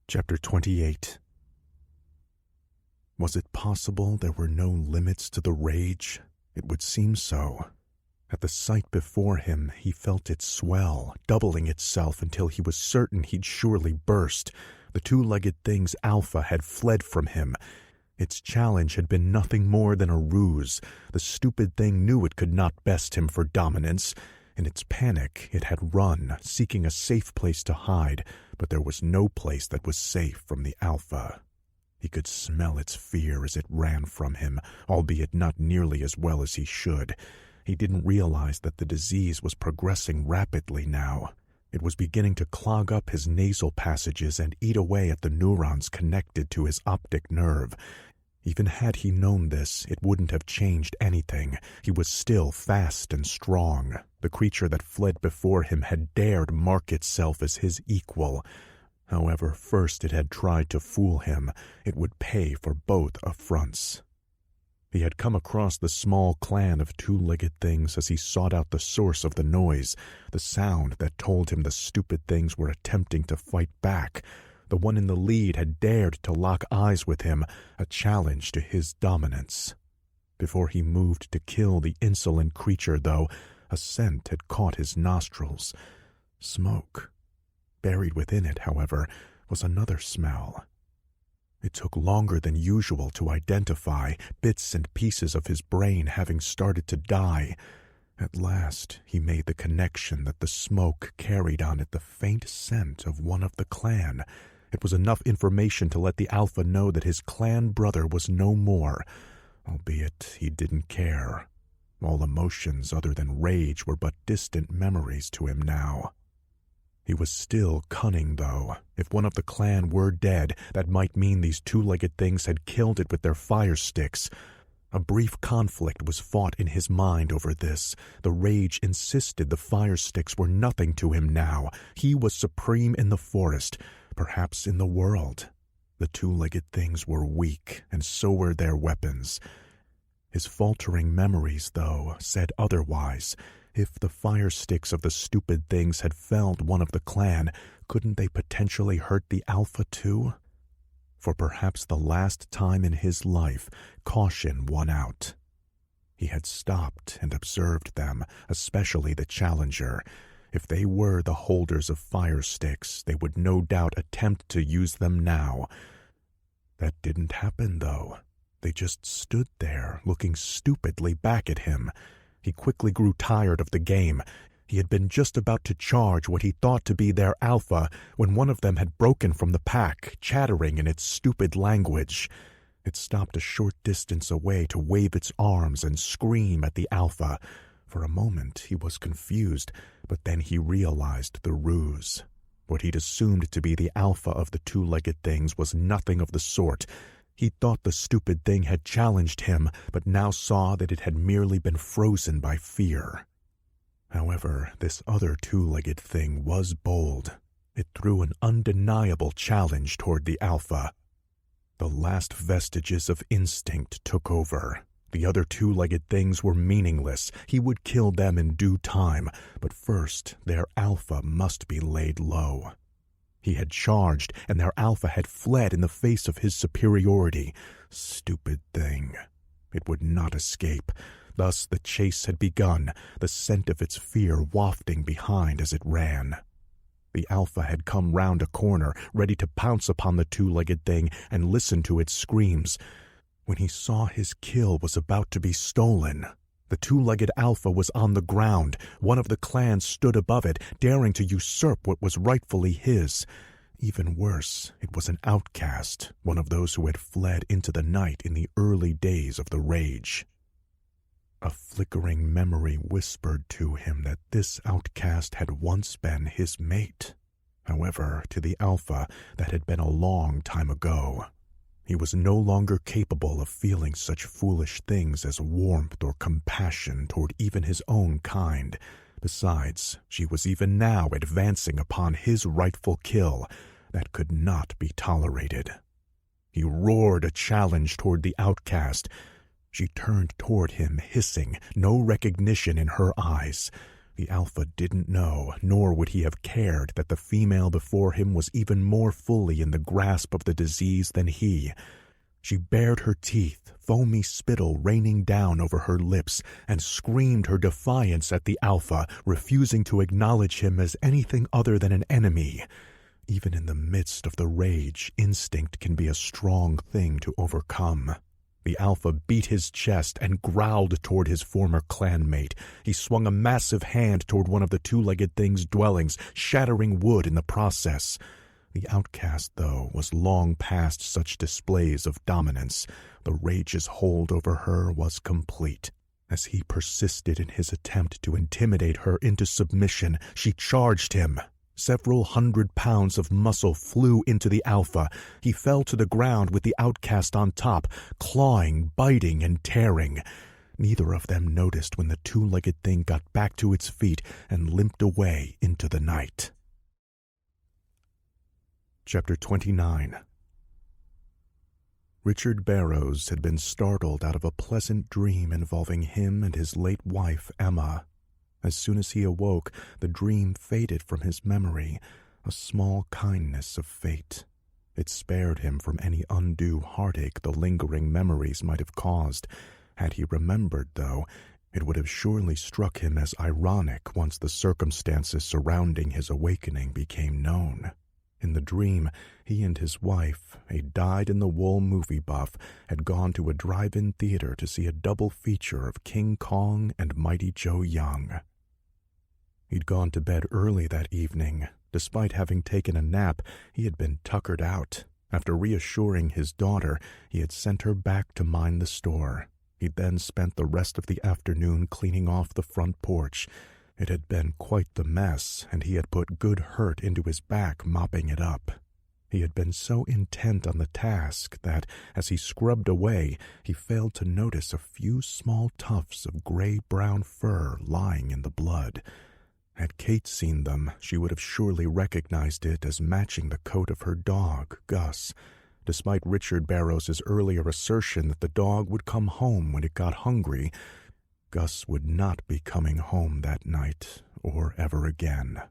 Chapter 28. Was it possible there were no limits to the rage? It would seem so. At the sight before him, he felt it swell, doubling itself until he was certain he'd surely burst. The two-legged thing's alpha had fled from him. Its challenge had been nothing more than a ruse. The stupid thing knew it could not best him for dominance. In its panic, it had run, seeking a safe place to hide, but there was no place that was safe from the alpha. He could smell its fear as it ran from him, albeit not nearly as well as he should. He didn't realize that the disease was progressing rapidly now. It was beginning to clog up his nasal passages and eat away at the neurons connected to his optic nerve. Even had he known this, it wouldn't have changed anything. He was still fast and strong. The creature that fled before him had dared mark itself as his equal. However, first it had tried to fool him. It would pay for both affronts. He had come across the small clan of two-legged things as he sought out the source of the noise, the sound that told him the stupid things were attempting to fight back. The one in the lead had dared to lock eyes with him, a challenge to his dominance. Before he moved to kill the insolent creature, though, a scent had caught his nostrils. Smoke. Buried within it, however, was another smell. It took longer than usual to identify, bits and pieces of his brain having started to die. At last, he made the connection that the smoke carried on it the faint scent of one of the clan. It was enough information to let the Alpha know that his clan brother was no more, albeit he didn't care. All emotions other than rage were but distant memories to him now. He was still cunning, though. If one of the clan were dead, that might mean these two-legged things had killed it with their fire sticks. A brief conflict was fought in his mind over this. The rage insisted the fire sticks were nothing to him now. He was supreme in the forest, perhaps in the world. The two-legged things were weak, and so were their weapons. His faltering memories, though, said otherwise. If the fire sticks of the stupid things had felled one of the clan, couldn't they potentially hurt the Alpha too? For perhaps the last time in his life, caution won out. He had stopped and observed them, especially the Challenger. If they were the holders of fire sticks, they would no doubt attempt to use them now. That didn't happen, though. They just stood there, looking stupidly back at him. He quickly grew tired of the game. He had been just about to charge what he thought to be their Alpha when one of them had broken from the pack, chattering in its stupid language. It stopped a short distance away to wave its arms and scream at the Alpha. For a moment he was confused, but then he realized the ruse. What he'd assumed to be the Alpha of the two-legged things was nothing of the sort. He thought the stupid thing had challenged him, but now saw that it had merely been frozen by fear. However, this other two-legged thing was bold. It threw an undeniable challenge toward the Alpha. The last vestiges of instinct took over. The other two-legged things were meaningless. He would kill them in due time, but first their alpha must be laid low. He had charged, and their alpha had fled in the face of his superiority. Stupid thing. It would not escape. Thus the chase had begun, the scent of its fear wafting behind as it ran. The alpha had come round a corner, ready to pounce upon the two-legged thing and listen to its screams. When he saw his kill was about to be stolen, the two-legged alpha was on the ground. One of the clan stood above it, daring to usurp what was rightfully his. Even worse, it was an outcast, one of those who had fled into the night in the early days of the rage. A flickering memory whispered to him that this outcast had once been his mate. However, to the alpha, that had been a long time ago. He was no longer capable of feeling such foolish things as warmth or compassion toward even his own kind. Besides, she was even now advancing upon his rightful kill. That could not be tolerated. He roared a challenge toward the outcast. She turned toward him, hissing, no recognition in her eyes. The alpha didn't know, nor would he have cared, that the female before him was even more fully in the grasp of the disease than he. She bared her teeth, foamy spittle raining down over her lips, and screamed her defiance at the alpha, refusing to acknowledge him as anything other than an enemy. Even in the midst of the rage, instinct can be a strong thing to overcome. The alpha beat his chest and growled toward his former clanmate. He swung a massive hand toward one of the two-legged thing's dwellings, shattering wood in the process. The outcast, though, was long past such displays of dominance. The rage's hold over her was complete. As he persisted in his attempt to intimidate her into submission, she charged him. Several 100 pounds of muscle flew into the alpha. He fell to the ground with the outcast on top, clawing, biting, and tearing. Neither of them noticed when the two-legged thing got back to its feet and limped away into the night. Chapter 29. Richard Barrows had been startled out of a pleasant dream involving him and his late wife, Emma. As soon as he awoke, the dream faded from his memory, a small kindness of fate. It spared him from any undue heartache the lingering memories might have caused. Had he remembered, though, it would have surely struck him as ironic once the circumstances surrounding his awakening became known. In the dream, he and his wife, a dyed-in-the-wool movie buff, had gone to a drive-in theater to see a double feature of King Kong and Mighty Joe Young. He'd gone to bed early that evening. Despite having taken a nap, he had been tuckered out. After reassuring his daughter, he had sent her back to mind the store. He'd then spent the rest of the afternoon cleaning off the front porch. It had been quite the mess, and he had put good hurt into his back mopping it up. He had been so intent on the task that, as he scrubbed away, he failed to notice a few small tufts of gray-brown fur lying in the blood. Had Kate seen them, she would have surely recognized it as matching the coat of her dog, Gus. Despite Richard Barrows's earlier assertion that the dog would come home when it got hungry, Gus would not be coming home that night, or ever again.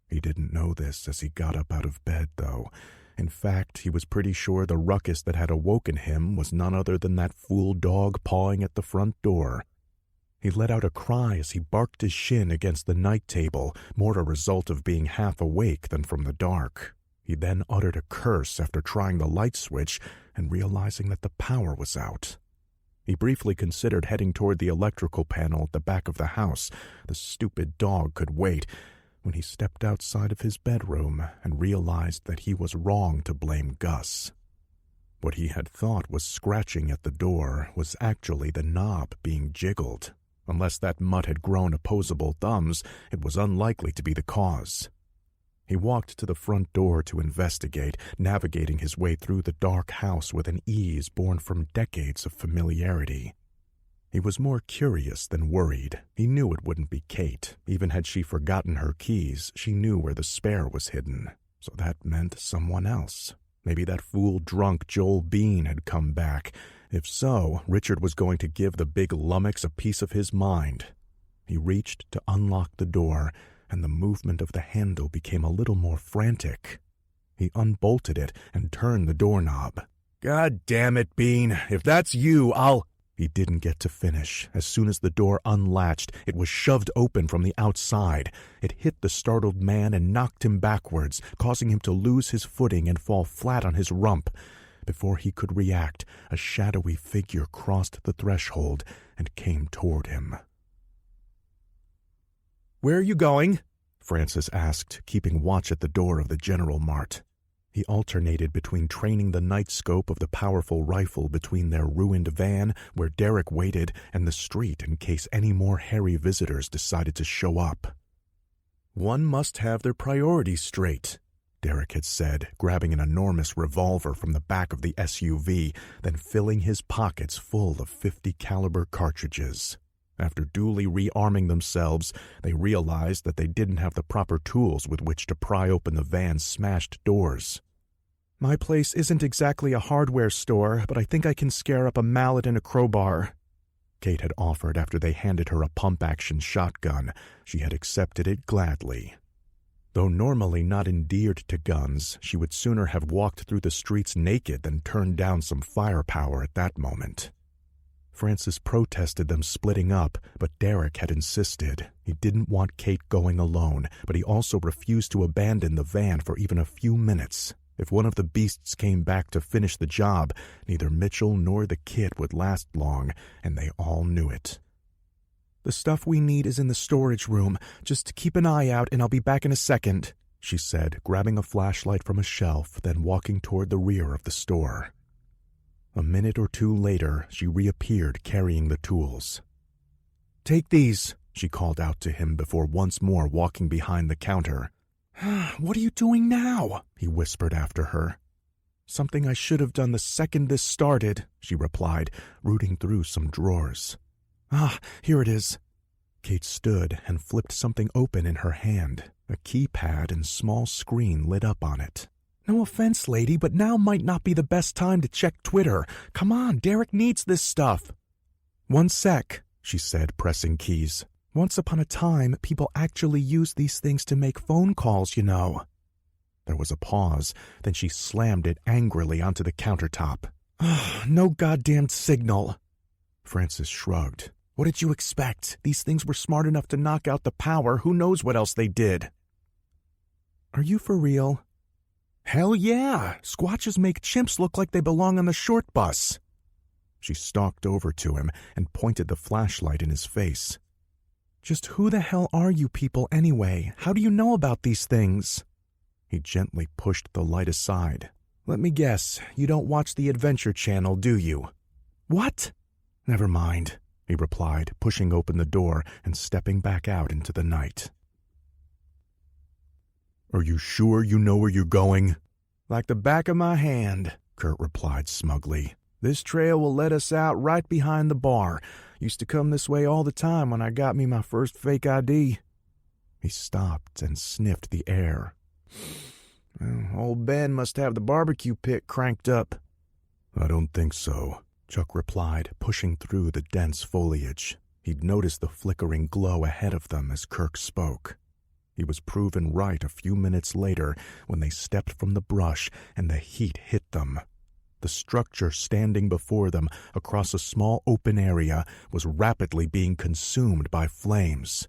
He didn't know this as he got up out of bed, though. In fact, he was pretty sure the ruckus that had awoken him was none other than that fool dog pawing at the front door. He let out a cry as he barked his shin against the night table, more a result of being half awake than from the dark. He then uttered a curse after trying the light switch and realizing that the power was out. He briefly considered heading toward the electrical panel at the back of the house. The stupid dog could wait, when he stepped outside of his bedroom and realized that he was wrong to blame Gus. What he had thought was scratching at the door was actually the knob being jiggled. Unless that mutt had grown opposable thumbs, it was unlikely to be the cause. He walked to the front door to investigate, navigating his way through the dark house with an ease born from decades of familiarity. He was more curious than worried. He knew it wouldn't be Kate. Even had she forgotten her keys, she knew where the spare was hidden. So that meant someone else. Maybe that fool drunk Joel Bean had come back, If so, Richard was going to give the big lummox a piece of his mind. He reached to unlock the door, and the movement of the handle became a little more frantic. He unbolted it and turned the doorknob. "God damn it, Bean! If that's you, I'll—" He didn't get to finish. As soon as the door unlatched, it was shoved open from the outside. It hit the startled man and knocked him backwards, causing him to lose his footing and fall flat on his rump. Before he could react, a shadowy figure crossed the threshold and came toward him. "Where are you going?" Francis asked, keeping watch at the door of the General Mart. He alternated between training the night scope of the powerful rifle between their ruined van, where Derek waited, and the street in case any more hairy visitors decided to show up. "One must have their priorities straight," Derek had said, grabbing an enormous revolver from the back of the SUV, then filling his pockets full of .50 caliber cartridges. After duly rearming themselves, they realized that they didn't have the proper tools with which to pry open the van's smashed doors. "My place isn't exactly a hardware store, but I think I can scare up a mallet and a crowbar," Kate had offered after they handed her a pump-action shotgun. She had accepted it gladly. Though normally not endeared to guns, she would sooner have walked through the streets naked than turned down some firepower at that moment. Francis protested them splitting up, but Derek had insisted. He didn't want Kate going alone, but he also refused to abandon the van for even a few minutes. If one of the beasts came back to finish the job, neither Mitchell nor the kid would last long, and they all knew it. "The stuff we need is in the storage room. Just keep an eye out and I'll be back in a second," she said, grabbing a flashlight from a shelf, then walking toward the rear of the store. A minute or two later, she reappeared carrying the tools. "Take these," she called out to him before once more walking behind the counter. "What are you doing now?" he whispered after her. "Something I should have done the second this started," she replied, rooting through some drawers. Here it is." Kate stood and flipped something open in her hand. A keypad and small screen lit up on it. "No offense, lady, but now might not be the best time to check Twitter. Come on, Derek needs this stuff." "One sec," she said, pressing keys. "Once upon a time, people actually used these things to make phone calls, you know." There was a pause, then she slammed it angrily onto the countertop. "No goddamn signal." Francis shrugged. "What did you expect? These things were smart enough to knock out the power. Who knows what else they did?" "Are you for real?" "Hell yeah! Squatches make chimps look like they belong on the short bus." She stalked over to him and pointed the flashlight in his face. "Just who the hell are you people anyway? How do you know about these things?" He gently pushed the light aside. "Let me guess, you don't watch the Adventure Channel, do you?" "What?" "Never mind," he replied, pushing open the door and stepping back out into the night. "Are you sure you know where you're going?" "Like the back of my hand," Kurt replied smugly. "This trail will let us out right behind the bar. Used to come this way all the time when I got me my first fake ID." He stopped and sniffed the air. "Old Ben must have the barbecue pit cranked up." "I don't think so," Chuck replied, pushing through the dense foliage. He'd noticed the flickering glow ahead of them as Kirk spoke. He was proven right a few minutes later when they stepped from the brush and the heat hit them. The structure standing before them across a small open area was rapidly being consumed by flames.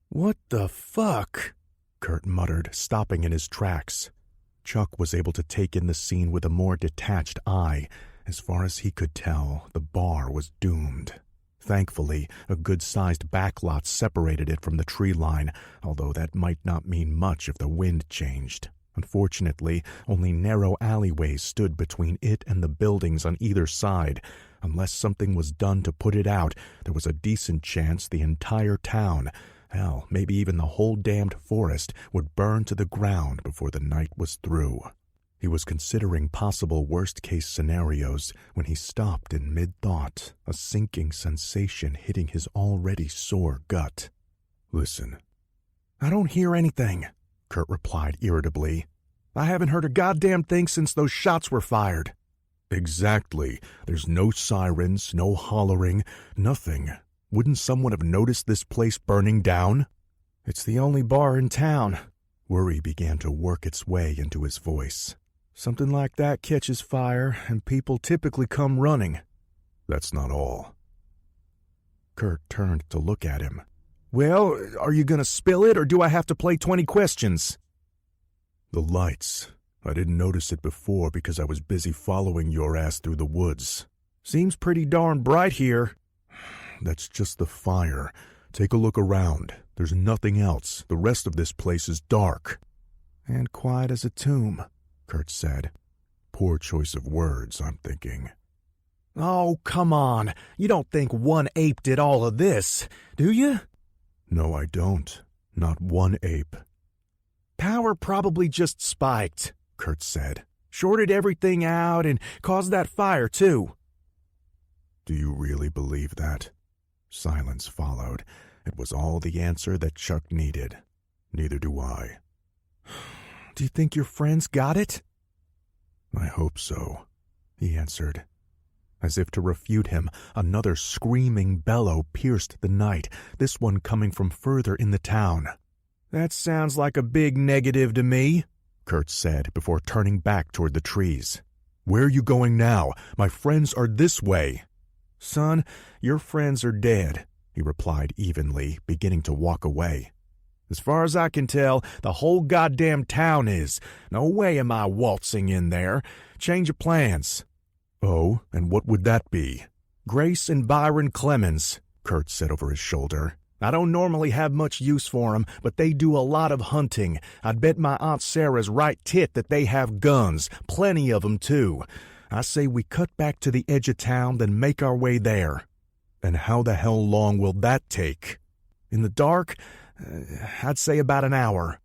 "What the fuck?" Kurt muttered, stopping in his tracks. Chuck was able to take in the scene with a more detached eye. As far as he could tell, the bar was doomed. Thankfully, a good-sized backlot separated it from the tree line, although that might not mean much if the wind changed. Unfortunately, only narrow alleyways stood between it and the buildings on either side. Unless something was done to put it out, there was a decent chance the entire town, hell, maybe even the whole damned forest, would burn to the ground before the night was through. He was considering possible worst-case scenarios when he stopped in mid-thought, a sinking sensation hitting his already sore gut. "Listen." "I don't hear anything," Kurt replied irritably. "I haven't heard a goddamn thing since those shots were fired." Exactly. There's no sirens, no hollering, nothing. Wouldn't someone have noticed this place burning down? It's the only bar in town. Worry began to work its way into his voice. Something like that catches fire, and people typically come running. That's not all. Kurt turned to look at him. Well, are you going to spill it, or do I have to play 20 questions? The lights. I didn't notice it before because I was busy following your ass through the woods. Seems pretty darn bright here. That's just the fire. Take a look around. There's nothing else. The rest of this place is dark. And quiet as a tomb, Kurt said. Poor choice of words, I'm thinking. Oh, come on. You don't think one ape did all of this, do you? No, I don't. Not one ape. Power probably just spiked, Kurt said. Shorted everything out and caused that fire, too. Do you really believe that? Silence followed. It was all the answer that Chuck needed. Neither do I. Do you think your friends got it? I hope so, he answered. As if to refute him, another screaming bellow pierced the night, this one coming from further in the town. That sounds like a big negative to me, Kurt said before turning back toward the trees. Where are you going now? My friends are this way. Son, your friends are dead, he replied evenly, beginning to walk away. As far as I can tell, the whole goddamn town is. No way am I waltzing in there. Change of plans. Oh, and what would that be? Grace and Byron Clemens, Kurt said over his shoulder. I don't normally have much use for 'em, but they do a lot of hunting. I'd bet my Aunt Sarah's right tit that they have guns, plenty of 'em too. I say we cut back to the edge of town, then make our way there. And how the hell long will that take? In the dark, I'd say about an hour.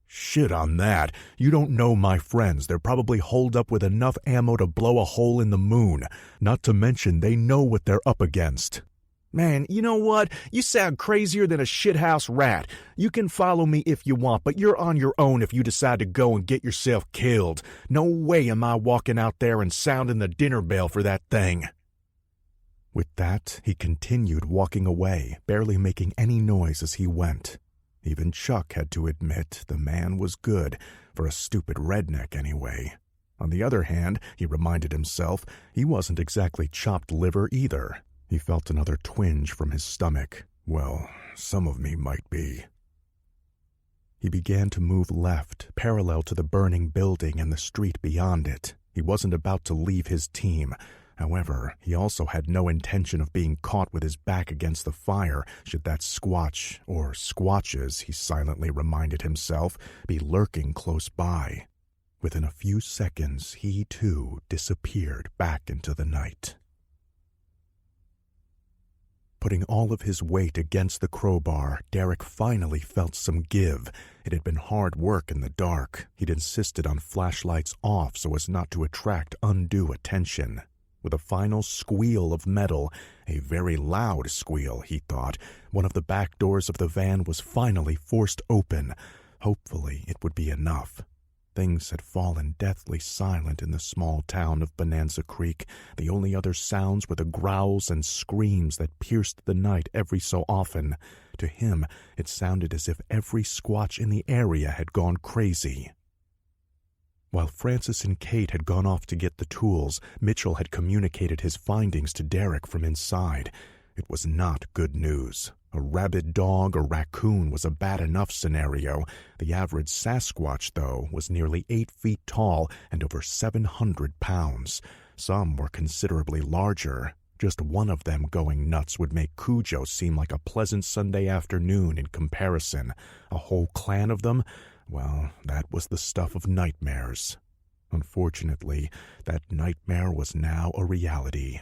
Shit on that. You don't know my friends. They're probably holed up with enough ammo to blow a hole in the moon. Not to mention they know what they're up against. Man, you know what? You sound crazier than a shithouse rat. You can follow me if you want, but you're on your own if you decide to go and get yourself killed. No way am I walking out there and sounding the dinner bell for that thing. With that, he continued walking away, barely making any noise as he went. Even Chuck had to admit the man was good, for a stupid redneck anyway. On the other hand, he reminded himself, he wasn't exactly chopped liver either. He felt another twinge from his stomach. Well, some of me might be. He began to move left, parallel to the burning building and the street beyond it. He wasn't about to leave his team. However, he also had no intention of being caught with his back against the fire should that squatch, or squatches, he silently reminded himself, be lurking close by. Within a few seconds, he too disappeared back into the night. Putting all of his weight against the crowbar, Derek finally felt some give. It had been hard work in the dark. He'd insisted on flashlights off so as not to attract undue attention. With a final squeal of metal, a very loud squeal, he thought, one of the back doors of the van was finally forced open. Hopefully it would be enough. Things had fallen deathly silent in the small town of Bonanza Creek. The only other sounds were the growls and screams that pierced the night every so often. To him, it sounded as if every squatch in the area had gone crazy. While Francis and Kate had gone off to get the tools, Mitchell had communicated his findings to Derek from inside. It was not good news. A rabid dog or raccoon was a bad enough scenario. The average Sasquatch, though, was nearly 8 feet tall and over 700 pounds. Some were considerably larger. Just one of them going nuts would make Cujo seem like a pleasant Sunday afternoon in comparison. A whole clan of them? Well, that was the stuff of nightmares. Unfortunately, that nightmare was now a reality.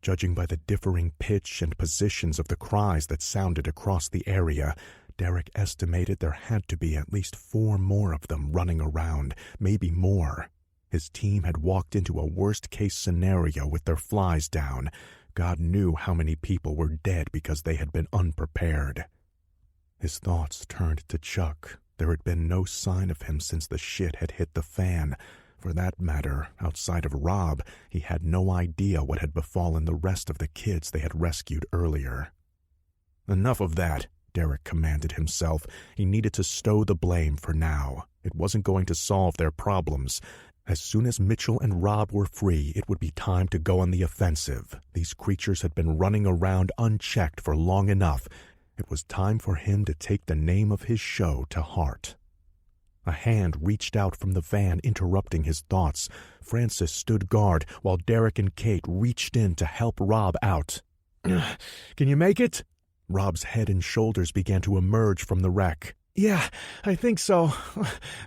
Judging by the differing pitch and positions of the cries that sounded across the area, Derek estimated there had to be at least 4 more of them running around, maybe more. His team had walked into a worst-case scenario with their flies down. God knew how many people were dead because they had been unprepared. His thoughts turned to Chuck. There had been no sign of him since the shit had hit the fan. For that matter, outside of Rob, he had no idea what had befallen the rest of the kids they had rescued earlier. Enough of that, Derek commanded himself. He needed to stow the blame for now. It wasn't going to solve their problems. As soon as Mitchell and Rob were free, it would be time to go on the offensive. These creatures had been running around unchecked for long enough. It was time for him to take the name of his show to heart. A hand reached out from the van, interrupting his thoughts. Francis stood guard while Derek and Kate reached in to help Rob out. Can you make it? Rob's head and shoulders began to emerge from the wreck. Yeah, I think so.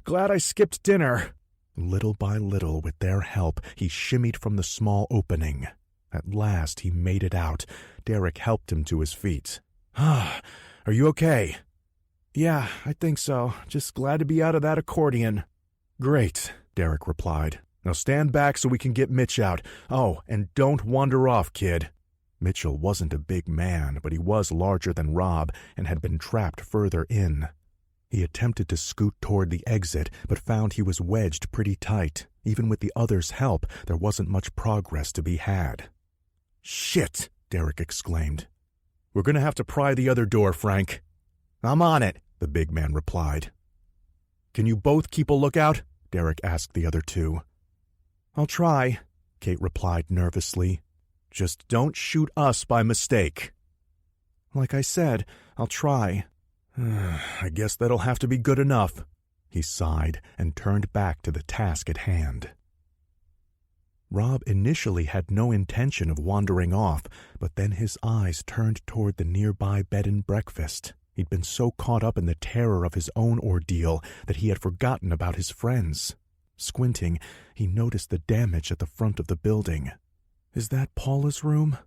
Glad I skipped dinner. Little by little, with their help, he shimmied from the small opening. At last, he made it out. Derek helped him to his feet. Are you okay? Yeah, I think so. Just glad to be out of that accordion. Great, Derek replied. Now stand back so we can get Mitch out. Oh, and don't wander off, kid. Mitchell wasn't a big man, but he was larger than Rob and had been trapped further in. He attempted to scoot toward the exit, but found he was wedged pretty tight. Even with the others' help, there wasn't much progress to be had. Shit, Derek exclaimed. We're going to have to pry the other door, Frank. I'm on it, the big man replied. Can you both keep a lookout? Derek asked the other two. I'll try, Kate replied nervously. Just don't shoot us by mistake. Like I said, I'll try. I guess that'll have to be good enough. He sighed and turned back to the task at hand. Rob initially had no intention of wandering off, but then his eyes turned toward the nearby bed and breakfast. He'd been so caught up in the terror of his own ordeal that he had forgotten about his friends. Squinting, he noticed the damage at the front of the building. Is that Paula's room?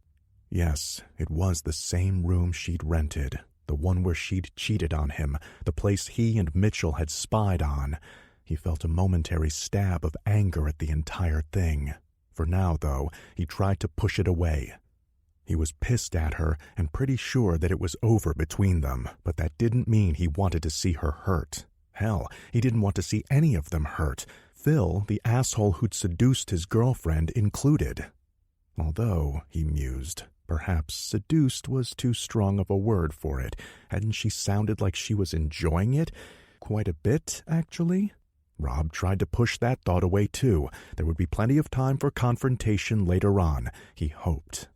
Yes, it was the same room she'd rented, the one where she'd cheated on him, the place he and Mitchell had spied on. He felt a momentary stab of anger at the entire thing. For now, though, he tried to push it away. He was pissed at her and pretty sure that it was over between them, but that didn't mean he wanted to see her hurt. Hell, he didn't want to see any of them hurt, Phil, the asshole who'd seduced his girlfriend, included. Although, he mused, perhaps seduced was too strong of a word for it. Hadn't she sounded like she was enjoying it? Quite a bit, actually. Rob tried to push that thought away, too. There would be plenty of time for confrontation later on, he hoped.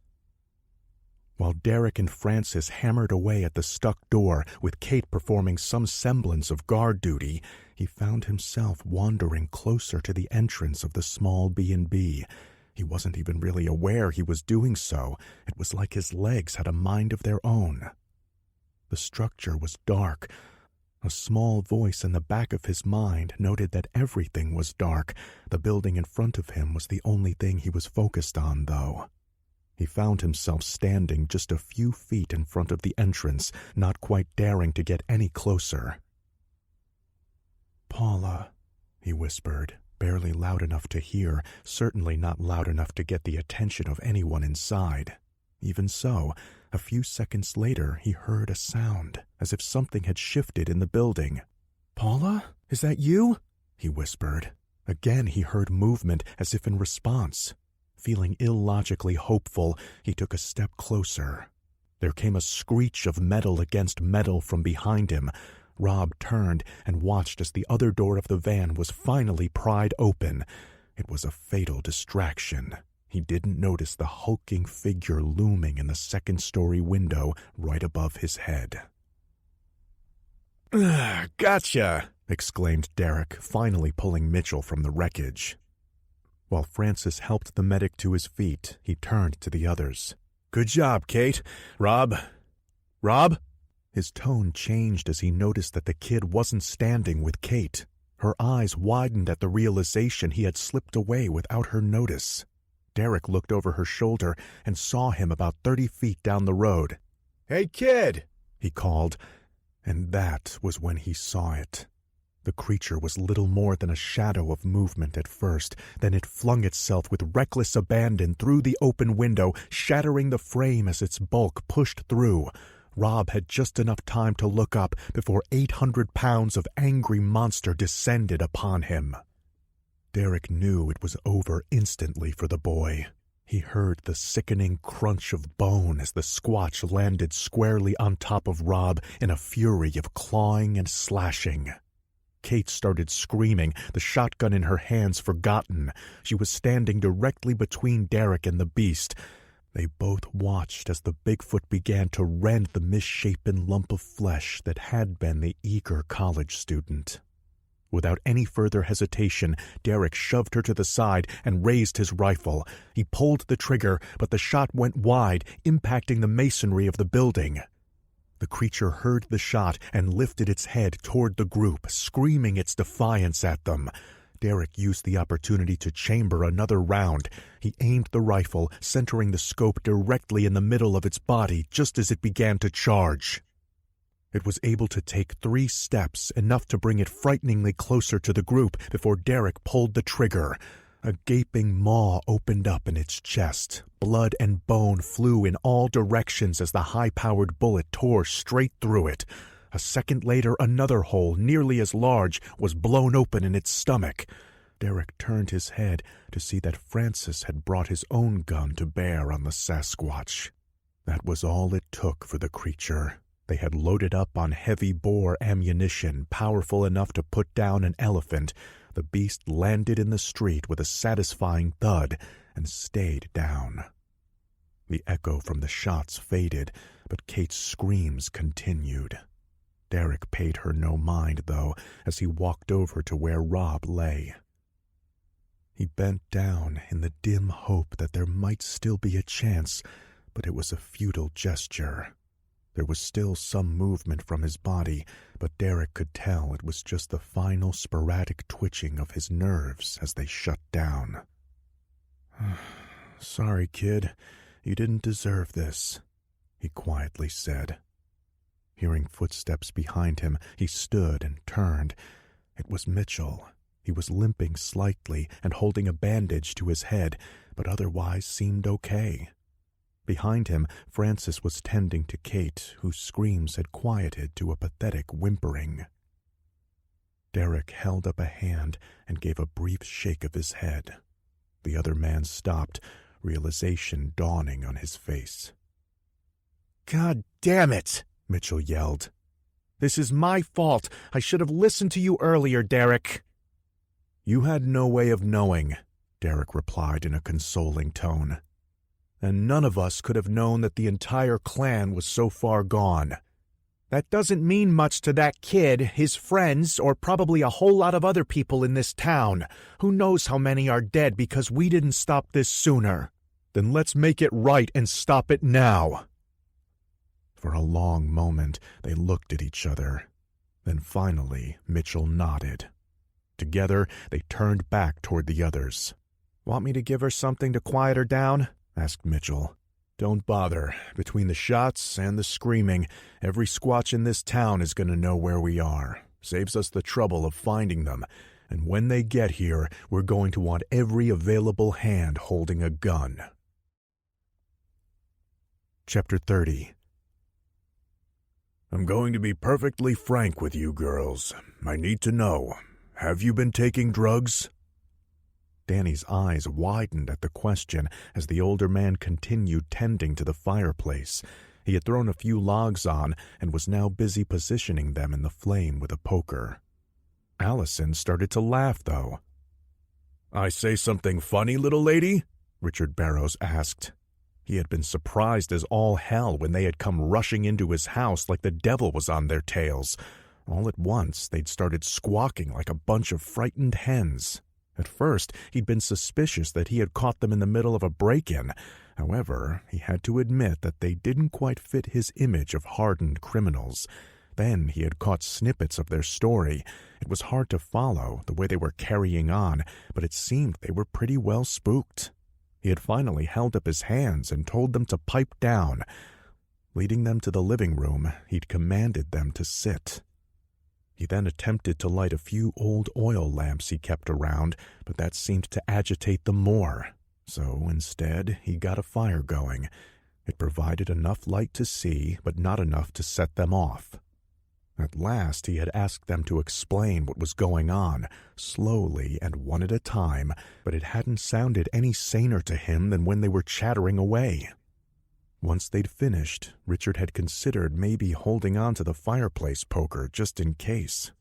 While Derek and Francis hammered away at the stuck door, with Kate performing some semblance of guard duty, he found himself wandering closer to the entrance of the small B&B. He wasn't even really aware he was doing so. It was like his legs had a mind of their own. The structure was dark. A small voice in the back of his mind noted that everything was dark. The building in front of him was the only thing he was focused on, though. He found himself standing just a few feet in front of the entrance, not quite daring to get any closer. "Paula," he whispered, barely loud enough to hear, certainly not loud enough to get the attention of anyone inside. Even so, a few seconds later he heard a sound, as if something had shifted in the building. "Paula, is that you?" he whispered. Again he heard movement, as if in response. Feeling illogically hopeful, he took a step closer. There came a screech of metal against metal from behind him. Rob turned and watched as the other door of the van was finally pried open. It was a fatal distraction. He didn't notice the hulking figure looming in the second-story window right above his head. "Gotcha!" exclaimed Derek, finally pulling Mitchell from the wreckage. While Francis helped the medic to his feet, he turned to the others. "Good job, Kate. Rob? His tone changed as he noticed that the kid wasn't standing with Kate. Her eyes widened at the realization he had slipped away without her notice. Derek looked over her shoulder and saw him about 30 feet down the road. "Hey, kid!" he called, and that was when he saw it. The creature was little more than a shadow of movement at first, then it flung itself with reckless abandon through the open window, shattering the frame as its bulk pushed through. Rob had just enough time to look up before 800 pounds of angry monster descended upon him. Derek knew it was over instantly for the boy. He heard the sickening crunch of bone as the Squatch landed squarely on top of Rob in a fury of clawing and slashing. Kate started screaming, the shotgun in her hands forgotten. She was standing directly between Derek and the beast. They both watched as the Bigfoot began to rend the misshapen lump of flesh that had been the eager college student. Without any further hesitation, Derek shoved her to the side and raised his rifle. He pulled the trigger, but the shot went wide, impacting the masonry of the building. The creature heard the shot and lifted its head toward the group, screaming its defiance at them. Derek used the opportunity to chamber another round. He aimed the rifle, centering the scope directly in the middle of its body just as it began to charge. It was able to take 3 steps, enough to bring it frighteningly closer to the group before Derek pulled the trigger. A gaping maw opened up in its chest. Blood and bone flew in all directions as the high-powered bullet tore straight through it. A second later, another hole, nearly as large, was blown open in its stomach. Derek turned his head to see that Francis had brought his own gun to bear on the Sasquatch. That was all it took for the creature. They had loaded up on heavy-bore ammunition, powerful enough to put down an elephant. The beast landed in the street with a satisfying thud and stayed down. The echo from the shots faded, but Kate's screams continued. Derek paid her no mind, though, as he walked over to where Rob lay. He bent down in the dim hope that there might still be a chance, but it was a futile gesture. There was still some movement from his body, but Derek could tell it was just the final sporadic twitching of his nerves as they shut down. "Sorry, kid. You didn't deserve this," he quietly said. Hearing footsteps behind him, he stood and turned. It was Mitchell. He was limping slightly and holding a bandage to his head, but otherwise seemed okay. Behind him, Francis was tending to Kate, whose screams had quieted to a pathetic whimpering. Derek held up a hand and gave a brief shake of his head. The other man stopped, realization dawning on his face. "God damn it!" Mitchell yelled. "This is my fault. I should have listened to you earlier, Derek." "You had no way of knowing," Derek replied in a consoling tone. "And none of us could have known that the entire clan was so far gone." "That doesn't mean much to that kid, his friends, or probably a whole lot of other people in this town. Who knows how many are dead because we didn't stop this sooner." "Then let's make it right and stop it now." For a long moment, they looked at each other. Then finally, Mitchell nodded. Together, they turned back toward the others. "Want me to give her something to quiet her down?" asked Mitchell. "Don't bother. Between the shots and the screaming, every Squatch in this town is going to know where we are. Saves us the trouble of finding them. And when they get here, we're going to want every available hand holding a gun." Chapter 30. "I'm going to be perfectly frank with you girls. I need to know, have you been taking drugs?" Danny's eyes widened at the question as the older man continued tending to the fireplace. He had thrown a few logs on and was now busy positioning them in the flame with a poker. Allison started to laugh, though. "I say something funny, little lady?" Richard Barrows asked. He had been surprised as all hell when they had come rushing into his house like the devil was on their tails. All at once, they'd started squawking like a bunch of frightened hens. At first, he'd been suspicious that he had caught them in the middle of a break-in. However, he had to admit that they didn't quite fit his image of hardened criminals. Then he had caught snippets of their story. It was hard to follow the way they were carrying on, but it seemed they were pretty well spooked. He had finally held up his hands and told them to pipe down. Leading them to the living room, he'd commanded them to sit. He then attempted to light a few old oil lamps he kept around, but that seemed to agitate them more. So instead, he got a fire going. It provided enough light to see, but not enough to set them off. At last he had asked them to explain what was going on, slowly and one at a time, but it hadn't sounded any saner to him than when they were chattering away. Once they'd finished, Richard had considered maybe holding on to the fireplace poker just in case.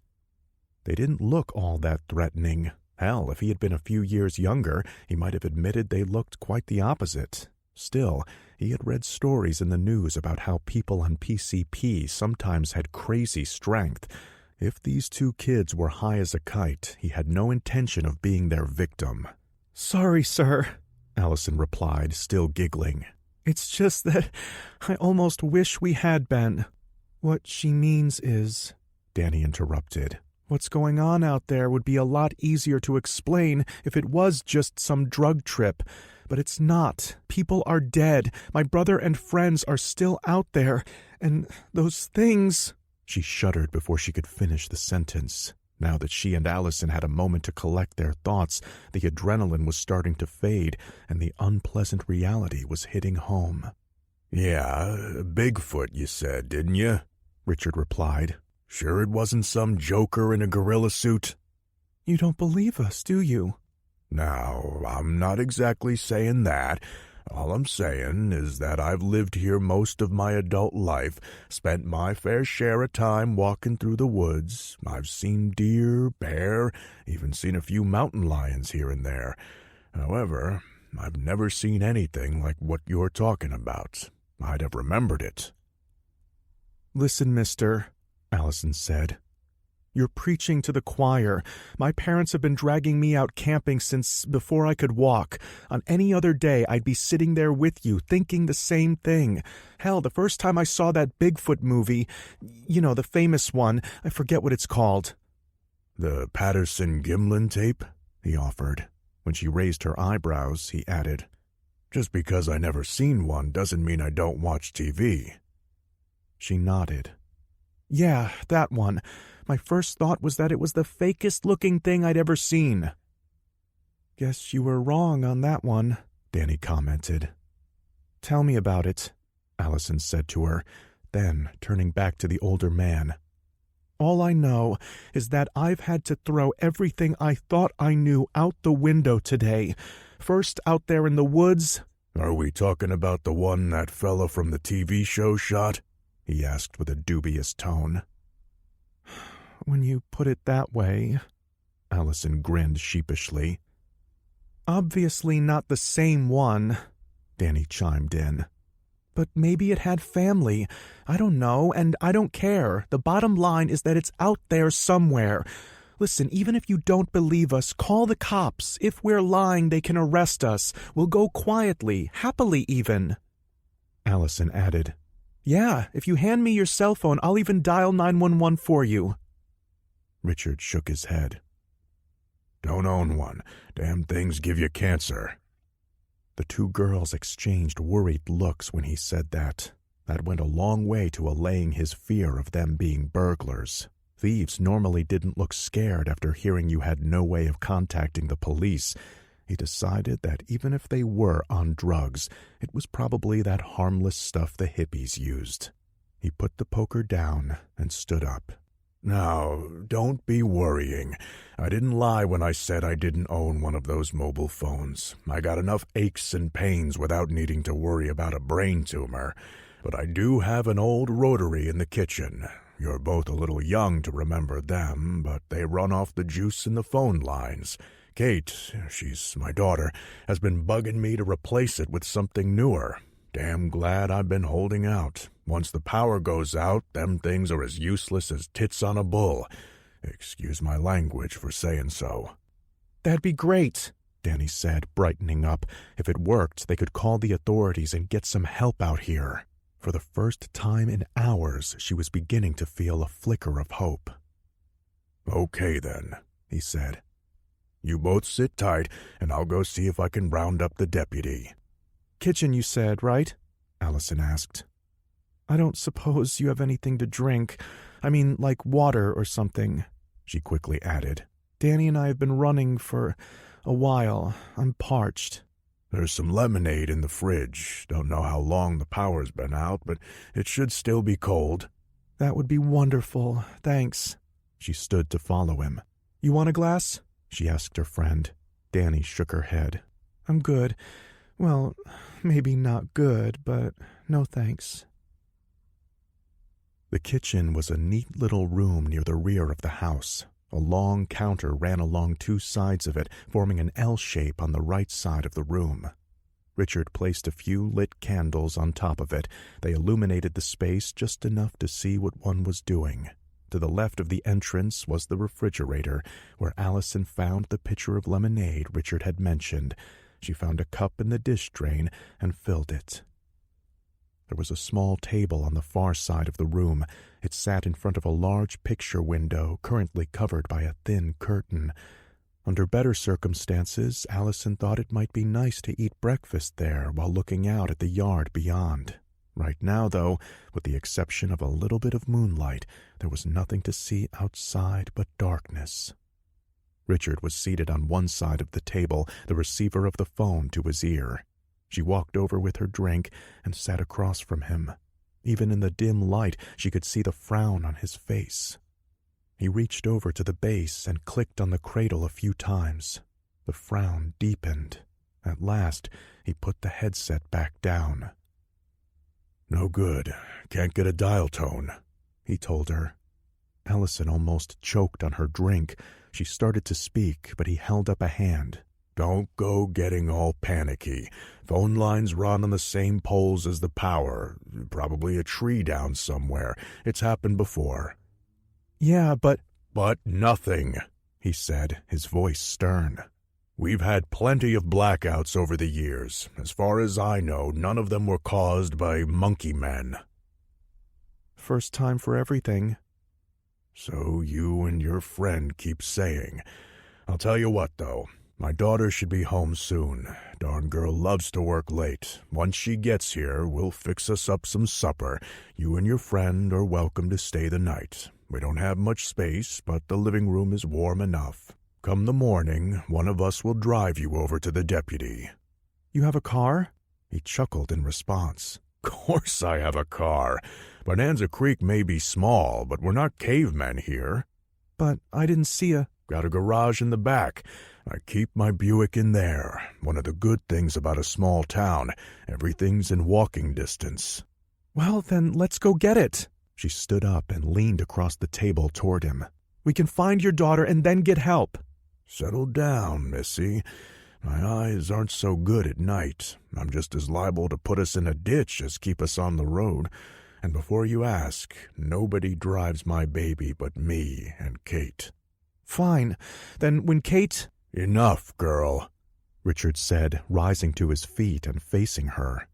They didn't look all that threatening. Hell, if he had been a few years younger, he might have admitted they looked quite the opposite. Still, he had read stories in the news about how people on PCP sometimes had crazy strength. If these two kids were high as a kite, he had no intention of being their victim. "Sorry, sir," Allison replied, still giggling. "It's just that I almost wish we had been." "What she means is," Danny interrupted, "what's going on out there would be a lot easier to explain if it was just some drug trip. But it's not. People are dead. My brother and friends are still out there. And those things—" She shuddered before she could finish the sentence. Now that she and Allison had a moment to collect their thoughts, the adrenaline was starting to fade, and the unpleasant reality was hitting home. "Yeah, Bigfoot, you said, didn't you?" Richard replied. "Sure it wasn't some joker in a gorilla suit?" "You don't believe us, do you?" "Now, I'm not exactly saying that. All I'm saying is that I've lived here most of my adult life, spent my fair share of time walking through the woods. I've seen deer, bear, even seen a few mountain lions here and there. However, I've never seen anything like what you're talking about. I'd have remembered it." "Listen, mister," Allison said. "You're preaching to the choir. My parents have been dragging me out camping since before I could walk. On any other day, I'd be sitting there with you, thinking the same thing. Hell, the first time I saw that Bigfoot movie, you know, the famous one, I forget what it's called." "The Patterson-Gimlin tape?" he offered. When she raised her eyebrows, he added, "Just because I never seen one doesn't mean I don't watch TV." She nodded. "Yeah, that one. My first thought was that it was the fakest-looking thing I'd ever seen." "Guess you were wrong on that one," Danny commented. "Tell me about it," Allison said to her, then turning back to the older man. "All I know is that I've had to throw everything I thought I knew out the window today. First out there in the woods—" "Are we talking about the one that fella from the TV show shot?" he asked with a dubious tone. "When you put it that way," Allison grinned sheepishly. "Obviously not the same one," Danny chimed in. "But maybe it had family. I don't know, and I don't care. The bottom line is that it's out there somewhere. Listen, even if you don't believe us, call the cops. If we're lying, they can arrest us. We'll go quietly, happily even." Allison added, "Yeah, if you hand me your cell phone, I'll even dial 911 for you." Richard shook his head. "Don't own one. Damn things give you cancer." The two girls exchanged worried looks when he said that. That went a long way to allaying his fear of them being burglars. Thieves normally didn't look scared after hearing you had no way of contacting the police. He decided that even if they were on drugs, it was probably that harmless stuff the hippies used. He put the poker down and stood up. "Now, don't be worrying. I didn't lie when I said I didn't own one of those mobile phones. I got enough aches and pains without needing to worry about a brain tumor. But I do have an old rotary in the kitchen. You're both a little young to remember them, but they run off the juice in the phone lines. Kate, she's my daughter, has been bugging me to replace it with something newer. Damn glad I've been holding out. Once the power goes out, them things are as useless as tits on a bull. Excuse my language for saying so." "That'd be great," Danny said, brightening up. If it worked, they could call the authorities and get some help out here. For the first time in hours, she was beginning to feel a flicker of hope. "Okay, then," he said. "You both sit tight, and I'll go see if I can round up the deputy." "Kitchen, you said, right?" Allison asked. "I don't suppose you have anything to drink. I mean, like water or something," she quickly added. "Danny and I have been running for a while. I'm parched." "There's some lemonade in the fridge. Don't know how long the power's been out, but it should still be cold." That would be wonderful, thanks. She stood to follow him. You want a glass? She asked her friend. Danny shook her head. I'm good. Well, maybe not good, but no thanks. The kitchen was a neat little room near the rear of the house. A long counter ran along two sides of it, forming an L shape on the right side of the room. Richard placed a few lit candles on top of it. They illuminated the space just enough to see what one was doing. To the left of the entrance was the refrigerator, where Allison found the pitcher of lemonade Richard had mentioned. She found a cup in the dish drain and filled it. There was a small table on the far side of the room. It sat in front of a large picture window, currently covered by a thin curtain. Under better circumstances, Allison thought it might be nice to eat breakfast there while looking out at the yard beyond. Right now, though, with the exception of a little bit of moonlight, there was nothing to see outside but darkness. Richard was seated on one side of the table, the receiver of the phone to his ear. She walked over with her drink and sat across from him. Even in the dim light, she could see the frown on his face. He reached over to the base and clicked on the cradle a few times. The frown deepened. At last, he put the headset back down. "No good. Can't get a dial tone," he told her. Allison almost choked on her drink. She started to speak, but he held up a hand. "Don't go getting all panicky. Phone lines run on the same poles as the power. Probably a tree down somewhere. It's happened before." Yeah, but... "But nothing," he said, his voice stern. "We've had plenty of blackouts over the years. As far as I know, none of them were caused by monkey men." First time for everything. "So you and your friend keep saying. I'll tell you what, though. My daughter should be home soon. Darn girl loves to work late. Once she gets here, we'll fix us up some supper. You and your friend are welcome to stay the night. We don't have much space, but the living room is warm enough. Come the morning, one of us will drive you over to the deputy." You have a car? He chuckled in response. "Course I have a car. Bonanza Creek may be small, but we're not cavemen here." But I didn't see a... "Got a garage in the back. I keep my Buick in there. One of the good things about a small town, everything's in walking distance." Well, then let's go get it. She stood up and leaned across the table toward him. We can find your daughter and then get help. "Settle down, Missy. My eyes aren't so good at night. I'm just as liable to put us in a ditch as keep us on the road. And before you ask, nobody drives my baby but me and Kate." Fine. Then when Kate... "Enough, girl," Richard said, rising to his feet and facing her.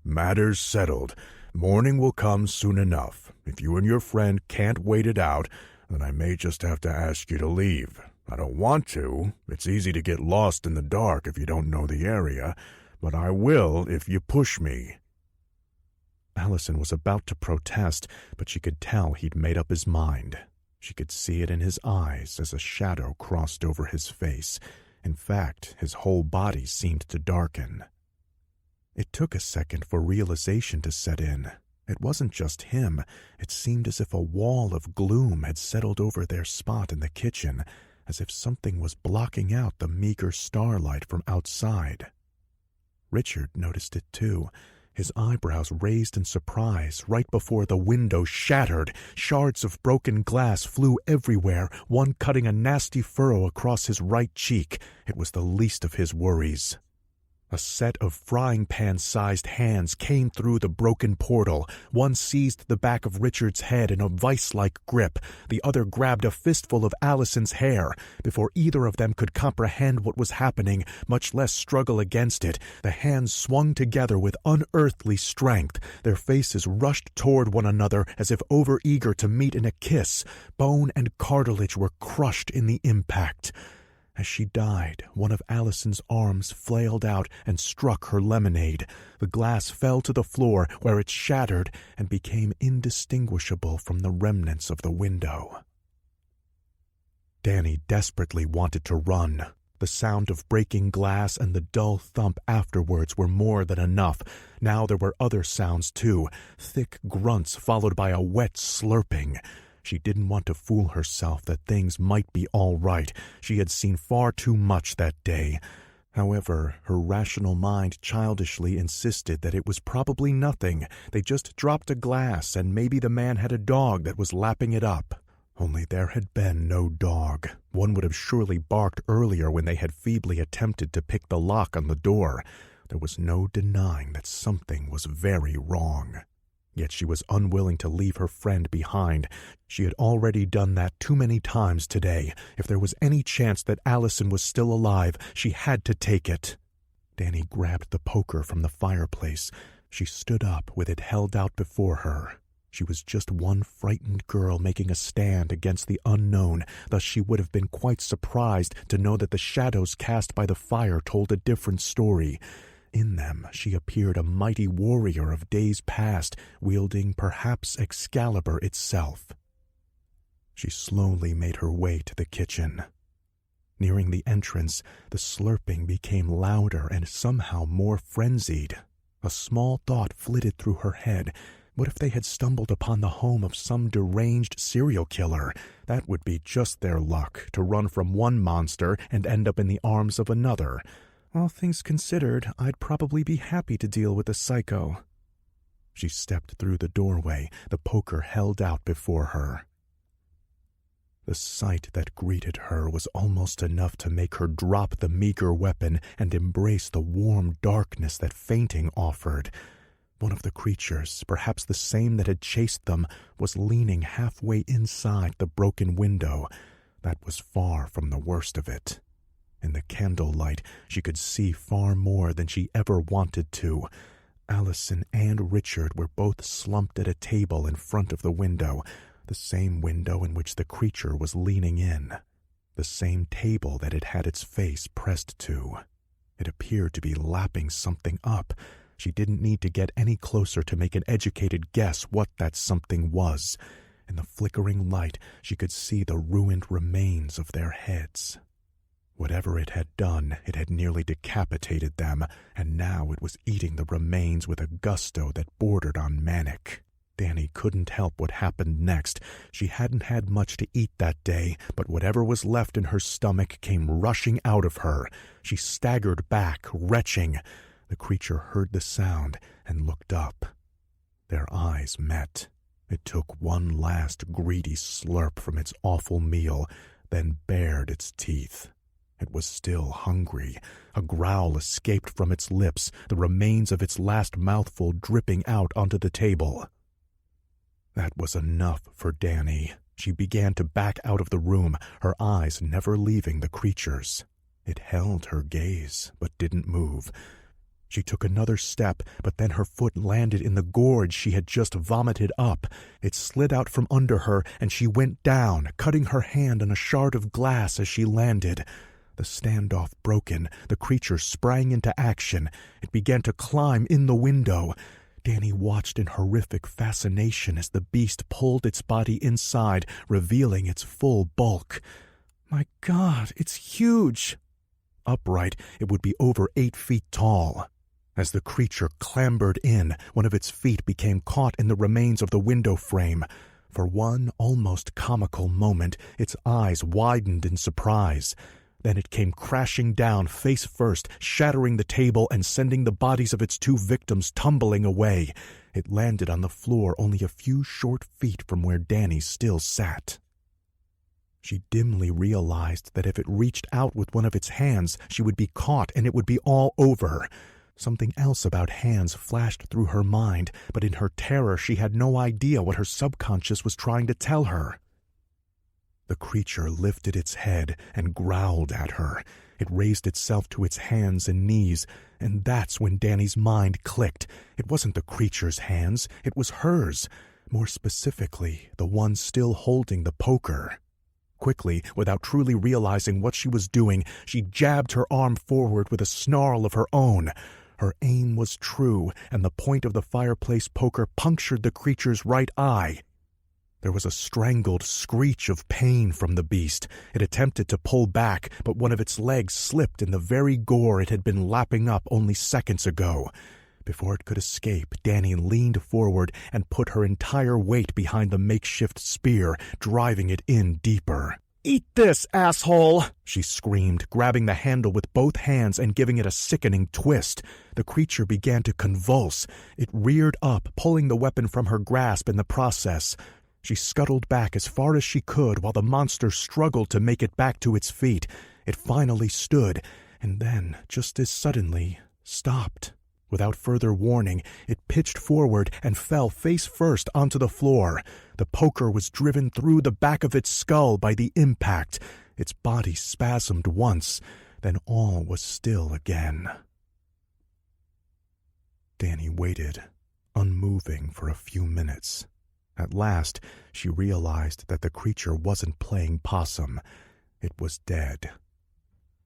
"Matters settled. Morning will come soon enough. If you and your friend can't wait it out, then I may just have to ask you to leave. I don't want to. It's easy to get lost in the dark if you don't know the area, but I will if you push me." Allison was about to protest, but she could tell he'd made up his mind. She could see it in his eyes as a shadow crossed over his face. In fact, his whole body seemed to darken. It took a second for realization to set in. It wasn't just him. It seemed as if a wall of gloom had settled over their spot in the kitchen, as if something was blocking out the meager starlight from outside. Richard noticed it too. His eyebrows raised in surprise right before the window shattered. Shards of broken glass flew everywhere, one cutting a nasty furrow across his right cheek. It was the least of his worries. A set of frying-pan-sized hands came through the broken portal. One seized the back of Richard's head in a vice-like grip. The other grabbed a fistful of Allison's hair. Before either of them could comprehend what was happening, much less struggle against it, the hands swung together with unearthly strength. Their faces rushed toward one another as if overeager to meet in a kiss. Bone and cartilage were crushed in the impact. As she died, one of Allison's arms flailed out and struck her lemonade. The glass fell to the floor, where it shattered and became indistinguishable from the remnants of the window. Danny desperately wanted to run. The sound of breaking glass and the dull thump afterwards were more than enough. Now there were other sounds too, thick grunts followed by a wet slurping. She didn't want to fool herself that things might be all right. She had seen far too much that day. However, her rational mind childishly insisted that it was probably nothing. They just dropped a glass, and maybe the man had a dog that was lapping it up. Only there had been no dog. One would have surely barked earlier when they had feebly attempted to pick the lock on the door. There was no denying that something was very wrong. Yet she was unwilling to leave her friend behind. She had already done that too many times today. If there was any chance that Allison was still alive, she had to take it. Danny grabbed the poker from the fireplace. She stood up with it held out before her. She was just one frightened girl making a stand against the unknown, thus she would have been quite surprised to know that the shadows cast by the fire told a different story. In them she appeared a mighty warrior of days past, wielding perhaps Excalibur itself. She slowly made her way to the kitchen. Nearing the entrance, the slurping became louder and somehow more frenzied. A small thought flitted through her head. What if they had stumbled upon the home of some deranged serial killer? That would be just their luck, to run from one monster and end up in the arms of another. All things considered, I'd probably be happy to deal with a psycho. She stepped through the doorway, the poker held out before her. The sight that greeted her was almost enough to make her drop the meager weapon and embrace the warm darkness that fainting offered. One of the creatures, perhaps the same that had chased them, was leaning halfway inside the broken window. That was far from the worst of it. In the candlelight, she could see far more than she ever wanted to. Allison and Richard were both slumped at a table in front of the window, the same window in which the creature was leaning in, the same table that it had its face pressed to. It appeared to be lapping something up. She didn't need to get any closer to make an educated guess what that something was. In the flickering light, she could see the ruined remains of their heads. Whatever it had done, it had nearly decapitated them, and now it was eating the remains with a gusto that bordered on manic. Danny couldn't help what happened next. She hadn't had much to eat that day, but whatever was left in her stomach came rushing out of her. She staggered back, retching. The creature heard the sound and looked up. Their eyes met. It took one last greedy slurp from its awful meal, then bared its teeth. It was still hungry. A growl escaped from its lips, the remains of its last mouthful dripping out onto the table. That was enough for Danny. She began to back out of the room, her eyes never leaving the creature's. It held her gaze, but didn't move. She took another step, but then her foot landed in the gorge she had just vomited up. It slid out from under her, and she went down, cutting her hand on a shard of glass as she landed. The standoff broken, the creature sprang into action. It began to climb in the window. Danny watched in horrific fascination as the beast pulled its body inside, revealing its full bulk. My God, it's huge! Upright, it would be over 8 feet tall. As the creature clambered in, one of its feet became caught in the remains of the window frame. For one almost comical moment, its eyes widened in surprise. Then it came crashing down face first, shattering the table and sending the bodies of its 2 victims tumbling away. It landed on the floor only a few short feet from where Danny still sat. She dimly realized that if it reached out with one of its hands, she would be caught and it would be all over. Something else about hands flashed through her mind, but in her terror she had no idea what her subconscious was trying to tell her. The creature lifted its head and growled at her. It raised itself to its hands and knees, and that's when Danny's mind clicked. It wasn't the creature's hands, it was hers. More specifically, the one still holding the poker. Quickly, without truly realizing what she was doing, she jabbed her arm forward with a snarl of her own. Her aim was true, and the point of the fireplace poker punctured the creature's right eye. There was a strangled screech of pain from the beast. It attempted to pull back, but one of its legs slipped in the very gore it had been lapping up only seconds ago. Before it could escape, Danny leaned forward and put her entire weight behind the makeshift spear, driving it in deeper. "Eat this, asshole!" she screamed, grabbing the handle with both hands and giving it a sickening twist. The creature began to convulse. It reared up, pulling the weapon from her grasp in the process. She scuttled back as far as she could while the monster struggled to make it back to its feet. It finally stood, and then, just as suddenly, stopped. Without further warning, it pitched forward and fell face first onto the floor. The poker was driven through the back of its skull by the impact. Its body spasmed once, then all was still again. Danny waited, unmoving for a few minutes. At last, she realized that the creature wasn't playing possum. It was dead.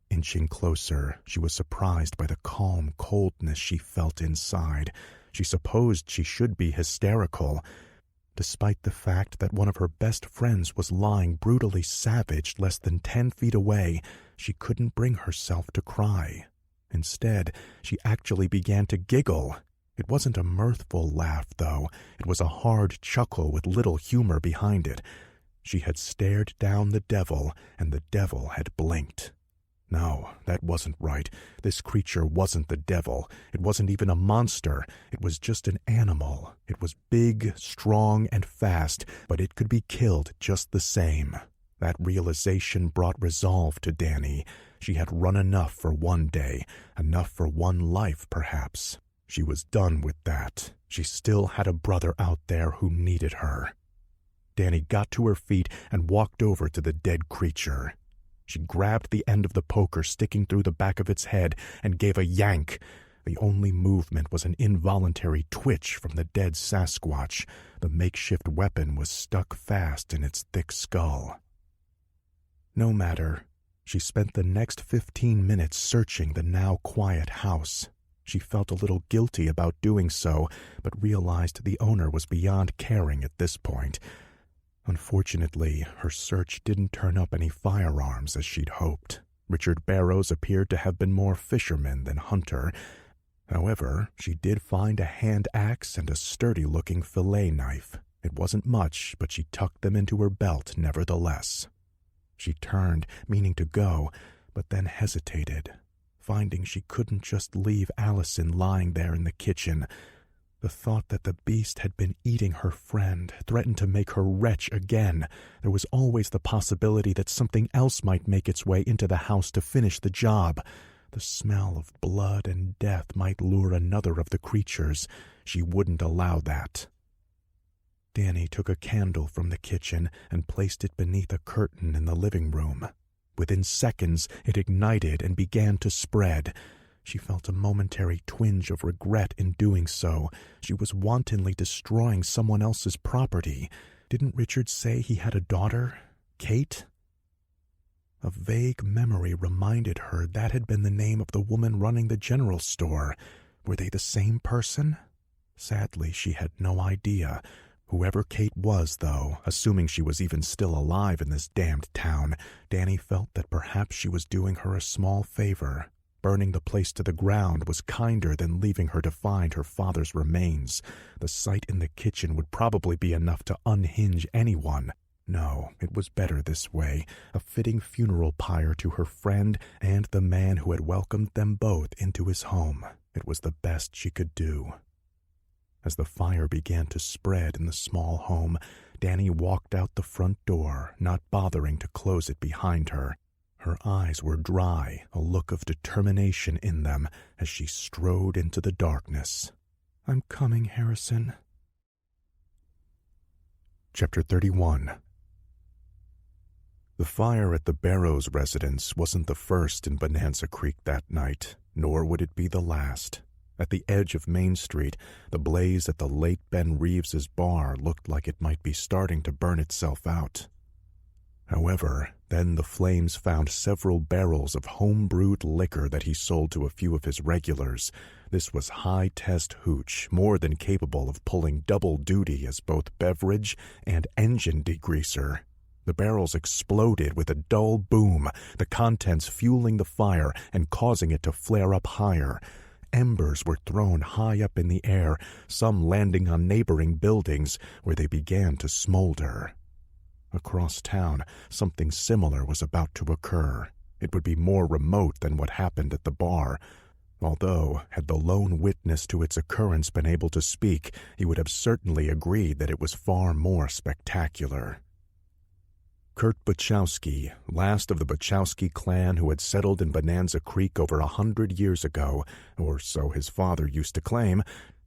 Inching closer, she was surprised by the calm coldness she felt inside. She supposed she should be hysterical. Despite the fact that one of her best friends was lying brutally savaged less than 10 feet away, she couldn't bring herself to cry. Instead, she actually began to giggle. It wasn't a mirthful laugh, though. It was a hard chuckle with little humor behind it. She had stared down the devil, and the devil had blinked. No, that wasn't right. This creature wasn't the devil. It wasn't even a monster. It was just an animal. It was big, strong, and fast, but it could be killed just the same. That realization brought resolve to Danny. She had run enough for one day, enough for one life, perhaps. She was done with that. She still had a brother out there who needed her. Danny got to her feet and walked over to the dead creature. She grabbed the end of the poker sticking through the back of its head and gave a yank. The only movement was an involuntary twitch from the dead Sasquatch. The makeshift weapon was stuck fast in its thick skull. No matter. She spent the next 15 minutes searching the now quiet house. She felt a little guilty about doing so, but realized the owner was beyond caring at this point. Unfortunately, her search didn't turn up any firearms as she'd hoped. Richard Barrows appeared to have been more fisherman than hunter. However, she did find a hand axe and a sturdy-looking fillet knife. It wasn't much, but she tucked them into her belt nevertheless. She turned, meaning to go, but then hesitated, finding she couldn't just leave Allison lying there in the kitchen. The thought that the beast had been eating her friend threatened to make her retch again. There was always the possibility that something else might make its way into the house to finish the job. The smell of blood and death might lure another of the creatures. She wouldn't allow that. Danny took a candle from the kitchen and placed it beneath a curtain in the living room. Within seconds, it ignited and began to spread. She felt a momentary twinge of regret in doing so. She was wantonly destroying someone else's property. Didn't Richard say he had a daughter? Kate? A vague memory reminded her that had been the name of the woman running the general store. Were they the same person? Sadly, she had no idea. Whoever Kate was, though, assuming she was even still alive in this damned town, Danny felt that perhaps she was doing her a small favor. Burning the place to the ground was kinder than leaving her to find her father's remains. The sight in the kitchen would probably be enough to unhinge anyone. No, it was better this way, a fitting funeral pyre to her friend and the man who had welcomed them both into his home. It was the best she could do. As the fire began to spread in the small home, Danny walked out the front door, not bothering to close it behind her. Her eyes were dry, a look of determination in them as she strode into the darkness. "I'm coming, Harrison." Chapter 31. The fire at the Barrows residence wasn't the first in Bonanza Creek that night, nor would it be the last. At the edge of Main Street, the blaze at the late Ben Reeves's bar looked like it might be starting to burn itself out. However, then the flames found several barrels of home-brewed liquor that he sold to a few of his regulars. This was high-test hooch, more than capable of pulling double duty as both beverage and engine degreaser. The barrels exploded with a dull boom, the contents fueling the fire and causing it to flare up higher. Embers were thrown high up in the air, some landing on neighboring buildings, where they began to smolder. Across town, something similar was about to occur. It would be more remote than what happened at the bar. Although, had the lone witness to its occurrence been able to speak, he would have certainly agreed that it was far more spectacular. Kurt Buchowski, last of the Buchowski clan who had settled in Bonanza Creek over 100 years ago, or so his father used to claim,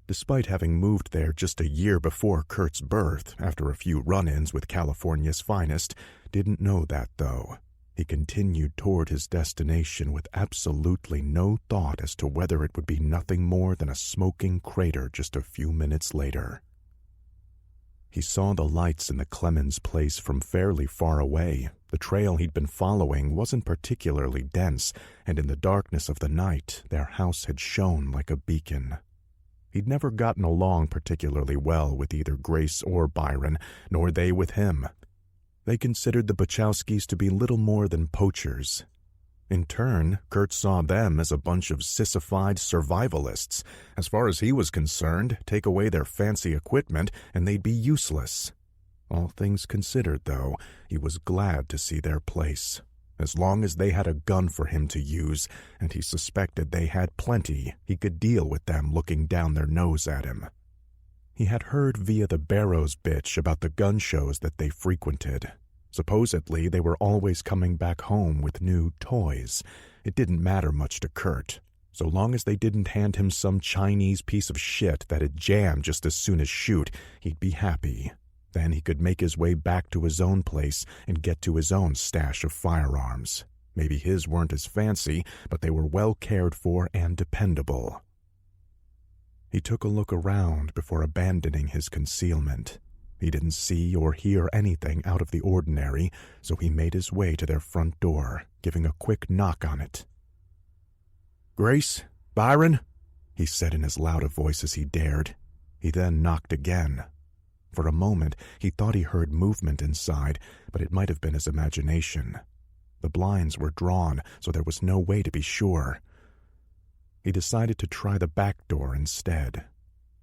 despite having moved there just a year before Kurt's birth, after a few run-ins with California's finest, didn't know that, though. He continued toward his destination with absolutely no thought as to whether it would be nothing more than a smoking crater just a few minutes later. He saw the lights in the Clemens place from fairly far away. The trail he'd been following wasn't particularly dense, and in the darkness of the night, their house had shone like a beacon. He'd never gotten along particularly well with either Grace or Byron, nor they with him. They considered the Buchowskis to be little more than poachers. In turn, Kurt saw them as a bunch of sissified survivalists. As far as he was concerned, take away their fancy equipment and they'd be useless. All things considered, though, he was glad to see their place. As long as they had a gun for him to use, and he suspected they had plenty, he could deal with them looking down their nose at him. He had heard via the Barrows bitch about the gun shows that they frequented. Supposedly, they were always coming back home with new toys. It didn't matter much to Kurt. So long as they didn't hand him some Chinese piece of shit that'd jam just as soon as shoot, he'd be happy. Then he could make his way back to his own place and get to his own stash of firearms. Maybe his weren't as fancy, but they were well cared for and dependable. He took a look around before abandoning his concealment. He didn't see or hear anything out of the ordinary, so he made his way to their front door, giving a quick knock on it. "Grace? Byron?" he said in as loud a voice as he dared. He then knocked again. For a moment, he thought he heard movement inside, but it might have been his imagination. The blinds were drawn, so there was no way to be sure. He decided to try the back door instead.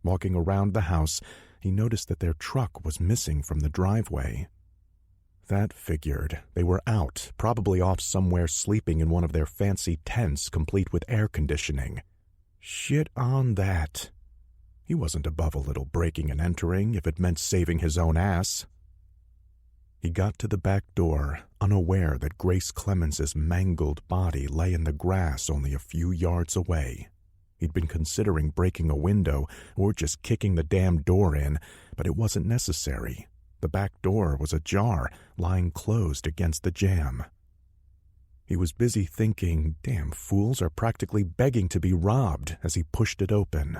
Walking around the house, he noticed that their truck was missing from the driveway. That figured. They were out, probably off somewhere sleeping in one of their fancy tents complete with air conditioning. Shit on that. He wasn't above a little breaking and entering if it meant saving his own ass. He got to the back door, unaware that Grace Clemens's mangled body lay in the grass only a few yards away. He'd been considering breaking a window or just kicking the damn door in, but it wasn't necessary. The back door was ajar, lying closed against the jamb. He was busy thinking, damn fools are practically begging to be robbed, as he pushed it open.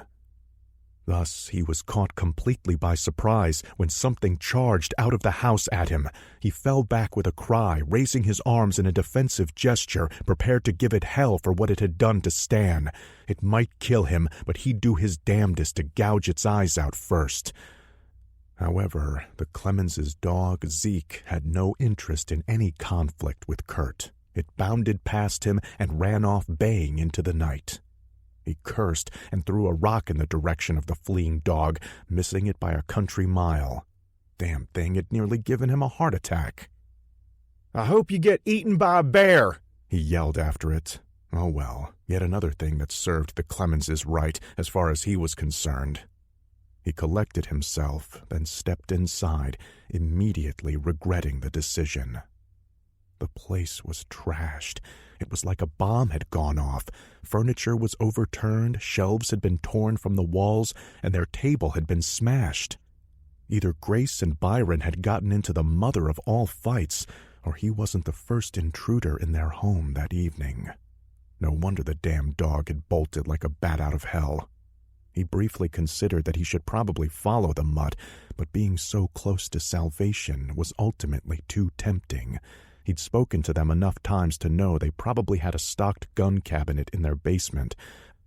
Thus, he was caught completely by surprise when something charged out of the house at him. He fell back with a cry, raising his arms in a defensive gesture, prepared to give it hell for what it had done to Stan. It might kill him, but he'd do his damnedest to gouge its eyes out first. However, the Clemens' dog, Zeke, had no interest in any conflict with Kurt. It bounded past him and ran off baying into the night. He cursed and threw a rock in the direction of the fleeing dog, missing it by a country mile. Damn thing had nearly given him a heart attack. "I hope you get eaten by a bear," he yelled after it. Oh well, yet another thing that served the Clemenses right as far as he was concerned. He collected himself, then stepped inside, immediately regretting the decision. The place was trashed. It was like a bomb had gone off. Furniture was overturned, shelves had been torn from the walls, and their table had been smashed. Either Grace and Byron had gotten into the mother of all fights, or he wasn't the first intruder in their home that evening. No wonder the damn dog had bolted like a bat out of hell. He briefly considered that he should probably follow the mutt, but being so close to salvation was ultimately too tempting. He'd spoken to them enough times to know they probably had a stocked gun cabinet in their basement.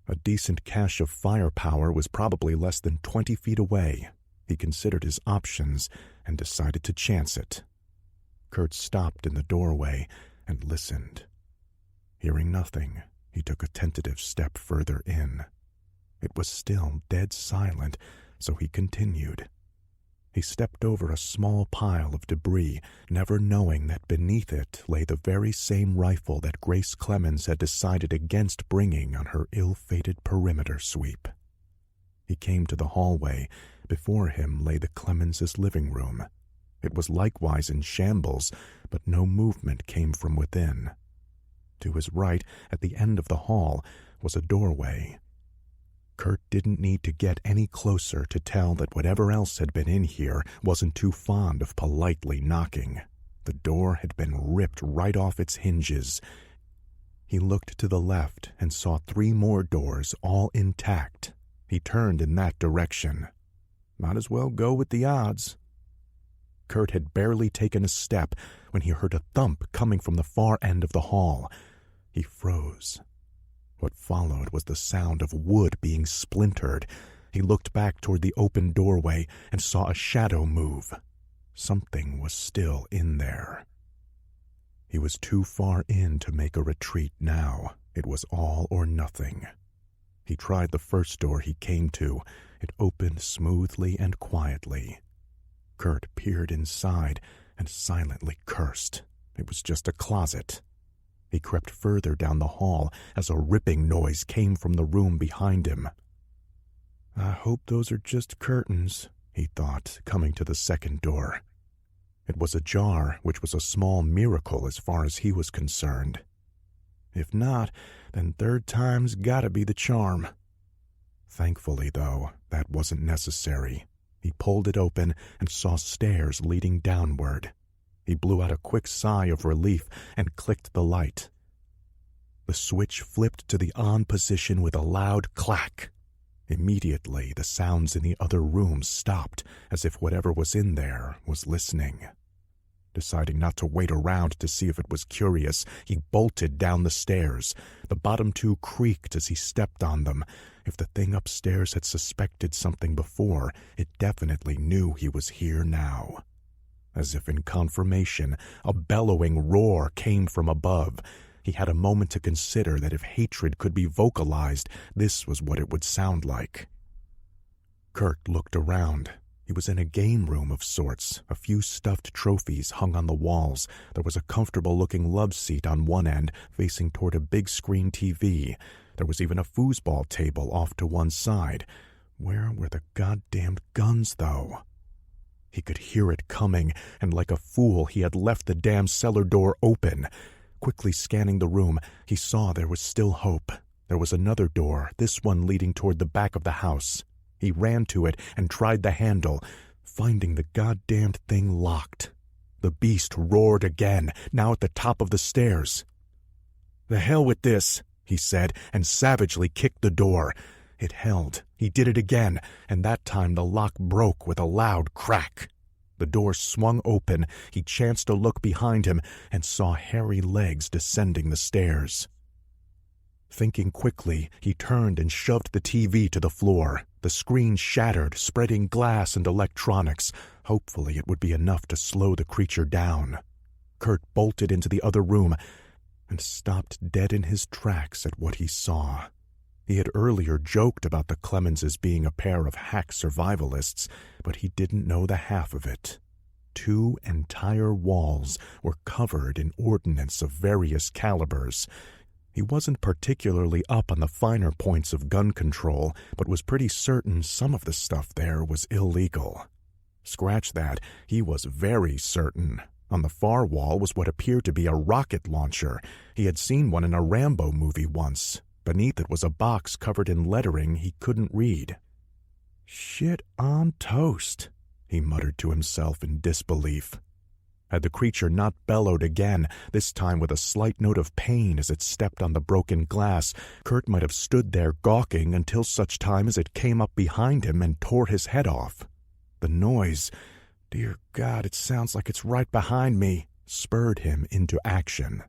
A decent cache of firepower was probably less than 20 feet away. He considered his options and decided to chance it. Kurt stopped in the doorway and listened. Hearing nothing, he took a tentative step further in. It was still dead silent, so he continued. He stepped over a small pile of debris, never knowing that beneath it lay the very same rifle that Grace Clemens had decided against bringing on her ill-fated perimeter sweep. He came to the hallway. Before him lay the Clemenses' living room. It was likewise in shambles, but no movement came from within. To his right, at the end of the hall, was a doorway. Kurt didn't need to get any closer to tell that whatever else had been in here wasn't too fond of politely knocking. The door had been ripped right off its hinges. He looked to the left and saw 3 more doors, all intact. He turned in that direction. Might as well go with the odds. Kurt had barely taken a step when he heard a thump coming from the far end of the hall. He froze. What followed was the sound of wood being splintered. He looked back toward the open doorway and saw a shadow move. Something was still in there. He was too far in to make a retreat now. It was all or nothing. He tried the first door he came to. It opened smoothly and quietly. Kurt peered inside and silently cursed. It was just a closet. He crept further down the hall as a ripping noise came from the room behind him. I hope those are just curtains, he thought, coming to the second door. It was ajar, which was a small miracle as far as he was concerned. If not, then third time's gotta be the charm. Thankfully, though, that wasn't necessary. He pulled it open and saw stairs leading downward. He blew out a quick sigh of relief and clicked the light. The switch flipped to the on position with a loud clack. Immediately, the sounds in the other rooms stopped, as if whatever was in there was listening. Deciding not to wait around to see if it was curious, he bolted down the stairs. The bottom 2 creaked as he stepped on them. If the thing upstairs had suspected something before, it definitely knew he was here now. As if in confirmation, a bellowing roar came from above. He had a moment to consider that if hatred could be vocalized, this was what it would sound like. Kurt looked around. He was in a game room of sorts. A few stuffed trophies hung on the walls. There was a comfortable-looking love seat on one end, facing toward a big-screen TV. There was even a foosball table off to one side. Where were the goddamned guns, though? He could hear it coming, and like a fool, he had left the damn cellar door open. Quickly scanning the room, he saw there was still hope. There was another door, this one leading toward the back of the house. He ran to it and tried the handle, finding the goddamned thing locked. The beast roared again, now at the top of the stairs. "The hell with this," he said, and savagely kicked the door. It held. He did it again, and that time the lock broke with a loud crack. The door swung open. He chanced to look behind him and saw hairy legs descending the stairs. Thinking quickly, he turned and shoved the TV to the floor. The screen shattered, spreading glass and electronics. Hopefully it would be enough to slow the creature down. Kurt bolted into the other room and stopped dead in his tracks at what he saw. He had earlier joked about the Clemenses being a pair of hack survivalists, but he didn't know the half of it. 2 entire walls were covered in ordnance of various calibers. He wasn't particularly up on the finer points of gun control, but was pretty certain some of the stuff there was illegal. Scratch that, he was very certain. On the far wall was what appeared to be a rocket launcher. He had seen one in a Rambo movie once. Beneath it was a box covered in lettering he couldn't read. "Shit on toast," he muttered to himself in disbelief. Had the creature not bellowed again, this time with a slight note of pain as it stepped on the broken glass, Kurt might have stood there gawking until such time as it came up behind him and tore his head off. The noise, dear God, it sounds like it's right behind me, spurred him into action.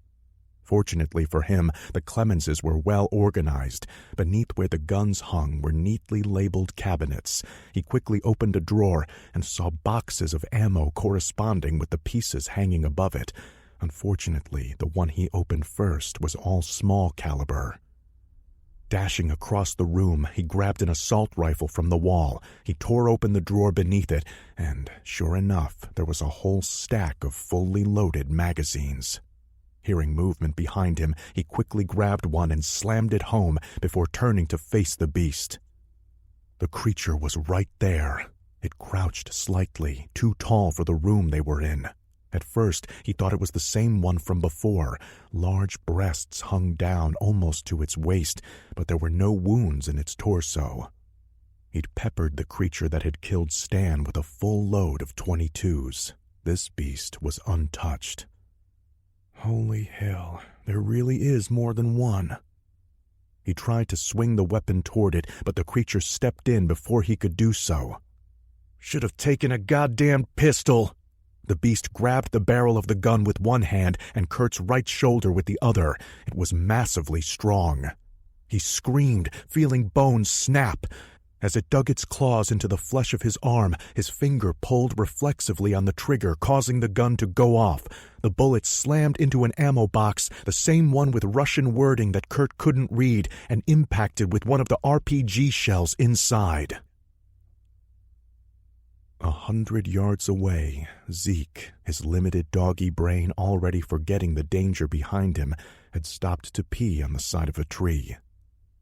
Fortunately for him, the Clemenses were well organized. Beneath where the guns hung were neatly labeled cabinets. He quickly opened a drawer and saw boxes of ammo corresponding with the pieces hanging above it. Unfortunately, the one he opened first was all small caliber. Dashing across the room, he grabbed an assault rifle from the wall. He tore open the drawer beneath it, and, sure enough, there was a whole stack of fully loaded magazines. Hearing movement behind him, he quickly grabbed one and slammed it home before turning to face the beast. The creature was right there. It crouched slightly, too tall for the room they were in. At first, he thought it was the same one from before. Large breasts hung down almost to its waist, but there were no wounds in its torso. He'd peppered the creature that had killed Stan with a full load of 22s. This beast was untouched. Holy hell, there really is more than one. He tried to swing the weapon toward it, but the creature stepped in before he could do so. Should have taken a goddamn pistol. The beast grabbed the barrel of the gun with one hand and Kurt's right shoulder with the other. It was massively strong. He screamed, feeling bones snap. As it dug its claws into the flesh of his arm, his finger pulled reflexively on the trigger, causing the gun to go off. The bullet slammed into an ammo box, the same one with Russian wording that Kurt couldn't read, and impacted with one of the RPG shells inside. 100 yards away, Zeke, his limited doggy brain already forgetting the danger behind him, had stopped to pee on the side of a tree.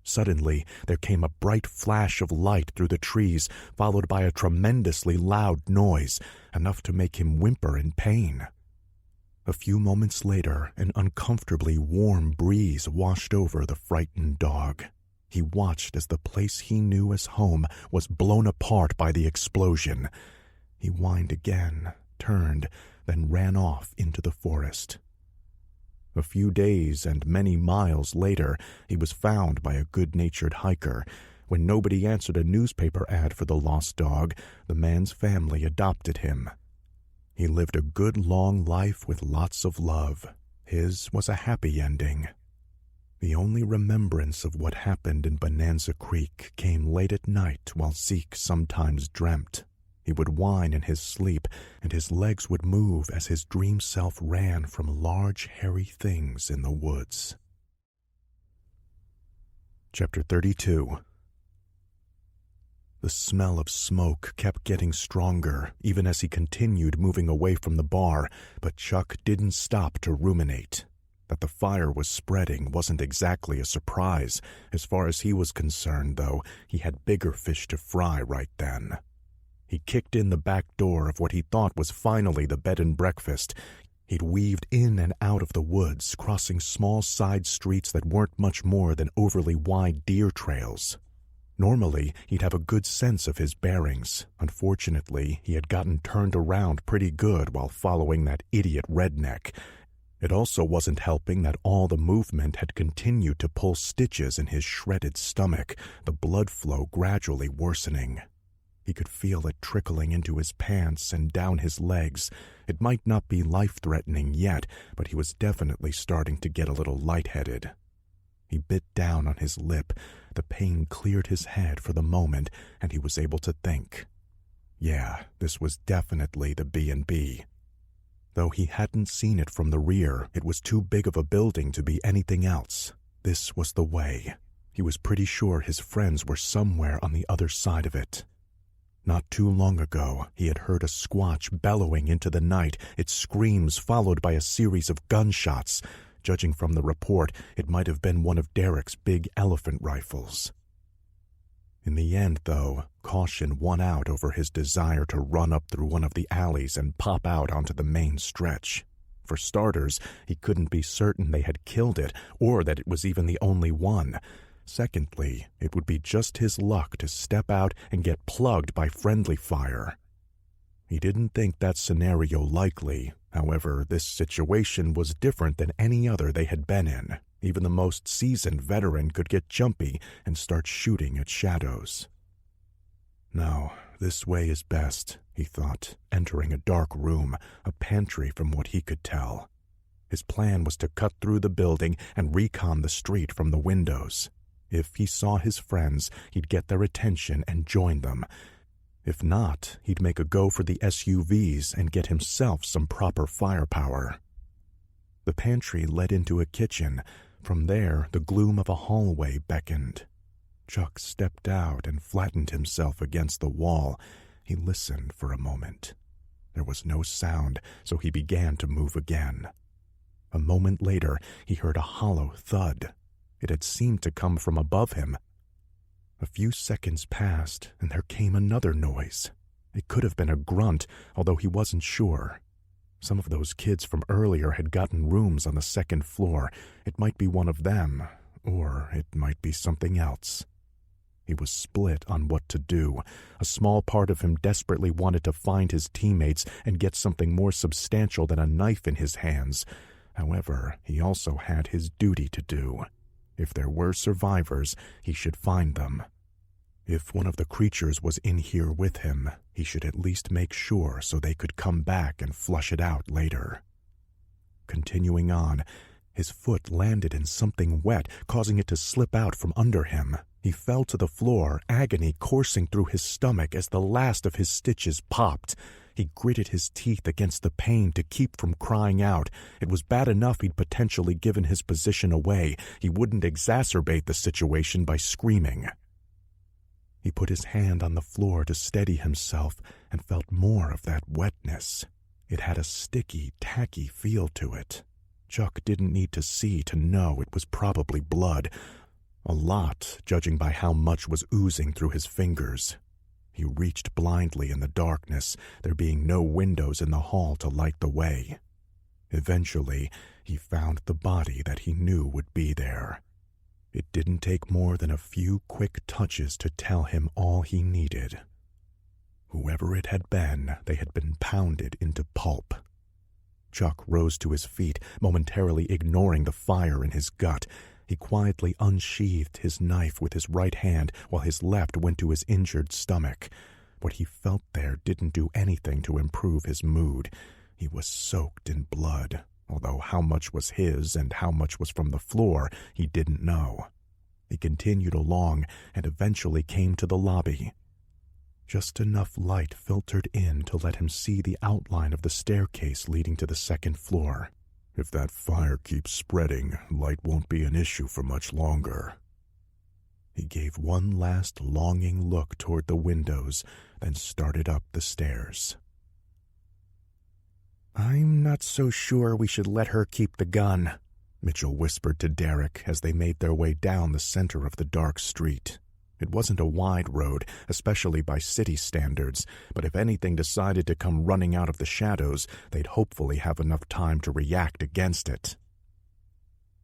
Suddenly, there came a bright flash of light through the trees, followed by a tremendously loud noise, enough to make him whimper in pain. A few moments later, an uncomfortably warm breeze washed over the frightened dog. He watched as the place he knew as home was blown apart by the explosion. He whined again, turned, then ran off into the forest. A few days and many miles later, he was found by a good-natured hiker. When nobody answered a newspaper ad for the lost dog, the man's family adopted him. He lived a good long life with lots of love. His was a happy ending. The only remembrance of what happened in Bonanza Creek came late at night while Zeke sometimes dreamt. He would whine in his sleep, and his legs would move as his dream self ran from large, hairy things in the woods. Chapter 32. The smell of smoke kept getting stronger, even as he continued moving away from the bar, but Chuck didn't stop to ruminate. That the fire was spreading wasn't exactly a surprise. As far as he was concerned, though, he had bigger fish to fry right then. He kicked in the back door of what he thought was finally the bed and breakfast. He'd weaved in and out of the woods, crossing small side streets that weren't much more than overly wide deer trails. Normally, he'd have a good sense of his bearings. Unfortunately, he had gotten turned around pretty good while following that idiot redneck. It also wasn't helping that all the movement had continued to pull stitches in his shredded stomach, the blood flow gradually worsening. He could feel it trickling into his pants and down his legs. It might not be life-threatening yet, but he was definitely starting to get a little lightheaded. He bit down on his lip. The pain cleared his head for the moment, and he was able to think. Yeah, this was definitely the B&B. Though he hadn't seen it from the rear, it was too big of a building to be anything else. This was the way. He was pretty sure his friends were somewhere on the other side of it. Not too long ago, he had heard a squatch bellowing into the night, its screams followed by a series of gunshots. Judging from the report, it might have been one of Derek's big elephant rifles. In the end, though, caution won out over his desire to run up through one of the alleys and pop out onto the main stretch. For starters, he couldn't be certain they had killed it, or that it was even the only one. Secondly, it would be just his luck to step out and get plugged by friendly fire. He didn't think that scenario likely, However, this situation was different than any other they had been in. Even the most seasoned veteran could get jumpy and start shooting at shadows. No, this way is best, he thought, entering a dark room, a pantry from what he could tell. His plan was to cut through the building and recon the street from the windows. If he saw his friends, he'd get their attention and join them. If not, he'd make a go for the SUVs and get himself some proper firepower. The pantry led into a kitchen. From there, the gloom of a hallway beckoned. Chuck stepped out and flattened himself against the wall. He listened for a moment. There was no sound, so he began to move again. A moment later, he heard a hollow thud. It had seemed to come from above him. A few seconds passed, and there came another noise. It could have been a grunt, although he wasn't sure. Some of those kids from earlier had gotten rooms on the second floor. It might be one of them, or it might be something else. He was split on what to do. A small part of him desperately wanted to find his teammates and get something more substantial than a knife in his hands. However, he also had his duty to do. If there were survivors, he should find them. If one of the creatures was in here with him, he should at least make sure so they could come back and flush it out later. Continuing on, his foot landed in something wet, causing it to slip out from under him. He fell to the floor, agony coursing through his stomach as the last of his stitches popped. He gritted his teeth against the pain to keep from crying out. It was bad enough he'd potentially given his position away. He wouldn't exacerbate the situation by screaming. He put his hand on the floor to steady himself and felt more of that wetness. It had a sticky, tacky feel to it. Chuck didn't need to see to know it was probably blood. A lot, judging by how much was oozing through his fingers. He reached blindly in the darkness, there being no windows in the hall to light the way. Eventually, he found the body that he knew would be there. It didn't take more than a few quick touches to tell him all he needed. Whoever it had been, they had been pounded into pulp. Chuck rose to his feet, momentarily ignoring the fire in his gut. He quietly unsheathed his knife with his right hand while his left went to his injured stomach. What he felt there didn't do anything to improve his mood. He was soaked in blood, although how much was his and how much was from the floor he didn't know. He continued along and eventually came to the lobby. Just enough light filtered in to let him see the outline of the staircase leading to the second floor. If that fire keeps spreading, light won't be an issue for much longer. He gave one last longing look toward the windows, then started up the stairs. "I'm not so sure we should let her keep the gun," Mitchell whispered to Derek as they made their way down the center of the dark street. It wasn't a wide road, especially by city standards, but if anything decided to come running out of the shadows, they'd hopefully have enough time to react against it.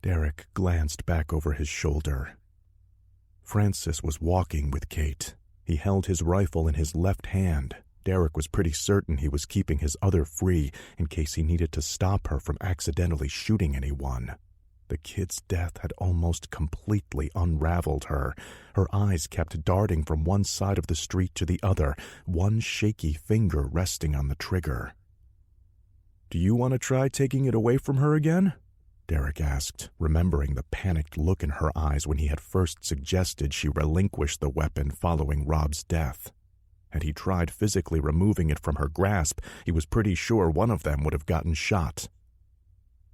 Derek glanced back over his shoulder. Francis was walking with Kate. He held his rifle in his left hand. Derek was pretty certain he was keeping his other free in case he needed to stop her from accidentally shooting anyone. The kid's death had almost completely unraveled her. Her eyes kept darting from one side of the street to the other, one shaky finger resting on the trigger. "Do you want to try taking it away from her again?" Derek asked, remembering the panicked look in her eyes when he had first suggested she relinquish the weapon following Rob's death. Had he tried physically removing it from her grasp, he was pretty sure one of them would have gotten shot.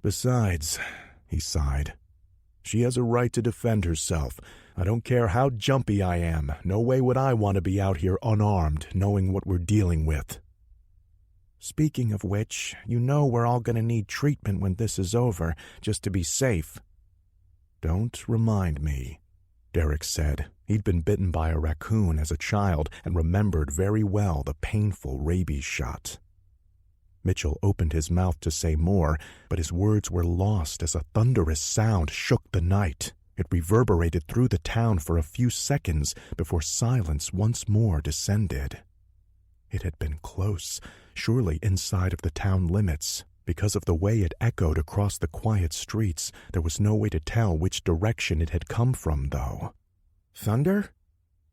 "Besides," he sighed, "she has a right to defend herself. I don't care how jumpy I am. No way would I want to be out here unarmed, knowing what we're dealing with." "Speaking of which, you know we're all going to need treatment when this is over, just to be safe." "Don't remind me," Derek said. He'd been bitten by a raccoon as a child and remembered very well the painful rabies shot. Mitchell opened his mouth to say more, but his words were lost as a thunderous sound shook the night. It reverberated through the town for a few seconds before silence once more descended. It had been close, surely inside of the town limits. Because of the way it echoed across the quiet streets, there was no way to tell which direction it had come from, though. Thunder?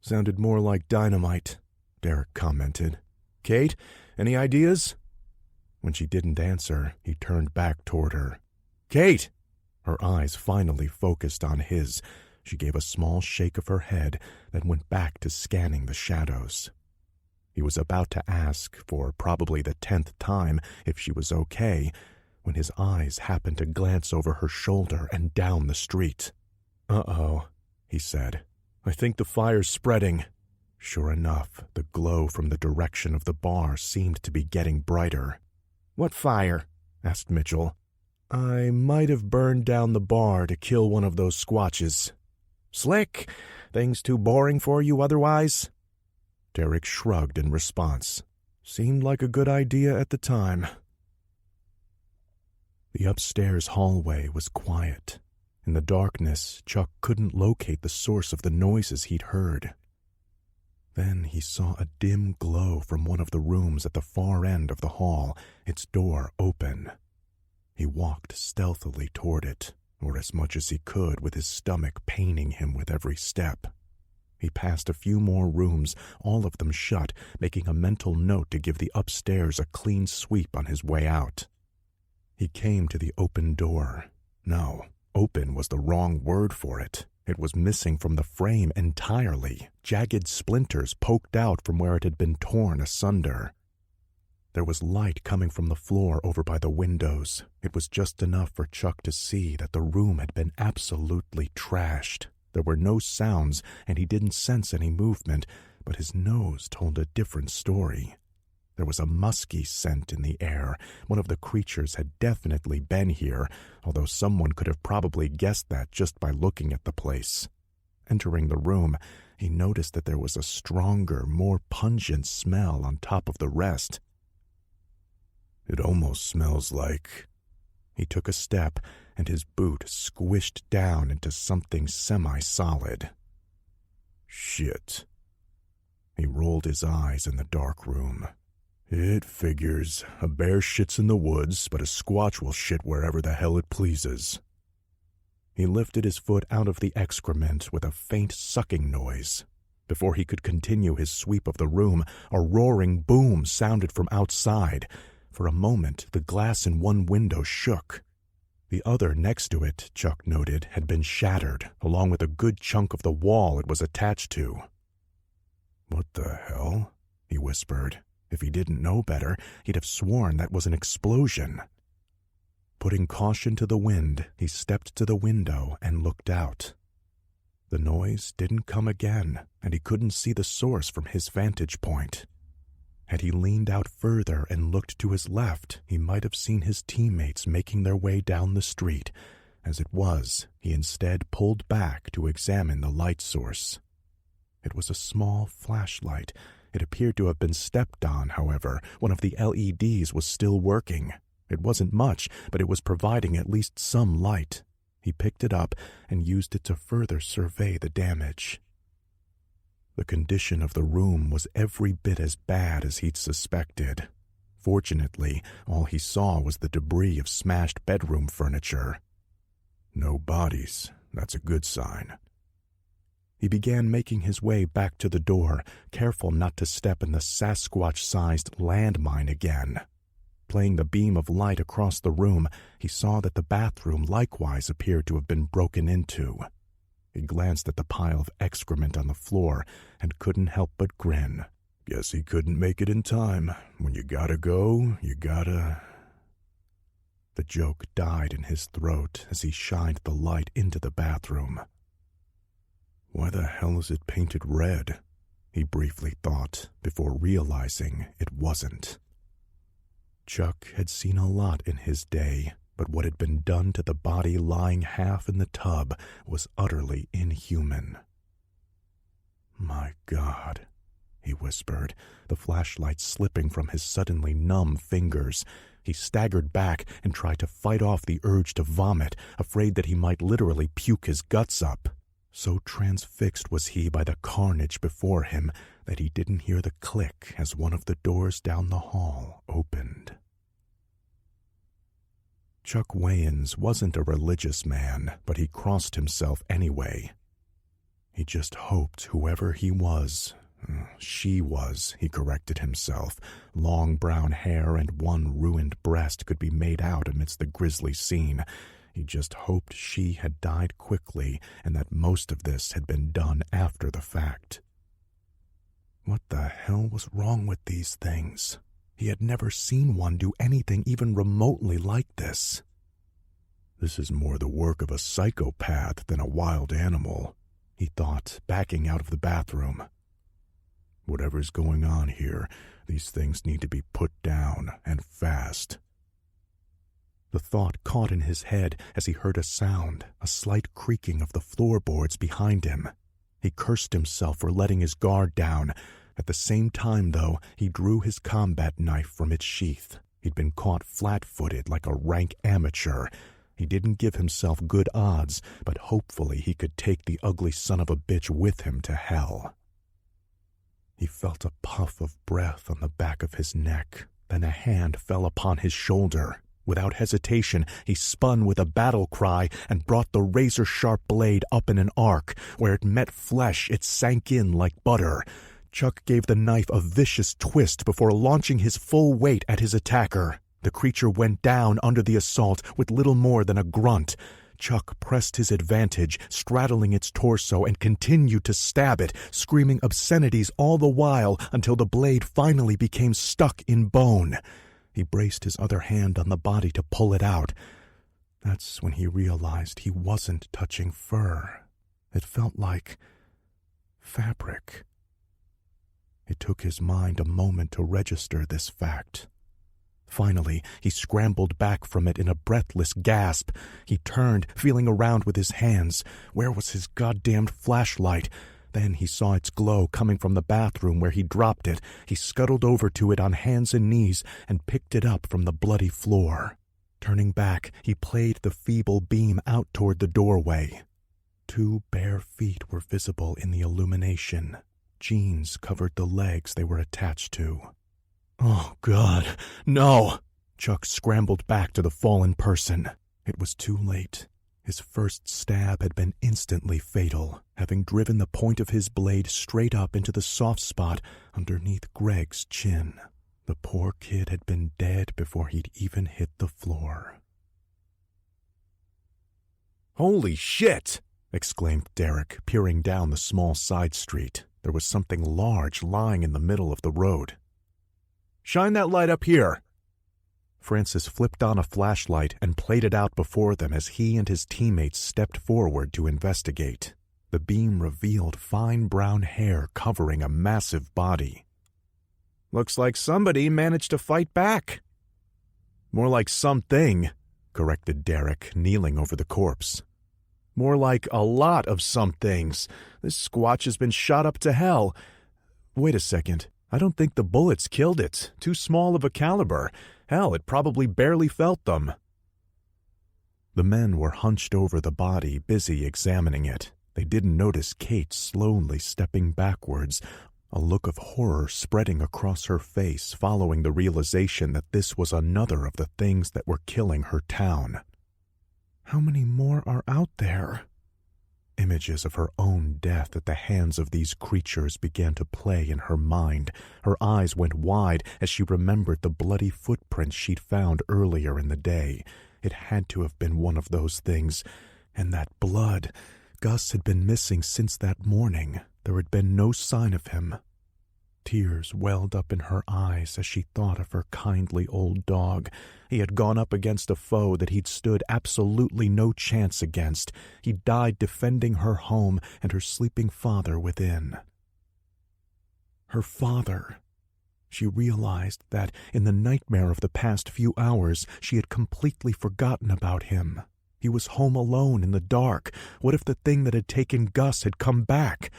Sounded more like dynamite, Derek commented. Kate, any ideas? When she didn't answer, he turned back toward her. Kate! Her eyes finally focused on his. She gave a small shake of her head, then went back to scanning the shadows. He was about to ask, for probably the 10th time, if she was okay, when his eyes happened to glance over her shoulder and down the street. Uh-oh, he said. I think the fire's spreading. Sure enough, the glow from the direction of the bar seemed to be getting brighter. What fire? Asked Mitchell. I might have burned down the bar to kill one of those squatches. Slick? Things too boring for you otherwise? Derek shrugged in response. Seemed like a good idea at the time. The upstairs hallway was quiet. In the darkness, Chuck couldn't locate the source of the noises he'd heard. Then he saw a dim glow from one of the rooms at the far end of the hall, its door open. He walked stealthily toward it, or as much as he could with his stomach paining him with every step. He passed a few more rooms, all of them shut, making a mental note to give the upstairs a clean sweep on his way out. He came to the open door. No, open was the wrong word for it. It was missing from the frame entirely. Jagged splinters poked out from where it had been torn asunder. There was light coming from the floor over by the windows. It was just enough for Chuck to see that the room had been absolutely trashed. There were no sounds, and he didn't sense any movement, but his nose told a different story. There was a musky scent in the air. One of the creatures had definitely been here, although someone could have probably guessed that just by looking at the place. Entering the room, he noticed that there was a stronger, more pungent smell on top of the rest. It almost smells like... He took a step, and his boot squished down into something semi-solid. Shit. He rolled his eyes in the dark room. It figures. A bear shits in the woods, but a squatch will shit wherever the hell it pleases. He lifted his foot out of the excrement with a faint sucking noise. Before he could continue his sweep of the room, a roaring boom sounded from outside. For a moment, the glass in one window shook. The other next to it, Chuck noted, had been shattered, along with a good chunk of the wall it was attached to. What the hell? He whispered. If he didn't know better, he'd have sworn that was an explosion. Putting caution to the wind, he stepped to the window and looked out. The noise didn't come again, and he couldn't see the source from his vantage point. Had he leaned out further and looked to his left, he might have seen his teammates making their way down the street. As it was, he instead pulled back to examine the light source. It was a small flashlight. It appeared to have been stepped on, however. One of the LEDs was still working. It wasn't much, but it was providing at least some light. He picked it up and used it to further survey the damage. The condition of the room was every bit as bad as he'd suspected. Fortunately, all he saw was the debris of smashed bedroom furniture. No bodies. That's a good sign. He began making his way back to the door, careful not to step in the Sasquatch-sized landmine again. Playing the beam of light across the room, he saw that the bathroom likewise appeared to have been broken into. He glanced at the pile of excrement on the floor and couldn't help but grin. Guess he couldn't make it in time. When you gotta go, you gotta... The joke died in his throat as he shined the light into the bathroom. Why the hell is it painted red? He briefly thought, before realizing it wasn't. Chuck had seen a lot in his day, but what had been done to the body lying half in the tub was utterly inhuman. My God, he whispered, the flashlight slipping from his suddenly numb fingers. He staggered back and tried to fight off the urge to vomit, afraid that he might literally puke his guts up. So transfixed was he by the carnage before him that he didn't hear the click as one of the doors down the hall opened. Chuck Wayans wasn't a religious man, but he crossed himself anyway. He just hoped whoever he was, she was, he corrected himself, long brown hair and one ruined breast could be made out amidst the grisly scene. He just hoped she had died quickly and that most of this had been done after the fact. What the hell was wrong with these things? He had never seen one do anything even remotely like this. This is more the work of a psychopath than a wild animal, he thought, backing out of the bathroom. Whatever's going on here, these things need to be put down, and fast. The thought caught in his head as he heard a sound, a slight creaking of the floorboards behind him. He cursed himself for letting his guard down. At the same time, though, he drew his combat knife from its sheath. He'd been caught flat-footed like a rank amateur. He didn't give himself good odds, but hopefully he could take the ugly son of a bitch with him to hell. He felt a puff of breath on the back of his neck. Then a hand fell upon his shoulder. Without hesitation, he spun with a battle cry and brought the razor-sharp blade up in an arc. Where it met flesh, it sank in like butter. Chuck gave the knife a vicious twist before launching his full weight at his attacker. The creature went down under the assault with little more than a grunt. Chuck pressed his advantage, straddling its torso, and continued to stab it, screaming obscenities all the while until the blade finally became stuck in bone. He braced his other hand on the body to pull it out. That's when he realized he wasn't touching fur. It felt like fabric. It took his mind a moment to register this fact. Finally, he scrambled back from it in a breathless gasp. He turned, feeling around with his hands. Where was his goddamned flashlight? Then he saw its glow coming from the bathroom where he dropped it. He scuttled over to it on hands and knees and picked it up from the bloody floor. Turning back, he played the feeble beam out toward the doorway. 2 bare feet were visible in the illumination. Jeans covered the legs they were attached to. Oh, God, no! Chuck scrambled back to the fallen person. It was too late. His first stab had been instantly fatal, having driven the point of his blade straight up into the soft spot underneath Greg's chin. The poor kid had been dead before he'd even hit the floor. "Holy shit!" exclaimed Derek, peering down the small side street. There was something large lying in the middle of the road. "Shine that light up here!" Francis flipped on a flashlight and played it out before them as he and his teammates stepped forward to investigate. The beam revealed fine brown hair covering a massive body. "Looks like somebody managed to fight back." "More like something," corrected Derek, kneeling over the corpse. "More like a lot of somethings. This squatch has been shot up to hell. Wait a second. I don't think the bullets killed it. Too small of a caliber. Hell, it probably barely felt them." The men were hunched over the body, busy examining it. They didn't notice Kate slowly stepping backwards, a look of horror spreading across her face following the realization that this was another of the things that were killing her town. How many more are out there? Images of her own death at the hands of these creatures began to play in her mind. Her eyes went wide as she remembered the bloody footprints she'd found earlier in the day. It had to have been one of those things. And that blood. Gus had been missing since that morning. There had been no sign of him. Tears welled up in her eyes as she thought of her kindly old dog. He had gone up against a foe that he'd stood absolutely no chance against. He died defending her home and her sleeping father within. Her father. She realized that, in the nightmare of the past few hours, she had completely forgotten about him. He was home alone in the dark. What if the thing that had taken Gus had come back?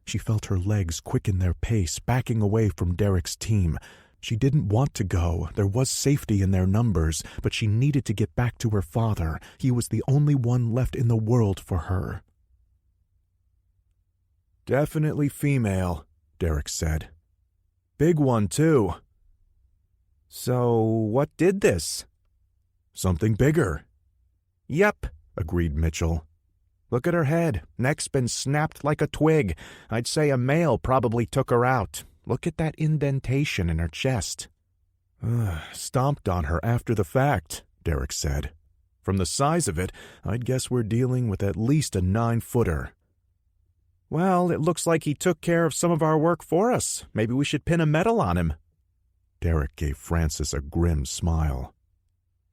She felt her legs quicken their pace, backing away from Derek's team. She didn't want to go. There was safety in their numbers, but she needed to get back to her father. He was the only one left in the world for her. "Definitely female," Derek said. "Big one, too." "So, what did this?" Something bigger. Yep, agreed Mitchell. Look at her head. Neck's been snapped like a twig. I'd say a male probably took her out. Look at that indentation in her chest. Stomped on her after the fact, Derek said. From the size of it, I'd guess we're dealing with at least a 9-footer. Well, it looks like he took care of some of our work for us. Maybe we should pin a medal on him. Derek gave Francis a grim smile.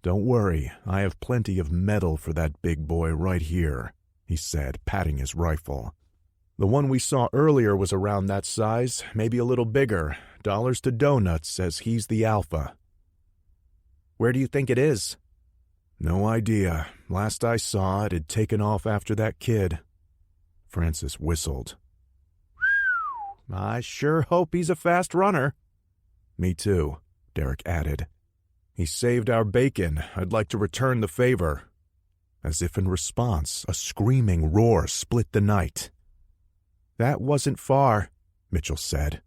Don't worry, I have plenty of metal for that big boy right here, he said, patting his rifle. The one we saw earlier was around that size, maybe a little bigger. Dollars to Donuts says he's the alpha. Where do you think it is? No idea. Last I saw, it had taken off after that kid. Francis whistled. I sure hope he's a fast runner. Me too, Derek added. He saved our bacon. I'd like to return the favor. As if in response, a screaming roar split the night. That wasn't far, Mitchell said.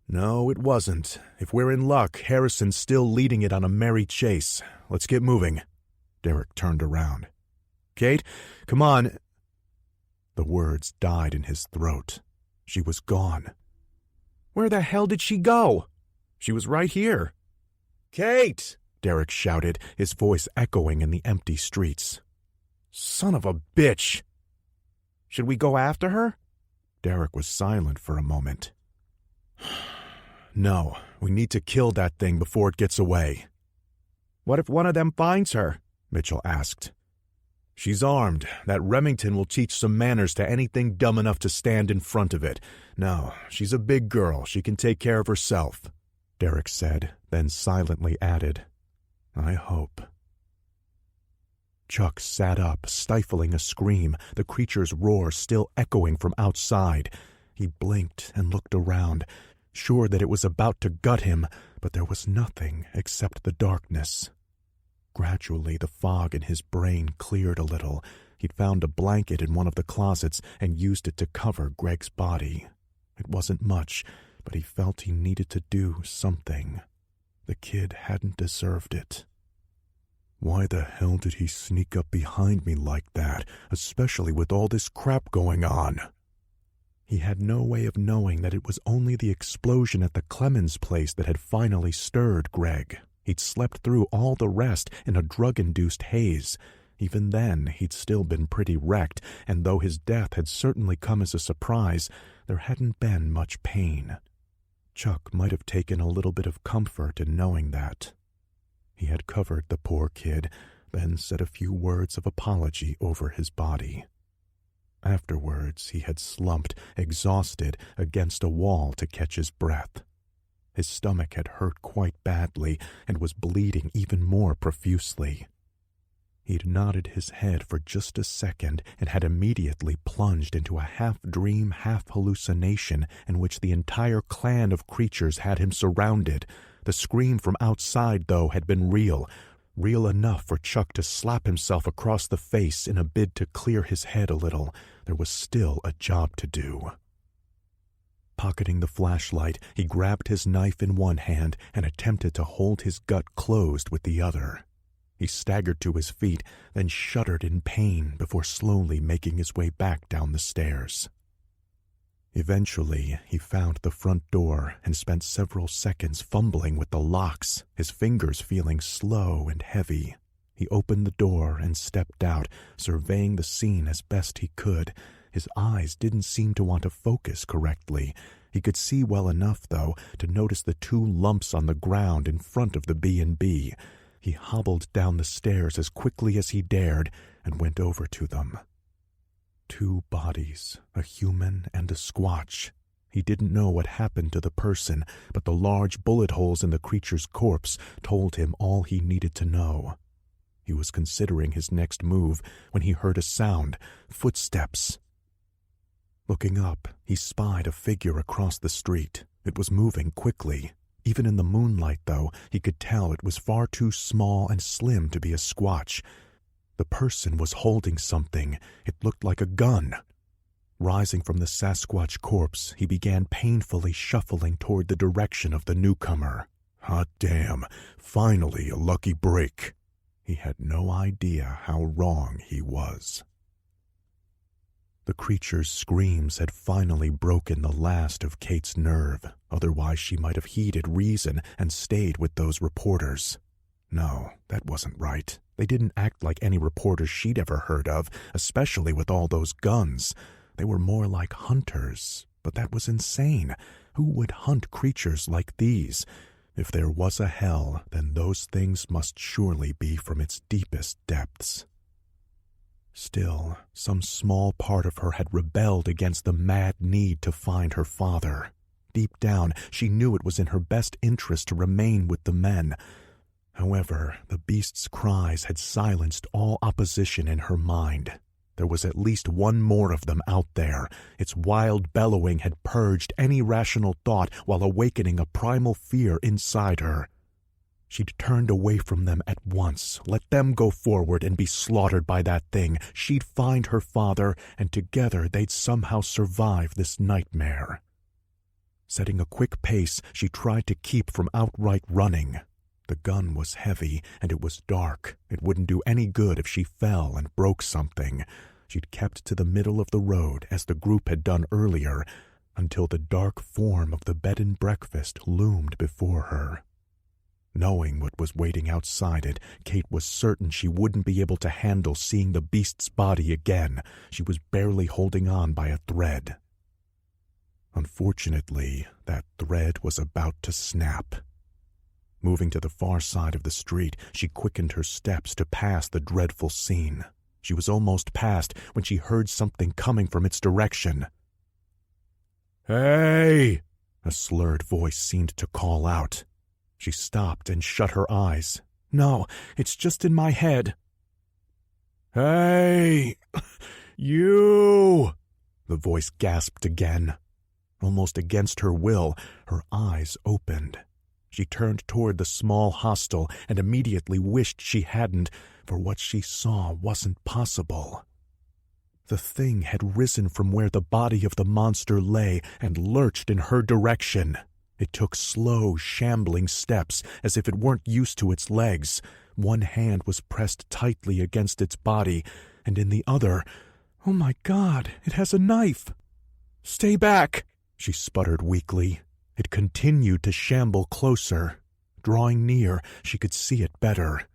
No, it wasn't. If we're in luck, Harrison's still leading it on a merry chase. Let's get moving. Derek turned around. Kate, come on. The words died in his throat. She was gone. Where the hell did she go? She was right here. Kate! Derek shouted, his voice echoing in the empty streets. Son of a bitch! Should we go after her? Derek was silent for a moment. No, we need to kill that thing before it gets away. What if one of them finds her? Mitchell asked. She's armed. That Remington will teach some manners to anything dumb enough to stand in front of it. No, she's a big girl. She can take care of herself, Derek said, then silently added, I hope. Chuck sat up, stifling a scream, the creature's roar still echoing from outside. He blinked and looked around, sure that it was about to gut him, but there was nothing except the darkness. Gradually, the fog in his brain cleared a little. He'd found a blanket in one of the closets and used it to cover Greg's body. It wasn't much, but he felt he needed to do something. The kid hadn't deserved it. Why the hell did he sneak up behind me like that, especially with all this crap going on? He had no way of knowing that it was only the explosion at the Clemens place that had finally stirred Greg. He'd slept through all the rest in a drug-induced haze. Even then, he'd still been pretty wrecked, and though his death had certainly come as a surprise, there hadn't been much pain. Chuck might have taken a little bit of comfort in knowing that. He had covered the poor kid, then said a few words of apology over his body. Afterwards, he had slumped, exhausted, against a wall to catch his breath. His stomach had hurt quite badly and was bleeding even more profusely. He'd nodded his head for just a second and had immediately plunged into a half-dream, half-hallucination in which the entire clan of creatures had him surrounded. The scream from outside, though, had been real enough for Chuck to slap himself across the face in a bid to clear his head a little. There was still a job to do. Pocketing the flashlight, he grabbed his knife in one hand and attempted to hold his gut closed with the other. He staggered to his feet, then shuddered in pain before slowly making his way back down the stairs. Eventually, he found the front door and spent several seconds fumbling with the locks, his fingers feeling slow and heavy. He opened the door and stepped out, surveying the scene as best he could. His eyes didn't seem to want to focus correctly. He could see well enough, though, to notice the 2 lumps on the ground in front of the B&B. He hobbled down the stairs as quickly as he dared and went over to them. 2 bodies, a human and a squatch. He didn't know what happened to the person, but the large bullet holes in the creature's corpse told him all he needed to know. He was considering his next move when he heard a sound, footsteps. Looking up, he spied a figure across the street. It was moving quickly. Even in the moonlight, though, he could tell it was far too small and slim to be a squatch. The person was holding something. It looked like a gun. Rising from the Sasquatch corpse, he began painfully shuffling toward the direction of the newcomer. Hot damn, finally a lucky break. He had no idea how wrong he was. The creature's screams had finally broken the last of Kate's nerve. Otherwise she might have heeded reason and stayed with those reporters. No, that wasn't right. They didn't act like any reporters she'd ever heard of, especially with all those guns. They were more like hunters, but that was insane. Who would hunt creatures like these? If there was a hell, then those things must surely be from its deepest depths. Still, some small part of her had rebelled against the mad need to find her father. Deep down, she knew it was in her best interest to remain with the men. However, the beast's cries had silenced all opposition in her mind. There was at least one more of them out there. Its wild bellowing had purged any rational thought while awakening a primal fear inside her. She'd turned away from them at once. Let them go forward and be slaughtered by that thing. She'd find her father, and together they'd somehow survive this nightmare. Setting a quick pace, she tried to keep from outright running. The gun was heavy, and it was dark. It wouldn't do any good if she fell and broke something. She'd kept to the middle of the road, as the group had done earlier, until the dark form of the bed and breakfast loomed before her. Knowing what was waiting outside it, Kate was certain she wouldn't be able to handle seeing the beast's body again. She was barely holding on by a thread. Unfortunately, that thread was about to snap. Moving to the far side of the street, she quickened her steps to pass the dreadful scene. She was almost past when she heard something coming from its direction. "Hey!" a slurred voice seemed to call out. She stopped and shut her eyes. No, it's just in my head. "Hey! You!" the voice gasped again. Almost against her will, her eyes opened. She turned toward the small hostel and immediately wished she hadn't, for what she saw wasn't possible. The thing had risen from where the body of the monster lay and lurched in her direction. It took slow, shambling steps, as if it weren't used to its legs. One hand was pressed tightly against its body, and in the other, "Oh my God, it has a knife!" "Stay back!" she sputtered weakly. It continued to shamble closer. Drawing near, she could see it better.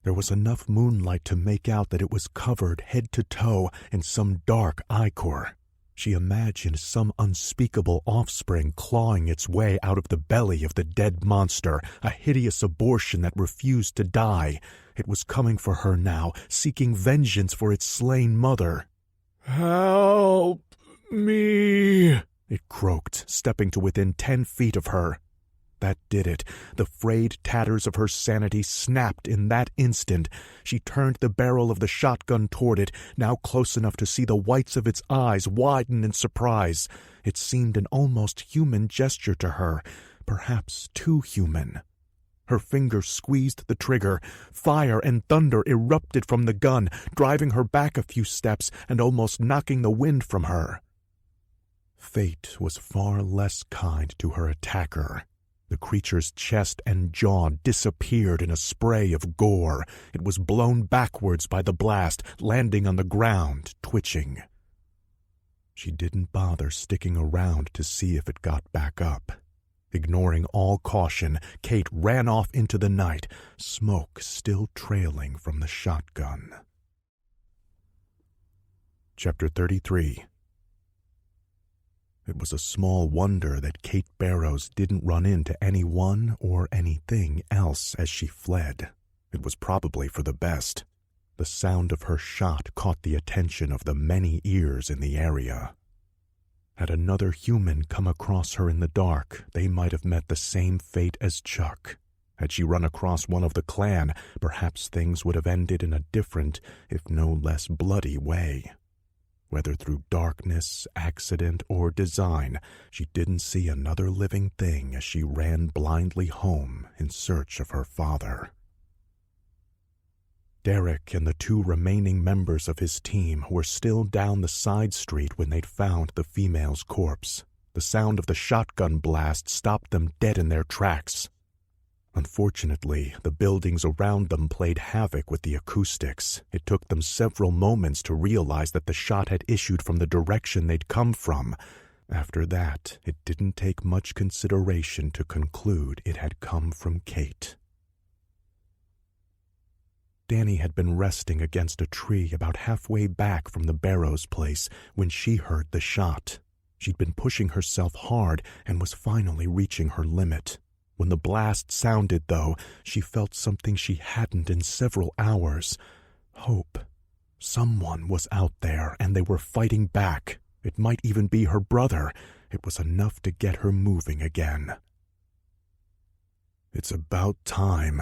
There was enough moonlight to make out that it was covered head to toe in some dark ichor. She imagined some unspeakable offspring clawing its way out of the belly of the dead monster, a hideous abortion that refused to die. It was coming for her now, seeking vengeance for its slain mother. "Help me!" it croaked, stepping to within 10 feet of her. That did it. The frayed tatters of her sanity snapped in that instant. She turned the barrel of the shotgun toward it, now close enough to see the whites of its eyes widen in surprise. It seemed an almost human gesture to her, perhaps too human. Her fingers squeezed the trigger. Fire and thunder erupted from the gun, driving her back a few steps and almost knocking the wind from her. Fate was far less kind to her attacker. The creature's chest and jaw disappeared in a spray of gore. It was blown backwards by the blast, landing on the ground, twitching. She didn't bother sticking around to see if it got back up. Ignoring all caution, Kate ran off into the night, smoke still trailing from the shotgun. Chapter 33. It was a small wonder that Kate Barrows didn't run into anyone or anything else as she fled. It was probably for the best. The sound of her shot caught the attention of the many ears in the area. Had another human come across her in the dark, they might have met the same fate as Chuck. Had she run across one of the clan, perhaps things would have ended in a different, if no less bloody way. Whether through darkness, accident, or design, she didn't see another living thing as she ran blindly home in search of her father. Derek and the 2 remaining members of his team were still down the side street when they'd found the female's corpse. The sound of the shotgun blast stopped them dead in their tracks. Unfortunately, the buildings around them played havoc with the acoustics. It took them several moments to realize that the shot had issued from the direction they'd come from. After that, it didn't take much consideration to conclude it had come from Kate. Danny had been resting against a tree about halfway back from the Barrows place when she heard the shot. She'd been pushing herself hard and was finally reaching her limit. When the blast sounded, though, she felt something she hadn't in several hours. Hope. Someone was out there, and they were fighting back. It might even be her brother. It was enough to get her moving again. "It's about time,"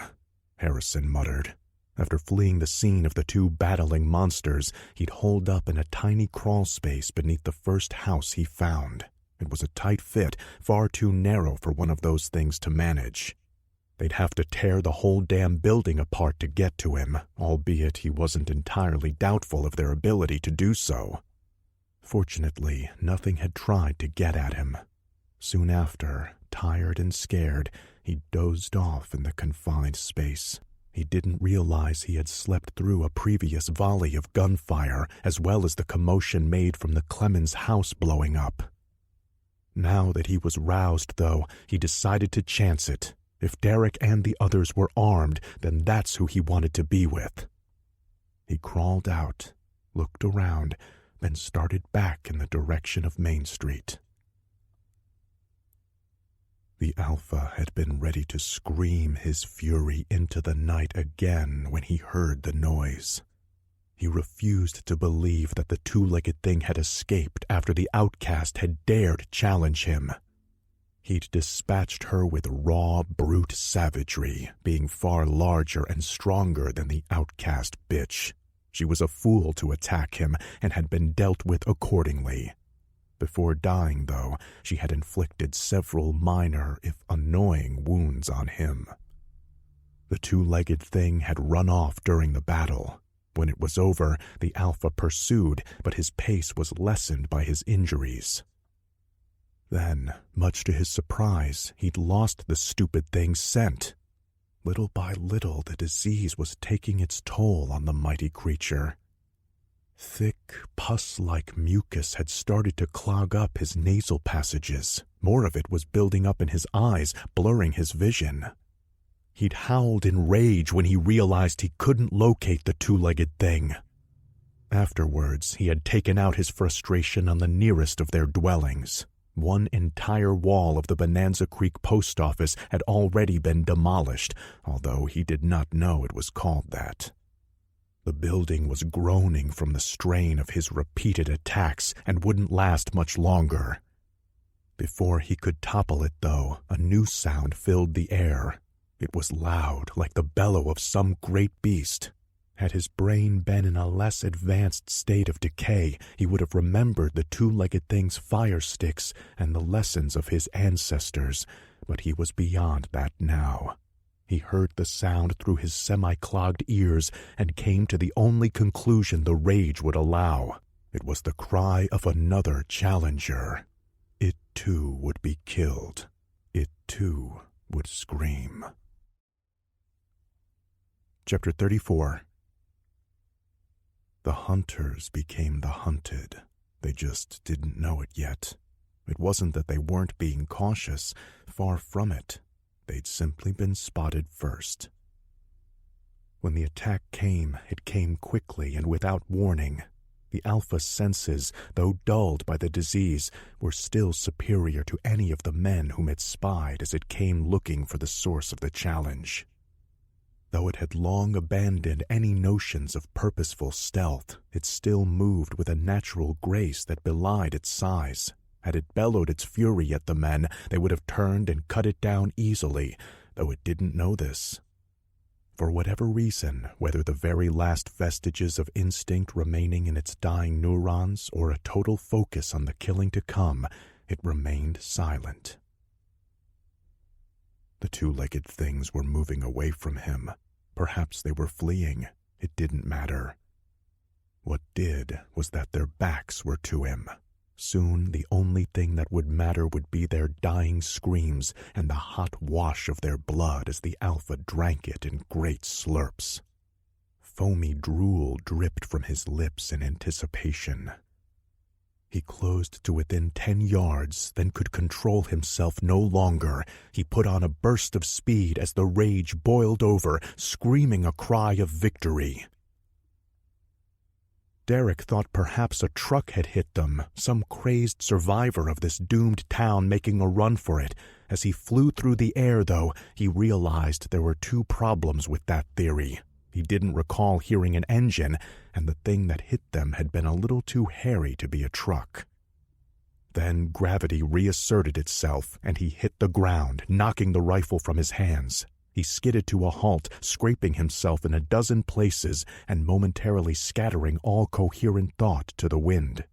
Harrison muttered. After fleeing the scene of the two battling monsters, he'd holed up in a tiny crawl space beneath the first house he found. It was a tight fit, far too narrow for one of those things to manage. They'd have to tear the whole damn building apart to get to him, albeit he wasn't entirely doubtful of their ability to do so. Fortunately, nothing had tried to get at him. Soon after, tired and scared, he dozed off in the confined space. He didn't realize he had slept through a previous volley of gunfire, as well as the commotion made from the Clemens house blowing up. Now that he was roused, though, he decided to chance it. If Derek and the others were armed, then that's who he wanted to be with. He crawled out, looked around, then started back in the direction of Main Street. The Alpha had been ready to scream his fury into the night again when he heard the noise. He refused to believe that the two-legged thing had escaped after the outcast had dared challenge him. He'd dispatched her with raw, brute savagery, being far larger and stronger than the outcast bitch. She was a fool to attack him and had been dealt with accordingly. Before dying, though, she had inflicted several minor, if annoying, wounds on him. The two-legged thing had run off during the battle. When it was over, the Alpha pursued, but his pace was lessened by his injuries. Then, much to his surprise, he'd lost the stupid thing's scent. Little by little, the disease was taking its toll on the mighty creature. Thick, pus-like mucus had started to clog up his nasal passages. More of it was building up in his eyes, blurring his vision. He'd howled in rage when he realized he couldn't locate the two-legged thing. Afterwards, he had taken out his frustration on the nearest of their dwellings. One entire wall of the Bonanza Creek post office had already been demolished, although he did not know it was called that. The building was groaning from the strain of his repeated attacks and wouldn't last much longer. Before he could topple it, though, a new sound filled the air. It was loud, like the bellow of some great beast. Had his brain been in a less advanced state of decay, he would have remembered the two-legged thing's fire sticks and the lessons of his ancestors, but he was beyond that now. He heard the sound through his semi-clogged ears and came to the only conclusion the rage would allow. It was the cry of another challenger. It too would be killed. It too would scream. Chapter 34. The hunters became the hunted. They just didn't know it yet. It wasn't that they weren't being cautious. Far from it. They'd simply been spotted first. When the attack came, it came quickly and without warning. The Alpha's senses, though dulled by the disease, were still superior to any of the men whom it spied as it came looking for the source of the challenge. Though it had long abandoned any notions of purposeful stealth, it still moved with a natural grace that belied its size. Had it bellowed its fury at the men, they would have turned and cut it down easily, though it didn't know this. For whatever reason, whether the very last vestiges of instinct remaining in its dying neurons or a total focus on the killing to come, it remained silent. The two-legged things were moving away from him. Perhaps they were fleeing. It didn't matter. What did was that their backs were to him. Soon the only thing that would matter would be their dying screams and the hot wash of their blood as the alpha drank it in great slurps. Foamy drool dripped from his lips in anticipation. He closed to within 10 yards, then could control himself no longer. He put on a burst of speed as the rage boiled over, screaming a cry of victory. Derek thought perhaps a truck had hit them, some crazed survivor of this doomed town making a run for it. As he flew through the air, though, he realized there were 2 problems with that theory. He didn't recall hearing an engine, and the thing that hit them had been a little too hairy to be a truck. Then gravity reasserted itself, and he hit the ground, knocking the rifle from his hands. He skidded to a halt, scraping himself in a dozen places and momentarily scattering all coherent thought to the wind.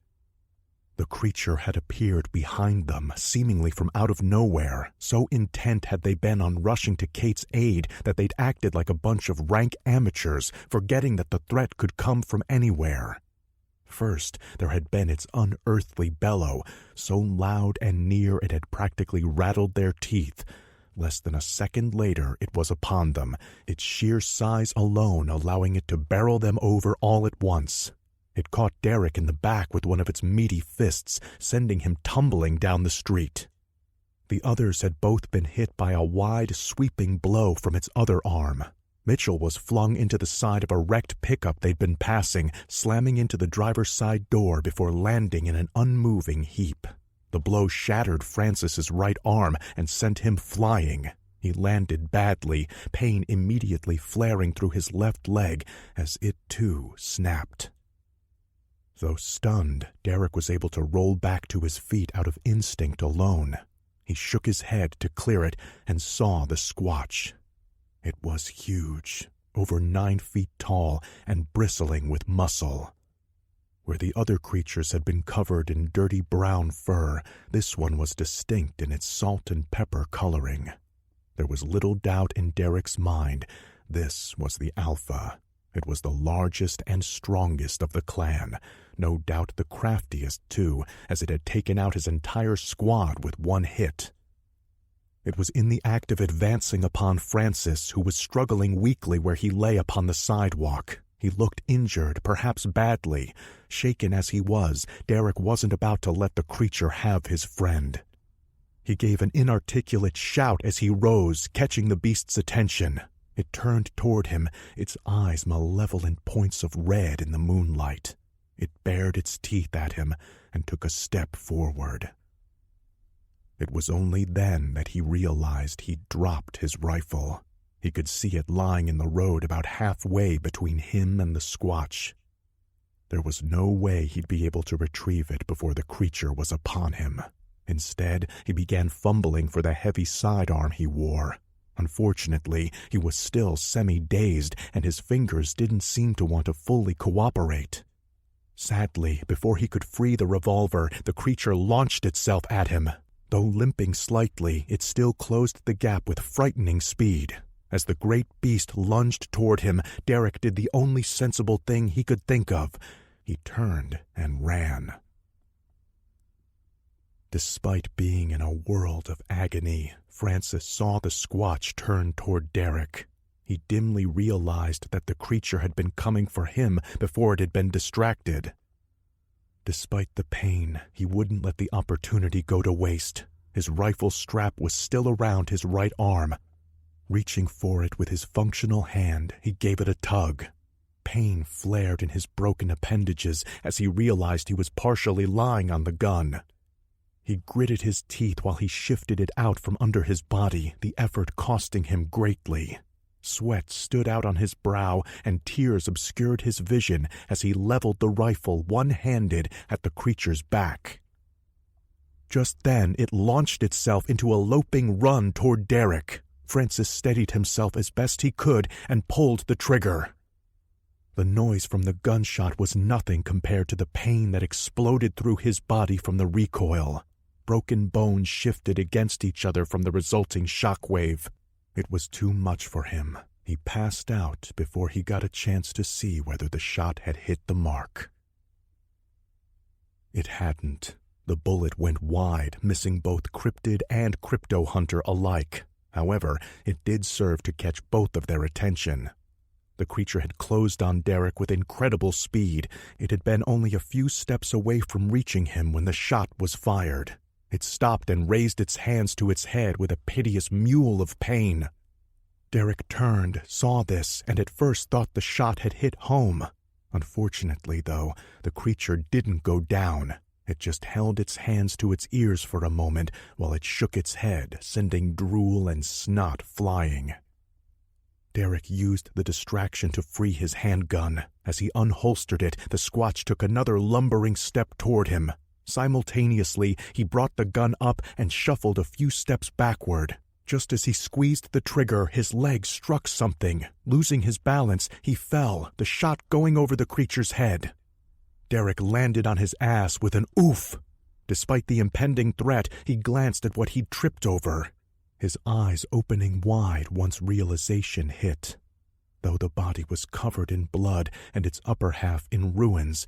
The creature had appeared behind them, seemingly from out of nowhere. So intent had they been on rushing to Kate's aid that they'd acted like a bunch of rank amateurs, forgetting that the threat could come from anywhere. First, there had been its unearthly bellow, so loud and near it had practically rattled their teeth. Less than a second later, it was upon them, its sheer size alone allowing it to barrel them over all at once. It caught Derek in the back with one of its meaty fists, sending him tumbling down the street. The others had both been hit by a wide, sweeping blow from its other arm. Mitchell was flung into the side of a wrecked pickup they'd been passing, slamming into the driver's side door before landing in an unmoving heap. The blow shattered Francis's right arm and sent him flying. He landed badly, pain immediately flaring through his left leg as it too snapped. Though stunned, Derek was able to roll back to his feet out of instinct alone. He shook his head to clear it and saw the Squatch. It was huge, over 9 feet tall and bristling with muscle. Where the other creatures had been covered in dirty brown fur, this one was distinct in its salt and pepper coloring. There was little doubt in Derek's mind. This was the Alpha. It was the largest and strongest of the clan, no doubt the craftiest too, as it had taken out his entire squad with one hit. It was in the act of advancing upon Francis, who was struggling weakly where he lay upon the sidewalk. He looked injured, perhaps badly. Shaken as he was, Derek wasn't about to let the creature have his friend. He gave an inarticulate shout as he rose, catching the beast's attention. It turned toward him, its eyes malevolent points of red in the moonlight. It bared its teeth at him and took a step forward. It was only then that he realized he'd dropped his rifle. He could see it lying in the road about halfway between him and the Squatch. There was no way he'd be able to retrieve it before the creature was upon him. Instead, he began fumbling for the heavy sidearm he wore. Unfortunately, he was still semi-dazed, and his fingers didn't seem to want to fully cooperate. Sadly, before he could free the revolver, the creature launched itself at him. Though limping slightly, it still closed the gap with frightening speed. As the great beast lunged toward him, Derek did the only sensible thing he could think of. He turned and ran. Despite being in a world of agony, Francis saw the Squatch turn toward Derek. He dimly realized that the creature had been coming for him before it had been distracted. Despite the pain, he wouldn't let the opportunity go to waste. His rifle strap was still around his right arm. Reaching for it with his functional hand, he gave it a tug. Pain flared in his broken appendages as he realized he was partially lying on the gun. He gritted his teeth while he shifted it out from under his body, the effort costing him greatly. Sweat stood out on his brow and tears obscured his vision as he leveled the rifle one-handed at the creature's back. Just then, it launched itself into a loping run toward Derek. Francis steadied himself as best he could and pulled the trigger. The noise from the gunshot was nothing compared to the pain that exploded through his body from the recoil. Broken bones shifted against each other from the resulting shockwave. It was too much for him. He passed out before he got a chance to see whether the shot had hit the mark. It hadn't. The bullet went wide, missing both cryptid and crypto hunter alike. However, it did serve to catch both of their attention. The creature had closed on Derek with incredible speed. It had been only a few steps away from reaching him when the shot was fired. It stopped and raised its hands to its head with a piteous mewl of pain. Derek turned, saw this, and at first thought the shot had hit home. Unfortunately, though, the creature didn't go down. It just held its hands to its ears for a moment while it shook its head, sending drool and snot flying. Derek used the distraction to free his handgun. As he unholstered it, the Squatch took another lumbering step toward him. Simultaneously, he brought the gun up and shuffled a few steps backward. Just as he squeezed the trigger, his leg struck something. Losing his balance, he fell, the shot going over the creature's head. Derek landed on his ass with an oof. Despite the impending threat, he glanced at what he'd tripped over. His eyes opening wide once realization hit. Though the body was covered in blood and its upper half in ruins,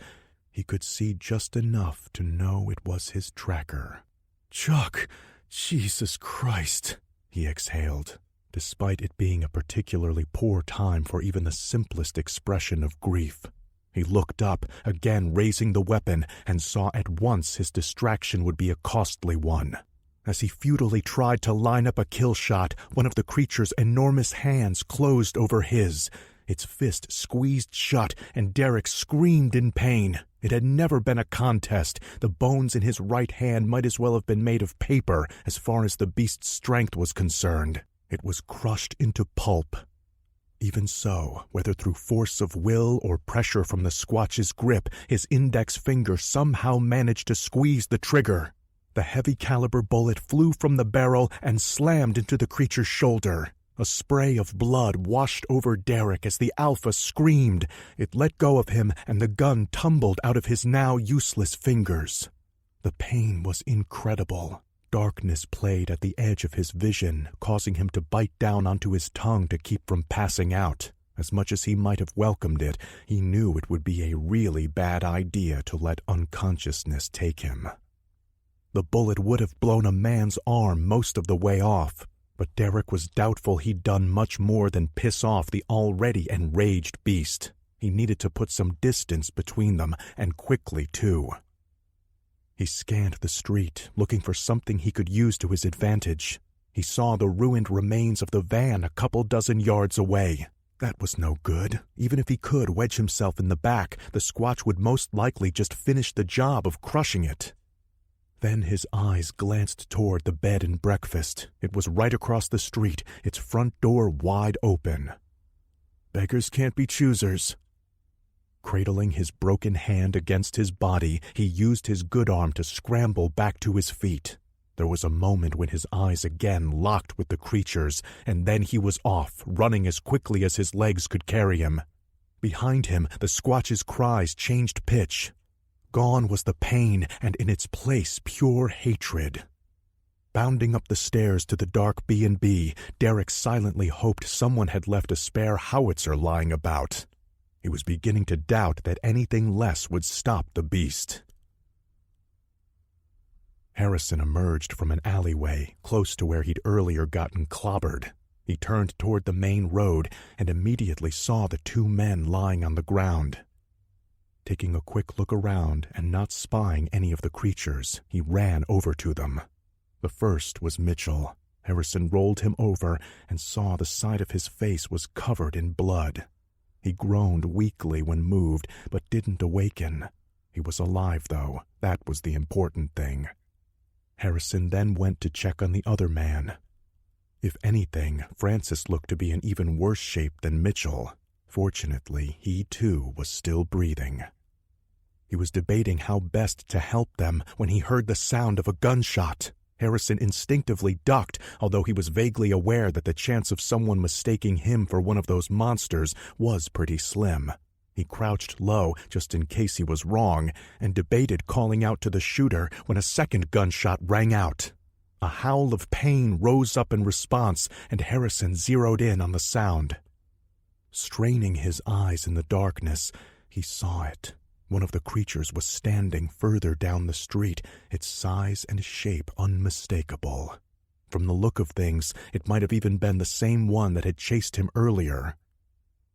he could see just enough to know it was his tracker. "Chuck, Jesus Christ," he exhaled, despite it being a particularly poor time for even the simplest expression of grief. He looked up, again raising the weapon, and saw at once his distraction would be a costly one. As he futilely tried to line up a kill shot, one of the creature's enormous hands closed over his. Its fist squeezed shut, and Derek screamed in pain. It had never been a contest. The bones in his right hand might as well have been made of paper as far as the beast's strength was concerned. It was crushed into pulp. Even so, whether through force of will or pressure from the Squatch's grip, his index finger somehow managed to squeeze the trigger. The heavy-caliber bullet flew from the barrel and slammed into the creature's shoulder. A spray of blood washed over Derek as the Alpha screamed. It let go of him, and the gun tumbled out of his now useless fingers. The pain was incredible. Darkness played at the edge of his vision, causing him to bite down onto his tongue to keep from passing out. As much as he might have welcomed it, he knew it would be a really bad idea to let unconsciousness take him. The bullet would have blown a man's arm most of the way off, but Derek was doubtful he'd done much more than piss off the already enraged beast. He needed to put some distance between them, and quickly, too. He scanned the street, looking for something he could use to his advantage. He saw the ruined remains of the van a couple dozen yards away. That was no good. Even if he could wedge himself in the back, the Squatch would most likely just finish the job of crushing it. Then his eyes glanced toward the bed and breakfast. It was right across the street, its front door wide open. Beggars can't be choosers. Cradling his broken hand against his body, he used his good arm to scramble back to his feet. There was a moment when his eyes again locked with the creature's, and then he was off, running as quickly as his legs could carry him. Behind him, the Squatch's cries changed pitch. Gone was the pain, and in its place pure hatred. Bounding up the stairs to the dark B&B, Derek silently hoped someone had left a spare howitzer lying about. He was beginning to doubt that anything less would stop the beast. Harrison emerged from an alleyway close to where he'd earlier gotten clobbered. He turned toward the main road and immediately saw the two men lying on the ground. Taking a quick look around and not spying any of the creatures, he ran over to them. The first was Mitchell. Harrison rolled him over and saw the side of his face was covered in blood. He groaned weakly when moved, but didn't awaken. He was alive, though. That was the important thing. Harrison then went to check on the other man. If anything, Francis looked to be in even worse shape than Mitchell. Fortunately, he too was still breathing. He was debating how best to help them when he heard the sound of a gunshot. Harrison instinctively ducked, although he was vaguely aware that the chance of someone mistaking him for one of those monsters was pretty slim. He crouched low, just in case he was wrong, and debated calling out to the shooter when a second gunshot rang out. A howl of pain rose up in response, and Harrison zeroed in on the sound. Straining his eyes in the darkness, he saw it. One of the creatures was standing further down the street, its size and shape unmistakable. From the look of things, it might have even been the same one that had chased him earlier.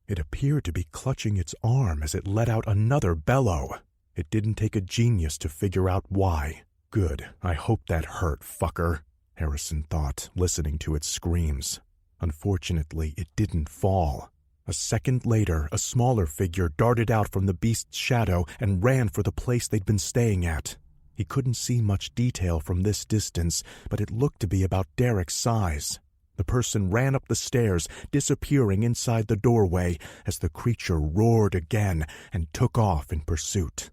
It appeared to be clutching its arm as it let out another bellow. It didn't take a genius to figure out why. Good, I hope that hurt, fucker, Harrison thought, listening to its screams. Unfortunately, it didn't fall. A second later, a smaller figure darted out from the beast's shadow and ran for the place they'd been staying at. He couldn't see much detail from this distance, but it looked to be about Derek's size. The person ran up the stairs, disappearing inside the doorway as the creature roared again and took off in pursuit.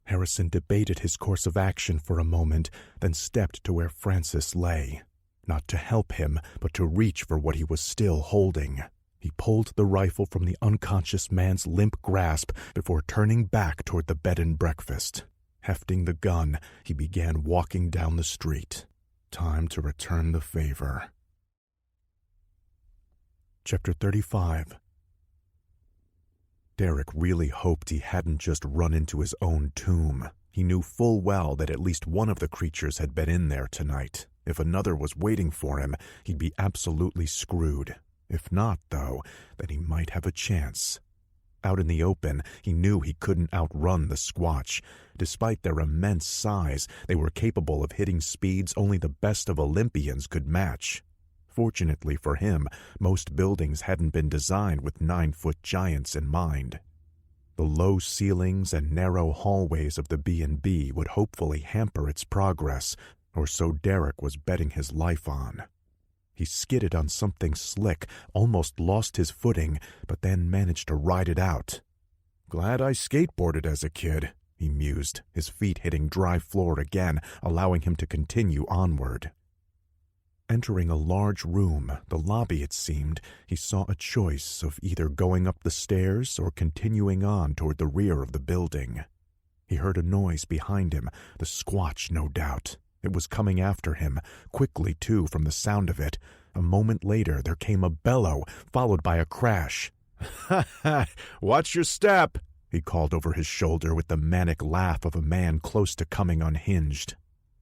Harrison debated his course of action for a moment, then stepped to where Francis lay. Not to help him, but to reach for what he was still holding. He pulled the rifle from the unconscious man's limp grasp before turning back toward the bed and breakfast. Hefting the gun, he began walking down the street. Time to return the favor. Chapter 35. Derek really hoped he hadn't just run into his own tomb. He knew full well that at least one of the creatures had been in there tonight. If another was waiting for him, he'd be absolutely screwed. If not, though, then he might have a chance. Out in the open, he knew he couldn't outrun the Squatch. Despite their immense size, they were capable of hitting speeds only the best of Olympians could match. Fortunately for him, most buildings hadn't been designed with 9-foot giants in mind. The low ceilings and narrow hallways of the B&B would hopefully hamper its progress, or so Derek was betting his life on. He skidded on something slick, almost lost his footing, but then managed to ride it out. "Glad I skateboarded as a kid," he mused, his feet hitting dry floor again, allowing him to continue onward. Entering a large room, the lobby it seemed, he saw a choice of either going up the stairs or continuing on toward the rear of the building. He heard a noise behind him, the Squatch, no doubt. It was coming after him, quickly too from the sound of it. A moment later there came a bellow, followed by a crash. "Ha ha! Watch your step!" he called over his shoulder with the manic laugh of a man close to coming unhinged.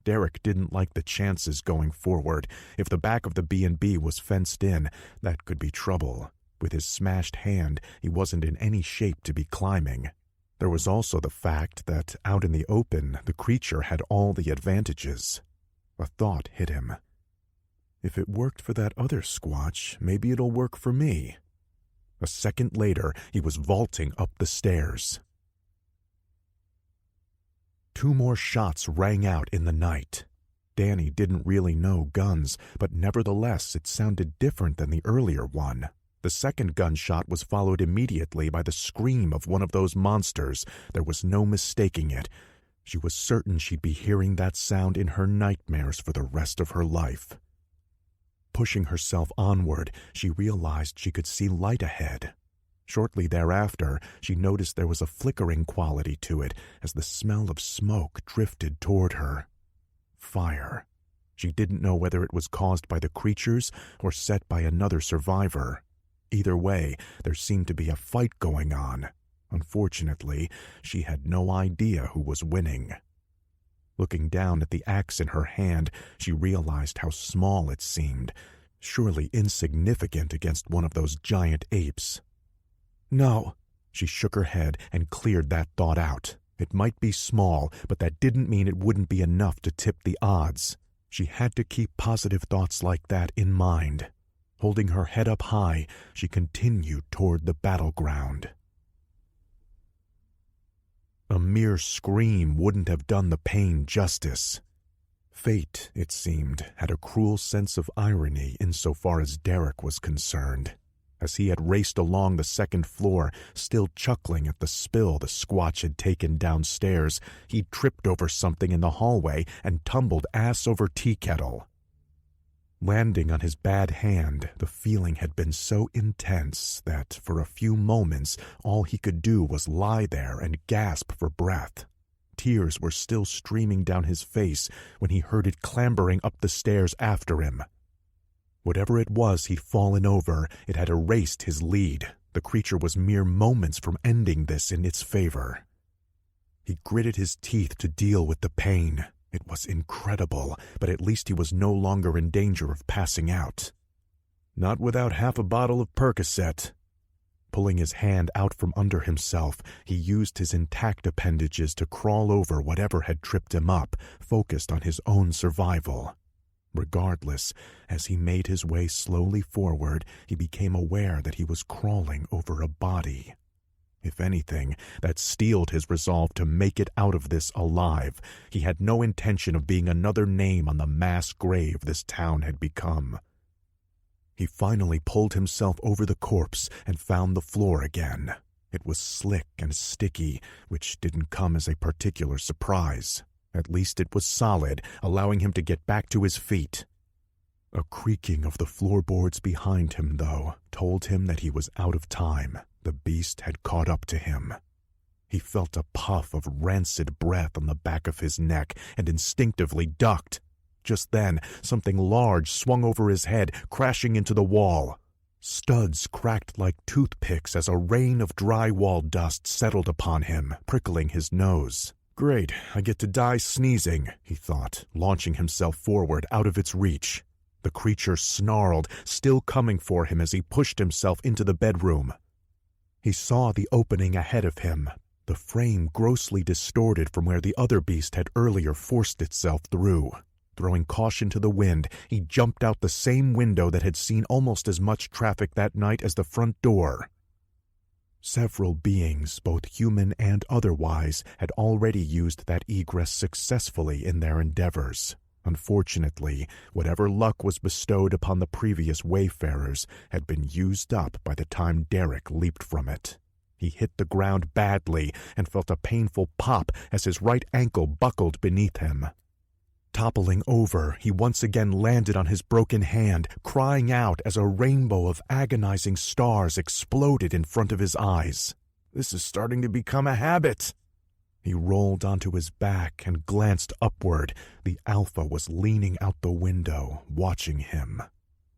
Derek didn't like the chances going forward. If the back of the B&B was fenced in, that could be trouble. With his smashed hand, he wasn't in any shape to be climbing. There was also the fact that, out in the open, the creature had all the advantages. A thought hit him. If it worked for that other Squatch, maybe it'll work for me. A second later, he was vaulting up the stairs. 2 more shots rang out in the night. Danny didn't really know guns, but nevertheless it sounded different than the earlier one. The second gunshot was followed immediately by the scream of one of those monsters. There was no mistaking it. She was certain she'd be hearing that sound in her nightmares for the rest of her life. Pushing herself onward, she realized she could see light ahead. Shortly thereafter, she noticed there was a flickering quality to it as the smell of smoke drifted toward her. Fire. She didn't know whether it was caused by the creatures or set by another survivor. Either way, there seemed to be a fight going on. Unfortunately, she had no idea who was winning. Looking down at the axe in her hand, she realized how small it seemed, surely insignificant against one of those giant apes. No, she shook her head and cleared that thought out. It might be small, but that didn't mean it wouldn't be enough to tip the odds. She had to keep positive thoughts like that in mind. Holding her head up high, she continued toward the battleground. A mere scream wouldn't have done the pain justice. Fate, it seemed, had a cruel sense of irony insofar as Derek was concerned. As he had raced along the second floor, still chuckling at the spill the Squatch had taken downstairs, he tripped over something in the hallway and tumbled ass over tea kettle. Landing on his bad hand, the feeling had been so intense that, for a few moments, all he could do was lie there and gasp for breath. Tears were still streaming down his face when he heard it clambering up the stairs after him. Whatever it was he'd fallen over, it had erased his lead. The creature was mere moments from ending this in its favor. He gritted his teeth to deal with the pain. It was incredible, but at least he was no longer in danger of passing out. Not without half a bottle of Percocet. Pulling his hand out from under himself, he used his intact appendages to crawl over whatever had tripped him up, focused on his own survival. Regardless, as he made his way slowly forward, he became aware that he was crawling over a body. If anything, that steeled his resolve to make it out of this alive. He had no intention of being another name on the mass grave this town had become. He finally pulled himself over the corpse and found the floor again. It was slick and sticky, which didn't come as a particular surprise. At least it was solid, allowing him to get back to his feet. A creaking of the floorboards behind him, though, told him that he was out of time. The beast had caught up to him. He felt a puff of rancid breath on the back of his neck and instinctively ducked. Just then, something large swung over his head, crashing into the wall. Studs cracked like toothpicks as a rain of drywall dust settled upon him, prickling his nose. Great, I get to die sneezing, he thought, launching himself forward out of its reach. The creature snarled, still coming for him as he pushed himself into the bedroom. He saw the opening ahead of him, the frame grossly distorted from where the other beast had earlier forced itself through. Throwing caution to the wind, he jumped out the same window that had seen almost as much traffic that night as the front door. Several beings, both human and otherwise, had already used that egress successfully in their endeavors. Unfortunately, whatever luck was bestowed upon the previous wayfarers had been used up by the time Derek leaped from it. He hit the ground badly and felt a painful pop as his right ankle buckled beneath him. Toppling over, he once again landed on his broken hand, crying out as a rainbow of agonizing stars exploded in front of his eyes. This is starting to become a habit. He rolled onto his back and glanced upward. The Alpha was leaning out the window, watching him.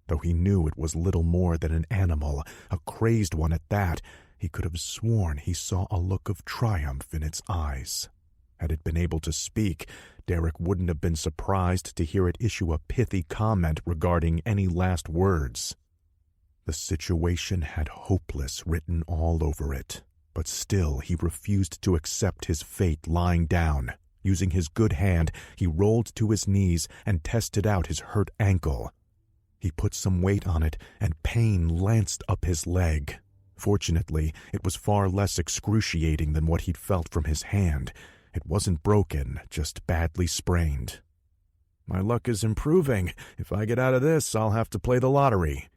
Though he knew it was little more than an animal, a crazed one at that, he could have sworn he saw a look of triumph in its eyes. Had it been able to speak, Derek wouldn't have been surprised to hear it issue a pithy comment regarding any last words. The situation had hopeless written all over it, but still he refused to accept his fate lying down. Using his good hand, he rolled to his knees and tested out his hurt ankle. He put some weight on it, and pain lanced up his leg. Fortunately, it was far less excruciating than what he'd felt from his hand. It wasn't broken, just badly sprained. My luck is improving. If I get out of this, I'll have to play the lottery.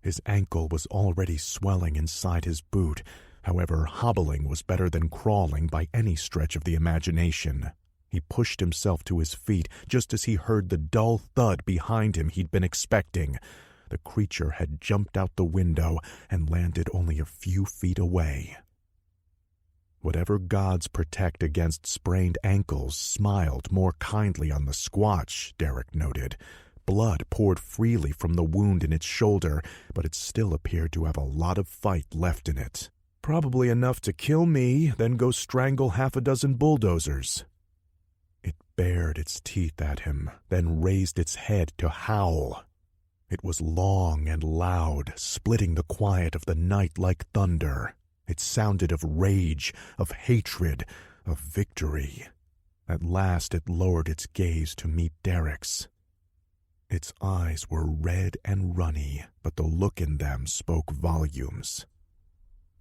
His ankle was already swelling inside his boot. However, hobbling was better than crawling by any stretch of the imagination. He pushed himself to his feet just as he heard the dull thud behind him he'd been expecting. The creature had jumped out the window and landed only a few feet away. Whatever gods protect against sprained ankles smiled more kindly on the Squatch, Derek noted. Blood poured freely from the wound in its shoulder, but it still appeared to have a lot of fight left in it. Probably enough to kill me, then go strangle half a dozen bulldozers. It bared its teeth at him, then raised its head to howl. It was long and loud, splitting the quiet of the night like thunder. It sounded of rage, of hatred, of victory. At last it lowered its gaze to meet Derek's. Its eyes were red and runny, but the look in them spoke volumes.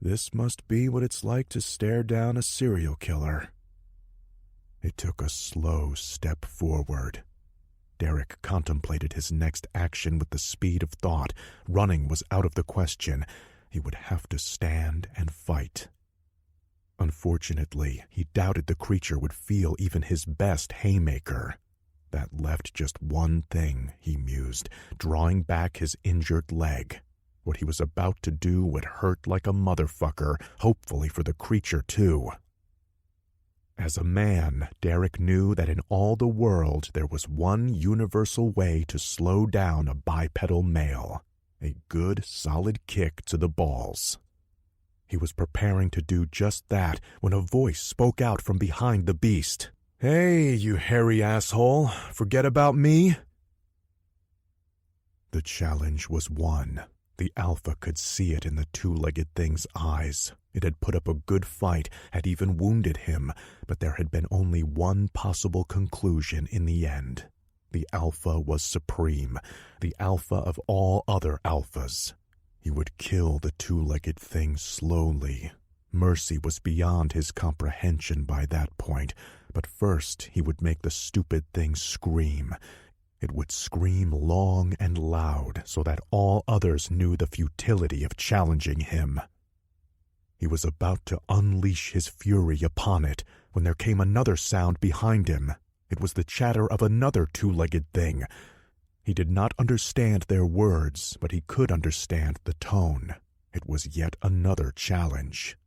This must be what it's like to stare down a serial killer. It took a slow step forward. Derek contemplated his next action with the speed of thought. Running was out of the question. He would have to stand and fight. Unfortunately, he doubted the creature would feel even his best haymaker. That left just one thing, he mused, drawing back his injured leg. What he was about to do would hurt like a motherfucker, hopefully for the creature too. As a man, Derek knew that in all the world there was one universal way to slow down a bipedal male. A good, solid kick to the balls. He was preparing to do just that when a voice spoke out from behind the beast. "Hey, you hairy asshole, forget about me?" The challenge was won. The Alpha could see it in the two-legged thing's eyes. It had put up a good fight, had even wounded him, but there had been only one possible conclusion in the end. The Alpha was supreme, the Alpha of all other Alphas. He would kill the two-legged thing slowly. Mercy was beyond his comprehension by that point, but first he would make the stupid thing scream. It would scream long and loud so that all others knew the futility of challenging him. He was about to unleash his fury upon it when there came another sound behind him. It was the chatter of another two-legged thing. He did not understand their words, but he could understand the tone. It was yet another challenge.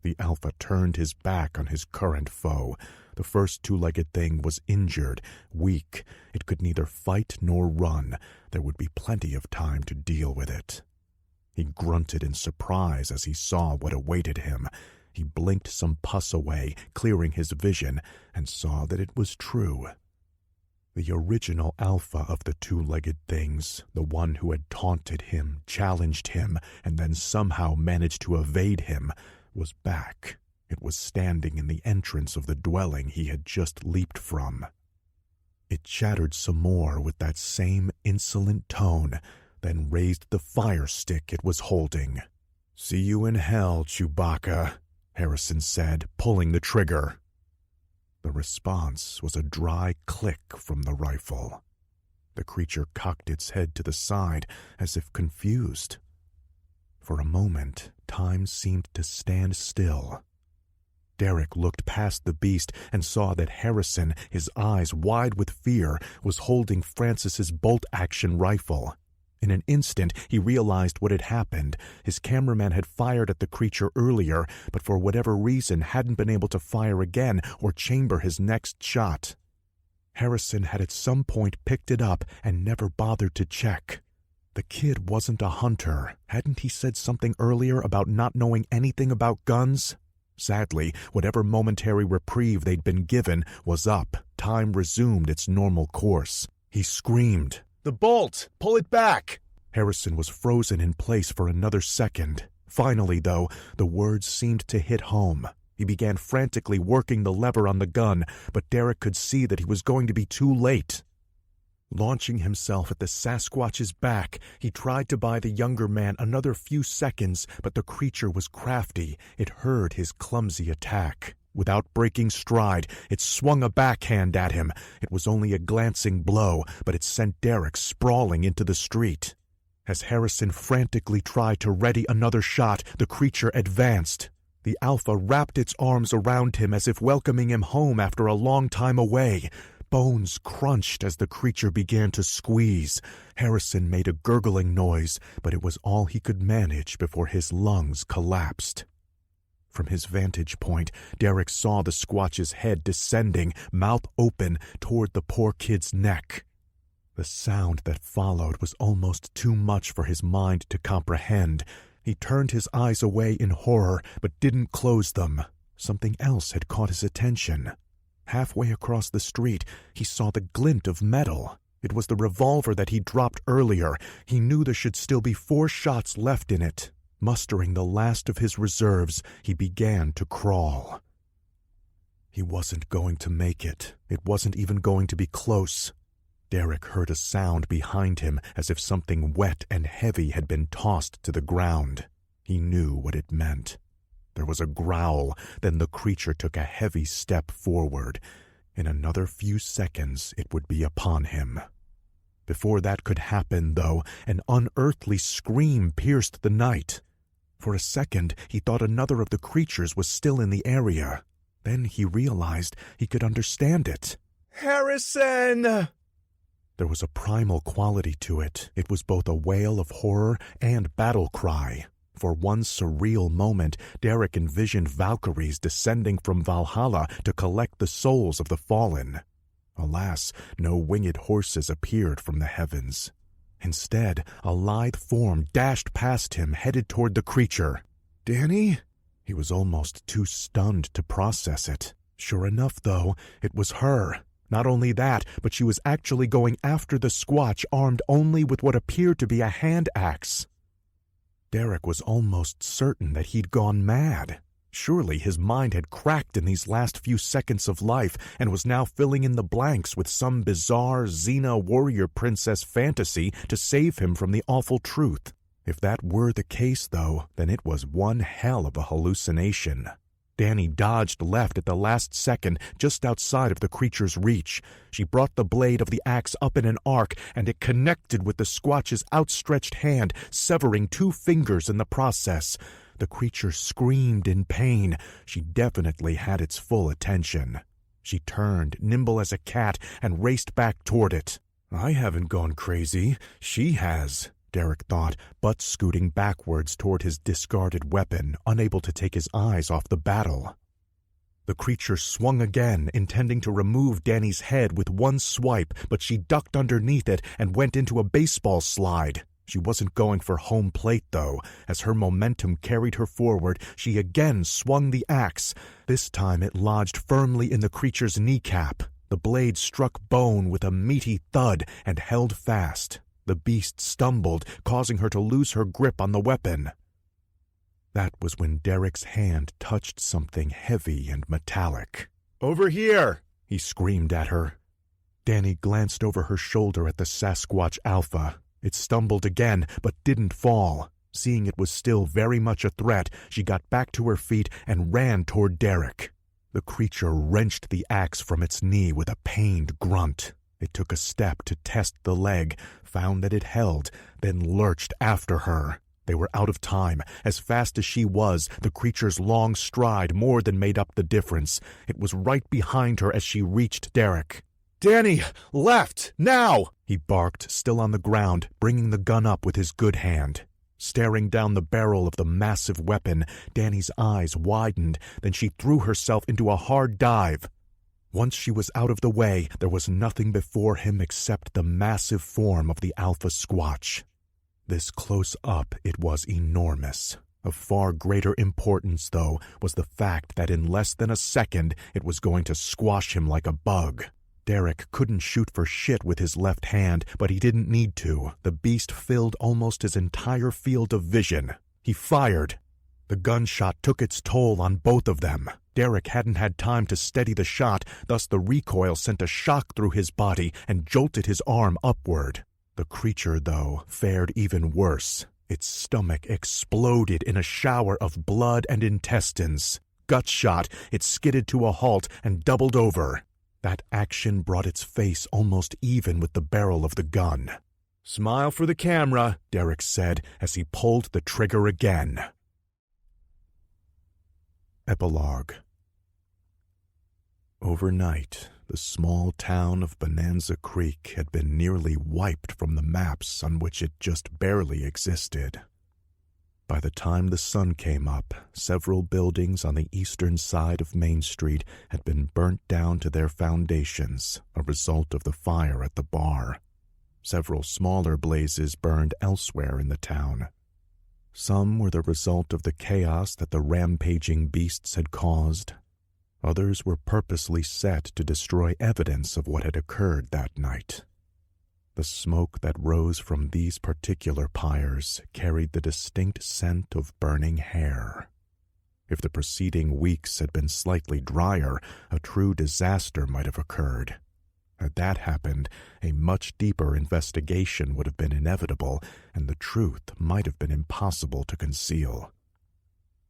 The Alpha turned his back on his current foe. The first two-legged thing was injured, weak. It could neither fight nor run. There would be plenty of time to deal with it. He grunted in surprise as he saw what awaited him. He blinked some pus away, clearing his vision, and saw that it was true. The original Alpha of the two-legged things, the one who had taunted him, challenged him, and then somehow managed to evade him, was back. It was standing in the entrance of the dwelling he had just leaped from. It chattered some more with that same insolent tone, then raised the fire stick it was holding. "See you in hell, Chewbacca," Harrison said, pulling the trigger. The response was a dry click from the rifle. The creature cocked its head to the side as if confused. For a moment, time seemed to stand still. Derek looked past the beast and saw that Harrison, his eyes wide with fear, was holding Francis's bolt-action rifle. In an instant, he realized what had happened. His cameraman had fired at the creature earlier, but for whatever reason hadn't been able to fire again or chamber his next shot. Harrison had at some point picked it up and never bothered to check. The kid wasn't a hunter. Hadn't he said something earlier about not knowing anything about guns? Sadly, whatever momentary reprieve they'd been given was up. Time resumed its normal course. He screamed, "The bolt! Pull it back!" Harrison was frozen in place for another second. Finally, though, the words seemed to hit home. He began frantically working the lever on the gun, but Derek could see that he was going to be too late. Launching himself at the Sasquatch's back, he tried to buy the younger man another few seconds, but the creature was crafty. It heard his clumsy attack. Without breaking stride, it swung a backhand at him. It was only a glancing blow, but it sent Derek sprawling into the street. As Harrison frantically tried to ready another shot, the creature advanced. The Alpha wrapped its arms around him as if welcoming him home after a long time away. Bones crunched as the creature began to squeeze. Harrison made a gurgling noise, but it was all he could manage before his lungs collapsed. From his vantage point, Derek saw the Squatch's head descending, mouth open, toward the poor kid's neck. The sound that followed was almost too much for his mind to comprehend. He turned his eyes away in horror, but didn't close them. Something else had caught his attention. Halfway across the street, he saw the glint of metal. It was the revolver that he dropped earlier. He knew there should still be 4 shots left in it. Mustering the last of his reserves, he began to crawl. He wasn't going to make it. It wasn't even going to be close. Derek heard a sound behind him as if something wet and heavy had been tossed to the ground. He knew what it meant. There was a growl, then the creature took a heavy step forward. In another few seconds, it would be upon him. Before that could happen, though, an unearthly scream pierced the night. For a second, he thought another of the creatures was still in the area. Then he realized he could understand it. "Harrison!" There was a primal quality to it. It was both a wail of horror and battle cry. For one surreal moment, Derek envisioned Valkyries descending from Valhalla to collect the souls of the fallen. Alas, no winged horses appeared from the heavens. Instead, a lithe form dashed past him, headed toward the creature. Danny? He was almost too stunned to process it. Sure enough, though, it was her. Not only that, but she was actually going after the Squatch armed only with what appeared to be a hand axe. Derek was almost certain that he'd gone mad. Surely his mind had cracked in these last few seconds of life and was now filling in the blanks with some bizarre Xena warrior princess fantasy to save him from the awful truth. If that were the case, though, then it was one hell of a hallucination. Danny dodged left at the last second, just outside of the creature's reach. She brought the blade of the axe up in an arc, and it connected with the Squatch's outstretched hand, severing 2 fingers in the process. The creature screamed in pain. She definitely had its full attention. She turned, nimble as a cat, and raced back toward it. I haven't gone crazy. She has, Derek thought, butt scooting backwards toward his discarded weapon, unable to take his eyes off the battle. The creature swung again, intending to remove Danny's head with one swipe, but she ducked underneath it and went into a baseball slide. She wasn't going for home plate, though. As her momentum carried her forward, she again swung the axe. This time it lodged firmly in the creature's kneecap. The blade struck bone with a meaty thud and held fast. The beast stumbled, causing her to lose her grip on the weapon. That was when Derek's hand touched something heavy and metallic. "Over here!" he screamed at her. Danny glanced over her shoulder at the Sasquatch Alpha. It stumbled again, but didn't fall. Seeing it was still very much a threat, she got back to her feet and ran toward Derek. The creature wrenched the axe from its knee with a pained grunt. It took a step to test the leg, found that it held, then lurched after her. They were out of time. As fast as she was, the creature's long stride more than made up the difference. It was right behind her as she reached Derek. "Danny, left, now!" he barked, still on the ground, bringing the gun up with his good hand. Staring down the barrel of the massive weapon, Danny's eyes widened, then she threw herself into a hard dive. Once she was out of the way, there was nothing before him except the massive form of the Alpha Squatch. This close up, it was enormous. Of far greater importance, though, was the fact that in less than a second, it was going to squash him like a bug. Derek couldn't shoot for shit with his left hand, but he didn't need to. The beast filled almost his entire field of vision. He fired. The gunshot took its toll on both of them. Derek hadn't had time to steady the shot, thus the recoil sent a shock through his body and jolted his arm upward. The creature, though, fared even worse. Its stomach exploded in a shower of blood and intestines. Gut shot, it skidded to a halt and doubled over. That action brought its face almost even with the barrel of the gun. "Smile for the camera," Derek said as he pulled the trigger again. Epilogue. Overnight, the small town of Bonanza Creek had been nearly wiped from the maps on which it just barely existed. By the time the sun came up, several buildings on the eastern side of Main Street had been burnt down to their foundations, a result of the fire at the bar. Several smaller blazes burned elsewhere in the town. Some were the result of the chaos that the rampaging beasts had caused. Others were purposely set to destroy evidence of what had occurred that night. The smoke that rose from these particular pyres carried the distinct scent of burning hair. If the preceding weeks had been slightly drier, a true disaster might have occurred. Had that happened, a much deeper investigation would have been inevitable, and the truth might have been impossible to conceal.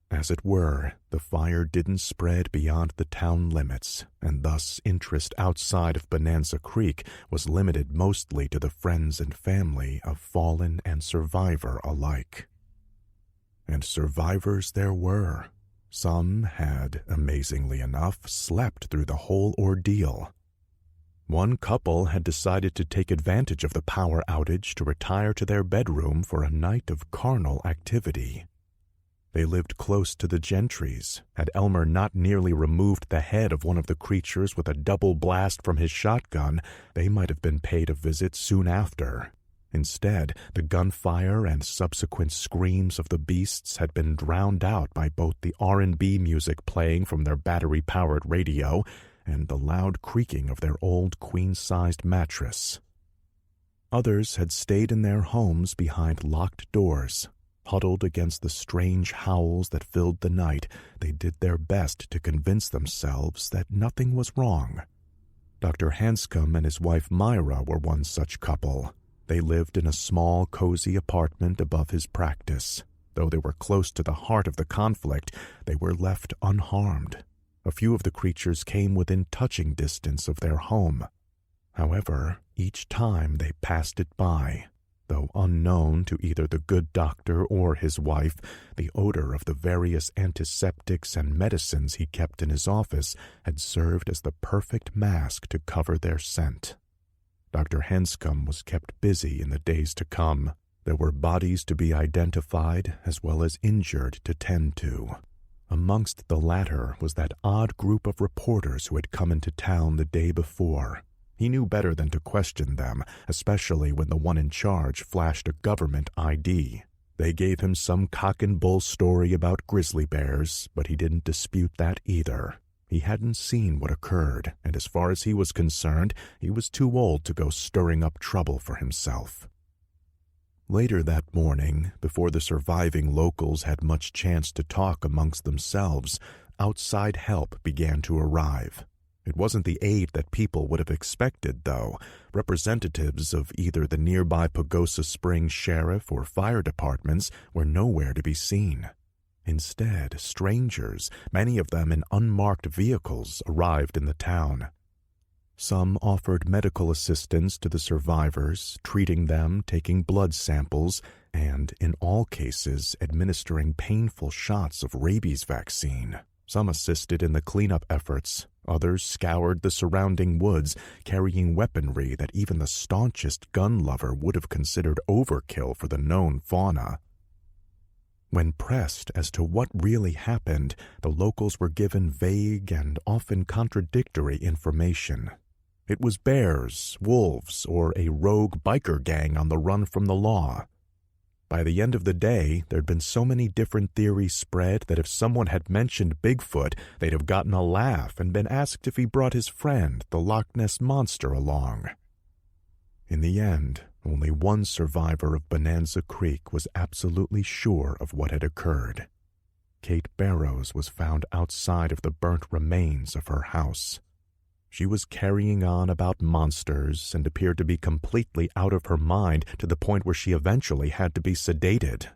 As it were, the fire didn't spread beyond the town limits, and thus interest outside of Bonanza Creek was limited mostly to the friends and family of fallen and survivor alike. And survivors there were. Some had, amazingly enough, slept through the whole ordeal. One couple had decided to take advantage of the power outage to retire to their bedroom for a night of carnal activity. They lived close to the Gentrys. Had Elmer not nearly removed the head of one of the creatures with a double blast from his shotgun, they might have been paid a visit soon after. Instead, the gunfire and subsequent screams of the beasts had been drowned out by both the R&B music playing from their battery-powered radio and the loud creaking of their old queen-sized mattress. Others had stayed in their homes behind locked doors. Huddled against the strange howls that filled the night, they did their best to convince themselves that nothing was wrong. Dr. Hanscom and his wife Myra were one such couple. They lived in a small, cozy apartment above his practice. Though they were close to the heart of the conflict, they were left unharmed. A few of the creatures came within touching distance of their home. However, each time they passed it by. Though unknown to either the good doctor or his wife, the odor of the various antiseptics and medicines he kept in his office had served as the perfect mask to cover their scent. Dr. Hanscom was kept busy in the days to come. There were bodies to be identified as well as injured to tend to. Amongst the latter was that odd group of reporters who had come into town the day before. He knew better than to question them, especially when the one in charge flashed a government ID. They gave him some cock-and-bull story about grizzly bears, but he didn't dispute that either. He hadn't seen what occurred, and as far as he was concerned, he was too old to go stirring up trouble for himself. Later that morning, before the surviving locals had much chance to talk amongst themselves, outside help began to arrive. It wasn't the aid that people would have expected, though. Representatives of either the nearby Pagosa Springs Sheriff or fire departments were nowhere to be seen. Instead, strangers, many of them in unmarked vehicles, arrived in the town. Some offered medical assistance to the survivors, treating them, taking blood samples, and, in all cases, administering painful shots of rabies vaccine. Some assisted in the cleanup efforts. Others scoured the surrounding woods, carrying weaponry that even the staunchest gun lover would have considered overkill for the known fauna. When pressed as to what really happened, the locals were given vague and often contradictory information. It was bears, wolves, or a rogue biker gang on the run from the law. By the end of the day, there'd been so many different theories spread that if someone had mentioned Bigfoot, they'd have gotten a laugh and been asked if he brought his friend, the Loch Ness Monster, along. In the end, only one survivor of Bonanza Creek was absolutely sure of what had occurred. Kate Barrows was found outside of the burnt remains of her house. She was carrying on about monsters and appeared to be completely out of her mind to the point where she eventually had to be sedated.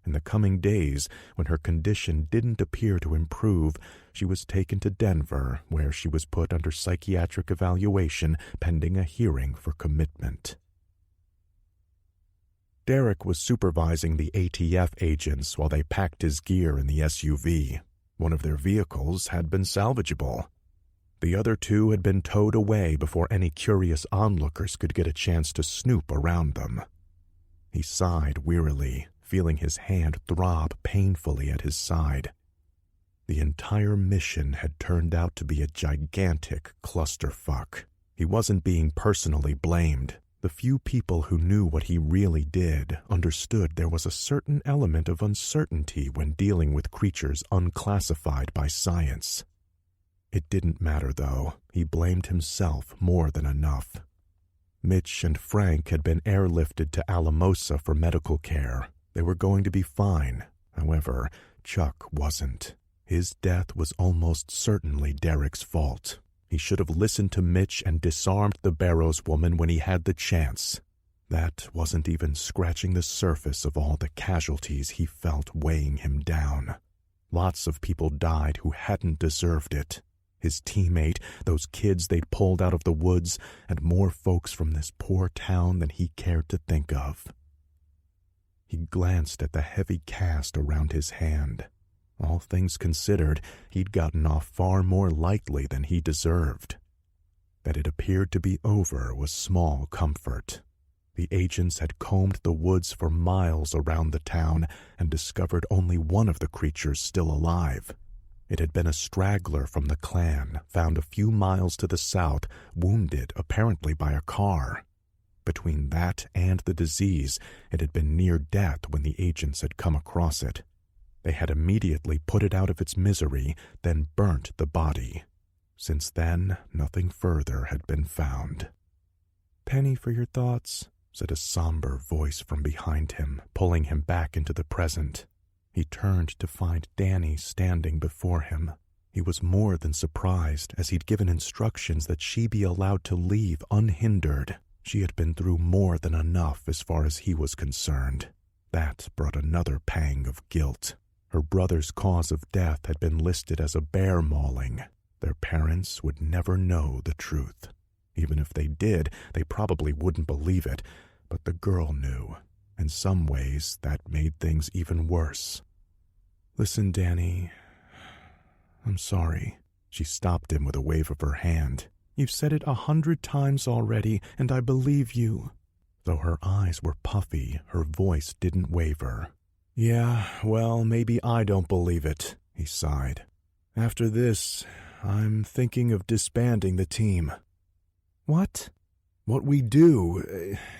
In the coming days, when her condition didn't appear to improve, she was taken to Denver, where she was put under psychiatric evaluation pending a hearing for commitment. Derek was supervising the ATF agents while they packed his gear in the SUV. One of their vehicles had been salvageable. The other two had been towed away before any curious onlookers could get a chance to snoop around them. He sighed wearily, feeling his hand throb painfully at his side. The entire mission had turned out to be a gigantic clusterfuck. He wasn't being personally blamed. The few people who knew what he really did understood there was a certain element of uncertainty when dealing with creatures unclassified by science. It didn't matter, though. He blamed himself more than enough. Mitch and Frank had been airlifted to Alamosa for medical care. They were going to be fine. However, Chuck wasn't. His death was almost certainly Derek's fault. He should have listened to Mitch and disarmed the Barrows woman when he had the chance. That wasn't even scratching the surface of all the casualties he felt weighing him down. Lots of people died who hadn't deserved it. His teammate, those kids they'd pulled out of the woods, and more folks from this poor town than he cared to think of. He glanced at the heavy cast around his hand. All things considered, he'd gotten off far more lightly than he deserved. That it appeared to be over was small comfort. The agents had combed the woods for miles around the town and discovered only one of the creatures still alive. It had been a straggler from the clan, found a few miles to the south, wounded apparently by a car. Between that and the disease, it had been near death when the agents had come across it. They had immediately put it out of its misery, then burnt the body. Since then, nothing further had been found. "Penny for your thoughts," said a somber voice from behind him, pulling him back into the present. He turned to find Danny standing before him. He was more than surprised, as he'd given instructions that she be allowed to leave unhindered. She had been through more than enough as far as he was concerned. That brought another pang of guilt. Her brother's cause of death had been listed as a bear mauling. Their parents would never know the truth. Even if they did, they probably wouldn't believe it, but the girl knew. In some ways, that made things even worse. "Listen, Danny, I'm sorry." She stopped him with a wave of her hand. "You've said it 100 times already, and I believe you." Though her eyes were puffy, her voice didn't waver. "Yeah, well, maybe I don't believe it," he sighed. "After this, I'm thinking of disbanding the team." "What?" "What we do,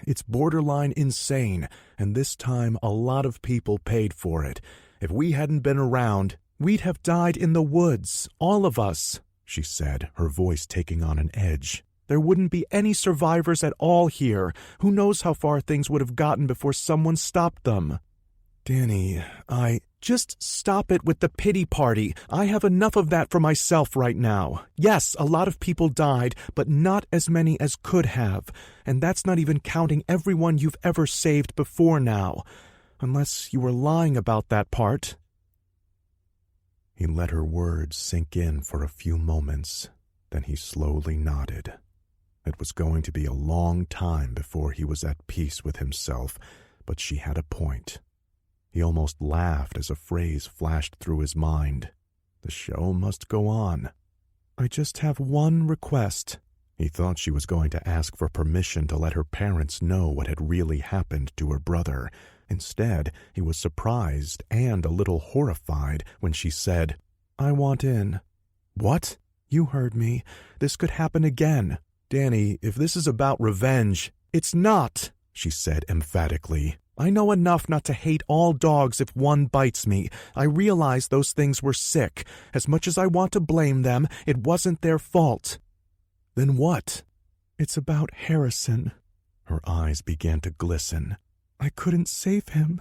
it's borderline insane, and this time a lot of people paid for it. If we hadn't been around, we'd have died in the woods, all of us," she said, her voice taking on an edge. "There wouldn't be any survivors at all here. Who knows how far things would have gotten before someone stopped them." "Danny, Just stop it with the pity party. I have enough of that for myself right now. Yes, a lot of people died, but not as many as could have. And that's not even counting everyone you've ever saved before now. Unless you were lying about that part." He let her words sink in for a few moments. Then he slowly nodded. It was going to be a long time before he was at peace with himself, but she had a point. He almost laughed as a phrase flashed through his mind. The show must go on. "I just have one request." He thought she was going to ask for permission to let her parents know what had really happened to her brother. Instead, he was surprised and a little horrified when she said, "I want in." "What?" "You heard me. This could happen again." "Danny, if this is about revenge—" "It's not," she said emphatically. "I know enough not to hate all dogs if one bites me. I realize those things were sick. As much as I want to blame them, it wasn't their fault." "Then what?" "It's about Harrison." Her eyes began to glisten. "I couldn't save him.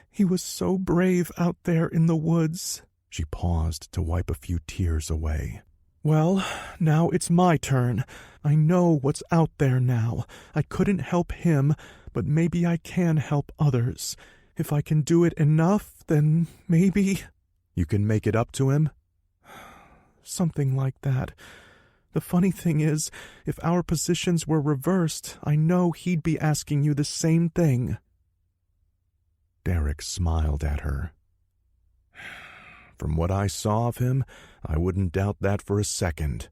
He was so brave out there in the woods." She paused to wipe a few tears away. "Well, now it's my turn. I know what's out there now. I couldn't help him, but maybe I can help others. If I can do it enough, then maybe—" "You can make it up to him?" "Something like that. The funny thing is, if our positions were reversed, I know he'd be asking you the same thing." Derek smiled at her. "From what I saw of him, I wouldn't doubt that for a second."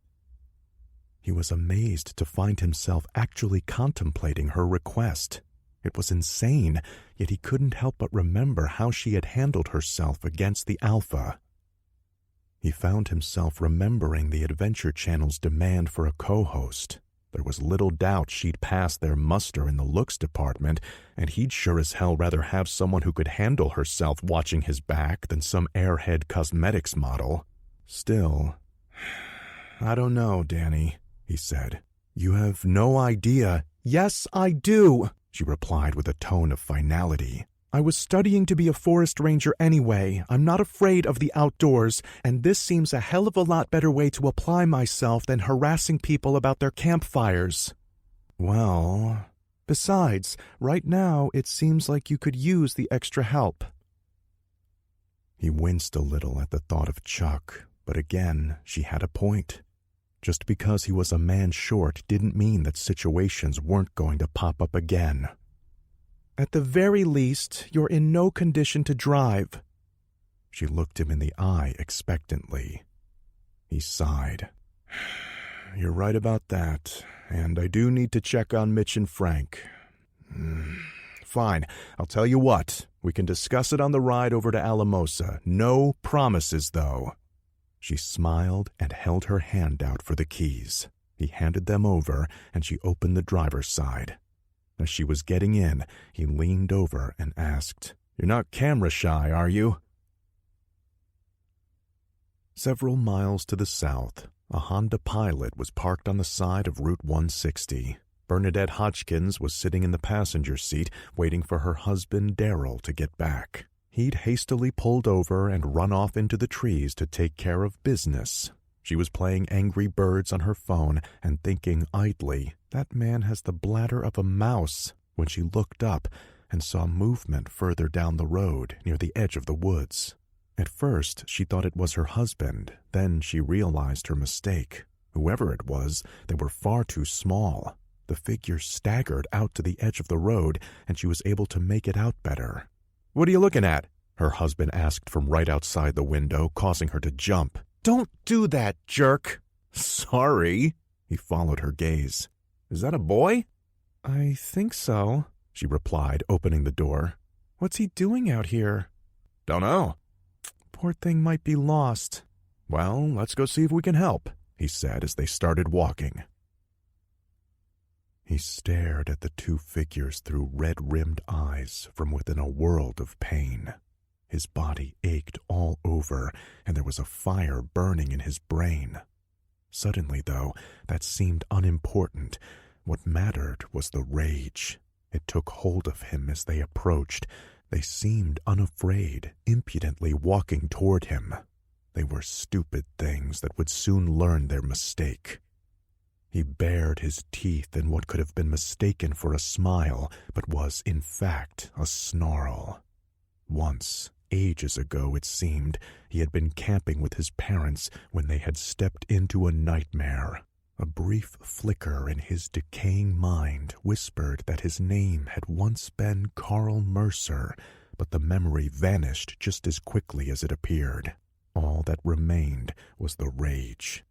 He was amazed to find himself actually contemplating her request. It was insane, yet he couldn't help but remember how she had handled herself against the Alpha. He found himself remembering the Adventure Channel's demand for a co-host. There was little doubt she'd pass their muster in the looks department, and he'd sure as hell rather have someone who could handle herself watching his back than some airhead cosmetics model. Still, "I don't know, Danny," he said. "You have no idea." "Yes, I do," she replied with a tone of finality. "I was studying to be a forest ranger anyway. I'm not afraid of the outdoors, and this seems a hell of a lot better way to apply myself than harassing people about their campfires." "Well—" "Besides, right now it seems like you could use the extra help." He winced a little at the thought of Chuck, but again, she had a point. Just because he was a man short didn't mean that situations weren't going to pop up again. "At the very least, you're in no condition to drive." She looked him in the eye expectantly. He sighed. "You're right about that, and I do need to check on Mitch and Frank. Fine, I'll tell you what. We can discuss it on the ride over to Alamosa. No promises, though." She smiled and held her hand out for the keys. He handed them over, and she opened the driver's side. As she was getting in, he leaned over and asked, "You're not camera shy, are you?" Several miles to the south, a Honda Pilot was parked on the side of Route 160. Bernadette Hodgkins was sitting in the passenger seat waiting for her husband Daryl to get back. He'd hastily pulled over and run off into the trees to take care of business. She was playing Angry Birds on her phone and thinking idly, "That man has the bladder of a mouse," when she looked up and saw movement further down the road near the edge of the woods. At first, she thought it was her husband. Then she realized her mistake. Whoever it was, they were far too small. The figure staggered out to the edge of the road, and she was able to make it out better. "What are you looking at?" her husband asked from right outside the window, causing her to jump. "Don't do that, jerk!" "Sorry." He followed her gaze. "Is that a boy?" "I think so," she replied, opening the door. "What's he doing out here?" "Don't know." "Poor thing might be lost." "Well, let's go see if we can help," he said as they started walking. He stared at the two figures through red-rimmed eyes from within a world of pain. His body ached all over, and there was a fire burning in his brain. Suddenly, though, that seemed unimportant. What mattered was the rage. It took hold of him as they approached. They seemed unafraid, impudently walking toward him. They were stupid things that would soon learn their mistake. He bared his teeth in what could have been mistaken for a smile, but was, in fact, a snarl. Once, ages ago it seemed, he had been camping with his parents when they had stepped into a nightmare. A brief flicker in his decaying mind whispered that his name had once been Carl Mercer, but the memory vanished just as quickly as it appeared. All that remained was the rage.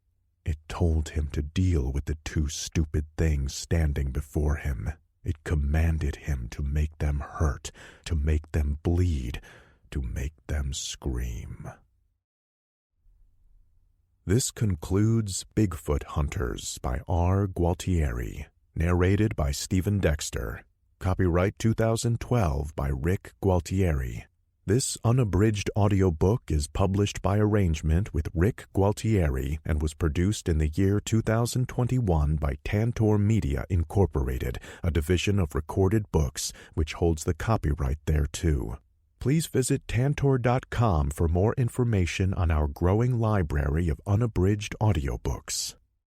It told him to deal with the two stupid things standing before him. It commanded him to make them hurt, to make them bleed, to make them scream. This concludes Bigfoot Hunters by R. Gualtieri, narrated by Stephen Dexter. Copyright 2012 by Rick Gualtieri. This unabridged audiobook is published by arrangement with Rick Gualtieri and was produced in the year 2021 by Tantor Media Incorporated, a division of Recorded Books, which holds the copyright thereto. Please visit Tantor.com for more information on our growing library of unabridged audiobooks.